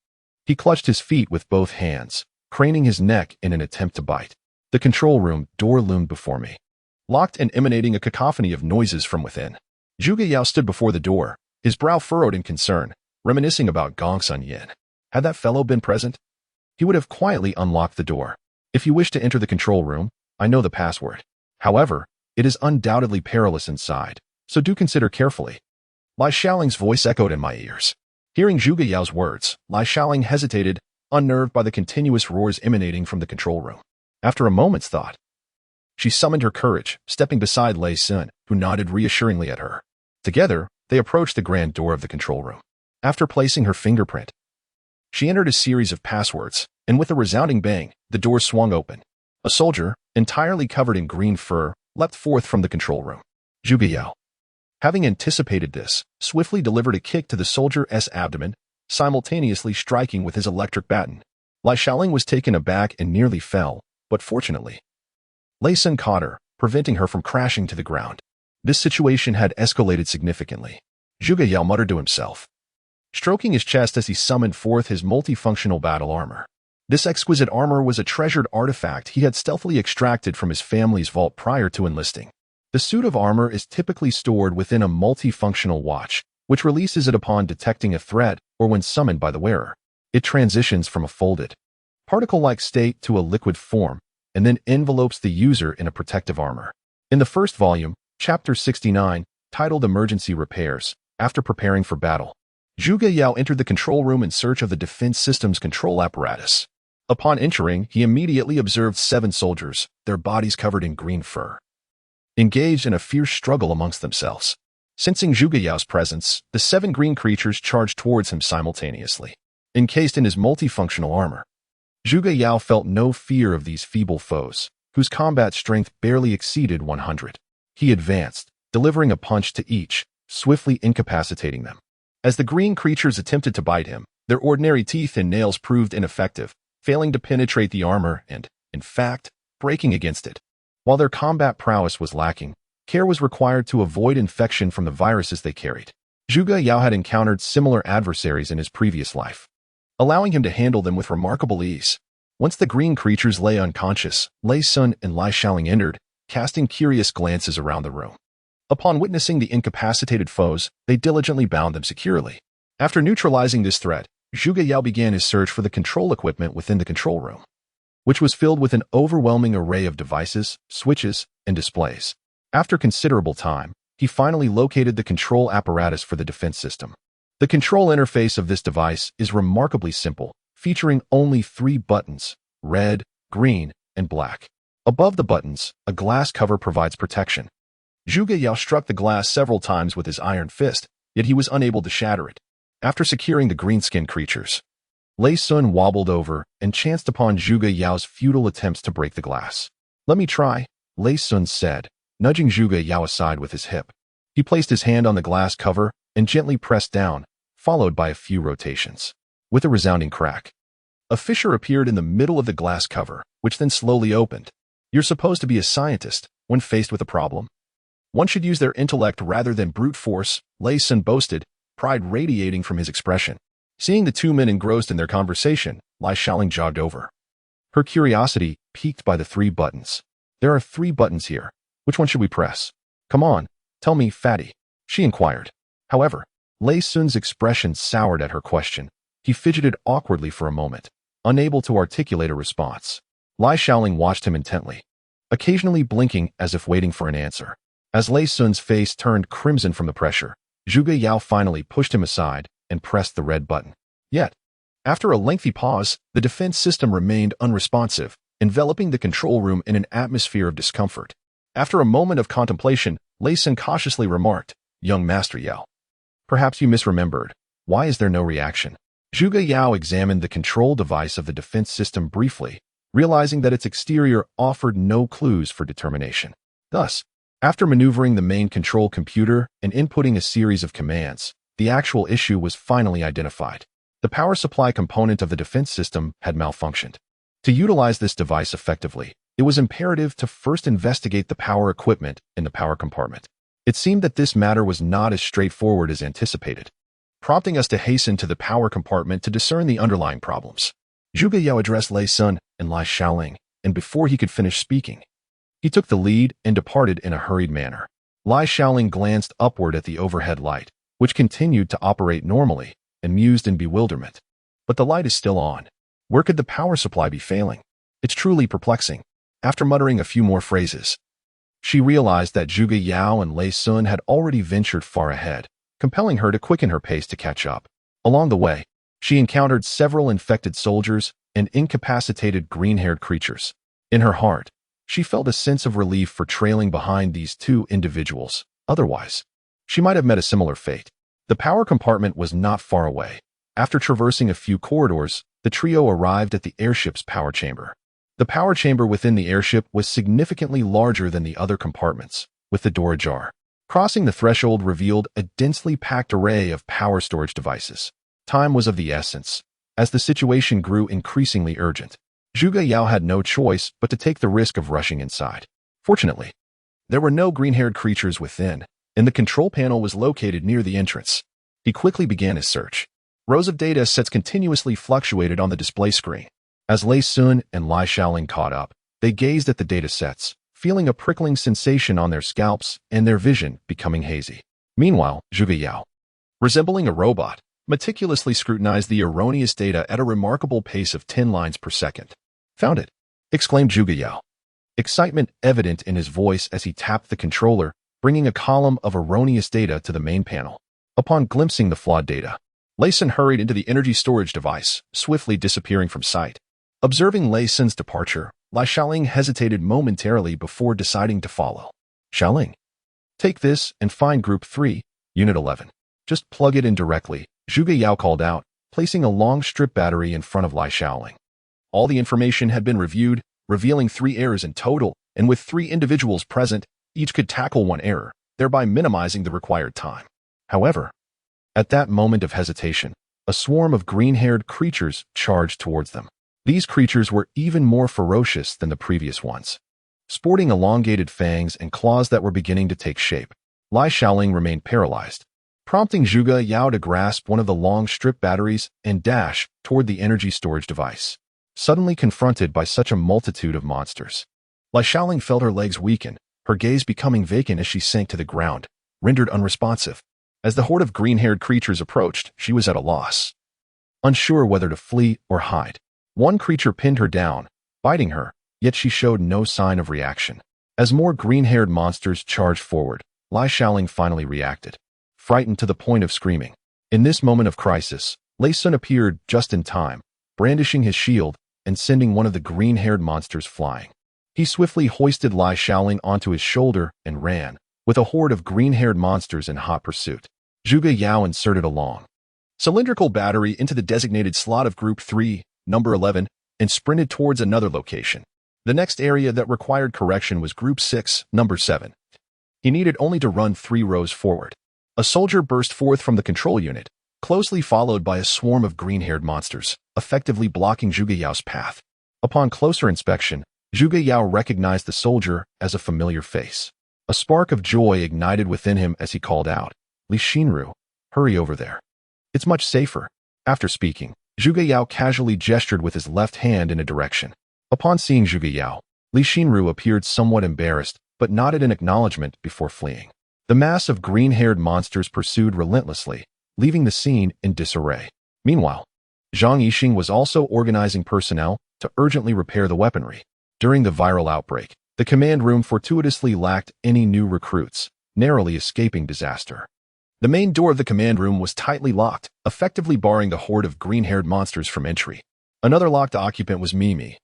He clutched his feet with both hands, craning his neck in an attempt to bite. The control room door loomed before me, locked and emanating a cacophony of noises from within. Zhuge Yao stood before the door, his brow furrowed in concern, reminiscing about Gong Sun Yin. Had that fellow been present, he would have quietly unlocked the door. If you wish to enter the control room, I know the password. However, it is undoubtedly perilous inside, so do consider carefully. Lai Xiaoling's voice echoed in my ears. Hearing Zhuge Yao's words, Lai Xiaoling hesitated, unnerved by the continuous roars emanating from the control room. After a moment's thought, she summoned her courage, stepping beside Lei Sun, who nodded reassuringly at her. Together, they approached the grand door of the control room. After placing her fingerprint, she entered a series of passwords, and with a resounding bang, the door swung open. A soldier, entirely covered in green fur, leapt forth from the control room. Zhuge Yao, having anticipated this, swiftly delivered a kick to the soldier's abdomen, simultaneously striking with his electric baton. Lai Xiaoling was taken aback and nearly fell, but fortunately, Lei Sun caught her, preventing her from crashing to the ground. This situation had escalated significantly. Zhuge Yao muttered to himself, stroking his chest as he summoned forth his multifunctional battle armor. This exquisite armor was a treasured artifact he had stealthily extracted from his family's vault prior to enlisting. The suit of armor is typically stored within a multifunctional watch, which releases it upon detecting a threat or when summoned by the wearer. It transitions from a folded, particle-like state to a liquid form, and then envelopes the user in a protective armor. In the first volume, Chapter 69, titled Emergency Repairs, after preparing for battle, Zhuge Yao entered the control room in search of the defense system's control apparatus. Upon entering, he immediately observed 7 soldiers, their bodies covered in green fur, engaged in a fierce struggle amongst themselves. Sensing Zhuge Yao's presence, the 7 green creatures charged towards him simultaneously. Encased in his multifunctional armor, Zhuge Yao felt no fear of these feeble foes, whose combat strength barely exceeded 100. He advanced, delivering a punch to each, swiftly incapacitating them. As the green creatures attempted to bite him, their ordinary teeth and nails proved ineffective, failing to penetrate the armor and, in fact, breaking against it. While their combat prowess was lacking, care was required to avoid infection from the viruses they carried. Zhuge Yao had encountered similar adversaries in his previous life, allowing him to handle them with remarkable ease. Once the green creatures lay unconscious, Lei Sun and Lai Xiaoling entered, casting curious glances around the room. Upon witnessing the incapacitated foes, they diligently bound them securely. After neutralizing this threat, Zhuge Yao began his search for the control equipment within the control room, which was filled with an overwhelming array of devices, switches, and displays. After considerable time, he finally located the control apparatus for the defense system. The control interface of this device is remarkably simple, featuring only 3 buttons: red, green, and black. Above the buttons, a glass cover provides protection. Zhuge Yao struck the glass several times with his iron fist, yet he was unable to shatter it. After securing the green-skinned creatures, Lei Sun wobbled over and chanced upon Zhuge Yao's futile attempts to break the glass. "Let me try," Lei Sun said, nudging Zhuge Yao aside with his hip. He placed his hand on the glass cover and gently pressed down, followed by a few rotations. With a resounding crack, a fissure appeared in the middle of the glass cover, which then slowly opened. "You're supposed to be a scientist when faced with a problem. One should use their intellect rather than brute force," Lei Sun boasted, pride radiating from his expression. Seeing the two men engrossed in their conversation, Lai Shaoling jogged over, her curiosity piqued by the 3 buttons. "There are 3 buttons here. Which one should we press?" "Come on, tell me, fatty," she inquired. However, Lei Sun's expression soured at her question. He fidgeted awkwardly for a moment, unable to articulate a response. Lai Shaoling watched him intently, occasionally blinking as if waiting for an answer. As Lei Sun's face turned crimson from the pressure, Zhuge Yao finally pushed him aside and pressed the red button. Yet, after a lengthy pause, the defense system remained unresponsive, enveloping the control room in an atmosphere of discomfort. After a moment of contemplation, Lei Sun cautiously remarked, "Young Master Yao, perhaps you misremembered. Why is there no reaction?" Zhuge Yao examined the control device of the defense system briefly, realizing that its exterior offered no clues for determination. Thus, after maneuvering the main control computer and inputting a series of commands, the actual issue was finally identified. The power supply component of the defense system had malfunctioned. To utilize this device effectively, it was imperative to first investigate the power equipment in the power compartment. It seemed that this matter was not as straightforward as anticipated, prompting us to hasten to the power compartment to discern the underlying problems. Zhuge Yao addressed Lei Sun and Lai Shaoling, and before he could finish speaking, he took the lead and departed in a hurried manner. Lai Shaoling glanced upward at the overhead light, which continued to operate normally, and mused in bewilderment. But the light is still on. Where could the power supply be failing? It's truly perplexing. After muttering a few more phrases, she realized that Zhuge Yao and Lei Sun had already ventured far ahead, compelling her to quicken her pace to catch up. Along the way, she encountered several infected soldiers and incapacitated green-haired creatures. In her heart, she felt a sense of relief for trailing behind these 2 individuals. Otherwise, she might have met a similar fate. The power compartment was not far away. After traversing a few corridors, the trio arrived at the airship's power chamber. The power chamber within the airship was significantly larger than the other compartments, with the door ajar. Crossing the threshold revealed a densely packed array of power storage devices. Time was of the essence, as the situation grew increasingly urgent. Zhuge Yao had no choice but to take the risk of rushing inside. Fortunately, there were no green-haired creatures within, and the control panel was located near the entrance. He quickly began his search. Rows of data sets continuously fluctuated on the display screen. As Lei Sun and Lai Shaoling caught up, they gazed at the data sets, feeling a prickling sensation on their scalps and their vision becoming hazy. Meanwhile, Zhuge Yao, resembling a robot, meticulously scrutinized the erroneous data at a remarkable pace of 10 lines per second. "Found it!" exclaimed Zhuge Yao, excitement evident in his voice as he tapped the controller, bringing a column of erroneous data to the main panel. Upon glimpsing the flawed data, Lei Sun hurried into the energy storage device, swiftly disappearing from sight. Observing Lei Sun's departure, Lai Shaoling hesitated momentarily before deciding to follow. "Shaoling, take this and find Group 3, Unit 11. Just plug it in directly," Zhuge Yao called out, placing a long strip battery in front of Lai Shaoling. All the information had been reviewed, revealing 3 errors in total, and with 3 individuals present, each could tackle 1 error, thereby minimizing the required time. However, at that moment of hesitation, a swarm of green-haired creatures charged towards them. These creatures were even more ferocious than the previous ones, sporting elongated fangs and claws that were beginning to take shape. Lai Shaoling remained paralyzed, prompting Zhuge Yao to grasp one of the long strip batteries and dash toward the energy storage device. Suddenly confronted by such a multitude of monsters, Lai Shaoling felt her legs weaken, her gaze becoming vacant as she sank to the ground, rendered unresponsive. As the horde of green-haired creatures approached, she was at a loss. unsure whether to flee or hide. One creature pinned her down, biting her, yet she showed no sign of reaction. As more green-haired monsters charged forward, Lai Shaoling finally reacted, frightened to the point of screaming. In this moment of crisis, Lei Sun appeared just in time, brandishing his shield and sending one of the green-haired monsters flying. He swiftly hoisted Lai Shaoling onto his shoulder and ran, with a horde of green-haired monsters in hot pursuit. Zhuge Yao inserted a long cylindrical battery into the designated slot of Group 3, number 11, and sprinted towards another location. The next area that required correction was Group 6, number 7. He needed only to run 3 rows forward. A soldier burst forth from the control unit, closely followed by a swarm of green-haired monsters, effectively blocking Zhuge Yao's path. Upon closer inspection, Zhuge Yao recognized the soldier as a familiar face. A spark of joy ignited within him as he called out, "Li Xinru, hurry over there. It's much safer." After speaking, Zhuge Yao casually gestured with his left hand in a direction. Upon seeing Zhuge Yao, Li Xinru appeared somewhat embarrassed, but nodded in acknowledgement before fleeing. The mass of green-haired monsters pursued relentlessly, leaving the scene in disarray. Meanwhile, Zhang Yixing was also organizing personnel to urgently repair the weaponry. During the viral outbreak, the command room fortuitously lacked any new recruits, narrowly escaping disaster. The main door of the command room was tightly locked, effectively barring the horde of green-haired monsters from entry. Another locked occupant was Mimi,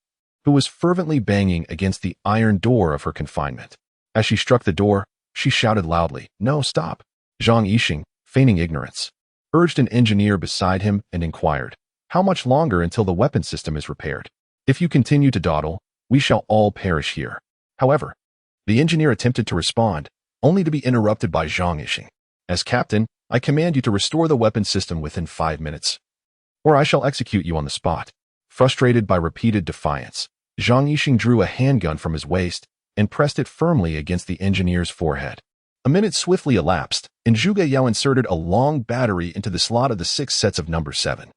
who was fervently banging against the iron door of her confinement. As she struck the door, she shouted loudly, "No, stop!" Zhang Yixing, feigning ignorance, urged an engineer beside him and inquired, "How much longer until the weapon system is repaired? If you continue to dawdle, we shall all perish here." However, the engineer attempted to respond, only to be interrupted by Zhang Yixing. "As captain, I command you to restore the weapon system within 5 minutes, or I shall execute you on the spot." Frustrated by repeated defiance, Zhang Yixing drew a handgun from his waist and pressed it firmly against the engineer's forehead. A minute swiftly elapsed, and Zhuge Yao inserted a long battery into the slot of the 6 sets of number 7.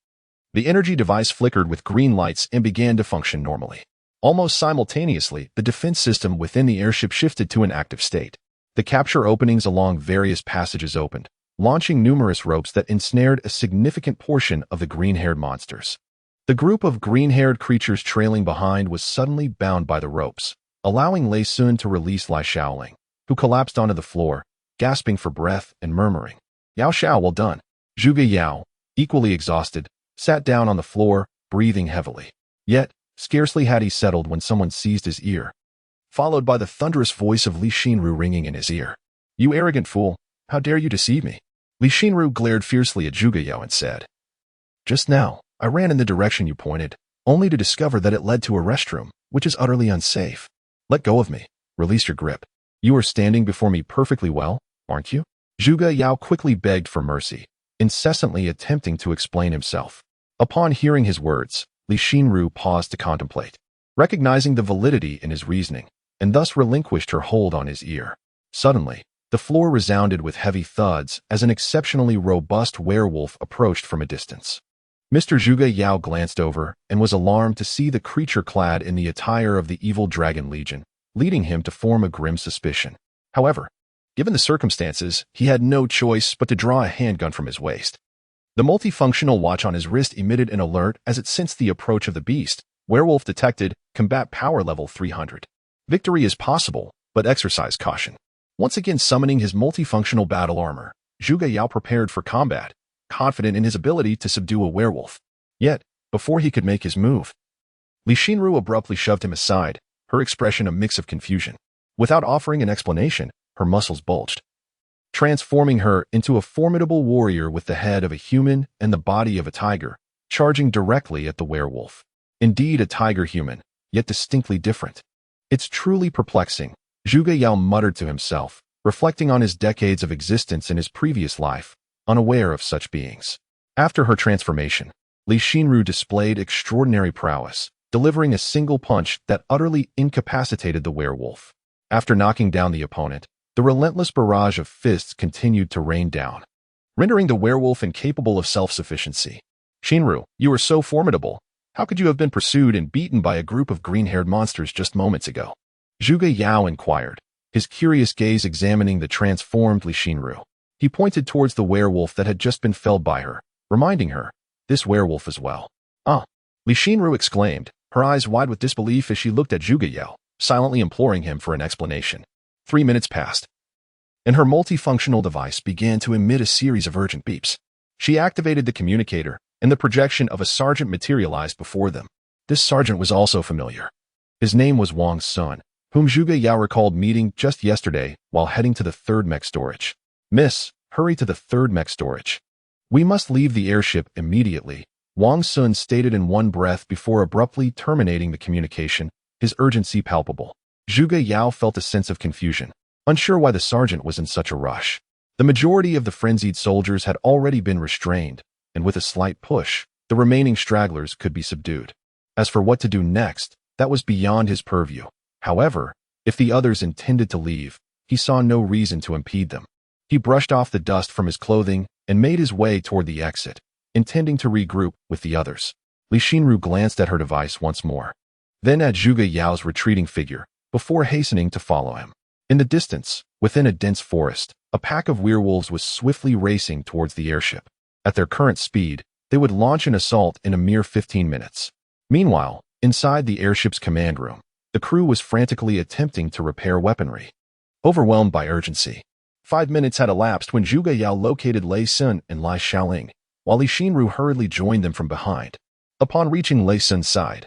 The energy device flickered with green lights and began to function normally. Almost simultaneously, the defense system within the airship shifted to an active state. The capture openings along various passages opened, launching numerous ropes that ensnared a significant portion of the green-haired monsters. The group of green-haired creatures trailing behind was suddenly bound by the ropes, allowing Lei Sun to release Lai Shaoling, who collapsed onto the floor, gasping for breath and murmuring, "Yao Xiao, well done." Zhuge Yao, equally exhausted, sat down on the floor, breathing heavily. Yet, scarcely had he settled when someone seized his ear, followed by the thunderous voice of Li Xinru ringing in his ear. "You arrogant fool, how dare you deceive me?" Li Xinru glared fiercely at Zhuge Yao and said, "Just now, I ran in the direction you pointed, only to discover that it led to a restroom, which is utterly unsafe. Let go of me. Release your grip. You are standing before me perfectly well, aren't you?" Zhuge Yao quickly begged for mercy, incessantly attempting to explain himself. Upon hearing his words, Li Xinru paused to contemplate, recognizing the validity in his reasoning, and thus relinquished her hold on his ear. Suddenly, the floor resounded with heavy thuds as an exceptionally robust werewolf approached from a distance. Mr. Zhuge Yao glanced over and was alarmed to see the creature clad in the attire of the evil Dragon Legion, leading him to form a grim suspicion. However, given the circumstances, he had no choice but to draw a handgun from his waist. The multifunctional watch on his wrist emitted an alert as it sensed the approach of the beast. Werewolf detected, combat power level 300. Victory is possible, but exercise caution. Once again summoning his multifunctional battle armor, Zhuge Yao prepared for combat, confident in his ability to subdue a werewolf. Yet, before he could make his move, Li Xinru abruptly shoved him aside, her expression a mix of confusion. Without offering an explanation, her muscles bulged, transforming her into a formidable warrior with the head of a human and the body of a tiger, charging directly at the werewolf. Indeed a tiger human, yet distinctly different. "It's truly perplexing," Zhuge Yao muttered to himself, reflecting on his decades of existence in his previous life, unaware of such beings. After her transformation, Li Xinru displayed extraordinary prowess, delivering a single punch that utterly incapacitated the werewolf. After knocking down the opponent, the relentless barrage of fists continued to rain down, rendering the werewolf incapable of self-sufficiency. "Xinru, you are so formidable. How could you have been pursued and beaten by a group of green-haired monsters just moments ago?" Zhuge Yao inquired, his curious gaze examining the transformed Li Xinru. He pointed towards the werewolf that had just been felled by her, reminding her, This werewolf as well. Ah! Li Xinru exclaimed, her eyes wide with disbelief as she looked at Zhuge Yao, silently imploring him for an explanation. 3 minutes passed, and her multifunctional device began to emit a series of urgent beeps. She activated the communicator, and the projection of a sergeant materialized before them. This sergeant was also familiar. His name was Wang Sun, whom Zhuge Yao recalled meeting just yesterday while heading to the 3rd mech storage. Miss, hurry to the 3rd mech storage. We must leave the airship immediately, Wang Sun stated in one breath before abruptly terminating the communication, his urgency palpable. Zhuge Yao felt a sense of confusion, unsure why the sergeant was in such a rush. The majority of the frenzied soldiers had already been restrained, and with a slight push, the remaining stragglers could be subdued. As for what to do next, that was beyond his purview. However, if the others intended to leave, he saw no reason to impede them. He brushed off the dust from his clothing and made his way toward the exit, intending to regroup with the others. Li Xinru glanced at her device once more, then at Zhuge Yao's retreating figure, before hastening to follow him. In the distance, within a dense forest, a pack of werewolves was swiftly racing towards the airship. At their current speed, they would launch an assault in a mere 15 minutes. Meanwhile, inside the airship's command room, the crew was frantically attempting to repair weaponry. Overwhelmed by urgency, 5 minutes had elapsed when Zhuge Yao located Lei Sun and Lai Xiaoling, while Li Xinru hurriedly joined them from behind. Upon reaching Lei Sun's side,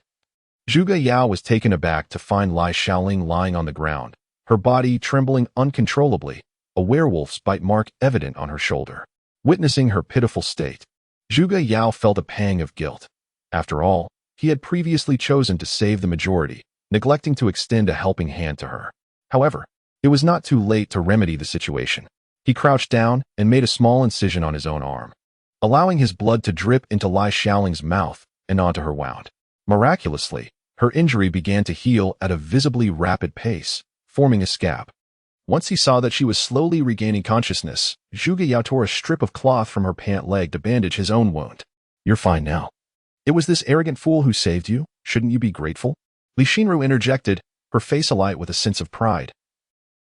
Zhuge Yao was taken aback to find Lai Xiaoling lying on the ground, her body trembling uncontrollably, a werewolf's bite mark evident on her shoulder. Witnessing her pitiful state, Zhuge Yao felt a pang of guilt. After all, he had previously chosen to save the majority, neglecting to extend a helping hand to her. However, it was not too late to remedy the situation. He crouched down and made a small incision on his own arm, allowing his blood to drip into Lai Xiaoling's mouth and onto her wound. Miraculously, her injury began to heal at a visibly rapid pace, forming a scab. Once he saw that she was slowly regaining consciousness, Zhuge Yao tore a strip of cloth from her pant leg to bandage his own wound. You're fine now. It was this arrogant fool who saved you. Shouldn't you be grateful? Li Xinru interjected, her face alight with a sense of pride,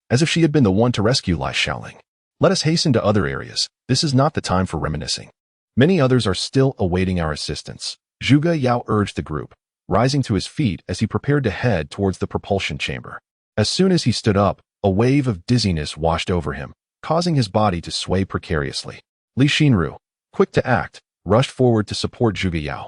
as if she had been the one to rescue Lai Xiaoling. Let us hasten to other areas. This is not the time for reminiscing. Many others are still awaiting our assistance. Zhuge Yao urged the group, rising to his feet as he prepared to head towards the propulsion chamber. As soon as he stood up, a wave of dizziness washed over him, causing his body to sway precariously. Li Xinru, quick to act, rushed forward to support Zhuge Yao,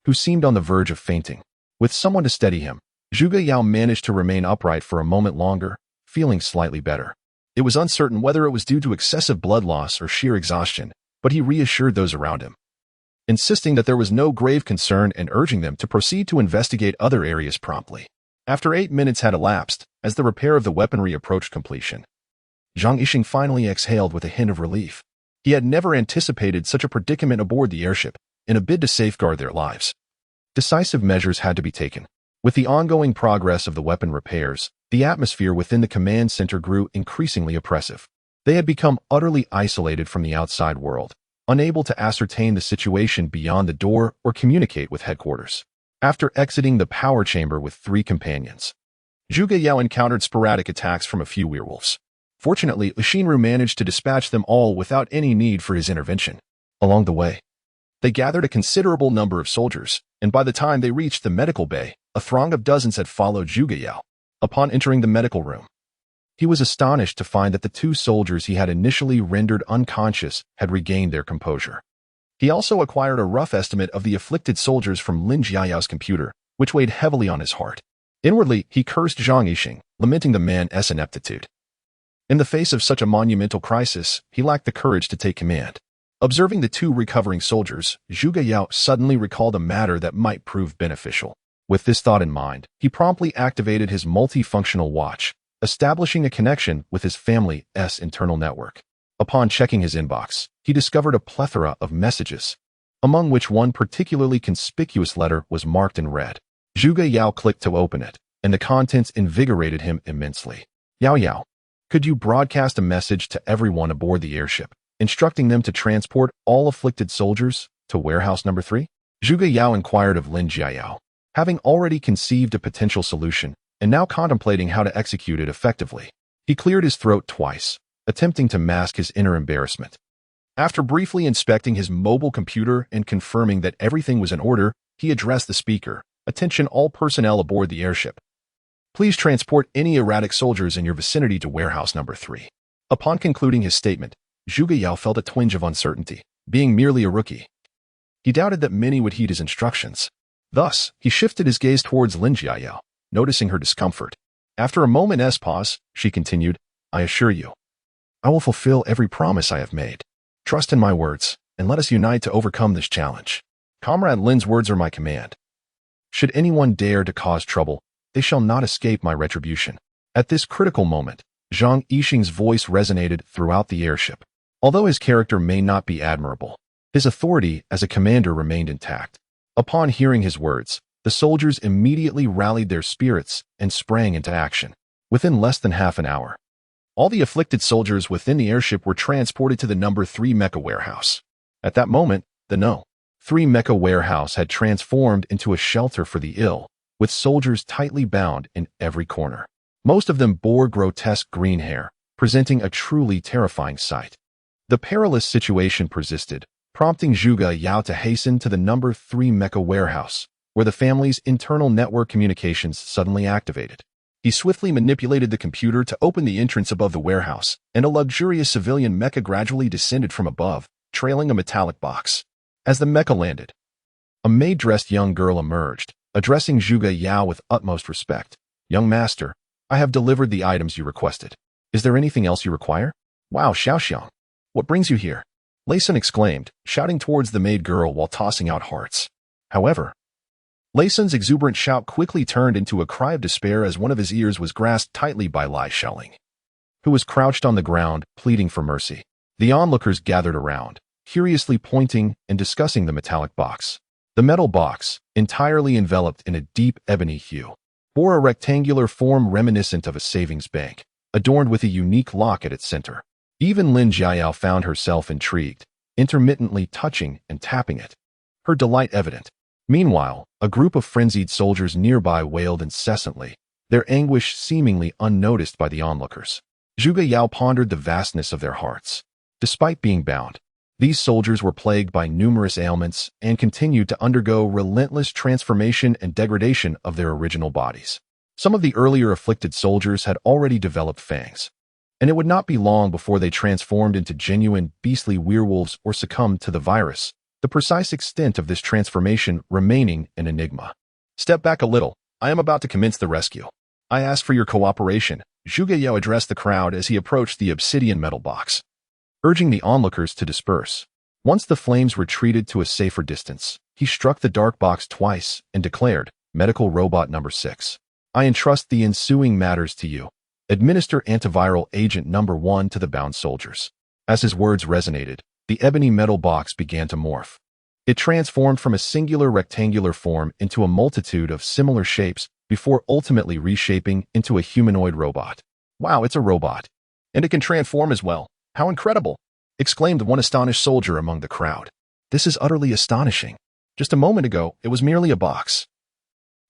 who seemed on the verge of fainting. With someone to steady him, Zhuge Yao managed to remain upright for a moment longer, feeling slightly better. It was uncertain whether it was due to excessive blood loss or sheer exhaustion, but he reassured those around him, insisting that there was no grave concern and urging them to proceed to investigate other areas promptly. After 8 minutes had elapsed, as the repair of the weaponry approached completion, Zhang Yixing finally exhaled with a hint of relief. He had never anticipated such a predicament aboard the airship, in a bid to safeguard their lives. Decisive measures had to be taken. With the ongoing progress of the weapon repairs, the atmosphere within the command center grew increasingly oppressive. They had become utterly isolated from the outside world, unable to ascertain the situation beyond the door or communicate with headquarters. After exiting the power chamber with 3 companions, Zhuge Yao encountered sporadic attacks from a few werewolves. Fortunately, Li Xinru managed to dispatch them all without any need for his intervention. Along the way, they gathered a considerable number of soldiers, and by the time they reached the medical bay, a throng of dozens had followed Zhuge Yao. Upon entering the medical room, he was astonished to find that the 2 soldiers he had initially rendered unconscious had regained their composure. He also acquired a rough estimate of the afflicted soldiers from Lin Jiayao's computer, which weighed heavily on his heart. Inwardly, he cursed Zhang Yixing, lamenting the man's ineptitude. In the face of such a monumental crisis, he lacked the courage to take command. Observing the 2 recovering soldiers, Zhuge Yao suddenly recalled a matter that might prove beneficial. With this thought in mind, he promptly activated his multifunctional watch, establishing a connection with his family's internal network. Upon checking his inbox, he discovered a plethora of messages, among which one particularly conspicuous letter was marked in red. Zhuge Yao clicked to open it, and the contents invigorated him immensely. Yao Yao, could you broadcast a message to everyone aboard the airship, instructing them to transport all afflicted soldiers to warehouse number 3? Zhuge Yao inquired of Lin Jiayao, having already conceived a potential solution and now contemplating how to execute it effectively. He cleared his throat twice, attempting to mask his inner embarrassment. After briefly inspecting his mobile computer and confirming that everything was in order, he addressed the speaker. Attention all personnel aboard the airship. Please transport any erratic soldiers in your vicinity to warehouse number 3. Upon concluding his statement, Zhuge Yao felt a twinge of uncertainty. Being merely a rookie, he doubted that many would heed his instructions. Thus, he shifted his gaze towards Lin Jiayao, noticing her discomfort. After a moment's pause, she continued, I assure you, I will fulfill every promise I have made. Trust in my words, and let us unite to overcome this challenge. Comrade Lin's words are my command. Should anyone dare to cause trouble, they shall not escape my retribution. At this critical moment, Zhang Yixing's voice resonated throughout the airship. Although his character may not be admirable, his authority as a commander remained intact. Upon hearing his words, the soldiers immediately rallied their spirits and sprang into action. Within less than half an hour, all the afflicted soldiers within the airship were transported to the number 3 mecha warehouse. At that moment, the No. 3 mecha warehouse had transformed into a shelter for the ill, with soldiers tightly bound in every corner. Most of them bore grotesque green hair, presenting a truly terrifying sight. The perilous situation persisted, prompting Zhuge Yao to hasten to the number 3 mecha warehouse, where the family's internal network communications suddenly activated. He swiftly manipulated the computer to open the entrance above the warehouse, and a luxurious civilian mecha gradually descended from above, trailing a metallic box. As the mecha landed, a maid-dressed young girl emerged, addressing Zhuge Yao with utmost respect. Young master, I have delivered the items you requested. Is there anything else you require? Wow, Xiaoxiang. What brings you here? Lin exclaimed, shouting towards the maid girl while tossing out hearts. However, Lin's exuberant shout quickly turned into a cry of despair as one of his ears was grasped tightly by Li Shelling, who was crouched on the ground, pleading for mercy. The onlookers gathered around, curiously pointing and discussing the metallic box. The metal box, entirely enveloped in a deep ebony hue, bore a rectangular form reminiscent of a savings bank, adorned with a unique lock at its center. Even Lin Jiayao found herself intrigued, intermittently touching and tapping it, her delight evident. Meanwhile, a group of frenzied soldiers nearby wailed incessantly, their anguish seemingly unnoticed by the onlookers. Zhuge Yao pondered the vastness of their hearts. Despite being bound, these soldiers were plagued by numerous ailments and continued to undergo relentless transformation and degradation of their original bodies. Some of the earlier afflicted soldiers had already developed fangs, and it would not be long before they transformed into genuine beastly werewolves or succumbed to the virus, the precise extent of this transformation remaining an enigma. Step back a little. I am about to commence the rescue. I ask for your cooperation. Zhuge Yao addressed the crowd as he approached the obsidian metal box, urging the onlookers to disperse. Once the flames retreated to a safer distance, he struck the dark box twice and declared, Medical Robot Number 6. I entrust the ensuing matters to you. Administer antiviral agent number 1 to the bound soldiers. As his words resonated, the ebony metal box began to morph. It transformed from a singular rectangular form into a multitude of similar shapes before ultimately reshaping into a humanoid robot. Wow, it's a robot. And it can transform as well. How incredible! Exclaimed one astonished soldier among the crowd. This is utterly astonishing. Just a moment ago, it was merely a box.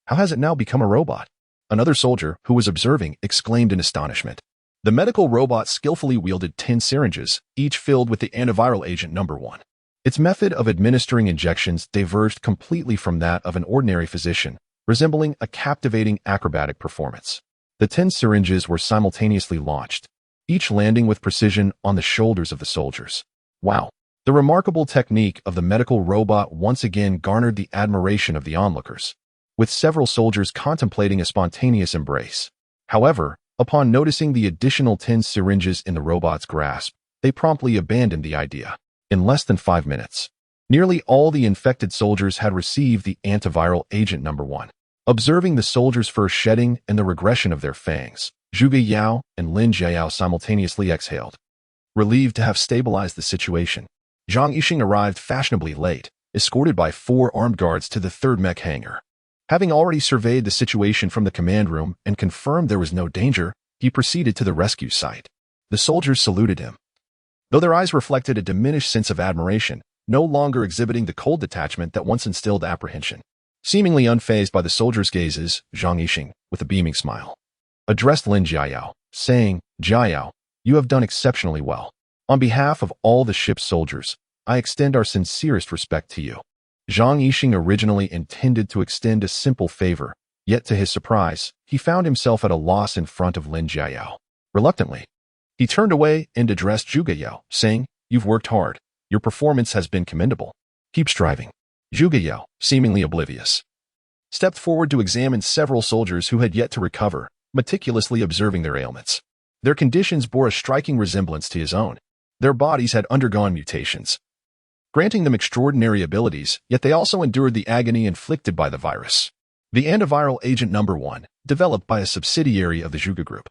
How has it now become a robot? Another soldier, who was observing, exclaimed in astonishment. The medical robot skillfully wielded 10 syringes, each filled with the antiviral agent number 1. Its method of administering injections diverged completely from that of an ordinary physician, resembling a captivating acrobatic performance. The 10 syringes were simultaneously launched, each landing with precision on the shoulders of the soldiers. Wow! The remarkable technique of the medical robot once again garnered the admiration of the onlookers, with several soldiers contemplating a spontaneous embrace. However, upon noticing the additional 10 syringes in the robot's grasp, they promptly abandoned the idea. In less than 5 minutes, nearly all the infected soldiers had received the antiviral agent number 1. Observing the soldiers' first shedding and the regression of their fangs, Zhuge Yao and Lin Jiayao simultaneously exhaled, relieved to have stabilized the situation. Zhang Yixing arrived fashionably late, escorted by 4 armed guards to the 3rd mech hangar. Having already surveyed the situation from the command room and confirmed there was no danger, he proceeded to the rescue site. The soldiers saluted him, though their eyes reflected a diminished sense of admiration, no longer exhibiting the cold detachment that once instilled apprehension. Seemingly unfazed by the soldiers' gazes, Zhang Yixing, with a beaming smile, addressed Lin Jiayao, saying, Jiayao, you have done exceptionally well. On behalf of all the ship's soldiers, I extend our sincerest respect to you. Zhang Yixing originally intended to extend a simple favor, yet to his surprise, he found himself at a loss in front of Lin Jiayao. Reluctantly, he turned away and addressed Zhuge Yao, saying, "You've worked hard. Your performance has been commendable. Keep striving." Zhuge Yao, seemingly oblivious, stepped forward to examine several soldiers who had yet to recover, meticulously observing their ailments. Their conditions bore a striking resemblance to his own. Their bodies had undergone mutations, granting them extraordinary abilities, yet they also endured the agony inflicted by the virus. The antiviral agent number 1, developed by a subsidiary of the Zhuge Group,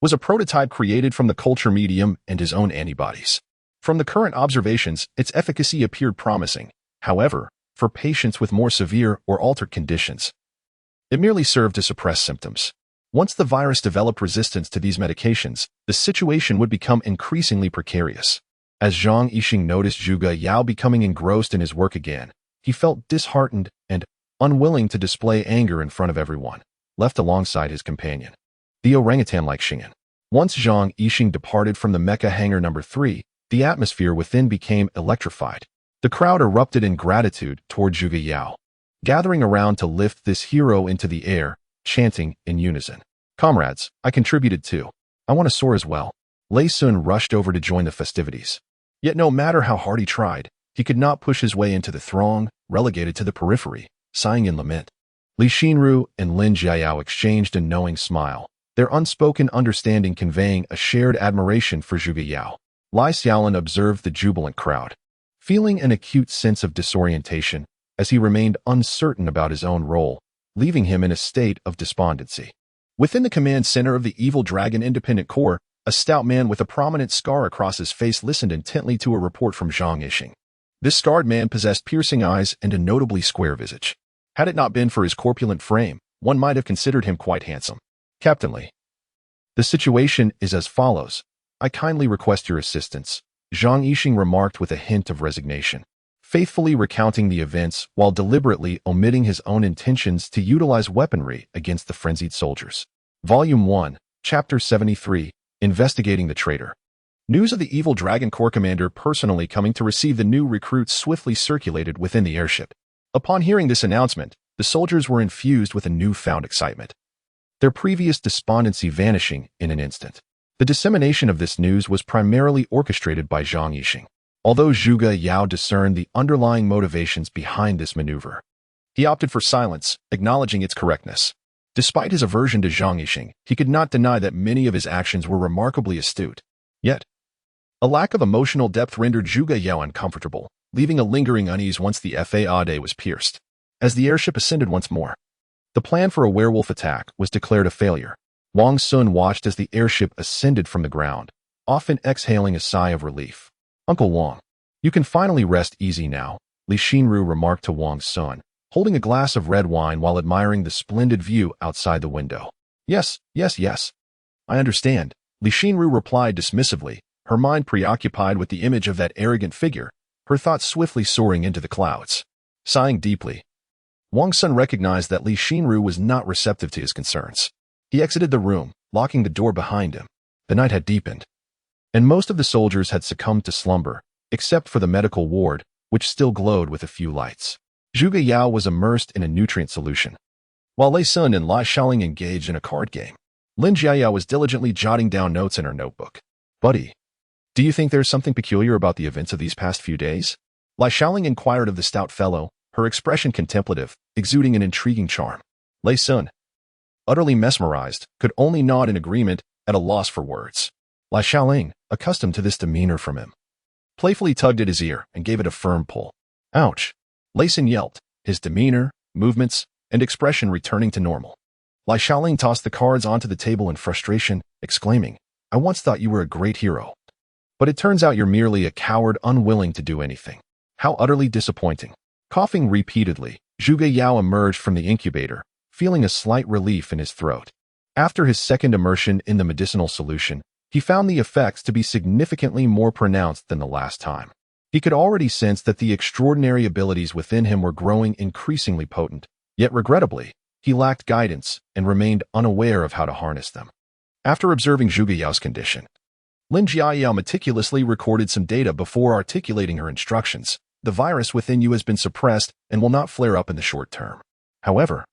was a prototype created from the culture medium and his own antibodies. From the current observations, its efficacy appeared promising. However, for patients with more severe or altered conditions, it merely served to suppress symptoms. Once the virus developed resistance to these medications, the situation would become increasingly precarious. As Zhang Yixing noticed Zhuge Yao becoming engrossed in his work again, he felt disheartened and unwilling to display anger in front of everyone, left alongside his companion, the orangutan-like Xing'an. Once Zhang Yixing departed from the mecha hangar number 3, the atmosphere within became electrified. The crowd erupted in gratitude toward Zhuge Yao, gathering around to lift this hero into the air, chanting in unison, "Comrades, I contributed too. I want to soar as well." Lei Sun rushed over to join the festivities. Yet no matter how hard he tried, he could not push his way into the throng, relegated to the periphery, sighing in lament. Li Xinru and Lin Jiayao exchanged a knowing smile, their unspoken understanding conveying a shared admiration for Zhuge Yao. Lai Xiaolin observed the jubilant crowd, feeling an acute sense of disorientation as he remained uncertain about his own role, leaving him in a state of despondency. Within the command center of the Evil Dragon Independent Corps, a stout man with a prominent scar across his face listened intently to a report from Zhang Yixing. This scarred man possessed piercing eyes and a notably square visage. Had it not been for his corpulent frame, one might have considered him quite handsome. "Captain Li, the situation is as follows. I kindly request your assistance," Zhang Yixing remarked with a hint of resignation, faithfully recounting the events while deliberately omitting his own intentions to utilize weaponry against the frenzied soldiers. Volume 1, Chapter 73, Investigating the Traitor. News of the Evil Dragon Corps commander personally coming to receive the new recruits swiftly circulated within the airship. Upon hearing this announcement, the soldiers were infused with a newfound excitement, their previous despondency vanishing in an instant. The dissemination of this news was primarily orchestrated by Zhang Yixing. Although Zhuge Yao discerned the underlying motivations behind this maneuver, he opted for silence, acknowledging its correctness. Despite his aversion to Zhang Yixing, he could not deny that many of his actions were remarkably astute. Yet, a lack of emotional depth rendered Zhuge Yao uncomfortable, leaving a lingering unease once the FAA was pierced. As the airship ascended once more, the plan for a werewolf attack was declared a failure. Wang Sun watched as the airship ascended from the ground, often exhaling a sigh of relief. "Uncle Wang, you can finally rest easy now," Li Xinru remarked to Wang Sun, holding a glass of red wine while admiring the splendid view outside the window. Yes. I understand," Li Xinru replied dismissively, her mind preoccupied with the image of that arrogant figure, her thoughts swiftly soaring into the clouds. Sighing deeply, Wang Sun recognized that Li Xinru was not receptive to his concerns. He exited the room, locking the door behind him. The night had deepened, and most of the soldiers had succumbed to slumber, except for the medical ward, which still glowed with a few lights. Zhuge Yao was immersed in a nutrient solution, while Lei Sun and Lai Xiaoling engaged in a card game. Lin Jiayao was diligently jotting down notes in her notebook. "Buddy, do you think there's something peculiar about the events of these past few days?" Lai Xiaoling inquired of the stout fellow, her expression contemplative, exuding an intriguing charm. Lei Sun, utterly mesmerized, could only nod in agreement, at a loss for words. Lai Xiaoling, accustomed to this demeanor from him, playfully tugged at his ear and gave it a firm pull. "Ouch!" Lei Sun yelped, his demeanor, movements, and expression returning to normal. Lai Xiaoling tossed the cards onto the table in frustration, exclaiming, "I once thought you were a great hero. But it turns out you're merely a coward unwilling to do anything. How utterly disappointing." Coughing repeatedly, Zhuge Yao emerged from the incubator, feeling a slight relief in his throat. After his second immersion in the medicinal solution, he found the effects to be significantly more pronounced than the last time. He could already sense that the extraordinary abilities within him were growing increasingly potent, yet regrettably, he lacked guidance and remained unaware of how to harness them. After observing Zhuge Yao's condition, Lin Jiayao meticulously recorded some data before articulating her instructions. The virus within you has been suppressed and will not flare up in the short term. However,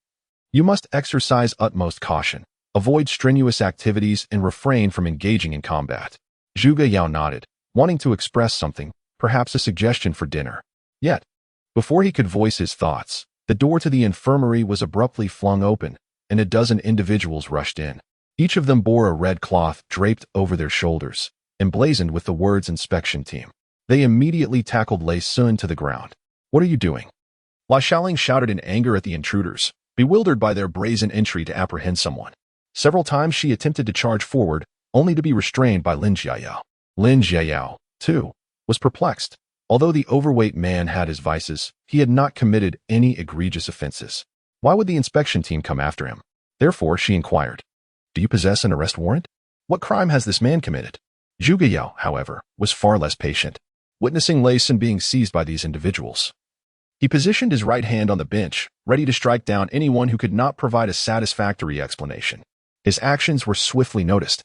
you must exercise utmost caution, avoid strenuous activities, and refrain from engaging in combat. Zhuge Yao nodded, wanting to express something, perhaps a suggestion for dinner. Yet, before he could voice his thoughts, the door to the infirmary was abruptly flung open, and a dozen individuals rushed in. Each of them bore a red cloth draped over their shoulders, emblazoned with the words "Inspection Team." They immediately tackled Lei Sun to the ground. "What are you doing?" La Xiaoling shouted in anger at the intruders, bewildered by their brazen entry to apprehend someone. Several times she attempted to charge forward, only to be restrained by Lin Jiayao. Lin Jiayao, too, was perplexed. Although the overweight man had his vices, he had not committed any egregious offenses. Why would the inspection team come after him? Therefore, she inquired, "Do you possess an arrest warrant? What crime has this man committed?" Zhuge Yao, however, was far less patient. Witnessing Lei Sun being seized by these individuals, he positioned his right hand on the bench, ready to strike down anyone who could not provide a satisfactory explanation. His actions were swiftly noticed,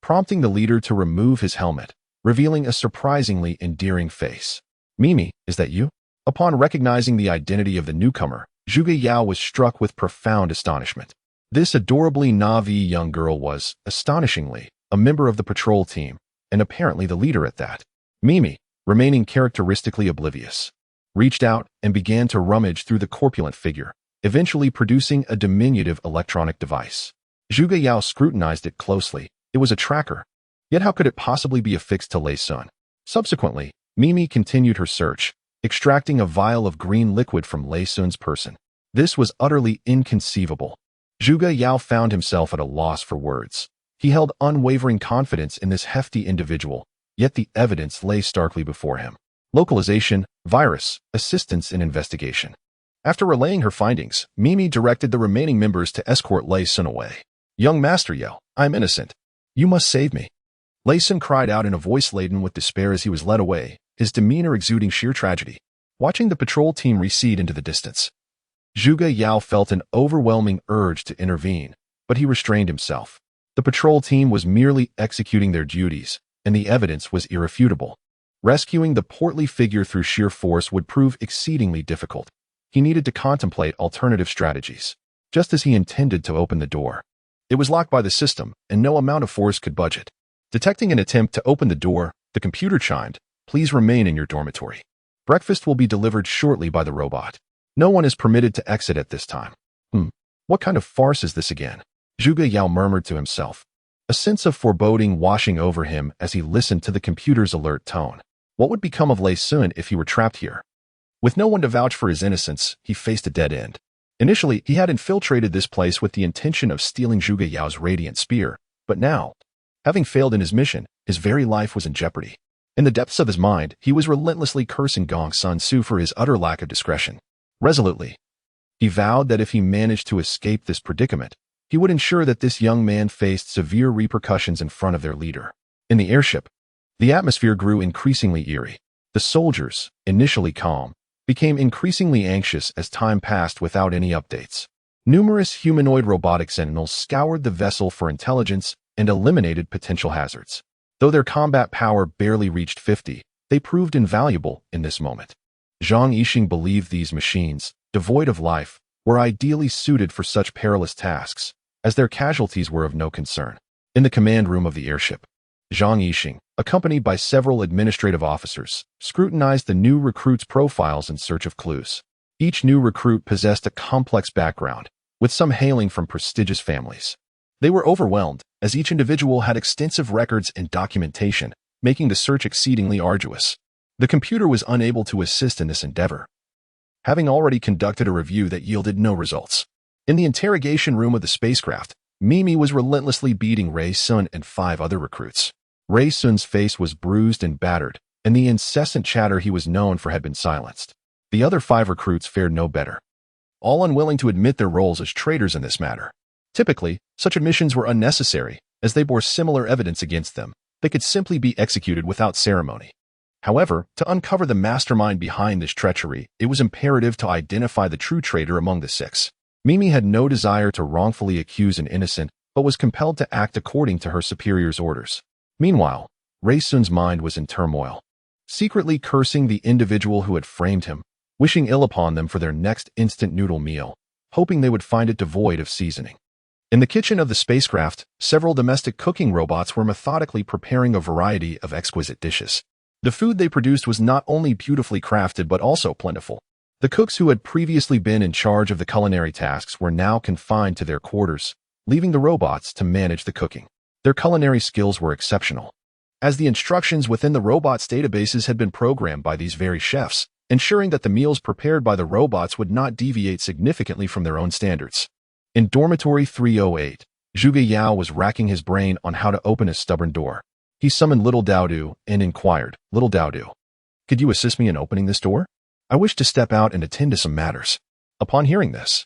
prompting the leader to remove his helmet, revealing a surprisingly endearing face. "Mimi, is that you?" Upon recognizing the identity of the newcomer, Zhuge Yao was struck with profound astonishment. This adorably naive young girl was, astonishingly, a member of the patrol team, and apparently the leader at that. Mimi, remaining characteristically oblivious, reached out and began to rummage through the corpulent figure, eventually producing a diminutive electronic device. Zhuge Yao scrutinized it closely. It was a tracker. Yet how could it possibly be affixed to Lei Sun? Subsequently, Mimi continued her search, extracting a vial of green liquid from Lei Sun's person. This was utterly inconceivable. Zhuge Yao found himself at a loss for words. He held unwavering confidence in this hefty individual, yet the evidence lay starkly before him. Localization, virus, assistance in investigation. After relaying her findings, Mimi directed the remaining members to escort Lei Sun away. "Young Master Yao, I'm innocent. You must save me." Lei Sun cried out in a voice laden with despair as he was led away, his demeanor exuding sheer tragedy. Watching the patrol team recede into the distance, Zhuge Yao felt an overwhelming urge to intervene, but he restrained himself. The patrol team was merely executing their duties, and the evidence was irrefutable. Rescuing the portly figure through sheer force would prove exceedingly difficult. He needed to contemplate alternative strategies. Just as he intended to open the door, it was locked by the system, and no amount of force could budge it. Detecting an attempt to open the door, the computer chimed, "Please remain in your dormitory. Breakfast will be delivered shortly by the robot. No one is permitted to exit at this time." What kind of farce is this again? Zhuge Yao murmured to himself, a sense of foreboding washing over him as he listened to the computer's alert tone. What would become of Lei Sun if he were trapped here? With no one to vouch for his innocence, he faced a dead end. Initially, he had infiltrated this place with the intention of stealing Zhuge Yao's radiant spear, but now, having failed in his mission, his very life was in jeopardy. In the depths of his mind, he was relentlessly cursing Gong Sun Su for his utter lack of discretion. Resolutely, he vowed that if he managed to escape this predicament, he would ensure that this young man faced severe repercussions in front of their leader. In the airship, the atmosphere grew increasingly eerie. The soldiers, initially calm, became increasingly anxious as time passed without any updates. Numerous humanoid robotic sentinels scoured the vessel for intelligence and eliminated potential hazards. Though their combat power barely reached 50, they proved invaluable in this moment. Zhang Yixing believed these machines, devoid of life, were ideally suited for such perilous tasks, as their casualties were of no concern. In the command room of the airship, Zhang Yixing, accompanied by several administrative officers, scrutinized the new recruits' profiles in search of clues. Each new recruit possessed a complex background, with some hailing from prestigious families. They were overwhelmed, as each individual had extensive records and documentation, making the search exceedingly arduous. The computer was unable to assist in this endeavor, having already conducted a review that yielded no results. In the interrogation room of the spacecraft, Mimi was relentlessly beating Lei Sun and 5 other recruits. Lei Sun's face was bruised and battered, and the incessant chatter he was known for had been silenced. The other 5 recruits fared no better, all unwilling to admit their roles as traitors in this matter. Typically, such admissions were unnecessary, as they bore similar evidence against them. They could simply be executed without ceremony. However, to uncover the mastermind behind this treachery, it was imperative to identify the true traitor among the 6. Mimi had no desire to wrongfully accuse an innocent, but was compelled to act according to her superior's orders. Meanwhile, Ray Sun's mind was in turmoil, secretly cursing the individual who had framed him, wishing ill upon them for their next instant noodle meal, hoping they would find it devoid of seasoning. In the kitchen of the spacecraft, several domestic cooking robots were methodically preparing a variety of exquisite dishes. The food they produced was not only beautifully crafted but also plentiful. The cooks who had previously been in charge of the culinary tasks were now confined to their quarters, leaving the robots to manage the cooking. Their culinary skills were exceptional, as the instructions within the robots' databases had been programmed by these very chefs, ensuring that the meals prepared by the robots would not deviate significantly from their own standards. In Dormitory 308, Zhuge Yao was racking his brain on how to open a stubborn door. He summoned Little Daodu and inquired, "Little Daodu, could you assist me in opening this door? I wish to step out and attend to some matters." Upon hearing this,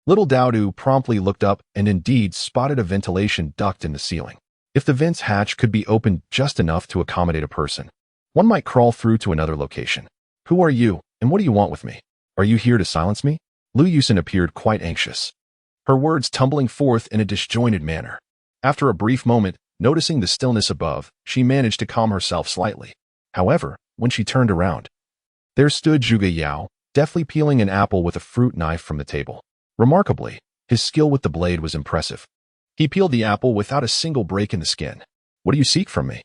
Little Daodu promptly looked up and indeed spotted a ventilation duct in the ceiling. If the vent's hatch could be opened just enough to accommodate a person, one might crawl through to another location. "Who are you, and what do you want with me? Are you here to silence me?" Lu Yusin appeared quite anxious, her words tumbling forth in a disjointed manner. After a brief moment, noticing the stillness above, she managed to calm herself slightly. However, when she turned around, there stood Zhuge Yao, deftly peeling an apple with a fruit knife from the table. Remarkably, his skill with the blade was impressive. He peeled the apple without a single break in the skin. "What do you seek from me?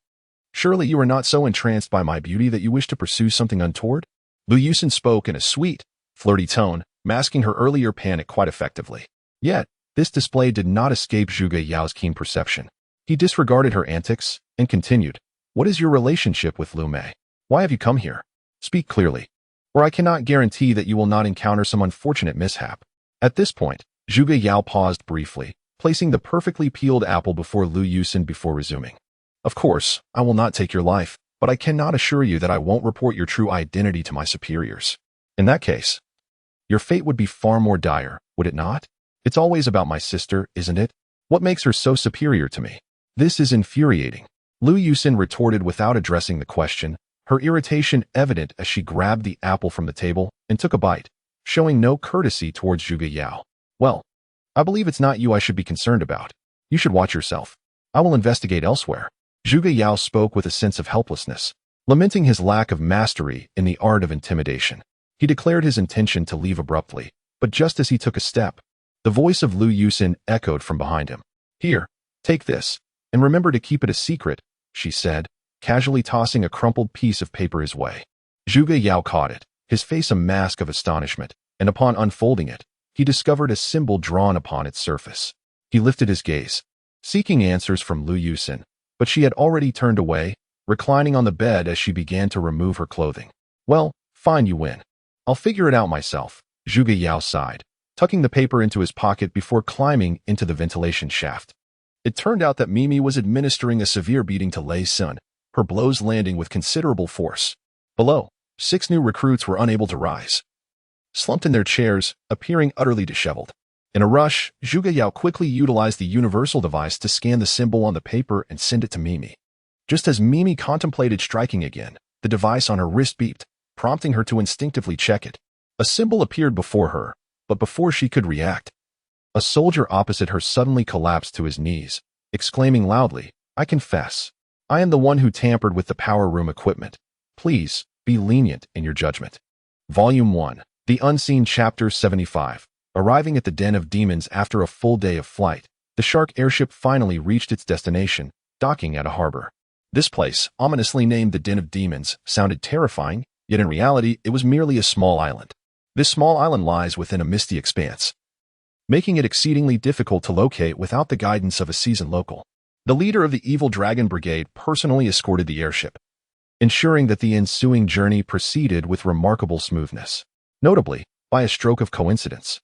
Surely you are not so entranced by my beauty that you wish to pursue something untoward?" Lu Yusin spoke in a sweet, flirty tone, masking her earlier panic quite effectively. Yet, this display did not escape Zhuge Yao's keen perception. He disregarded her antics and continued, "What is your relationship with Lu Mei? Why have you come here? Speak clearly, or I cannot guarantee that you will not encounter some unfortunate mishap." At this point, Zhuge Yao paused briefly, placing the perfectly peeled apple before Lu Yusin before resuming. "Of course, I will not take your life, but I cannot assure you that I won't report your true identity to my superiors. In that case, your fate would be far more dire, would it not? It's always about my sister, isn't it? What makes her so superior to me? This is infuriating." Lu Yusin retorted without addressing the question, her irritation evident as she grabbed the apple from the table and took a bite, showing no courtesy towards Zhuge Yao. "Well, I believe it's not you I should be concerned about. You should watch yourself. I will investigate elsewhere." Zhuge Yao spoke with a sense of helplessness, lamenting his lack of mastery in the art of intimidation. He declared his intention to leave abruptly, but just as he took a step, the voice of Lu Yusin echoed from behind him. "Here, take this, and remember to keep it a secret," she said, casually tossing a crumpled piece of paper his way. Zhuge Yao caught it, his face a mask of astonishment, and upon unfolding it, he discovered a symbol drawn upon its surface. He lifted his gaze, seeking answers from Lu Yusin, but she had already turned away, reclining on the bed as she began to remove her clothing. "Well, fine, you win. I'll figure it out myself," Zhuge Yao sighed, tucking the paper into his pocket before climbing into the ventilation shaft. It turned out that Mimi was administering a severe beating to Lei Sun, her blows landing with considerable force. Below, 6 new recruits were unable to rise, slumped in their chairs, appearing utterly disheveled. In a rush, Zhuge Yao quickly utilized the universal device to scan the symbol on the paper and send it to Mimi. Just as Mimi contemplated striking again, the device on her wrist beeped, prompting her to instinctively check it. A symbol appeared before her, but before she could react, a soldier opposite her suddenly collapsed to his knees, exclaiming loudly, "I confess, I am the one who tampered with the power room equipment. Please, be lenient in your judgment." Volume 1, The Unseen, Chapter 75. Arriving at the Den of Demons after a full day of flight, the Shark airship finally reached its destination, docking at a harbor. This place, ominously named the Den of Demons, sounded terrifying, yet in reality it was merely a small island. This small island lies within a misty expanse, making it exceedingly difficult to locate without the guidance of a seasoned local. The leader of the Evil Dragon Brigade personally escorted the airship, ensuring that the ensuing journey proceeded with remarkable smoothness. Notably, by a stroke of coincidence,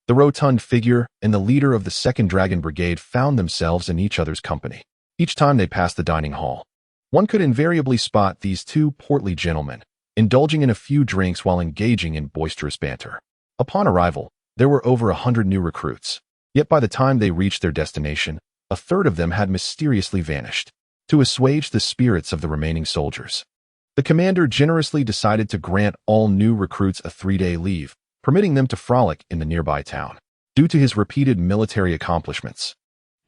the rotund figure and the leader of the 2nd Dragon Brigade found themselves in each other's company. Each time they passed the dining hall, one could invariably spot these 2 portly gentlemen, indulging in a few drinks while engaging in boisterous banter. Upon arrival, there were over 100 new recruits, yet by the time they reached their destination, a third of them had mysteriously vanished. To assuage the spirits of the remaining soldiers, the commander generously decided to grant all new recruits a 3-day leave, permitting them to frolic in the nearby town. Due to his repeated military accomplishments,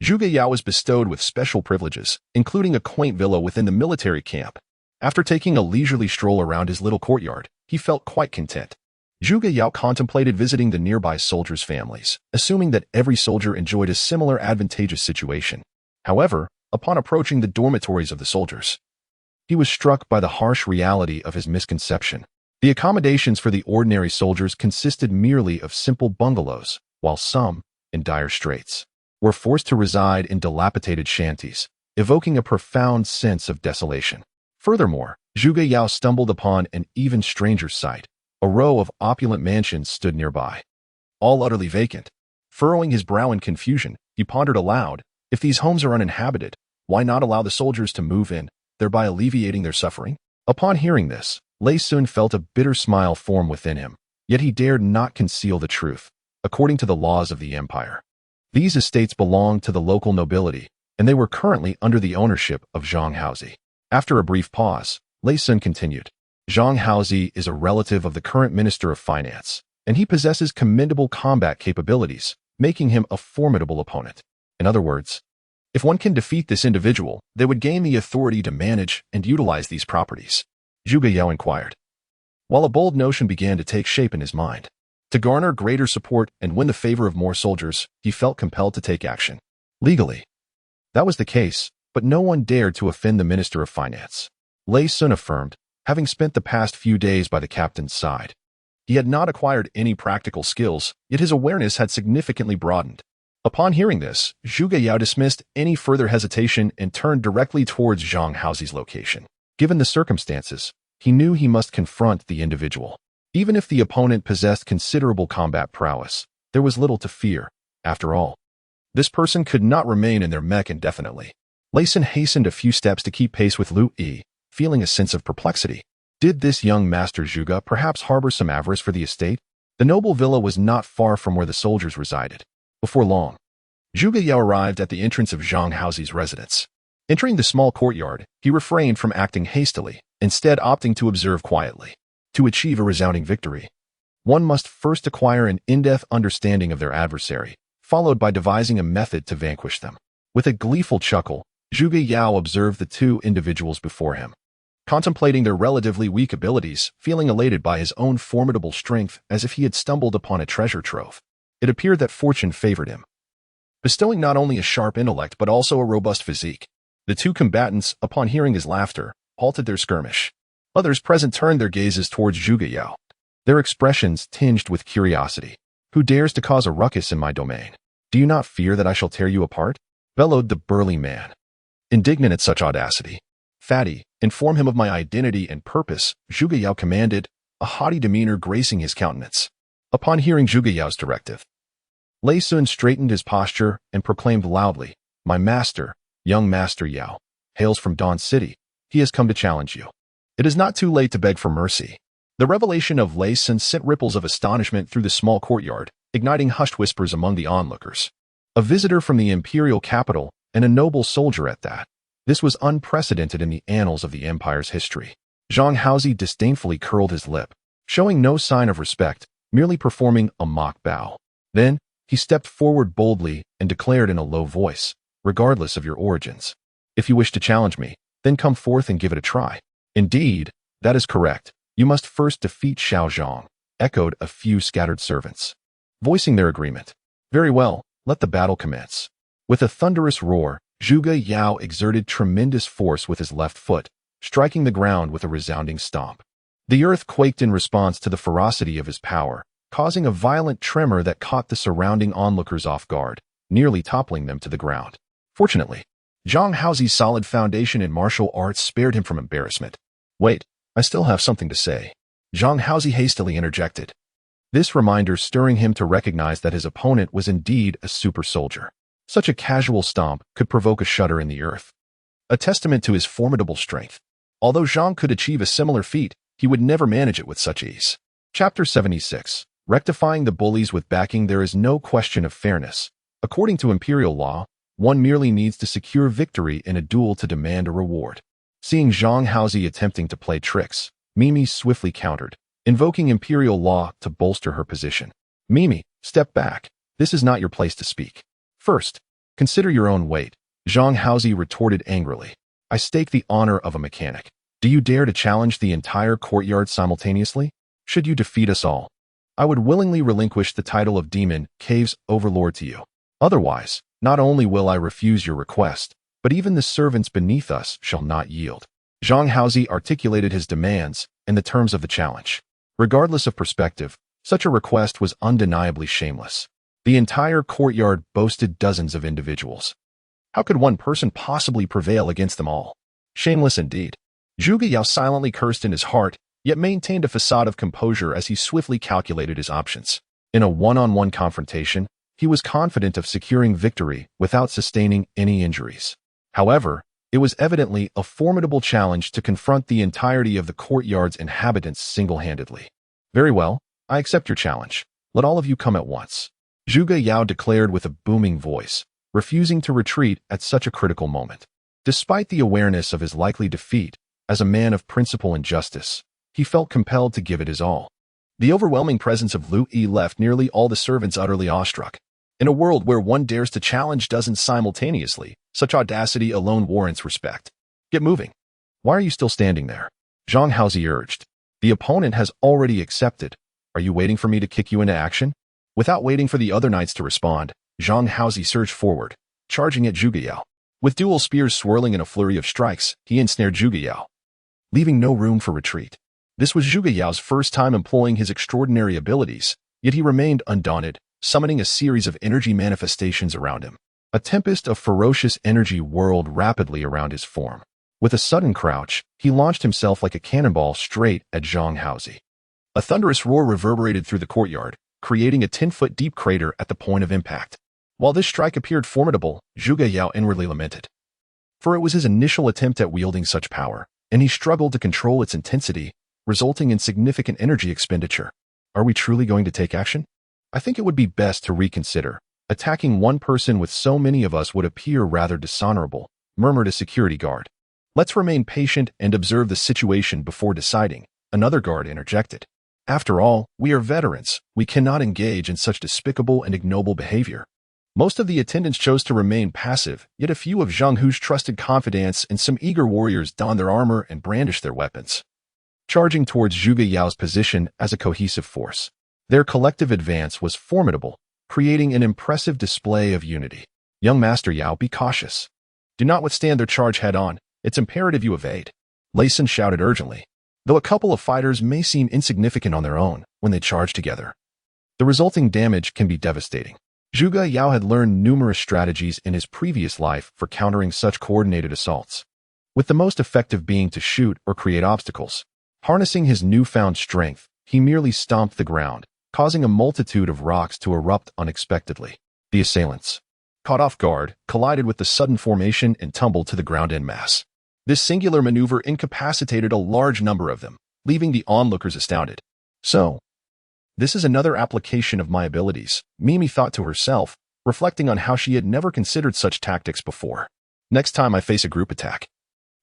Zhuge Yao was bestowed with special privileges, including a quaint villa within the military camp. After taking a leisurely stroll around his little courtyard, he felt quite content. Zhuge Yao contemplated visiting the nearby soldiers' families, assuming that every soldier enjoyed a similar advantageous situation. However, upon approaching the dormitories of the soldiers, he was struck by the harsh reality of his misconception. The accommodations for the ordinary soldiers consisted merely of simple bungalows, while some, in dire straits, were forced to reside in dilapidated shanties, evoking a profound sense of desolation. Furthermore, Zhuge Yao stumbled upon an even stranger sight. A row of opulent mansions stood nearby, all utterly vacant. Furrowing his brow in confusion, he pondered aloud, if these homes are uninhabited, why not allow the soldiers to move in, thereby alleviating their suffering? Upon hearing this, Lei Sun felt a bitter smile form within him, yet he dared not conceal the truth. According to the laws of the empire, these estates belonged to the local nobility, and they were currently under the ownership of Zhang Haozi. After a brief pause, Lei Sun continued, Zhang Haozi is a relative of the current Minister of Finance, and he possesses commendable combat capabilities, making him a formidable opponent. In other words, if one can defeat this individual, they would gain the authority to manage and utilize these properties. Zhuge Yao inquired, while a bold notion began to take shape in his mind. To garner greater support and win the favor of more soldiers, he felt compelled to take action. Legally, that was the case, but no one dared to offend the Minister of Finance. Lei Sun affirmed, having spent the past few days by the captain's side. He had not acquired any practical skills, yet his awareness had significantly broadened. Upon hearing this, Zhuge Yao dismissed any further hesitation and turned directly towards Zhang Haozi's location. Given the circumstances, he knew he must confront the individual. Even if the opponent possessed considerable combat prowess, there was little to fear. After all, this person could not remain in their mech indefinitely. Lei Sun hastened a few steps to keep pace with Lu Yi, feeling a sense of perplexity. Did this young Master Zhuge perhaps harbor some avarice for the estate? The noble villa was not far from where the soldiers resided. Before long, Zhuge Yao arrived at the entrance of Zhang Haozi's residence. Entering the small courtyard, he refrained from acting hastily, instead opting to observe quietly. To achieve a resounding victory, one must first acquire an in-depth understanding of their adversary, followed by devising a method to vanquish them. With a gleeful chuckle, Zhuge Yao observed the two individuals before him, contemplating their relatively weak abilities, feeling elated by his own formidable strength as if he had stumbled upon a treasure trove. It appeared that fortune favored him, bestowing not only a sharp intellect but also a robust physique. The two combatants, upon hearing his laughter, halted their skirmish. Others present turned their gazes towards Zhuge Yao, their expressions tinged with curiosity. Who dares to cause a ruckus in my domain? Do you not fear that I shall tear you apart? Bellowed the burly man, indignant at such audacity. Fatty, inform him of my identity and purpose, Zhuge Yao commanded, a haughty demeanor gracing his countenance. Upon hearing Zhuge Yao's directive, Lei Sun straightened his posture and proclaimed loudly, my master, young Master Yao, hails from Dawn City. He has come to challenge you. It is not too late to beg for mercy. The revelation of Lei Sun sent ripples of astonishment through the small courtyard, igniting hushed whispers among the onlookers. A visitor from the imperial capital, and a noble soldier at that. This was unprecedented in the annals of the empire's history. Zhang Haozi disdainfully curled his lip, showing no sign of respect, merely performing a mock bow. Then, he stepped forward boldly and declared in a low voice, regardless of your origins, if you wish to challenge me, then come forth and give it a try. Indeed, that is correct. You must first defeat Xiao Zhang, echoed a few scattered servants, voicing their agreement. Very well, let the battle commence. With a thunderous roar, Zhuge Yao exerted tremendous force with his left foot, striking the ground with a resounding stomp. The earth quaked in response to the ferocity of his power, causing a violent tremor that caught the surrounding onlookers off guard, nearly toppling them to the ground. Fortunately, Zhang Haozi's solid foundation in martial arts spared him from embarrassment. Wait, I still have something to say. Zhang Haozi hastily interjected, this reminder stirring him to recognize that his opponent was indeed a super soldier. Such a casual stomp could provoke a shudder in the earth, a testament to his formidable strength. Although Zhang could achieve a similar feat, he would never manage it with such ease. Chapter 76. Rectifying the bullies with backing. There is no question of fairness. According to imperial law, one merely needs to secure victory in a duel to demand a reward. Seeing Zhang Haozi attempting to play tricks, Mimi swiftly countered, invoking imperial law to bolster her position. Mimi, step back. This is not your place to speak. First, Consider your own weight, Zhang Haozi retorted angrily. I stake the honor of a mechanic. Do you dare to challenge the entire courtyard simultaneously? Should you defeat us all, I would willingly relinquish the title of Demon Cave's Overlord to you. Otherwise, not only will I refuse your request, but even the servants beneath us shall not yield. Zhang Haozi articulated his demands in the terms of the challenge. Regardless of perspective, such a request was undeniably shameless. The entire courtyard boasted dozens of individuals. How could one person possibly prevail against them all? Shameless indeed. Zhuge Yao silently cursed in his heart, yet maintained a facade of composure as he swiftly calculated his options. In a one-on-one confrontation, he was confident of securing victory without sustaining any injuries. However, it was evidently a formidable challenge to confront the entirety of the courtyard's inhabitants single-handedly. Very well, I accept your challenge. Let all of you come at once, Zhuge Yao declared with a booming voice, refusing to retreat at such a critical moment. Despite the awareness of his likely defeat, as a man of principle and justice, he felt compelled to give it his all. The overwhelming presence of Lu Yi left nearly all the servants utterly awestruck. In a world where one dares to challenge dozens simultaneously, such audacity alone warrants respect. Get moving. Why are you still standing there? Zhang Haozi urged. The opponent has already accepted. Are you waiting for me to kick you into action? Without waiting for the other knights to respond, Zhang Haozi surged forward, charging at Zhuge Yao. With dual spears swirling in a flurry of strikes, he ensnared Zhuge Yao, leaving no room for retreat. This was Zhuge Yao's first time employing his extraordinary abilities, yet he remained undaunted, summoning a series of energy manifestations around him. A tempest of ferocious energy whirled rapidly around his form. With a sudden crouch, he launched himself like a cannonball straight at Zhang Haozi. A thunderous roar reverberated through the courtyard, creating a 10-foot deep crater at the point of impact. While this strike appeared formidable, Zhuge Yao inwardly lamented. For it was his initial attempt at wielding such power, and he struggled to control its intensity, resulting in significant energy expenditure. Are we truly going to take action? I think it would be best to reconsider. Attacking one person with so many of us would appear rather dishonorable, murmured a security guard. Let's remain patient and observe the situation before deciding, another guard interjected. After all, we are veterans. We cannot engage in such despicable and ignoble behavior. Most of the attendants chose to remain passive, yet a few of Zhang Hu's trusted confidants and some eager warriors donned their armor and brandished their weapons, charging towards Zhuge Yao's position as a cohesive force. Their collective advance was formidable, creating an impressive display of unity. Young Master Yao, be cautious. Do not withstand their charge head-on. It's imperative you evade, Lei Sun shouted urgently. Though a couple of fighters may seem insignificant on their own when they charge together, the resulting damage can be devastating. Zhuge Yao had learned numerous strategies in his previous life for countering such coordinated assaults, with the most effective being to shoot or create obstacles. Harnessing his newfound strength, he merely stomped the ground, causing a multitude of rocks to erupt unexpectedly. The assailants, caught off guard, collided with the sudden formation and tumbled to the ground en masse. This singular maneuver incapacitated a large number of them, leaving the onlookers astounded. So, this is another application of my abilities, Mimi thought to herself, reflecting on how she had never considered such tactics before. Next time I face a group attack,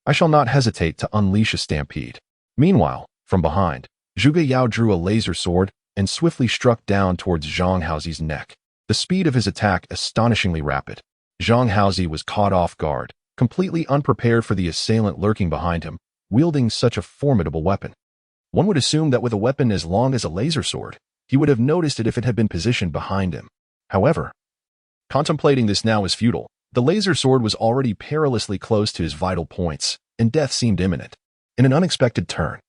I shall not hesitate to unleash a stampede. Meanwhile, from behind, Zhuge Yao drew a laser sword and swiftly struck down towards Zhang Haozi's neck. The speed of his attack astonishingly rapid. Zhang Haozi was caught off guard, completely unprepared for the assailant lurking behind him, wielding such a formidable weapon. One would assume that with a weapon as long as a laser sword, he would have noticed it if it had been positioned behind him. However, contemplating this now as futile. The laser sword was already perilously close to his vital points, and death seemed imminent. In an unexpected turn,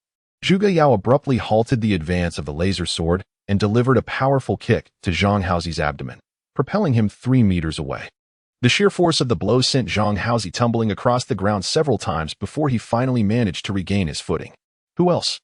Zhuge Yao abruptly halted the advance of the laser sword and delivered a powerful kick to Zhang Haozi's abdomen, propelling him 3 meters away. The sheer force of the blow sent Zhang Haozi tumbling across the ground several times before he finally managed to regain his footing. Who else?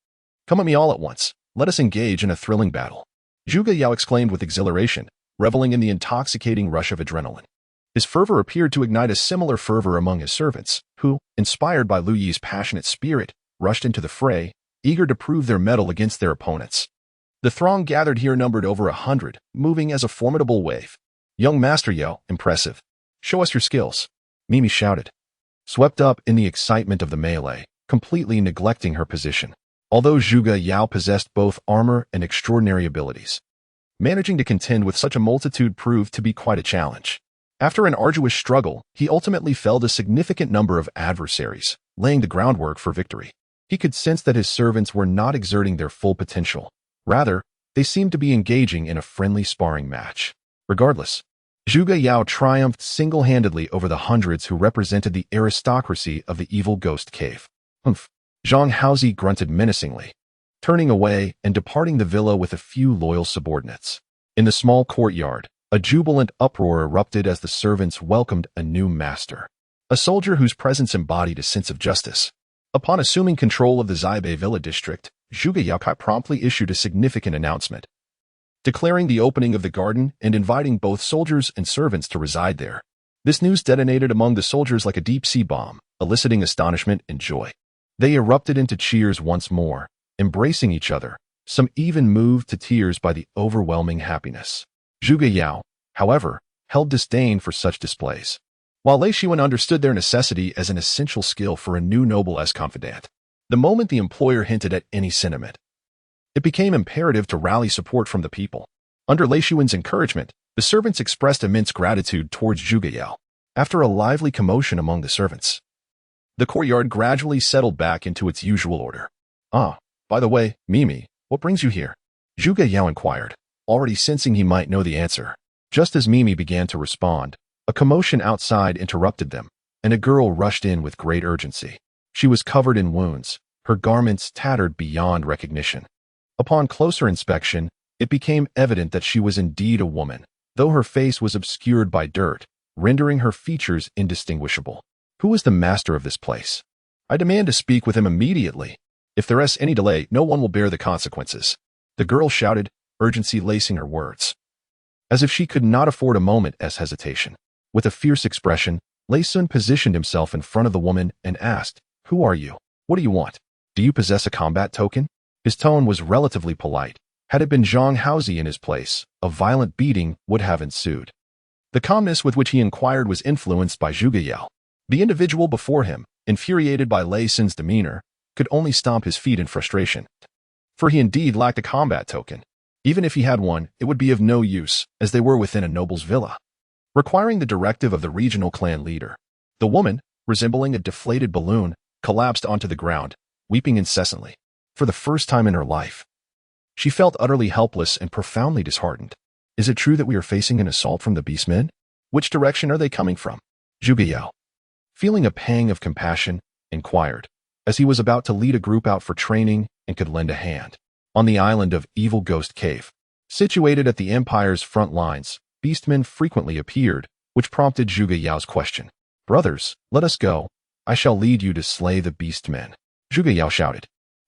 Come at me all at once. Let us engage in a thrilling battle, Zhuge Yao exclaimed with exhilaration, reveling in the intoxicating rush of adrenaline. His fervor appeared to ignite a similar fervor among his servants, who, inspired by Lu Yi's passionate spirit, rushed into the fray, eager to prove their mettle against their opponents. The throng gathered here numbered over 100, moving as a formidable wave. Young Master Yao, impressive. Show us your skills, Mimi shouted, swept up in the excitement of the melee, completely neglecting her position. Although Zhuge Yao possessed both armor and extraordinary abilities, managing to contend with such a multitude proved to be quite a challenge. After an arduous struggle, he ultimately felled a significant number of adversaries, laying the groundwork for victory. He could sense that his servants were not exerting their full potential. Rather, they seemed to be engaging in a friendly sparring match. Regardless, Zhuge Yao triumphed single-handedly over the hundreds who represented the aristocracy of the evil ghost cave. Humph. Zhang Haozi grunted menacingly, turning away and departing the villa with a few loyal subordinates. In the small courtyard, a jubilant uproar erupted as the servants welcomed a new master, a soldier whose presence embodied a sense of justice. Upon assuming control of the Zaibei Villa district, Zhuge Yao promptly issued a significant announcement, declaring the opening of the garden and inviting both soldiers and servants to reside there. This news detonated among the soldiers like a deep-sea bomb, eliciting astonishment and joy. They erupted into cheers once more, embracing each other, some even moved to tears by the overwhelming happiness. Zhuge Yao, however, held disdain for such displays, while Lei Shiwen understood their necessity as an essential skill for a new noble as confidant. The moment the employer hinted at any sentiment, it became imperative to rally support from the people. Under Lei Shiwen's encouragement, the servants expressed immense gratitude towards Zhuge Yao. After a lively commotion among the servants, the courtyard gradually settled back into its usual order. "Ah, by the way, Mimi, what brings you here?" Zhuge Yao inquired, already sensing he might know the answer. Just as Mimi began to respond, a commotion outside interrupted them, and a girl rushed in with great urgency. She was covered in wounds, her garments tattered beyond recognition. Upon closer inspection, it became evident that she was indeed a woman, though her face was obscured by dirt, rendering her features indistinguishable. "Who is the master of this place? I demand to speak with him immediately. If there is any delay, no one will bear the consequences," the girl shouted, urgency lacing her words. As if she could not afford a moment's hesitation. With a fierce expression, Lei Sun positioned himself in front of the woman and asked, "Who are you? What do you want? Do you possess a combat token?" His tone was relatively polite. Had it been Zhang Haozi in his place, a violent beating would have ensued. The calmness with which he inquired was influenced by Zhuge Yao. The individual before him, infuriated by Lei Sun's demeanor, could only stomp his feet in frustration. For he indeed lacked a combat token. Even if he had one, it would be of no use, as they were within a noble's villa. Requiring the directive of the regional clan leader, the woman, resembling a deflated balloon, collapsed onto the ground, weeping incessantly. For the first time in her life, she felt utterly helpless and profoundly disheartened. "Is it true that we are facing an assault from the beastmen? Which direction are they coming from?" Zhuge Yao, feeling a pang of compassion, inquired, as he was about to lead a group out for training and could lend a hand. On the island of Evil Ghost Cave, situated at the Empire's front lines, beastmen frequently appeared, which prompted Zhuge Yao's question. "Brothers, let us go. I shall lead you to slay the beastmen," Zhuge Yao shouted.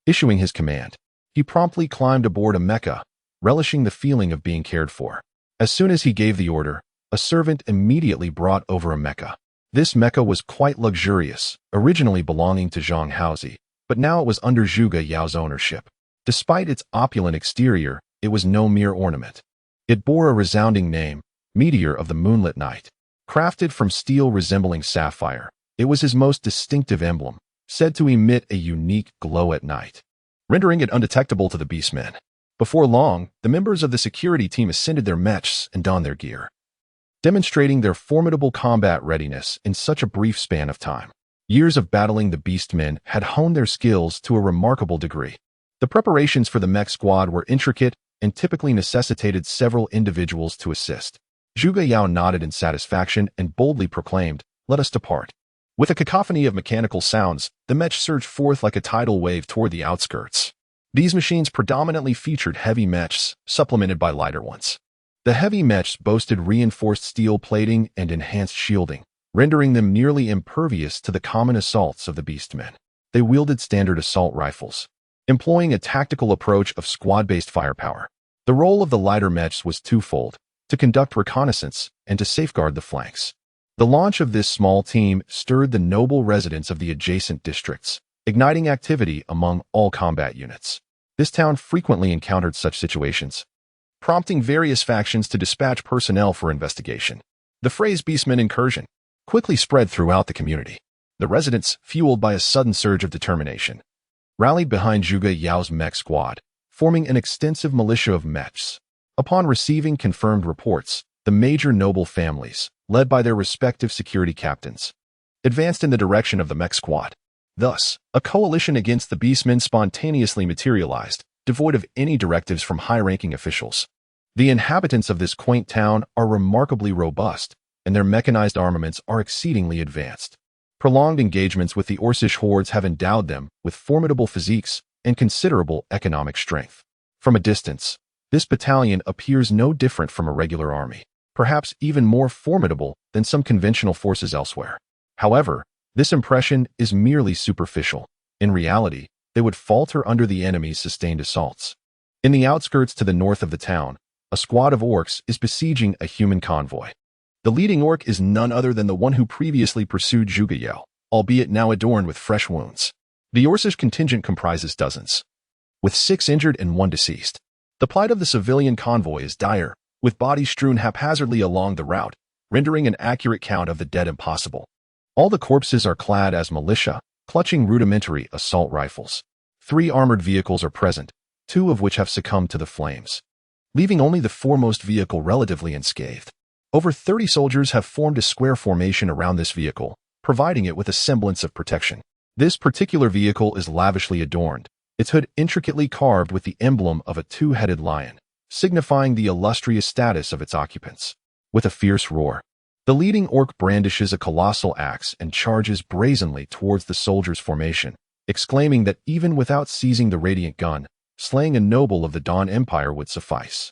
Issuing his command, he promptly climbed aboard a mecha, relishing the feeling of being cared for. As soon as he gave the order, a servant immediately brought over a mecha. This mecha was quite luxurious, originally belonging to Zhang Haozi, but now it was under Zhuge Yao's ownership. Despite its opulent exterior, it was no mere ornament. It bore a resounding name, Meteor of the Moonlit Night. Crafted from steel resembling sapphire, it was his most distinctive emblem, said to emit a unique glow at night, rendering it undetectable to the beastmen. Before long, the members of the security team ascended their mechs and donned their gear, demonstrating their formidable combat readiness in such a brief span of time. Years of battling the beastmen had honed their skills to a remarkable degree. The preparations for the mech squad were intricate and typically necessitated several individuals to assist. Zhuge Yao nodded in satisfaction and boldly proclaimed, "Let us depart." With a cacophony of mechanical sounds, the mech surged forth like a tidal wave toward the outskirts. These machines predominantly featured heavy mechs, supplemented by lighter ones. The heavy mechs boasted reinforced steel plating and enhanced shielding, rendering them nearly impervious to the common assaults of the beastmen. They wielded standard assault rifles, employing a tactical approach of squad-based firepower. The role of the lighter mechs was twofold: to conduct reconnaissance and to safeguard the flanks. The launch of this small team stirred the noble residents of the adjacent districts, igniting activity among all combat units. This town frequently encountered such situations, prompting various factions to dispatch personnel for investigation. The phrase "beastmen incursion" quickly spread throughout the community. The residents, fueled by a sudden surge of determination, rallied behind Zhuge Yao's mech squad, forming an extensive militia of mechs. Upon receiving confirmed reports, the major noble families, led by their respective security captains, advanced in the direction of the mech squad. Thus, a coalition against the beastmen spontaneously materialized, devoid of any directives from high-ranking officials. The inhabitants of this quaint town are remarkably robust, and their mechanized armaments are exceedingly advanced. Prolonged engagements with the Orcish hordes have endowed them with formidable physiques and considerable economic strength. From a distance, this battalion appears no different from a regular army, perhaps even more formidable than some conventional forces elsewhere. However, this impression is merely superficial. In reality, they would falter under the enemy's sustained assaults. In the outskirts to the north of the town, a squad of orcs is besieging a human convoy. The leading orc is none other than the one who previously pursued Zhuge Yao, albeit now adorned with fresh wounds. The Orcish contingent comprises dozens, with 6 injured and 1 deceased. The plight of the civilian convoy is dire, with bodies strewn haphazardly along the route, rendering an accurate count of the dead impossible. All the corpses are clad as militia, clutching rudimentary assault rifles. 3 armored vehicles are present, 2 of which have succumbed to the flames, leaving only the foremost vehicle relatively unscathed. Over 30 soldiers have formed a square formation around this vehicle, providing it with a semblance of protection. This particular vehicle is lavishly adorned, its hood intricately carved with the emblem of a 2-headed lion, signifying the illustrious status of its occupants. With a fierce roar, the leading orc brandishes a colossal axe and charges brazenly towards the soldiers' formation, exclaiming that even without seizing the radiant gun, slaying a noble of the Dawn Empire would suffice.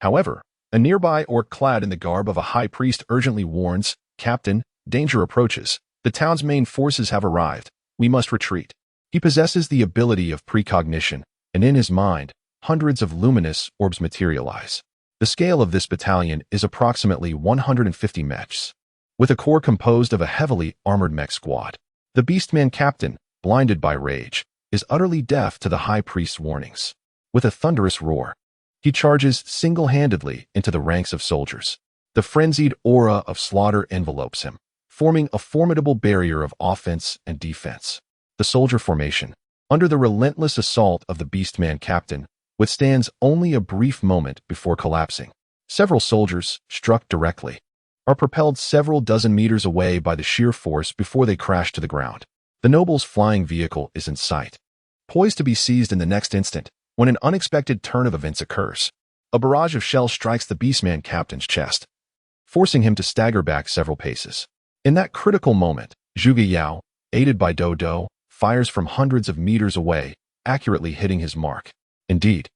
However, a nearby orc clad in the garb of a high priest urgently warns, "Captain, danger approaches. The town's main forces have arrived. We must retreat." He possesses the ability of precognition, and in his mind, hundreds of luminous orbs materialize. The scale of this battalion is approximately 150 mechs, with a corps composed of a heavily armored mech squad. The beastman captain, blinded by rage, is utterly deaf to the high priest's warnings. With a thunderous roar, he charges single-handedly into the ranks of soldiers. The frenzied aura of slaughter envelopes him, forming a formidable barrier of offense and defense. The soldier formation, under the relentless assault of the beastman captain, withstands only a brief moment before collapsing. Several soldiers, struck directly, are propelled several dozen meters away by the sheer force before they crash to the ground. The noble's flying vehicle is in sight, poised to be seized in the next instant, when an unexpected turn of events occurs. A barrage of shells strikes the beastman captain's chest, forcing him to stagger back several paces. In that critical moment, Zhuge Yao, aided by Dodo, fires from hundreds of meters away, accurately hitting his mark. Indeed,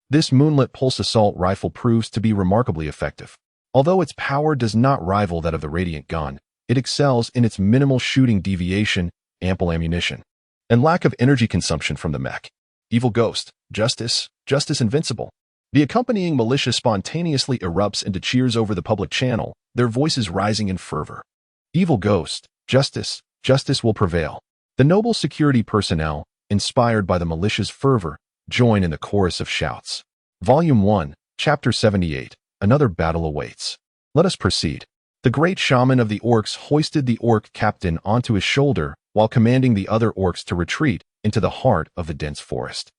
this moonlit pulse assault rifle proves to be remarkably effective. Although its power does not rival that of the radiant gun, it excels in its minimal shooting deviation, ample ammunition, and lack of energy consumption from the mech. Evil Ghost, Justice Invincible. The accompanying militia spontaneously erupts into cheers over the public channel, their voices rising in fervor. Evil Ghost, Justice will prevail. The noble security personnel, inspired by the militia's fervor, join in the chorus of shouts. Volume 1, Chapter 78, Another Battle Awaits. Let us proceed. The great shaman of the orcs hoisted the orc captain onto his shoulder while commanding the other orcs to retreat into the heart of the dense forest.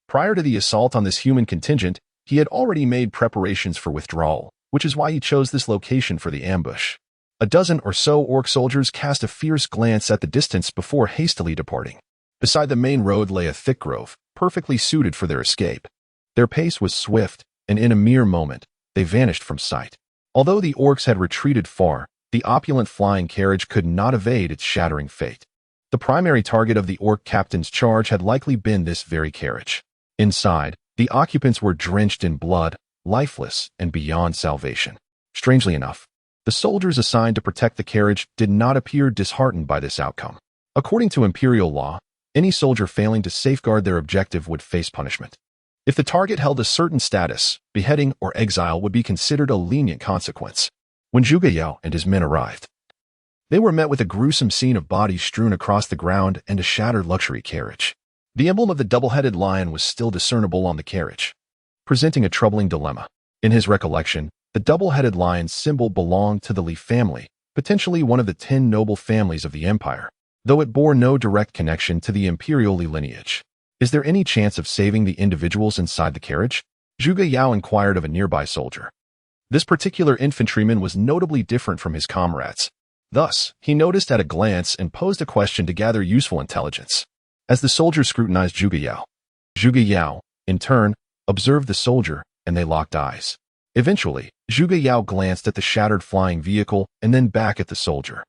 Prior to the assault on this human contingent, he had already made preparations for withdrawal, which is why he chose this location for the ambush. A dozen or so orc soldiers cast a fierce glance at the distance before hastily departing. Beside the main road lay a thick grove, perfectly suited for their escape. Their pace was swift, and in a mere moment, they vanished from sight. Although the orcs had retreated far, the opulent flying carriage could not evade its shattering fate. The primary target of the orc captain's charge had likely been this very carriage. Inside, the occupants were drenched in blood, lifeless, and beyond salvation. Strangely enough, the soldiers assigned to protect the carriage did not appear disheartened by this outcome. According to imperial law, any soldier failing to safeguard their objective would face punishment. If the target held a certain status, beheading or exile would be considered a lenient consequence. When Zhuge Yao and his men arrived, they were met with a gruesome scene of bodies strewn across the ground and a shattered luxury carriage. The emblem of the double-headed lion was still discernible on the carriage, presenting a troubling dilemma. In his recollection, the double-headed lion's symbol belonged to the Li family, potentially one of the 10 noble families of the empire, though it bore no direct connection to the imperial Li lineage. Is there any chance of saving the individuals inside the carriage? Zhuge Yao inquired of a nearby soldier. This particular infantryman was notably different from his comrades. Thus, he noticed at a glance and posed a question to gather useful intelligence. As the soldier scrutinized Zhuge Yao, in turn, observed the soldier, and they locked eyes. Eventually, Zhuge Yao glanced at the shattered flying vehicle and then back at the soldier.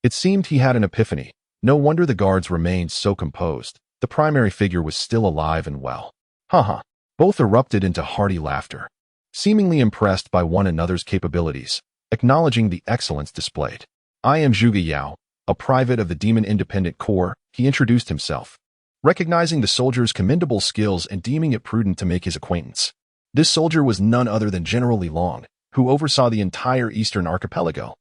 It seemed he had an epiphany. No wonder the guards remained so composed. The primary figure was still alive and well. Haha. Both erupted into hearty laughter, seemingly impressed by one another's capabilities, acknowledging the excellence displayed. I am Zhuge Yao, a private of the Demon Independent Corps, he introduced himself, recognizing the soldier's commendable skills and deeming it prudent to make his acquaintance. This soldier was none other than General Li Long, who oversaw the entire Eastern Archipelago.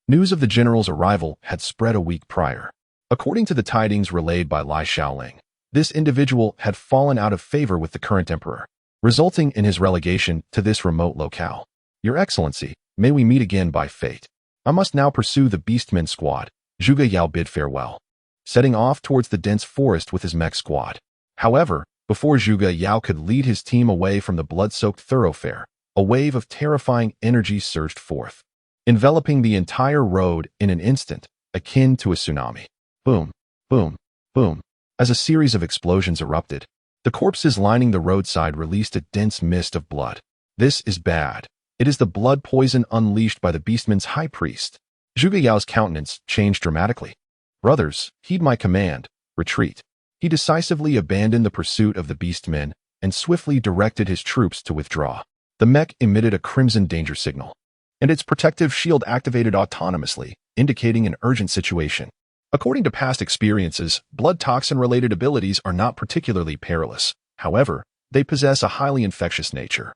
News of the general's arrival had spread a week prior. According to the tidings relayed by Lai Xiaoling, this individual had fallen out of favor with the current emperor, resulting in his relegation to this remote locale. Your Excellency, may we meet again by fate. I must now pursue the Beastmen squad. Zhuge Yao bid farewell, setting off towards the dense forest with his mech squad. However, before Zhuge Yao could lead his team away from the blood-soaked thoroughfare, a wave of terrifying energy surged forth, enveloping the entire road in an instant, akin to a tsunami. Boom, boom, boom. As a series of explosions erupted, the corpses lining the roadside released a dense mist of blood. This is bad. It is the blood poison unleashed by the Beastman's high priest. Zhuge Yao's countenance changed dramatically. Brothers, heed my command, retreat. He decisively abandoned the pursuit of the Beastmen and swiftly directed his troops to withdraw. The mech emitted a crimson danger signal, and its protective shield activated autonomously, indicating an urgent situation. According to past experiences, blood toxin-related abilities are not particularly perilous. However, they possess a highly infectious nature.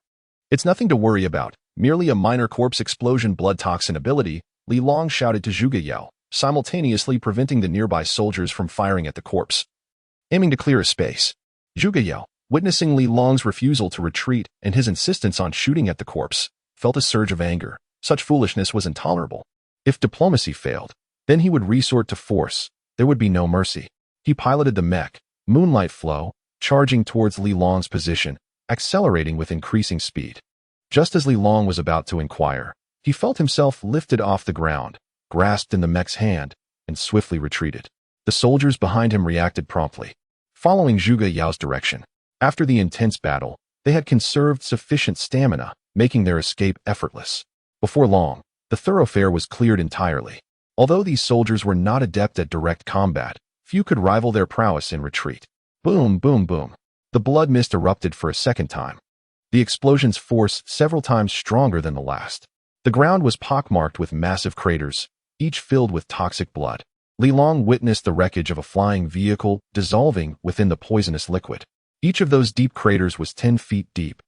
It's nothing to worry about, merely a minor corpse explosion blood toxin ability, Li Long shouted to Zhuge Yao, simultaneously preventing the nearby soldiers from firing at the corpse. Aiming to clear a space, Zhuge Yao, witnessing Li Long's refusal to retreat and his insistence on shooting at the corpse, felt a surge of anger. Such foolishness was intolerable. If diplomacy failed, then he would resort to force. There would be no mercy. He piloted the mech, Moonlight Flow, charging towards Li Long's position, accelerating with increasing speed. Just as Li Long was about to inquire, he felt himself lifted off the ground, grasped in the mech's hand, and swiftly retreated. The soldiers behind him reacted promptly, following Zhuge Yao's direction. After the intense battle, they had conserved sufficient stamina, making their escape effortless. Before long, the thoroughfare was cleared entirely. Although these soldiers were not adept at direct combat, few could rival their prowess in retreat. Boom, boom, boom. The blood mist erupted for a second time. The explosion's force several times stronger than the last. The ground was pockmarked with massive craters, each filled with toxic blood. Li Long witnessed the wreckage of a flying vehicle dissolving within the poisonous liquid. Each of those deep craters was 10 feet deep,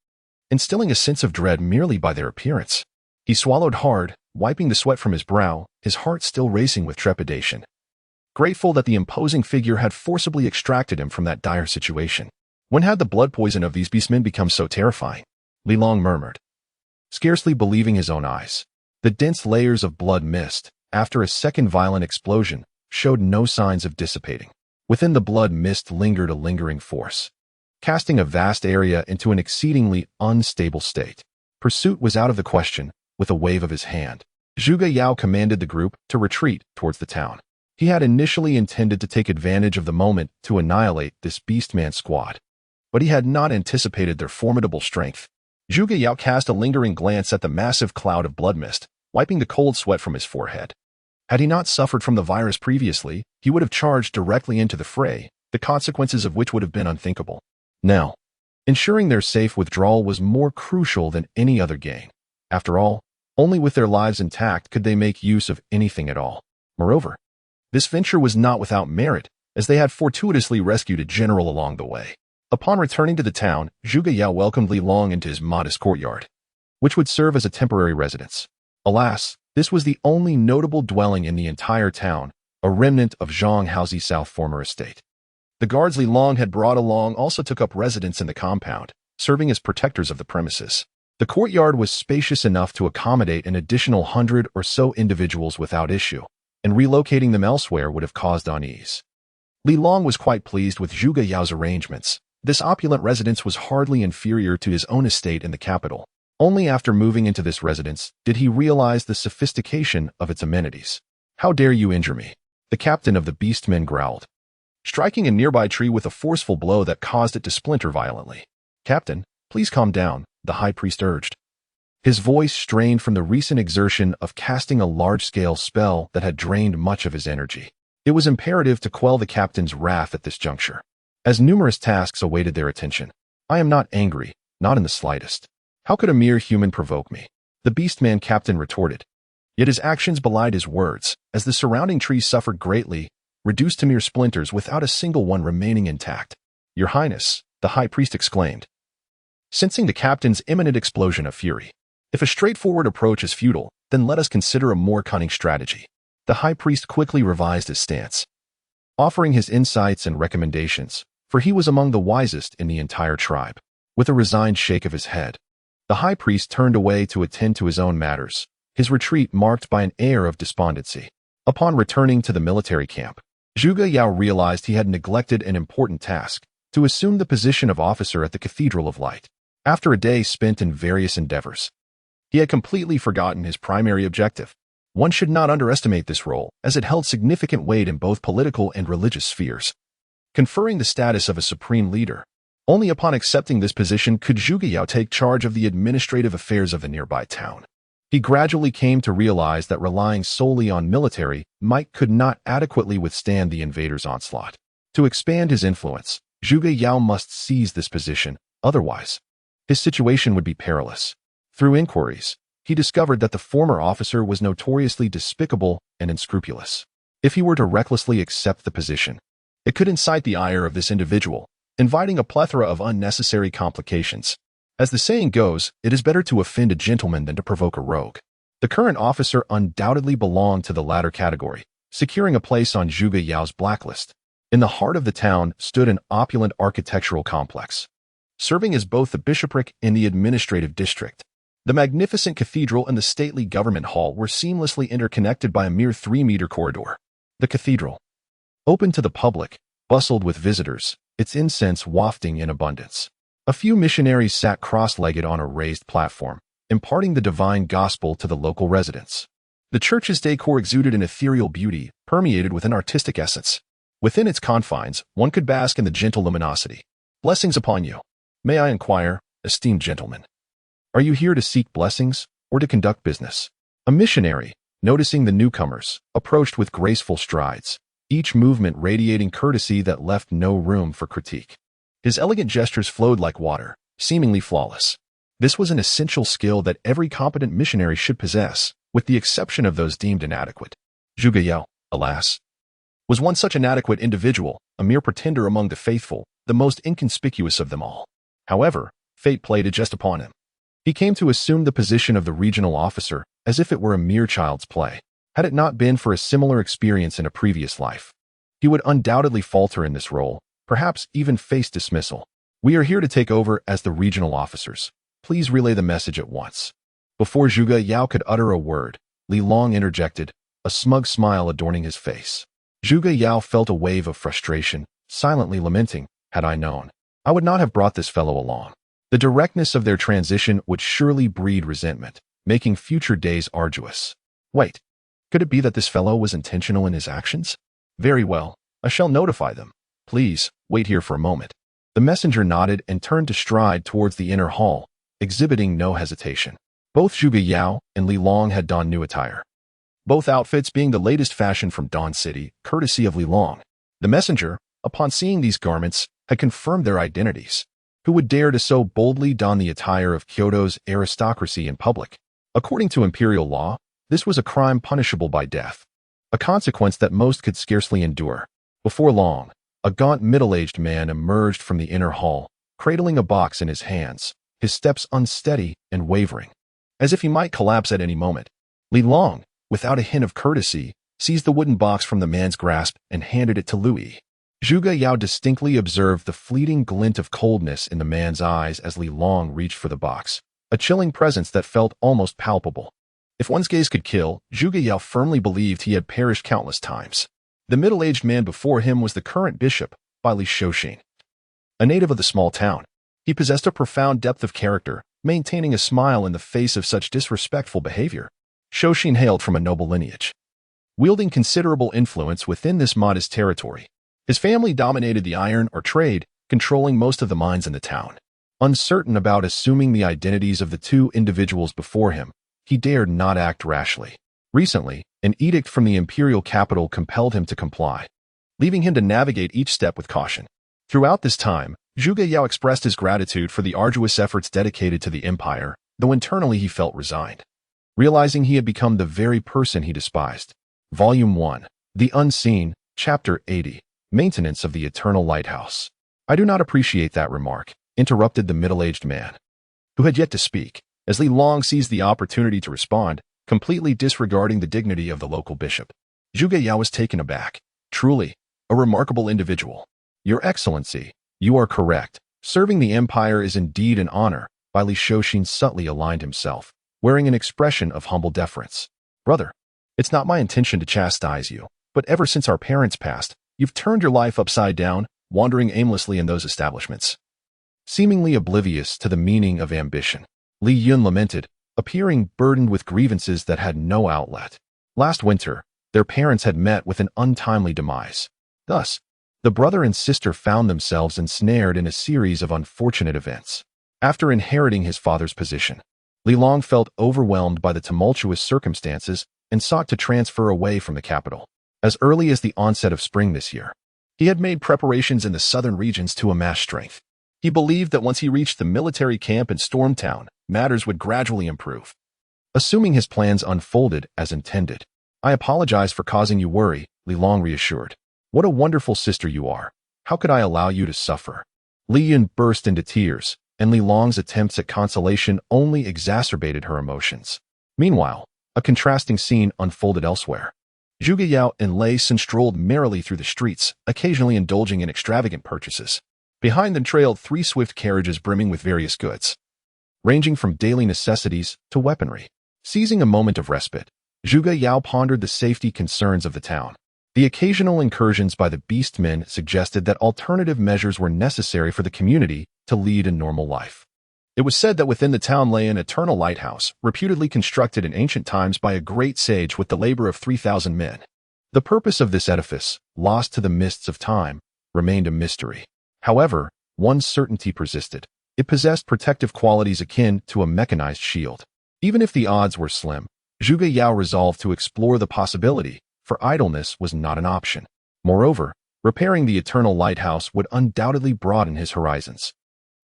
instilling a sense of dread merely by their appearance. He swallowed hard, wiping the sweat from his brow, his heart still racing with trepidation, grateful that the imposing figure had forcibly extracted him from that dire situation. When had the blood poison of these beastmen become so terrifying? Li Long murmured, scarcely believing his own eyes. The dense layers of blood mist, after a second violent explosion, showed no signs of dissipating. Within the blood mist lingered a lingering force, casting a vast area into an exceedingly unstable state. Pursuit was out of the question. With a wave of his hand, Zhuge Yao commanded the group to retreat towards the town. He had initially intended to take advantage of the moment to annihilate this Beastman squad, but he had not anticipated their formidable strength. Zhuge Yao cast a lingering glance at the massive cloud of blood mist, wiping the cold sweat from his forehead. Had he not suffered from the virus previously, he would have charged directly into the fray, the consequences of which would have been unthinkable. Now, ensuring their safe withdrawal was more crucial than any other gain. After all, only with their lives intact could they make use of anything at all. Moreover, this venture was not without merit, as they had fortuitously rescued a general along the way. Upon returning to the town, Zhuge Yao welcomed Li Long into his modest courtyard, which would serve as a temporary residence. Alas, this was the only notable dwelling in the entire town, a remnant of Zhang Haozi's south former estate. The guards Li Long had brought along also took up residence in the compound, serving as protectors of the premises. The courtyard was spacious enough to accommodate an additional 100 or so individuals without issue, and relocating them elsewhere would have caused unease. Li Long was quite pleased with Zhuge Yao's arrangements. This opulent residence was hardly inferior to his own estate in the capital. Only after moving into this residence did he realize the sophistication of its amenities. "How dare you injure me?" the captain of the beastmen growled, striking a nearby tree with a forceful blow that caused it to splinter violently. "Captain, please calm down," the high priest urged. His voice strained from the recent exertion of casting a large-scale spell that had drained much of his energy. It was imperative to quell the captain's wrath at this juncture, as numerous tasks awaited their attention. "I am not angry, not in the slightest. How could a mere human provoke me?" the beastman captain retorted. Yet his actions belied his words, as the surrounding trees suffered greatly, reduced to mere splinters without a single one remaining intact. "Your Highness," the high priest exclaimed, sensing the captain's imminent explosion of fury. "If a straightforward approach is futile, then let us consider a more cunning strategy." The high priest quickly revised his stance, offering his insights and recommendations, for he was among the wisest in the entire tribe. With a resigned shake of his head, the high priest turned away to attend to his own matters, his retreat marked by an air of despondency. Upon returning to the military camp, Zhuge Yao realized he had neglected an important task: to assume the position of officer at the Cathedral of Light. After a day spent in various endeavors, he had completely forgotten his primary objective. One should not underestimate this role, as it held significant weight in both political and religious spheres, conferring the status of a supreme leader. Only upon accepting this position could Zhuge Yao take charge of the administrative affairs of the nearby town. He gradually came to realize that relying solely on military might could not adequately withstand the invaders' onslaught. To expand his influence, Zhuge Yao must seize this position, otherwise his situation would be perilous. Through inquiries, he discovered that the former officer was notoriously despicable and unscrupulous. If he were to recklessly accept the position, it could incite the ire of this individual, inviting a plethora of unnecessary complications. As the saying goes, it is better to offend a gentleman than to provoke a rogue. The current officer undoubtedly belonged to the latter category, securing a place on Zhuge Yao's blacklist. In the heart of the town stood an opulent architectural complex, serving as both the bishopric and the administrative district. The magnificent cathedral and the stately government hall were seamlessly interconnected by a mere 3-meter corridor. The cathedral, open to the public, bustled with visitors, its incense wafting in abundance. A few missionaries sat cross-legged on a raised platform, imparting the divine gospel to the local residents. The church's decor exuded an ethereal beauty, permeated with an artistic essence. Within its confines, one could bask in the gentle luminosity. "Blessings upon you. May I inquire, esteemed gentlemen, are you here to seek blessings or to conduct business?" A missionary, noticing the newcomers, approached with graceful strides, each movement radiating courtesy that left no room for critique. His elegant gestures flowed like water, seemingly flawless. This was an essential skill that every competent missionary should possess, with the exception of those deemed inadequate. Zhuge Yao, alas, was one such inadequate individual, a mere pretender among the faithful, the most inconspicuous of them all. However, fate played a jest upon him. He came to assume the position of the regional officer as if it were a mere child's play. Had it not been for a similar experience in a previous life, he would undoubtedly falter in this role, perhaps even face dismissal. "We are here to take over as the regional officers. Please relay the message at once." Before Zhuge Yao could utter a word, Li Long interjected, a smug smile adorning his face. Zhuge Yao felt a wave of frustration, silently lamenting, "Had I known, I would not have brought this fellow along." The directness of their transition would surely breed resentment, making future days arduous. Wait, could it be that this fellow was intentional in his actions? Very well, I shall notify them. Please, wait here for a moment. The messenger nodded and turned to stride towards the inner hall, exhibiting no hesitation. Both Zhuge Yao and Li Long had donned new attire, both outfits being the latest fashion from Dawn City, courtesy of Li Long. The messenger, upon seeing these garments, had confirmed their identities. Who would dare to so boldly don the attire of Kyoto's aristocracy in public? According to imperial law, this was a crime punishable by death, a consequence that most could scarcely endure. Before long, a gaunt middle-aged man emerged from the inner hall, cradling a box in his hands, his steps unsteady and wavering, as if he might collapse at any moment. Li Long, without a hint of courtesy, seized the wooden box from the man's grasp and handed it to Louis. Zhuge Yao distinctly observed the fleeting glint of coldness in the man's eyes as Li Long reached for the box, a chilling presence that felt almost palpable. If one's gaze could kill, Zhuge Yao firmly believed he had perished countless times. The middle-aged man before him was the current bishop, Li Shouxin. A native of the small town, he possessed a profound depth of character, maintaining a smile in the face of such disrespectful behavior. Shoshin hailed from a noble lineage, wielding considerable influence within this modest territory. His family dominated the iron or trade, controlling most of the mines in the town. Uncertain about assuming the identities of the two individuals before him, he dared not act rashly. Recently, an edict from the imperial capital compelled him to comply, leaving him to navigate each step with caution. Throughout this time, Zhuge Yao expressed his gratitude for the arduous efforts dedicated to the empire, though internally he felt resigned, realizing he had become the very person he despised. Volume 1. The Unseen, Chapter 80. Maintenance of the Eternal Lighthouse. I do not appreciate that remark, interrupted the middle-aged man, who had yet to speak, as Li Long seized the opportunity to respond, completely disregarding the dignity of the local bishop. Zhuge Yao was taken aback. Truly, a remarkable individual. Your Excellency, you are correct. Serving the Empire is indeed an honor. Li Shoshin subtly aligned himself, wearing an expression of humble deference. Brother, it's not my intention to chastise you, but ever since our parents passed, you've turned your life upside down, wandering aimlessly in those establishments, seemingly oblivious to the meaning of ambition. Li Yuan lamented, appearing burdened with grievances that had no outlet. Last winter, their parents had met with an untimely demise. Thus, the brother and sister found themselves ensnared in a series of unfortunate events. After inheriting his father's position, Li Long felt overwhelmed by the tumultuous circumstances and sought to transfer away from the capital. As early as the onset of spring this year, he had made preparations in the southern regions to amass strength. He believed that once he reached the military camp in Stormtown, matters would gradually improve. Assuming his plans unfolded as intended, I apologize for causing you worry, Li Long reassured. What a wonderful sister you are. How could I allow you to suffer? Li Yuan burst into tears, and Li Long's attempts at consolation only exacerbated her emotions. Meanwhile, a contrasting scene unfolded elsewhere. Zhuge Yao and Lei Sun strolled merrily through the streets, occasionally indulging in extravagant purchases. Behind them trailed 3 swift carriages brimming with various goods, ranging from daily necessities to weaponry. Seizing a moment of respite, Zhuge Yao pondered the safety concerns of the town. The occasional incursions by the beastmen suggested that alternative measures were necessary for the community to lead a normal life. It was said that within the town lay an eternal lighthouse, reputedly constructed in ancient times by a great sage with the labor of 3,000 men. The purpose of this edifice, lost to the mists of time, remained a mystery. However, one certainty persisted. It possessed protective qualities akin to a mechanized shield. Even if the odds were slim, Zhuge Yao resolved to explore the possibility, for idleness was not an option. Moreover, repairing the eternal lighthouse would undoubtedly broaden his horizons.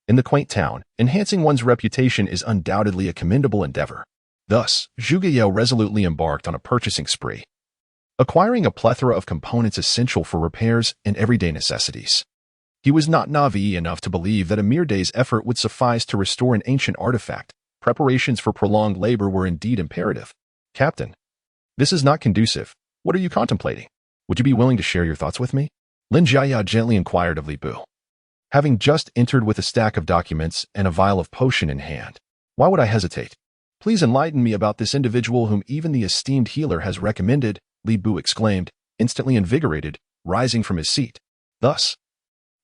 In the quaint town, enhancing one's reputation is undoubtedly a commendable endeavor. Thus, Zhuge Yao resolutely embarked on a purchasing spree, acquiring a plethora of components essential for repairs and everyday necessities. He was not naive enough to believe that a mere day's effort would suffice to restore an ancient artifact. Preparations for prolonged labor were indeed imperative. Captain, this is not conducive. What are you contemplating? Would you be willing to share your thoughts with me? Lin Jiaya gently inquired of Li Bu, having just entered with a stack of documents and a vial of potion in hand. Why would I hesitate? Please enlighten me about this individual whom even the esteemed healer has recommended, Li Bu exclaimed, instantly invigorated, rising from his seat. Thus,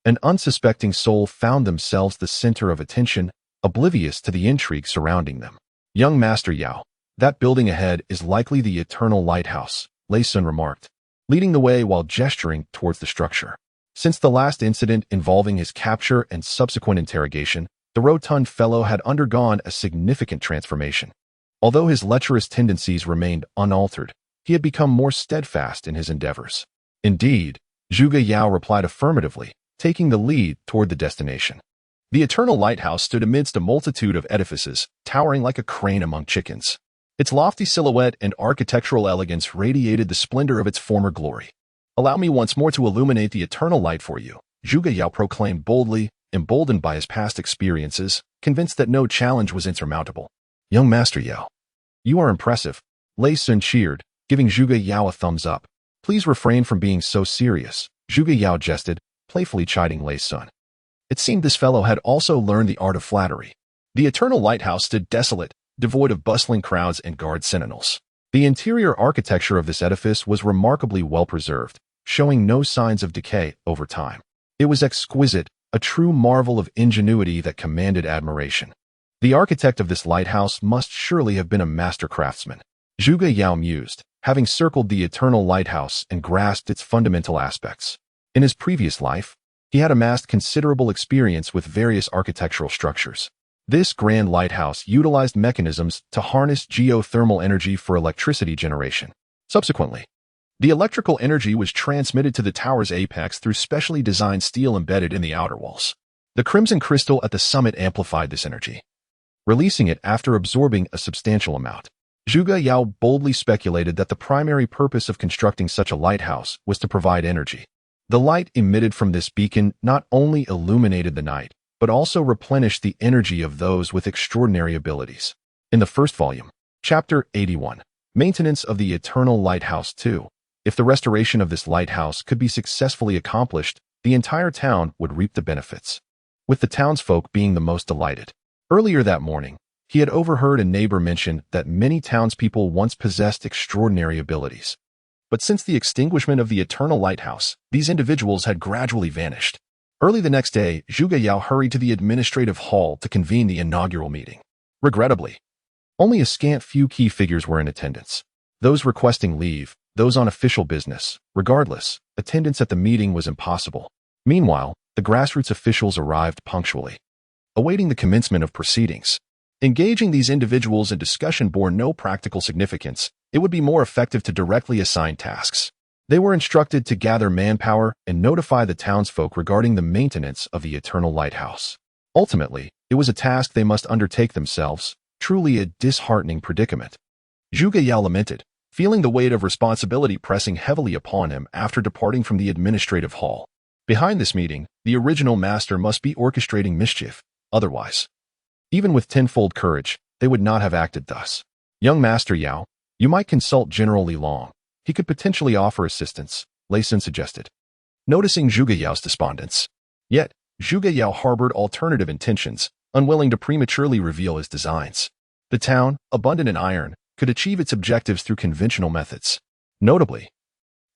an unsuspecting soul found themselves the center of attention, oblivious to the intrigue surrounding them. Young Master Yao, that building ahead is likely the eternal lighthouse, Lei Sun remarked, leading the way while gesturing towards the structure. Since the last incident involving his capture and subsequent interrogation, the rotund fellow had undergone a significant transformation. Although his lecherous tendencies remained unaltered, he had become more steadfast in his endeavors. Indeed, Zhuge Yao replied affirmatively, taking the lead toward the destination. The eternal lighthouse stood amidst a multitude of edifices, towering like a crane among chickens. Its lofty silhouette and architectural elegance radiated the splendor of its former glory. Allow me once more to illuminate the eternal light for you, Zhuge Yao proclaimed boldly, emboldened by his past experiences, convinced that no challenge was insurmountable. Young Master Yao, you are impressive, Lei Sun cheered, giving Zhuge Yao a thumbs up. Please refrain from being so serious, Zhuge Yao jested, playfully chiding Lei Sun. It seemed this fellow had also learned the art of flattery. The eternal lighthouse stood desolate, devoid of bustling crowds and guard sentinels. The interior architecture of this edifice was remarkably well preserved, showing no signs of decay over time. It was exquisite, a true marvel of ingenuity that commanded admiration. The architect of this lighthouse must surely have been a master craftsman. Zhuge Yao mused, having circled the eternal lighthouse and grasped its fundamental aspects. In his previous life, he had amassed considerable experience with various architectural structures. This grand lighthouse utilized mechanisms to harness geothermal energy for electricity generation. Subsequently, the electrical energy was transmitted to the tower's apex through specially designed steel embedded in the outer walls. The crimson crystal at the summit amplified this energy, releasing it after absorbing a substantial amount. Zhuge Yao boldly speculated that the primary purpose of constructing such a lighthouse was to provide energy. The light emitted from this beacon not only illuminated the night, but also replenished the energy of those with extraordinary abilities. In the first volume, Chapter 81, Maintenance of the Eternal Lighthouse 2, if the restoration of this lighthouse could be successfully accomplished, the entire town would reap the benefits, with the townsfolk being the most delighted. Earlier that morning, he had overheard a neighbor mention that many townspeople once possessed extraordinary abilities. But since the extinguishment of the Eternal Lighthouse, these individuals had gradually vanished. Early the next day, Zhuge Yao hurried to the administrative hall to convene the inaugural meeting. Regrettably, only a scant few key figures were in attendance. Those requesting leave, those on official business. Regardless, attendance at the meeting was impossible. Meanwhile, the grassroots officials arrived punctually, awaiting the commencement of proceedings. Engaging these individuals in discussion bore no practical significance. It would be more effective to directly assign tasks. They were instructed to gather manpower and notify the townsfolk regarding the maintenance of the Eternal Lighthouse. Ultimately, it was a task they must undertake themselves, truly a disheartening predicament. Zhuge Yao lamented, feeling the weight of responsibility pressing heavily upon him after departing from the administrative hall. Behind this meeting, the original master must be orchestrating mischief. Otherwise, even with tenfold courage, they would not have acted thus. Young Master Yao, you might consult General Li Long. He could potentially offer assistance, Lei Sun suggested, noticing Zhuge Yao's despondence. Yet, Zhuge Yao harbored alternative intentions, unwilling to prematurely reveal his designs. The town, abundant in iron, could achieve its objectives through conventional methods. Notably,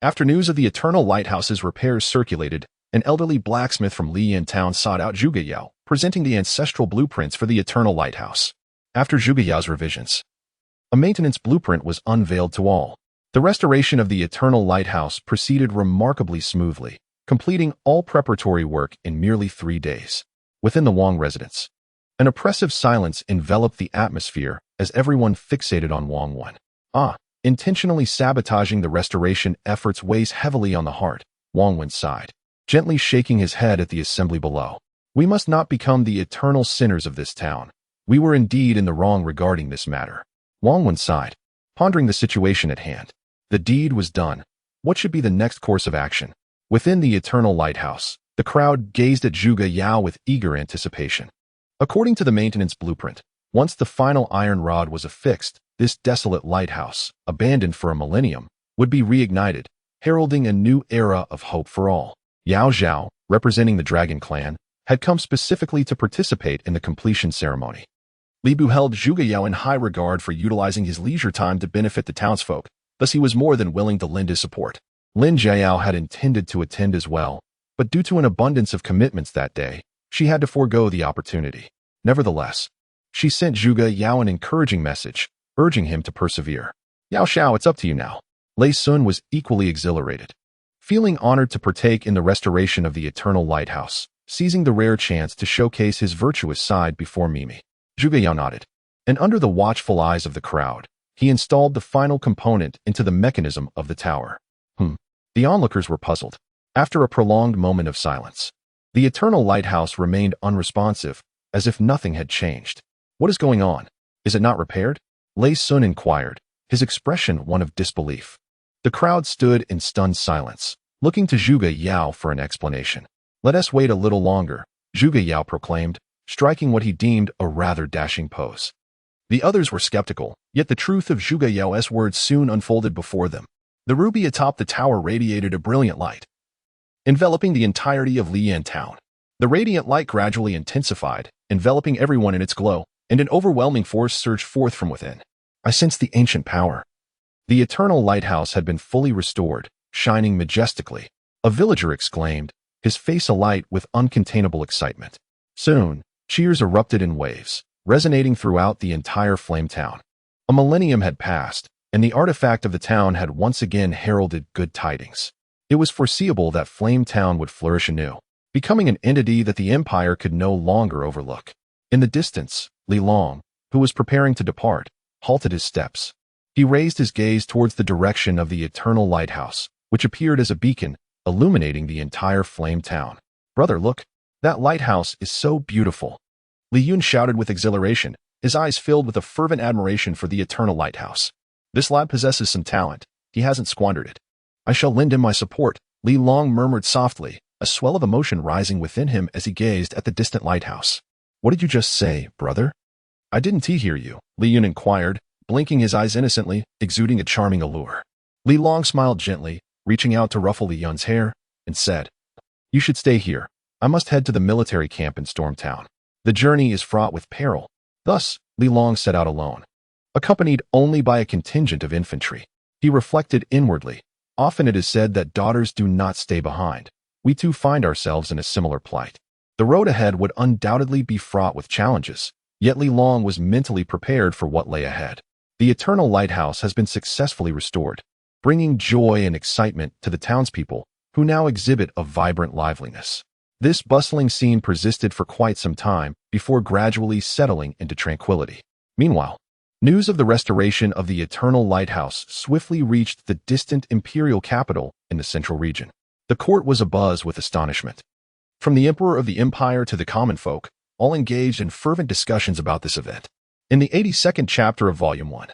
after news of the Eternal Lighthouse's repairs circulated, an elderly blacksmith from Liyan town sought out Zhuge Yao, presenting the ancestral blueprints for the Eternal Lighthouse. After Zhuge Yao's revisions, a maintenance blueprint was unveiled to all. The restoration of the Eternal Lighthouse proceeded remarkably smoothly, completing all preparatory work in merely 3 days. Within the Wang residence, an oppressive silence enveloped the atmosphere as everyone fixated on Wang Wen. Intentionally sabotaging the restoration efforts weighs heavily on the heart, Wang Wen sighed, gently shaking his head at the assembly below. We must not become the eternal sinners of this town. We were indeed in the wrong regarding this matter. Wang Wen sighed, pondering the situation at hand. The deed was done. What should be the next course of action? Within the Eternal Lighthouse, the crowd gazed at Zhuge Yao with eager anticipation. According to the maintenance blueprint, once the final iron rod was affixed, this desolate lighthouse, abandoned for a millennium, would be reignited, heralding a new era of hope for all. Yao Zhao, representing the Dragon Clan, had come specifically to participate in the completion ceremony. Li Bu held Zhuge Yao in high regard for utilizing his leisure time to benefit the townsfolk, thus he was more than willing to lend his support. Lin Jiao had intended to attend as well, but due to an abundance of commitments that day, she had to forego the opportunity. Nevertheless, she sent Zhuge Yao an encouraging message, urging him to persevere. Yao Xiao, it's up to you now. Lei Sun was equally exhilarated, feeling honored to partake in the restoration of the Eternal Lighthouse, seizing the rare chance to showcase his virtuous side before Mimi. Zhuge Yao nodded, and under the watchful eyes of the crowd, he installed the final component into the mechanism of the tower. The onlookers were puzzled. After a prolonged moment of silence, the Eternal Lighthouse remained unresponsive, as if nothing had changed. What is going on? Is it not repaired? Lei Sun inquired, his expression one of disbelief. The crowd stood in stunned silence, looking to Zhuge Yao for an explanation. Let us wait a little longer, Zhuge Yao proclaimed, striking what he deemed a rather dashing pose. The others were skeptical, yet the truth of Zhuge Yao's words soon unfolded before them. The ruby atop the tower radiated a brilliant light, enveloping the entirety of Liyan town. The radiant light gradually intensified, enveloping everyone in its glow, and an overwhelming force surged forth from within. I sensed the ancient power. The Eternal Lighthouse had been fully restored, shining majestically. A villager exclaimed, his face alight with uncontainable excitement. Soon, cheers erupted in waves, resonating throughout the entire flame town. A millennium had passed, and the artifact of the town had once again heralded good tidings. It was foreseeable that Flame Town would flourish anew, becoming an entity that the Empire could no longer overlook. In the distance, Li Long, who was preparing to depart, halted his steps. He raised his gaze towards the direction of the Eternal Lighthouse, which appeared as a beacon, illuminating the entire Flame Town. "Brother, look, that lighthouse is so beautiful." Li Yuan shouted with exhilaration, his eyes filled with a fervent admiration for the Eternal Lighthouse. "This lad possesses some talent. He hasn't squandered it. I shall lend him my support," Li Long murmured softly, a swell of emotion rising within him as he gazed at the distant lighthouse. "What did you just say, brother?" "I didn't hear you," Li Yuan inquired, blinking his eyes innocently, exuding a charming allure. Li Long smiled gently, reaching out to ruffle Li Yuan's hair, and said, "You should stay here. I must head to the military camp in Stormtown. The journey is fraught with peril." Thus, Li Long set out alone, accompanied only by a contingent of infantry. He reflected inwardly. Often it is said that daughters do not stay behind. We too find ourselves in a similar plight. The road ahead would undoubtedly be fraught with challenges, yet Li Long was mentally prepared for what lay ahead. The Eternal Lighthouse has been successfully restored, bringing joy and excitement to the townspeople, who now exhibit a vibrant liveliness. This bustling scene persisted for quite some time before gradually settling into tranquility. Meanwhile, news of the restoration of the Eternal Lighthouse swiftly reached the distant imperial capital in the central region. The court was abuzz with astonishment. From the Emperor of the Empire to the common folk, all engaged in fervent discussions about this event. In the 82nd chapter of Volume 1.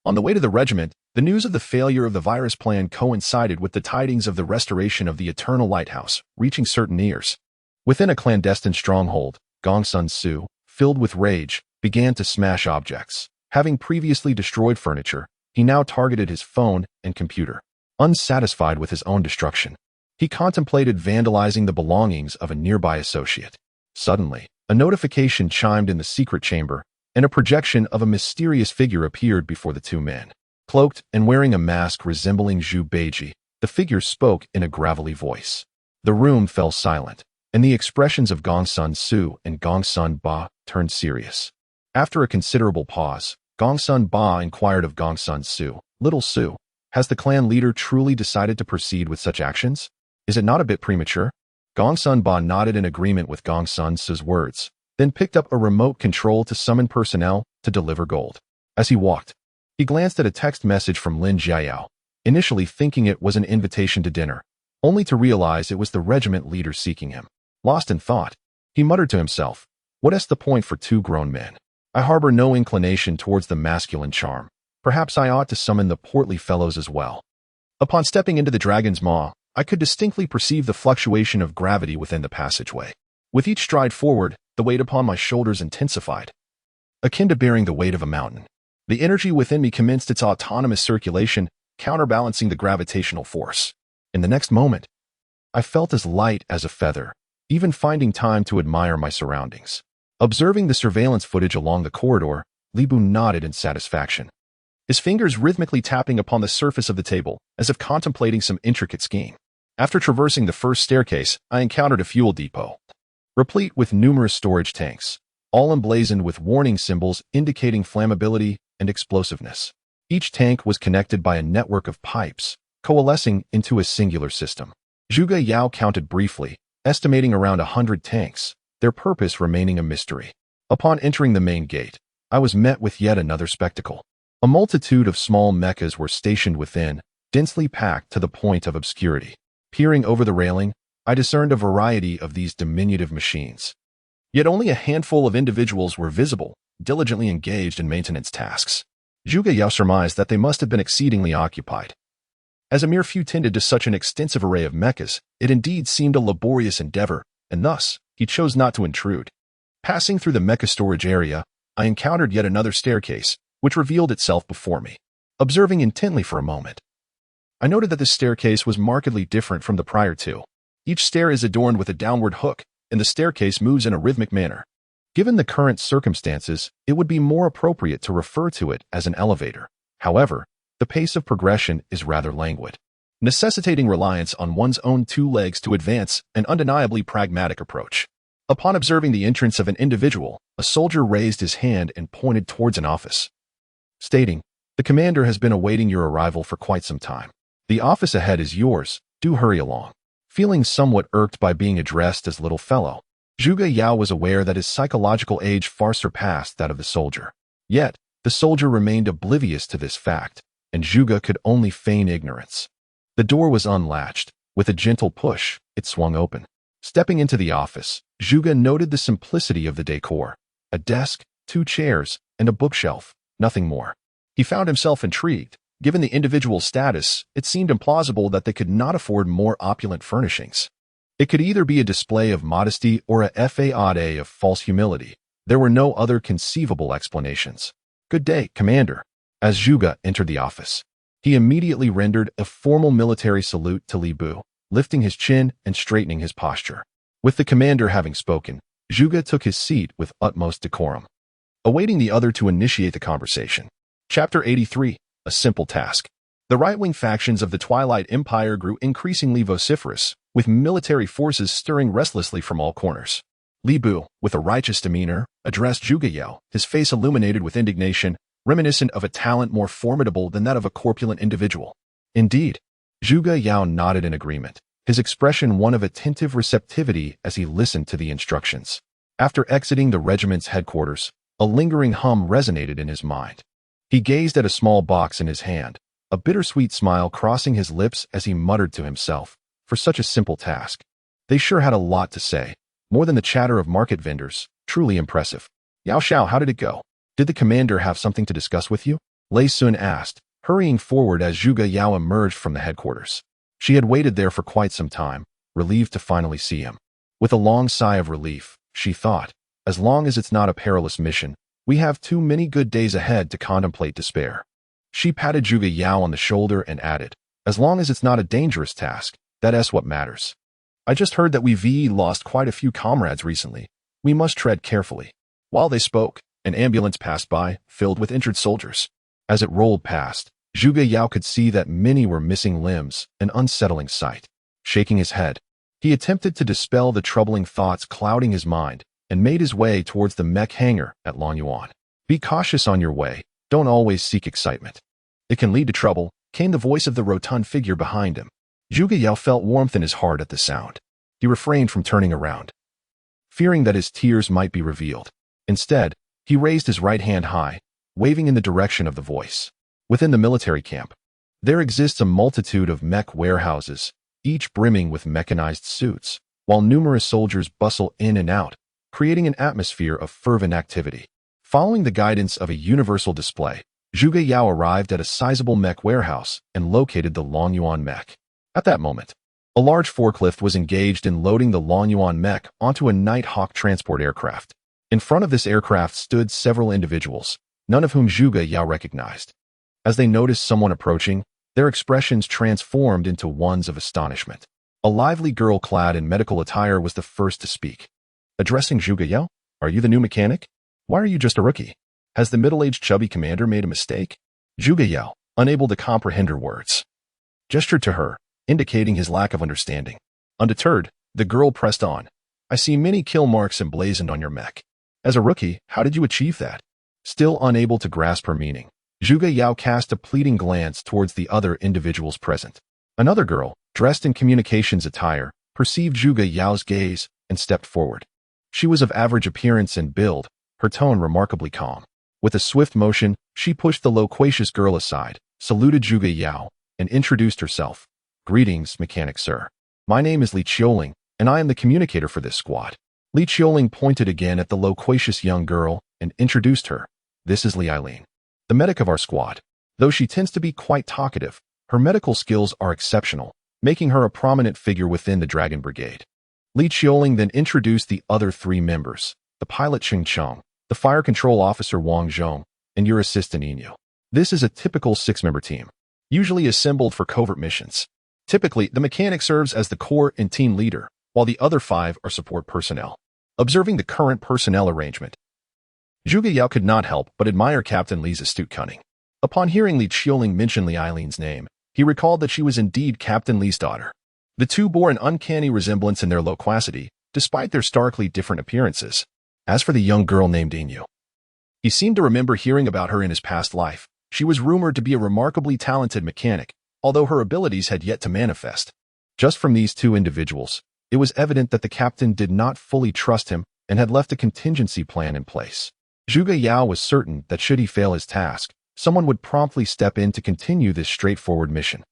On the way to the regiment, the news of the failure of the virus plan coincided with the tidings of the restoration of the Eternal Lighthouse, reaching certain ears. Within a clandestine stronghold, Gong Sun Su, filled with rage, began to smash objects. Having previously destroyed furniture, he now targeted his phone and computer. Unsatisfied with his own destruction, he contemplated vandalizing the belongings of a nearby associate. Suddenly, a notification chimed in the secret chamber, and a projection of a mysterious figure appeared before the two men. Cloaked and wearing a mask resembling Zhu Beiji, the figure spoke in a gravelly voice. The room fell silent, and the expressions of Gong Sun Su and Gong Sun Ba turned serious. After a considerable pause, Gong Sun Ba inquired of Gong Sun Su, "Little Su, has the clan leader truly decided to proceed with such actions? Is it not a bit premature?" Gong Sun Ba nodded in agreement with Gong Sun Su's words, then picked up a remote control to summon personnel to deliver gold. As he walked, he glanced at a text message from Lin Jiayao, initially thinking it was an invitation to dinner, only to realize it was the regiment leader seeking him. Lost in thought, he muttered to himself, "What's the point for two grown men? I harbor no inclination towards the masculine charm. Perhaps I ought to summon the portly fellows as well." Upon stepping into the dragon's maw, I could distinctly perceive the fluctuation of gravity within the passageway. With each stride forward, the weight upon my shoulders intensified, akin to bearing the weight of a mountain. The energy within me commenced its autonomous circulation, counterbalancing the gravitational force. In the next moment, I felt as light as a feather, even finding time to admire my surroundings. Observing the surveillance footage along the corridor, Li Bu nodded in satisfaction, his fingers rhythmically tapping upon the surface of the table as if contemplating some intricate scheme. After traversing the first staircase, I encountered a fuel depot, replete with numerous storage tanks, all emblazoned with warning symbols indicating flammability and explosiveness. Each tank was connected by a network of pipes, coalescing into a singular system. Zhuge Yao counted briefly, estimating around 100 tanks, their purpose remaining a mystery. Upon entering the main gate, I was met with yet another spectacle. A multitude of small mechas were stationed within, densely packed to the point of obscurity. Peering over the railing, I discerned a variety of these diminutive machines. Yet only a handful of individuals were visible, diligently engaged in maintenance tasks. Zhuge Yao surmised that they must have been exceedingly occupied. As a mere few tended to such an extensive array of mechas, it indeed seemed a laborious endeavor, and thus, he chose not to intrude. Passing through the mecha storage area, I encountered yet another staircase, which revealed itself before me. Observing intently for a moment, I noted that this staircase was markedly different from the prior two. Each stair is adorned with a downward hook, and the staircase moves in a rhythmic manner. Given the current circumstances, it would be more appropriate to refer to it as an elevator. However, the pace of progression is rather languid, necessitating reliance on one's own two legs to advance, an undeniably pragmatic approach. Upon observing the entrance of an individual, a soldier raised his hand and pointed towards an office, stating, "The commander has been awaiting your arrival for quite some time. The office ahead is yours, do hurry along." Feeling somewhat irked by being addressed as little fellow, Zhuge Yao was aware that his psychological age far surpassed that of the soldier. Yet, the soldier remained oblivious to this fact, and Zhuge could only feign ignorance. The door was unlatched. With a gentle push, it swung open. Stepping into the office, Zhuge noted the simplicity of the decor: a desk, 2 chairs, and a bookshelf, nothing more. He found himself intrigued. Given the individual's status, it seemed implausible that they could not afford more opulent furnishings. It could either be a display of modesty or a facade of false humility. There were no other conceivable explanations. "Good day, Commander." As Zhuge entered the office, he immediately rendered a formal military salute to Li Bu, lifting his chin and straightening his posture. With the commander having spoken, Zhuge took his seat with utmost decorum, awaiting the other to initiate the conversation. Chapter 83. A simple task. The right-wing factions of the Twilight Empire grew increasingly vociferous, with military forces stirring restlessly from all corners. Li Bu, with a righteous demeanor, addressed Zhuge Yao, his face illuminated with indignation, reminiscent of a talent more formidable than that of a corpulent individual. Indeed, Zhuge Yao nodded in agreement, his expression one of attentive receptivity as he listened to the instructions. After exiting the regiment's headquarters, a lingering hum resonated in his mind. He gazed at a small box in his hand, a bittersweet smile crossing his lips as he muttered to himself, for such a simple task. They sure had a lot to say, more than the chatter of market vendors, truly impressive. "Yao Xiao, how did it go? Did the commander have something to discuss with you?" Lei Sun asked, hurrying forward as Zhuge Yao emerged from the headquarters. She had waited there for quite some time, relieved to finally see him. With a long sigh of relief, she thought, as long as it's not a perilous mission, we have too many good days ahead to contemplate despair. She patted Zhuge Yao on the shoulder and added, as long as it's not a dangerous task, that's what matters. "I just heard that we've lost quite a few comrades recently. We must tread carefully." While they spoke, an ambulance passed by, filled with injured soldiers. As it rolled past, Zhuge Yao could see that many were missing limbs, an unsettling sight. Shaking his head, he attempted to dispel the troubling thoughts clouding his mind, and made his way towards the mech hangar at Lin Yuan. "Be cautious on your way, don't always seek excitement. It can lead to trouble," came the voice of the rotund figure behind him. Zhuge Yao felt warmth in his heart at the sound. He refrained from turning around, fearing that his tears might be revealed. Instead, he raised his right hand high, waving in the direction of the voice. Within the military camp, there exists a multitude of mech warehouses, each brimming with mechanized suits, while numerous soldiers bustle in and out, creating an atmosphere of fervent activity. Following the guidance of a universal display, Zhuge Yao arrived at a sizable mech warehouse and located the Lin Yuan mech. At that moment, a large forklift was engaged in loading the Lin Yuan mech onto a Nighthawk transport aircraft. In front of this aircraft stood several individuals, none of whom Zhuge Yao recognized. As they noticed someone approaching, their expressions transformed into ones of astonishment. A lively girl clad in medical attire was the first to speak. Addressing Zhuge Yao, "Are you the new mechanic? Why are you just a rookie? Has the middle-aged chubby commander made a mistake?" Zhuge Yao, unable to comprehend her words, gestured to her, indicating his lack of understanding. Undeterred, the girl pressed on. "I see many kill marks emblazoned on your mech. As a rookie, how did you achieve that?" Still unable to grasp her meaning, Zhuge Yao cast a pleading glance towards the other individuals present. Another girl, dressed in communications attire, perceived Zhuge Yao's gaze and stepped forward. She was of average appearance and build, her tone remarkably calm. With a swift motion, she pushed the loquacious girl aside, saluted Zhuge Yao, and introduced herself. "Greetings, mechanic sir. My name is Li Qiuling, and I am the communicator for this squad." Li Qiuling pointed again at the loquacious young girl and introduced her. "This is Li Eileen, the medic of our squad. Though she tends to be quite talkative, her medical skills are exceptional, making her a prominent figure within the Dragon Brigade." Li Qiuling then introduced the other 3 members, the pilot Cheng Cheng, the fire control officer Wang Zhong, and your assistant Inyo. This is a typical 6-member team, usually assembled for covert missions. Typically, the mechanic serves as the core and team leader, while the other 5 are support personnel. Observing the current personnel arrangement, Zhuge Yao could not help but admire Captain Li's astute cunning. Upon hearing Li Qiuling mention Li Eileen's name, he recalled that she was indeed Captain Li's daughter. The two bore an uncanny resemblance in their loquacity, despite their starkly different appearances. As for the young girl named Inu, he seemed to remember hearing about her in his past life. She was rumored to be a remarkably talented mechanic, although her abilities had yet to manifest. Just from these two individuals, it was evident that the captain did not fully trust him and had left a contingency plan in place. Zhuge Yao was certain that should he fail his task, someone would promptly step in to continue this straightforward mission.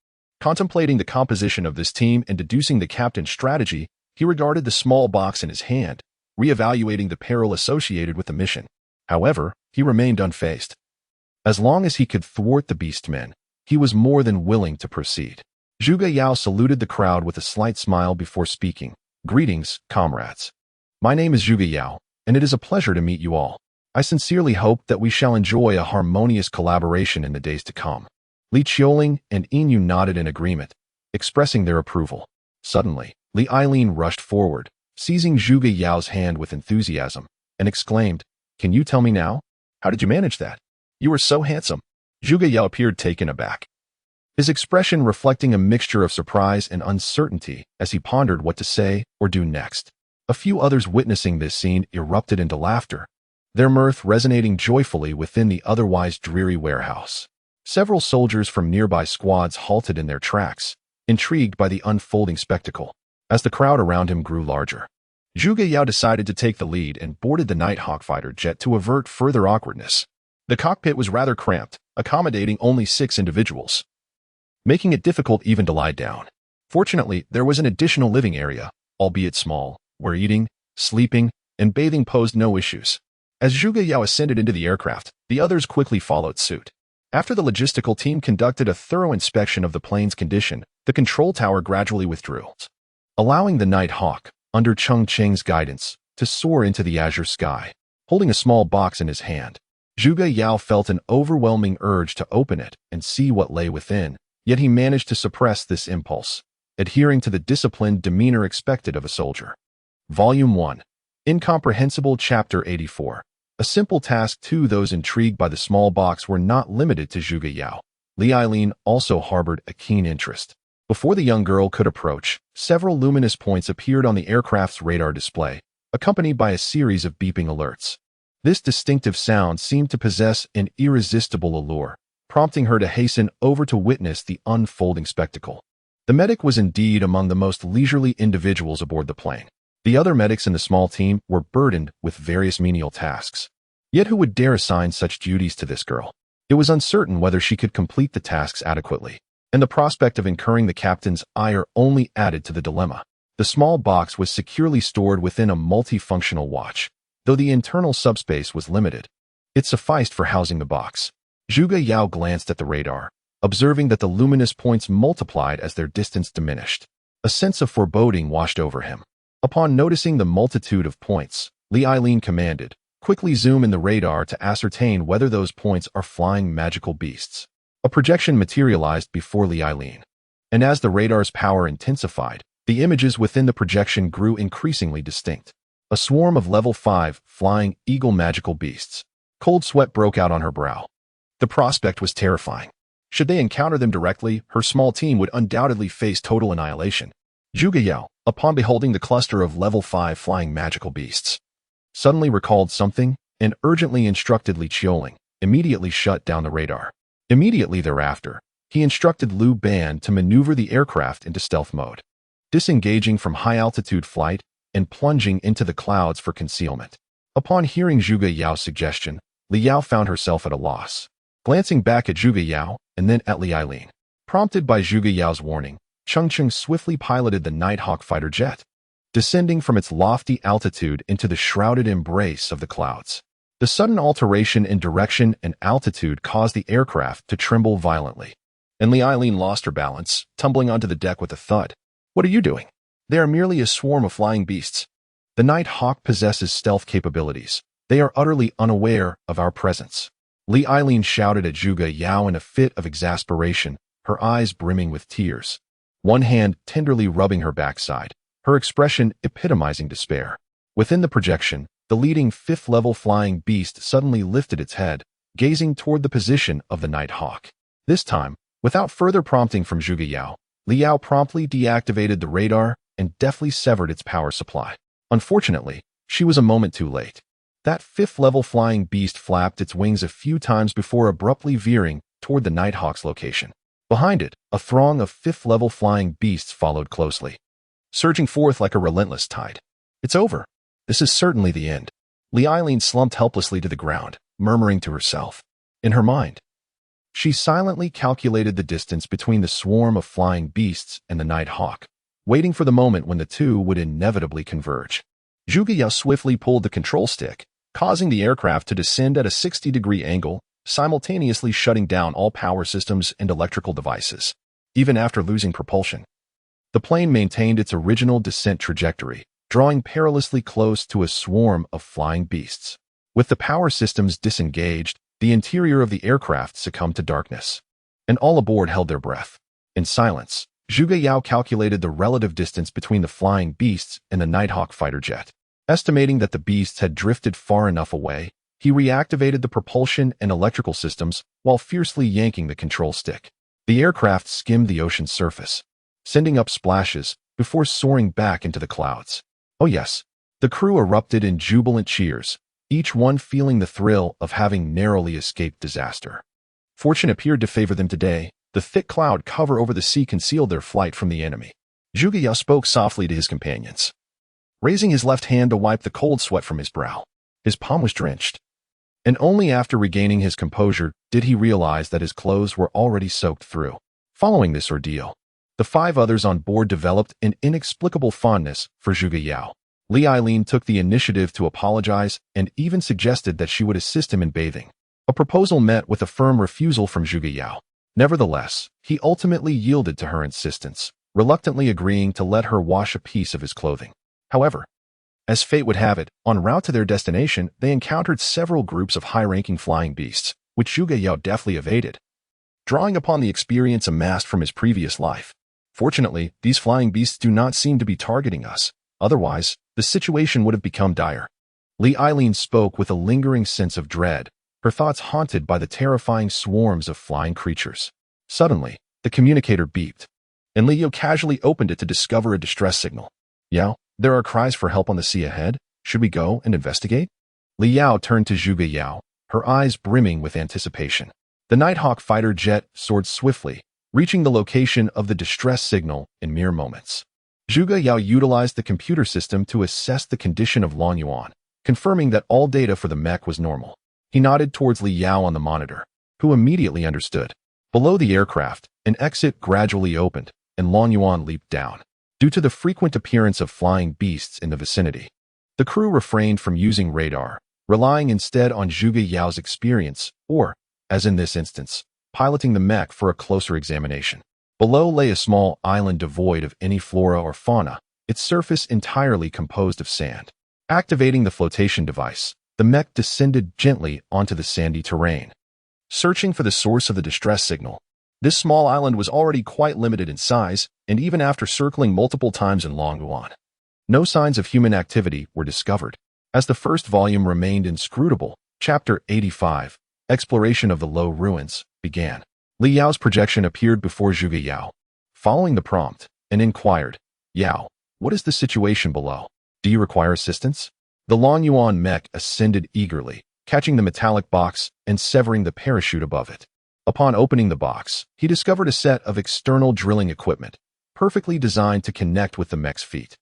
Contemplating the composition of this team and deducing the captain's strategy, he regarded the small box in his hand, reevaluating the peril associated with the mission. However, he remained unfazed. As long as he could thwart the beastmen, he was more than willing to proceed. Zhuge Yao saluted the crowd with a slight smile before speaking. "Greetings, comrades. My name is Zhuge Yao, and it is a pleasure to meet you all. I sincerely hope that we shall enjoy a harmonious collaboration in the days to come." Li Qiuling and Inu nodded in agreement, expressing their approval. Suddenly, Li Ailin rushed forward, seizing Zhuge Yao's hand with enthusiasm, and exclaimed, "Can you tell me now? How did you manage that? You are so handsome." Zhuge Yao appeared taken aback, his expression reflecting a mixture of surprise and uncertainty as he pondered what to say or do next. A few others witnessing this scene erupted into laughter, their mirth resonating joyfully within the otherwise dreary warehouse. Several soldiers from nearby squads halted in their tracks, intrigued by the unfolding spectacle. As the crowd around him grew larger, Zhuge Yao decided to take the lead and boarded the Nighthawk fighter jet to avert further awkwardness. The cockpit was rather cramped, accommodating only 6 individuals, making it difficult even to lie down. Fortunately, there was an additional living area, albeit small, where eating, sleeping, and bathing posed no issues. As Zhuge Yao ascended into the aircraft, the others quickly followed suit. After the logistical team conducted a thorough inspection of the plane's condition, the control tower gradually withdrew, allowing the Nighthawk, under Cheng Cheng's guidance, to soar into the azure sky. Holding a small box in his hand, Zhuge Yao felt an overwhelming urge to open it and see what lay within, yet he managed to suppress this impulse, adhering to the disciplined demeanor expected of a soldier. Volume 1. Incomprehensible Chapter 84. A simple task too. Those intrigued by the small box were not limited to Zhuge Yao. Li Ailin also harbored a keen interest. Before the young girl could approach, several luminous points appeared on the aircraft's radar display, accompanied by a series of beeping alerts. This distinctive sound seemed to possess an irresistible allure, prompting her to hasten over to witness the unfolding spectacle. The medic was indeed among the most leisurely individuals aboard the plane. The other medics in the small team were burdened with various menial tasks. Yet who would dare assign such duties to this girl? It was uncertain whether she could complete the tasks adequately, and the prospect of incurring the captain's ire only added to the dilemma. The small box was securely stored within a multifunctional watch, though the internal subspace was limited. It sufficed for housing the box. Zhuge Yao glanced at the radar, observing that the luminous points multiplied as their distance diminished. A sense of foreboding washed over him. Upon noticing the multitude of points, Li Ailin commanded, "Quickly zoom in the radar to ascertain whether those points are flying magical beasts." A projection materialized before Li Ailin, and as the radar's power intensified, the images within the projection grew increasingly distinct. A swarm of level 5 flying eagle magical beasts. Cold sweat broke out on her brow. The prospect was terrifying. Should they encounter them directly, her small team would undoubtedly face total annihilation. Zhuge Yao, upon beholding the cluster of level 5 flying magical beasts, suddenly recalled something and urgently instructed Li Qiuling, immediately shut down the radar. Immediately thereafter, he instructed Liu Ban to maneuver the aircraft into stealth mode, disengaging from high-altitude flight and plunging into the clouds for concealment. Upon hearing Zhuge Yao's suggestion, Li Yao found herself at a loss. Glancing back at Zhuge Yao and then at Li Ailin, prompted by Zhuge Yao's warning, Cheng Cheng swiftly piloted the Nighthawk fighter jet, descending from its lofty altitude into the shrouded embrace of the clouds. The sudden alteration in direction and altitude caused the aircraft to tremble violently, and Li Ailin lost her balance, tumbling onto the deck with a thud. "What are you doing? They are merely a swarm of flying beasts. The Nighthawk possesses stealth capabilities. They are utterly unaware of our presence." Li Ailin shouted at Zhuge Yao in a fit of exasperation, her eyes brimming with tears, one hand tenderly rubbing her backside, her expression epitomizing despair. Within the projection, the leading 5th-level flying beast suddenly lifted its head, gazing toward the position of the Nighthawk. This time, without further prompting from Zhuge Yao, Li Yao promptly deactivated the radar and deftly severed its power supply. Unfortunately, she was a moment too late. That fifth-level flying beast flapped its wings a few times before abruptly veering toward the Nighthawk's location. Behind it, a throng of fifth-level flying beasts followed closely, surging forth like a relentless tide. It's over. This is certainly the end. Li Eileen slumped helplessly to the ground, murmuring to herself. In her mind, she silently calculated the distance between the swarm of flying beasts and the Nighthawk, waiting for the moment when the two would inevitably converge. Zhuge Yao swiftly pulled the control stick, causing the aircraft to descend at a 60-degree angle, simultaneously shutting down all power systems and electrical devices. Even after losing propulsion, the plane maintained its original descent trajectory, drawing perilously close to a swarm of flying beasts. With the power systems disengaged, the interior of the aircraft succumbed to darkness, and all aboard held their breath. In silence, Zhuge Yao calculated the relative distance between the flying beasts and the Nighthawk fighter jet. Estimating that the beasts had drifted far enough away, he reactivated the propulsion and electrical systems while fiercely yanking the control stick. The aircraft skimmed the ocean's surface, sending up splashes before soaring back into the clouds. Oh yes, the crew erupted in jubilant cheers, each one feeling the thrill of having narrowly escaped disaster. Fortune appeared to favor them today. The thick cloud cover over the sea concealed their flight from the enemy. Zhuge Yao spoke softly to his companions, raising his left hand to wipe the cold sweat from his brow. His palm was drenched, and only after regaining his composure did he realize that his clothes were already soaked through. Following this ordeal, the 5 others on board developed an inexplicable fondness for Zhuge Yao. Li Eileen took the initiative to apologize and even suggested that she would assist him in bathing. A proposal met with a firm refusal from Zhuge Yao. Nevertheless, he ultimately yielded to her insistence, reluctantly agreeing to let her wash a piece of his clothing. However, as fate would have it, en route to their destination, they encountered several groups of high-ranking flying beasts, which Zhuge Yao deftly evaded, drawing upon the experience amassed from his previous life. Fortunately, these flying beasts do not seem to be targeting us. Otherwise, the situation would have become dire. Li Eileen spoke with a lingering sense of dread, her thoughts haunted by the terrifying swarms of flying creatures. Suddenly, the communicator beeped, and Li Yao casually opened it to discover a distress signal. Yao, there are cries for help on the sea ahead. Should we go and investigate? Li Yao turned to Zhuge Yao, her eyes brimming with anticipation. The Nighthawk fighter jet soared swiftly, reaching the location of the distress signal in mere moments. Zhuge Yao utilized the computer system to assess the condition of Lin Yuan, confirming that all data for the mech was normal. He nodded towards Li Yao on the monitor, who immediately understood. Below the aircraft, an exit gradually opened, and Lin Yuan leaped down. Due to the frequent appearance of flying beasts in the vicinity, the crew refrained from using radar, relying instead on Zhuge Yao's experience, or, as in this instance, piloting the mech for a closer examination. Below lay a small island devoid of any flora or fauna, its surface entirely composed of sand. Activating the flotation device, the mech descended gently onto the sandy terrain, searching for the source of the distress signal. This small island was already quite limited in size, and even after circling multiple times in Lin Yuan, no signs of human activity were discovered. As the first volume remained inscrutable, Chapter 85, Exploration of the Low Ruins, began. Li Yao's projection appeared before Zhuge Yao, following the prompt, and inquired, Yao, what is the situation below? Do you require assistance? The Lin Yuan mech ascended eagerly, catching the metallic box and severing the parachute above it. Upon opening the box, he discovered a set of external drilling equipment, perfectly designed to connect with the mech's feet.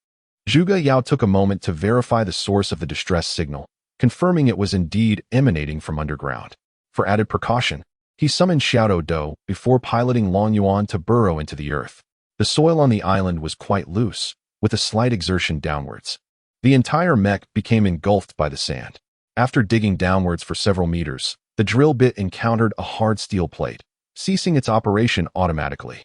Zhuge Yao took a moment to verify the source of the distress signal, confirming it was indeed emanating from underground. For added precaution, he summoned Xiao Do before piloting Lin Yuan to burrow into the earth. The soil on the island was quite loose, with a slight exertion downwards. The entire mech became engulfed by the sand. After digging downwards for several meters, the drill bit encountered a hard steel plate, ceasing its operation automatically.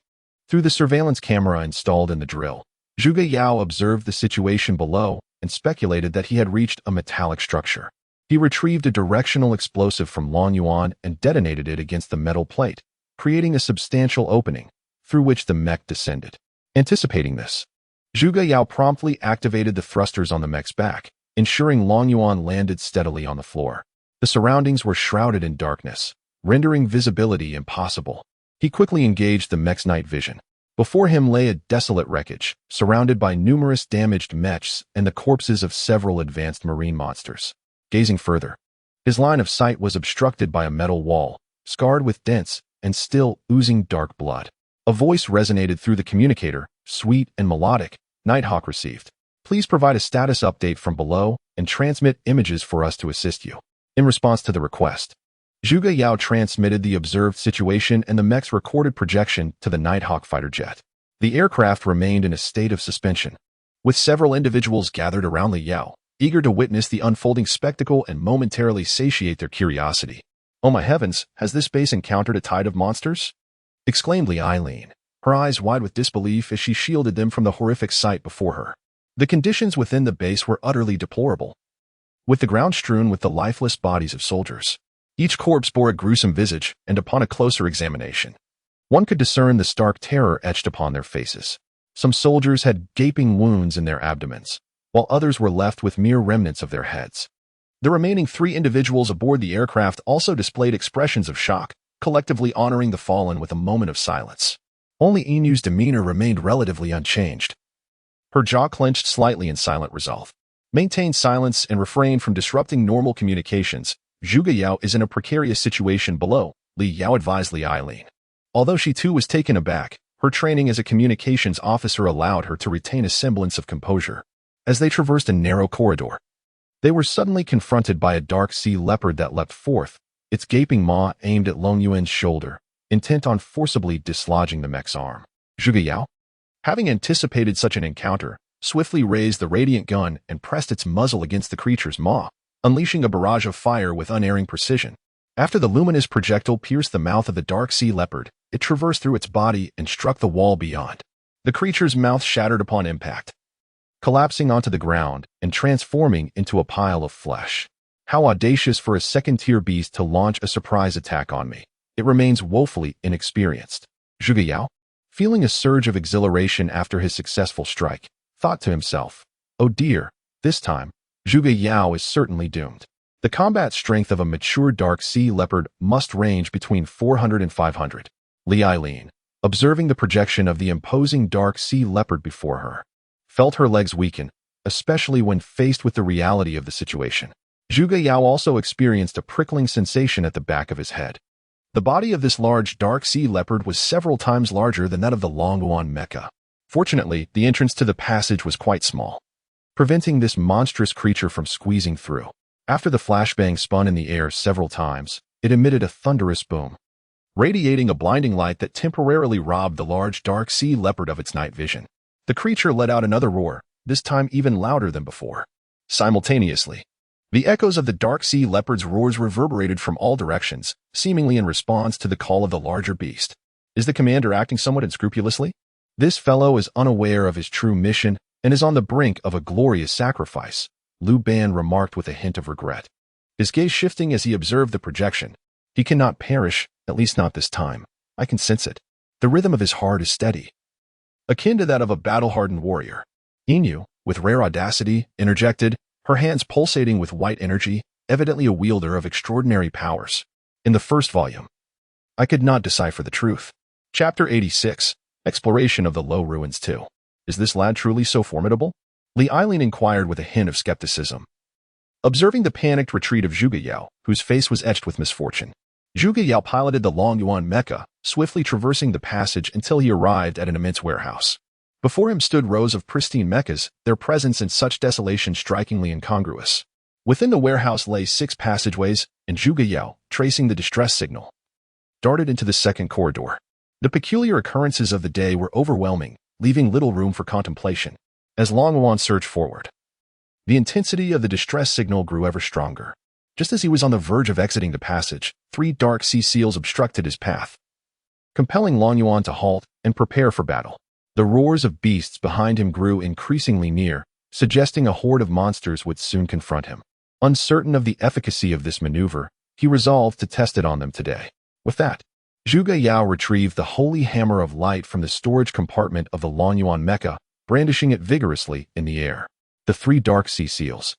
Through the surveillance camera installed in the drill, Zhuge Yao observed the situation below and speculated that he had reached a metallic structure. He retrieved a directional explosive from Lin Yuan and detonated it against the metal plate, creating a substantial opening, through which the mech descended. Anticipating this, Zhuge Yao promptly activated the thrusters on the mech's back, ensuring Lin Yuan landed steadily on the floor. The surroundings were shrouded in darkness, rendering visibility impossible. He quickly engaged the mech's night vision, Before him lay a desolate wreckage, surrounded by numerous damaged mechs and the corpses of several advanced marine monsters. Gazing further, his line of sight was obstructed by a metal wall, scarred with dents and still oozing dark blood. A voice resonated through the communicator, sweet and melodic. Nighthawk received. Please provide a status update from below and transmit images for us to assist you. In response to the request, Zhuge Yao transmitted the observed situation and the mech's recorded projection to the Nighthawk fighter jet. The aircraft remained in a state of suspension, with several individuals gathered around Li Yao, eager to witness the unfolding spectacle and momentarily satiate their curiosity. "Oh my heavens, has this base encountered a tide of monsters?" exclaimed Li Aileen, her eyes wide with disbelief as she shielded them from the horrific sight before her. The conditions within the base were utterly deplorable, with the ground strewn with the lifeless bodies of soldiers. Each corpse bore a gruesome visage, and upon a closer examination, one could discern the stark terror etched upon their faces. Some soldiers had gaping wounds in their abdomens, while others were left with mere remnants of their heads. The remaining 3 individuals aboard the aircraft also displayed expressions of shock, collectively honoring the fallen with a moment of silence. Only Inyu's demeanor remained relatively unchanged. Her jaw clenched slightly in silent resolve. Maintain silence and refrain from disrupting normal communications. Zhuge Yao is in a precarious situation below, Li Yao advised Li Aileen. Although she too was taken aback, her training as a communications officer allowed her to retain a semblance of composure. As they traversed a narrow corridor, they were suddenly confronted by a dark sea leopard that leapt forth, its gaping maw aimed at Lin Yuan's shoulder, intent on forcibly dislodging the mech's arm. Zhuge Yao, having anticipated such an encounter, swiftly raised the radiant gun and pressed its muzzle against the creature's maw, unleashing a barrage of fire with unerring precision. After the luminous projectile pierced the mouth of the dark sea leopard, it traversed through its body and struck the wall beyond. The creature's mouth shattered upon impact, collapsing onto the ground and transforming into a pile of flesh. How audacious for a second-tier beast to launch a surprise attack on me. It remains woefully inexperienced. Zhuge Yao, feeling a surge of exhilaration after his successful strike, thought to himself, "Oh dear, this time, Zhuge Yao is certainly doomed." The combat strength of a mature dark sea leopard must range between 400 and 500. Li Aileen, observing the projection of the imposing dark sea leopard before her, felt her legs weaken, especially when faced with the reality of the situation. Zhuge Yao also experienced a prickling sensation at the back of his head. The body of this large dark sea leopard was several times larger than that of the Lin Yuan mecha. Fortunately, the entrance to the passage was quite small, preventing this monstrous creature from squeezing through. After the flashbang spun in the air several times, it emitted a thunderous boom, radiating a blinding light that temporarily robbed the large dark sea leopard of its night vision. The creature let out another roar, this time even louder than before. Simultaneously, the echoes of the dark sea leopard's roars reverberated from all directions, seemingly in response to the call of the larger beast. Is the commander acting somewhat unscrupulously? This fellow is unaware of his true mission and is on the brink of a glorious sacrifice, Liu Ban remarked with a hint of regret, his gaze shifting as he observed the projection. He cannot perish, at least not this time. I can sense it. The rhythm of his heart is steady, akin to that of a battle-hardened warrior. Inyu, with rare audacity, interjected, her hands pulsating with white energy, evidently a wielder of extraordinary powers. In the first volume, I could not decipher the truth. Chapter 86, Exploration of the Low Ruins 2. Is this lad truly so formidable? Li Aileen inquired with a hint of skepticism, observing the panicked retreat of Zhuge Yao, whose face was etched with misfortune. Zhuge Yao piloted the Lin Yuan mecha, swiftly traversing the passage until he arrived at an immense warehouse. Before him stood rows of pristine mechas, their presence in such desolation strikingly incongruous. Within the warehouse lay 6 passageways, and Zhuge Yao, tracing the distress signal, darted into the second corridor. The peculiar occurrences of the day were overwhelming, leaving little room for contemplation. As Lin Yuan surged forward, the intensity of the distress signal grew ever stronger. Just as he was on the verge of exiting the passage, 3 dark sea seals obstructed his path, compelling Lin Yuan to halt and prepare for battle. The roars of beasts behind him grew increasingly near, suggesting a horde of monsters would soon confront him. Uncertain of the efficacy of this maneuver, he resolved to test it on them today. With that, Zhuge Yao retrieved the holy hammer of light from the storage compartment of the Lin Yuan mecha, brandishing it vigorously in the air. The 3 dark sea seals,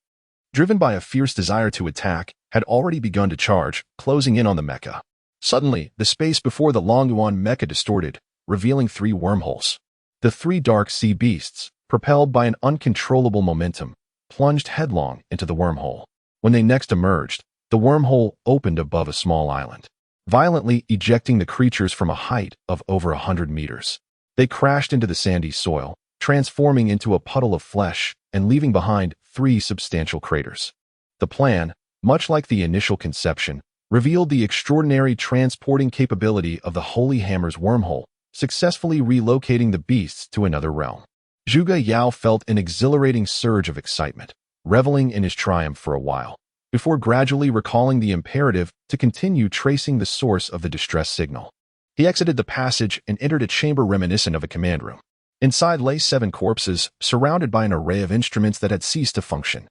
driven by a fierce desire to attack, had already begun to charge, closing in on the mecha. Suddenly, the space before the Lin Yuan mecha distorted, revealing 3 wormholes. The 3 dark sea beasts, propelled by an uncontrollable momentum, plunged headlong into the wormhole. When they next emerged, the wormhole opened above a small island, violently ejecting the creatures from a height of over 100 meters. They crashed into the sandy soil, transforming into a puddle of flesh and leaving behind 3 substantial craters. The plan, much like the initial conception, revealed the extraordinary transporting capability of the Holy Hammer's wormhole, successfully relocating the beasts to another realm. Zhuge Yao felt an exhilarating surge of excitement, reveling in his triumph for a while, before gradually recalling the imperative to continue tracing the source of the distress signal. He exited the passage and entered a chamber reminiscent of a command room. Inside lay 7 corpses, surrounded by an array of instruments that had ceased to function.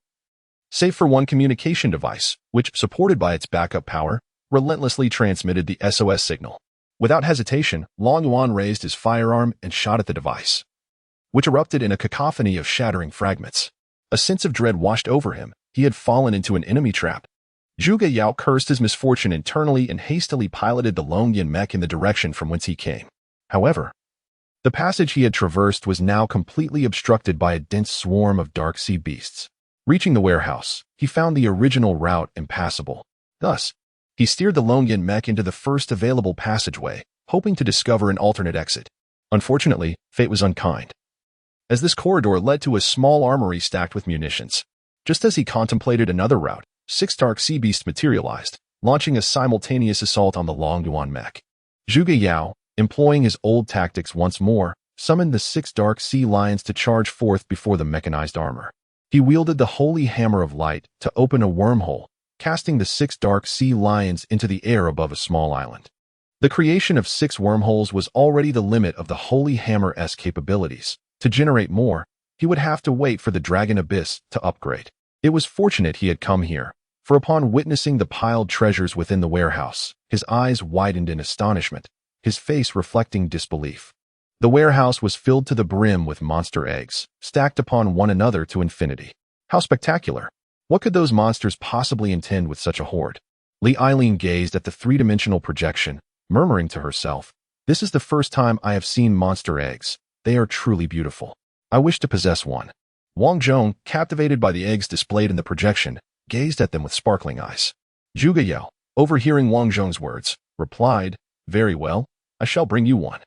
Save for one communication device, which, supported by its backup power, relentlessly transmitted the SOS signal. Without hesitation, Lin Yuan raised his firearm and shot at the device, which erupted in a cacophony of shattering fragments. A sense of dread washed over him. He had fallen into an enemy trap. Zhuge Yao cursed his misfortune internally and hastily piloted the Lin Yuan mech in the direction from whence he came. However, the passage he had traversed was now completely obstructed by a dense swarm of dark sea beasts. Reaching the warehouse, he found the original route impassable. Thus, he steered the Lin Yuan mech into the first available passageway, hoping to discover an alternate exit. Unfortunately, fate was unkind, as this corridor led to a small armory stacked with munitions. Just as he contemplated another route, 6 dark sea beasts materialized, launching a simultaneous assault on the Lin Yuan mech. Zhuge Yao, employing his old tactics once more, summoned the 6 dark sea lions to charge forth before the mechanized armor. He wielded the Holy Hammer of Light to open a wormhole, casting the 6 dark sea lions into the air above a small island. The creation of 6 wormholes was already the limit of the Holy Hammer's capabilities. To generate more, he would have to wait for the Dragon Abyss to upgrade. It was fortunate he had come here, for upon witnessing the piled treasures within the warehouse, his eyes widened in astonishment, his face reflecting disbelief. The warehouse was filled to the brim with monster eggs, stacked upon one another to infinity. How spectacular! What could those monsters possibly intend with such a hoard? Li Eileen gazed at the 3-dimensional projection, murmuring to herself, "This is the first time I have seen monster eggs. They are truly beautiful. I wish to possess one." Wang Zhong, captivated by the eggs displayed in the projection, gazed at them with sparkling eyes. Zhuge Yao, overhearing Wang Zhong's words, replied, "Very well, I shall bring you one.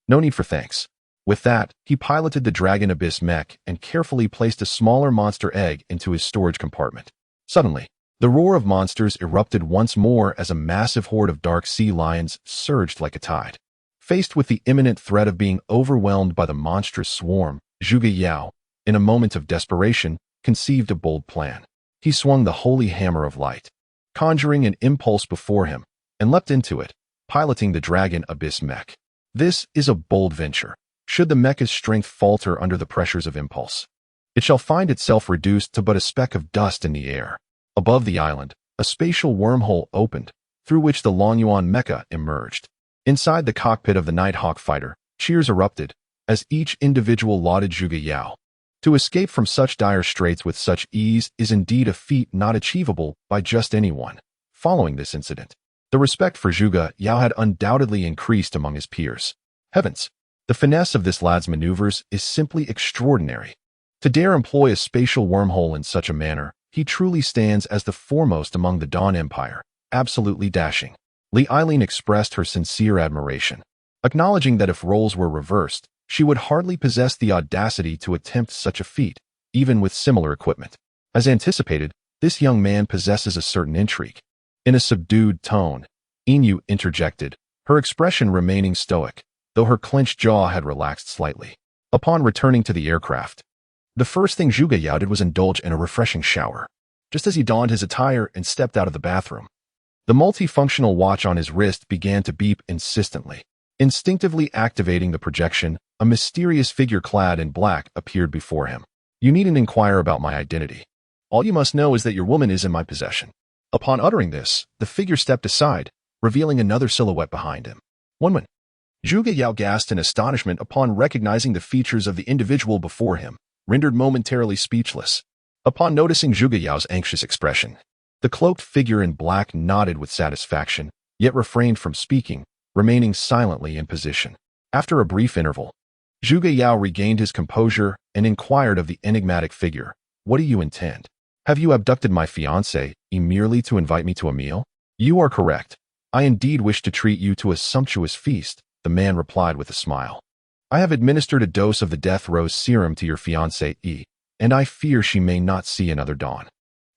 No need for thanks." With that, he piloted the Dragon Abyss mech and carefully placed a smaller monster egg into his storage compartment. Suddenly, the roar of monsters erupted once more as a massive horde of dark sea lions surged like a tide. Faced with the imminent threat of being overwhelmed by the monstrous swarm, Zhuge Yao, in a moment of desperation, conceived a bold plan. He swung the Holy Hammer of Light, conjuring an impulse before him, and leapt into it, piloting the Dragon Abyss mech. This is a bold venture. Should the mecha's strength falter under the pressures of impulse, it shall find itself reduced to but a speck of dust in the air. Above the island, a spatial wormhole opened, through which the Lin Yuan mecha emerged. Inside the cockpit of the Nighthawk fighter, cheers erupted, as each individual lauded Zhuge Yao. To escape from such dire straits with such ease is indeed a feat not achievable by just anyone. Following this incident, the respect for Zhuge Yao had undoubtedly increased among his peers. Heavens! The finesse of this lad's maneuvers is simply extraordinary. To dare employ a spatial wormhole in such a manner, he truly stands as the foremost among the Dawn Empire, absolutely dashing. Li Eileen expressed her sincere admiration, acknowledging that if roles were reversed, she would hardly possess the audacity to attempt such a feat, even with similar equipment. As anticipated, this young man possesses a certain intrigue. In a subdued tone, Inu interjected, her expression remaining stoic, though her clenched jaw had relaxed slightly. Upon returning to the aircraft, the first thing Zhuge Yao did was indulge in a refreshing shower. Just as he donned his attire and stepped out of the bathroom, the multifunctional watch on his wrist began to beep insistently. Instinctively activating the projection, a mysterious figure clad in black appeared before him. "You needn't inquire about my identity. All you must know is that your woman is in my possession." Upon uttering this, the figure stepped aside, revealing another silhouette behind him. Woman. Zhuge Yao gasped in astonishment upon recognizing the features of the individual before him, rendered momentarily speechless. Upon noticing Zhuge Yao's anxious expression, the cloaked figure in black nodded with satisfaction, yet refrained from speaking, remaining silently in position. After a brief interval, Zhuge Yao regained his composure and inquired of the enigmatic figure, "What do you intend? Have you abducted my fiancé merely to invite me to a meal?" "You are correct. I indeed wish to treat you to a sumptuous feast," the man replied with a smile. "I have administered a dose of the death rose serum to your fiancée, and I fear she may not see another dawn."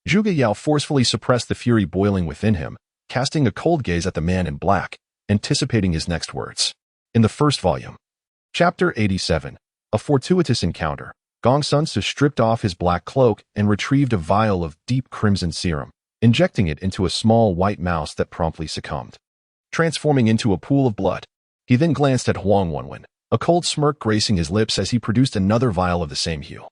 Zhuge Yao forcefully suppressed the fury boiling within him, casting a cold gaze at the man in black, anticipating his next words. In the first volume, Chapter 87, A Fortuitous Encounter, Gong Sun Su stripped off his black cloak and retrieved a vial of deep crimson serum, injecting it into a small white mouse that promptly succumbed, transforming into a pool of blood. He then glanced at Huang Wenwen, a cold smirk gracing his lips as he produced another vial of the same hue.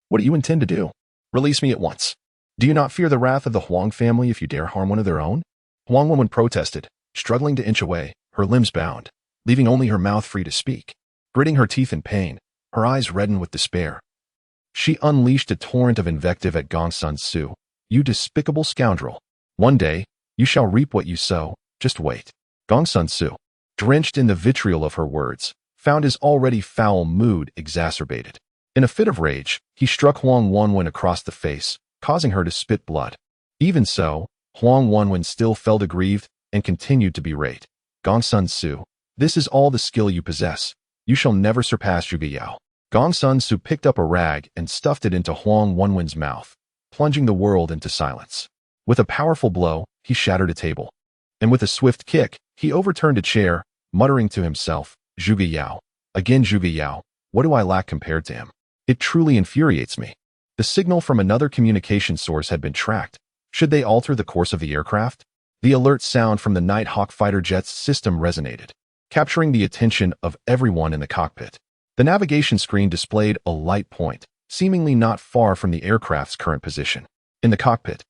"What do you intend to do? Release me at once. Do you not fear the wrath of the Huang family if you dare harm one of their own?" Huang Wenwen protested, struggling to inch away, her limbs bound, leaving only her mouth free to speak. Gritting her teeth in pain, her eyes reddened with despair, she unleashed a torrent of invective at Gong Sun Su. "You despicable scoundrel. One day, you shall reap what you sow. Just wait." Gong Sun Su, drenched in the vitriol of her words, found his already foul mood exacerbated. In a fit of rage, he struck Huang Wenwen across the face, causing her to spit blood. Even so, Huang Wenwen still felt aggrieved and continued to berate. "Gong Sun Su, this is all the skill you possess. You shall never surpass Zhuge Yao." Gong Sun Su picked up a rag and stuffed it into Huang Wenwen's mouth, plunging the world into silence. With a powerful blow, he shattered a table. And with a swift kick, he overturned a chair, muttering to himself, "Zhuge Yao. Again Zhuge Yao. What do I lack compared to him? It truly infuriates me." The signal from another communication source had been tracked. Should they alter the course of the aircraft? The alert sound from the Nighthawk fighter jet's system resonated, capturing the attention of everyone in the cockpit. The navigation screen displayed a light point, seemingly not far from the aircraft's current position. In the cockpit,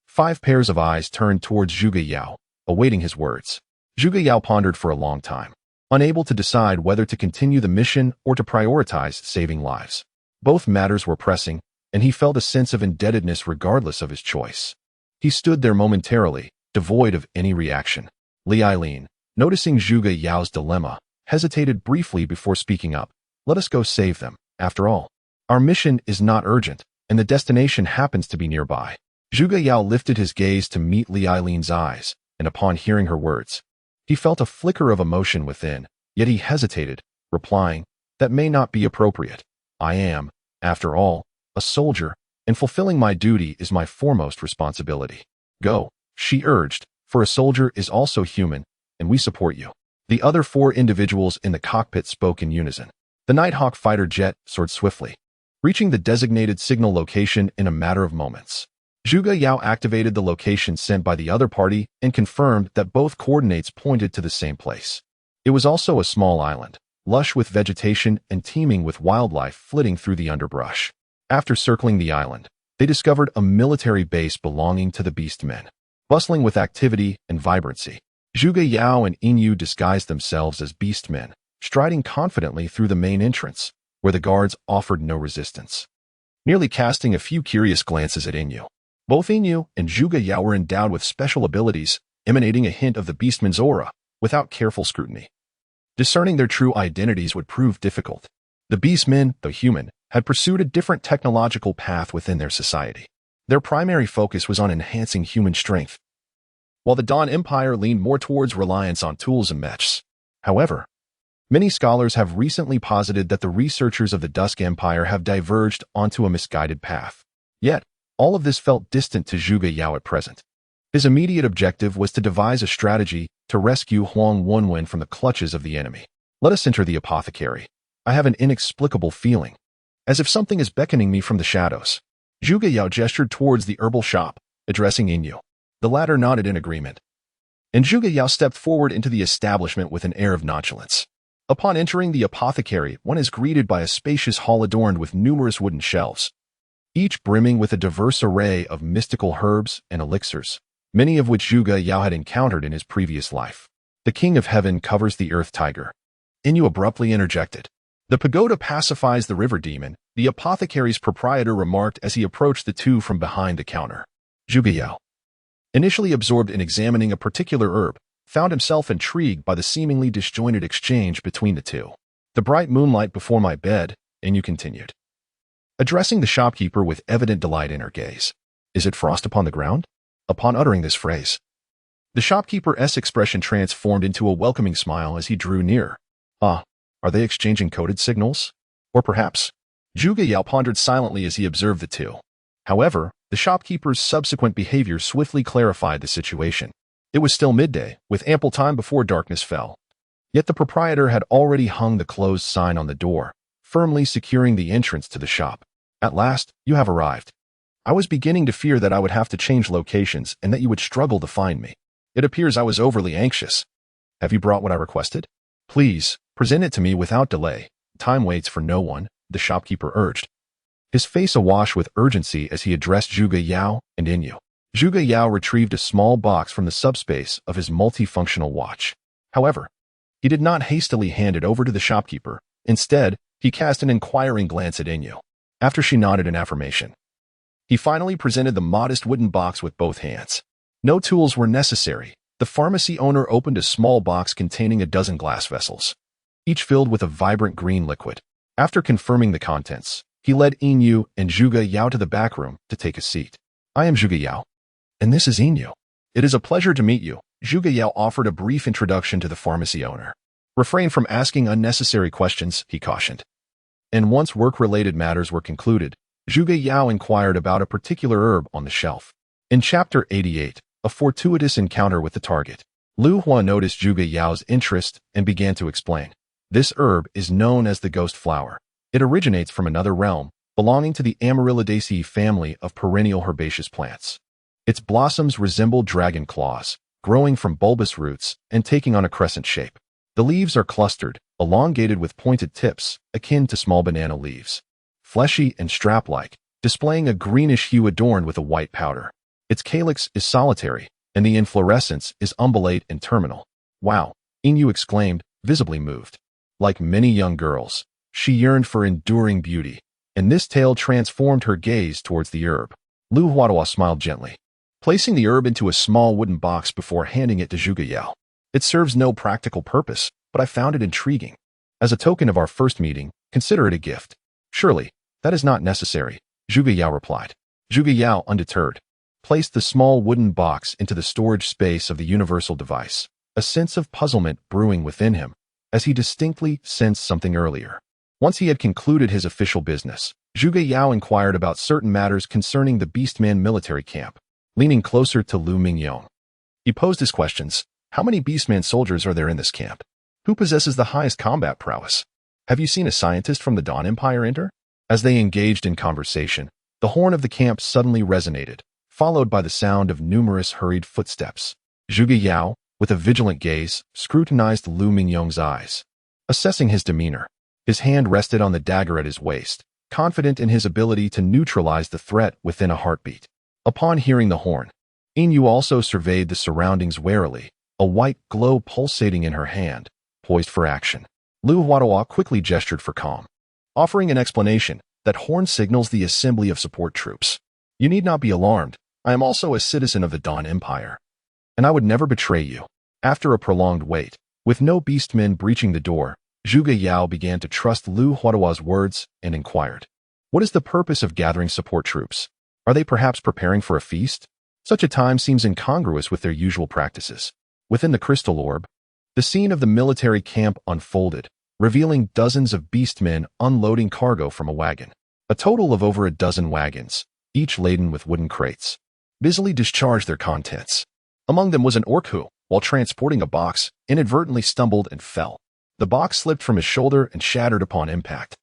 5 pairs of eyes turned towards Zhuge Yao, awaiting his words. Zhuge Yao pondered for a long time, unable to decide whether to continue the mission or to prioritize saving lives. Both matters were pressing, and he felt a sense of indebtedness regardless of his choice. He stood there momentarily, devoid of any reaction. Li Lin, noticing Zhuge Yao's dilemma, hesitated briefly before speaking up. "Let us go save them. After all, our mission is not urgent, and the destination happens to be nearby." Zhuge Yao lifted his gaze to meet Li Lin's eyes, and upon hearing her words, he felt a flicker of emotion within, yet he hesitated, replying, "That may not be appropriate. I am, after all, a soldier, and fulfilling my duty is my foremost responsibility." "Go," she urged, "for a soldier is also human, and we support you." The other 4 individuals in the cockpit spoke in unison. The Nighthawk fighter jet soared swiftly, reaching the designated signal location in a matter of moments. Zhuge Yao activated the location sent by the other party and confirmed that both coordinates pointed to the same place. It was also a small island, lush with vegetation and teeming with wildlife flitting through the underbrush. After circling the island, they discovered a military base belonging to the Beastmen, bustling with activity and vibrancy. Zhuge Yao and Yin disguised themselves as Beastmen, striding confidently through the main entrance, where the guards offered no resistance, merely casting a few curious glances at Yin. Both Yin and Zhuge Yao were endowed with special abilities, emanating a hint of the Beastman's aura, without careful scrutiny. Discerning their true identities would prove difficult. The Beastmen, though human, had pursued a different technological path within their society. Their primary focus was on enhancing human strength, while the Dawn Empire leaned more towards reliance on tools and mechs. However, many scholars have recently posited that the researchers of the Dusk Empire have diverged onto a misguided path. Yet, all of this felt distant to Zhuge Yao at present. His immediate objective was to devise a strategy to rescue Huang Wenwen from the clutches of the enemy. "Let us enter the apothecary. I have an inexplicable feeling, as if something is beckoning me from the shadows." Zhuge Yao gestured towards the herbal shop, addressing Yin. The latter nodded in agreement, and Zhuge Yao stepped forward into the establishment with an air of nonchalance. Upon entering the apothecary, one is greeted by a spacious hall adorned with numerous wooden shelves, each brimming with a diverse array of mystical herbs and elixirs, many of which Zhuge Yao had encountered in his previous life. "The King of Heaven covers the earth tiger," Yin abruptly interjected. "The pagoda pacifies the river demon," the apothecary's proprietor remarked as he approached the two from behind the counter. Zhuge Yao, initially absorbed in examining a particular herb, found himself intrigued by the seemingly disjointed exchange between the two. The bright moonlight before my bed, Inyu continued, addressing the shopkeeper with evident delight in her gaze. Is it frost upon the ground? Upon uttering this phrase, the shopkeeper's expression transformed into a welcoming smile as he drew near. Ah, are they exchanging coded signals? Or perhaps? Zhuge Yao pondered silently as he observed the two. However, the shopkeeper's subsequent behavior swiftly clarified the situation. It was still midday, with ample time before darkness fell. Yet the proprietor had already hung the closed sign on the door, firmly securing the entrance to the shop. At last, you have arrived. I was beginning to fear that I would have to change locations and that you would struggle to find me. It appears I was overly anxious. Have you brought what I requested? Please, present it to me without delay. Time waits for no one, the shopkeeper urged, his face awash with urgency as he addressed Zhuge Yao and Inyu. Zhuge Yao retrieved a small box from the subspace of his multifunctional watch. However, he did not hastily hand it over to the shopkeeper. Instead, he cast an inquiring glance at Inyu. After she nodded in affirmation, he finally presented the modest wooden box with both hands. No tools were necessary. The pharmacy owner opened a small box containing a dozen glass vessels, each filled with a vibrant green liquid. After confirming the contents, he led Inyu and Zhuge Yao to the back room to take a seat. I am Zhuge Yao, and this is Inyu. It is a pleasure to meet you. Zhuge Yao offered a brief introduction to the pharmacy owner. Refrain from asking unnecessary questions, he cautioned. And once work-related matters were concluded, Zhuge Yao inquired about a particular herb on the shelf. In Chapter 88, a fortuitous encounter with the target, Lin Yuan noticed Zhuge Yao's interest and began to explain. This herb is known as the ghost flower. It originates from another realm, belonging to the Amaryllidaceae family of perennial herbaceous plants. Its blossoms resemble dragon claws, growing from bulbous roots and taking on a crescent shape. The leaves are clustered, elongated with pointed tips, akin to small banana leaves. Fleshy and strap-like, displaying a greenish hue adorned with a white powder. Its calyx is solitary, and the inflorescence is umbellate and terminal. Wow, Inyu exclaimed, visibly moved. Like many young girls, she yearned for enduring beauty, and this tale transformed her gaze towards the herb. Lu Huadawa smiled gently, placing the herb into a small wooden box before handing it to Zhuge Yao. It serves no practical purpose, but I found it intriguing. As a token of our first meeting, consider it a gift. Surely, that is not necessary, Zhuge Yao replied. Zhuge Yao, undeterred, placed the small wooden box into the storage space of the universal device, a sense of puzzlement brewing within him, as he distinctly sensed something earlier. Once he had concluded his official business, Zhuge Yao inquired about certain matters concerning the Beastman military camp, leaning closer to Lu Mingyong. He posed his questions. How many Beastman soldiers are there in this camp? Who possesses the highest combat prowess? Have you seen a scientist from the Dawn Empire enter? As they engaged in conversation, the horn of the camp suddenly resonated, followed by the sound of numerous hurried footsteps. Zhuge Yao, with a vigilant gaze, scrutinized Lu Mingyong's eyes. Assessing his demeanor, his hand rested on the dagger at his waist, confident in his ability to neutralize the threat within a heartbeat. Upon hearing the horn, Inyu also surveyed the surroundings warily, a white glow pulsating in her hand, poised for action. Lu Huadawa quickly gestured for calm, offering an explanation. That horn signals the assembly of support troops. You need not be alarmed. I am also a citizen of the Dawn Empire, and I would never betray you. After a prolonged wait, with no beastmen breaching the door, Zhuge Yao began to trust Lu Huadawa's words and inquired. What is the purpose of gathering support troops? Are they perhaps preparing for a feast? Such a time seems incongruous with their usual practices. Within the crystal orb, the scene of the military camp unfolded, revealing dozens of beastmen unloading cargo from a wagon. A total of over a dozen wagons, each laden with wooden crates, busily discharged their contents. Among them was an orc who, while transporting a box, inadvertently stumbled and fell. The box slipped from his shoulder and shattered upon impact,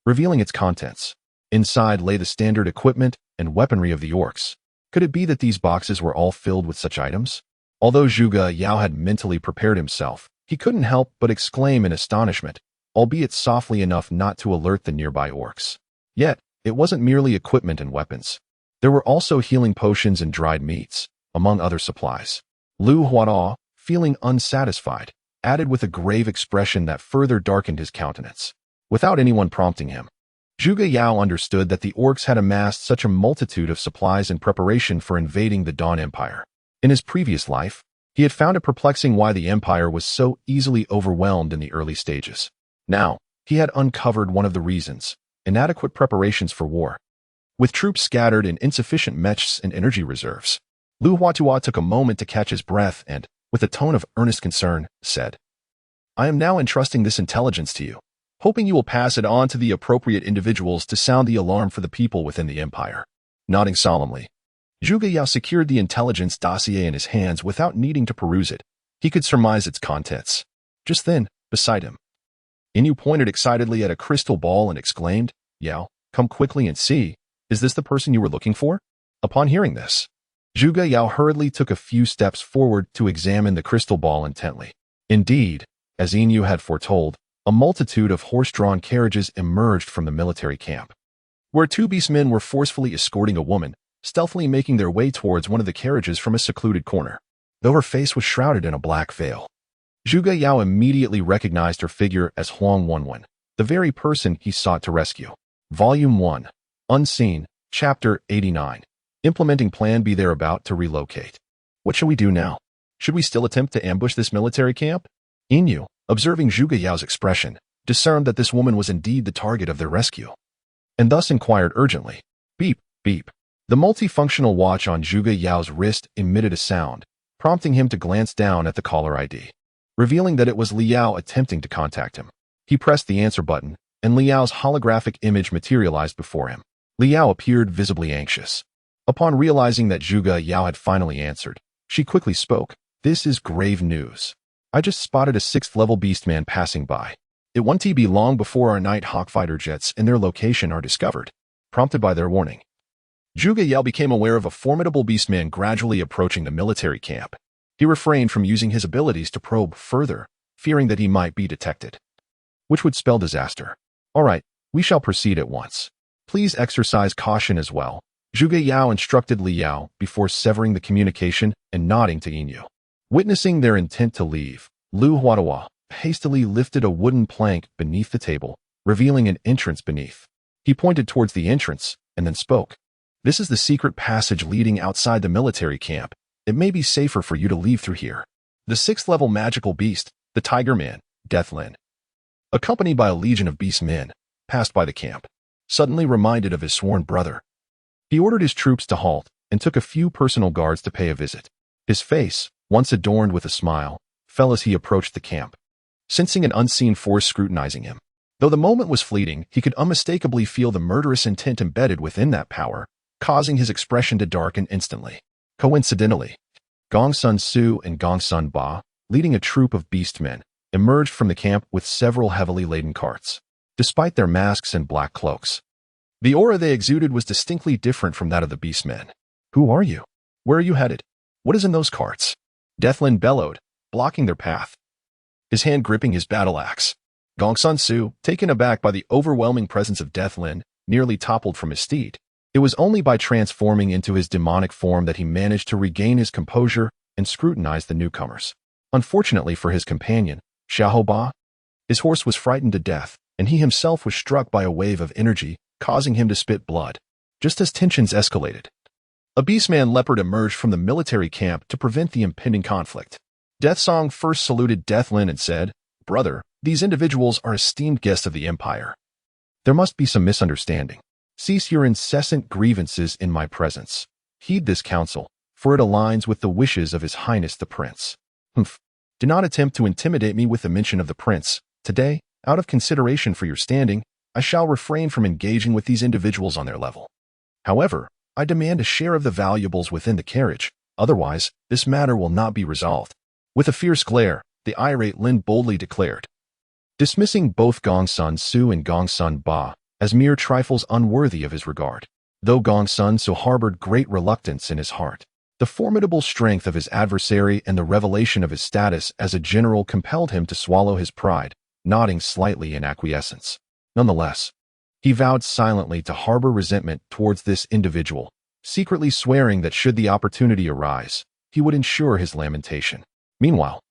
revealing its contents. Inside lay the standard equipment and weaponry of the orcs. Could it be that these boxes were all filled with such items? Although Zhuge Yao had mentally prepared himself, he couldn't help but exclaim in astonishment, albeit softly enough not to alert the nearby orcs. Yet, it wasn't merely equipment and weapons. There were also healing potions and dried meats, among other supplies. Lu Huadaw, feeling unsatisfied, added with a grave expression that further darkened his countenance. Without anyone prompting him, Zhuge Yao understood that the orcs had amassed such a multitude of supplies in preparation for invading the Dawn Empire. In his previous life, he had found it perplexing why the Empire was so easily overwhelmed in the early stages. Now, He had uncovered one of the reasons: inadequate preparations for war. With troops scattered and insufficient mechs and energy reserves, Lu Huatua took a moment to catch his breath and, with a tone of earnest concern, said, "I am now entrusting this intelligence to you, hoping you will pass it on to the appropriate individuals to sound the alarm for the people within the empire." Nodding solemnly, Zhuge Yao secured the intelligence dossier in his hands without needing to peruse it. He could surmise its contents. Just then, beside him, Inu pointed excitedly at a crystal ball and exclaimed, "Yao, come quickly and see. Is this the person you were looking for?" Upon hearing this, Zhuge Yao hurriedly took a few steps forward to examine the crystal ball intently. Indeed, as Inu had foretold, a multitude of horse-drawn carriages emerged from the military camp, where two beastmen were forcefully escorting a woman, stealthily making their way towards one of the carriages from a secluded corner. Though her face was shrouded in a black veil, Zhuge Yao immediately recognized her figure as Huang Wenwen, the very person he sought to rescue. Volume 1, Unseen, Chapter 89. Implementing Plan B. They're about to relocate. What shall we do now? Should we still attempt to ambush this military camp? Inu, observing Zhuge Yao's expression, discerned that this woman was indeed the target of their rescue, and thus inquired urgently. Beep, beep. The multifunctional watch on Zhuge Yao's wrist emitted a sound, prompting him to glance down at the caller ID, revealing that it was Liao attempting to contact him. He pressed the answer button, and Liao's holographic image materialized before him. Liao appeared visibly anxious. Upon realizing that Zhuge Yao had finally answered, she quickly spoke. "This is grave news. I just spotted a 6th-level beastman passing by. It won't be long before our Nighthawk fighter jets and their location are discovered." Prompted by their warning, Zhuge Yao became aware of a formidable beastman gradually approaching the military camp. He refrained from using his abilities to probe further, fearing that he might be detected, which would spell disaster. "All right, we shall proceed at once. Please exercise caution as well," Zhuge Yao instructed Liao before severing the communication and nodding to Inu. Witnessing their intent to leave, Lu Huatua hastily lifted a wooden plank beneath the table, revealing an entrance beneath. He pointed towards the entrance and then spoke. "This is the secret passage leading outside the military camp. It may be safer for you to leave through here." The 6th-level magical beast, the Tiger Man, Lin, accompanied by a legion of beast men, passed by the camp, suddenly reminded of his sworn brother. He ordered his troops to halt and took a few personal guards to pay a visit. His face, once adorned with a smile, fell as he approached the camp, sensing an unseen force scrutinizing him. Though the moment was fleeting, he could unmistakably feel the murderous intent embedded within that power, causing his expression to darken instantly. Coincidentally, Gongsun Su and Gongsun Ba, leading a troop of beastmen, emerged from the camp with several heavily laden carts. Despite their masks and black cloaks, the aura they exuded was distinctly different from that of the beastmen. "Who are you? Where are you headed? What is in those carts?" Lin bellowed, blocking their path, his hand gripping his battle axe. Gongsun Su, taken aback by the overwhelming presence of Lin, nearly toppled from his steed. It was only by transforming into his demonic form that he managed to regain his composure and scrutinize the newcomers. Unfortunately for his companion, Xiaoba, his horse was frightened to death, and he himself was struck by a wave of energy, causing him to spit blood. Just as tensions escalated, a beastman leopard emerged from the military camp to prevent the impending conflict. Deathsong first saluted Lin and said, "Brother, these individuals are esteemed guests of the Empire. There must be some misunderstanding. Cease your incessant grievances in my presence. Heed this counsel, for it aligns with the wishes of His Highness the Prince. Humph. Do not attempt to intimidate me with the mention of the Prince. Today, out of consideration for your standing, I shall refrain from engaging with these individuals on their level. However, I demand a share of the valuables within the carriage, otherwise, this matter will not be resolved." With a fierce glare, the irate Lin boldly declared, dismissing both Gongsun Su and Gongsun Ba as mere trifles unworthy of his regard. Though Gongsun Su harbored great reluctance in his heart, the formidable strength of his adversary and the revelation of his status as a general compelled him to swallow his pride, nodding slightly in acquiescence. Nonetheless, he vowed silently to harbor resentment towards this individual, secretly swearing that should the opportunity arise, he would ensure his lamentation. Meanwhile,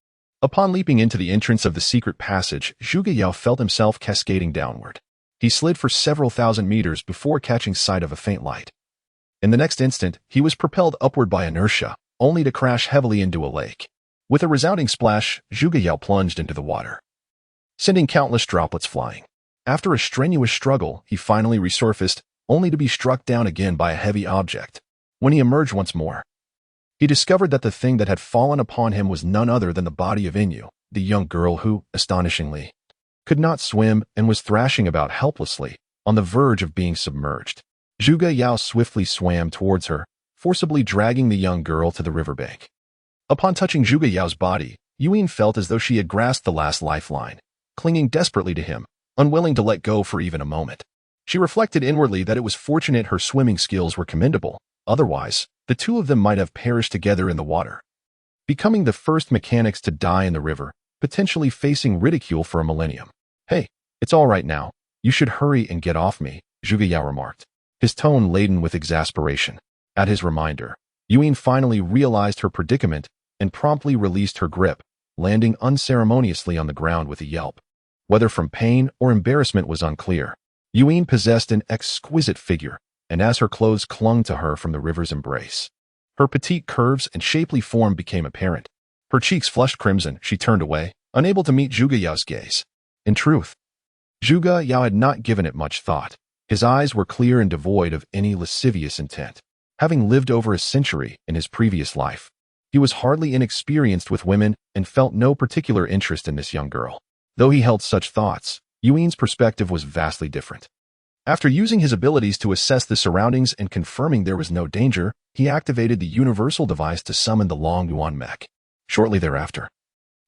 upon leaping into the entrance of the secret passage, Zhuge Yao felt himself cascading downward. He slid for several thousand meters before catching sight of a faint light. In the next instant, he was propelled upward by inertia, only to crash heavily into a lake. With a resounding splash, Zhuge Yao plunged into the water, sending countless droplets flying. After a strenuous struggle, he finally resurfaced, only to be struck down again by a heavy object. When he emerged once more, he discovered that the thing that had fallen upon him was none other than the body of Inu, the young girl who, astonishingly, could not swim and was thrashing about helplessly, on the verge of being submerged. Zhuge Yao swiftly swam towards her, forcibly dragging the young girl to the riverbank. Upon touching Zhuge Yao's body, Yuan felt as though she had grasped the last lifeline, clinging desperately to him, unwilling to let go for even a moment. She reflected inwardly that it was fortunate her swimming skills were commendable, otherwise, the two of them might have perished together in the water, becoming the first mechanics to die in the river, potentially facing ridicule for a millennium. "Hey, it's all right now. You should hurry and get off me," Zhuge Yao remarked, his tone laden with exasperation. At his reminder, Yuan finally realized her predicament and promptly released her grip, landing unceremoniously on the ground with a yelp. Whether from pain or embarrassment was unclear. Yuan possessed an exquisite figure, and as her clothes clung to her from the river's embrace, her petite curves and shapely form became apparent. Her cheeks flushed crimson, she turned away, unable to meet Zhuge Yao's gaze. In truth, Zhuge Yao had not given it much thought. His eyes were clear and devoid of any lascivious intent. Having lived over a century in his previous life, he was hardly inexperienced with women and felt no particular interest in this young girl. Though he held such thoughts, Yuan's perspective was vastly different. After using his abilities to assess the surroundings and confirming there was no danger, he activated the universal device to summon the Lin Yuan mech. Shortly thereafter,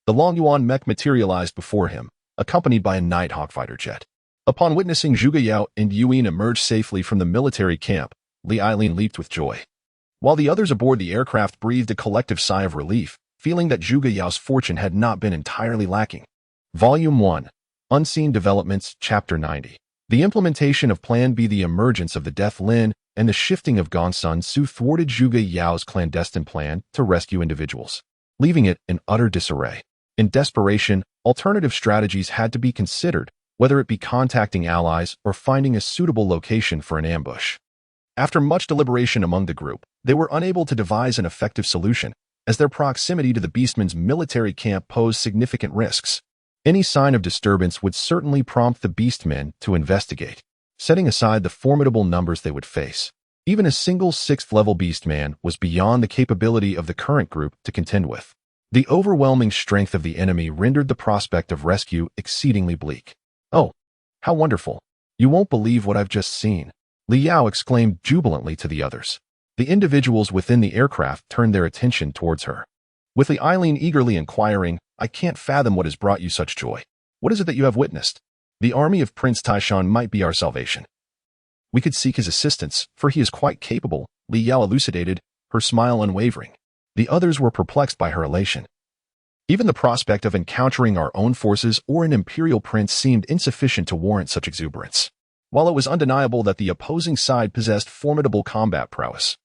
the Lin Yuan mech materialized before him, accompanied by a Nighthawk fighter jet. Upon witnessing Zhuge Yao and Yuan emerge safely from the military camp, Li Ailin leaped with joy. While the others aboard the aircraft breathed a collective sigh of relief, feeling that Zhuge Yao's fortune had not been entirely lacking. Volume 1. Unseen Developments, Chapter 90. The implementation of Plan B, the emergence of the Death Lin, and the shifting of Gongsun Su thwarted Zhuge Yao's clandestine plan to rescue individuals, leaving it in utter disarray. In desperation, alternative strategies had to be considered, whether it be contacting allies or finding a suitable location for an ambush. After much deliberation among the group, they were unable to devise an effective solution, as their proximity to the Beastmen's military camp posed significant risks. Any sign of disturbance would certainly prompt the Beastmen to investigate, setting aside the formidable numbers they would face. Even a single 6th-level Beastman was beyond the capability of the current group to contend with. The overwhelming strength of the enemy rendered the prospect of rescue exceedingly bleak. "Oh, how wonderful. You won't believe what I've just seen," Li Yao exclaimed jubilantly to the others. The individuals within the aircraft turned their attention towards her, with Li Ailin eagerly inquiring, "I can't fathom what has brought you such joy. What is it that you have witnessed?" "The army of Prince Taishan might be our salvation. We could seek his assistance, for he is quite capable," Li Yao elucidated, her smile unwavering. The others were perplexed by her elation. Even the prospect of encountering our own forces or an imperial prince seemed insufficient to warrant such exuberance. While it was undeniable that the opposing side possessed formidable combat prowess,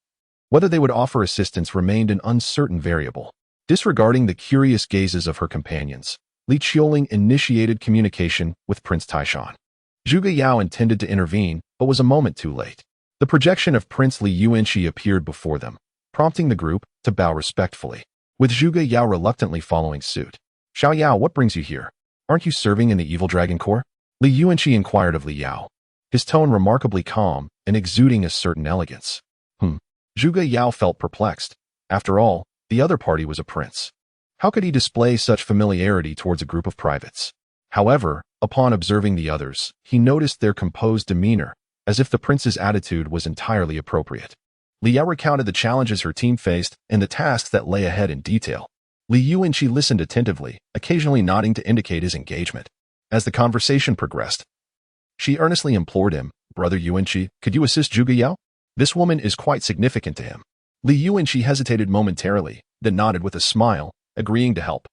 whether they would offer assistance remained an uncertain variable. Disregarding the curious gazes of her companions, Li Qiuling initiated communication with Prince Taishan. Zhuge Yao intended to intervene, but was a moment too late. The projection of Prince Li Yuanxi appeared before them, prompting the group to bow respectfully, with Zhuge Yao reluctantly following suit. "Xiao Yao, what brings you here? Aren't you serving in the Evil Dragon Corps?" Li Yuanxi inquired of Li Yao, his tone remarkably calm and exuding a certain elegance. Zhuge Yao felt perplexed. After all, the other party was a prince. How could he display such familiarity towards a group of privates? However, upon observing the others, he noticed their composed demeanor, as if the prince's attitude was entirely appropriate. Li Yao recounted the challenges her team faced and the tasks that lay ahead in detail. Li Yuanxi listened attentively, occasionally nodding to indicate his engagement. As the conversation progressed, she earnestly implored him, "Brother Yuanxi, could you assist Zhuge Yao? This woman is quite significant to him." Li Yuanxi hesitated momentarily, then nodded with a smile, agreeing to help.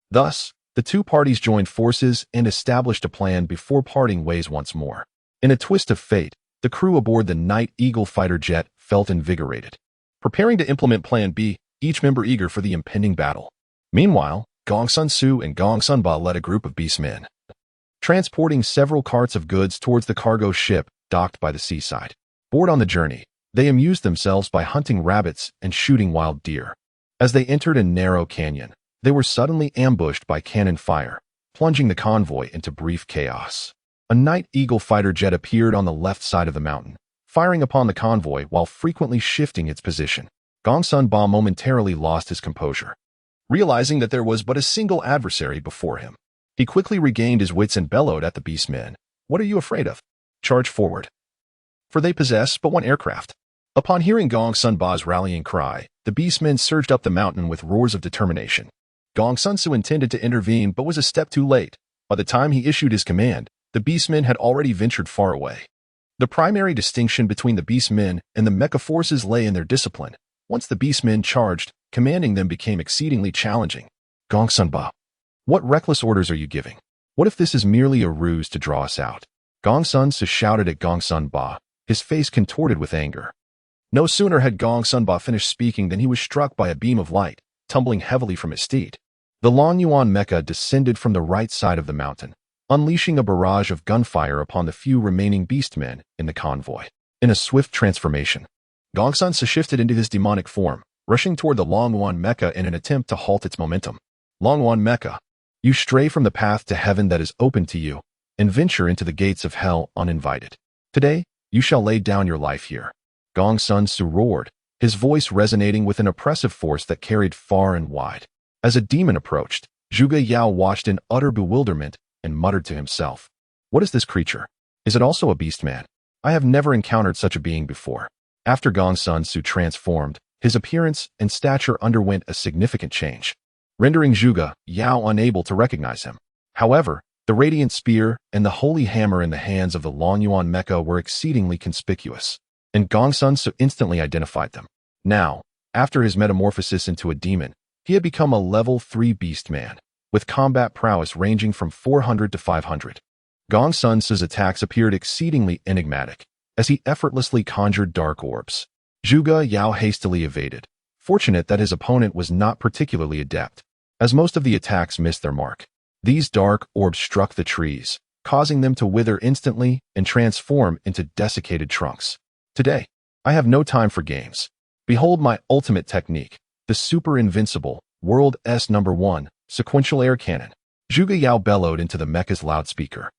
Thus, the two parties joined forces and established a plan before parting ways once more. In a twist of fate, the crew aboard the Night Eagle fighter jet felt invigorated, preparing to implement Plan B, each member eager for the impending battle. Meanwhile, Gongsun Su and Gongsun Ba led a group of beastmen, transporting several carts of goods towards the cargo ship docked by the seaside. Bored on the journey, they amused themselves by hunting rabbits and shooting wild deer. As they entered a narrow canyon, they were suddenly ambushed by cannon fire, plunging the convoy into brief chaos. A Night Eagle fighter jet appeared on the left side of the mountain, firing upon the convoy while frequently shifting its position. Gongsun Ba momentarily lost his composure, realizing that there was but a single adversary before him. He quickly regained his wits and bellowed at the beastmen. "What are you afraid of? Charge forward." For they possess but one aircraft. Upon hearing Gongsun Ba's rallying cry, the beastmen surged up the mountain with roars of determination. Gongsun Su intended to intervene but was a step too late. By the time he issued his command, the beastmen had already ventured far away. The primary distinction between the beastmen and the mecha forces lay in their discipline. Once the beastmen charged, commanding them became exceedingly challenging. "Gongsun Ba, what reckless orders are you giving? What if this is merely a ruse to draw us out?" Gongsun Su shouted at Gongsun Ba, his face contorted with anger. No sooner had Gongsun Ba finished speaking than he was struck by a beam of light, tumbling heavily from his steed. The Lin Yuan mecha descended from the right side of the mountain, unleashing a barrage of gunfire upon the few remaining beastmen in the convoy. In a swift transformation, Gongsun Su shifted into his demonic form, rushing toward the Lin Yuan mecha in an attempt to halt its momentum. "Lin Yuan mecha, you stray from the path to heaven that is open to you, and venture into the gates of hell uninvited. Today, you shall lay down your life here." Gongsun Su roared, his voice resonating with an oppressive force that carried far and wide. As a demon approached, Zhuge Yao watched in utter bewilderment and muttered to himself, "What is this creature? Is it also a beastman? I have never encountered such a being before." After Gongsun Su transformed, his appearance and stature underwent a significant change, rendering Zhuge Yao unable to recognize him. However, the radiant spear and the holy hammer in the hands of the Lin Yuan mecha were exceedingly conspicuous, and Gongsun Su instantly identified them. Now, after his metamorphosis into a demon, he had become a level 3 beastman, with combat prowess ranging from 400 to 500. Gongsun Su's attacks appeared exceedingly enigmatic, as he effortlessly conjured dark orbs. Zhuge Yao hastily evaded, fortunate that his opponent was not particularly adept, as most of the attacks missed their mark. These dark orbs struck the trees, causing them to wither instantly and transform into desiccated trunks. "Today, I have no time for games. Behold my ultimate technique, the super invincible, World S No. 1, sequential air cannon." Zhuge Yao bellowed into the mecha's loudspeaker,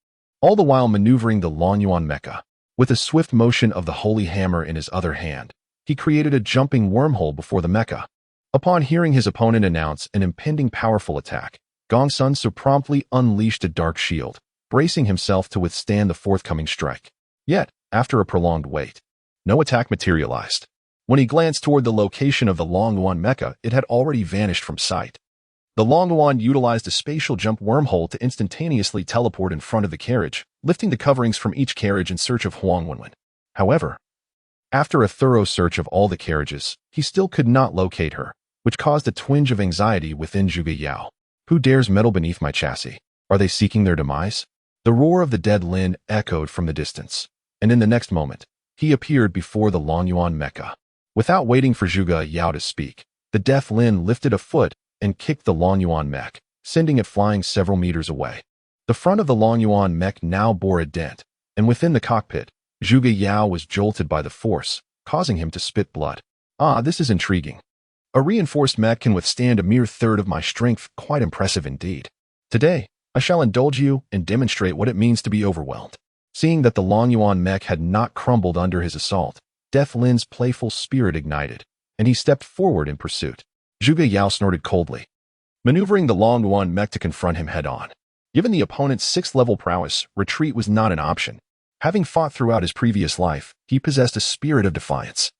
all the while maneuvering the Lin Yuan mecha. With a swift motion of the holy hammer in his other hand, he created a jumping wormhole before the mecha. Upon hearing his opponent announce an impending powerful attack, Gongsun Su promptly unleashed a dark shield, bracing himself to withstand the forthcoming strike. Yet, after a prolonged wait, no attack materialized. When he glanced toward the location of the Lin Yuan mecha, it had already vanished from sight. The Lin Yuan utilized a spatial jump wormhole to instantaneously teleport in front of the carriage, lifting the coverings from each carriage in search of Huang Wenwen. However, after a thorough search of all the carriages, he still could not locate her, which caused a twinge of anxiety within Zhuge Yao. "Who dares meddle beneath my chassis? Are they seeking their demise?" The roar of the dead Lin echoed from the distance, and in the next moment, he appeared before the Lin Yuan mecha. Without waiting for Zhuge Yao to speak, the death Lin lifted a foot and kicked the Lin Yuan mech, sending it flying several meters away. The front of the Lin Yuan mech now bore a dent, and within the cockpit, Zhuge Yao was jolted by the force, causing him to spit blood. "Ah, this is intriguing. A reinforced mech can withstand a mere third of my strength, quite impressive indeed. Today, I shall indulge you and demonstrate what it means to be overwhelmed." Seeing that the Lin Yuan mech had not crumbled under his assault, Death Lin's playful spirit ignited, and he stepped forward in pursuit. Zhuge Yao snorted coldly, maneuvering the Lin Yuan mech to confront him head-on. Given the opponent's 6th-level prowess, retreat was not an option. Having fought throughout his previous life, he possessed a spirit of defiance,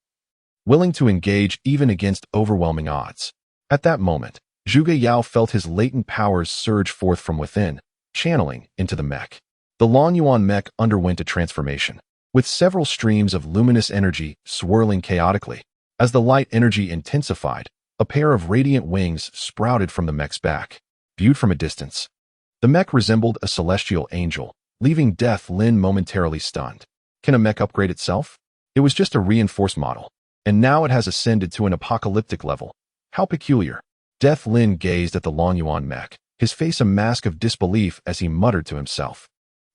willing to engage even against overwhelming odds. At that moment, Zhuge Yao felt his latent powers surge forth from within, channeling into the mech. The Lin Yuan mech underwent a transformation, with several streams of luminous energy swirling chaotically. As the light energy intensified, a pair of radiant wings sprouted from the mech's back. Viewed from a distance, the mech resembled a celestial angel, leaving Death Lin momentarily stunned. Can a mech upgrade itself? It was just a reinforced model, and now it has ascended to an apocalyptic level. How peculiar. Death Lin gazed at the Lin Yuan mech, his face a mask of disbelief as he muttered to himself.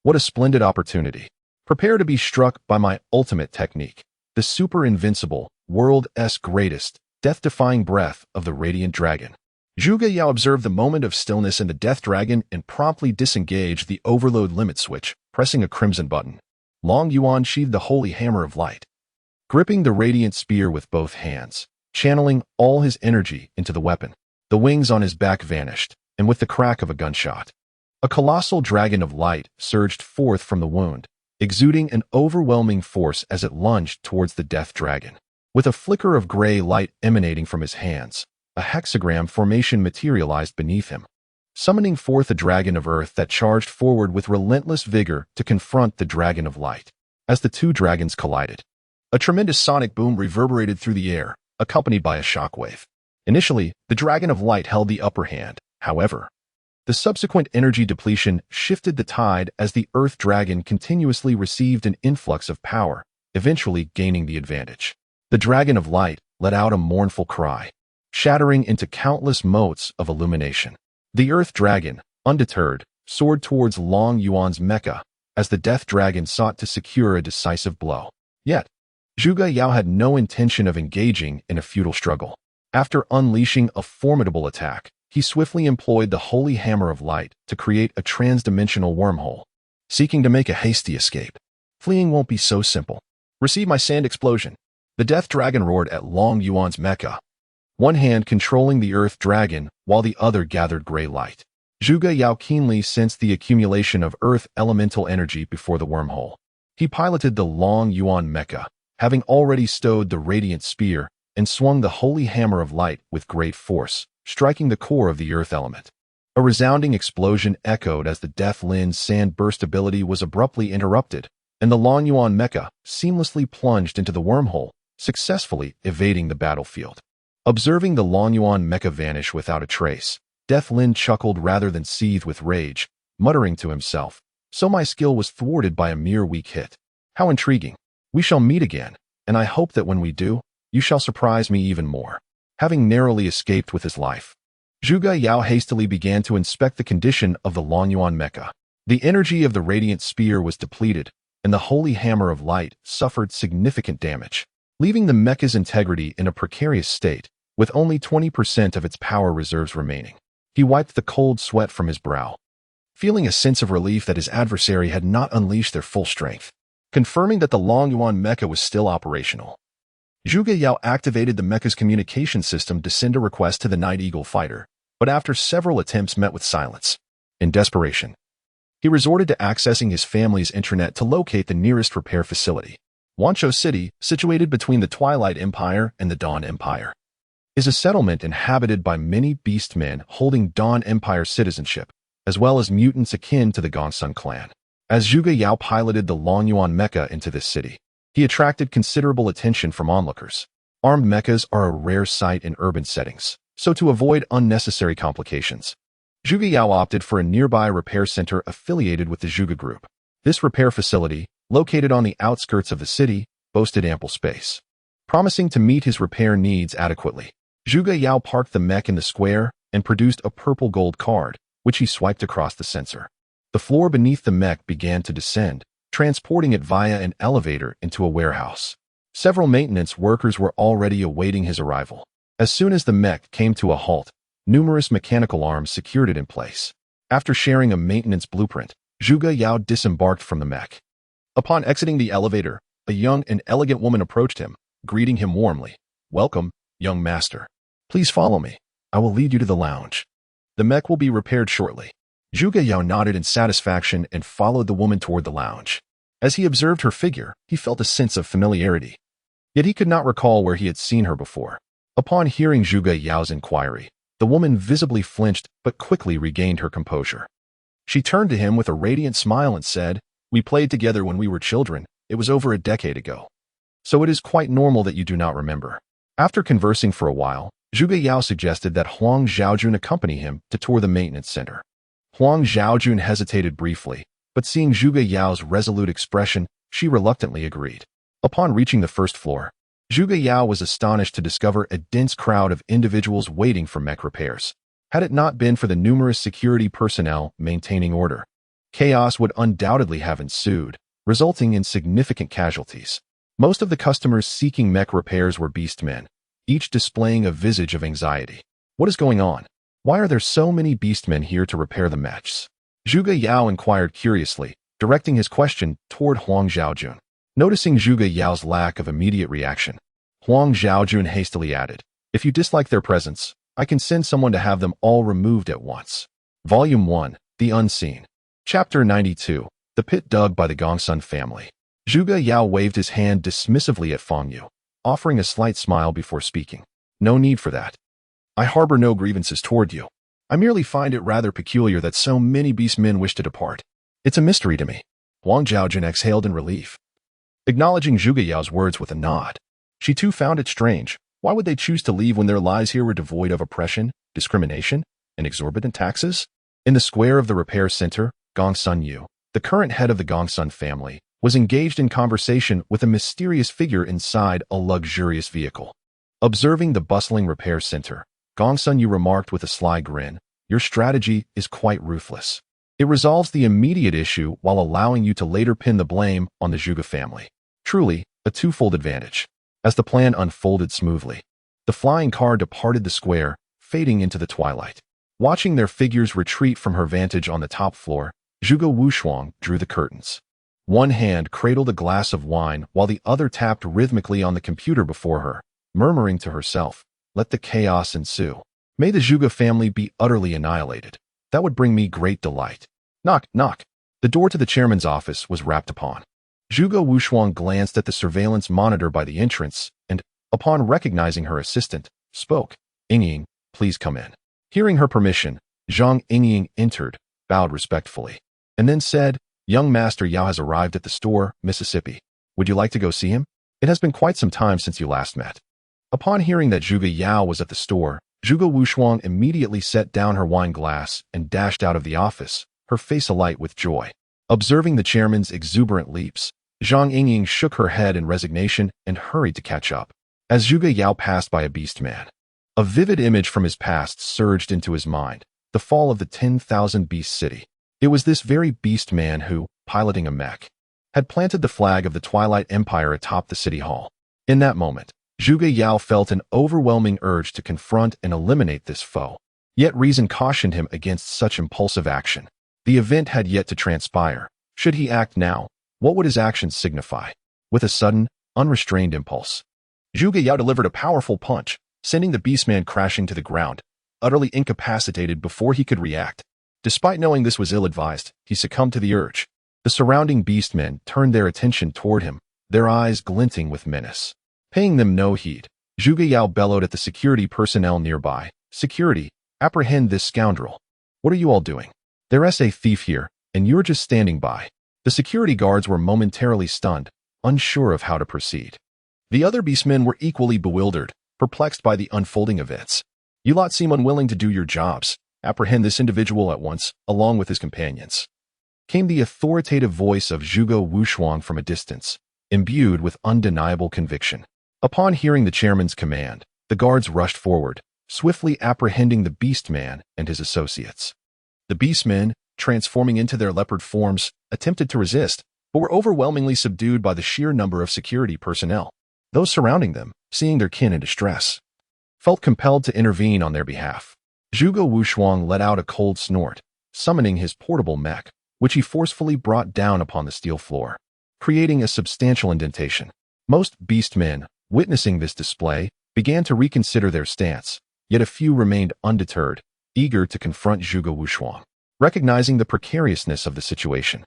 What a splendid opportunity. Prepare to be struck by my ultimate technique, the super invincible, world's greatest, death-defying breath of the radiant dragon. Zhuge Yao observed the moment of stillness in the Death Dragon and promptly disengaged the overload limit switch, pressing a crimson button. Lin Yuan sheathed the holy hammer of light, gripping the radiant spear with both hands, channeling all his energy into the weapon. The wings on his back vanished, and with the crack of a gunshot, a colossal dragon of light surged forth from the wound, exuding an overwhelming force as it lunged towards the Death Dragon. With a flicker of gray light emanating from his hands, a hexagram formation materialized beneath him, summoning forth a dragon of earth that charged forward with relentless vigor to confront the dragon of light. As the two dragons collided, a tremendous sonic boom reverberated through the air, accompanied by a shockwave. Initially, the dragon of light held the upper hand. However, the subsequent energy depletion shifted the tide as the earth dragon continuously received an influx of power, eventually gaining the advantage. The dragon of light let out a mournful cry, shattering into countless motes of illumination. The earth dragon, undeterred, soared towards Lin Yuan's mecha as the death dragon sought to secure a decisive blow. Yet, Zhuge Yao had no intention of engaging in a futile struggle. After unleashing a formidable attack, he swiftly employed the holy hammer of light to create a transdimensional wormhole, seeking to make a hasty escape. Fleeing won't be so simple. Receive my sand explosion. The death dragon roared at Lin Yuan's mecha, one hand controlling the earth dragon while the other gathered gray light. Zhuge Yao keenly sensed the accumulation of earth elemental energy before the wormhole. He piloted the Lin Yuan mecha, having already stowed the radiant spear, and swung the holy hammer of light with great force, striking the core of the earth element. A resounding explosion echoed as the Death Lin's sand burst ability was abruptly interrupted, and the Lin Yuan mecha seamlessly plunged into the wormhole, successfully evading the battlefield. Observing the Lin Yuan mecha vanish without a trace, Death Lin chuckled rather than seethed with rage, muttering to himself, "So my skill was thwarted by a mere weak hit. How intriguing. We shall meet again, and I hope that when we do, you shall surprise me even more." Having narrowly escaped with his life, Zhuge Yao hastily began to inspect the condition of the Lin Yuan mecha. The energy of the radiant spear was depleted, and the holy hammer of light suffered significant damage, leaving the mecha's integrity in a precarious state, with only 20% of its power reserves remaining. He wiped the cold sweat from his brow, feeling a sense of relief that his adversary had not unleashed their full strength. Confirming that the Lin Yuan mecha was still operational, Zhuge Yao activated the mecha's communication system to send a request to the Night Eagle fighter, but after several attempts met with silence. In desperation, he resorted to accessing his family's intranet to locate the nearest repair facility. Wanzhou City, situated between the Twilight Empire and the Dawn Empire, is a settlement inhabited by many beastmen holding Dawn Empire citizenship, as well as mutants akin to the Gongsun clan. As Zhuge Yao piloted the Lin Yuan mecha into this city, he attracted considerable attention from onlookers. Armed mechas are a rare sight in urban settings, so to avoid unnecessary complications, Zhuge Yao opted for a nearby repair center affiliated with the Zhuge Group. This repair facility, located on the outskirts of the city, boasted ample space, promising to meet his repair needs adequately. Zhuge Yao parked the mech in the square and produced a purple gold card, which he swiped across the sensor. The floor beneath the mech began to descend, transporting it via an elevator into a warehouse. Several maintenance workers were already awaiting his arrival. As soon as the mech came to a halt, numerous mechanical arms secured it in place. After sharing a maintenance blueprint, Zhuge Yao disembarked from the mech. Upon exiting the elevator, a young and elegant woman approached him, greeting him warmly. "Welcome, young master. Please follow me. I will lead you to the lounge. The mech will be repaired shortly." Zhuge Yao nodded in satisfaction and followed the woman toward the lounge. As he observed her figure, he felt a sense of familiarity. Yet he could not recall where he had seen her before. Upon hearing Zhuge Yao's inquiry, the woman visibly flinched but quickly regained her composure. She turned to him with a radiant smile and said, "We played together when we were children. It was over a decade ago. So it is quite normal that you do not remember." After conversing for a while, Zhuge Yao suggested that Huang Zhaojun accompany him to tour the maintenance center. Huang Zhaojun hesitated briefly, but seeing Zhuge Yao's resolute expression, she reluctantly agreed. Upon reaching the first floor, Zhuge Yao was astonished to discover a dense crowd of individuals waiting for mech repairs. Had it not been for the numerous security personnel maintaining order, chaos would undoubtedly have ensued, resulting in significant casualties. Most of the customers seeking mech repairs were beastmen, each displaying a visage of anxiety. "What is going on?" Why are there so many beastmen here to repair the mechs? Zhuge Yao inquired curiously, directing his question toward Huang Zhaojun. Noticing Zhuge Yao's lack of immediate reaction, Huang Zhaojun hastily added, "If you dislike their presence, I can send someone to have them all removed at once." Volume 1, The Unseen. Chapter 92, The Pit Dug by the Gongsun Family. Zhuge Yao waved his hand dismissively at Feng Yu, offering a slight smile before speaking. "No need for that. I harbor no grievances toward you. I merely find it rather peculiar that so many beastmen wish to depart. It's a mystery to me." Huang Zhaojun exhaled in relief, acknowledging Zhuge Yao's words with a nod. She too found it strange. Why would they choose to leave when their lives here were devoid of oppression, discrimination, and exorbitant taxes? In the square of the repair center, Gongsun Yu, the current head of the Gongsun family, was engaged in conversation with a mysterious figure inside a luxurious vehicle. Observing the bustling repair center, Gongsun Yu remarked with a sly grin, "Your strategy is quite ruthless. It resolves the immediate issue while allowing you to later pin the blame on the Zhuge family. Truly, a twofold advantage." As the plan unfolded smoothly, the flying car departed the square, fading into the twilight. Watching their figures retreat from her vantage on the top floor, Zhuge Wushuang drew the curtains. One hand cradled a glass of wine while the other tapped rhythmically on the computer before her, murmuring to herself, "Let the chaos ensue. May the Zhuge family be utterly annihilated. That would bring me great delight." Knock, knock. The door to the chairman's office was rapped upon. Zhuge Wushuang glanced at the surveillance monitor by the entrance and, upon recognizing her assistant, spoke, "Yingying, please come in." Hearing her permission, Zhang Yingying entered, bowed respectfully, and then said, "Young Master Yao has arrived at the store, Mississippi. Would you like to go see him? It has been quite some time since you last met." Upon hearing that Zhuge Yao was at the store, Zhuge Wushuang immediately set down her wine glass and dashed out of the office, her face alight with joy. Observing the chairman's exuberant leaps, Zhang Yingying shook her head in resignation and hurried to catch up. As Zhuge Yao passed by a beastman, a vivid image from his past surged into his mind, the fall of the 10,000 Beast City. It was this very beastman who, piloting a mech, had planted the flag of the Twilight Empire atop the city hall. In that moment, Zhuge Yao felt an overwhelming urge to confront and eliminate this foe. Yet reason cautioned him against such impulsive action. The event had yet to transpire. Should he act now, what would his actions signify? With a sudden, unrestrained impulse, Zhuge Yao delivered a powerful punch, sending the beastman crashing to the ground, utterly incapacitated before he could react. Despite knowing this was ill-advised, he succumbed to the urge. The surrounding beastmen turned their attention toward him, their eyes glinting with menace. Paying them no heed, Zhuge Yao bellowed at the security personnel nearby, "Security, apprehend this scoundrel." "What are you all doing? There's a thief here, and you're just standing by." The security guards were momentarily stunned, unsure of how to proceed. The other beastmen were equally bewildered, perplexed by the unfolding events. "You lot seem unwilling to do your jobs. Apprehend this individual at once, along with his companions," came the authoritative voice of Zhuge Wushuang from a distance, imbued with undeniable conviction. Upon hearing the chairman's command, the guards rushed forward, swiftly apprehending the beastman and his associates. The beastmen, transforming into their leopard forms, attempted to resist, but were overwhelmingly subdued by the sheer number of security personnel. Those surrounding them, seeing their kin in distress, felt compelled to intervene on their behalf. Zhuge Wushuang let out a cold snort, summoning his portable mech, which he forcefully brought down upon the steel floor, creating a substantial indentation. Most beastmen, witnessing this display, began to reconsider their stance, yet a few remained undeterred, eager to confront Zhuge Wushuang. Recognizing the precariousness of the situation,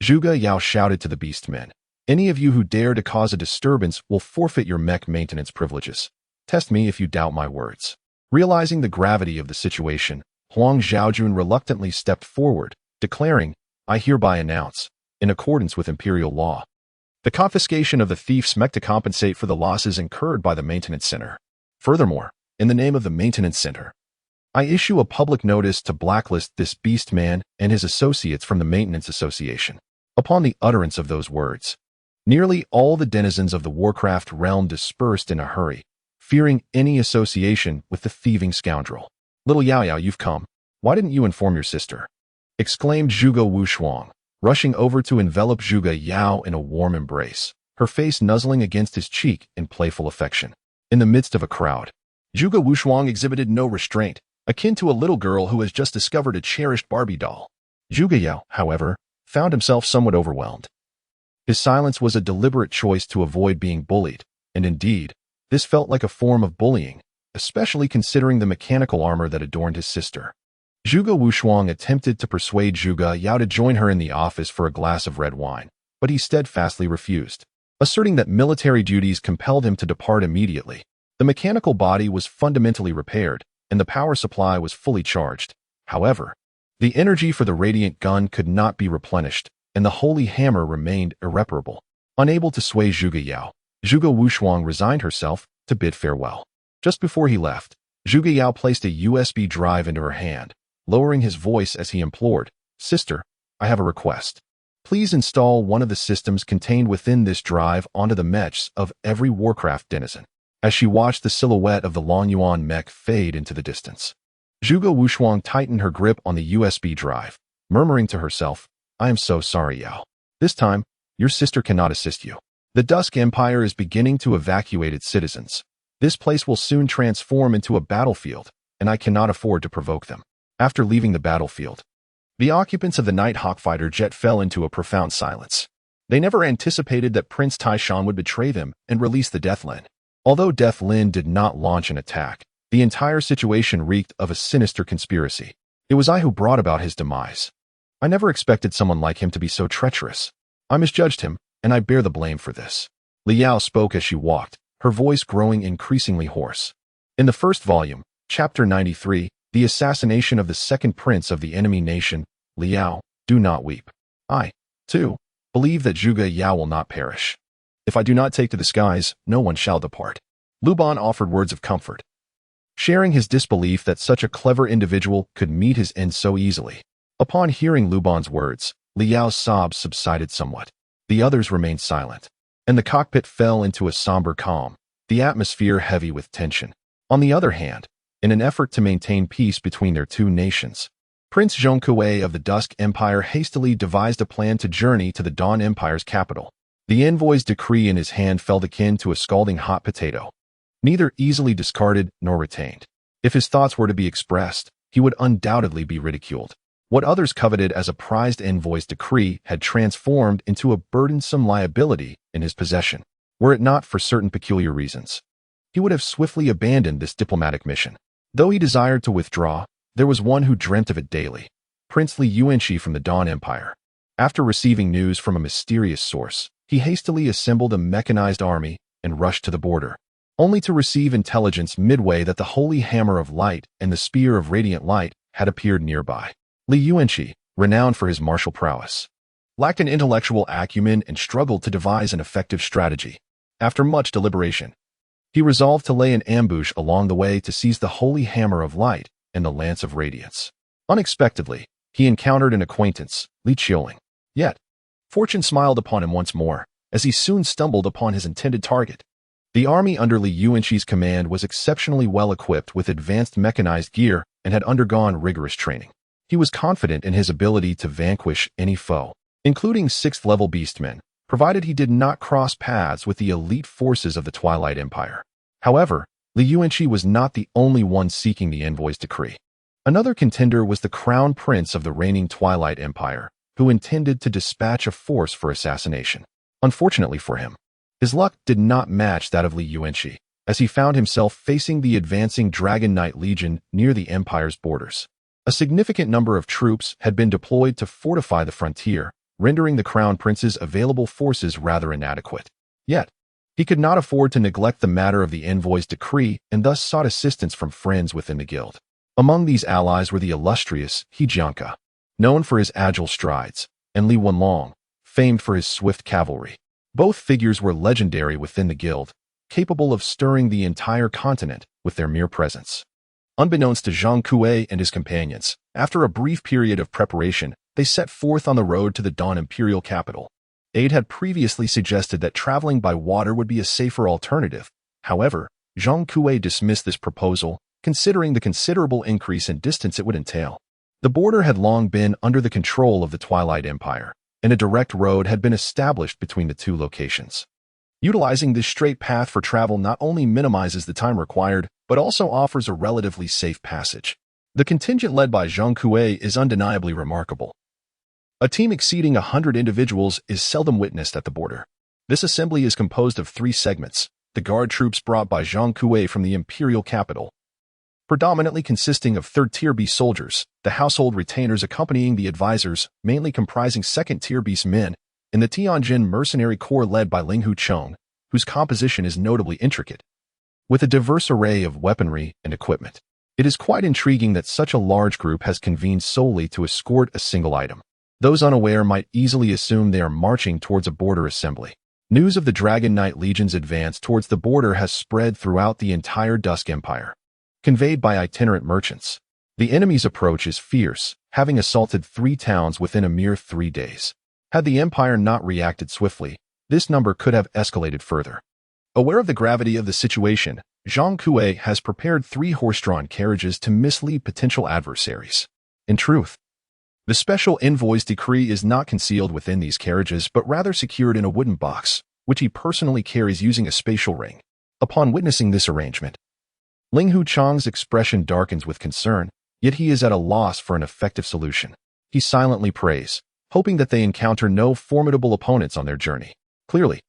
Zhuge Yao shouted to the beastmen, "Any of you who dare to cause a disturbance will forfeit your mech maintenance privileges. Test me if you doubt my words." Realizing the gravity of the situation, Huang Zhaojun reluctantly stepped forward, declaring, "I hereby announce, in accordance with imperial law, the confiscation of the thief's mech to compensate for the losses incurred by the maintenance center. Furthermore, in the name of the maintenance center, I issue a public notice to blacklist this beastman and his associates from the Maintenance Association." Upon the utterance of those words, nearly all the denizens of the Warcraft realm dispersed in a hurry, fearing any association with the thieving scoundrel. "Little Yao Yao, you've come. Why didn't you inform your sister?" exclaimed Zhuge Wushuang, rushing over to envelop Zhuge Yao in a warm embrace, her face nuzzling against his cheek in playful affection. In the midst of a crowd, Zhuge Wushuang exhibited no restraint, akin to a little girl who has just discovered a cherished Barbie doll. Zhuge Yao, however, found himself somewhat overwhelmed. His silence was a deliberate choice to avoid being bullied, and indeed, this felt like a form of bullying, especially considering the mechanical armor that adorned his sister. Zhuge Wushuang attempted to persuade Zhuge Yao to join her in the office for a glass of red wine, but he steadfastly refused, asserting that military duties compelled him to depart immediately. The mechanical body was fundamentally repaired, and the power supply was fully charged. However, the energy for the radiant gun could not be replenished, and the holy hammer remained irreparable. Unable to sway Zhuge Yao, Zhuge Wushuang resigned herself to bid farewell. Just before he left, Zhuge Yao placed a USB drive into her hand, lowering his voice as he implored, "Sister, I have a request. Please install one of the systems contained within this drive onto the mechs of every Warcraft denizen." As she watched the silhouette of the Lin Yuan mech fade into the distance, Zhuge Wushuang tightened her grip on the USB drive, murmuring to herself, "I am so sorry, Yao. This time, your sister cannot assist you. The Dusk Empire is beginning to evacuate its citizens. This place will soon transform into a battlefield, and I cannot afford to provoke them." After leaving the battlefield, the occupants of the Nighthawk fighter jet fell into a profound silence. They never anticipated that Prince Taishan would betray them and release the Death Lin. Although Death Lin did not launch an attack, the entire situation reeked of a sinister conspiracy. It was I who brought about his demise. I never expected someone like him to be so treacherous. I misjudged him, and I bear the blame for this. Liao spoke as she walked, her voice growing increasingly hoarse. In the first volume, Chapter 93, The Assassination of the Second Prince of the Enemy Nation, Liao, do not weep. I, too, believe that Zhuge Yao will not perish. If I do not take to the skies, no one shall depart. Luban offered words of comfort, sharing his disbelief that such a clever individual could meet his end so easily. Upon hearing Luban's words, Liao's sobs subsided somewhat. The others remained silent, and the cockpit fell into a somber calm, the atmosphere heavy with tension. On the other hand, in an effort to maintain peace between their two nations, Prince Zhongkue of the Dusk Empire hastily devised a plan to journey to the Dawn Empire's capital. The envoy's decree in his hand felt akin to a scalding hot potato, neither easily discarded nor retained. If his thoughts were to be expressed, he would undoubtedly be ridiculed. What others coveted as a prized envoy's decree had transformed into a burdensome liability in his possession. Were it not for certain peculiar reasons, he would have swiftly abandoned this diplomatic mission. Though he desired to withdraw, there was one who dreamt of it daily, Prince Lin Yuan from the Dawn Empire. After receiving news from a mysterious source, he hastily assembled a mechanized army and rushed to the border, only to receive intelligence midway that the Holy Hammer of Light and the Spear of Radiant Light had appeared nearby. Lin Yuan, renowned for his martial prowess, lacked an intellectual acumen and struggled to devise an effective strategy. After much deliberation, he resolved to lay an ambush along the way to seize the Holy Hammer of Light and the Lance of Radiance. Unexpectedly, he encountered an acquaintance, Li Qiuling. Yet, fortune smiled upon him once more, as he soon stumbled upon his intended target. The army under Lin Yuan's command was exceptionally well equipped with advanced mechanized gear and had undergone rigorous training. He was confident in his ability to vanquish any foe, including 6th-level beastmen, provided he did not cross paths with the elite forces of the Twilight Empire. However, Lin Yuan was not the only one seeking the envoy's decree. Another contender was the crown prince of the reigning Twilight Empire, who intended to dispatch a force for assassination. Unfortunately for him, his luck did not match that of Lin Yuan, as he found himself facing the advancing Dragon Knight Legion near the Empire's borders. A significant number of troops had been deployed to fortify the frontier, rendering the Crown Prince's available forces rather inadequate. Yet, he could not afford to neglect the matter of the envoy's decree and thus sought assistance from friends within the guild. Among these allies were the illustrious He Jianke, known for his agile strides, and Li Wenlong, famed for his swift cavalry. Both figures were legendary within the guild, capable of stirring the entire continent with their mere presence. Unbeknownst to Zhang Kuei and his companions, after a brief period of preparation, they set forth on the road to the Dawn Imperial capital. Aide had previously suggested that traveling by water would be a safer alternative. However, Zhang Kuei dismissed this proposal, considering the considerable increase in distance it would entail. The border had long been under the control of the Twilight Empire, and a direct road had been established between the two locations. Utilizing this straight path for travel not only minimizes the time required, but also offers a relatively safe passage. The contingent led by Zhang Kuei is undeniably remarkable. A team exceeding 100 individuals is seldom witnessed at the border. This assembly is composed of 3 segments: the guard troops brought by Zhang Kuei from the imperial capital, predominantly consisting of third-tier beast soldiers, the household retainers accompanying the advisors, mainly comprising second-tier beast men, and the Tianjin mercenary corps led by Ling Hucheng, whose composition is notably intricate, with a diverse array of weaponry and equipment. It is quite intriguing that such a large group has convened solely to escort a single item. Those unaware might easily assume they are marching towards a border assembly. News of the Dragon Knight Legion's advance towards the border has spread throughout the entire Dusk Empire, conveyed by itinerant merchants. The enemy's approach is fierce, having assaulted 3 towns within a mere 3 days. Had the Empire not reacted swiftly, this number could have escalated further. Aware of the gravity of the situation, Zhang Kuei has prepared 3 horse-drawn carriages to mislead potential adversaries. In truth, the special envoy's decree is not concealed within these carriages but rather secured in a wooden box, which he personally carries using a spatial ring. Upon witnessing this arrangement, Ling Hucheng's expression darkens with concern, yet he is at a loss for an effective solution. He silently prays, hoping that they encounter no formidable opponents on their journey. Clearly,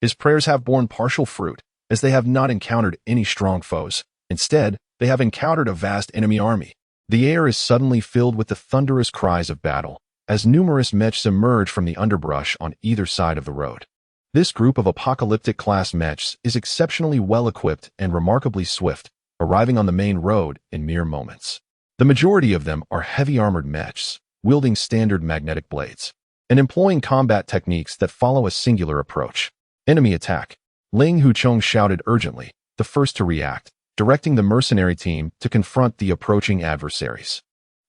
his prayers have borne partial fruit, as they have not encountered any strong foes. Instead, they have encountered a vast enemy army. The air is suddenly filled with the thunderous cries of battle, as numerous mechs emerge from the underbrush on either side of the road. This group of apocalyptic-class mechs is exceptionally well-equipped and remarkably swift, arriving on the main road in mere moments. The majority of them are heavy armored mechs, wielding standard magnetic blades, and employing combat techniques that follow a singular approach. Enemy attack. Ling Hucheng shouted urgently, the first to react, directing the mercenary team to confront the approaching adversaries.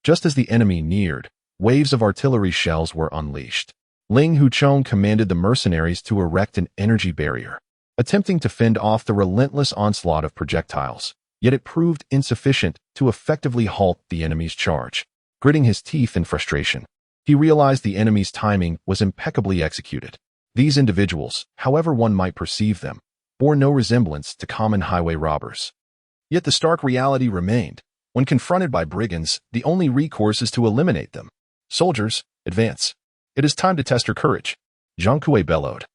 Just as the enemy neared, waves of artillery shells were unleashed. Ling Hucheng commanded the mercenaries to erect an energy barrier, attempting to fend off the relentless onslaught of projectiles, yet it proved insufficient to effectively halt the enemy's charge. Gritting his teeth in frustration, he realized the enemy's timing was impeccably executed. These individuals, however one might perceive them, bore no resemblance to common highway robbers. Yet the stark reality remained. When confronted by brigands, the only recourse is to eliminate them. Soldiers, advance. It is time to test your courage, Zhang Kuei bellowed.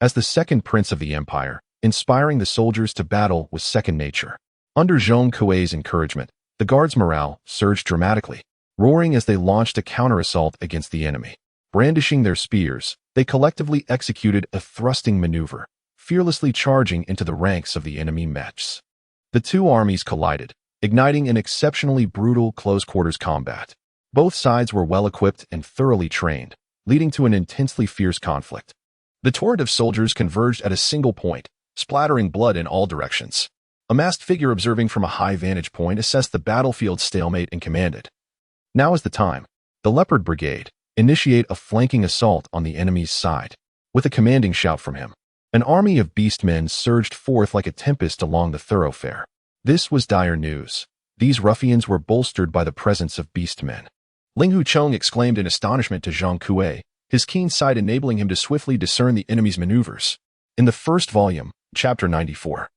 As the second prince of the empire, inspiring the soldiers to battle was second nature. Under Zhang Kuei's encouragement, the guards' morale surged dramatically, roaring as they launched a counter-assault against the enemy. Brandishing their spears, they collectively executed a thrusting maneuver, fearlessly charging into the ranks of the enemy mechs. The 2 armies collided, igniting an exceptionally brutal close-quarters combat. Both sides were well-equipped and thoroughly trained, leading to an intensely fierce conflict. The torrent of soldiers converged at a single point, splattering blood in all directions. A masked figure observing from a high vantage point assessed the battlefield's stalemate and commanded, "Now is the time. The Leopard Brigade, initiate a flanking assault on the enemy's side." With a commanding shout from him, an army of beastmen surged forth like a tempest along the thoroughfare. This was dire news. These ruffians were bolstered by the presence of beastmen. Ling Hucheng exclaimed in astonishment to Zhang Kuei, his keen sight enabling him to swiftly discern the enemy's maneuvers. In the first volume, Chapter 94,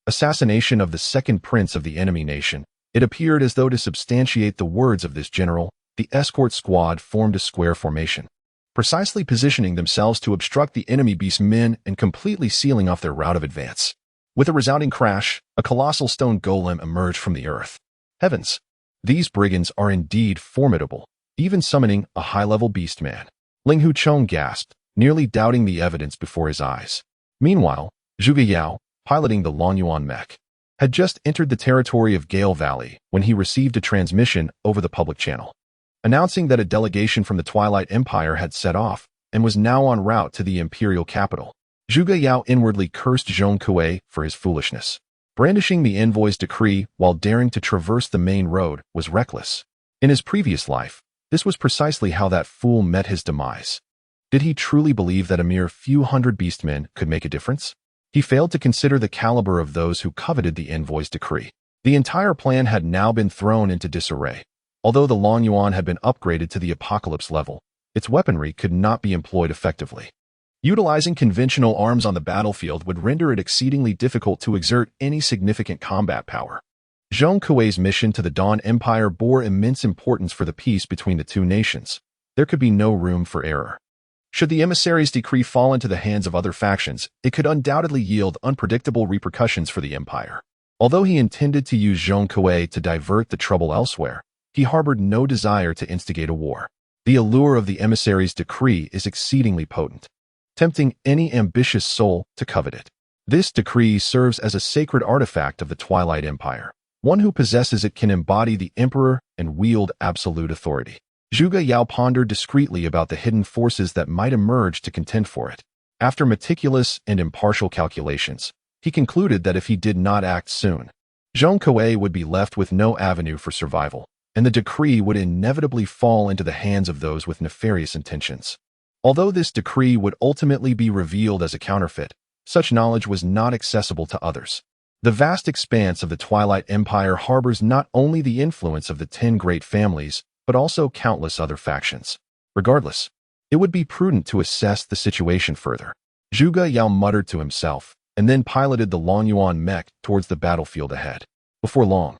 Assassination of the Second Prince of the Enemy Nation, it appeared as though to substantiate the words of this general, the escort squad formed a square formation, precisely positioning themselves to obstruct the enemy beastmen and completely sealing off their route of advance. With a resounding crash, a colossal stone golem emerged from the earth. Heavens! These brigands are indeed formidable, even summoning a high-level beastman. Ling Hucheng gasped, nearly doubting the evidence before his eyes. Meanwhile, Zhuge Yao, piloting the Lin Yuan mech, had just entered the territory of Gale Valley when he received a transmission over the public channel, announcing that a delegation from the Twilight Empire had set off and was now en route to the imperial capital. Zhuge Yao inwardly cursed Zhang Kuei for his foolishness. Brandishing the envoy's decree while daring to traverse the main road was reckless. In his previous life, this was precisely how that fool met his demise. Did he truly believe that a mere few hundred beastmen could make a difference? He failed to consider the caliber of those who coveted the envoy's decree. The entire plan had now been thrown into disarray. Although the Lin Yuan had been upgraded to the apocalypse level, its weaponry could not be employed effectively. Utilizing conventional arms on the battlefield would render it exceedingly difficult to exert any significant combat power. Zhong Kuei's mission to the Dawn Empire bore immense importance for the peace between the two nations. There could be no room for error. Should the emissary's decree fall into the hands of other factions, it could undoubtedly yield unpredictable repercussions for the empire. Although he intended to use Zhong Kuei to divert the trouble elsewhere, he harbored no desire to instigate a war. The allure of the emissary's decree is exceedingly potent, tempting any ambitious soul to covet it. This decree serves as a sacred artifact of the Twilight Empire. One who possesses it can embody the emperor and wield absolute authority. Zhuge Yao pondered discreetly about the hidden forces that might emerge to contend for it. After meticulous and impartial calculations, he concluded that if he did not act soon, Zhong Kuei would be left with no avenue for survival, and the decree would inevitably fall into the hands of those with nefarious intentions. Although this decree would ultimately be revealed as a counterfeit, such knowledge was not accessible to others. The vast expanse of the Twilight Empire harbors not only the influence of the 10 great families, but also countless other factions. Regardless, it would be prudent to assess the situation further. Zhuge Yao muttered to himself, and then piloted the Lin Yuan mech towards the battlefield ahead. Before long,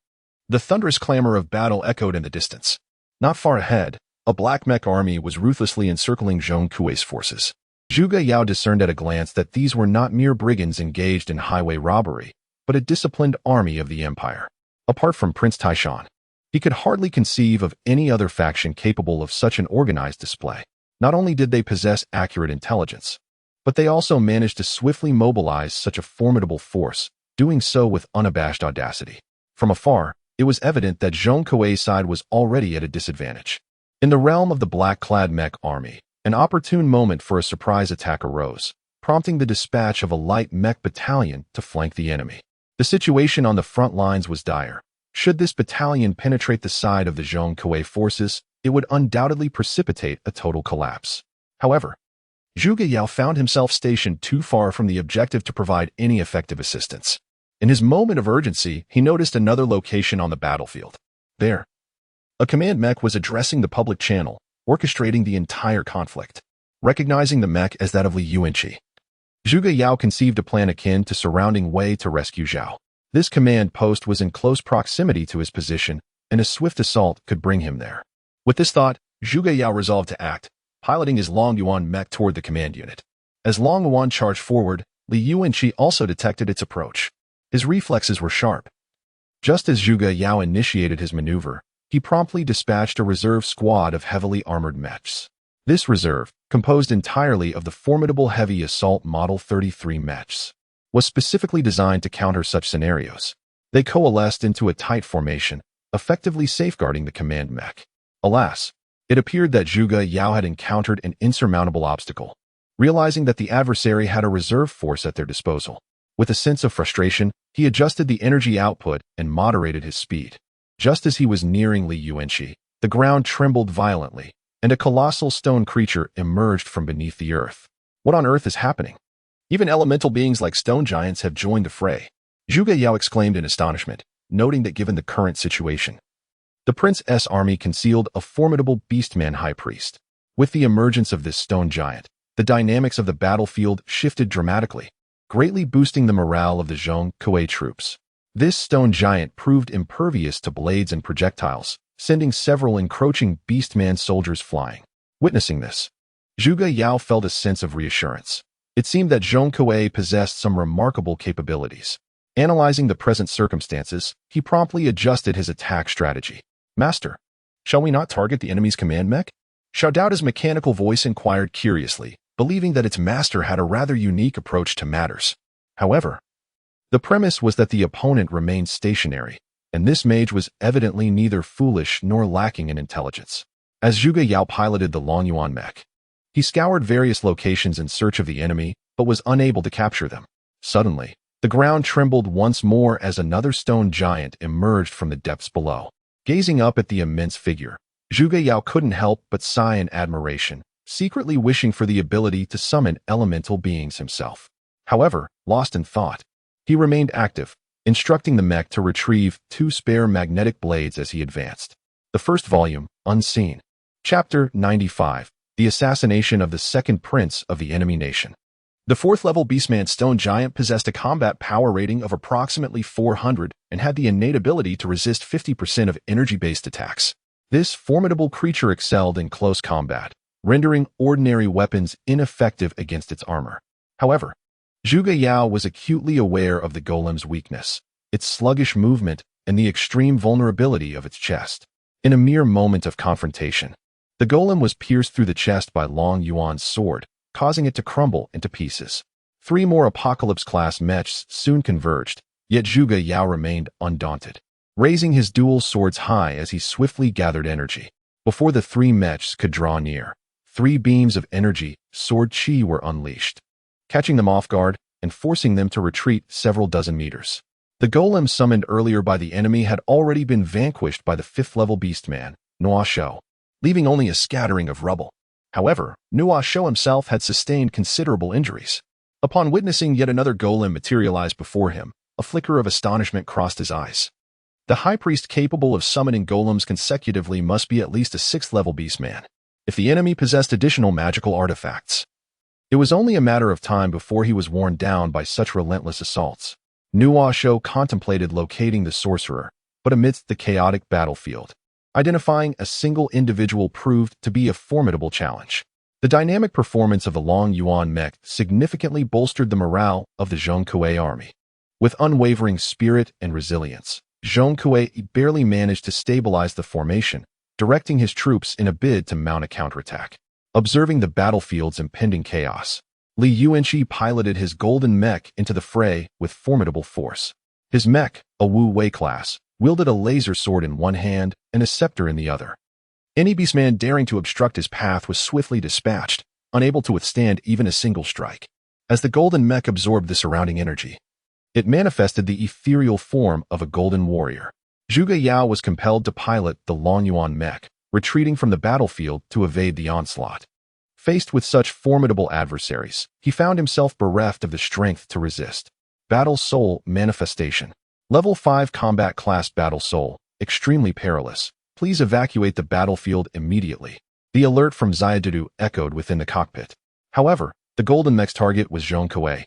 the thunderous clamor of battle echoed in the distance. Not far ahead, a black mech army was ruthlessly encircling Zhong Kuei's forces. Zhuge Yao discerned at a glance that these were not mere brigands engaged in highway robbery, but a disciplined army of the empire. Apart from Prince Taishan, he could hardly conceive of any other faction capable of such an organized display. Not only did they possess accurate intelligence, but they also managed to swiftly mobilize such a formidable force, doing so with unabashed audacity. From afar, it was evident that Zhong Kuei's side was already at a disadvantage. In the realm of the black-clad mech army, an opportune moment for a surprise attack arose, prompting the dispatch of a light mech battalion to flank the enemy. The situation on the front lines was dire. Should this battalion penetrate the side of the Zhong Kuei forces, it would undoubtedly precipitate a total collapse. However, Zhuge Yao found himself stationed too far from the objective to provide any effective assistance. In his moment of urgency, he noticed another location on the battlefield. There, a command mech was addressing the public channel, orchestrating the entire conflict. Recognizing the mech as that of Lin Yuan, Zhuge Yao conceived a plan akin to surrounding Wei to rescue Zhao. This command post was in close proximity to his position, and a swift assault could bring him there. With this thought, Zhuge Yao resolved to act, piloting his Lin Yuan mech toward the command unit. As Lin Yuan charged forward, Lin Yuan also detected its approach. His reflexes were sharp. Just as Zhuge Yao initiated his maneuver, he promptly dispatched a reserve squad of heavily armored mechs. This reserve, composed entirely of the formidable heavy assault Model 33 mechs, was specifically designed to counter such scenarios. They coalesced into a tight formation, effectively safeguarding the command mech. Alas, it appeared that Zhuge Yao had encountered an insurmountable obstacle. Realizing that the adversary had a reserve force at their disposal, with a sense of frustration, he adjusted the energy output and moderated his speed. Just as he was nearing Lin Yuan, the ground trembled violently, and a colossal stone creature emerged from beneath the earth. What on earth is happening? Even elemental beings like stone giants have joined the fray. Zhuge Yao exclaimed in astonishment, noting that given the current situation, the Prince's army concealed a formidable beastman high priest. With the emergence of this stone giant, the dynamics of the battlefield shifted dramatically, greatly boosting the morale of the Zhong Kuei troops. This stone giant proved impervious to blades and projectiles, sending several encroaching beastman soldiers flying. Witnessing this, Zhuge Yao felt a sense of reassurance. It seemed that Zhong Kuei possessed some remarkable capabilities. Analyzing the present circumstances, he promptly adjusted his attack strategy. Master, shall we not target the enemy's command mech? Xiao Dao's mechanical voice inquired curiously, believing that its master had a rather unique approach to matters. However, the premise was that the opponent remained stationary, and this mage was evidently neither foolish nor lacking in intelligence. As Zhuge Yao piloted the Lin Yuan mech, he scoured various locations in search of the enemy, but was unable to capture them. Suddenly, the ground trembled once more as another stone giant emerged from the depths below. Gazing up at the immense figure, Zhuge Yao couldn't help but sigh in admiration, secretly wishing for the ability to summon elemental beings himself. However, lost in thought, he remained active, instructing the mech to retrieve 2 spare magnetic blades as he advanced. The first volume, Unseen. Chapter 95, The Assassination of the Second Prince of the Enemy Nation. The 4th-level Beastman Stone Giant possessed a combat power rating of approximately 400 and had the innate ability to resist 50% of energy-based attacks. This formidable creature excelled in close combat, rendering ordinary weapons ineffective against its armor. However, Zhuge Yao was acutely aware of the golem's weakness, its sluggish movement, and the extreme vulnerability of its chest. In a mere moment of confrontation, the golem was pierced through the chest by Lin Yuan's sword, causing it to crumble into pieces. 3 more Apocalypse-class mechs soon converged, yet Zhuge Yao remained undaunted, raising his dual swords high as he swiftly gathered energy. Before the 3 mechs could draw near, 3 beams of energy, sword chi, were unleashed, catching them off guard and forcing them to retreat several dozen meters. The golem summoned earlier by the enemy had already been vanquished by the 5th-level Beastman, Nuo Shou, leaving only a scattering of rubble. However, Nuo Shou himself had sustained considerable injuries. Upon witnessing yet another golem materialize before him, a flicker of astonishment crossed his eyes. The high priest capable of summoning golems consecutively must be at least a 6th-level Beastman, if the enemy possessed additional magical artifacts. It was only a matter of time before he was worn down by such relentless assaults. Nuo Shou contemplated locating the sorcerer, but amidst the chaotic battlefield, identifying a single individual proved to be a formidable challenge. The dynamic performance of the Lin Yuan mech significantly bolstered the morale of the Zhong Kuei army. With unwavering spirit and resilience, Zhong Kuei barely managed to stabilize the formation, directing his troops in a bid to mount a counterattack. Observing the battlefield's impending chaos, Lin Yuan piloted his golden mech into the fray with formidable force. His mech, a Wu Wei class, wielded a laser sword in one hand and a scepter in the other. Any beastman daring to obstruct his path was swiftly dispatched, unable to withstand even a single strike. As the golden mech absorbed the surrounding energy, it manifested the ethereal form of a golden warrior. Zhuge Yao was compelled to pilot the Lin Yuan mech, retreating from the battlefield to evade the onslaught. Faced with such formidable adversaries, he found himself bereft of the strength to resist. Battle Soul Manifestation. Level 5 Combat Class Battle Soul. Extremely perilous. Please evacuate the battlefield immediately. The alert from Xiaodudu echoed within the cockpit. However, the golden mech's target was Zhong Kuei,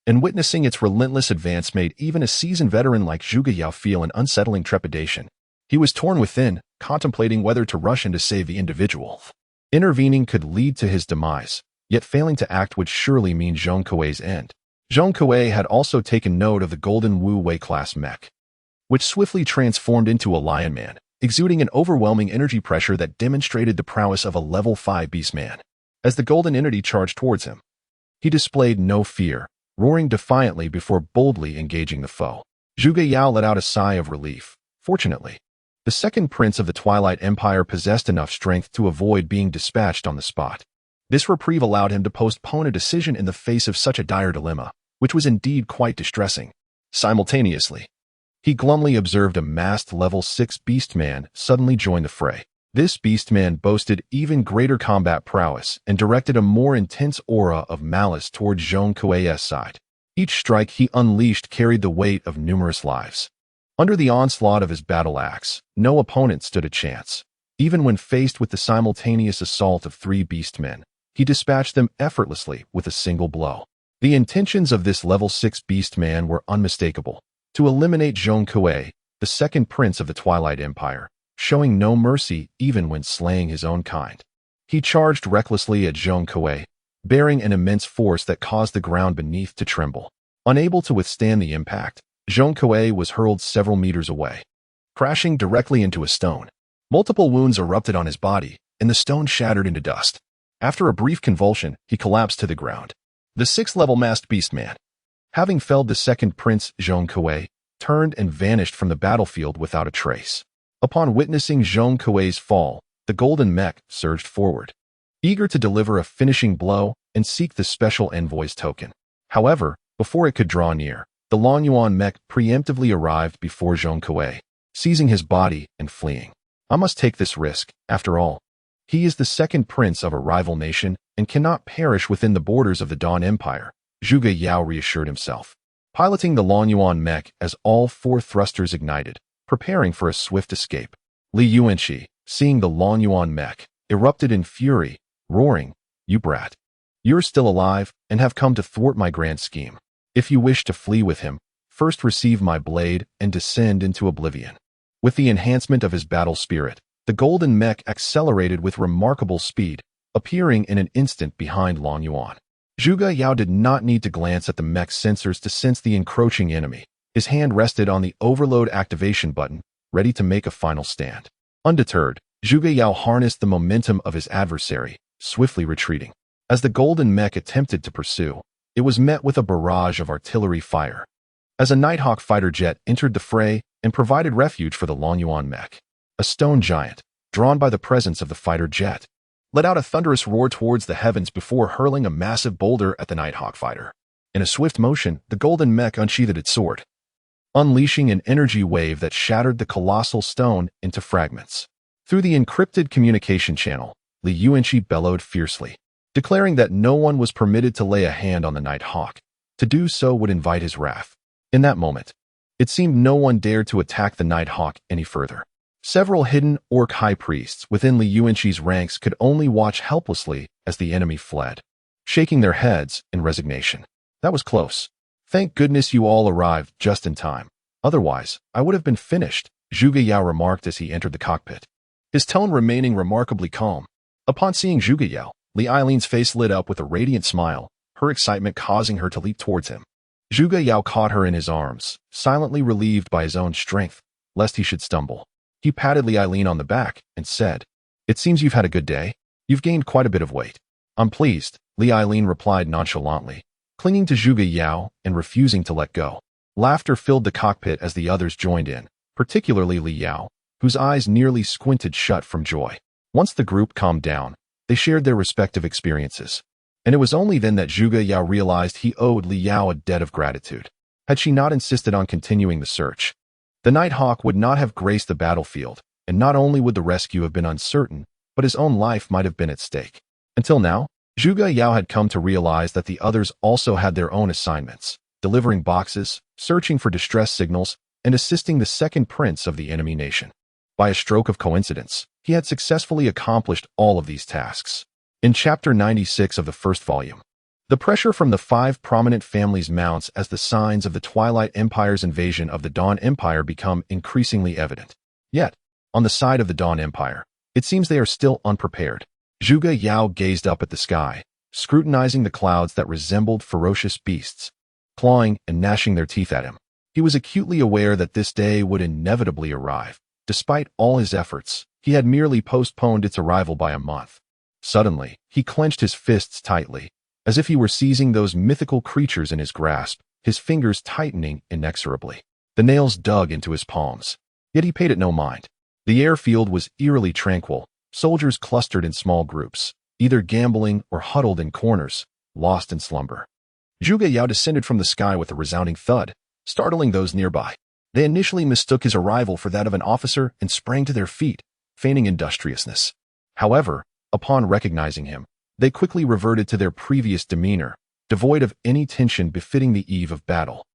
and witnessing its relentless advance made even a seasoned veteran like Zhuge Yao feel an unsettling trepidation. He was torn within, contemplating whether to rush in to save the individual. Intervening could lead to his demise, yet failing to act would surely mean Zhong Kuei's end. Zhong Kuei had also taken note of the golden Wu Wei class mech, which swiftly transformed into a lion man, exuding an overwhelming energy pressure that demonstrated the prowess of a level 5 beastman. As the golden entity charged towards him, he displayed no fear, roaring defiantly before boldly engaging the foe. Zhuge Yao let out a sigh of relief. Fortunately, the second prince of the Twilight Empire possessed enough strength to avoid being dispatched on the spot. This reprieve allowed him to postpone a decision in the face of such a dire dilemma, which was indeed quite distressing. Simultaneously, he glumly observed a masked level 6 beastman suddenly join the fray. This beastman boasted even greater combat prowess and directed a more intense aura of malice towards Zhong Kuei's side. Each strike he unleashed carried the weight of numerous lives. Under the onslaught of his battle axe, no opponent stood a chance. Even when faced with the simultaneous assault of 3 beastmen, he dispatched them effortlessly with a single blow. The intentions of this level 6 beastman were unmistakable: to eliminate Zhong Kuei, the second prince of the Twilight Empire, showing no mercy even when slaying his own kind. He charged recklessly at Zhong Kuei, bearing an immense force that caused the ground beneath to tremble. Unable to withstand the impact, Zhong Kuei was hurled several meters away, crashing directly into a stone. Multiple wounds erupted on his body, and the stone shattered into dust. After a brief convulsion, he collapsed to the ground. The 6th-level masked beastman, having felled the second prince Zhong Kuei, turned and vanished from the battlefield without a trace. Upon witnessing Zhong Kuei's fall, the golden mech surged forward, eager to deliver a finishing blow and seek the special envoy's token. However, before it could draw near, the Lin Yuan mech preemptively arrived before Zhong Kuei, seizing his body and fleeing. I must take this risk, after all. He is the second prince of a rival nation and cannot perish within the borders of the Dawn Empire, Zhuge Yao reassured himself, piloting the Lin Yuan mech as all 4 thrusters ignited, preparing for a swift escape. Lin Yuan, seeing the Lin Yuan mech, erupted in fury, roaring, "You brat! You're still alive and have come to thwart my grand scheme. If you wish to flee with him, first receive my blade and descend into oblivion." With the enhancement of his battle spirit, the golden mech accelerated with remarkable speed, appearing in an instant behind Lin Yuan. Zhuge Yao did not need to glance at the mech's sensors to sense the encroaching enemy. His hand rested on the overload activation button, ready to make a final stand. Undeterred, Zhuge Yao harnessed the momentum of his adversary, swiftly retreating. As the golden mech attempted to pursue, it was met with a barrage of artillery fire. As a Nighthawk fighter jet entered the fray and provided refuge for the Lin Yuan mech, a stone giant, drawn by the presence of the fighter jet, let out a thunderous roar towards the heavens before hurling a massive boulder at the Nighthawk fighter. In a swift motion, the golden mech unsheathed its sword, unleashing an energy wave that shattered the colossal stone into fragments. Through the encrypted communication channel, Lin Yuan bellowed fiercely, declaring that no one was permitted to lay a hand on the Nighthawk. To do so would invite his wrath. In that moment, it seemed no one dared to attack the Nighthawk any further. Several hidden orc high priests within Lin Yuan's ranks could only watch helplessly as the enemy fled, shaking their heads in resignation. That was close. Thank goodness you all arrived just in time. Otherwise, I would have been finished, Zhuge Yao remarked as he entered the cockpit, his tone remaining remarkably calm. Upon seeing Zhuge Yao, Li Ailin's face lit up with a radiant smile, her excitement causing her to leap towards him. Zhuge Yao caught her in his arms, silently relieved by his own strength, lest he should stumble. He patted Li Ailin on the back and said, "It seems you've had a good day. You've gained quite a bit of weight." "I'm pleased," Li Ailin replied nonchalantly, clinging to Zhuge Yao and refusing to let go. Laughter filled the cockpit as the others joined in, particularly Li Yao, whose eyes nearly squinted shut from joy. Once the group calmed down, they shared their respective experiences. And it was only then that Zhuge Yao realized he owed Li Yao a debt of gratitude. Had she not insisted on continuing the search, the Nighthawk would not have graced the battlefield, and not only would the rescue have been uncertain, but his own life might have been at stake. Until now, Zhuge Yao had come to realize that the others also had their own assignments, delivering boxes, searching for distress signals, and assisting the second prince of the enemy nation. By a stroke of coincidence, he had successfully accomplished all of these tasks. In Chapter 96 of the first volume, the pressure from the 5 prominent families mounts as the signs of the Twilight Empire's invasion of the Dawn Empire become increasingly evident. Yet, on the side of the Dawn Empire, it seems they are still unprepared. Zhuge Yao gazed up at the sky, scrutinizing the clouds that resembled ferocious beasts, clawing and gnashing their teeth at him. He was acutely aware that this day would inevitably arrive. Despite all his efforts, he had merely postponed its arrival by a month. Suddenly, he clenched his fists tightly, as if he were seizing those mythical creatures in his grasp, his fingers tightening inexorably. The nails dug into his palms, yet he paid it no mind. The airfield was eerily tranquil, soldiers clustered in small groups, either gambling or huddled in corners, lost in slumber. Zhuge Yao descended from the sky with a resounding thud, startling those nearby. They initially mistook his arrival for that of an officer and sprang to their feet, feigning industriousness. However, upon recognizing him, they quickly reverted to their previous demeanor, devoid of any tension befitting the eve of battle.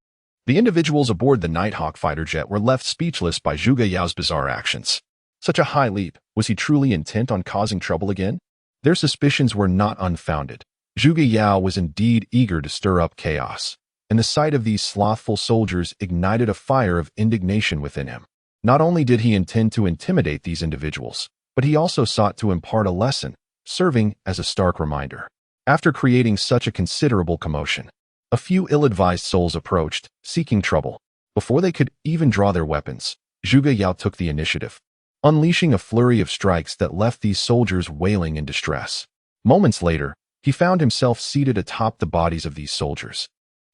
The individuals aboard the Nighthawk fighter jet were left speechless by Zhuge Yao's bizarre actions. Such a high leap, was he truly intent on causing trouble again? Their suspicions were not unfounded. Zhuge Yao was indeed eager to stir up chaos, and the sight of these slothful soldiers ignited a fire of indignation within him. Not only did he intend to intimidate these individuals, but he also sought to impart a lesson, serving as a stark reminder. After creating such a considerable commotion, a few ill-advised souls approached, seeking trouble. Before they could even draw their weapons, Zhuge Yao took the initiative, unleashing a flurry of strikes that left these soldiers wailing in distress. Moments later, he found himself seated atop the bodies of these soldiers,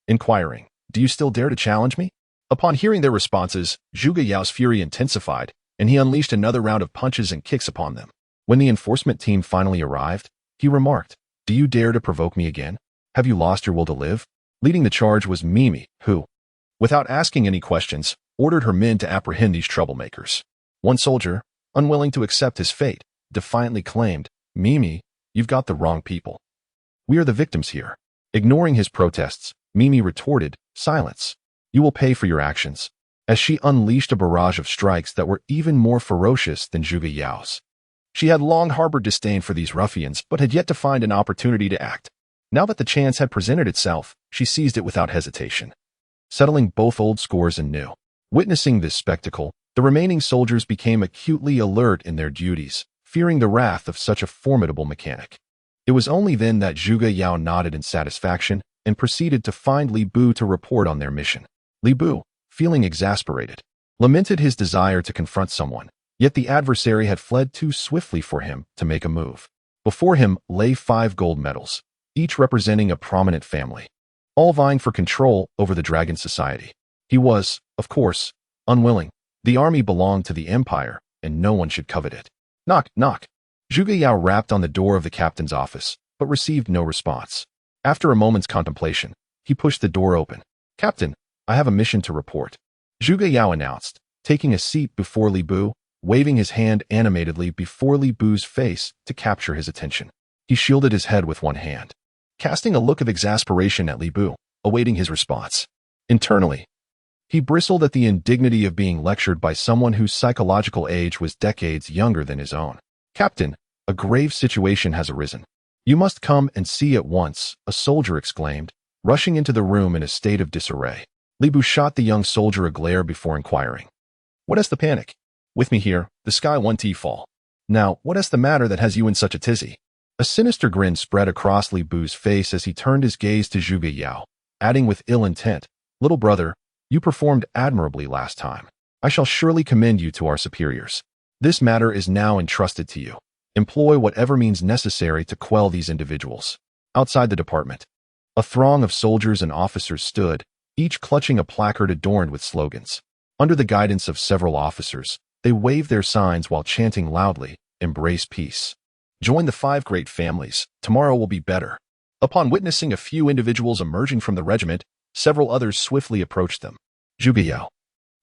inquiring, "Do you still dare to challenge me?" Upon hearing their responses, Zhuge Yao's fury intensified, and he unleashed another round of punches and kicks upon them. When the enforcement team finally arrived, he remarked, "Do you dare to provoke me again? Have you lost your will to live?" Leading the charge was Mimi, who, without asking any questions, ordered her men to apprehend these troublemakers. One soldier, unwilling to accept his fate, defiantly claimed, "Mimi, you've got the wrong people. We are the victims here." Ignoring his protests, Mimi retorted, "Silence. You will pay for your actions," as she unleashed a barrage of strikes that were even more ferocious than Zhuge Yao's. She had long harbored disdain for these ruffians, but had yet to find an opportunity to act. Now that the chance had presented itself, she seized it without hesitation, settling both old scores and new. Witnessing this spectacle, the remaining soldiers became acutely alert in their duties, fearing the wrath of such a formidable mechanic. It was only then that Zhuge Yao nodded in satisfaction and proceeded to find Li Bu to report on their mission. Li Bu, feeling exasperated, lamented his desire to confront someone, yet the adversary had fled too swiftly for him to make a move. Before him lay 5 gold medals, each representing a prominent family, all vying for control over the Dragon Society. He was, of course, unwilling. The army belonged to the Empire, and no one should covet it. Knock, knock. Zhuge Yao rapped on the door of the captain's office, but received no response. After a moment's contemplation, he pushed the door open. "Captain, I have a mission to report," Zhuge Yao announced, taking a seat before Li Bu, waving his hand animatedly before Li Bu's face to capture his attention. He shielded his head with one hand, casting a look of exasperation at Li Bu, awaiting his response. Internally, he bristled at the indignity of being lectured by someone whose psychological age was decades younger than his own. "Captain, a grave situation has arisen. You must come and see at once," a soldier exclaimed, rushing into the room in a state of disarray. Li Bu shot the young soldier a glare before inquiring, "What is the panic?" "With me here, the sky 1T fall. Now, what is the matter that has you in such a tizzy?" A sinister grin spread across Li Bu's face as he turned his gaze to Zhuge Yao, adding with ill intent, "Little brother, you performed admirably last time. I shall surely commend you to our superiors. This matter is now entrusted to you. Employ whatever means necessary to quell these individuals." Outside the department, a throng of soldiers and officers stood, each clutching a placard adorned with slogans. Under the guidance of several officers, they waved their signs while chanting loudly, "Embrace peace. Join the 5 great families. Tomorrow will be better." Upon witnessing a few individuals emerging from the regiment, several others swiftly approached them. Zhuge Yao,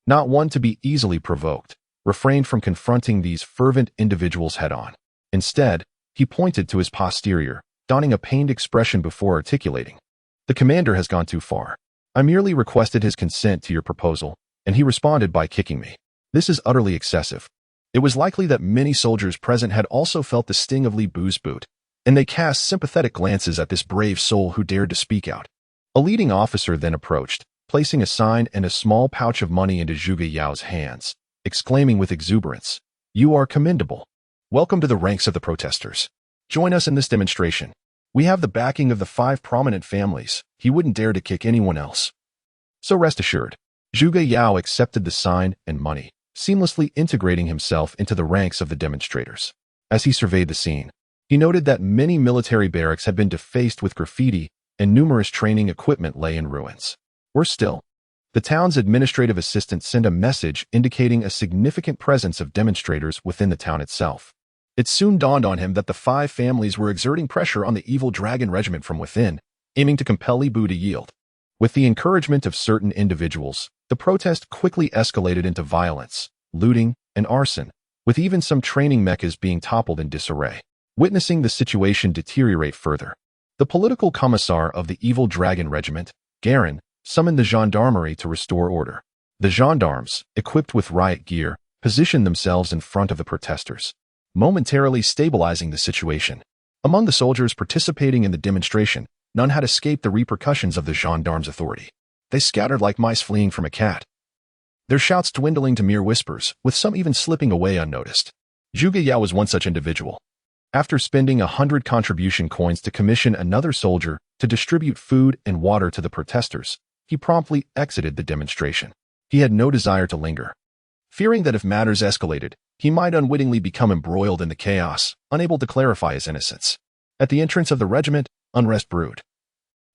not one to be easily provoked, refrained from confronting these fervent individuals head-on. Instead, he pointed to his posterior, donning a pained expression before articulating, "The commander has gone too far. I merely requested his consent to your proposal, and he responded by kicking me. This is utterly excessive." It was likely that many soldiers present had also felt the sting of Li Bu's boot, and they cast sympathetic glances at this brave soul who dared to speak out. A leading officer then approached, placing a sign and a small pouch of money into Zhuge Yao's hands, exclaiming with exuberance, "You are commendable. Welcome to the ranks of the protesters. Join us in this demonstration. We have the backing of the 5 prominent families. He wouldn't dare to kick anyone else." So rest assured, Zhuge Yao accepted the sign and money, seamlessly integrating himself into the ranks of the demonstrators. As he surveyed the scene, he noted that many military barracks had been defaced with graffiti and numerous training equipment lay in ruins. Worse still, the town's administrative assistant sent a message indicating a significant presence of demonstrators within the town itself. It soon dawned on him that the 5 families were exerting pressure on the evil dragon regiment from within, aiming to compel Li Bu to yield. With the encouragement of certain individuals, the protest quickly escalated into violence, looting, and arson, with even some training mechas being toppled in disarray. Witnessing the situation deteriorate further, the political commissar of the evil dragon regiment, Garen, summoned the gendarmerie to restore order. The gendarmes, equipped with riot gear, positioned themselves in front of the protesters, momentarily stabilizing the situation. Among the soldiers participating in the demonstration, none had escaped the repercussions of the gendarmes' authority. They scattered like mice fleeing from a cat, their shouts dwindling to mere whispers, with some even slipping away unnoticed. Zhuge Yao was one such individual. After spending 100 contribution coins to commission another soldier to distribute food and water to the protesters, he promptly exited the demonstration. He had no desire to linger, fearing that if matters escalated, he might unwittingly become embroiled in the chaos, unable to clarify his innocence. At the entrance of the regiment, unrest brewed,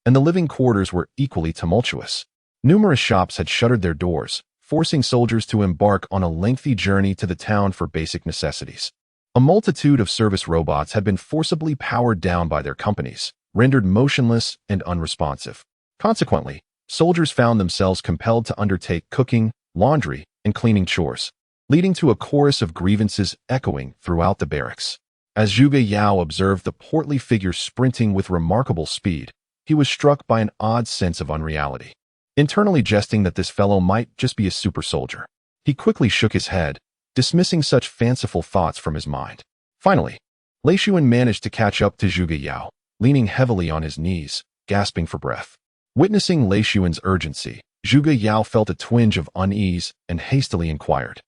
and the living quarters were equally tumultuous. Numerous shops had shuttered their doors, forcing soldiers to embark on a lengthy journey to the town for basic necessities. A multitude of service robots had been forcibly powered down by their companies, rendered motionless and unresponsive. Consequently, soldiers found themselves compelled to undertake cooking, laundry, and cleaning chores, leading to a chorus of grievances echoing throughout the barracks. As Zhuge Yao observed the portly figure sprinting with remarkable speed, he was struck by an odd sense of unreality. Internally jesting that this fellow might just be a super soldier, he quickly shook his head, dismissing such fanciful thoughts from his mind. Finally, Lin Yuan managed to catch up to Zhuge Yao, leaning heavily on his knees, gasping for breath. Witnessing Lin Yuan's urgency, Zhuge Yao felt a twinge of unease and hastily inquired,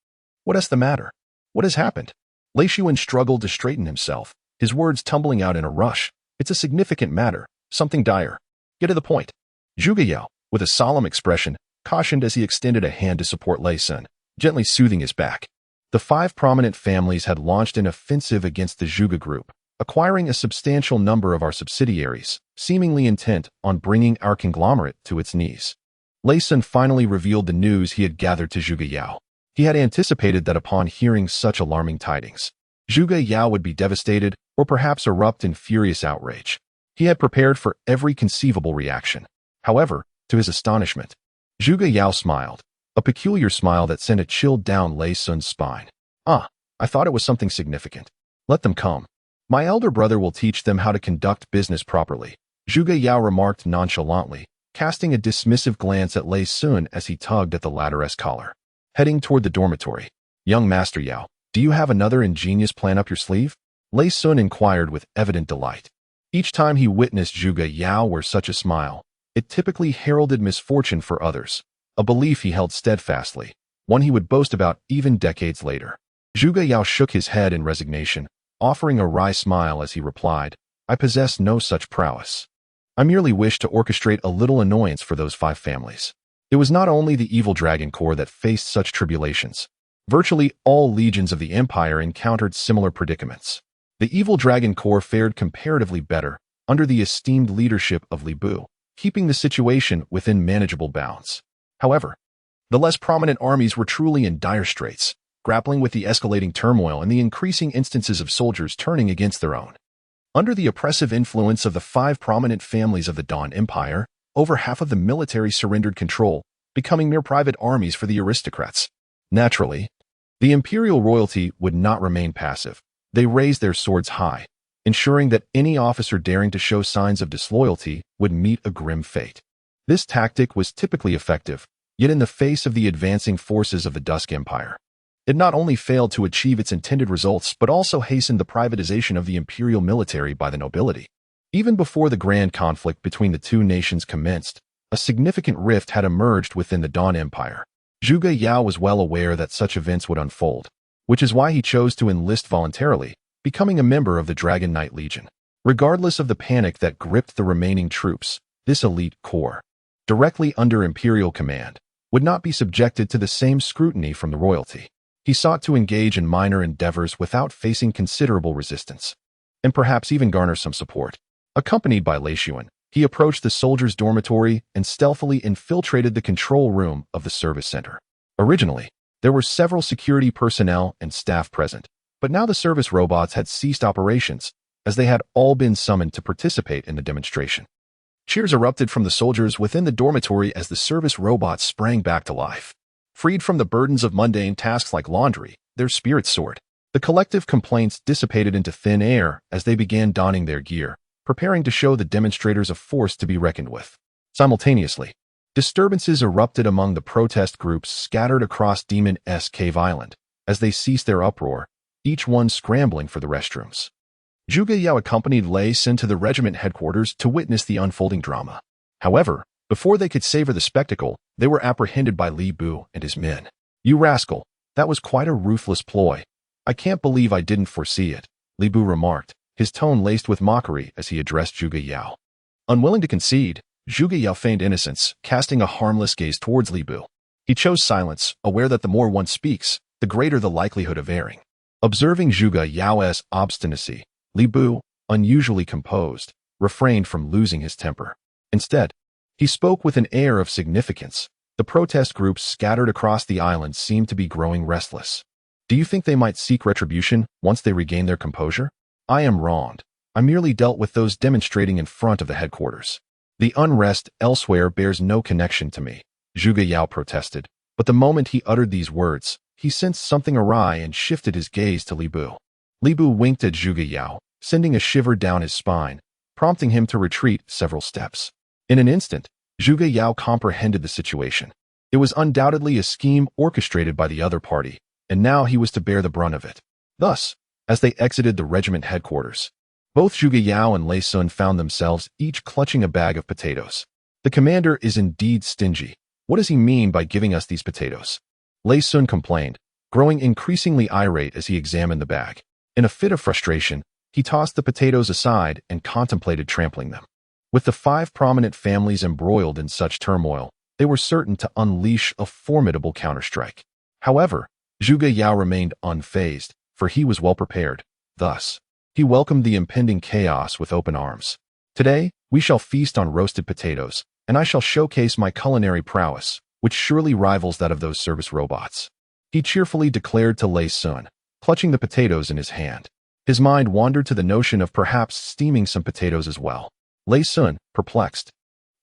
"What is the matter? What has happened?" Lin Yuan struggled to straighten himself, his words tumbling out in a rush. "It's a significant matter, something dire. Get to the point." Zhuge Yao, with a solemn expression, cautioned as he extended a hand to support Lei Sun, gently soothing his back. The 5 prominent families had launched an offensive against the Zhuge group, acquiring a substantial number of our subsidiaries, seemingly intent on bringing our conglomerate to its knees. Lei Sun finally revealed the news he had gathered to Zhuge Yao. He had anticipated that upon hearing such alarming tidings, Zhuge Yao would be devastated or perhaps erupt in furious outrage. He had prepared for every conceivable reaction. However, to his astonishment, Zhuge Yao smiled, a peculiar smile that sent a chill down Lei Sun's spine. "Ah, I thought it was something significant. Let them come. My elder brother will teach them how to conduct business properly," Zhuge Yao remarked nonchalantly, casting a dismissive glance at Lei Sun as he tugged at the latter's collar. Heading toward the dormitory, "Young Master Yao, do you have another ingenious plan up your sleeve?" Lei Sun inquired with evident delight. Each time he witnessed Zhuge Yao wear such a smile, it typically heralded misfortune for others, a belief he held steadfastly, one he would boast about even decades later. Zhuge Yao shook his head in resignation, offering a wry smile as he replied, "I possess no such prowess. I merely wish to orchestrate a little annoyance for those 5 families." It was not only the evil Dragon Corps that faced such tribulations. Virtually all legions of the Empire encountered similar predicaments. The evil Dragon Corps fared comparatively better under the esteemed leadership of Li Bu, keeping the situation within manageable bounds. However, the less prominent armies were truly in dire straits, grappling with the escalating turmoil and the increasing instances of soldiers turning against their own. Under the oppressive influence of the 5 prominent families of the Dawn Empire, over half of the military surrendered control, becoming mere private armies for the aristocrats. Naturally, the imperial royalty would not remain passive. They raised their swords high, ensuring that any officer daring to show signs of disloyalty would meet a grim fate. This tactic was typically effective, yet in the face of the advancing forces of the Dusk Empire, it not only failed to achieve its intended results but also hastened the privatization of the imperial military by the nobility. Even before the grand conflict between the 2 nations commenced, a significant rift had emerged within the Dawn Empire. Zhuge Yao was well aware that such events would unfold, which is why he chose to enlist voluntarily, becoming a member of the Dragon Knight Legion. Regardless of the panic that gripped the remaining troops, this elite corps, directly under imperial command, would not be subjected to the same scrutiny from the royalty. He sought to engage in minor endeavors without facing considerable resistance, and perhaps even garner some support. Accompanied by Lin Yuan, he approached the soldiers' dormitory and stealthily infiltrated the control room of the service center. Originally, there were several security personnel and staff present, but now the service robots had ceased operations, as they had all been summoned to participate in the demonstration. Cheers erupted from the soldiers within the dormitory as the service robots sprang back to life. Freed from the burdens of mundane tasks like laundry, their spirits soared. The collective complaints dissipated into thin air as they began donning their gear, preparing to show the demonstrators a force to be reckoned with. Simultaneously, disturbances erupted among the protest groups scattered across Demon-S Cave Island, as they ceased their uproar, each one scrambling for the restrooms. Zhuge Yao accompanied Lei Sun to the regiment headquarters to witness the unfolding drama. However, before they could savor the spectacle, they were apprehended by Li Bu and his men. "You rascal, that was quite a ruthless ploy. I can't believe I didn't foresee it," Li Bu remarked, his tone laced with mockery as he addressed Zhuge Yao. Unwilling to concede, Zhuge Yao feigned innocence, casting a harmless gaze towards Li Bu. He chose silence, aware that the more one speaks, the greater the likelihood of erring. Observing Zhuge Yao's obstinacy, Li Bu, unusually composed, refrained from losing his temper. Instead, he spoke with an air of significance. The protest groups scattered across the island seemed to be growing restless. "Do you think they might seek retribution once they regain their composure? I am wronged. I merely dealt with those demonstrating in front of the headquarters. The unrest elsewhere bears no connection to me," Zhuge Yao protested, but the moment he uttered these words, he sensed something awry and shifted his gaze to Li Bu. Li Bu winked at Zhuge Yao, sending a shiver down his spine, prompting him to retreat several steps. In an instant, Zhuge Yao comprehended the situation. It was undoubtedly a scheme orchestrated by the other party, and now he was to bear the brunt of it. Thus, as they exited the regiment headquarters, Both Zhuge Yao and Lei Sun found themselves each clutching a bag of potatoes. The commander is indeed stingy. What does he mean by giving us these potatoes? Lei Sun complained, growing increasingly irate as he examined the bag. In a fit of frustration, he tossed the potatoes aside and contemplated trampling them. With the 5 prominent families embroiled in such turmoil, they were certain to unleash a formidable counterstrike. However, Zhuge Yao remained unfazed, for he was well prepared. Thus, he welcomed the impending chaos with open arms. Today, we shall feast on roasted potatoes, and I shall showcase my culinary prowess, which surely rivals that of those service robots. He cheerfully declared to Lei Sun, clutching the potatoes in his hand. His mind wandered to the notion of perhaps steaming some potatoes as well. Lei Sun, perplexed,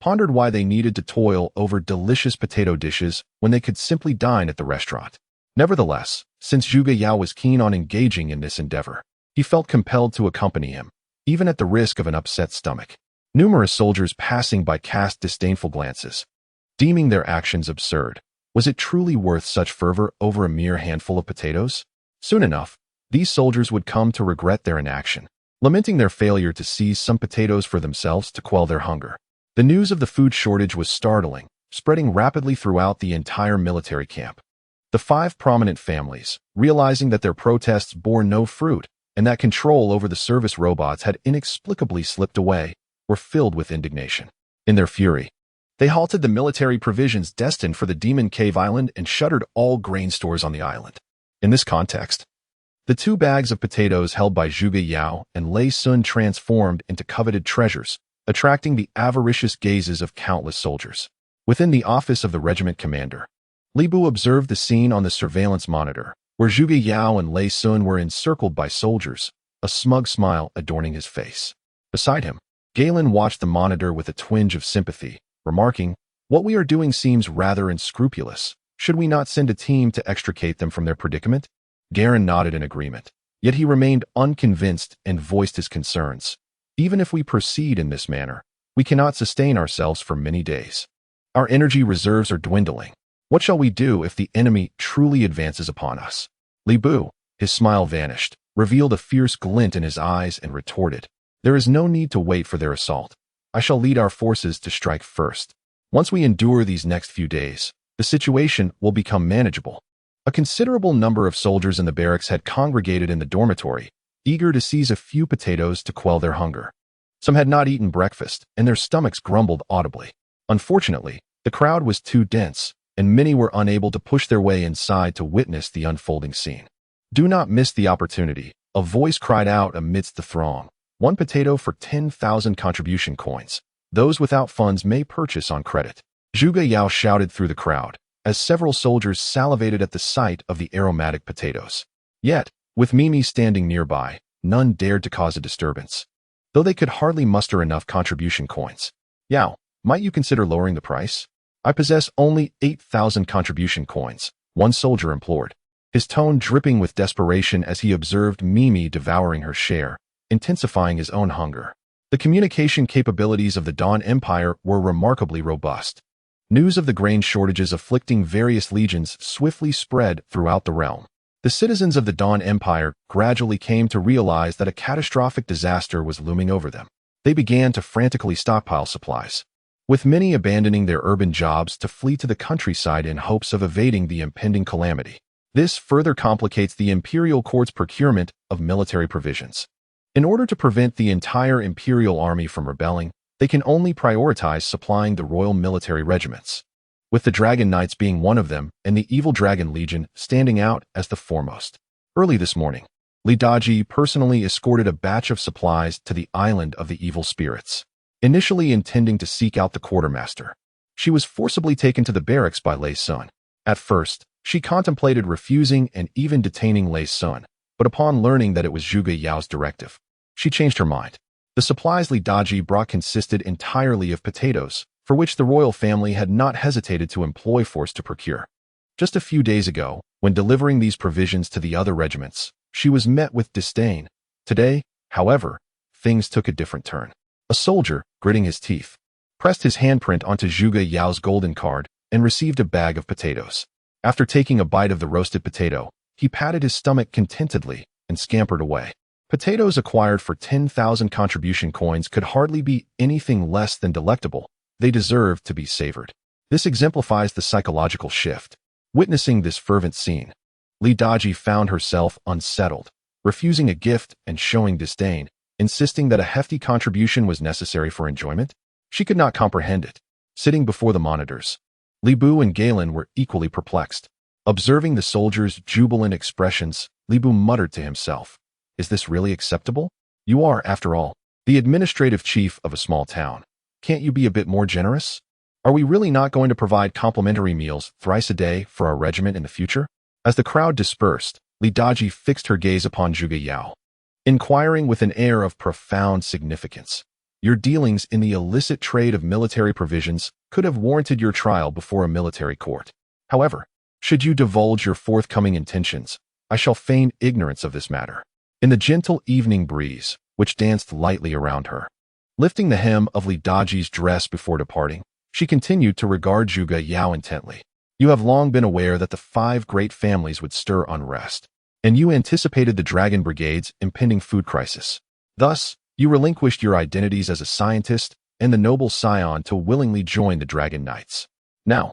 pondered why they needed to toil over delicious potato dishes when they could simply dine at the restaurant. Nevertheless, since Zhuge Yao was keen on engaging in this endeavor, he felt compelled to accompany him, even at the risk of an upset stomach. Numerous soldiers passing by cast disdainful glances, deeming their actions absurd. Was it truly worth such fervor over a mere handful of potatoes? Soon enough, these soldiers would come to regret their inaction, lamenting their failure to seize some potatoes for themselves to quell their hunger. The news of the food shortage was startling, spreading rapidly throughout the entire military camp. The 5 prominent families, realizing that their protests bore no fruit and that control over the service robots had inexplicably slipped away, were filled with indignation. In their fury, they halted the military provisions destined for the Demon Cave Island and shuttered all grain stores on the island. In this context, the 2 bags of potatoes held by Zhuge Yao and Lei Sun transformed into coveted treasures, attracting the avaricious gazes of countless soldiers. Within the office of the regiment commander, Li Bu observed the scene on the surveillance monitor, where Zhuge Yao and Lei Sun were encircled by soldiers, a smug smile adorning his face. Beside him, Galen watched the monitor with a twinge of sympathy, remarking, "What we are doing seems rather unscrupulous. Should we not send a team to extricate them from their predicament?" Garen nodded in agreement, yet he remained unconvinced and voiced his concerns. "Even if we proceed in this manner, we cannot sustain ourselves for many days. Our energy reserves are dwindling. What shall we do if the enemy truly advances upon us?" Li Bu, his smile vanished, revealed a fierce glint in his eyes and retorted, "There is no need to wait for their assault. I shall lead our forces to strike first. Once we endure these next few days, the situation will become manageable." A considerable number of soldiers in the barracks had congregated in the dormitory, eager to seize a few potatoes to quell their hunger. Some had not eaten breakfast, and their stomachs grumbled audibly. Unfortunately, the crowd was too dense, and many were unable to push their way inside to witness the unfolding scene. "Do not miss the opportunity," a voice cried out amidst the throng. "1 potato for 10,000 contribution coins. Those without funds may purchase on credit." Zhuge Yao shouted through the crowd, as several soldiers salivated at the sight of the aromatic potatoes. Yet, with Mimi standing nearby, none dared to cause a disturbance, though they could hardly muster enough contribution coins. "Yao, might you consider lowering the price? I possess only 8,000 contribution coins," one soldier implored, his tone dripping with desperation as he observed Mimi devouring her share, intensifying his own hunger. The communication capabilities of the Dawn Empire were remarkably robust. News of the grain shortages afflicting various legions swiftly spread throughout the realm. The citizens of the Dawn Empire gradually came to realize that a catastrophic disaster was looming over them. They began to frantically stockpile supplies, with many abandoning their urban jobs to flee to the countryside in hopes of evading the impending calamity. This further complicates the imperial court's procurement of military provisions. In order to prevent the entire imperial army from rebelling, they can only prioritize supplying the royal military regiments, with the Dragon Knights being one of them and the Evil Dragon Legion standing out as the foremost. Early this morning, Li Daji personally escorted a batch of supplies to the island of the evil spirits, initially intending to seek out the quartermaster. She was forcibly taken to the barracks by Lei Sun. At first, she contemplated refusing and even detaining Lei Sun, but upon learning that it was Zhuge Yao's directive, she changed her mind. The supplies Li Daji brought consisted entirely of potatoes, for which the royal family had not hesitated to employ force to procure. Just a few days ago, when delivering these provisions to the other regiments, she was met with disdain. Today, however, things took a different turn. A soldier, gritting his teeth, pressed his handprint onto Zhuge Yao's golden card and received a bag of potatoes. After taking a bite of the roasted potato, he patted his stomach contentedly and scampered away. Potatoes acquired for 10,000 contribution coins could hardly be anything less than delectable. They deserved to be savored. This exemplifies the psychological shift. Witnessing this fervent scene, Li Daji found herself unsettled, refusing a gift and showing disdain, insisting that a hefty contribution was necessary for enjoyment. She could not comprehend it. Sitting before the monitors, Li Bu and Galen were equally perplexed. Observing the soldiers' jubilant expressions, Li Bu muttered to himself, "Is this really acceptable? You are, after all, the administrative chief of a small town. Can't you be a bit more generous? Are we really not going to provide complimentary meals thrice a day for our regiment in the future?" As the crowd dispersed, Li Daji fixed her gaze upon Zhuge Yao, inquiring with an air of profound significance. "Your dealings in the illicit trade of military provisions could have warranted your trial before a military court. However, should you divulge your forthcoming intentions, I shall feign ignorance of this matter." In the gentle evening breeze, which danced lightly around her, lifting the hem of Li Daji's dress before departing, she continued to regard Zhuge Yao intently. "You have long been aware that the 5 great families would stir unrest, and you anticipated the Dragon Brigade's impending food crisis. Thus, you relinquished your identities as a scientist and the noble scion to willingly join the Dragon Knights. Now,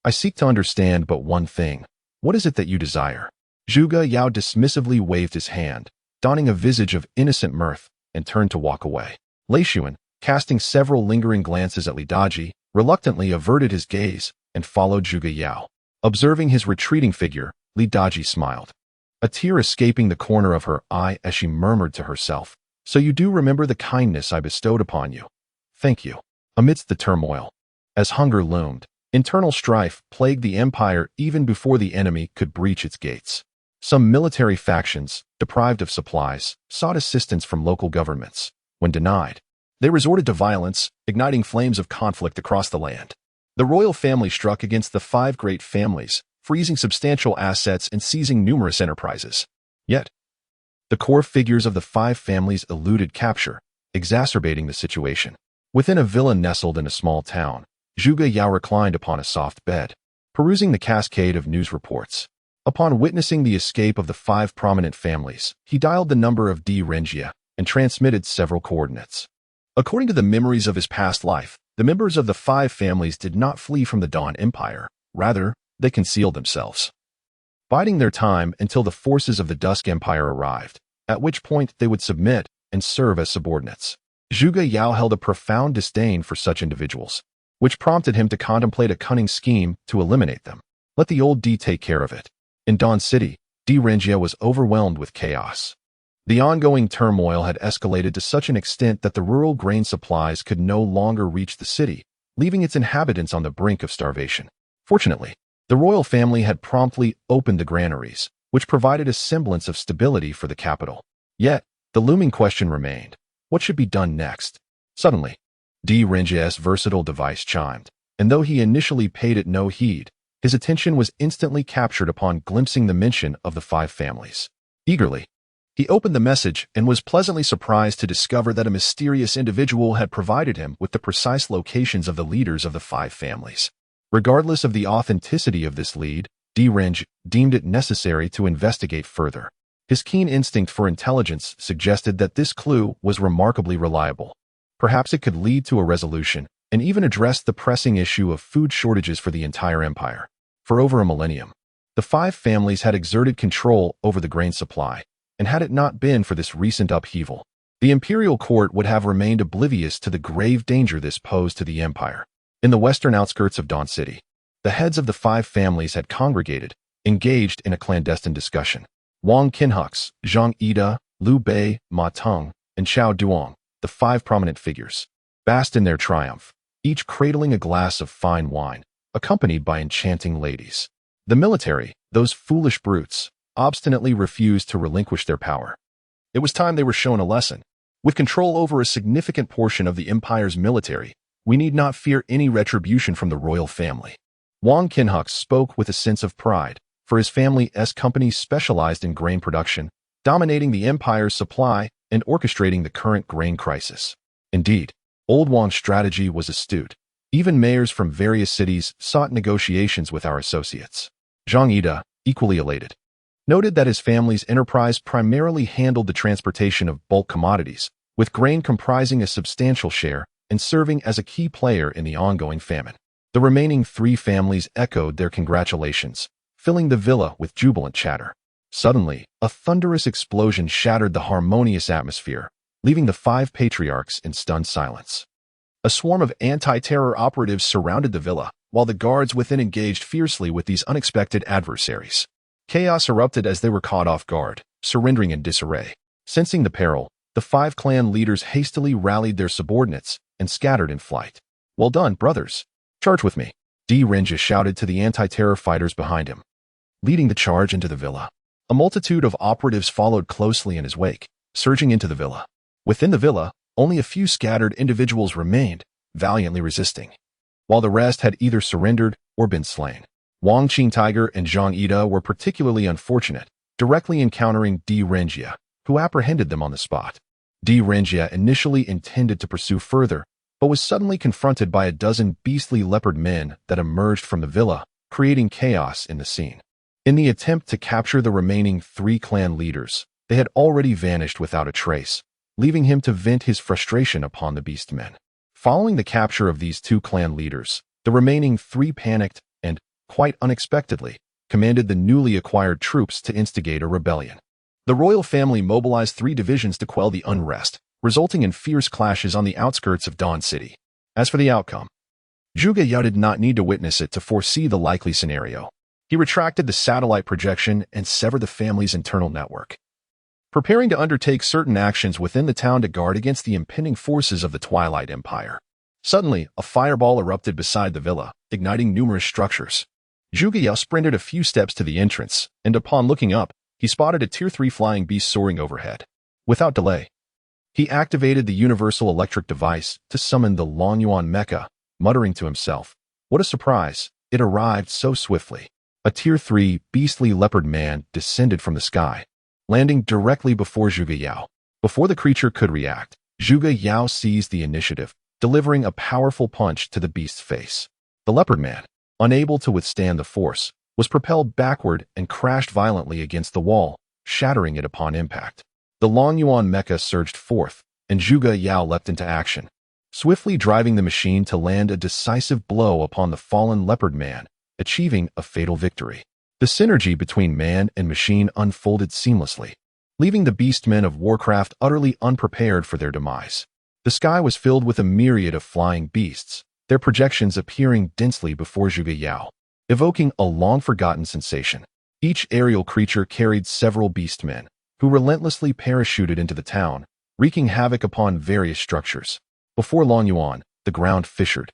I seek to understand but one thing. What is it that you desire?" Zhuge Yao dismissively waved his hand, donning a visage of innocent mirth, and turned to walk away. Lin Yuan, casting several lingering glances at Li Daji, reluctantly averted his gaze and followed Zhuge Yao. Observing his retreating figure, Li Daji smiled, a tear escaping the corner of her eye as she murmured to herself, "So you do remember the kindness I bestowed upon you. Thank you." Amidst the turmoil, as hunger loomed, internal strife plagued the empire even before the enemy could breach its gates. Some military factions, deprived of supplies, sought assistance from local governments. When denied, they resorted to violence, igniting flames of conflict across the land. The royal family struck against the 5 great families, freezing substantial assets and seizing numerous enterprises. Yet, the core figures of the 5 families eluded capture, exacerbating the situation. Within a villa nestled in a small town, Zhuge Yao reclined upon a soft bed, perusing the cascade of news reports. Upon witnessing the escape of the 5 prominent families, he dialed the number of D. Rengia and transmitted several coordinates. According to the memories of his past life, the members of the 5 families did not flee from the Dawn Empire. Rather, they concealed themselves, biding their time until the forces of the Dusk Empire arrived, at which point they would submit and serve as subordinates. Zhuge Yao held a profound disdain for such individuals, which prompted him to contemplate a cunning scheme to eliminate them. Let the old D take care of it. In Dawn City, D. Rengia was overwhelmed with chaos. The ongoing turmoil had escalated to such an extent that the rural grain supplies could no longer reach the city, leaving its inhabitants on the brink of starvation. Fortunately, the royal family had promptly opened the granaries, which provided a semblance of stability for the capital. Yet, the looming question remained: what should be done next? Suddenly, D. Rengia's versatile device chimed, and though he initially paid it no heed, his attention was instantly captured upon glimpsing the mention of the 5 families. Eagerly, he opened the message and was pleasantly surprised to discover that a mysterious individual had provided him with the precise locations of the leaders of the 5 families. Regardless of the authenticity of this lead, D. Rengia deemed it necessary to investigate further. His keen instinct for intelligence suggested that this clue was remarkably reliable. Perhaps it could lead to a resolution and even address the pressing issue of food shortages for the entire empire. For over a millennium, the 5 families had exerted control over the grain supply, and had it not been for this recent upheaval, the imperial court would have remained oblivious to the grave danger this posed to the empire. In the western outskirts of Dawn City, the heads of the 5 families had congregated, engaged in a clandestine discussion. Wang Qinhux, Zhang Ida, Liu Bei, Ma Teng, and Xiao Duong, the 5 prominent figures, basked in their triumph, each cradling a glass of fine wine, accompanied by enchanting ladies. The military, those foolish brutes, obstinately refused to relinquish their power. It was time they were shown a lesson. With control over a significant portion of the empire's military, we need not fear any retribution from the royal family. Wang Qinhux spoke with a sense of pride, for his family's companies specialized in grain production, dominating the empire's supply and orchestrating the current grain crisis. Indeed, Old Wang's strategy was astute. Even mayors from various cities sought negotiations with our associates. Zhang Ida, equally elated, noted that his family's enterprise primarily handled the transportation of bulk commodities, with grain comprising a substantial share and serving as a key player in the ongoing famine. The remaining 3 families echoed their congratulations, filling the villa with jubilant chatter. Suddenly, a thunderous explosion shattered the harmonious atmosphere, leaving the 5 patriarchs in stunned silence. A swarm of anti-terror operatives surrounded the villa, while the guards within engaged fiercely with these unexpected adversaries. Chaos erupted as they were caught off guard, surrendering in disarray. Sensing the peril, the 5 clan leaders hastily rallied their subordinates and scattered in flight. "Well done, brothers. Charge with me," Renja shouted to the anti-terror fighters behind him. Leading the charge into the villa, a multitude of operatives followed closely in his wake, surging into the villa. Within the villa, only a few scattered individuals remained, valiantly resisting, while the rest had either surrendered or been slain. Wang Qingtiger and Zhang Ida were particularly unfortunate, directly encountering Renjia, who apprehended them on the spot. Renjia initially intended to pursue further, but was suddenly confronted by a dozen beastly leopard men that emerged from the villa, creating chaos in the scene. In the attempt to capture the remaining 3 clan leaders, they had already vanished without a trace, leaving him to vent his frustration upon the beastmen. Following the capture of these 2 clan leaders, the remaining 3 panicked and, quite unexpectedly, commanded the newly acquired troops to instigate a rebellion. The royal family mobilized 3 divisions to quell the unrest, resulting in fierce clashes on the outskirts of Dawn City. As for the outcome, Zhuge Yao did not need to witness it to foresee the likely scenario. He retracted the satellite projection and severed the family's internal network, preparing to undertake certain actions within the town to guard against the impending forces of the Twilight Empire. Suddenly, a fireball erupted beside the villa, igniting numerous structures. Zhuge Yao sprinted a few steps to the entrance, and upon looking up, he spotted a Tier 3 flying beast soaring overhead. Without delay, he activated the universal electric device to summon the Lin Yuan Mecha, muttering to himself, "What a surprise, it arrived so swiftly." A Tier 3 beastly leopard man descended from the sky, landing directly before Zhuge Yao. Before the creature could react, Zhuge Yao seized the initiative, delivering a powerful punch to the beast's face. The leopard man, unable to withstand the force, was propelled backward and crashed violently against the wall, shattering it upon impact. The Lin Yuan Mecha surged forth, and Zhuge Yao leapt into action, swiftly driving the machine to land a decisive blow upon the fallen leopard man, achieving a fatal victory. The synergy between man and machine unfolded seamlessly, leaving the beastmen of Warcraft utterly unprepared for their demise. The sky was filled with a myriad of flying beasts, their projections appearing densely before Zhuge Yao, evoking a long-forgotten sensation. Each aerial creature carried several beastmen, who relentlessly parachuted into the town, wreaking havoc upon various structures. Before Lin Yuan, the ground fissured,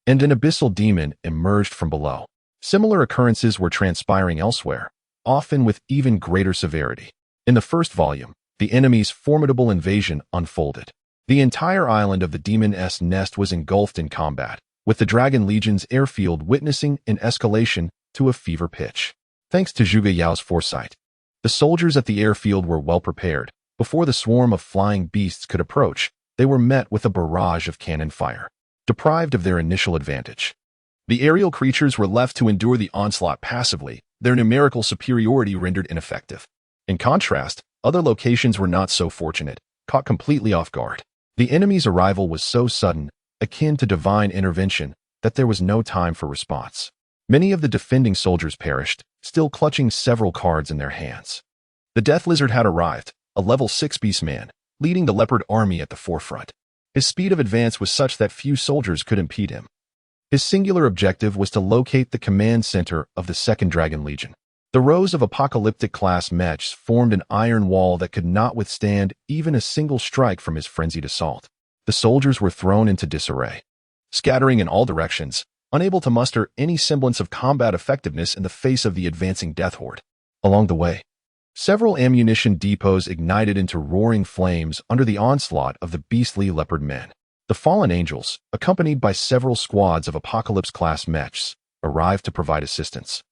and an abyssal demon emerged from below. Similar occurrences were transpiring elsewhere, often with even greater severity. In the first volume, the enemy's formidable invasion unfolded. The entire island of the Demon's Nest was engulfed in combat, with the Dragon Legion's airfield witnessing an escalation to a fever pitch. Thanks to Zhuge Yao's foresight, the soldiers at the airfield were well prepared. Before the swarm of flying beasts could approach, they were met with a barrage of cannon fire. Deprived of their initial advantage, the aerial creatures were left to endure the onslaught passively, their numerical superiority rendered ineffective. In contrast, other locations were not so fortunate, caught completely off guard. The enemy's arrival was so sudden, akin to divine intervention, that there was no time for response. Many of the defending soldiers perished, still clutching several cards in their hands. The Death Lizard had arrived, a level 6 beastman, leading the leopard army at the forefront. His speed of advance was such that few soldiers could impede him. His singular objective was to locate the command center of the Second Dragon Legion. The rows of apocalyptic-class mechs formed an iron wall that could not withstand even a single strike from his frenzied assault. The soldiers were thrown into disarray, scattering in all directions, unable to muster any semblance of combat effectiveness in the face of the advancing death horde. Along the way, several ammunition depots ignited into roaring flames under the onslaught of the beastly leopard men. The fallen angels, accompanied by several squads of apocalypse-class mechs, arrived to provide assistance.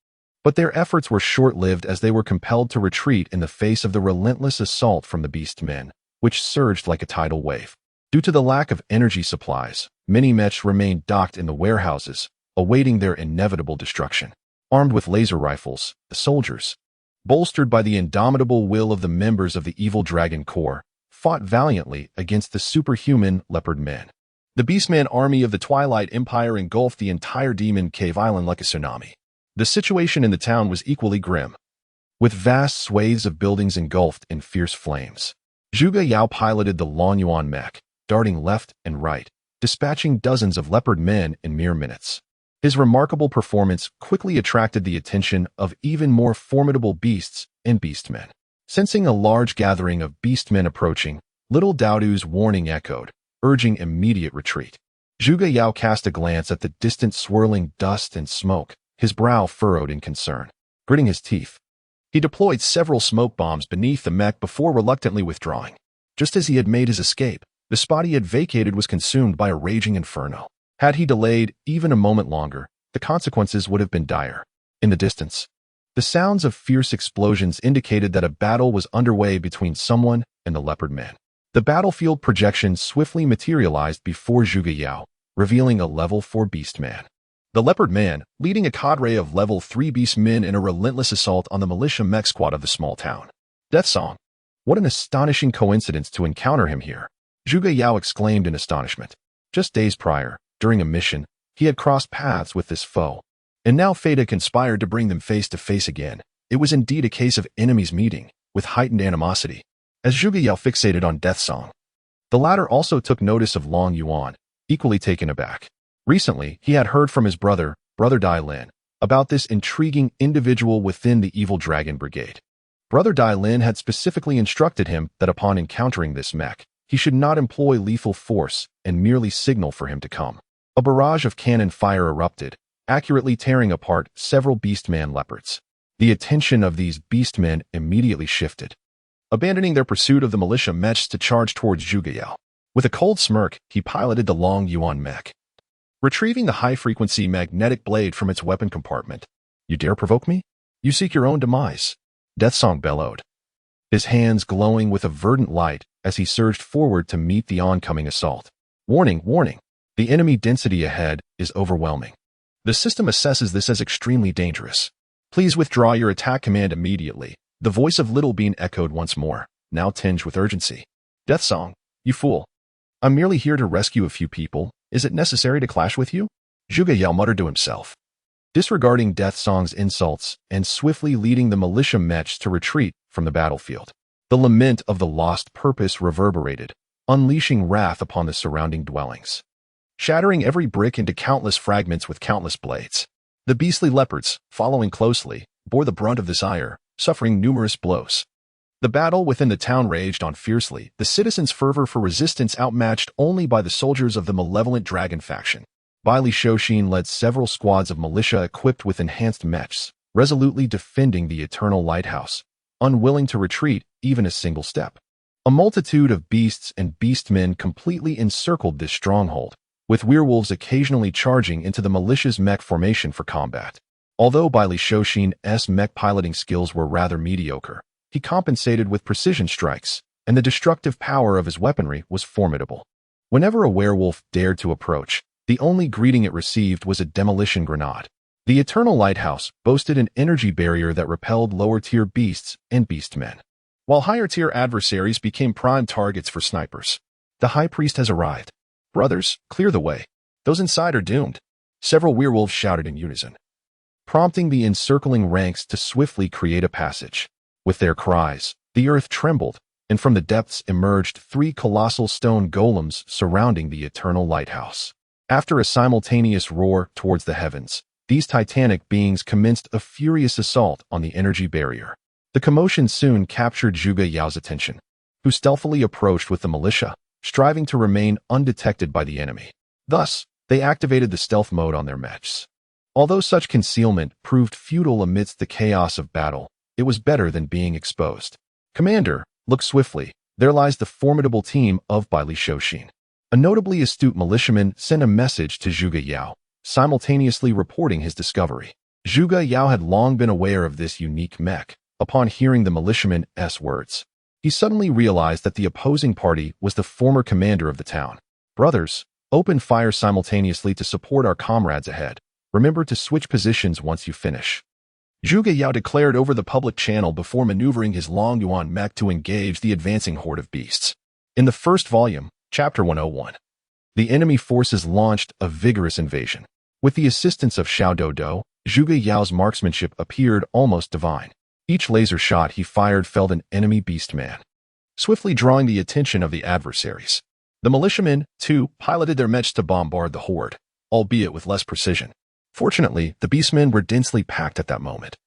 But their efforts were short-lived as they were compelled to retreat in the face of the relentless assault from the beast men, which surged like a tidal wave. Due to the lack of energy supplies, many mechs remained docked in the warehouses, awaiting their inevitable destruction. Armed with laser rifles, the soldiers, bolstered by the indomitable will of the members of the evil Dragon Corps, fought valiantly against the superhuman leopard men. The Beastman army of the Twilight Empire engulfed the entire Demon Cave Island like a tsunami. The situation in the town was equally grim, with vast swathes of buildings engulfed in fierce flames. Zhuge Yao piloted the Lin Yuan mech, darting left and right, dispatching dozens of leopard men in mere minutes. His remarkable performance quickly attracted the attention of even more formidable beasts and beastmen. Sensing a large gathering of beastmen approaching, little Daodu's warning echoed, urging immediate retreat. Zhuge Yao cast a glance at the distant swirling dust and smoke, his brow furrowed in concern. Gritting his teeth, he deployed several smoke bombs beneath the mech before reluctantly withdrawing. Just as he had made his escape, the spot he had vacated was consumed by a raging inferno. Had he delayed even a moment longer, the consequences would have been dire. In the distance, the sounds of fierce explosions indicated that a battle was underway between someone and the leopard men. The battlefield projection swiftly materialized before Zhuge Yao, revealing a level 4 beastman. The leopard man, leading a cadre of level 3 beastmen in a relentless assault on the militia mech squad of the small town. Death Song. What an astonishing coincidence to encounter him here, Zhuge Yao exclaimed in astonishment. Just days prior, during a mission, he had crossed paths with this foe, and now fate had conspired to bring them face to face again. It was indeed a case of enemies meeting, with heightened animosity. As Zhuge Yao fixated on Death Song, the latter also took notice of Lin Yuan, equally taken aback. Recently, he had heard from his brother Dai Lin, about this intriguing individual within the evil dragon brigade. Brother Dai Lin had specifically instructed him that upon encountering this mech, he should not employ lethal force and merely signal for him to come. A barrage of cannon fire erupted, accurately tearing apart several beastman leopards. The attention of these beastmen immediately shifted, abandoning their pursuit of the militia mechs to charge towards Zhuge Yao. With a cold smirk, he piloted the Lin Yuan mech, retrieving the high-frequency magnetic blade from its weapon compartment. You dare provoke me? You seek your own demise, Death Song bellowed, his hands glowing with a verdant light as he surged forward to meet the oncoming assault. Warning, warning. The enemy density ahead is overwhelming. The system assesses this as extremely dangerous. Please withdraw your attack command immediately. The voice of Little Bean echoed once more, now tinged with urgency. Death Song, you fool. I'm merely here to rescue a few people. Is it necessary to clash with you? Zhuge Yao muttered to himself, disregarding Death Song's insults and swiftly leading the militia mechs to retreat from the battlefield. The lament of the lost purpose reverberated, unleashing wrath upon the surrounding dwellings, shattering every brick into countless fragments with countless blades. The beastly leopards, following closely, bore the brunt of this ire, suffering numerous blows. The battle within the town raged on fiercely, the citizens' fervor for resistance outmatched only by the soldiers of the malevolent dragon faction. Bailey Shoshin led several squads of militia equipped with enhanced mechs, resolutely defending the eternal lighthouse, unwilling to retreat even a single step. A multitude of beasts and beastmen completely encircled this stronghold, with werewolves occasionally charging into the militia's mech formation for combat. Although Bailey Shoshin's mech piloting skills were rather mediocre, he compensated with precision strikes, and the destructive power of his weaponry was formidable. Whenever a werewolf dared to approach, the only greeting it received was a demolition grenade. The Eternal Lighthouse boasted an energy barrier that repelled lower-tier beasts and beastmen, while higher-tier adversaries became prime targets for snipers. The High Priest has arrived. Brothers, clear the way. Those inside are doomed. Several werewolves shouted in unison, prompting the encircling ranks to swiftly create a passage. With their cries, the earth trembled, and from the depths emerged 3 colossal stone golems surrounding the Eternal Lighthouse. After a simultaneous roar towards the heavens, these titanic beings commenced a furious assault on the energy barrier. The commotion soon captured Zhuge Yao's attention, who stealthily approached with the militia, striving to remain undetected by the enemy. Thus, they activated the stealth mode on their mechs. Although such concealment proved futile amidst the chaos of battle, it was better than being exposed. Commander, look swiftly. There lies the formidable team of Bailey Shoshin. A notably astute militiaman sent a message to Zhuge Yao, simultaneously reporting his discovery. Zhuge Yao had long been aware of this unique mech. Upon hearing the militiaman's words, he suddenly realized that the opposing party was the former commander of the town. Brothers, open fire simultaneously to support our comrades ahead. Remember to switch positions once you finish. Zhuge Yao declared over the public channel before maneuvering his Lin Yuan mech to engage the advancing horde of beasts. In the first volume, Chapter 101, the enemy forces launched a vigorous invasion. With the assistance of Xiao Dodo, Zhuge Yao's marksmanship appeared almost divine. Each laser shot he fired felled an enemy beastman, swiftly drawing the attention of the adversaries. The militiamen, too, piloted their mechs to bombard the horde, albeit with less precision. Fortunately, the beastmen were densely packed at that moment,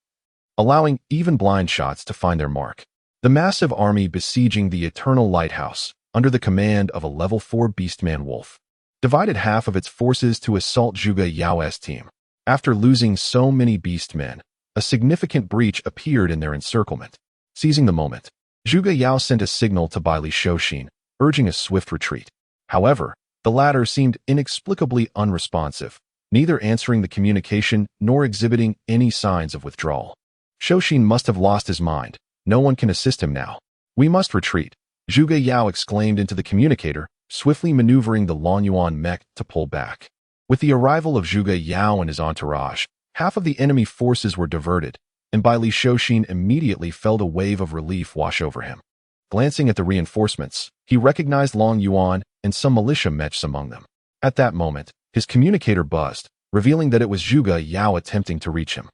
allowing even blind shots to find their mark. The massive army besieging the Eternal Lighthouse, under the command of a level 4 beastman wolf, divided half of its forces to assault Zhuge Yao's team. After losing so many beastmen, a significant breach appeared in their encirclement. Seizing the moment, Zhuge Yao sent a signal to Bai Li Shouxin, urging a swift retreat. However, the latter seemed inexplicably unresponsive, neither answering the communication nor exhibiting any signs of withdrawal. Shouxin must have lost his mind. No one can assist him now. We must retreat, Zhuge Yao exclaimed into the communicator, swiftly maneuvering the Lin Yuan mech to pull back. With the arrival of Zhuge Yao and his entourage, half of the enemy forces were diverted, and Bai Li Shouxin immediately felt a wave of relief wash over him. Glancing at the reinforcements, he recognized Lin Yuan and some militia mechs among them. At that moment, his communicator buzzed, revealing that it was Zhuge Yao attempting to reach him.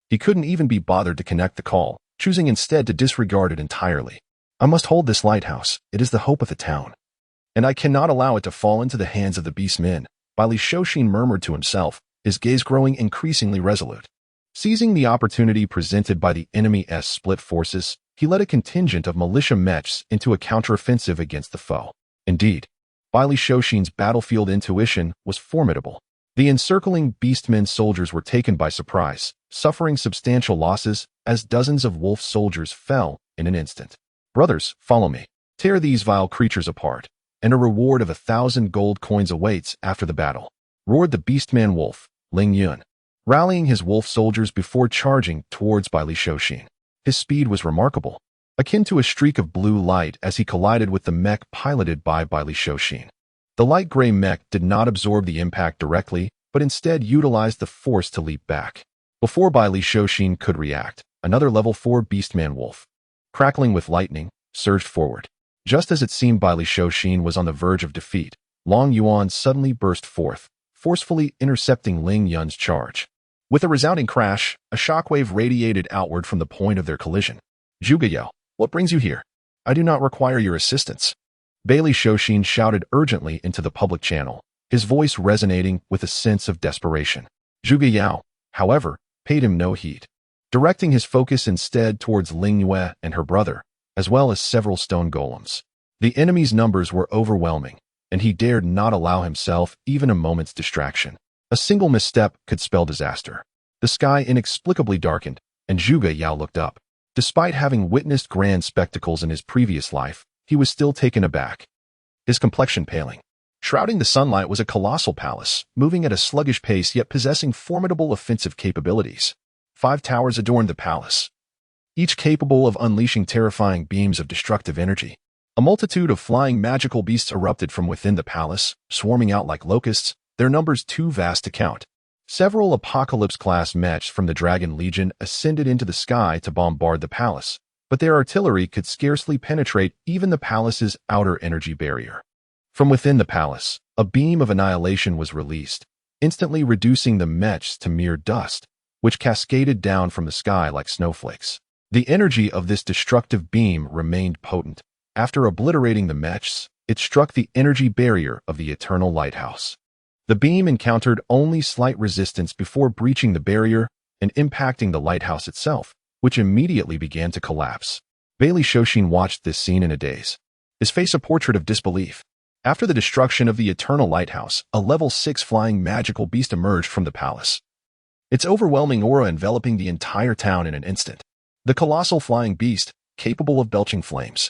He couldn't even be bothered to connect the call, choosing instead to disregard it entirely. I must hold this lighthouse. It is the hope of the town, and I cannot allow it to fall into the hands of the beastmen, Bai Li Shouxin murmured to himself, his gaze growing increasingly resolute. Seizing the opportunity presented by the enemy's split forces, he led a contingent of militia mechs into a counteroffensive against the foe. Indeed, Bai Li Shouxin's battlefield intuition was formidable. The encircling beastmen soldiers were taken by surprise, suffering substantial losses as dozens of wolf soldiers fell in an instant. Brothers, follow me. Tear these vile creatures apart, and a reward of 1,000 gold coins awaits after the battle, roared the beastman wolf, Lin Yuan, rallying his wolf soldiers before charging towards Bai Li Shouxin. His speed was remarkable, akin to a streak of blue light as he collided with the mech piloted by Bai Li Shouxin. The light gray mech did not absorb the impact directly, but instead utilized the force to leap back. Before Bai Li Shouxin could react, another level 4 beastman wolf, crackling with lightning, surged forward. Just as it seemed Bai Li Shouxin was on the verge of defeat, Lin Yuan suddenly burst forth, forcefully intercepting Lin Yuan's charge. With a resounding crash, a shockwave radiated outward from the point of their collision. Zhuge Yao, what brings you here? I do not require your assistance, Bai Li Shouxin shouted urgently into the public channel, his voice resonating with a sense of desperation. Zhuge Yao, however, paid him no heed, directing his focus instead towards Lin Yuan and her brother, as well as several stone golems. The enemy's numbers were overwhelming, and he dared not allow himself even a moment's distraction. A single misstep could spell disaster. The sky inexplicably darkened, and Zhuge Yao looked up. Despite having witnessed grand spectacles in his previous life, he was still taken aback, his complexion paling. Shrouding the sunlight was a colossal palace, moving at a sluggish pace yet possessing formidable offensive capabilities. 5 towers adorned the palace, each capable of unleashing terrifying beams of destructive energy. A multitude of flying magical beasts erupted from within the palace, swarming out like locusts, their numbers too vast to count. Several Apocalypse-class mechs from the Dragon Legion ascended into the sky to bombard the palace, but their artillery could scarcely penetrate even the palace's outer energy barrier. From within the palace, a beam of annihilation was released, instantly reducing the mechs to mere dust, which cascaded down from the sky like snowflakes. The energy of this destructive beam remained potent. After obliterating the mechs, it struck the energy barrier of the Eternal Lighthouse. The beam encountered only slight resistance before breaching the barrier and impacting the lighthouse itself, which immediately began to collapse. Bai Li Shouxin watched this scene in a daze, his face a portrait of disbelief. After the destruction of the Eternal Lighthouse, a level 6 flying magical beast emerged from the palace, its overwhelming aura enveloping the entire town in an instant. The colossal flying beast, capable of belching flames,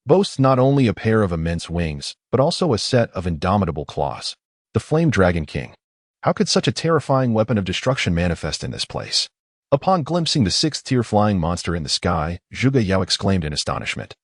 boasts not only a pair of immense wings, but also a set of indomitable claws. The Flame Dragon King. How could such a terrifying weapon of destruction manifest in this place? Upon glimpsing the 6th-tier flying monster in the sky, Zhuge Yao exclaimed in astonishment,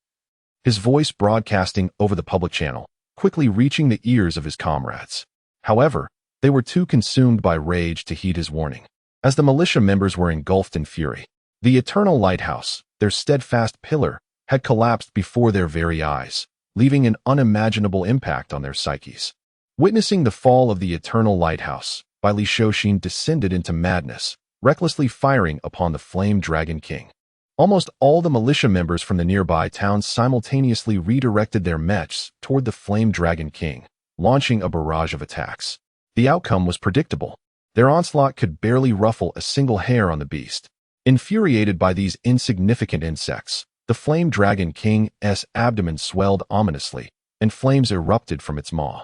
his voice broadcasting over the public channel, quickly reaching the ears of his comrades. However, they were too consumed by rage to heed his warning. as the militia members were engulfed in fury. The eternal lighthouse, their steadfast pillar, had collapsed before their very eyes, leaving an unimaginable impact on their psyches. Witnessing the fall of the eternal lighthouse, Li Shouxin descended into madness, recklessly firing upon the Flame Dragon King. Almost all the militia members from the nearby towns simultaneously redirected their mechs toward the Flame Dragon King, launching a barrage of attacks. The outcome was predictable. Their onslaught could barely ruffle a single hair on the beast. Infuriated by these insignificant insects, the Flame Dragon King's abdomen swelled ominously, and flames erupted from its maw.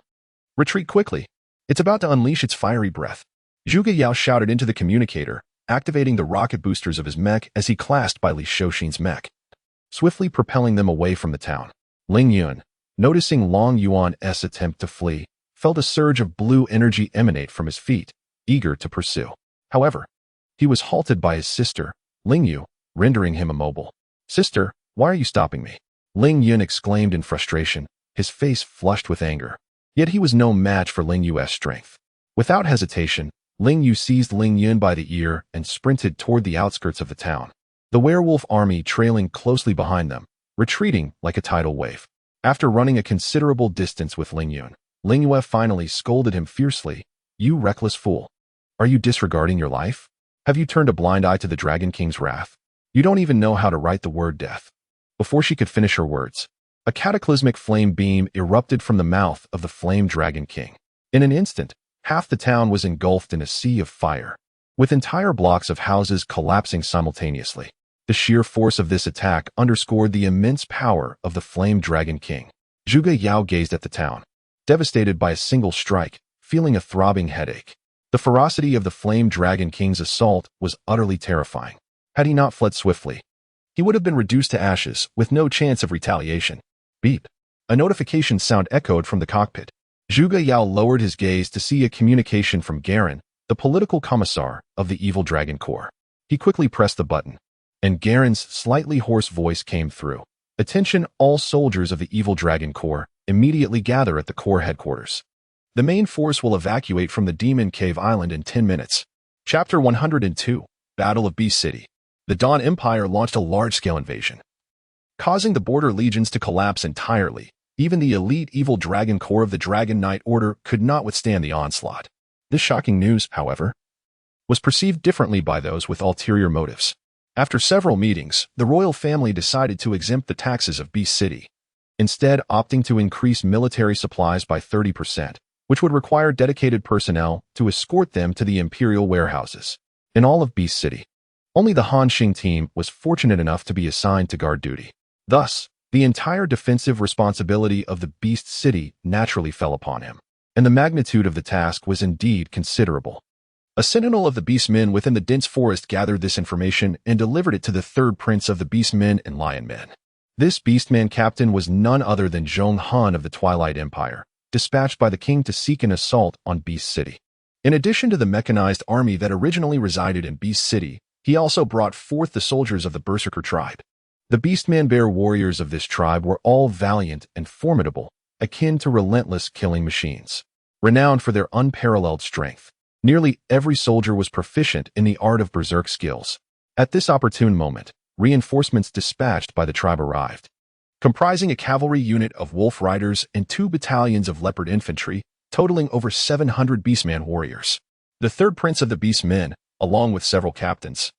"Retreat quickly. It's about to unleash its fiery breath," Zhuge Yao shouted into the communicator, activating the rocket boosters of his mech as he clasped Li Shouxin's mech, swiftly propelling them away from the town. Lin Yuan, noticing Lin Yuan's attempt to flee, felt a surge of blue energy emanate from his feet, eager to pursue. However, he was halted by his sister, Ling Yu, rendering him immobile. "Sister, why are you stopping me?" Ling Yuan exclaimed in frustration, his face flushed with anger. Yet he was no match for Ling Yu's strength. Without hesitation, Ling Yu seized Ling Yuan by the ear and sprinted toward the outskirts of the town, the werewolf army trailing closely behind them, retreating like a tidal wave. After running a considerable distance with Ling Yuan, Ling Yu finally scolded him fiercely, "You reckless fool. Are you disregarding your life? Have you turned a blind eye to the Dragon King's wrath? You don't even know how to write the word death." Before she could finish her words, a cataclysmic flame beam erupted from the mouth of the Flame Dragon King. In an instant, half the town was engulfed in a sea of fire, with entire blocks of houses collapsing simultaneously. The sheer force of this attack underscored the immense power of the Flame Dragon King. Zhuge Yao gazed at the town, devastated by a single strike, feeling a throbbing headache. The ferocity of the Flame Dragon King's assault was utterly terrifying. Had he not fled swiftly, he would have been reduced to ashes with no chance of retaliation. Beep. A notification sound echoed from the cockpit. Zhuge Yao lowered his gaze to see a communication from Garen, the political commissar of the Evil Dragon Corps. He quickly pressed the button, and Garen's slightly hoarse voice came through. "Attention, all soldiers of the Evil Dragon Corps, immediately gather at the Corps headquarters. The main force will evacuate from the Demon Cave Island in 10 minutes. Chapter 102, Battle of Beast City. The Dawn Empire launched a large-scale invasion, causing the border legions to collapse entirely. Even the elite Evil Dragon Corps of the Dragon Knight Order could not withstand the onslaught. This shocking news, however, was perceived differently by those with ulterior motives. After several meetings, the royal family decided to exempt the taxes of Beast City, instead opting to increase military supplies by 30%, which would require dedicated personnel to escort them to the imperial warehouses. In all of Beast City, only the Han Xing team was fortunate enough to be assigned to guard duty. Thus, the entire defensive responsibility of the Beast City naturally fell upon him, and the magnitude of the task was indeed considerable. A sentinel of the Beastmen within the dense forest gathered this information and delivered it to the third prince of the Beastmen and Lionmen. This Beastman captain was none other than Zhong Han of the Twilight Empire, dispatched by the king to seek an assault on Beast City. In addition to the mechanized army that originally resided in Beast City, he also brought forth the soldiers of the Berserker tribe. The Beastman Bear warriors of this tribe were all valiant and formidable, akin to relentless killing machines. Renowned for their unparalleled strength, nearly every soldier was proficient in the art of berserk skills. At this opportune moment, reinforcements dispatched by the tribe arrived, comprising a cavalry unit of wolf riders and 2 battalions of leopard infantry, totaling over 700 Beastman warriors. The third prince of the Beastmen, along with several captains,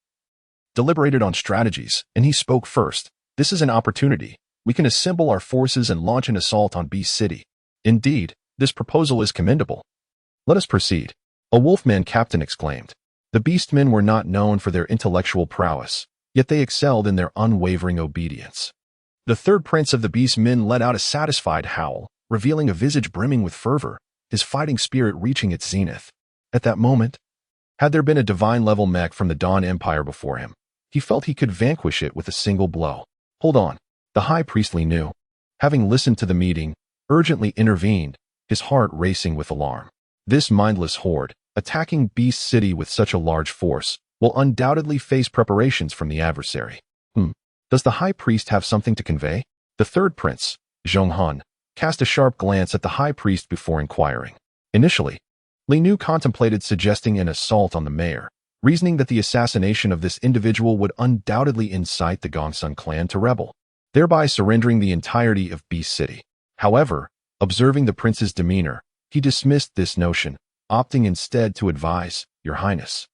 deliberated on strategies, and he spoke first. "This is an opportunity. We can assemble our forces and launch an assault on Beast City. Indeed, this proposal is commendable. Let us proceed," a Wolfman captain exclaimed. The Beastmen were not known for their intellectual prowess, yet they excelled in their unwavering obedience. The third prince of the Beastmen let out a satisfied howl, revealing a visage brimming with fervor, his fighting spirit reaching its zenith. At that moment, had there been a divine-level mech from the Dawn Empire before him, he felt he could vanquish it with a single blow. "Hold on," the High Priest Li Nu, having listened to the meeting, urgently intervened, his heart racing with alarm. This mindless horde, attacking Beast City with such a large force, will undoubtedly face preparations from the adversary. Does the High Priest have something to convey? The third prince, Zhong Han, cast a sharp glance at the High Priest before inquiring. Initially, Li Nu contemplated suggesting an assault on the mayor, reasoning that the assassination of this individual would undoubtedly incite the Gongsun clan to rebel, thereby surrendering the entirety of Beast City. However, observing the prince's demeanor, he dismissed this notion, opting instead to advise, "Your Highness,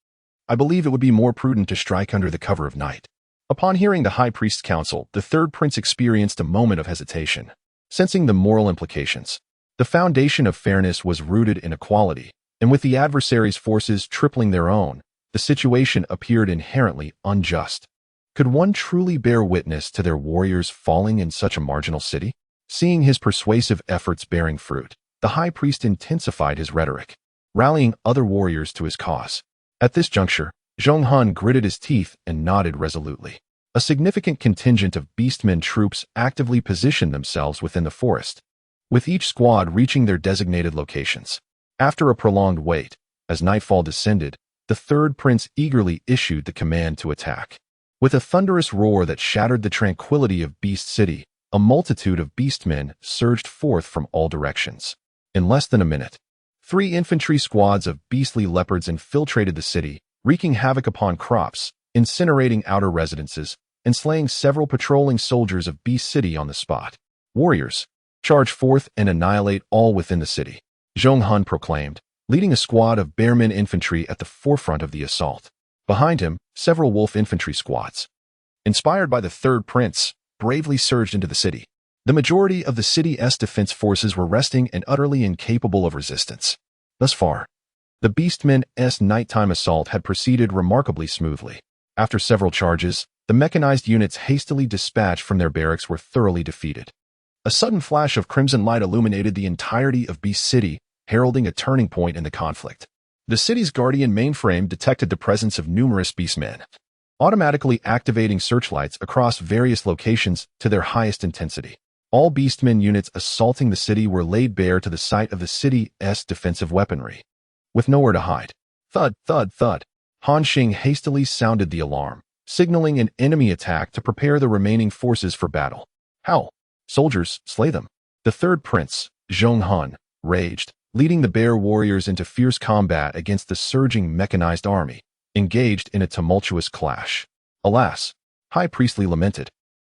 I believe it would be more prudent to strike under the cover of night." Upon hearing the High Priest's counsel, the third prince experienced a moment of hesitation. Sensing the moral implications, the foundation of fairness was rooted in equality, and with the adversary's forces tripling their own, the situation appeared inherently unjust. Could one truly bear witness to their warriors falling in such a marginal city? Seeing his persuasive efforts bearing fruit, the High Priest intensified his rhetoric, rallying other warriors to his cause. At this juncture, Zhong Han gritted his teeth and nodded resolutely. A significant contingent of beastmen troops actively positioned themselves within the forest, with each squad reaching their designated locations. After a prolonged wait, as nightfall descended, the third prince eagerly issued the command to attack. With a thunderous roar that shattered the tranquility of Beast City, a multitude of beastmen surged forth from all directions. In less than a minute, 3 infantry squads of beastly leopards infiltrated the city, wreaking havoc upon crops, incinerating outer residences, and slaying several patrolling soldiers of Beast City on the spot. "Warriors, charge forth and annihilate all within the city," Zhong Han proclaimed, leading a squad of bearmen infantry at the forefront of the assault. Behind him, several wolf infantry squads, inspired by the third prince, bravely surged into the city. The majority of the city's defense forces were resting and utterly incapable of resistance. Thus far, the beastmen's nighttime assault had proceeded remarkably smoothly. After several charges, the mechanized units hastily dispatched from their barracks were thoroughly defeated. A sudden flash of crimson light illuminated the entirety of Beast City, heralding a turning point in the conflict. The city's guardian mainframe detected the presence of numerous beastmen, automatically activating searchlights across various locations to their highest intensity. All beastmen units assaulting the city were laid bare to the sight of the city's defensive weaponry. With nowhere to hide. Thud, thud, thud. Han Xing hastily sounded the alarm, signaling an enemy attack to prepare the remaining forces for battle. "How? Soldiers, slay them!" The third prince, Zhong Han, raged, leading the bear warriors into fierce combat against the surging mechanized army, engaged in a tumultuous clash. Alas, High Priestly lamented.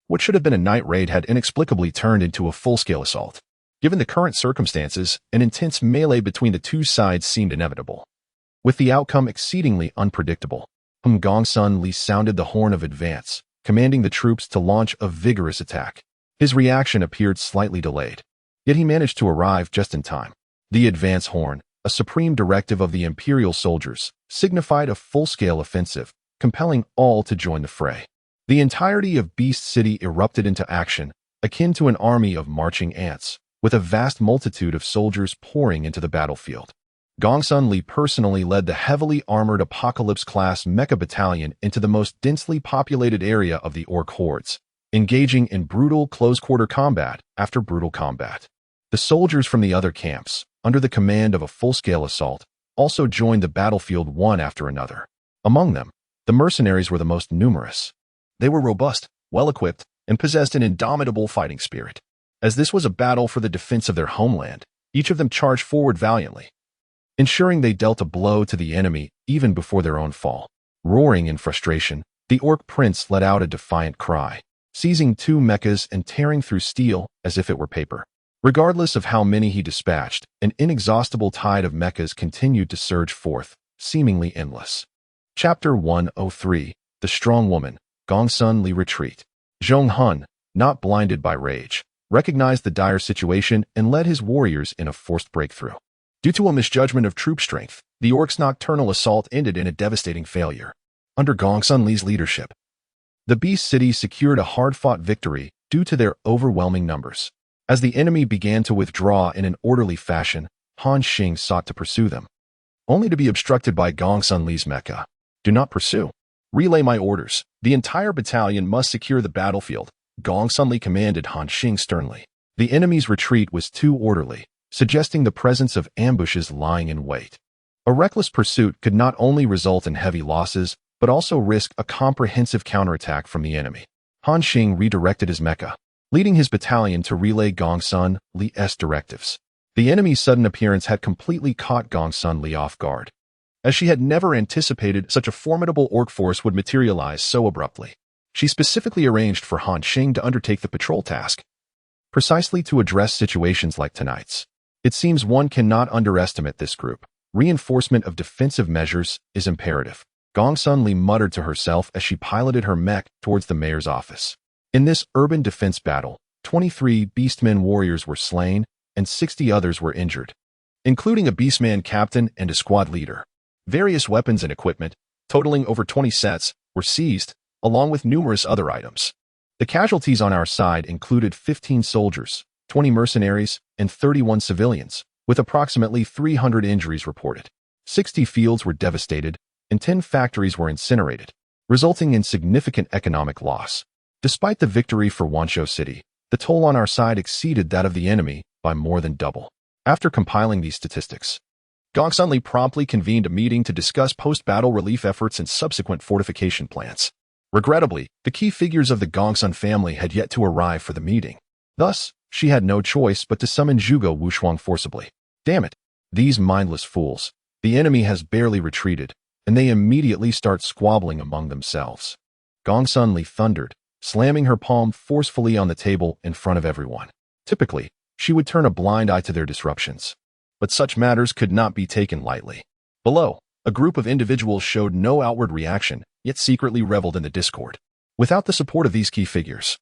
What should have been a night raid had inexplicably turned into a full-scale assault. Given the current circumstances, an intense melee between the two sides seemed inevitable. With the outcome exceedingly unpredictable, Gongsun Li sounded the horn of advance, commanding the troops to launch a vigorous attack. His reaction appeared slightly delayed, yet he managed to arrive just in time. The advance horn, a supreme directive of the imperial soldiers, signified a full-scale offensive, compelling all to join the fray. The entirety of Beast City erupted into action, akin to an army of marching ants, with a vast multitude of soldiers pouring into the battlefield. Gongsun Li personally led the heavily armored Apocalypse-class mecha battalion into the most densely populated area of the orc hordes, engaging in brutal close-quarter combat after brutal combat. The soldiers from the other camps, under the command of a full-scale assault, also joined the battlefield one after another. Among them, the mercenaries were the most numerous. They were robust, well-equipped, and possessed an indomitable fighting spirit. As this was a battle for the defense of their homeland, each of them charged forward valiantly, ensuring they dealt a blow to the enemy even before their own fall. Roaring in frustration, the orc prince let out a defiant cry, seizing 2 mechas and tearing through steel as if it were paper. Regardless of how many he dispatched, an inexhaustible tide of mechas continued to surge forth, seemingly endless. Chapter 103, The Strong Woman, Gongsun Li Retreat. Zhong Han, not blinded by rage, recognized the dire situation and led his warriors in a forced breakthrough. Due to a misjudgment of troop strength, the orcs' nocturnal assault ended in a devastating failure. Under Gongsun Li's leadership, the Beast City secured a hard-fought victory due to their overwhelming numbers. As the enemy began to withdraw in an orderly fashion, Han Xing sought to pursue them, only to be obstructed by Gongsun Li's mecha. "Do not pursue. Relay my orders. The entire battalion must secure the battlefield," Gongsun Li commanded Han Xing sternly. The enemy's retreat was too orderly, suggesting the presence of ambushes lying in wait. A reckless pursuit could not only result in heavy losses, but also risk a comprehensive counterattack from the enemy. Han Xing redirected his mecha, leading his battalion to relay Gongsun Li's directives. The enemy's sudden appearance had completely caught Gongsun Li off guard. as she had never anticipated such a formidable orc force would materialize so abruptly. She specifically arranged for Han Xing to undertake the patrol task, precisely to address situations like tonight's. It seems one cannot underestimate this group. Reinforcement of defensive measures is imperative. Gong Sun Li muttered to herself as she piloted her mech towards the mayor's office. In this urban defense battle, 23 Beastmen warriors were slain and 60 others were injured, including a Beastman captain and a squad leader. Various weapons and equipment, totaling over 20 sets, were seized, along with numerous other items. The casualties on our side included 15 soldiers, 20 mercenaries, and 31 civilians, with approximately 300 injuries reported. 60 fields were devastated, and 10 factories were incinerated, resulting in significant economic loss. Despite the victory for Wanshou City, the toll on our side exceeded that of the enemy by more than double. After compiling these statistics, Gong Sun Li promptly convened a meeting to discuss post-battle relief efforts and subsequent fortification plans. Regrettably, the key figures of the Gongsun family had yet to arrive for the meeting. Thus, she had no choice but to summon Zhuge Wushuang forcibly. Damn it! These mindless fools. The enemy has barely retreated, and they immediately start squabbling among themselves. Gong Sun Li thundered, slamming her palm forcefully on the table in front of everyone. Typically, she would turn a blind eye to their disruptions. But such matters could not be taken lightly. Below, a group of individuals showed no outward reaction, yet secretly reveled in the discord. Without the support of these key figures,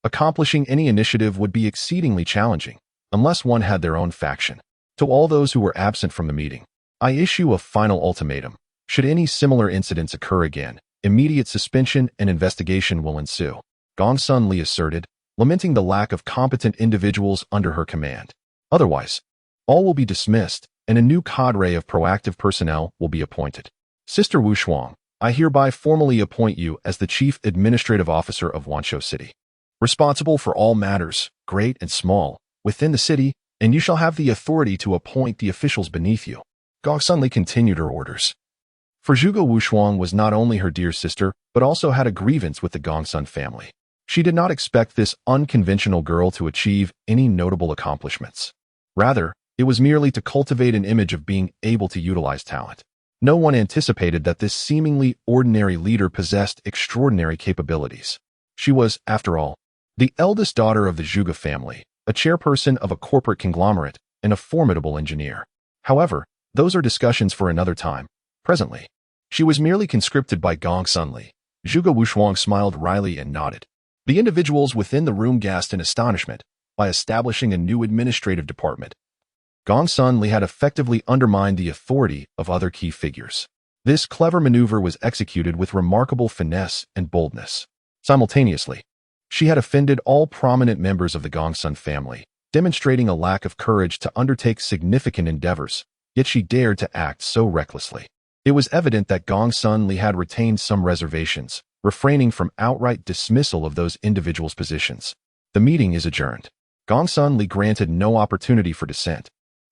accomplishing any initiative would be exceedingly challenging, unless one had their own faction. To all those who were absent from the meeting, I issue a final ultimatum. Should any similar incidents occur again, immediate suspension and investigation will ensue. Gong Sun Li asserted, lamenting the lack of competent individuals under her command. Otherwise, all will be dismissed, and a new cadre of proactive personnel will be appointed. Sister Wu Shuang, I hereby formally appoint you as the Chief Administrative Officer of Wanshou City, responsible for all matters, great and small, within the city, and you shall have the authority to appoint the officials beneath you. Gong Sun Li continued her orders. For Zhuge Wushuang was not only her dear sister, but also had a grievance with the Gongsun family. She did not expect this unconventional girl to achieve any notable accomplishments. Rather, it was merely to cultivate an image of being able to utilize talent. No one anticipated that this seemingly ordinary leader possessed extraordinary capabilities. She was, after all, the eldest daughter of the Zhuge family, a chairperson of a corporate conglomerate, and a formidable engineer. However, those are discussions for another time. Presently, she was merely conscripted by Gong Sun Li. Zhuge Wushuang smiled wryly and nodded. The individuals within the room gasped in astonishment. By establishing a new administrative department, Gong Sun Li had effectively undermined the authority of other key figures. This clever maneuver was executed with remarkable finesse and boldness. Simultaneously, she had offended all prominent members of the Gongsun family, demonstrating a lack of courage to undertake significant endeavors, yet she dared to act so recklessly. It was evident that Gong Sun Li had retained some reservations, refraining from outright dismissal of those individuals' positions. The meeting is adjourned. Gong Sun Li granted no opportunity for dissent,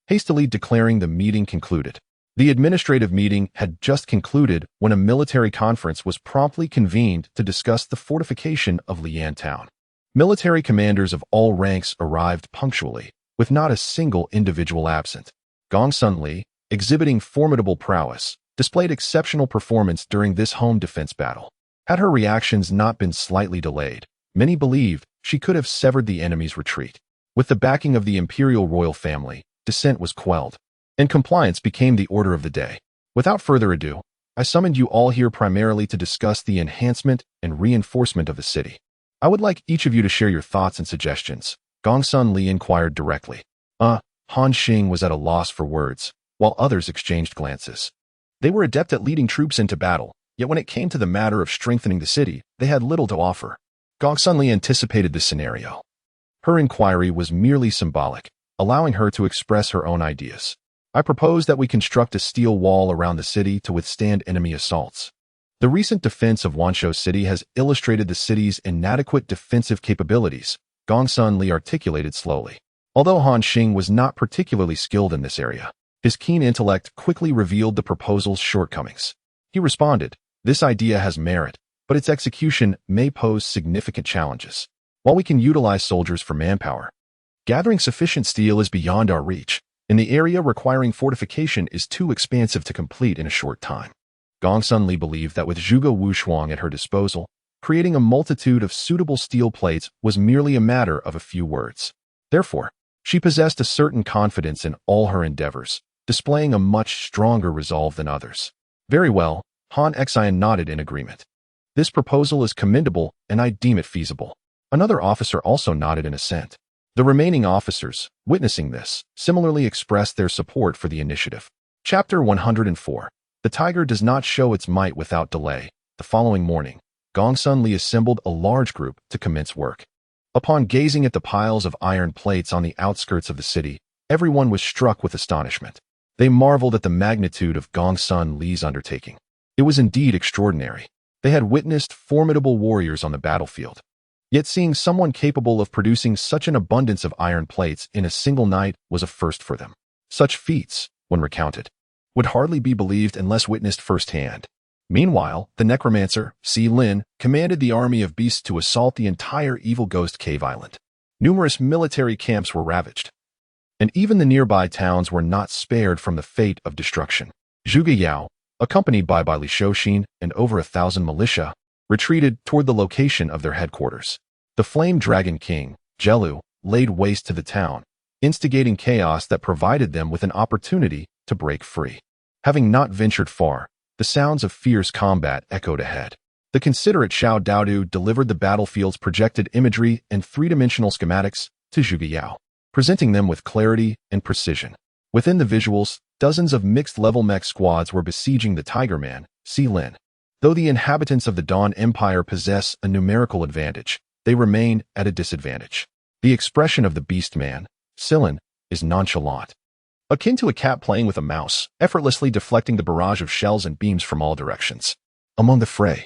hastily declaring the meeting concluded. The administrative meeting had just concluded when a military conference was promptly convened to discuss the fortification of Lian Town. Military commanders of all ranks arrived punctually, with not a single individual absent. Gong Sun Li, exhibiting formidable prowess, displayed exceptional performance during this home defense battle. Had her reactions not been slightly delayed, many believed she could have severed the enemy's retreat. With the backing of the imperial royal family, dissent was quelled, and compliance became the order of the day. Without further ado, I summoned you all here primarily to discuss the enhancement and reinforcement of the city. I would like each of you to share your thoughts and suggestions. Gong Sun Li inquired directly. Han Xing was at a loss for words, while others exchanged glances. They were adept at leading troops into battle, yet when it came to the matter of strengthening the city, they had little to offer. Gong Sun Li anticipated this scenario. Her inquiry was merely symbolic, allowing her to express her own ideas. I propose that we construct a steel wall around the city to withstand enemy assaults. The recent defense of Wanshou City has illustrated the city's inadequate defensive capabilities, Gong Sun Li articulated slowly. Although Han Xing was not particularly skilled in this area, his keen intellect quickly revealed the proposal's shortcomings. He responded, "This idea has merit, but its execution may pose significant challenges. While we can utilize soldiers for manpower, gathering sufficient steel is beyond our reach. and the area requiring fortification is too expansive to complete in a short time. Gongsun Li believed that with Zhuge Wushuang at her disposal, creating a multitude of suitable steel plates was merely a matter of a few words. Therefore, she possessed a certain confidence in all her endeavors, displaying a much stronger resolve than others. Very well, Han Xian nodded in agreement. This proposal is commendable, and I deem it feasible. Another officer also nodded in assent. The remaining officers, witnessing this, similarly expressed their support for the initiative. Chapter 104. The tiger does not show its might without delay. The following morning, Gongsun Li assembled a large group to commence work. Upon gazing at the piles of iron plates on the outskirts of the city, everyone was struck with astonishment. They marveled at the magnitude of Gongsun Li's undertaking. It was indeed extraordinary. They had witnessed formidable warriors on the battlefield. Yet seeing someone capable of producing such an abundance of iron plates in a single night was a first for them. Such feats, when recounted, would hardly be believed unless witnessed firsthand. Meanwhile, the necromancer, Lin, commanded the army of beasts to assault the entire Evil Ghost Cave Island. Numerous military camps were ravaged, and even the nearby towns were not spared from the fate of destruction. Zhuge Yao, accompanied by Li Shouxin and over 1,000 militia, retreated toward the location of their headquarters. The Flame Dragon King, Jelu, laid waste to the town, instigating chaos that provided them with an opportunity to break free. Having not ventured far, the sounds of fierce combat echoed ahead. The considerate Xiao Daodu delivered the battlefield's projected imagery and three-dimensional schematics to Zhuge Yao, presenting them with clarity and precision. Within the visuals, dozens of mixed-level mech squads were besieging the Tiger Man, Lin. Though the inhabitants of the Dawn Empire possess a numerical advantage, they remain at a disadvantage. The expression of the Beast Man, Lin, is nonchalant, akin to a cat playing with a mouse, effortlessly deflecting the barrage of shells and beams from all directions. Among the fray,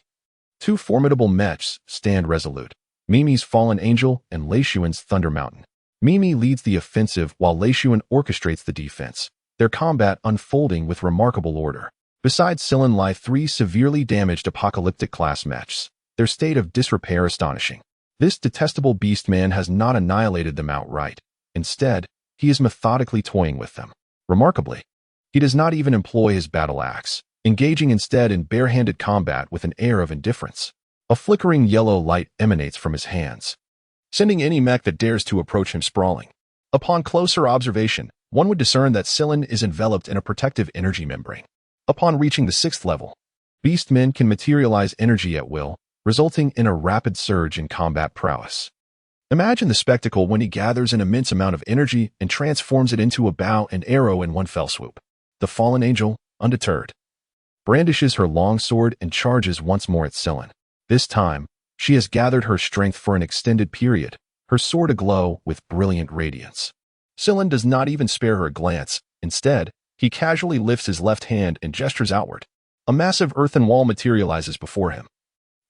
two formidable mechs stand resolute, Mimi's Fallen Angel and Leishuan's Thunder Mountain. Mimi leads the offensive while Leishuan orchestrates the defense, their combat unfolding with remarkable order. Besides Lin lie three severely damaged apocalyptic-class mechs, their state of disrepair astonishing. This detestable beastman has not annihilated them outright. Instead, he is methodically toying with them. Remarkably, he does not even employ his battle axe, engaging instead in bare-handed combat with an air of indifference. A flickering yellow light emanates from his hands, sending any mech that dares to approach him sprawling. Upon closer observation, one would discern that Lin is enveloped in a protective energy membrane. Upon reaching the 6th level, beastmen can materialize energy at will, resulting in a rapid surge in combat prowess. Imagine the spectacle when he gathers an immense amount of energy and transforms it into a bow and arrow in one fell swoop. The Fallen Angel, undeterred, brandishes her long sword and charges once more at Lin. This time, she has gathered her strength for an extended period, her sword aglow with brilliant radiance. Lin does not even spare her a glance. Instead, he casually lifts his left hand and gestures outward. A massive earthen wall materializes before him,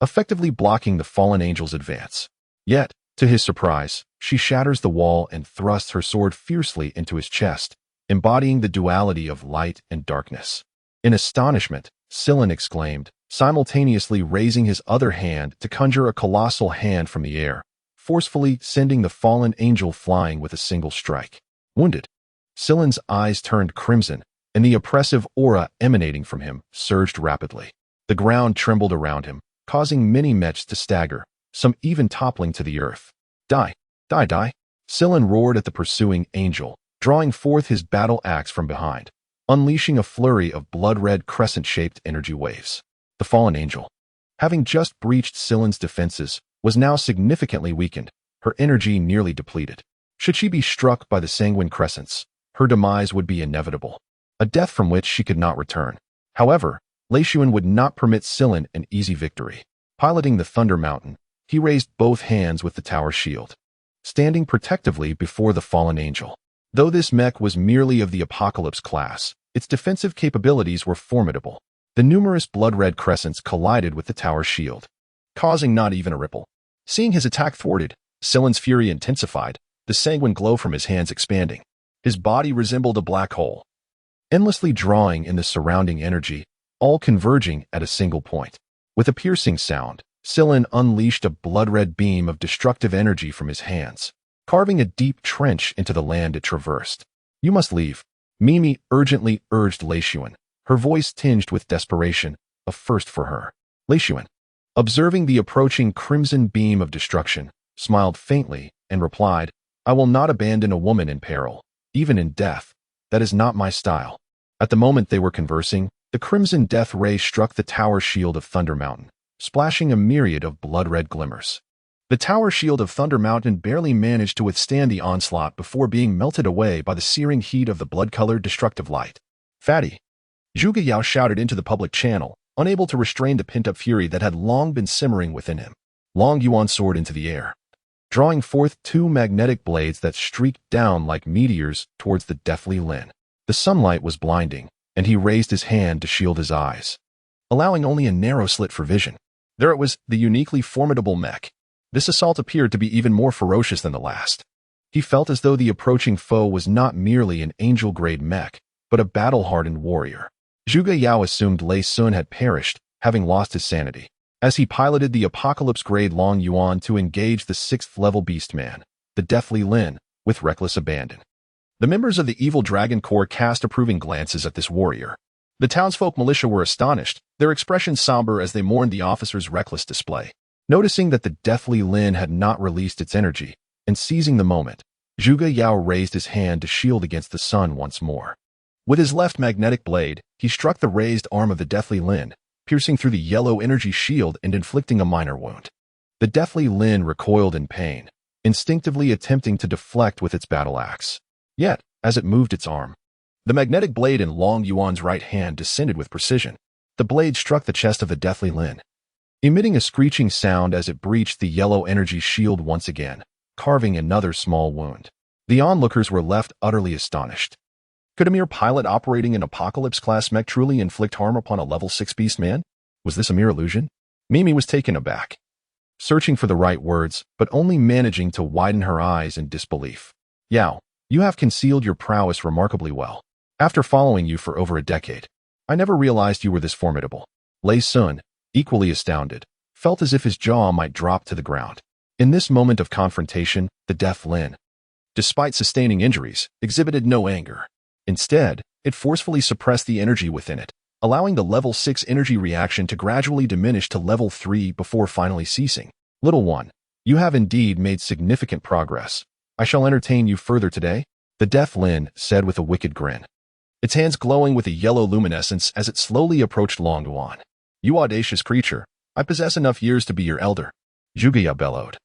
effectively blocking the Fallen Angel's advance. Yet, to his surprise, she shatters the wall and thrusts her sword fiercely into his chest, embodying the duality of light and darkness. In astonishment, Lin exclaimed, simultaneously raising his other hand to conjure a colossal hand from the air, forcefully sending the Fallen Angel flying with a single strike. Wounded, Lin's eyes turned crimson, and the oppressive aura emanating from him surged rapidly. The ground trembled around him, causing many mechs to stagger, some even toppling to the earth. Die, die, die. Lin roared at the pursuing angel, drawing forth his battle axe from behind, unleashing a flurry of blood-red crescent-shaped energy waves. The Fallen Angel, having just breached Lin's defenses, was now significantly weakened, her energy nearly depleted. Should she be struck by the sanguine crescents, her demise would be inevitable, a death from which she could not return. However, Leishuan would not permit Lin an easy victory. Piloting the Thunder Mountain, he raised both hands with the tower shield, standing protectively before the Fallen Angel. Though this mech was merely of the Apocalypse class, its defensive capabilities were formidable. The numerous blood-red crescents collided with the tower shield, causing not even a ripple. Seeing his attack thwarted, Lin's fury intensified, the sanguine glow from his hands expanding. His body resembled a black hole, endlessly drawing in the surrounding energy, all converging at a single point. With a piercing sound, Lin unleashed a blood-red beam of destructive energy from his hands, carving a deep trench into the land it traversed. You must leave. Mimi urgently urged Lin Yuan, her voice tinged with desperation, a first for her. Lin Yuan, observing the approaching crimson beam of destruction, smiled faintly and replied, I will not abandon a woman in peril, even in death. That is not my style. At the moment they were conversing, the crimson death ray struck the tower shield of Thunder Mountain, splashing a myriad of blood-red glimmers. The tower shield of Thunder Mountain barely managed to withstand the onslaught before being melted away by the searing heat of the blood-colored destructive light. Fatty! Zhuge Yao shouted into the public channel, unable to restrain the pent-up fury that had long been simmering within him. Long Yuan soared into the air, drawing forth two magnetic blades that streaked down like meteors towards the deathly Lin. The sunlight was blinding, and he raised his hand to shield his eyes, allowing only a narrow slit for vision. There it was, the uniquely formidable mech. This assault appeared to be even more ferocious than the last. He felt as though the approaching foe was not merely an angel-grade mech, but a battle-hardened warrior. Zhuge Yao assumed Lin Yuan had perished, having lost his sanity, as he piloted the apocalypse-grade Long Yuan to engage the 6th-level beastman, the deathly Lin, with reckless abandon. The members of the Evil Dragon Corps cast approving glances at this warrior. The townsfolk militia were astonished, their expressions somber as they mourned the officer's reckless display. Noticing that the deathly Lin had not released its energy, and seizing the moment, Zhuge Yao raised his hand to shield against the sun once more. With his left magnetic blade, he struck the raised arm of the deathly Lin, piercing through the yellow energy shield and inflicting a minor wound. The deathly Lin recoiled in pain, instinctively attempting to deflect with its battle axe. Yet, as it moved its arm, the magnetic blade in Long Yuan's right hand descended with precision. The blade struck the chest of the deathly Lin, emitting a screeching sound as it breached the yellow energy shield once again, carving another small wound. The onlookers were left utterly astonished. Could a mere pilot operating an Apocalypse-class mech truly inflict harm upon a level 6 beast man? Was this a mere illusion? Mimi was taken aback, searching for the right words, but only managing to widen her eyes in disbelief. Yao, you have concealed your prowess remarkably well. After following you for over a decade, I never realized you were this formidable. Lin Yuan, equally astounded, felt as if his jaw might drop to the ground. In this moment of confrontation, the deaf Lin, despite sustaining injuries, exhibited no anger. Instead, it forcefully suppressed the energy within it, allowing the level 6 energy reaction to gradually diminish to level 3 before finally ceasing. Little one, you have indeed made significant progress. I shall entertain you further today, the deaf Lin said with a wicked grin, its hands glowing with a yellow luminescence as it slowly approached Long Yuan. You audacious creature, I possess enough years to be your elder, Zhuge Yao bellowed,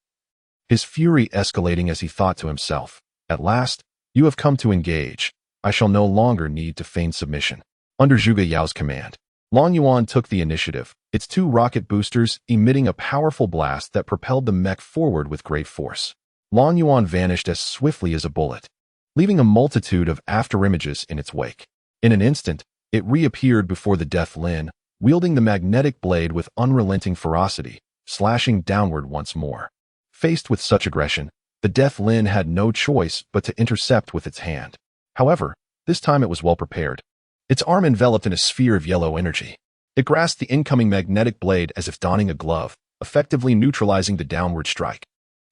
his fury escalating as he thought to himself. At last, you have come to engage. I shall no longer need to feign submission. Under Zhuge Yao's command, Long Yuan took the initiative, its 2 rocket boosters emitting a powerful blast that propelled the mech forward with great force. Long Yuan vanished as swiftly as a bullet, leaving a multitude of afterimages in its wake. In an instant, it reappeared before the death Lin, wielding the magnetic blade with unrelenting ferocity, slashing downward once more. Faced with such aggression, the death Lin had no choice but to intercept with its hand. However, this time it was well prepared. Its arm enveloped in a sphere of yellow energy. It grasped the incoming magnetic blade as if donning a glove, effectively neutralizing the downward strike.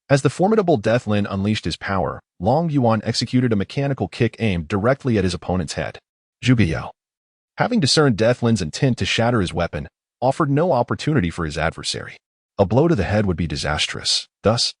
As the formidable death Lin unleashed his power, Long Yuan executed a mechanical kick aimed directly at his opponent's head. Zhuge Yao, having discerned death Lin's intent to shatter his weapon, offered no opportunity for his adversary. A blow to the head would be disastrous. Thus,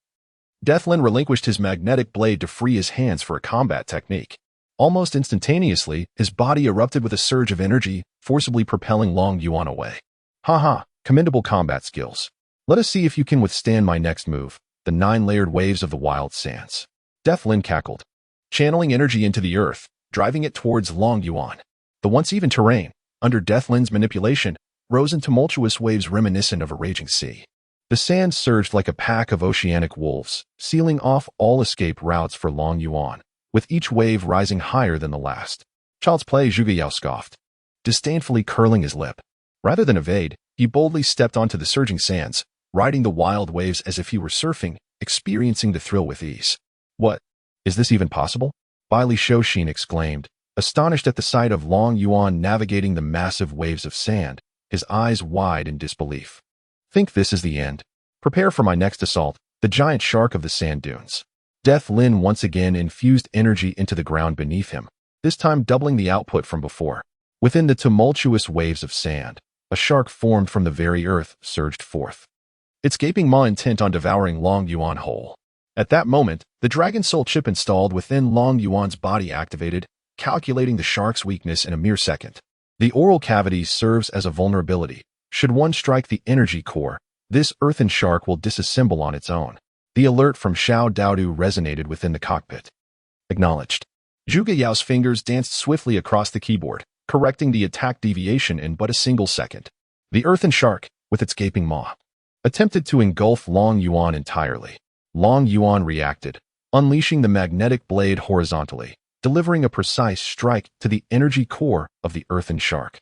death Lin relinquished his magnetic blade to free his hands for a combat technique. Almost instantaneously, his body erupted with a surge of energy, forcibly propelling Long Yuan away. Haha, commendable combat skills. Let us see if you can withstand my next move, the 9-layered waves of the wild sands. Death Lin cackled, channeling energy into the earth, driving it towards Long Yuan. The once even terrain, under Death Lin's manipulation, rose in tumultuous waves reminiscent of a raging sea. The sand surged like a pack of oceanic wolves, sealing off all escape routes for Long Yuan, with each wave rising higher than the last. Child's play, Zhuge Yao scoffed, disdainfully curling his lip. Rather than evade, he boldly stepped onto the surging sands, riding the wild waves as if he were surfing, experiencing the thrill with ease. What? Is this even possible? Baili Shoshin exclaimed, astonished at the sight of Long Yuan navigating the massive waves of sand, his eyes wide in disbelief. Think this is the end. Prepare for my next assault, the giant shark of the sand dunes. Death Lin once again infused energy into the ground beneath him, this time doubling the output from before. Within the tumultuous waves of sand, a shark formed from the very earth surged forth, its gaping maw intent on devouring Long Yuan whole. At that moment, the Dragon Soul chip installed within Long Yuan's body activated, calculating the shark's weakness in a mere second. The oral cavity serves as a vulnerability. Should one strike the energy core, this earthen shark will disassemble on its own. The alert from Xiao Daodu resonated within the cockpit. Acknowledged. Zhuge Yao's fingers danced swiftly across the keyboard, correcting the attack deviation in but a single second. The earthen shark, with its gaping maw, attempted to engulf Long Yuan entirely. Long Yuan reacted, unleashing the magnetic blade horizontally, delivering a precise strike to the energy core of the earthen shark.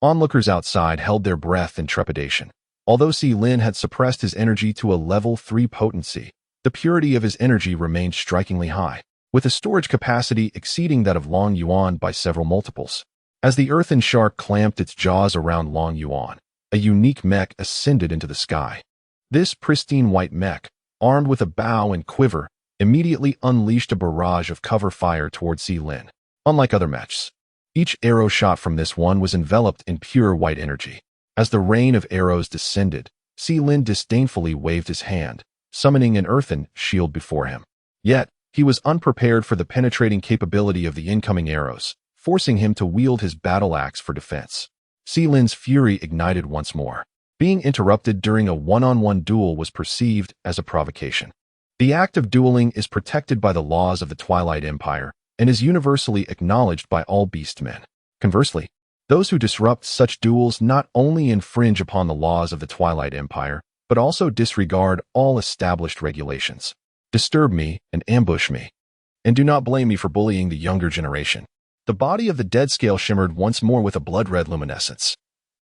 Onlookers outside held their breath in trepidation. Although Lin had suppressed his energy to a level 3 potency, the purity of his energy remained strikingly high, with a storage capacity exceeding that of Long Yuan by several multiples. As the earthen shark clamped its jaws around Long Yuan, a unique mech ascended into the sky. This pristine white mech, armed with a bow and quiver, immediately unleashed a barrage of cover fire towards Lin. Unlike other mechs, each arrow shot from this one was enveloped in pure white energy. As the rain of arrows descended, Lin disdainfully waved his hand, summoning an earthen shield before him. Yet, he was unprepared for the penetrating capability of the incoming arrows, forcing him to wield his battle axe for defense. Lin's fury ignited once more. Being interrupted during a one-on-one duel was perceived as a provocation. The act of dueling is protected by the laws of the Twilight Empire and is universally acknowledged by all beastmen. Conversely, those who disrupt such duels not only infringe upon the laws of the Twilight Empire, but also disregard all established regulations. Disturb me and ambush me. And do not blame me for bullying the younger generation. The body of the dead scale shimmered once more with a blood-red luminescence,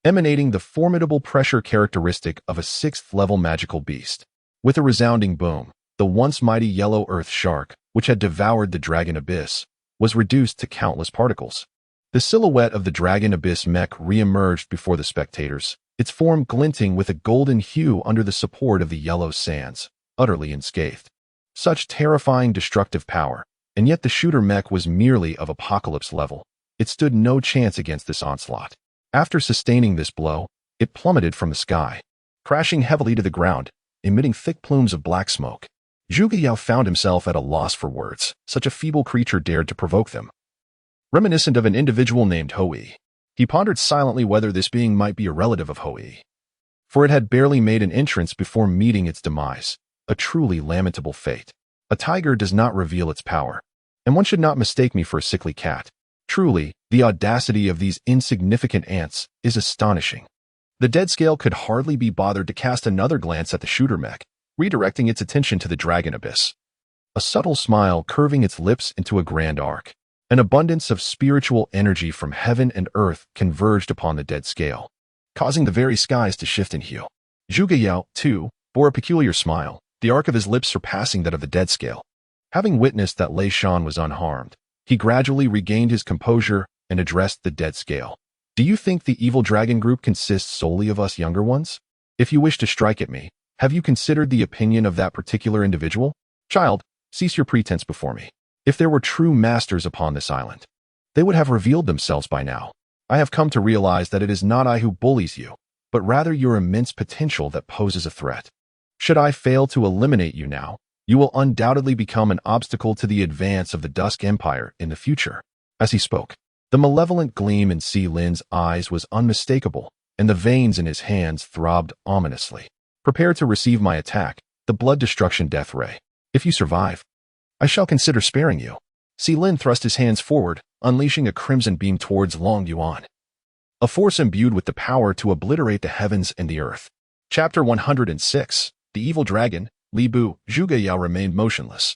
emanating the formidable pressure characteristic of a 6th-level magical beast. With a resounding boom, the once mighty yellow earth shark, which had devoured the dragon abyss, was reduced to countless particles. The silhouette of the dragon abyss mech re-emerged before the spectators, its form glinting with a golden hue under the support of the yellow sands, utterly unscathed. Such terrifying destructive power, and yet the shooter mech was merely of apocalypse level. It stood no chance against this onslaught. After sustaining this blow, it plummeted from the sky, crashing heavily to the ground, emitting thick plumes of black smoke. Zhuge Yao found himself at a loss for words. Such a feeble creature dared to provoke them. Reminiscent of an individual named Hoi, he pondered silently whether this being might be a relative of Hoi, for it had barely made an entrance before meeting its demise, a truly lamentable fate. A tiger does not reveal its power, and one should not mistake me for a sickly cat. Truly, the audacity of these insignificant ants is astonishing. The dead scale could hardly be bothered to cast another glance at the shooter mech, redirecting its attention to the dragon abyss. A subtle smile curving its lips into a grand arc. An abundance of spiritual energy from heaven and earth converged upon the dead scale, causing the very skies to shift in hue. Zhuge Yao, too, bore a peculiar smile, the arc of his lips surpassing that of the dead scale. Having witnessed that Lei Shan was unharmed, he gradually regained his composure and addressed the dead scale. Do you think the evil dragon group consists solely of us younger ones? If you wish to strike at me, have you considered the opinion of that particular individual? Child, cease your pretense before me. If there were true masters upon this island, they would have revealed themselves by now. I have come to realize that it is not I who bullies you, but rather your immense potential that poses a threat. Should I fail to eliminate you now, you will undoubtedly become an obstacle to the advance of the Dusk Empire in the future. As he spoke, the malevolent gleam in Lin's eyes was unmistakable, and the veins in his hands throbbed ominously. Prepare to receive my attack, the blood destruction death ray. If you survive, I shall consider sparing you. Lin thrust his hands forward, unleashing a crimson beam towards Long Yuan, a force imbued with the power to obliterate the heavens and the earth. Chapter 106. The Evil Dragon, Li Bu. Zhuge Yao remained motionless,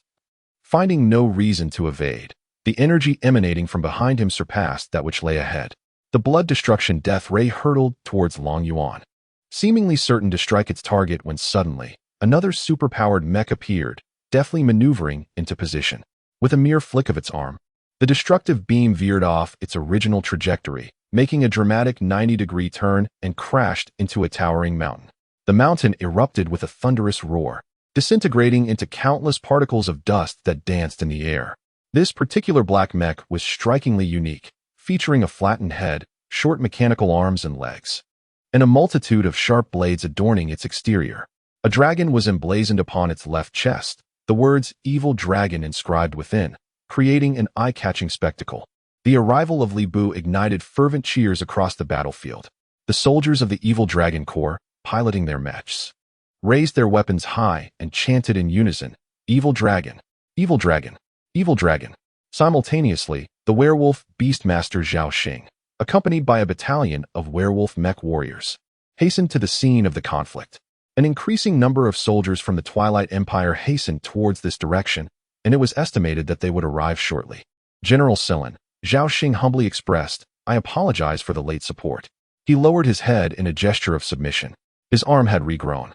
finding no reason to evade. The energy emanating from behind him surpassed that which lay ahead. The blood destruction death ray hurtled towards Long Yuan, seemingly certain to strike its target when suddenly, another superpowered mech appeared, deftly maneuvering into position. With a mere flick of its arm, the destructive beam veered off its original trajectory, making a dramatic 90-degree turn and crashed into a towering mountain. The mountain erupted with a thunderous roar, disintegrating into countless particles of dust that danced in the air. This particular black mech was strikingly unique, featuring a flattened head, short mechanical arms and legs, and a multitude of sharp blades adorning its exterior. A dragon was emblazoned upon its left chest, the words "Evil Dragon" inscribed within, creating an eye-catching spectacle. The arrival of Li Bu ignited fervent cheers across the battlefield. The soldiers of the Evil Dragon Corps, piloting their mechs, raised their weapons high and chanted in unison, "Evil Dragon! Evil Dragon! Evil Dragon!" Simultaneously, the werewolf Beastmaster Zhao Xing, accompanied by a battalion of werewolf mech warriors, hastened to the scene of the conflict. An increasing number of soldiers from the Twilight Empire hastened towards this direction, and it was estimated that they would arrive shortly. General Silin, Zhao Xing humbly expressed, "I apologize for the late support." He lowered his head in a gesture of submission. His arm had regrown.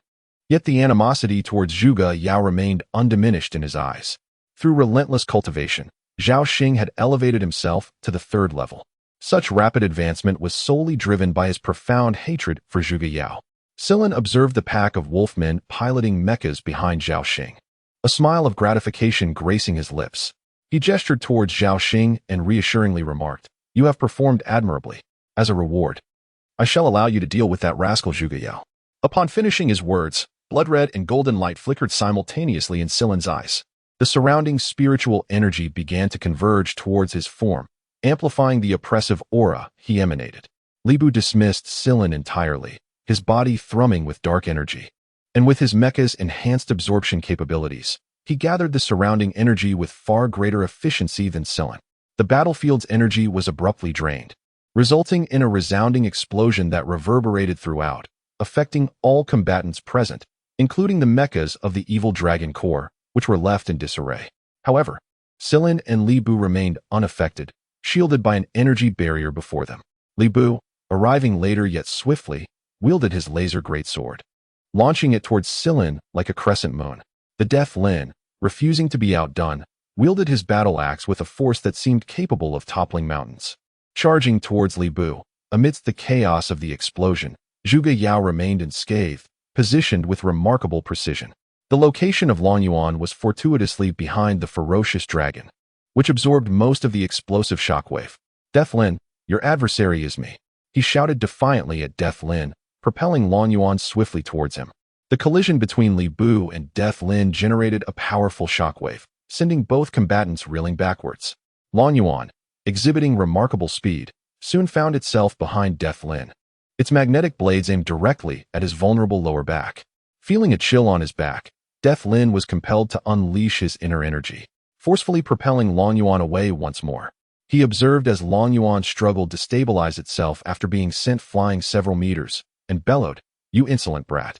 Yet the animosity towards Zhuge Yao remained undiminished in his eyes. Through relentless cultivation, Zhao Xing had elevated himself to the third level. Such rapid advancement was solely driven by his profound hatred for Zhuge Yao. Silin observed the pack of wolfmen piloting mechas behind Zhao Xing, a smile of gratification gracing his lips. He gestured towards Zhao Xing and reassuringly remarked, "You have performed admirably. As a reward, I shall allow you to deal with that rascal Zhuge Yao." Upon finishing his words, blood-red and golden light flickered simultaneously in Silin's eyes. The surrounding spiritual energy began to converge towards his form, amplifying the oppressive aura he emanated. Li Bu dismissed Silin entirely, his body thrumming with dark energy. And with his mecha's enhanced absorption capabilities, he gathered the surrounding energy with far greater efficiency than Silin. The battlefield's energy was abruptly drained, resulting in a resounding explosion that reverberated throughout, affecting all combatants present, including the mechas of the Evil Dragon Corps, which were left in disarray. However, Silin and Li Bu remained unaffected, shielded by an energy barrier before them. Li Bu, arriving later yet swiftly, wielded his laser greatsword, launching it towards Silin like a crescent moon. The Death Lin, refusing to be outdone, wielded his battle axe with a force that seemed capable of toppling mountains. Charging towards Li Bu, amidst the chaos of the explosion, Zhuge Yao remained unscathed, positioned with remarkable precision. The location of Lin Yuan was fortuitously behind the ferocious dragon, which absorbed most of the explosive shockwave. "Death Lin, your adversary is me," he shouted defiantly at Death Lin, propelling Lin Yuan swiftly towards him. The collision between Li Bu and Death Lin generated a powerful shockwave, sending both combatants reeling backwards. Lin Yuan, exhibiting remarkable speed, soon found itself behind Death Lin. Its magnetic blades aimed directly at his vulnerable lower back. Feeling a chill on his back, Death Lin was compelled to unleash his inner energy, forcefully propelling Lin Yuan away once more. He observed as Lin Yuan struggled to stabilize itself after being sent flying several meters, and bellowed, "You insolent brat.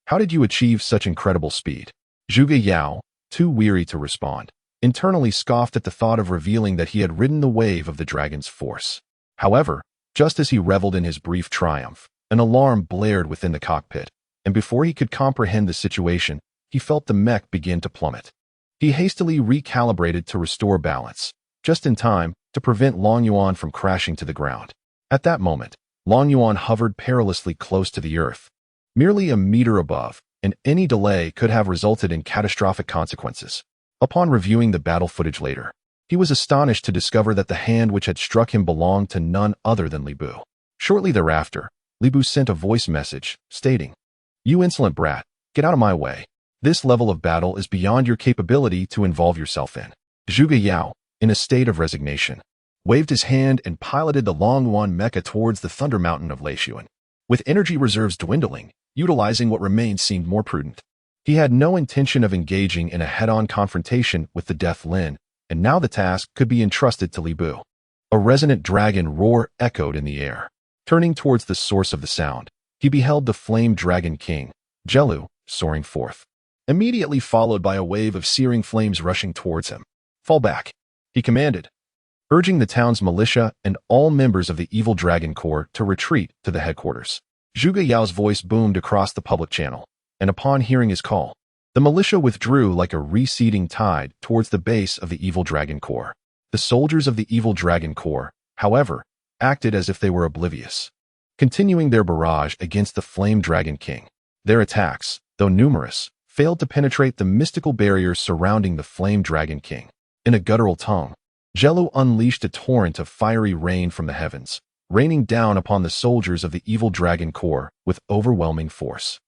How did you achieve such incredible speed?" Zhuge Yao, too weary to respond, internally scoffed at the thought of revealing that he had ridden the wave of the dragon's force. However, just as he reveled in his brief triumph, an alarm blared within the cockpit, and before he could comprehend the situation, he felt the mech begin to plummet. He hastily recalibrated to restore balance, just in time to prevent Lin Yuan from crashing to the ground. At that moment, Lin Yuan hovered perilously close to the earth, merely a meter above, and any delay could have resulted in catastrophic consequences. Upon reviewing the battle footage later, he was astonished to discover that the hand which had struck him belonged to none other than Li Bu. Shortly thereafter, Li Bu sent a voice message, stating, "You insolent brat, get out of my way. This level of battle is beyond your capability to involve yourself in." Zhuge Yao, in a state of resignation, waved his hand and piloted the Lin Yuan mecha towards the Thunder Mountain of Leishuan. With energy reserves dwindling, utilizing what remained seemed more prudent. He had no intention of engaging in a head-on confrontation with the Death Lin, and now the task could be entrusted to Li Bu. A resonant dragon roar echoed in the air. Turning towards the source of the sound, he beheld the Flame Dragon King, Jelu, soaring forth, immediately followed by a wave of searing flames rushing towards him. "Fall back," he commanded, urging the town's militia and all members of the Evil Dragon Corps to retreat to the headquarters. Zhuge Yao's voice boomed across the public channel, and upon hearing his call, the militia withdrew like a receding tide towards the base of the Evil Dragon Corps. The soldiers of the Evil Dragon Corps, however, acted as if they were oblivious, continuing their barrage against the Flame Dragon King. Their attacks, though numerous, failed to penetrate the mystical barriers surrounding the Flame Dragon King. In a guttural tone, Jello unleashed a torrent of fiery rain from the heavens, raining down upon the soldiers of the Evil Dragon Corps with overwhelming force.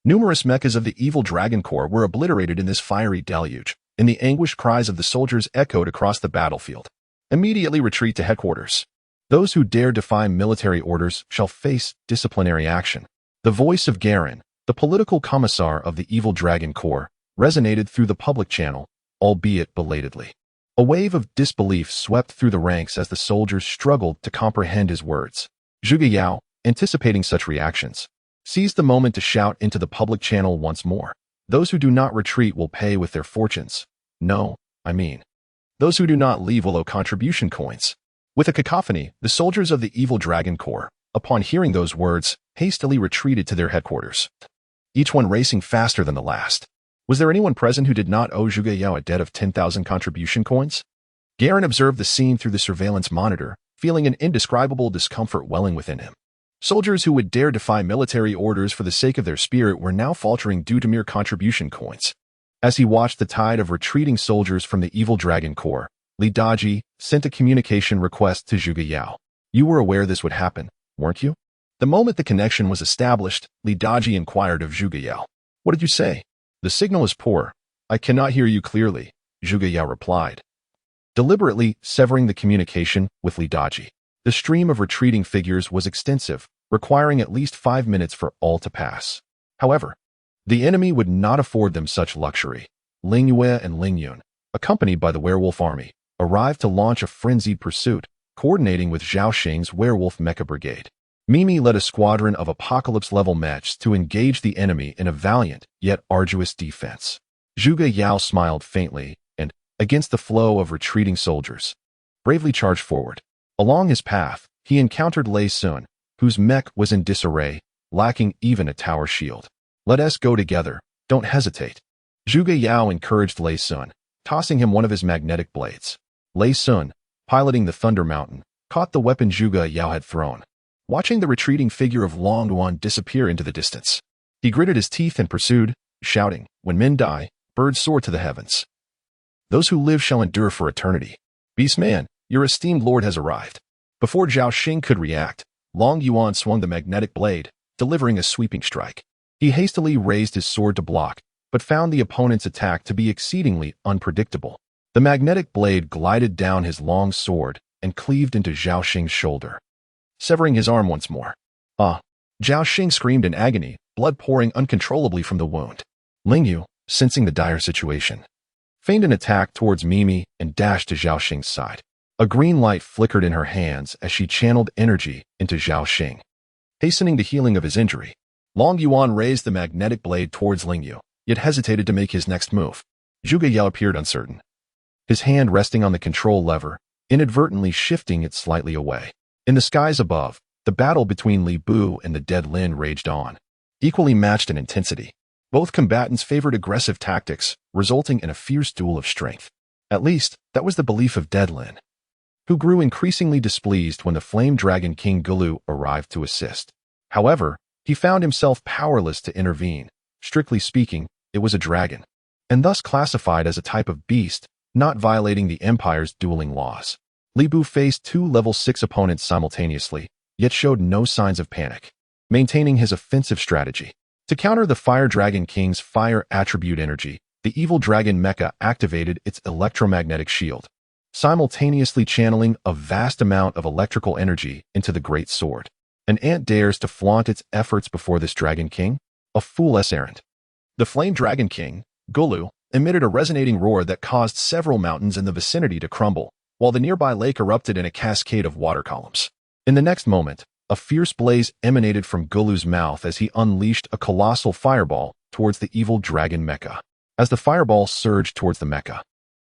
Numerous mechas of the Evil Dragon Corps were obliterated in this fiery deluge, and the anguished cries of the soldiers echoed across the battlefield. Immediately retreat to headquarters. Those who dare defy military orders shall face disciplinary action. The voice of Garen, the political commissar of the Evil Dragon Corps, resonated through the public channel, albeit belatedly. A wave of disbelief swept through the ranks as the soldiers struggled to comprehend his words. Zhuge Yao, anticipating such reactions, seized the moment to shout into the public channel once more. Those who do not retreat will pay with their fortunes. No, I mean, those who do not leave will owe contribution coins. With a cacophony, the soldiers of the Evil Dragon Corps, upon hearing those words, hastily retreated to their headquarters, each one racing faster than the last. Was there anyone present who did not owe Zhuge Yao a debt of 10,000 contribution coins? Garen observed the scene through the surveillance monitor, feeling an indescribable discomfort welling within him. Soldiers who would dare defy military orders for the sake of their spirit were now faltering due to mere contribution coins. As he watched the tide of retreating soldiers from the Evil Dragon Corps, Li Daji sent a communication request to Zhuge Yao. You were aware this would happen, weren't you? The moment the connection was established, Li Daji inquired of Zhuge Yao. What did you say? The signal is poor. I cannot hear you clearly, Zhuge Yao replied, deliberately severing the communication with Li Daji. The stream of retreating figures was extensive, requiring at least 5 minutes for all to pass. However, the enemy would not afford them such luxury. Lin Yuan and Lin Yuan, accompanied by the werewolf army, arrived to launch a frenzied pursuit, coordinating with Zhao Xing's werewolf mecha brigade. Mimi led a squadron of apocalypse-level mechs to engage the enemy in a valiant yet arduous defense. Zhuge Yao smiled faintly and, against the flow of retreating soldiers, bravely charged forward. Along his path, he encountered Lei Sun, whose mech was in disarray, lacking even a tower shield. Let us go together, don't hesitate. Zhuge Yao encouraged Lei Sun, tossing him one of his magnetic blades. Lei Sun, piloting the Thunder Mountain, caught the weapon Zhuge Yao had thrown. Watching the retreating figure of Lin Yuan disappear into the distance, he gritted his teeth and pursued, shouting, when men die, birds soar to the heavens. Those who live shall endure for eternity. Beastman, your esteemed lord has arrived. Before Zhao Xing could react, Lin Yuan swung the magnetic blade, delivering a sweeping strike. He hastily raised his sword to block, but found the opponent's attack to be exceedingly unpredictable. The magnetic blade glided down his long sword and cleaved into Zhao Xing's shoulder, severing his arm once more. Ah! Zhao Xing screamed in agony, blood pouring uncontrollably from the wound. Ling Yu, sensing the dire situation, feigned an attack towards Mimi and dashed to Zhao Xing's side. A green light flickered in her hands as she channeled energy into Zhao Xing, hastening the healing of his injury. Lin Yuan raised the magnetic blade towards Ling Yu, yet hesitated to make his next move. Zhuge Yao appeared uncertain, his hand resting on the control lever, inadvertently shifting it slightly away. In the skies above, the battle between Li Bu and the dead Lin raged on, equally matched in intensity. Both combatants favored aggressive tactics, resulting in a fierce duel of strength. At least, that was the belief of dead Lin, who grew increasingly displeased when the Flame Dragon King Gulu arrived to assist. However, he found himself powerless to intervene. Strictly speaking, it was a dragon, and thus classified as a type of beast, not violating the Empire's dueling laws. Li Bu faced 2 level 6 opponents simultaneously, yet showed no signs of panic, maintaining his offensive strategy. To counter the Fire Dragon King's fire attribute energy, the Evil Dragon Mecha activated its electromagnetic shield, simultaneously channeling a vast amount of electrical energy into the Great Sword. An ant dares to flaunt its efforts before this Dragon King? A fool's errand. The Flame Dragon King, Gulu, emitted a resonating roar that caused several mountains in the vicinity to crumble, while the nearby lake erupted in a cascade of water columns. In the next moment, a fierce blaze emanated from Gulu's mouth as he unleashed a colossal fireball towards the Evil Dragon Mecha. As the fireball surged towards the mecha,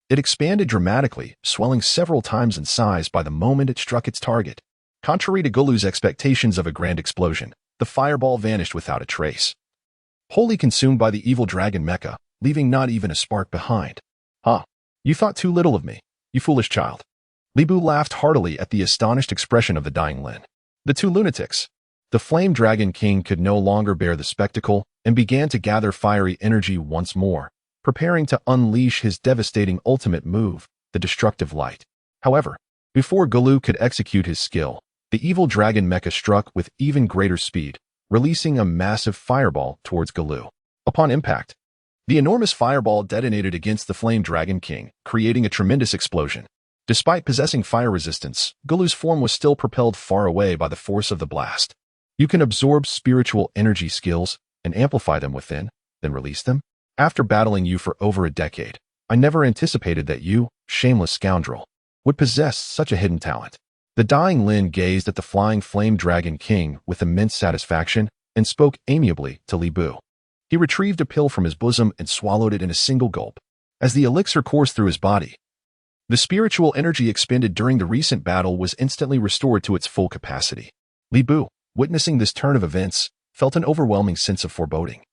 it expanded dramatically, swelling several times in size by the moment it struck its target. Contrary to Gulu's expectations of a grand explosion, the fireball vanished without a trace, wholly consumed by the Evil Dragon Mecha, leaving not even a spark behind. Ha! You thought too little of me, you foolish child. Li Bu laughed heartily at the astonished expression of the dying Lin. The 2 lunatics. The Flame Dragon King could no longer bear the spectacle, and began to gather fiery energy once more, preparing to unleash his devastating ultimate move, the destructive light. However, before Galu could execute his skill, the evil dragon mecha struck with even greater speed, releasing a massive fireball towards Galu. Upon impact, the enormous fireball detonated against the Flame Dragon King, creating a tremendous explosion. Despite possessing fire resistance, Galu's form was still propelled far away by the force of the blast. You can absorb spiritual energy skills and amplify them within, then release them? After battling you for over a decade, I never anticipated that you, shameless scoundrel, would possess such a hidden talent. The dying Lin gazed at the flying Flame Dragon King with immense satisfaction and spoke amiably to Li Bu. He retrieved a pill from his bosom and swallowed it in a single gulp. As the elixir coursed through his body, the spiritual energy expended during the recent battle was instantly restored to its full capacity. Li Bu, witnessing this turn of events, felt an overwhelming sense of foreboding.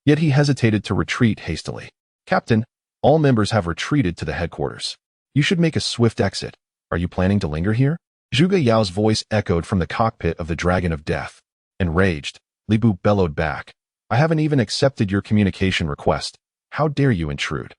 Yet he hesitated to retreat hastily. Captain, all members have retreated to the headquarters. You should make a swift exit. Are you planning to linger here? Zhuge Yao's voice echoed from the cockpit of the Dragon of Death. Enraged, Li Bu bellowed back. I haven't even accepted your communication request. How dare you intrude?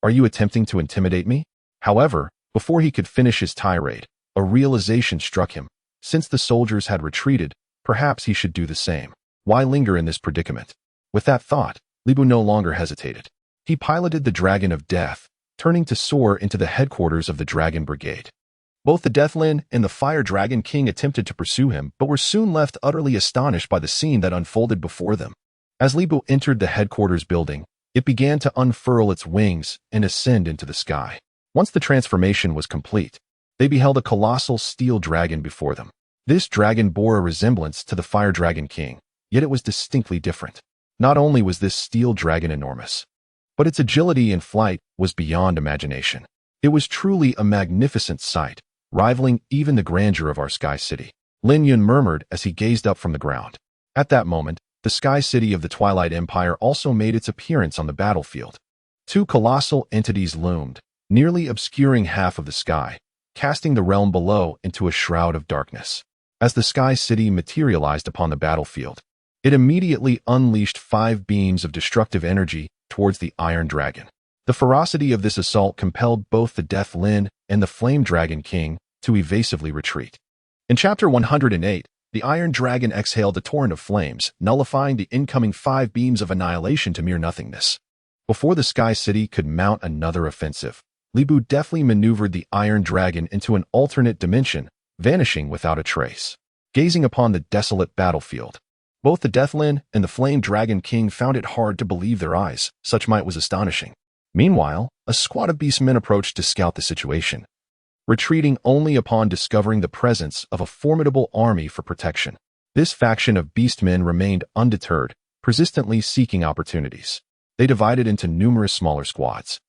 Are you attempting to intimidate me? However, before he could finish his tirade, a realization struck him. Since the soldiers had retreated, perhaps he should do the same. Why linger in this predicament? With that thought, Li Bu no longer hesitated. He piloted the Dragon of Death, turning to soar into the headquarters of the Dragon Brigade. Both the Deathlin and the Fire Dragon King attempted to pursue him, but were soon left utterly astonished by the scene that unfolded before them. As Li Bu entered the headquarters building, it began to unfurl its wings and ascend into the sky. Once the transformation was complete, they beheld a colossal steel dragon before them. This dragon bore a resemblance to the Fire Dragon King, yet it was distinctly different. Not only was this steel dragon enormous, but its agility in flight was beyond imagination. It was truly a magnificent sight, rivaling even the grandeur of our Sky City. Lin Yuan murmured as he gazed up from the ground. At that moment, the Sky City of the Twilight Empire also made its appearance on the battlefield. Two colossal entities loomed, nearly obscuring half of the sky, casting the realm below into a shroud of darkness. As the Sky City materialized upon the battlefield, it immediately unleashed 5 beams of destructive energy towards the Iron Dragon. The ferocity of this assault compelled both the Death Lin and the Flame Dragon King to evasively retreat. In Chapter 108, the Iron Dragon exhaled a torrent of flames, nullifying the incoming 5 beams of annihilation to mere nothingness. Before the Sky City could mount another offensive, Li Bu deftly maneuvered the Iron Dragon into an alternate dimension, vanishing without a trace. Gazing upon the desolate battlefield, both the Deathlin and the Flame Dragon King found it hard to believe their eyes. Such might was astonishing. Meanwhile, a squad of beastmen approached to scout the situation, retreating only upon discovering the presence of a formidable army for protection. This faction of beastmen remained undeterred, persistently seeking opportunities. They divided into numerous smaller squads,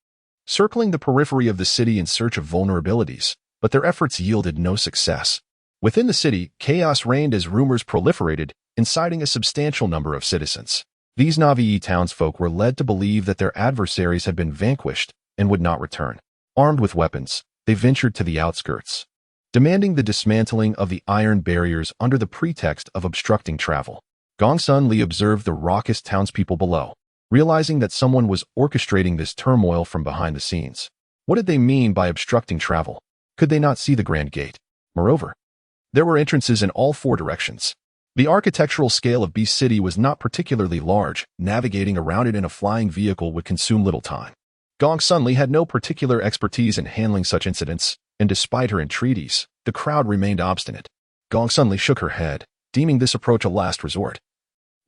circling the periphery of the city in search of vulnerabilities, but their efforts yielded no success. Within the city, chaos reigned as rumors proliferated, inciting a substantial number of citizens. These Navii townsfolk were led to believe that their adversaries had been vanquished and would not return. Armed with weapons, they ventured to the outskirts, demanding the dismantling of the iron barriers under the pretext of obstructing travel. Gongsun Li observed the raucous townspeople below, realizing that someone was orchestrating this turmoil from behind the scenes. What did they mean by obstructing travel? Could they not see the Grand Gate? Moreover, there were entrances in all 4 directions. The architectural scale of Beast City was not particularly large. Navigating around it in a flying vehicle would consume little time. Gongsun Li had no particular expertise in handling such incidents, and despite her entreaties, the crowd remained obstinate. Gongsun Li shook her head, deeming this approach a last resort,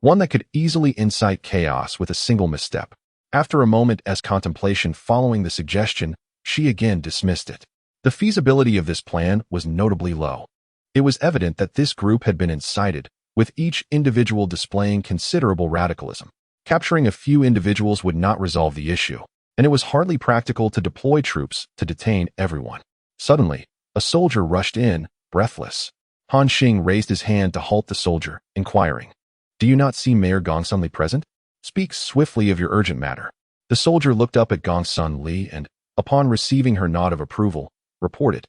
one that could easily incite chaos with a single misstep. After a moment as contemplation following the suggestion, she again dismissed it. The feasibility of this plan was notably low. It was evident that this group had been incited, with each individual displaying considerable radicalism. Capturing a few individuals would not resolve the issue, and it was hardly practical to deploy troops to detain everyone. Suddenly, a soldier rushed in, breathless. Han Xing raised his hand to halt the soldier, inquiring, "Do you not see Mayor Gongsun Li present? Speak swiftly of your urgent matter." The soldier looked up at Gongsun Li and, upon receiving her nod of approval, reported,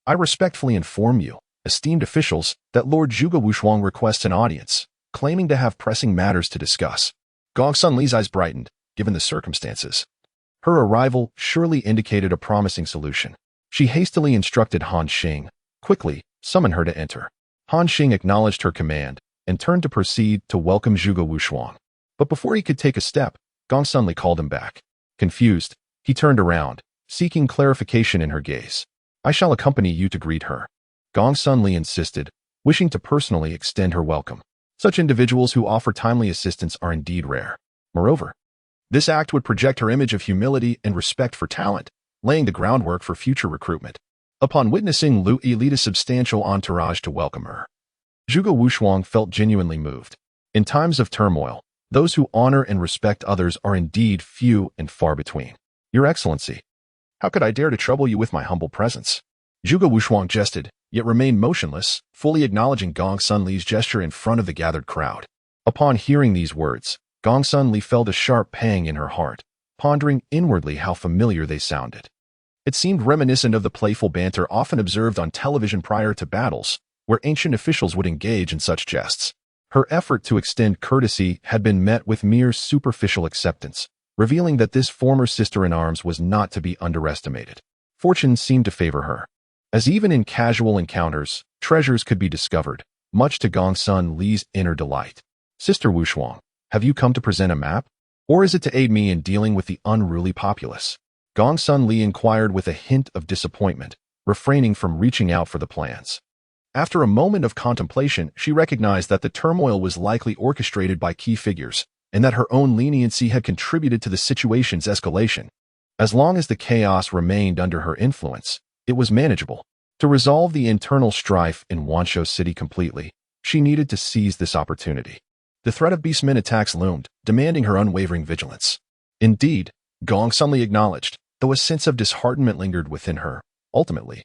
"I respectfully inform you, esteemed officials, that Lord Zhuge Wushuang requests an audience, claiming to have pressing matters to discuss." Gong Sun Li's eyes brightened, given the circumstances. Her arrival surely indicated a promising solution. She hastily instructed Han Xing, quickly, summon her to enter. Han Xing acknowledged her command and turned to proceed to welcome Zhuge Wushuang. But before he could take a step, Gong Sun Li called him back. Confused, he turned around, seeking clarification in her gaze. I shall accompany you to greet her. Gong Sun Li insisted, wishing to personally extend her welcome. Such individuals who offer timely assistance are indeed rare. Moreover, this act would project her image of humility and respect for talent, laying the groundwork for future recruitment. Upon witnessing Lu Yi lead a substantial entourage to welcome her, Zhuge Wushuang felt genuinely moved. In times of turmoil, those who honor and respect others are indeed few and far between. Your Excellency, how could I dare to trouble you with my humble presence? Zhuge Wushuang jested, yet remained motionless, fully acknowledging Gong Sun Li's gesture in front of the gathered crowd. Upon hearing these words, Gong Sun Li felt a sharp pang in her heart, pondering inwardly how familiar they sounded. It seemed reminiscent of the playful banter often observed on television prior to battles, where ancient officials would engage in such jests. Her effort to extend courtesy had been met with mere superficial acceptance, revealing that this former sister-in-arms was not to be underestimated. Fortune seemed to favor her, as even in casual encounters, treasures could be discovered, much to Gong Sun Li's inner delight. Sister Wushuang, have you come to present a map? Or is it to aid me in dealing with the unruly populace? Gong Sun Li inquired with a hint of disappointment, refraining from reaching out for the plans. After a moment of contemplation, she recognized that the turmoil was likely orchestrated by key figures, and that her own leniency had contributed to the situation's escalation. As long as the chaos remained under her influence, it was manageable. To resolve the internal strife in Wanshou City completely, she needed to seize this opportunity. The threat of beastmen attacks loomed, demanding her unwavering vigilance. Indeed, Gong Sun Li acknowledged, though a sense of disheartenment lingered within her. Ultimately,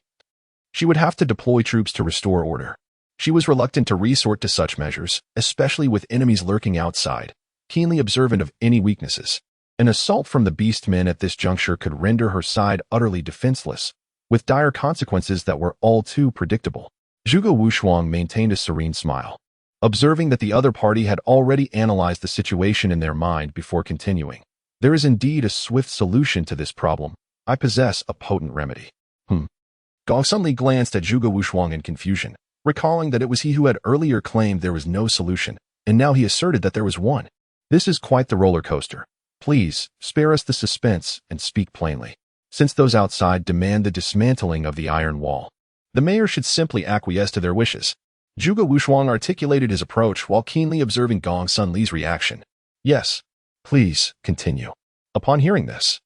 she would have to deploy troops to restore order. She was reluctant to resort to such measures, especially with enemies lurking outside, keenly observant of any weaknesses. An assault from the beastmen at this juncture could render her side utterly defenseless, with dire consequences that were all too predictable. Zhuge Wushuang maintained a serene smile, observing that the other party had already analyzed the situation in their mind before continuing. There is indeed a swift solution to this problem. I possess a potent remedy. Gong Sun Li glanced at Zhuge Wushuang in confusion, recalling that it was he who had earlier claimed there was no solution, and now he asserted that there was one. This is quite the roller coaster. Please, spare us the suspense and speak plainly. Since those outside demand the dismantling of the iron wall, the mayor should simply acquiesce to their wishes. Zhuge Wushuang articulated his approach while keenly observing Gong Sun Li's reaction. Yes, please, continue. Upon hearing this,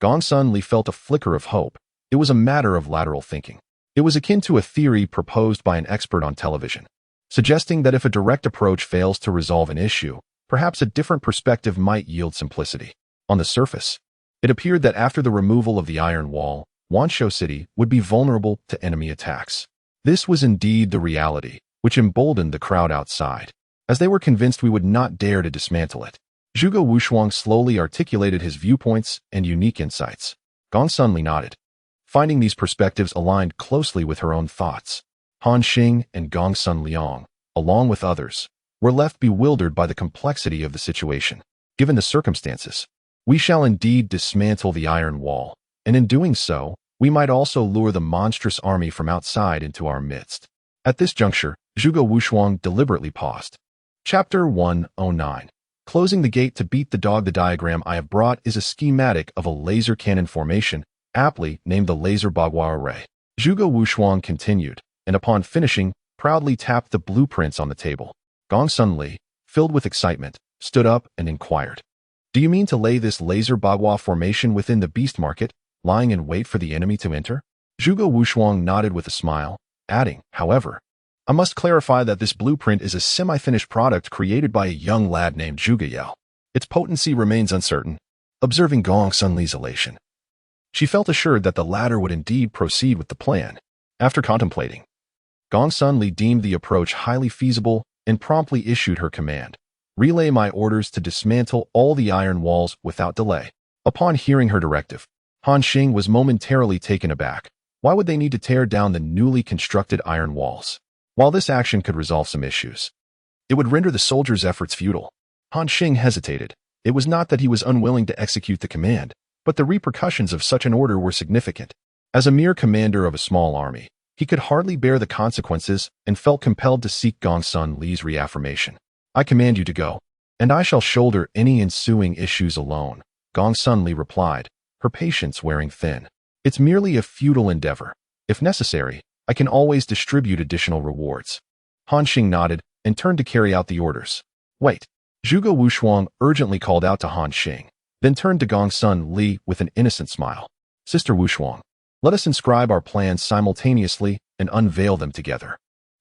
Gong Sun Li felt a flicker of hope. It was a matter of lateral thinking. It was akin to a theory proposed by an expert on television, suggesting that if a direct approach fails to resolve an issue, perhaps a different perspective might yield simplicity. On the surface, it appeared that after the removal of the iron wall, Wanshou City would be vulnerable to enemy attacks. This was indeed the reality, which emboldened the crowd outside, as they were convinced we would not dare to dismantle it. Zhuge Wushuang slowly articulated his viewpoints and unique insights. Gong Sun Li nodded, finding these perspectives aligned closely with her own thoughts. Han Xing and Gong Sun Liang, along with others, were left bewildered by the complexity of the situation. Given the circumstances, we shall indeed dismantle the iron wall, and in doing so, we might also lure the monstrous army from outside into our midst. At this juncture, Zhuge Wushuang deliberately paused. Chapter 109. Closing the gate to beat the dog. The diagram I have brought is a schematic of a laser cannon formation, aptly named the laser bagua array. Zhuge Wushuang continued, and upon finishing, proudly tapped the blueprints on the table. Gong Sun Li, filled with excitement, stood up and inquired, "Do you mean to lay this laser bagua formation within the beast market, lying in wait for the enemy to enter?" Zhuge Wushuang nodded with a smile, adding, "However, I must clarify that this blueprint is a semi-finished product created by a young lad named Zhuge Yao. Its potency remains uncertain." Observing Gong Sun Li's elation, she felt assured that the latter would indeed proceed with the plan. After contemplating, Gong Sun Li deemed the approach highly feasible and promptly issued her command. "Relay my orders to dismantle all the iron walls without delay." Upon hearing her directive, Han Xing was momentarily taken aback. Why would they need to tear down the newly constructed iron walls? While this action could resolve some issues, it would render the soldiers' efforts futile. Han Xing hesitated. It was not that he was unwilling to execute the command, but the repercussions of such an order were significant. As a mere commander of a small army, he could hardly bear the consequences and felt compelled to seek Gongsun Li's reaffirmation. I command you to go, and I shall shoulder any ensuing issues alone, Gongsun Li replied, her patience wearing thin. It's merely a futile endeavor. If necessary, I can always distribute additional rewards. Han Xing nodded and turned to carry out the orders. Wait. Zhuge Wushuang urgently called out to Han Xing, then turned to Gongsun Li with an innocent smile. Sister Wushuang, let us inscribe our plans simultaneously and unveil them together.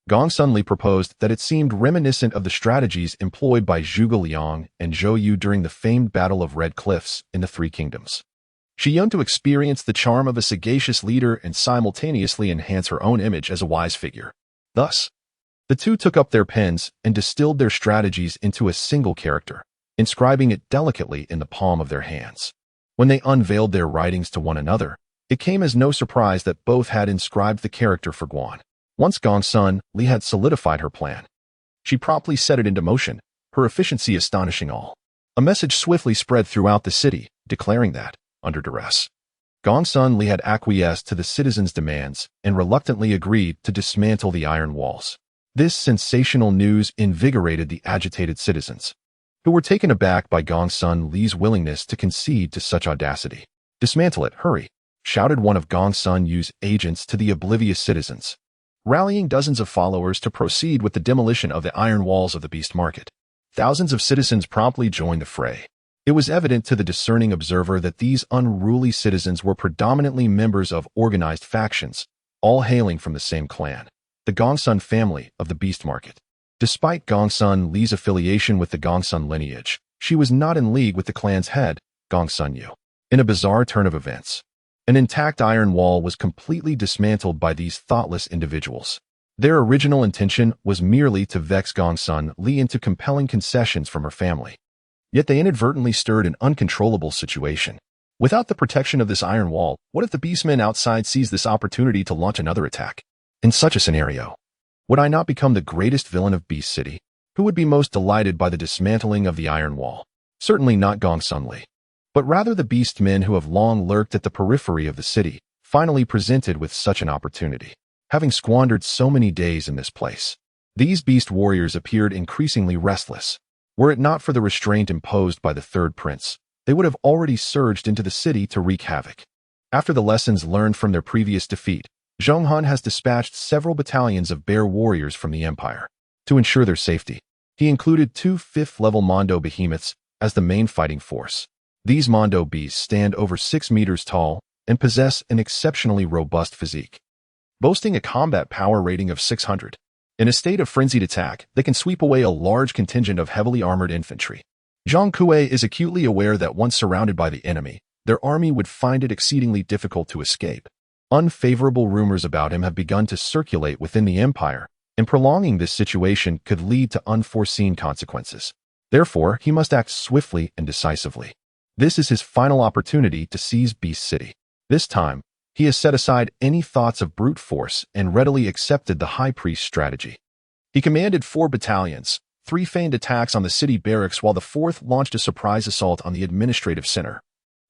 Gongsun Li proposed that it seemed reminiscent of the strategies employed by Zhuge Liang and Zhou Yu during the famed Battle of Red Cliffs in the Three Kingdoms. She yearned to experience the charm of a sagacious leader and simultaneously enhance her own image as a wise figure. Thus, the two took up their pens and distilled their strategies into a single character, inscribing it delicately in the palm of their hands. When they unveiled their writings to one another, it came as no surprise that both had inscribed the character for Guan. Once Gongsun Li had solidified her plan, she promptly set it into motion, her efficiency astonishing all. A message swiftly spread throughout the city, declaring that, under duress, Gongsun Li had acquiesced to the citizens' demands and reluctantly agreed to dismantle the iron walls. This sensational news invigorated the agitated citizens, who were taken aback by Gongsun Li's willingness to concede to such audacity. Dismantle it, hurry, shouted one of Gongsun Yu's agents to the oblivious citizens, rallying dozens of followers to proceed with the demolition of the iron walls of the beast market. Thousands of citizens promptly joined the fray. It was evident to the discerning observer that these unruly citizens were predominantly members of organized factions, all hailing from the same clan, the Gongsun family of the beast market. Despite Gongsun Li's affiliation with the Gongsun lineage, she was not in league with the clan's head, Gongsun Yu. In a bizarre turn of events, an intact iron wall was completely dismantled by these thoughtless individuals. Their original intention was merely to vex Gongsun Li into compelling concessions from her family. Yet they inadvertently stirred an uncontrollable situation. Without the protection of this iron wall, what if the beastmen outside seize this opportunity to launch another attack? In such a scenario, would I not become the greatest villain of Beast City? Who would be most delighted by the dismantling of the iron wall? Certainly not Gongsun Li, but rather the beast men who have long lurked at the periphery of the city, finally presented with such an opportunity. Having squandered so many days in this place, these beast warriors appeared increasingly restless. Were it not for the restraint imposed by the third prince, they would have already surged into the city to wreak havoc. After the lessons learned from their previous defeat, Zhonghan has dispatched several battalions of bear warriors from the empire. To ensure their safety, he included 2 5th-level Mondo behemoths as the main fighting force. These Mondo beasts stand over 6 meters tall and possess an exceptionally robust physique, boasting a combat power rating of 600. In a state of frenzied attack, they can sweep away a large contingent of heavily armored infantry. Zhang Kuei is acutely aware that once surrounded by the enemy, their army would find it exceedingly difficult to escape. Unfavorable rumors about him have begun to circulate within the empire, and prolonging this situation could lead to unforeseen consequences. Therefore, he must act swiftly and decisively. This is his final opportunity to seize Beast City. This time, he has set aside any thoughts of brute force and readily accepted the High Priest's strategy. He commanded 4 battalions, 3 feigned attacks on the city barracks while the 4th launched a surprise assault on the administrative center,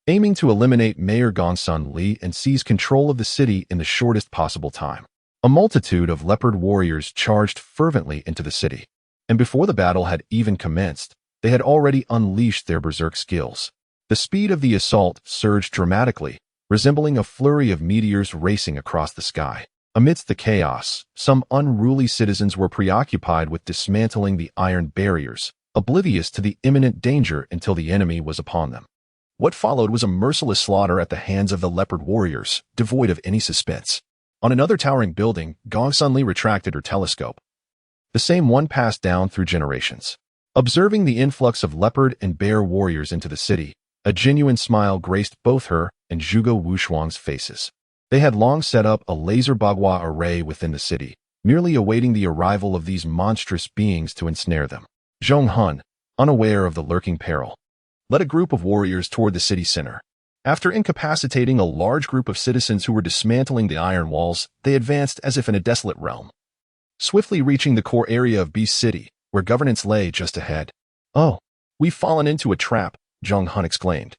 aiming to eliminate Mayor Gongsun Li and seize control of the city in the shortest possible time. A multitude of leopard warriors charged fervently into the city, and before the battle had even commenced, they had already unleashed their berserk skills. The speed of the assault surged dramatically, resembling a flurry of meteors racing across the sky. Amidst the chaos, some unruly citizens were preoccupied with dismantling the iron barriers, oblivious to the imminent danger until the enemy was upon them. What followed was a merciless slaughter at the hands of the leopard warriors, devoid of any suspense. On another towering building, Gongsun Li retracted her telescope, the same one passed down through generations. Observing the influx of leopard and bear warriors into the city, a genuine smile graced both her and Zhuge Wushuang's faces. They had long set up a laser bagua array within the city, merely awaiting the arrival of these monstrous beings to ensnare them. Zhonghan, unaware of the lurking peril, led a group of warriors toward the city center. After incapacitating a large group of citizens who were dismantling the iron walls, they advanced as if in a desolate realm, swiftly reaching the core area of Beast City, where governance lay just ahead. Oh, "We've fallen into a trap," Zheng Hun exclaimed.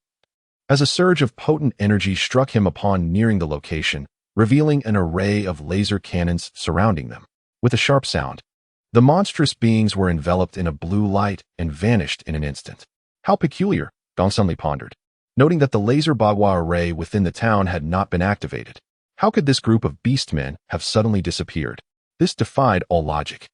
As a surge of potent energy struck him upon nearing the location, revealing an array of laser cannons surrounding them. With a sharp sound, the monstrous beings were enveloped in a blue light and vanished in an instant. How peculiar, Gong suddenly pondered, noting that the laser bagua array within the town had not been activated. How could this group of beastmen have suddenly disappeared? This defied all logic.